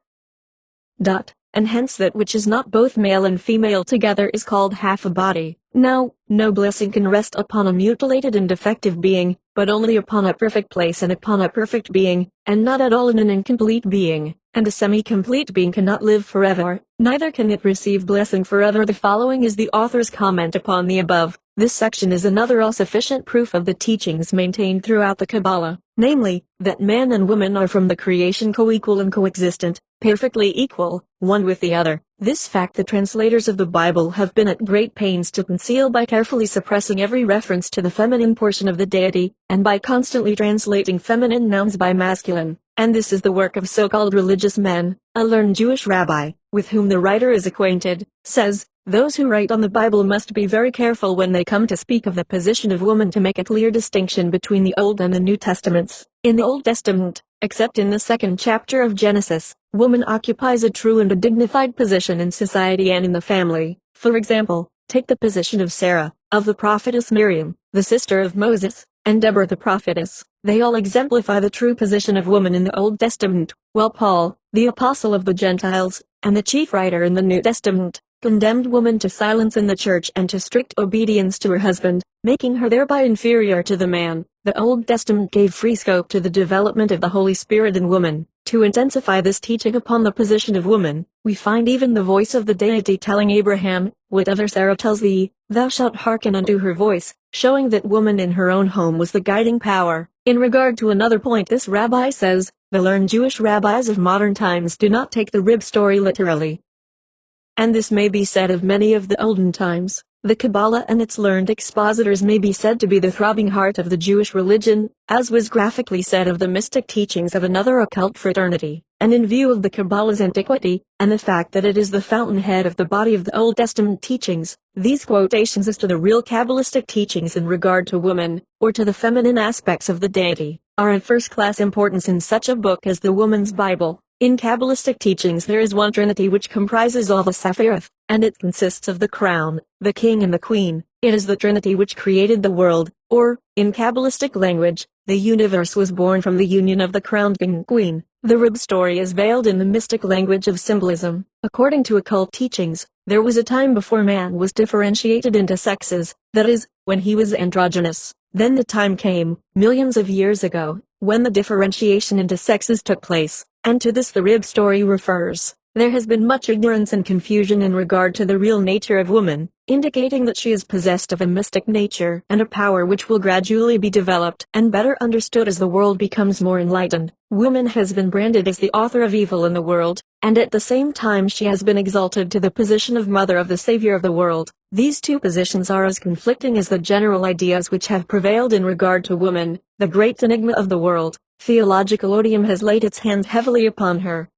And hence that which is not both male and female together is called half a body. Now, no blessing can rest upon a mutilated and defective being, but only upon a perfect place and upon a perfect being, and not at all in an incomplete being. And a semi-complete being cannot live forever, neither can it receive blessing forever. The following is the author's comment upon the above. This section is another all-sufficient proof of the teachings maintained throughout the Kabbalah, namely, that man and woman are from the creation co-equal and coexistent, perfectly equal, one with the other. This fact the translators of the Bible have been at great pains to conceal by carefully suppressing every reference to the feminine portion of the deity, and by constantly translating feminine nouns by masculine. And this is the work of so-called religious men. A learned Jewish rabbi, with whom the writer is acquainted, says, those who write on the Bible must be very careful when they come to speak of the position of woman to make a clear distinction between the Old and the New Testaments. In the Old Testament, except in the 2nd chapter of Genesis, woman occupies a true and a dignified position in society and in the family. For example, take the position of Sarah, of the prophetess Miriam, the sister of Moses, and Deborah the prophetess. They all exemplify the true position of woman in the Old Testament, while Paul, the apostle of the Gentiles, and the chief writer in the New Testament, condemned woman to silence in the church and to strict obedience to her husband, making her thereby inferior to the man. The Old Testament gave free scope to the development of the Holy Spirit in woman. To intensify this teaching upon the position of woman, we find even the voice of the deity telling Abraham, whatever Sarah tells thee, thou shalt hearken unto her voice, showing that woman in her own home was the guiding power. In regard to another point, this rabbi says, the learned Jewish rabbis of modern times do not take the rib story literally. And this may be said of many of the olden times. The Kabbalah and its learned expositors may be said to be the throbbing heart of the Jewish religion, as was graphically said of the mystic teachings of another occult fraternity. and in view of the Kabbalah's antiquity, and the fact that it is the fountainhead of the body of the Old Testament teachings, these quotations as to the real Kabbalistic teachings in regard to woman, or to the feminine aspects of the deity, are of first-class importance in such a book as the Woman's Bible. In Kabbalistic teachings there is one Trinity which comprises all the Sephiroth, and it consists of the crown, the king and the queen. It is the Trinity which created the world, or, in Kabbalistic language, the universe was born from the union of the crowned king and queen. The rib story is veiled in the mystic language of symbolism. According to occult teachings, there was a time before man was differentiated into sexes, that is, when he was androgynous. Then the time came, millions of years ago, when the differentiation into sexes took place, and to this the rib story refers. There has been much ignorance and confusion in regard to the real nature of woman, indicating that she is possessed of a mystic nature and a power which will gradually be developed and better understood as the world becomes more enlightened. Woman has been branded as the author of evil in the world, and at the same time she has been exalted to the position of mother of the Savior of the world. These two positions are as conflicting as the general ideas which have prevailed in regard to woman, the great enigma of the world. Theological odium has laid its hands heavily upon her.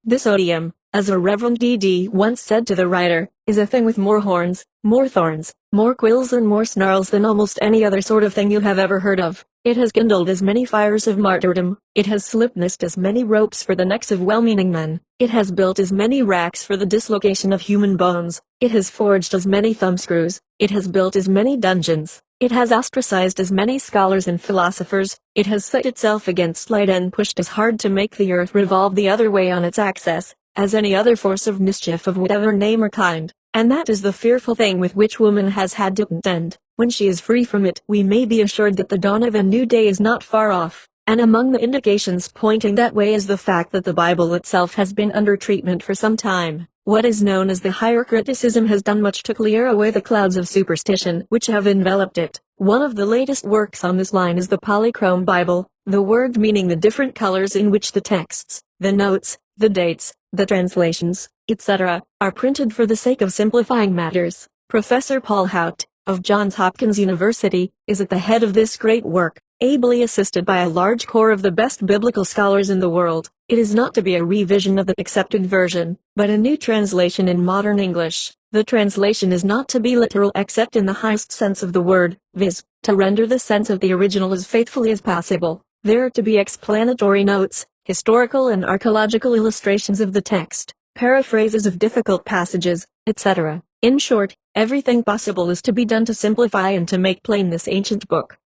This odium, as a Reverend D.D. once said to the writer, is a thing with more horns, more thorns, more quills and more snarls than almost any other sort of thing you have ever heard of. It has kindled as many fires of martyrdom, it has slip-noosed as many ropes for the necks of well-meaning men, it has built as many racks for the dislocation of human bones, it has forged as many thumbscrews, it has built as many dungeons, it has ostracized as many scholars and philosophers, it has set itself against light and pushed as hard to make the earth revolve the other way on its axis, as any other force of mischief of whatever name or kind, and that is the fearful thing with which woman has had to contend. When she is free from it, we may be assured that the dawn of a new day is not far off, and among the indications pointing that way is the fact that the Bible itself has been under treatment for some time. What is known as the higher criticism has done much to clear away the clouds of superstition which have enveloped it. One of the latest works on this line is the Polychrome Bible, the word meaning the different colors in which the texts, the notes, the dates, the translations, etc., are printed for the sake of simplifying matters. Professor Paul Hout, of Johns Hopkins University, is at the head of this great work, ably assisted by a large corps of the best biblical scholars in the world. It is not to be a revision of the accepted version, but a new translation in modern English. The translation is not to be literal except in the highest sense of the word, viz., to render the sense of the original as faithfully as possible. There are to be explanatory notes, historical and archaeological illustrations of the text, paraphrases of difficult passages, etc. In short, everything possible is to be done to simplify and to make plain this ancient book.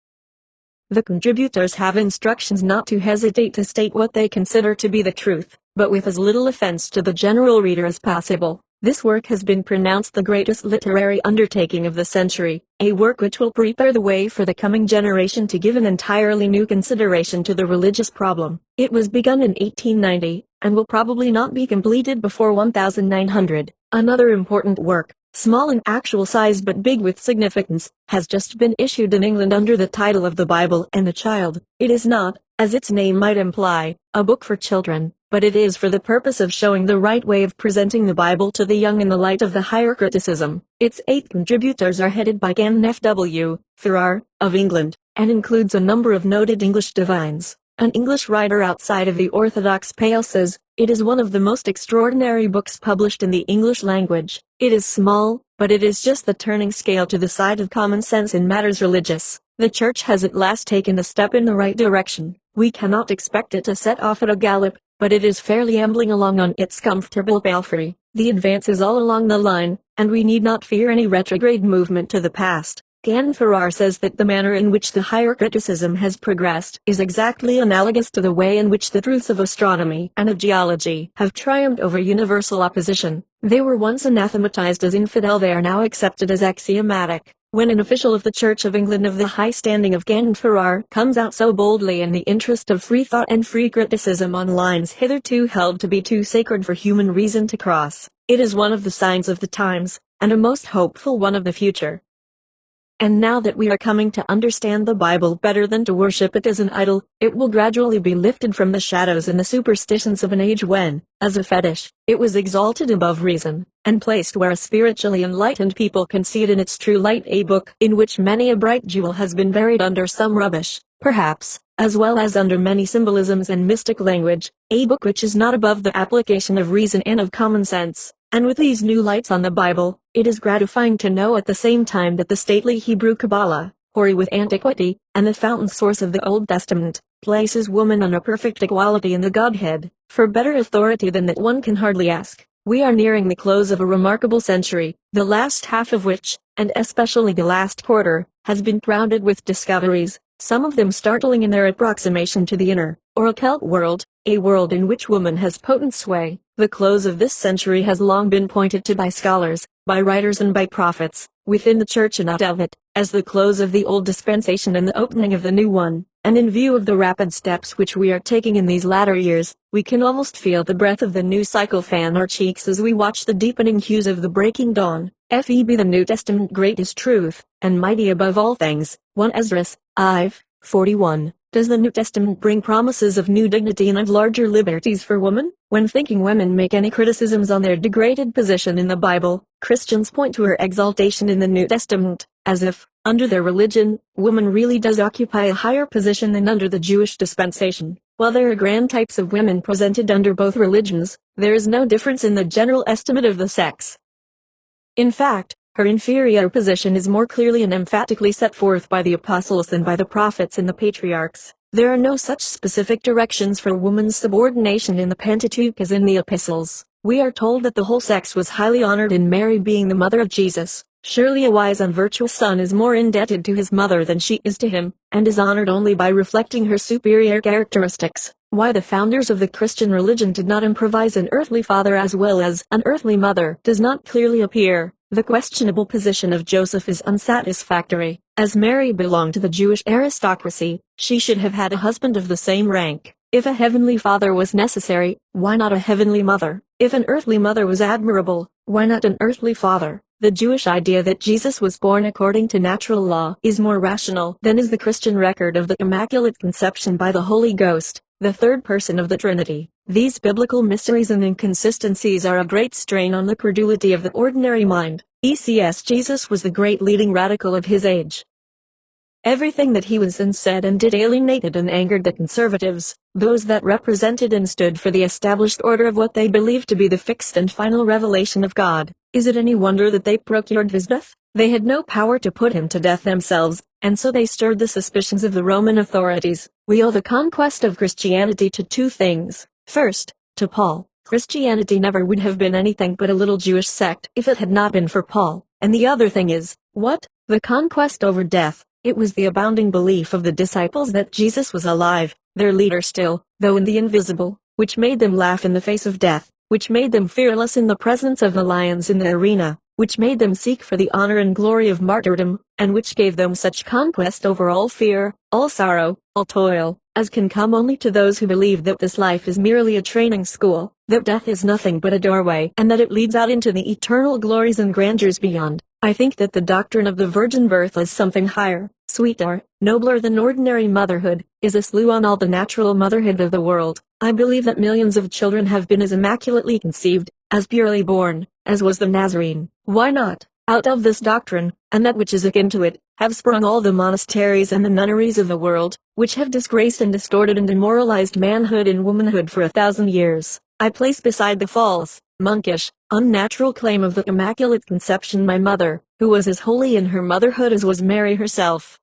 The contributors have instructions not to hesitate to state what they consider to be the truth, but with as little offense to the general reader as possible. This work has been pronounced the greatest literary undertaking of the century, a work which will prepare the way for the coming generation to give an entirely new consideration to the religious problem. It was begun in 1890, and will probably not be completed before 1900. Another important work, small in actual size but big with significance, has just been issued in England under the title of The Bible and the Child. It is not, as its name might imply, a book for children, but it is for the purpose of showing the right way of presenting the Bible to the young in the light of the higher criticism. Its 8 contributors are headed by Canon F.W. Farrar, of England, and includes a number of noted English divines. An English writer outside of the Orthodox Pale says, "It is one of the most extraordinary books published in the English language. It is small, but it is just the turning scale to the side of common sense in matters religious. The Church has at last taken a step in the right direction. We cannot expect it to set off at a gallop, but it is fairly ambling along on its comfortable palfrey. The advance is all along the line, and we need not fear any retrograde movement to the past." Canon Farrar says that the manner in which the higher criticism has progressed is exactly analogous to the way in which the truths of astronomy and of geology have triumphed over universal opposition. They were once anathematized as infidel, they are now accepted as axiomatic. When an official of the Church of England of the high standing of Canon Farrar comes out so boldly in the interest of free thought and free criticism on lines hitherto held to be too sacred for human reason to cross, it is one of the signs of the times, and a most hopeful one of the future. And now that we are coming to understand the Bible better than to worship it as an idol, it will gradually be lifted from the shadows and the superstitions of an age when, as a fetish, it was exalted above reason, and placed where a spiritually enlightened people can see it in its true light. A book in which many a bright jewel has been buried under some rubbish, perhaps, as well as under many symbolisms and mystic language, a book which is not above the application of reason and of common sense. And with these new lights on the Bible, it is gratifying to know at the same time that the stately Hebrew Kabbalah, hoary with antiquity, and the fountain source of the Old Testament, places woman on a perfect equality in the Godhead. For better authority than that one can hardly ask. We are nearing the close of a remarkable century, the last half of which, and especially the last quarter, has been crowded with discoveries, some of them startling in their approximation to the inner, or occult world, a world in which woman has potent sway. The close of this century has long been pointed to by scholars, by writers and by prophets, within the church and out of it, as the close of the old dispensation and the opening of the new one. And in view of the rapid steps which we are taking in these latter years, we can almost feel the breath of the new cycle fan our cheeks as we watch the deepening hues of the breaking dawn. Feb the New Testament great is truth, and mighty above all things. 1 Esdras, Iv, 41. Does the New Testament bring promises of new dignity and of larger liberties for women? When thinking women make any criticisms on their degraded position in the Bible, Christians point to her exaltation in the New Testament, as if, under their religion, woman really does occupy a higher position than under the Jewish dispensation. While there are grand types of women presented under both religions, there is no difference in the general estimate of the sex. In fact, her inferior position is more clearly and emphatically set forth by the apostles than by the prophets and the patriarchs. There are no such specific directions for woman's subordination in the Pentateuch as in the epistles. We are told that the whole sex was highly honored in Mary being the mother of Jesus. Surely a wise and virtuous son is more indebted to his mother than she is to him, and is honored only by reflecting her superior characteristics. Why the founders of the Christian religion did not improvise an earthly father as well as an earthly mother does not clearly appear. The questionable position of Joseph is unsatisfactory. As Mary belonged to the Jewish aristocracy, she should have had a husband of the same rank. If a heavenly father was necessary, why not a heavenly mother? If an earthly mother was admirable, why not an earthly father? The Jewish idea that Jesus was born according to natural law is more rational than is the Christian record of the Immaculate Conception by the Holy Ghost, the third person of the Trinity. These biblical mysteries and inconsistencies are a great strain on the credulity of the ordinary mind. Jesus was the great leading radical of his age. Everything that he was and said and did alienated and angered the conservatives, those that represented and stood for the established order of what they believed to be the fixed and final revelation of God. Is it any wonder that they procured his death? They had no power to put him to death themselves, and so they stirred the suspicions of the Roman authorities. We owe the conquest of Christianity to two things. First, to Paul. Christianity never would have been anything but a little Jewish sect if it had not been for Paul. And the other thing is, what? The conquest over death. It was the abounding belief of the disciples that Jesus was alive, their leader still, though in the invisible, which made them laugh in the face of death, which made them fearless in the presence of the lions in the arena, which made them seek for the honor and glory of martyrdom, and which gave them such conquest over all fear, all sorrow, all toil, as can come only to those who believe that this life is merely a training school, that death is nothing but a doorway, and that it leads out into the eternal glories and grandeurs beyond. I think that the doctrine of the virgin birth is something higher, sweeter, nobler than ordinary motherhood, is a slew on all the natural motherhood of the world. I believe that millions of children have been as immaculately conceived, as purely born, as was the Nazarene. Why not, out of this doctrine, and that which is akin to it, have sprung all the monasteries and the nunneries of the world, which have disgraced and distorted and demoralized manhood and womanhood for 1,000 years. I place beside the false, monkish, unnatural claim of the Immaculate Conception my mother, who was as holy in her motherhood as was Mary herself.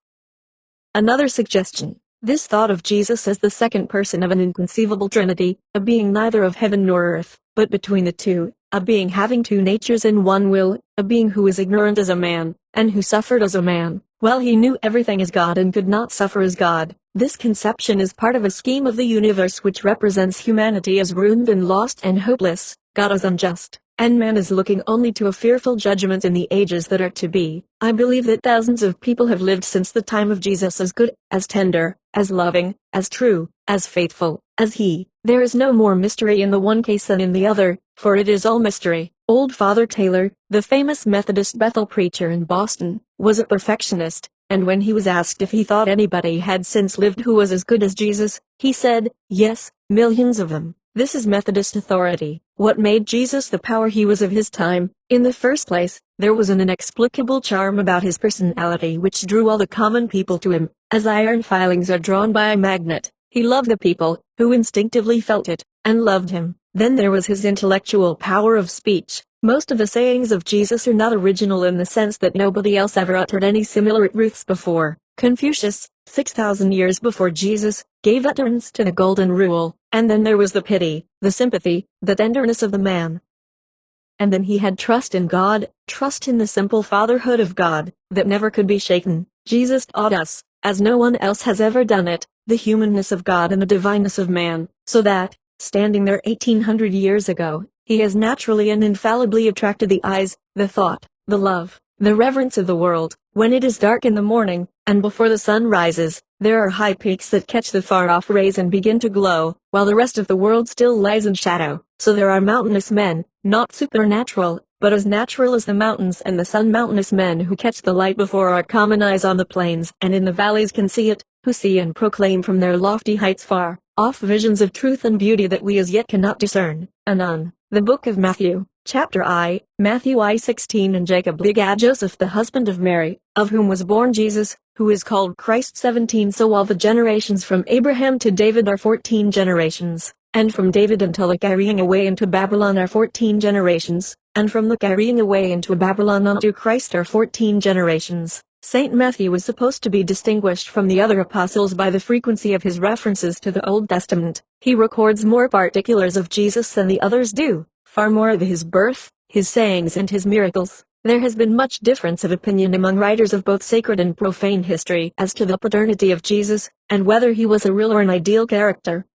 Another suggestion. This thought of Jesus as the second person of an inconceivable Trinity, a being neither of heaven nor earth, but between the two, a being having two natures in one will, a being who is ignorant as a man, and who suffered as a man, while he knew everything as God and could not suffer as God. This conception is part of a scheme of the universe which represents humanity as ruined and lost and hopeless, God as unjust, and man is looking only to a fearful judgment in the ages that are to be. I believe that thousands of people have lived since the time of Jesus as good, as tender, as loving, as true, as faithful, as he. There is no more mystery in the one case than in the other, for it is all mystery. Old Father Taylor, the famous Methodist Bethel preacher in Boston, was a perfectionist, and when he was asked if he thought anybody had since lived who was as good as Jesus, he said, "Yes, millions of them." This is Methodist authority. What made Jesus the power he was of his time? In the first place, there was an inexplicable charm about his personality which drew all the common people to him, as iron filings are drawn by a magnet. He loved the people, who instinctively felt it, and loved him. Then there was his intellectual power of speech. Most of the sayings of Jesus are not original in the sense that nobody else ever uttered any similar truths before. Confucius, 6,000 years before Jesus, gave utterance to the Golden Rule, and then there was the pity, the sympathy, the tenderness of the man. And then he had trust in God, trust in the simple fatherhood of God, that never could be shaken. Jesus taught us, as no one else has ever done it, the humanness of God and the divineness of man, so that, standing there 1800 years ago, he has naturally and infallibly attracted the eyes, the thought, the love, the reverence of the world. When it is dark in the morning, and before the sun rises, there are high peaks that catch the far-off rays and begin to glow, while the rest of the world still lies in shadow. So there are mountainous men, not supernatural, but as natural as the mountains and the sun, mountainous men who catch the light before our common eyes on the plains and in the valleys can see it, who see and proclaim from their lofty heights far off visions of truth and beauty that we as yet cannot discern. Anon. The Book of Matthew, Chapter I, Matthew I:16. And Jacob begat Joseph the husband of Mary, of whom was born Jesus, who is called Christ. 17. So all the generations from Abraham to David are 14 generations, and from David until the carrying away into Babylon are 14 generations, and from the carrying away into Babylon unto Christ are 14 generations. Saint Matthew was supposed to be distinguished from the other apostles by the frequency of his references to the Old Testament. He records more particulars of Jesus than the others do, far more of his birth, his sayings and his miracles. There has been much difference of opinion among writers of both sacred and profane history as to the paternity of Jesus, and whether he was a real or an ideal character.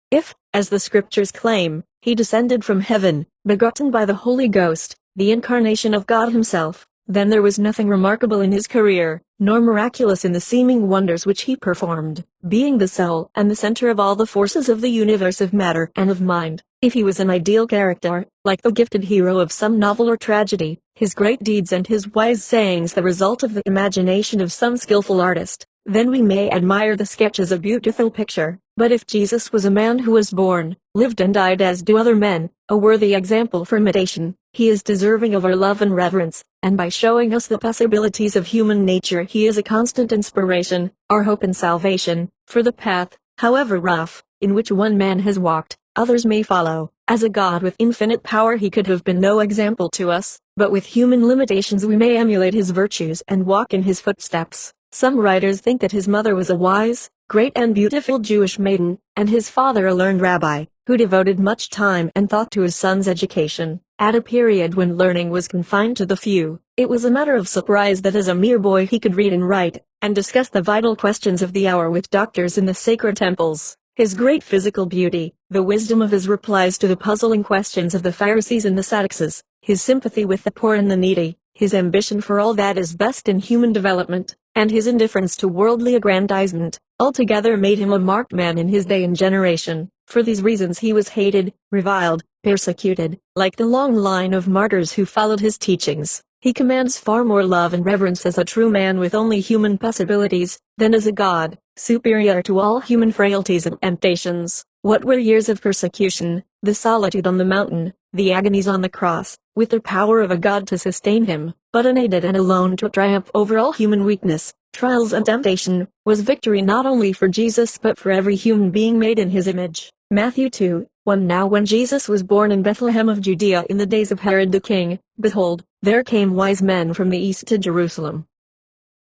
If, as the scriptures claim, he descended from heaven, begotten by the Holy Ghost, the incarnation of God himself, then there was nothing remarkable in his career, nor miraculous in the seeming wonders which he performed, being the soul and the center of all the forces of the universe of matter and of mind. If he was an ideal character, like the gifted hero of some novel or tragedy, his great deeds and his wise sayings the result of the imagination of some skillful artist, then we may admire the sketch as a beautiful picture. But if Jesus was a man who was born, lived and died as do other men, a worthy example for imitation, he is deserving of our love and reverence, and by showing us the possibilities of human nature he is a constant inspiration, our hope and salvation, for the path, however rough, in which one man has walked, others may follow. As a God with infinite power he could have been no example to us, but with human limitations we may emulate his virtues and walk in his footsteps. Some writers think that his mother was a wise, great and beautiful Jewish maiden, and his father a learned rabbi, who devoted much time and thought to his son's education. At a period when learning was confined to the few, it was a matter of surprise that as a mere boy he could read and write, and discuss the vital questions of the hour with doctors in the sacred temples. His great physical beauty, the wisdom of his replies to the puzzling questions of the Pharisees and the Sadducees, his sympathy with the poor and the needy, his ambition for all that is best in human development, and his indifference to worldly aggrandizement, altogether made him a marked man in his day and generation. For these reasons he was hated, reviled, persecuted, like the long line of martyrs who followed his teachings. He commands far more love and reverence as a true man with only human possibilities, than as a God, superior to all human frailties and temptations. What were years of persecution, the solitude on the mountain, the agonies on the cross, with the power of a God to sustain him, but unaided and alone to triumph over all human weakness, trials and temptation, was victory not only for Jesus but for every human being made in his image. Matthew 2:1. Now when Jesus was born in Bethlehem of Judea in the days of Herod the king, behold, there came wise men from the east to Jerusalem,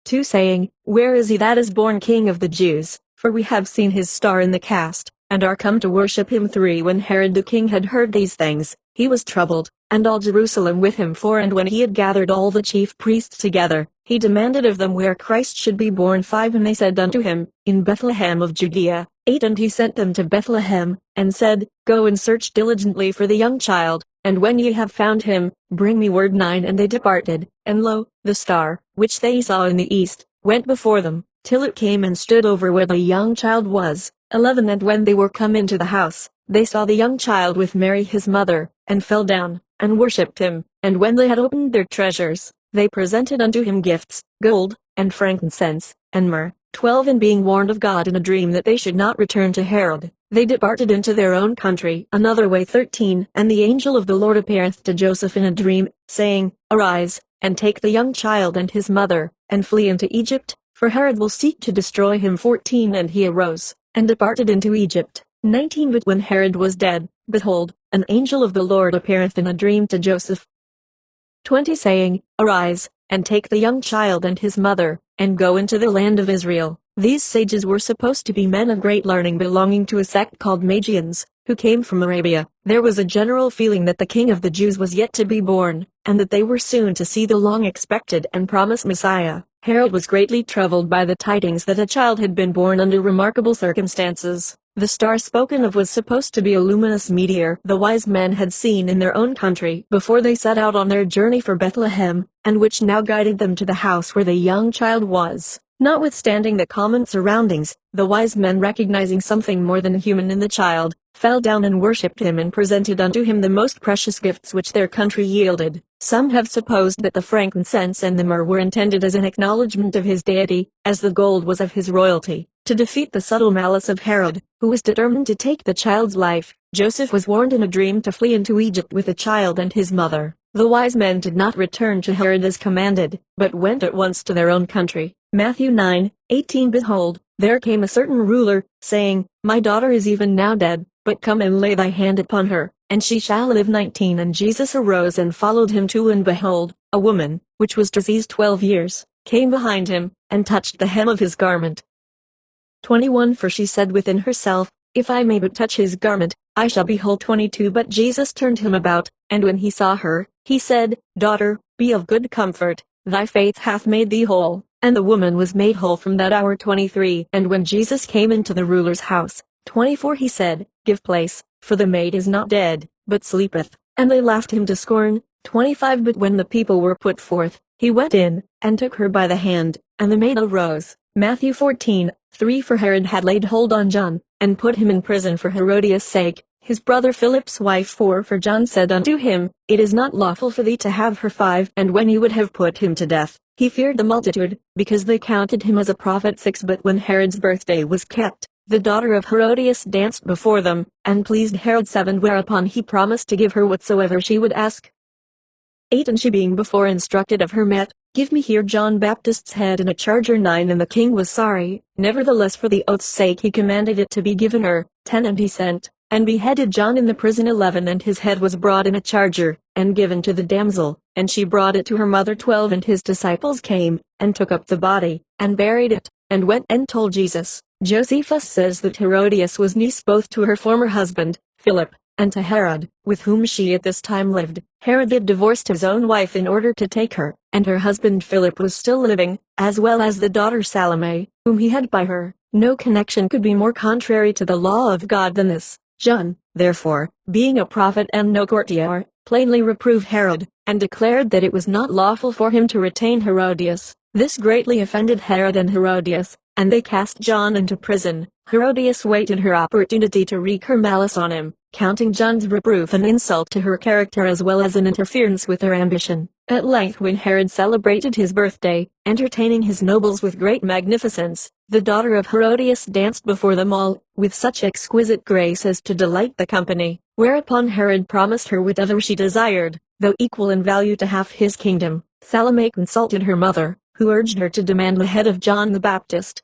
2 saying, Where is he that is born King of the Jews? For we have seen his star in the cast, and are come to worship him. 3 When Herod the king had heard these things, he was troubled, and all Jerusalem with him. 4 And when he had gathered all the chief priests together, he demanded of them where Christ should be born. 5 And they said unto him, In Bethlehem of Judea. 8 And he sent them to Bethlehem, and said, Go and search diligently for the young child, and when ye have found him, bring me word. 9 And they departed, and lo, the star, which they saw in the east, went before them, till it came and stood over where the young child was. 11 And when they were come into the house, they saw the young child with Mary his mother, and fell down, and worshipped him. And when they had opened their treasures, they presented unto him gifts, gold, and frankincense, and myrrh. 12 And being warned of God in a dream that they should not return to Herod, they departed into their own country another way. 13 And the angel of the Lord appeareth to Joseph in a dream, saying, Arise, and take the young child and his mother, and flee into Egypt, for Herod will seek to destroy him. 14 And he arose, and departed into Egypt. 19 But when Herod was dead, behold, an angel of the Lord appeareth in a dream to Joseph, 20 saying, Arise, and take the young child and his mother, and go into the land of Israel. These sages were supposed to be men of great learning belonging to a sect called Magians, who came from Arabia. There was a general feeling that the king of the Jews was yet to be born, and that they were soon to see the long-expected and promised Messiah. Herod was greatly troubled by the tidings that a child had been born under remarkable circumstances. The star spoken of was supposed to be a luminous meteor the wise men had seen in their own country before they set out on their journey for Bethlehem, and which now guided them to the house where the young child was. Notwithstanding the common surroundings, the wise men, recognizing something more than human in the child, fell down and worshipped him and presented unto him the most precious gifts which their country yielded. Some have supposed that the frankincense and the myrrh were intended as an acknowledgement of his deity, as the gold was of his royalty. To defeat the subtle malice of Herod, who was determined to take the child's life, Joseph was warned in a dream to flee into Egypt with the child and his mother. The wise men did not return to Herod as commanded, but went at once to their own country. Matthew 9:18 Behold, there came a certain ruler, saying, My daughter is even now dead, but come and lay thy hand upon her, and she shall live. 19 And Jesus arose and followed him too, and behold, a woman, which was diseased 12 years, came behind him, and touched the hem of his garment. 21 For she said within herself, If I may but touch his garment, I shall be whole. 22 But Jesus turned him about, and when he saw her, he said, Daughter, be of good comfort, thy faith hath made thee whole. And the woman was made whole from that hour. 23 And when Jesus came into the ruler's house, 24 he said, Give place, for the maid is not dead, but sleepeth. And they laughed him to scorn. 25 But when the people were put forth, he went in, and took her by the hand, and the maid arose. Matthew 14:3 For Herod had laid hold on John, and put him in prison for Herodias' sake, his brother Philip's wife. 4 For John said unto him, It is not lawful for thee to have her. 5 And when he would have put him to death, he feared the multitude, because they counted him as a prophet. 6 But when Herod's birthday was kept, the daughter of Herodias danced before them, and pleased Herod. 7 Whereupon he promised to give her whatsoever she would ask. 8 And she being before instructed of her met, Give me here John Baptist's head in a charger. 9 And the king was sorry, nevertheless for the oath's sake he commanded it to be given her. 10 And he sent, and beheaded John in the prison. 11 And his head was brought in a charger, and given to the damsel, and she brought it to her mother. 12 And his disciples came, and took up the body, and buried it, and went and told Jesus. Josephus says that Herodias was niece both to her former husband, Philip, and to Herod, with whom she at this time lived. Herod had divorced his own wife in order to take her, and her husband Philip was still living, as well as the daughter Salome, whom he had by her. No connection could be more contrary to the law of God than this. John, therefore, being a prophet and no courtier, plainly reproved Herod, and declared that it was not lawful for him to retain Herodias. This greatly offended Herod and Herodias, and they cast John into prison. Herodias waited her opportunity to wreak her malice on him, counting John's reproof an insult to her character as well as an interference with her ambition. At length, when Herod celebrated his birthday, entertaining his nobles with great magnificence, the daughter of Herodias danced before them all, with such exquisite grace as to delight the company, whereupon Herod promised her whatever she desired, though equal in value to half his kingdom. Salome consulted her mother, who urged her to demand the head of John the Baptist.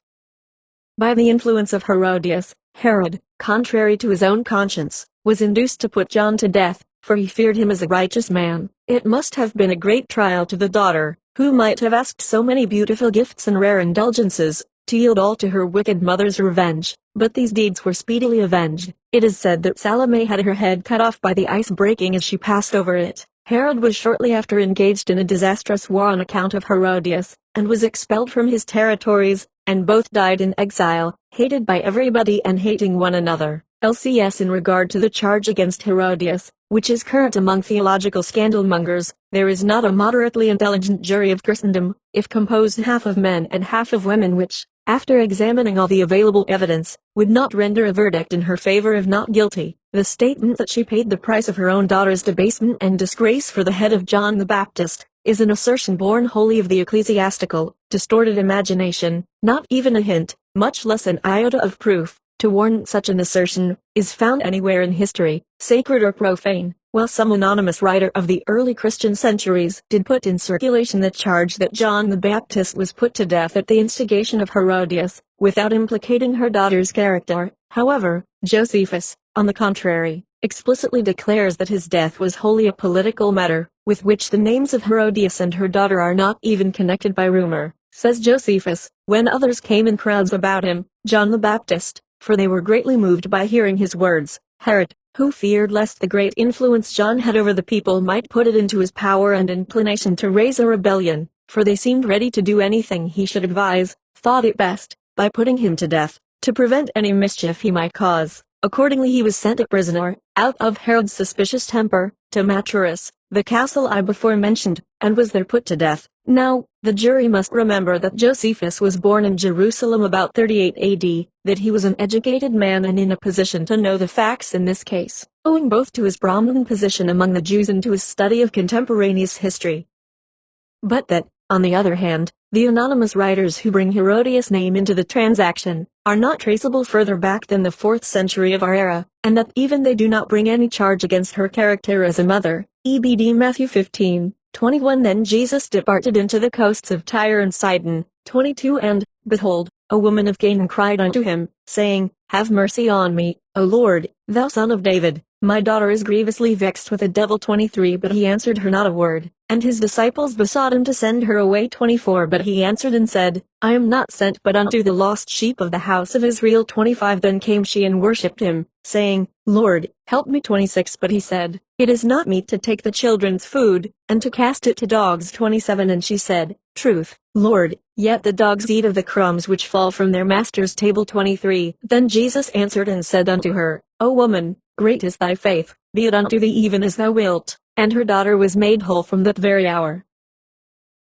By the influence of Herodias, Herod, contrary to his own conscience, was induced to put John to death, for he feared him as a righteous man. It must have been a great trial to the daughter, who might have asked so many beautiful gifts and rare indulgences, to yield all to her wicked mother's revenge, but these deeds were speedily avenged. It is said that Salome had her head cut off by the ice breaking as she passed over it. Herod was shortly after engaged in a disastrous war on account of Herodias, and was expelled from his territories, and both died in exile, hated by everybody and hating one another. LCS In regard to the charge against Herodias, which is current among theological scandalmongers, there is not a moderately intelligent jury of Christendom, if composed half of men and half of women, which, after examining all the available evidence, would not render a verdict in her favor of not guilty. The statement that she paid the price of her own daughter's debasement and disgrace for the head of John the Baptist, is an assertion born wholly of the ecclesiastical, distorted imagination. Not even a hint, much less an iota of proof, to warrant such an assertion, is found anywhere in history, sacred or profane. While some anonymous writer of the early Christian centuries did put in circulation the charge that John the Baptist was put to death at the instigation of Herodias, without implicating her daughter's character, however, Josephus, on the contrary, explicitly declares that his death was wholly a political matter, with which the names of Herodias and her daughter are not even connected by rumor. Says Josephus, when others came in crowds about him, John the Baptist, for they were greatly moved by hearing his words, Herod, who feared lest the great influence John had over the people might put it into his power and inclination to raise a rebellion, for they seemed ready to do anything he should advise, thought it best, by putting him to death, to prevent any mischief he might cause. Accordingly he was sent a prisoner, out of Herod's suspicious temper, to Machaerus, the castle I before mentioned, and was there put to death. Now, the jury must remember that Josephus was born in Jerusalem about 38 AD, that he was an educated man and in a position to know the facts in this case, owing both to his prominent position among the Jews and to his study of contemporaneous history. But that, on the other hand, the anonymous writers who bring Herodias' name into the transaction, are not traceable further back than the 4th century of our era, and that even they do not bring any charge against her character as a mother. EBD Matthew 15:21 Then Jesus departed into the coasts of Tyre and Sidon, 22 And, behold, a woman of Canaan cried unto him, saying, Have mercy on me, O Lord, thou son of David, my daughter is grievously vexed with a devil. 23 But he answered her not a word, and his disciples besought him to send her away. 24 But he answered and said, I am not sent but unto the lost sheep of the house of Israel. 25 Then came she and worshipped him, saying, Lord, help me. 26 But he said, It is not meet to take the children's food, and to cast it to dogs. 27 And she said, Truth, Lord, yet the dogs eat of the crumbs which fall from their master's table. 23 Then Jesus answered and said unto her, O woman, great is thy faith, be it unto thee even as thou wilt. And her daughter was made whole from that very hour.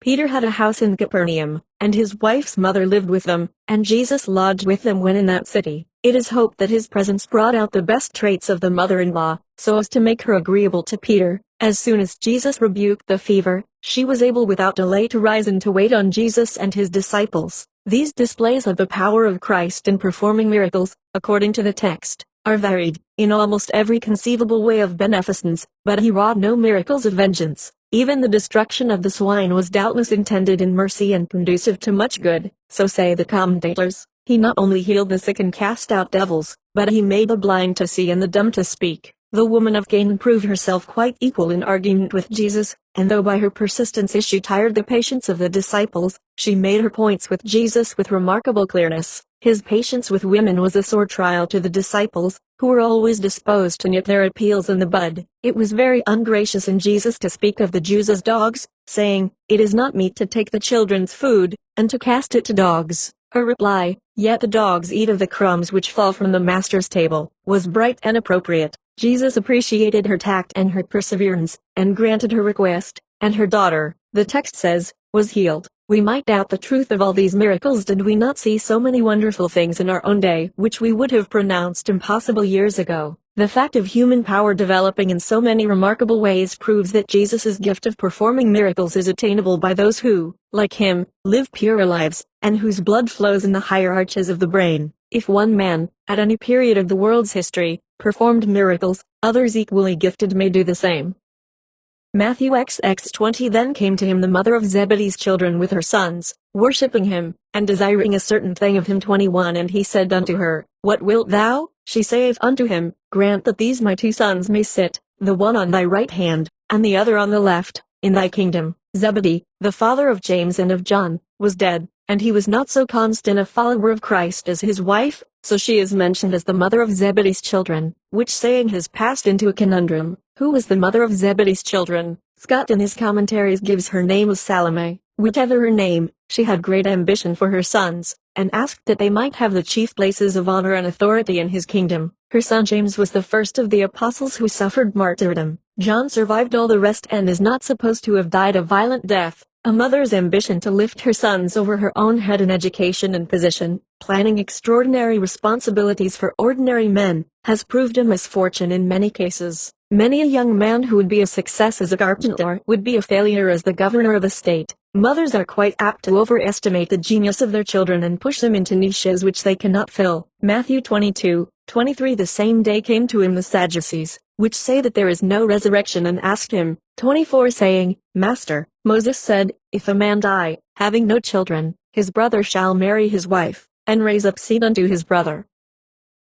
Peter had a house in Capernaum, and his wife's mother lived with them, and Jesus lodged with them when in that city. It is hoped that his presence brought out the best traits of the mother-in-law, so as to make her agreeable to Peter. As soon as Jesus rebuked the fever, she was able without delay to rise and to wait on Jesus and his disciples. These displays of the power of Christ in performing miracles, according to the text, are varied, in almost every conceivable way of beneficence, but he wrought no miracles of vengeance. Even the destruction of the swine was doubtless intended in mercy and conducive to much good, so say the commentators. He not only healed the sick and cast out devils, but he made the blind to see and the dumb to speak. The woman of Canaan proved herself quite equal in argument with Jesus, and though by her persistency she tired the patience of the disciples, she made her points with Jesus with remarkable clearness. His patience with women was a sore trial to the disciples, who were always disposed to nip their appeals in the bud. It was very ungracious in Jesus to speak of the Jews as dogs, saying, It is not meet to take the children's food, and to cast it to dogs. Her reply, Yet the dogs eat of the crumbs which fall from the master's table, was bright and appropriate. Jesus appreciated her tact and her perseverance, and granted her request, and her daughter, the text says, was healed. We might doubt the truth of all these miracles did we not see so many wonderful things in our own day which we would have pronounced impossible years ago. The fact of human power developing in so many remarkable ways proves that Jesus' gift of performing miracles is attainable by those who, like him, live pure lives, and whose blood flows in the higher arches of the brain. If one man, at any period of the world's history, performed miracles, others equally gifted may do the same. Matthew XX 20 Then came to him the mother of Zebedee's children with her sons, worshipping him, and desiring a certain thing of him. 21 And he said unto her, What wilt thou? She saith unto him, Grant that these my 2 sons may sit, the one on thy right hand, and the other on the left, in thy kingdom. Zebedee, the father of James and of John, was dead, and he was not so constant a follower of Christ as his wife, so she is mentioned as the mother of Zebedee's children, which saying has passed into a conundrum. Who was the mother of Zebedee's children? Scott in his commentaries gives her name as Salome. Whatever her name, she had great ambition for her sons, and asked that they might have the chief places of honor and authority in his kingdom. Her son James was the first of the apostles who suffered martyrdom. John survived all the rest and is not supposed to have died a violent death. A mother's ambition to lift her sons over her own head in education and position, planning extraordinary responsibilities for ordinary men, has proved a misfortune in many cases. Many a young man who would be a success as a carpenter would be a failure as the governor of a state. Mothers are quite apt to overestimate the genius of their children and push them into niches which they cannot fill. Matthew 22:23. The same day came to him the Sadducees, which say that there is no resurrection, and asked him, 24, saying, Master, Moses said, if a man die, having no children, his brother shall marry his wife, and raise up seed unto his brother.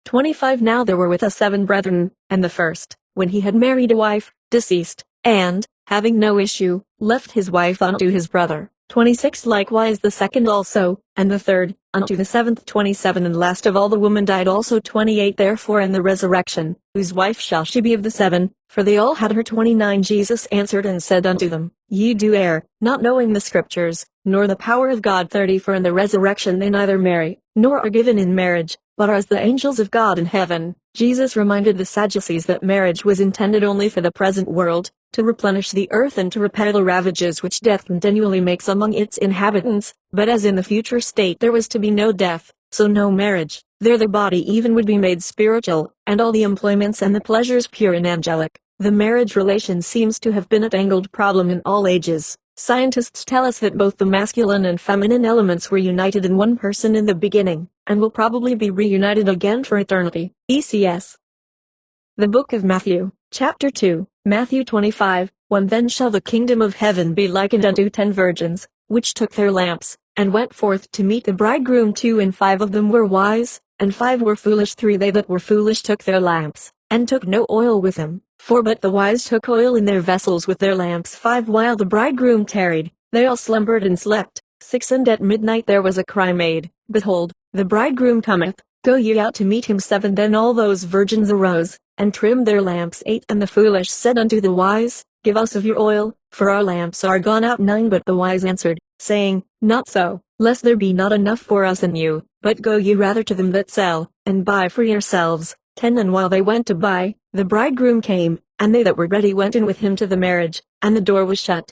25. Now there were with us 7 brethren, and the first, when he had married a wife, deceased, and, having no issue, left his wife unto his brother. 26. Likewise the second also, and the third, unto the 7th. 27. And last of all the woman died also. 28. Therefore in the resurrection, whose wife shall she be of the 7? For they all had her. 29. Jesus answered and said unto them, Ye do err, not knowing the Scriptures, nor the power of God. 30. For in the resurrection they neither marry, nor are given in marriage, but are as the angels of God in heaven. Jesus reminded the Sadducees that marriage was intended only for the present world, to replenish the earth and to repair the ravages which death continually makes among its inhabitants, but as in the future state there was to be no death, so no marriage, there the body even would be made spiritual, and all the employments and the pleasures pure and angelic. The marriage relation seems to have been a tangled problem in all ages. Scientists tell us that both the masculine and feminine elements were united in one person in the beginning, and will probably be reunited again for eternity. ECS. The Book of Matthew, Chapter 2, Matthew 25:1. Then shall the kingdom of heaven be likened unto 10 virgins, which took their lamps, and went forth to meet the bridegroom. 2 And 5 of them were wise, and 5 were foolish. 3 They that were foolish took their lamps, and took no oil with them. 4 But the wise took oil in their vessels with their lamps. 5 While the bridegroom tarried, they all slumbered and slept. 6 And at midnight there was a cry made, Behold, the bridegroom cometh, go ye out to meet him. 7 Then all those virgins arose, and trimmed their lamps. 8 And the foolish said unto the wise, Give us of your oil, for our lamps are gone out. 9 But the wise answered, saying, Not so, lest there be not enough for us and you, but go ye rather to them that sell, and buy for yourselves. 10 And while they went to buy, the bridegroom came, and they that were ready went in with him to the marriage, and the door was shut.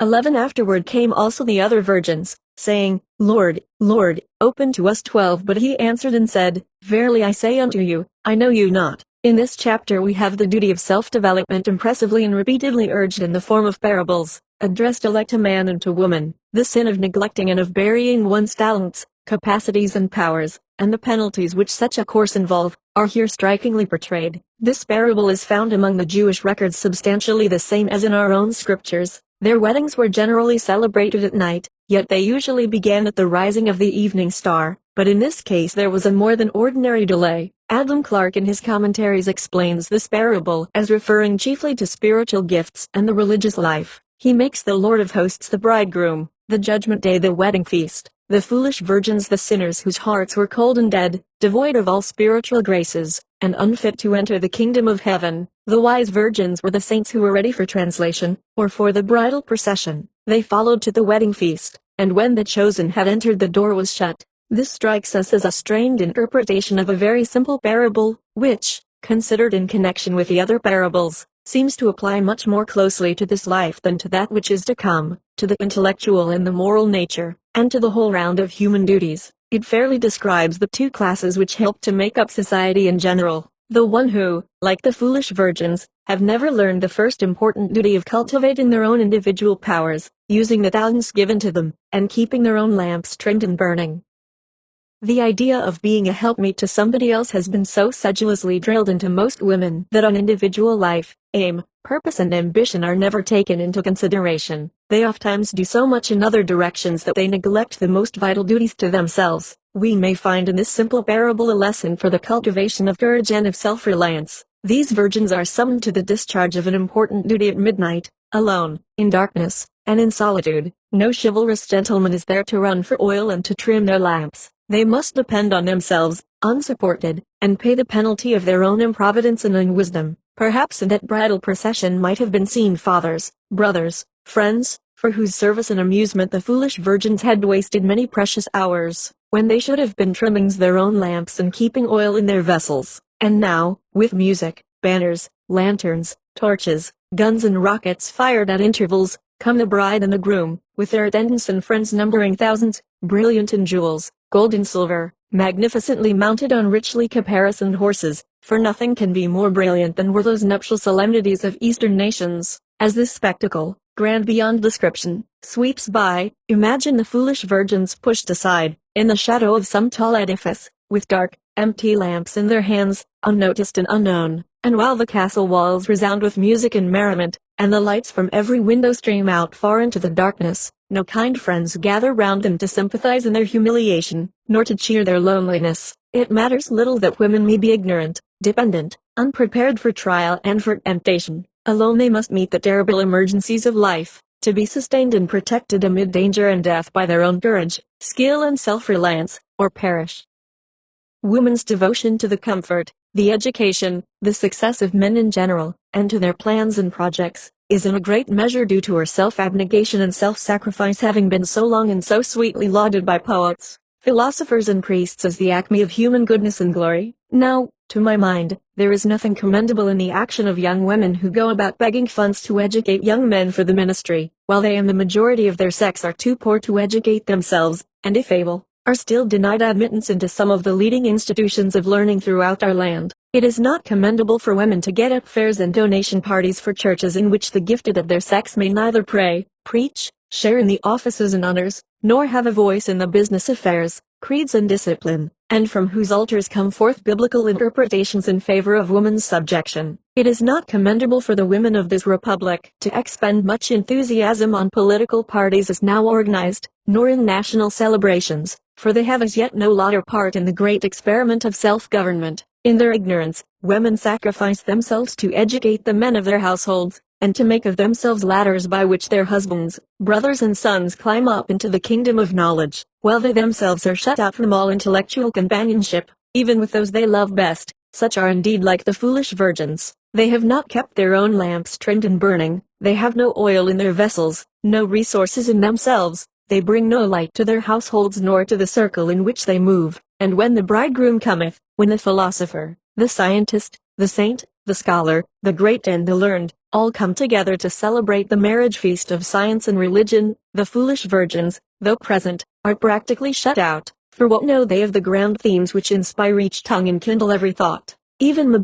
11 Afterward came also the other virgins, saying, Lord, Lord, open to us. 12 But he answered and said, Verily I say unto you, I know you not. In this chapter we have the duty of self-development impressively and repeatedly urged in the form of parables, addressed alike to man and to woman. The sin of neglecting and of burying one's talents, capacities and powers, and the penalties which such a course involve, are here strikingly portrayed. This parable is found among the Jewish records substantially the same as in our own scriptures. Their weddings were generally celebrated at night, yet they usually began at the rising of the evening star, but in this case there was a more than ordinary delay. Adam Clarke in his commentaries explains this parable as referring chiefly to spiritual gifts and the religious life. He makes the Lord of hosts the bridegroom, the judgment day the wedding feast, the foolish virgins the sinners whose hearts were cold and dead, devoid of all spiritual graces, and unfit to enter the kingdom of heaven. The wise virgins were the saints who were ready for translation, or for the bridal procession. They followed to the wedding feast, and when the chosen had entered the door was shut. This strikes us as a strained interpretation of a very simple parable, which, considered in connection with the other parables, seems to apply much more closely to this life than to that which is to come, to the intellectual and the moral nature, and to the whole round of human duties. It fairly describes the 2 classes which help to make up society in general. The one who, like the foolish virgins, have never learned the first important duty of cultivating their own individual powers, using the talents given to them, and keeping their own lamps trimmed and burning. The idea of being a helpmeet to somebody else has been so sedulously drilled into most women that on individual life, aim, purpose and ambition are never taken into consideration. They oftentimes do so much in other directions that they neglect the most vital duties to themselves. We may find in this simple parable a lesson for the cultivation of courage and of self-reliance. These virgins are summoned to the discharge of an important duty at midnight, alone, in darkness, and in solitude. No chivalrous gentleman is there to run for oil and to trim their lamps. They must depend on themselves, unsupported, and pay the penalty of their own improvidence and unwisdom. Perhaps in that bridal procession might have been seen fathers, brothers, friends, for whose service and amusement the foolish virgins had wasted many precious hours, when they should have been trimming their own lamps and keeping oil in their vessels. And now, with music, banners, lanterns, torches, guns and rockets fired at intervals, come the bride and the groom, with their attendants and friends numbering thousands, brilliant in jewels, gold and silver, magnificently mounted on richly caparisoned horses, for nothing can be more brilliant than were those nuptial solemnities of Eastern nations. As this spectacle, grand beyond description, sweeps by, imagine the foolish virgins pushed aside, in the shadow of some tall edifice, with dark, empty lamps in their hands, unnoticed and unknown, and while the castle walls resound with music and merriment, and the lights from every window stream out far into the darkness, no kind friends gather round them to sympathize in their humiliation, nor to cheer their loneliness. It matters little that women may be ignorant, dependent, unprepared for trial and for temptation. Alone they must meet the terrible emergencies of life, to be sustained and protected amid danger and death by their own courage, skill and self-reliance, or perish. Women's devotion to the comfort, the education, the success of men in general, and to their plans and projects, is in a great measure due to her self-abnegation and self-sacrifice, having been so long and so sweetly lauded by poets, philosophers and priests as the acme of human goodness and glory. Now, to my mind, there is nothing commendable in the action of young women who go about begging funds to educate young men for the ministry, while they and the majority of their sex are too poor to educate themselves, and if able, are still denied admittance into some of the leading institutions of learning throughout our land. It is not commendable for women to get up fairs and donation parties for churches in which the gifted of their sex may neither pray, preach, share in the offices and honors, nor have a voice in the business affairs, creeds and discipline, and from whose altars come forth biblical interpretations in favor of woman's subjection. It is not commendable for the women of this republic to expend much enthusiasm on political parties as now organized, nor in national celebrations, for they have as yet no lot or part in the great experiment of self-government. In their ignorance, women sacrifice themselves to educate the men of their households, and to make of themselves ladders by which their husbands, brothers and sons climb up into the kingdom of knowledge, while they themselves are shut out from all intellectual companionship, even with those they love best. Such are indeed like the foolish virgins. They have not kept their own lamps trimmed and burning, they have no oil in their vessels, no resources in themselves, they bring no light to their households nor to the circle in which they move, and when the bridegroom cometh, when the philosopher, the scientist, the saint, the scholar, the great and the learned, all come together to celebrate the marriage feast of science and religion, the foolish virgins, though present, are practically shut out, for what know they of the grand themes which inspire each tongue and kindle every thought? Even the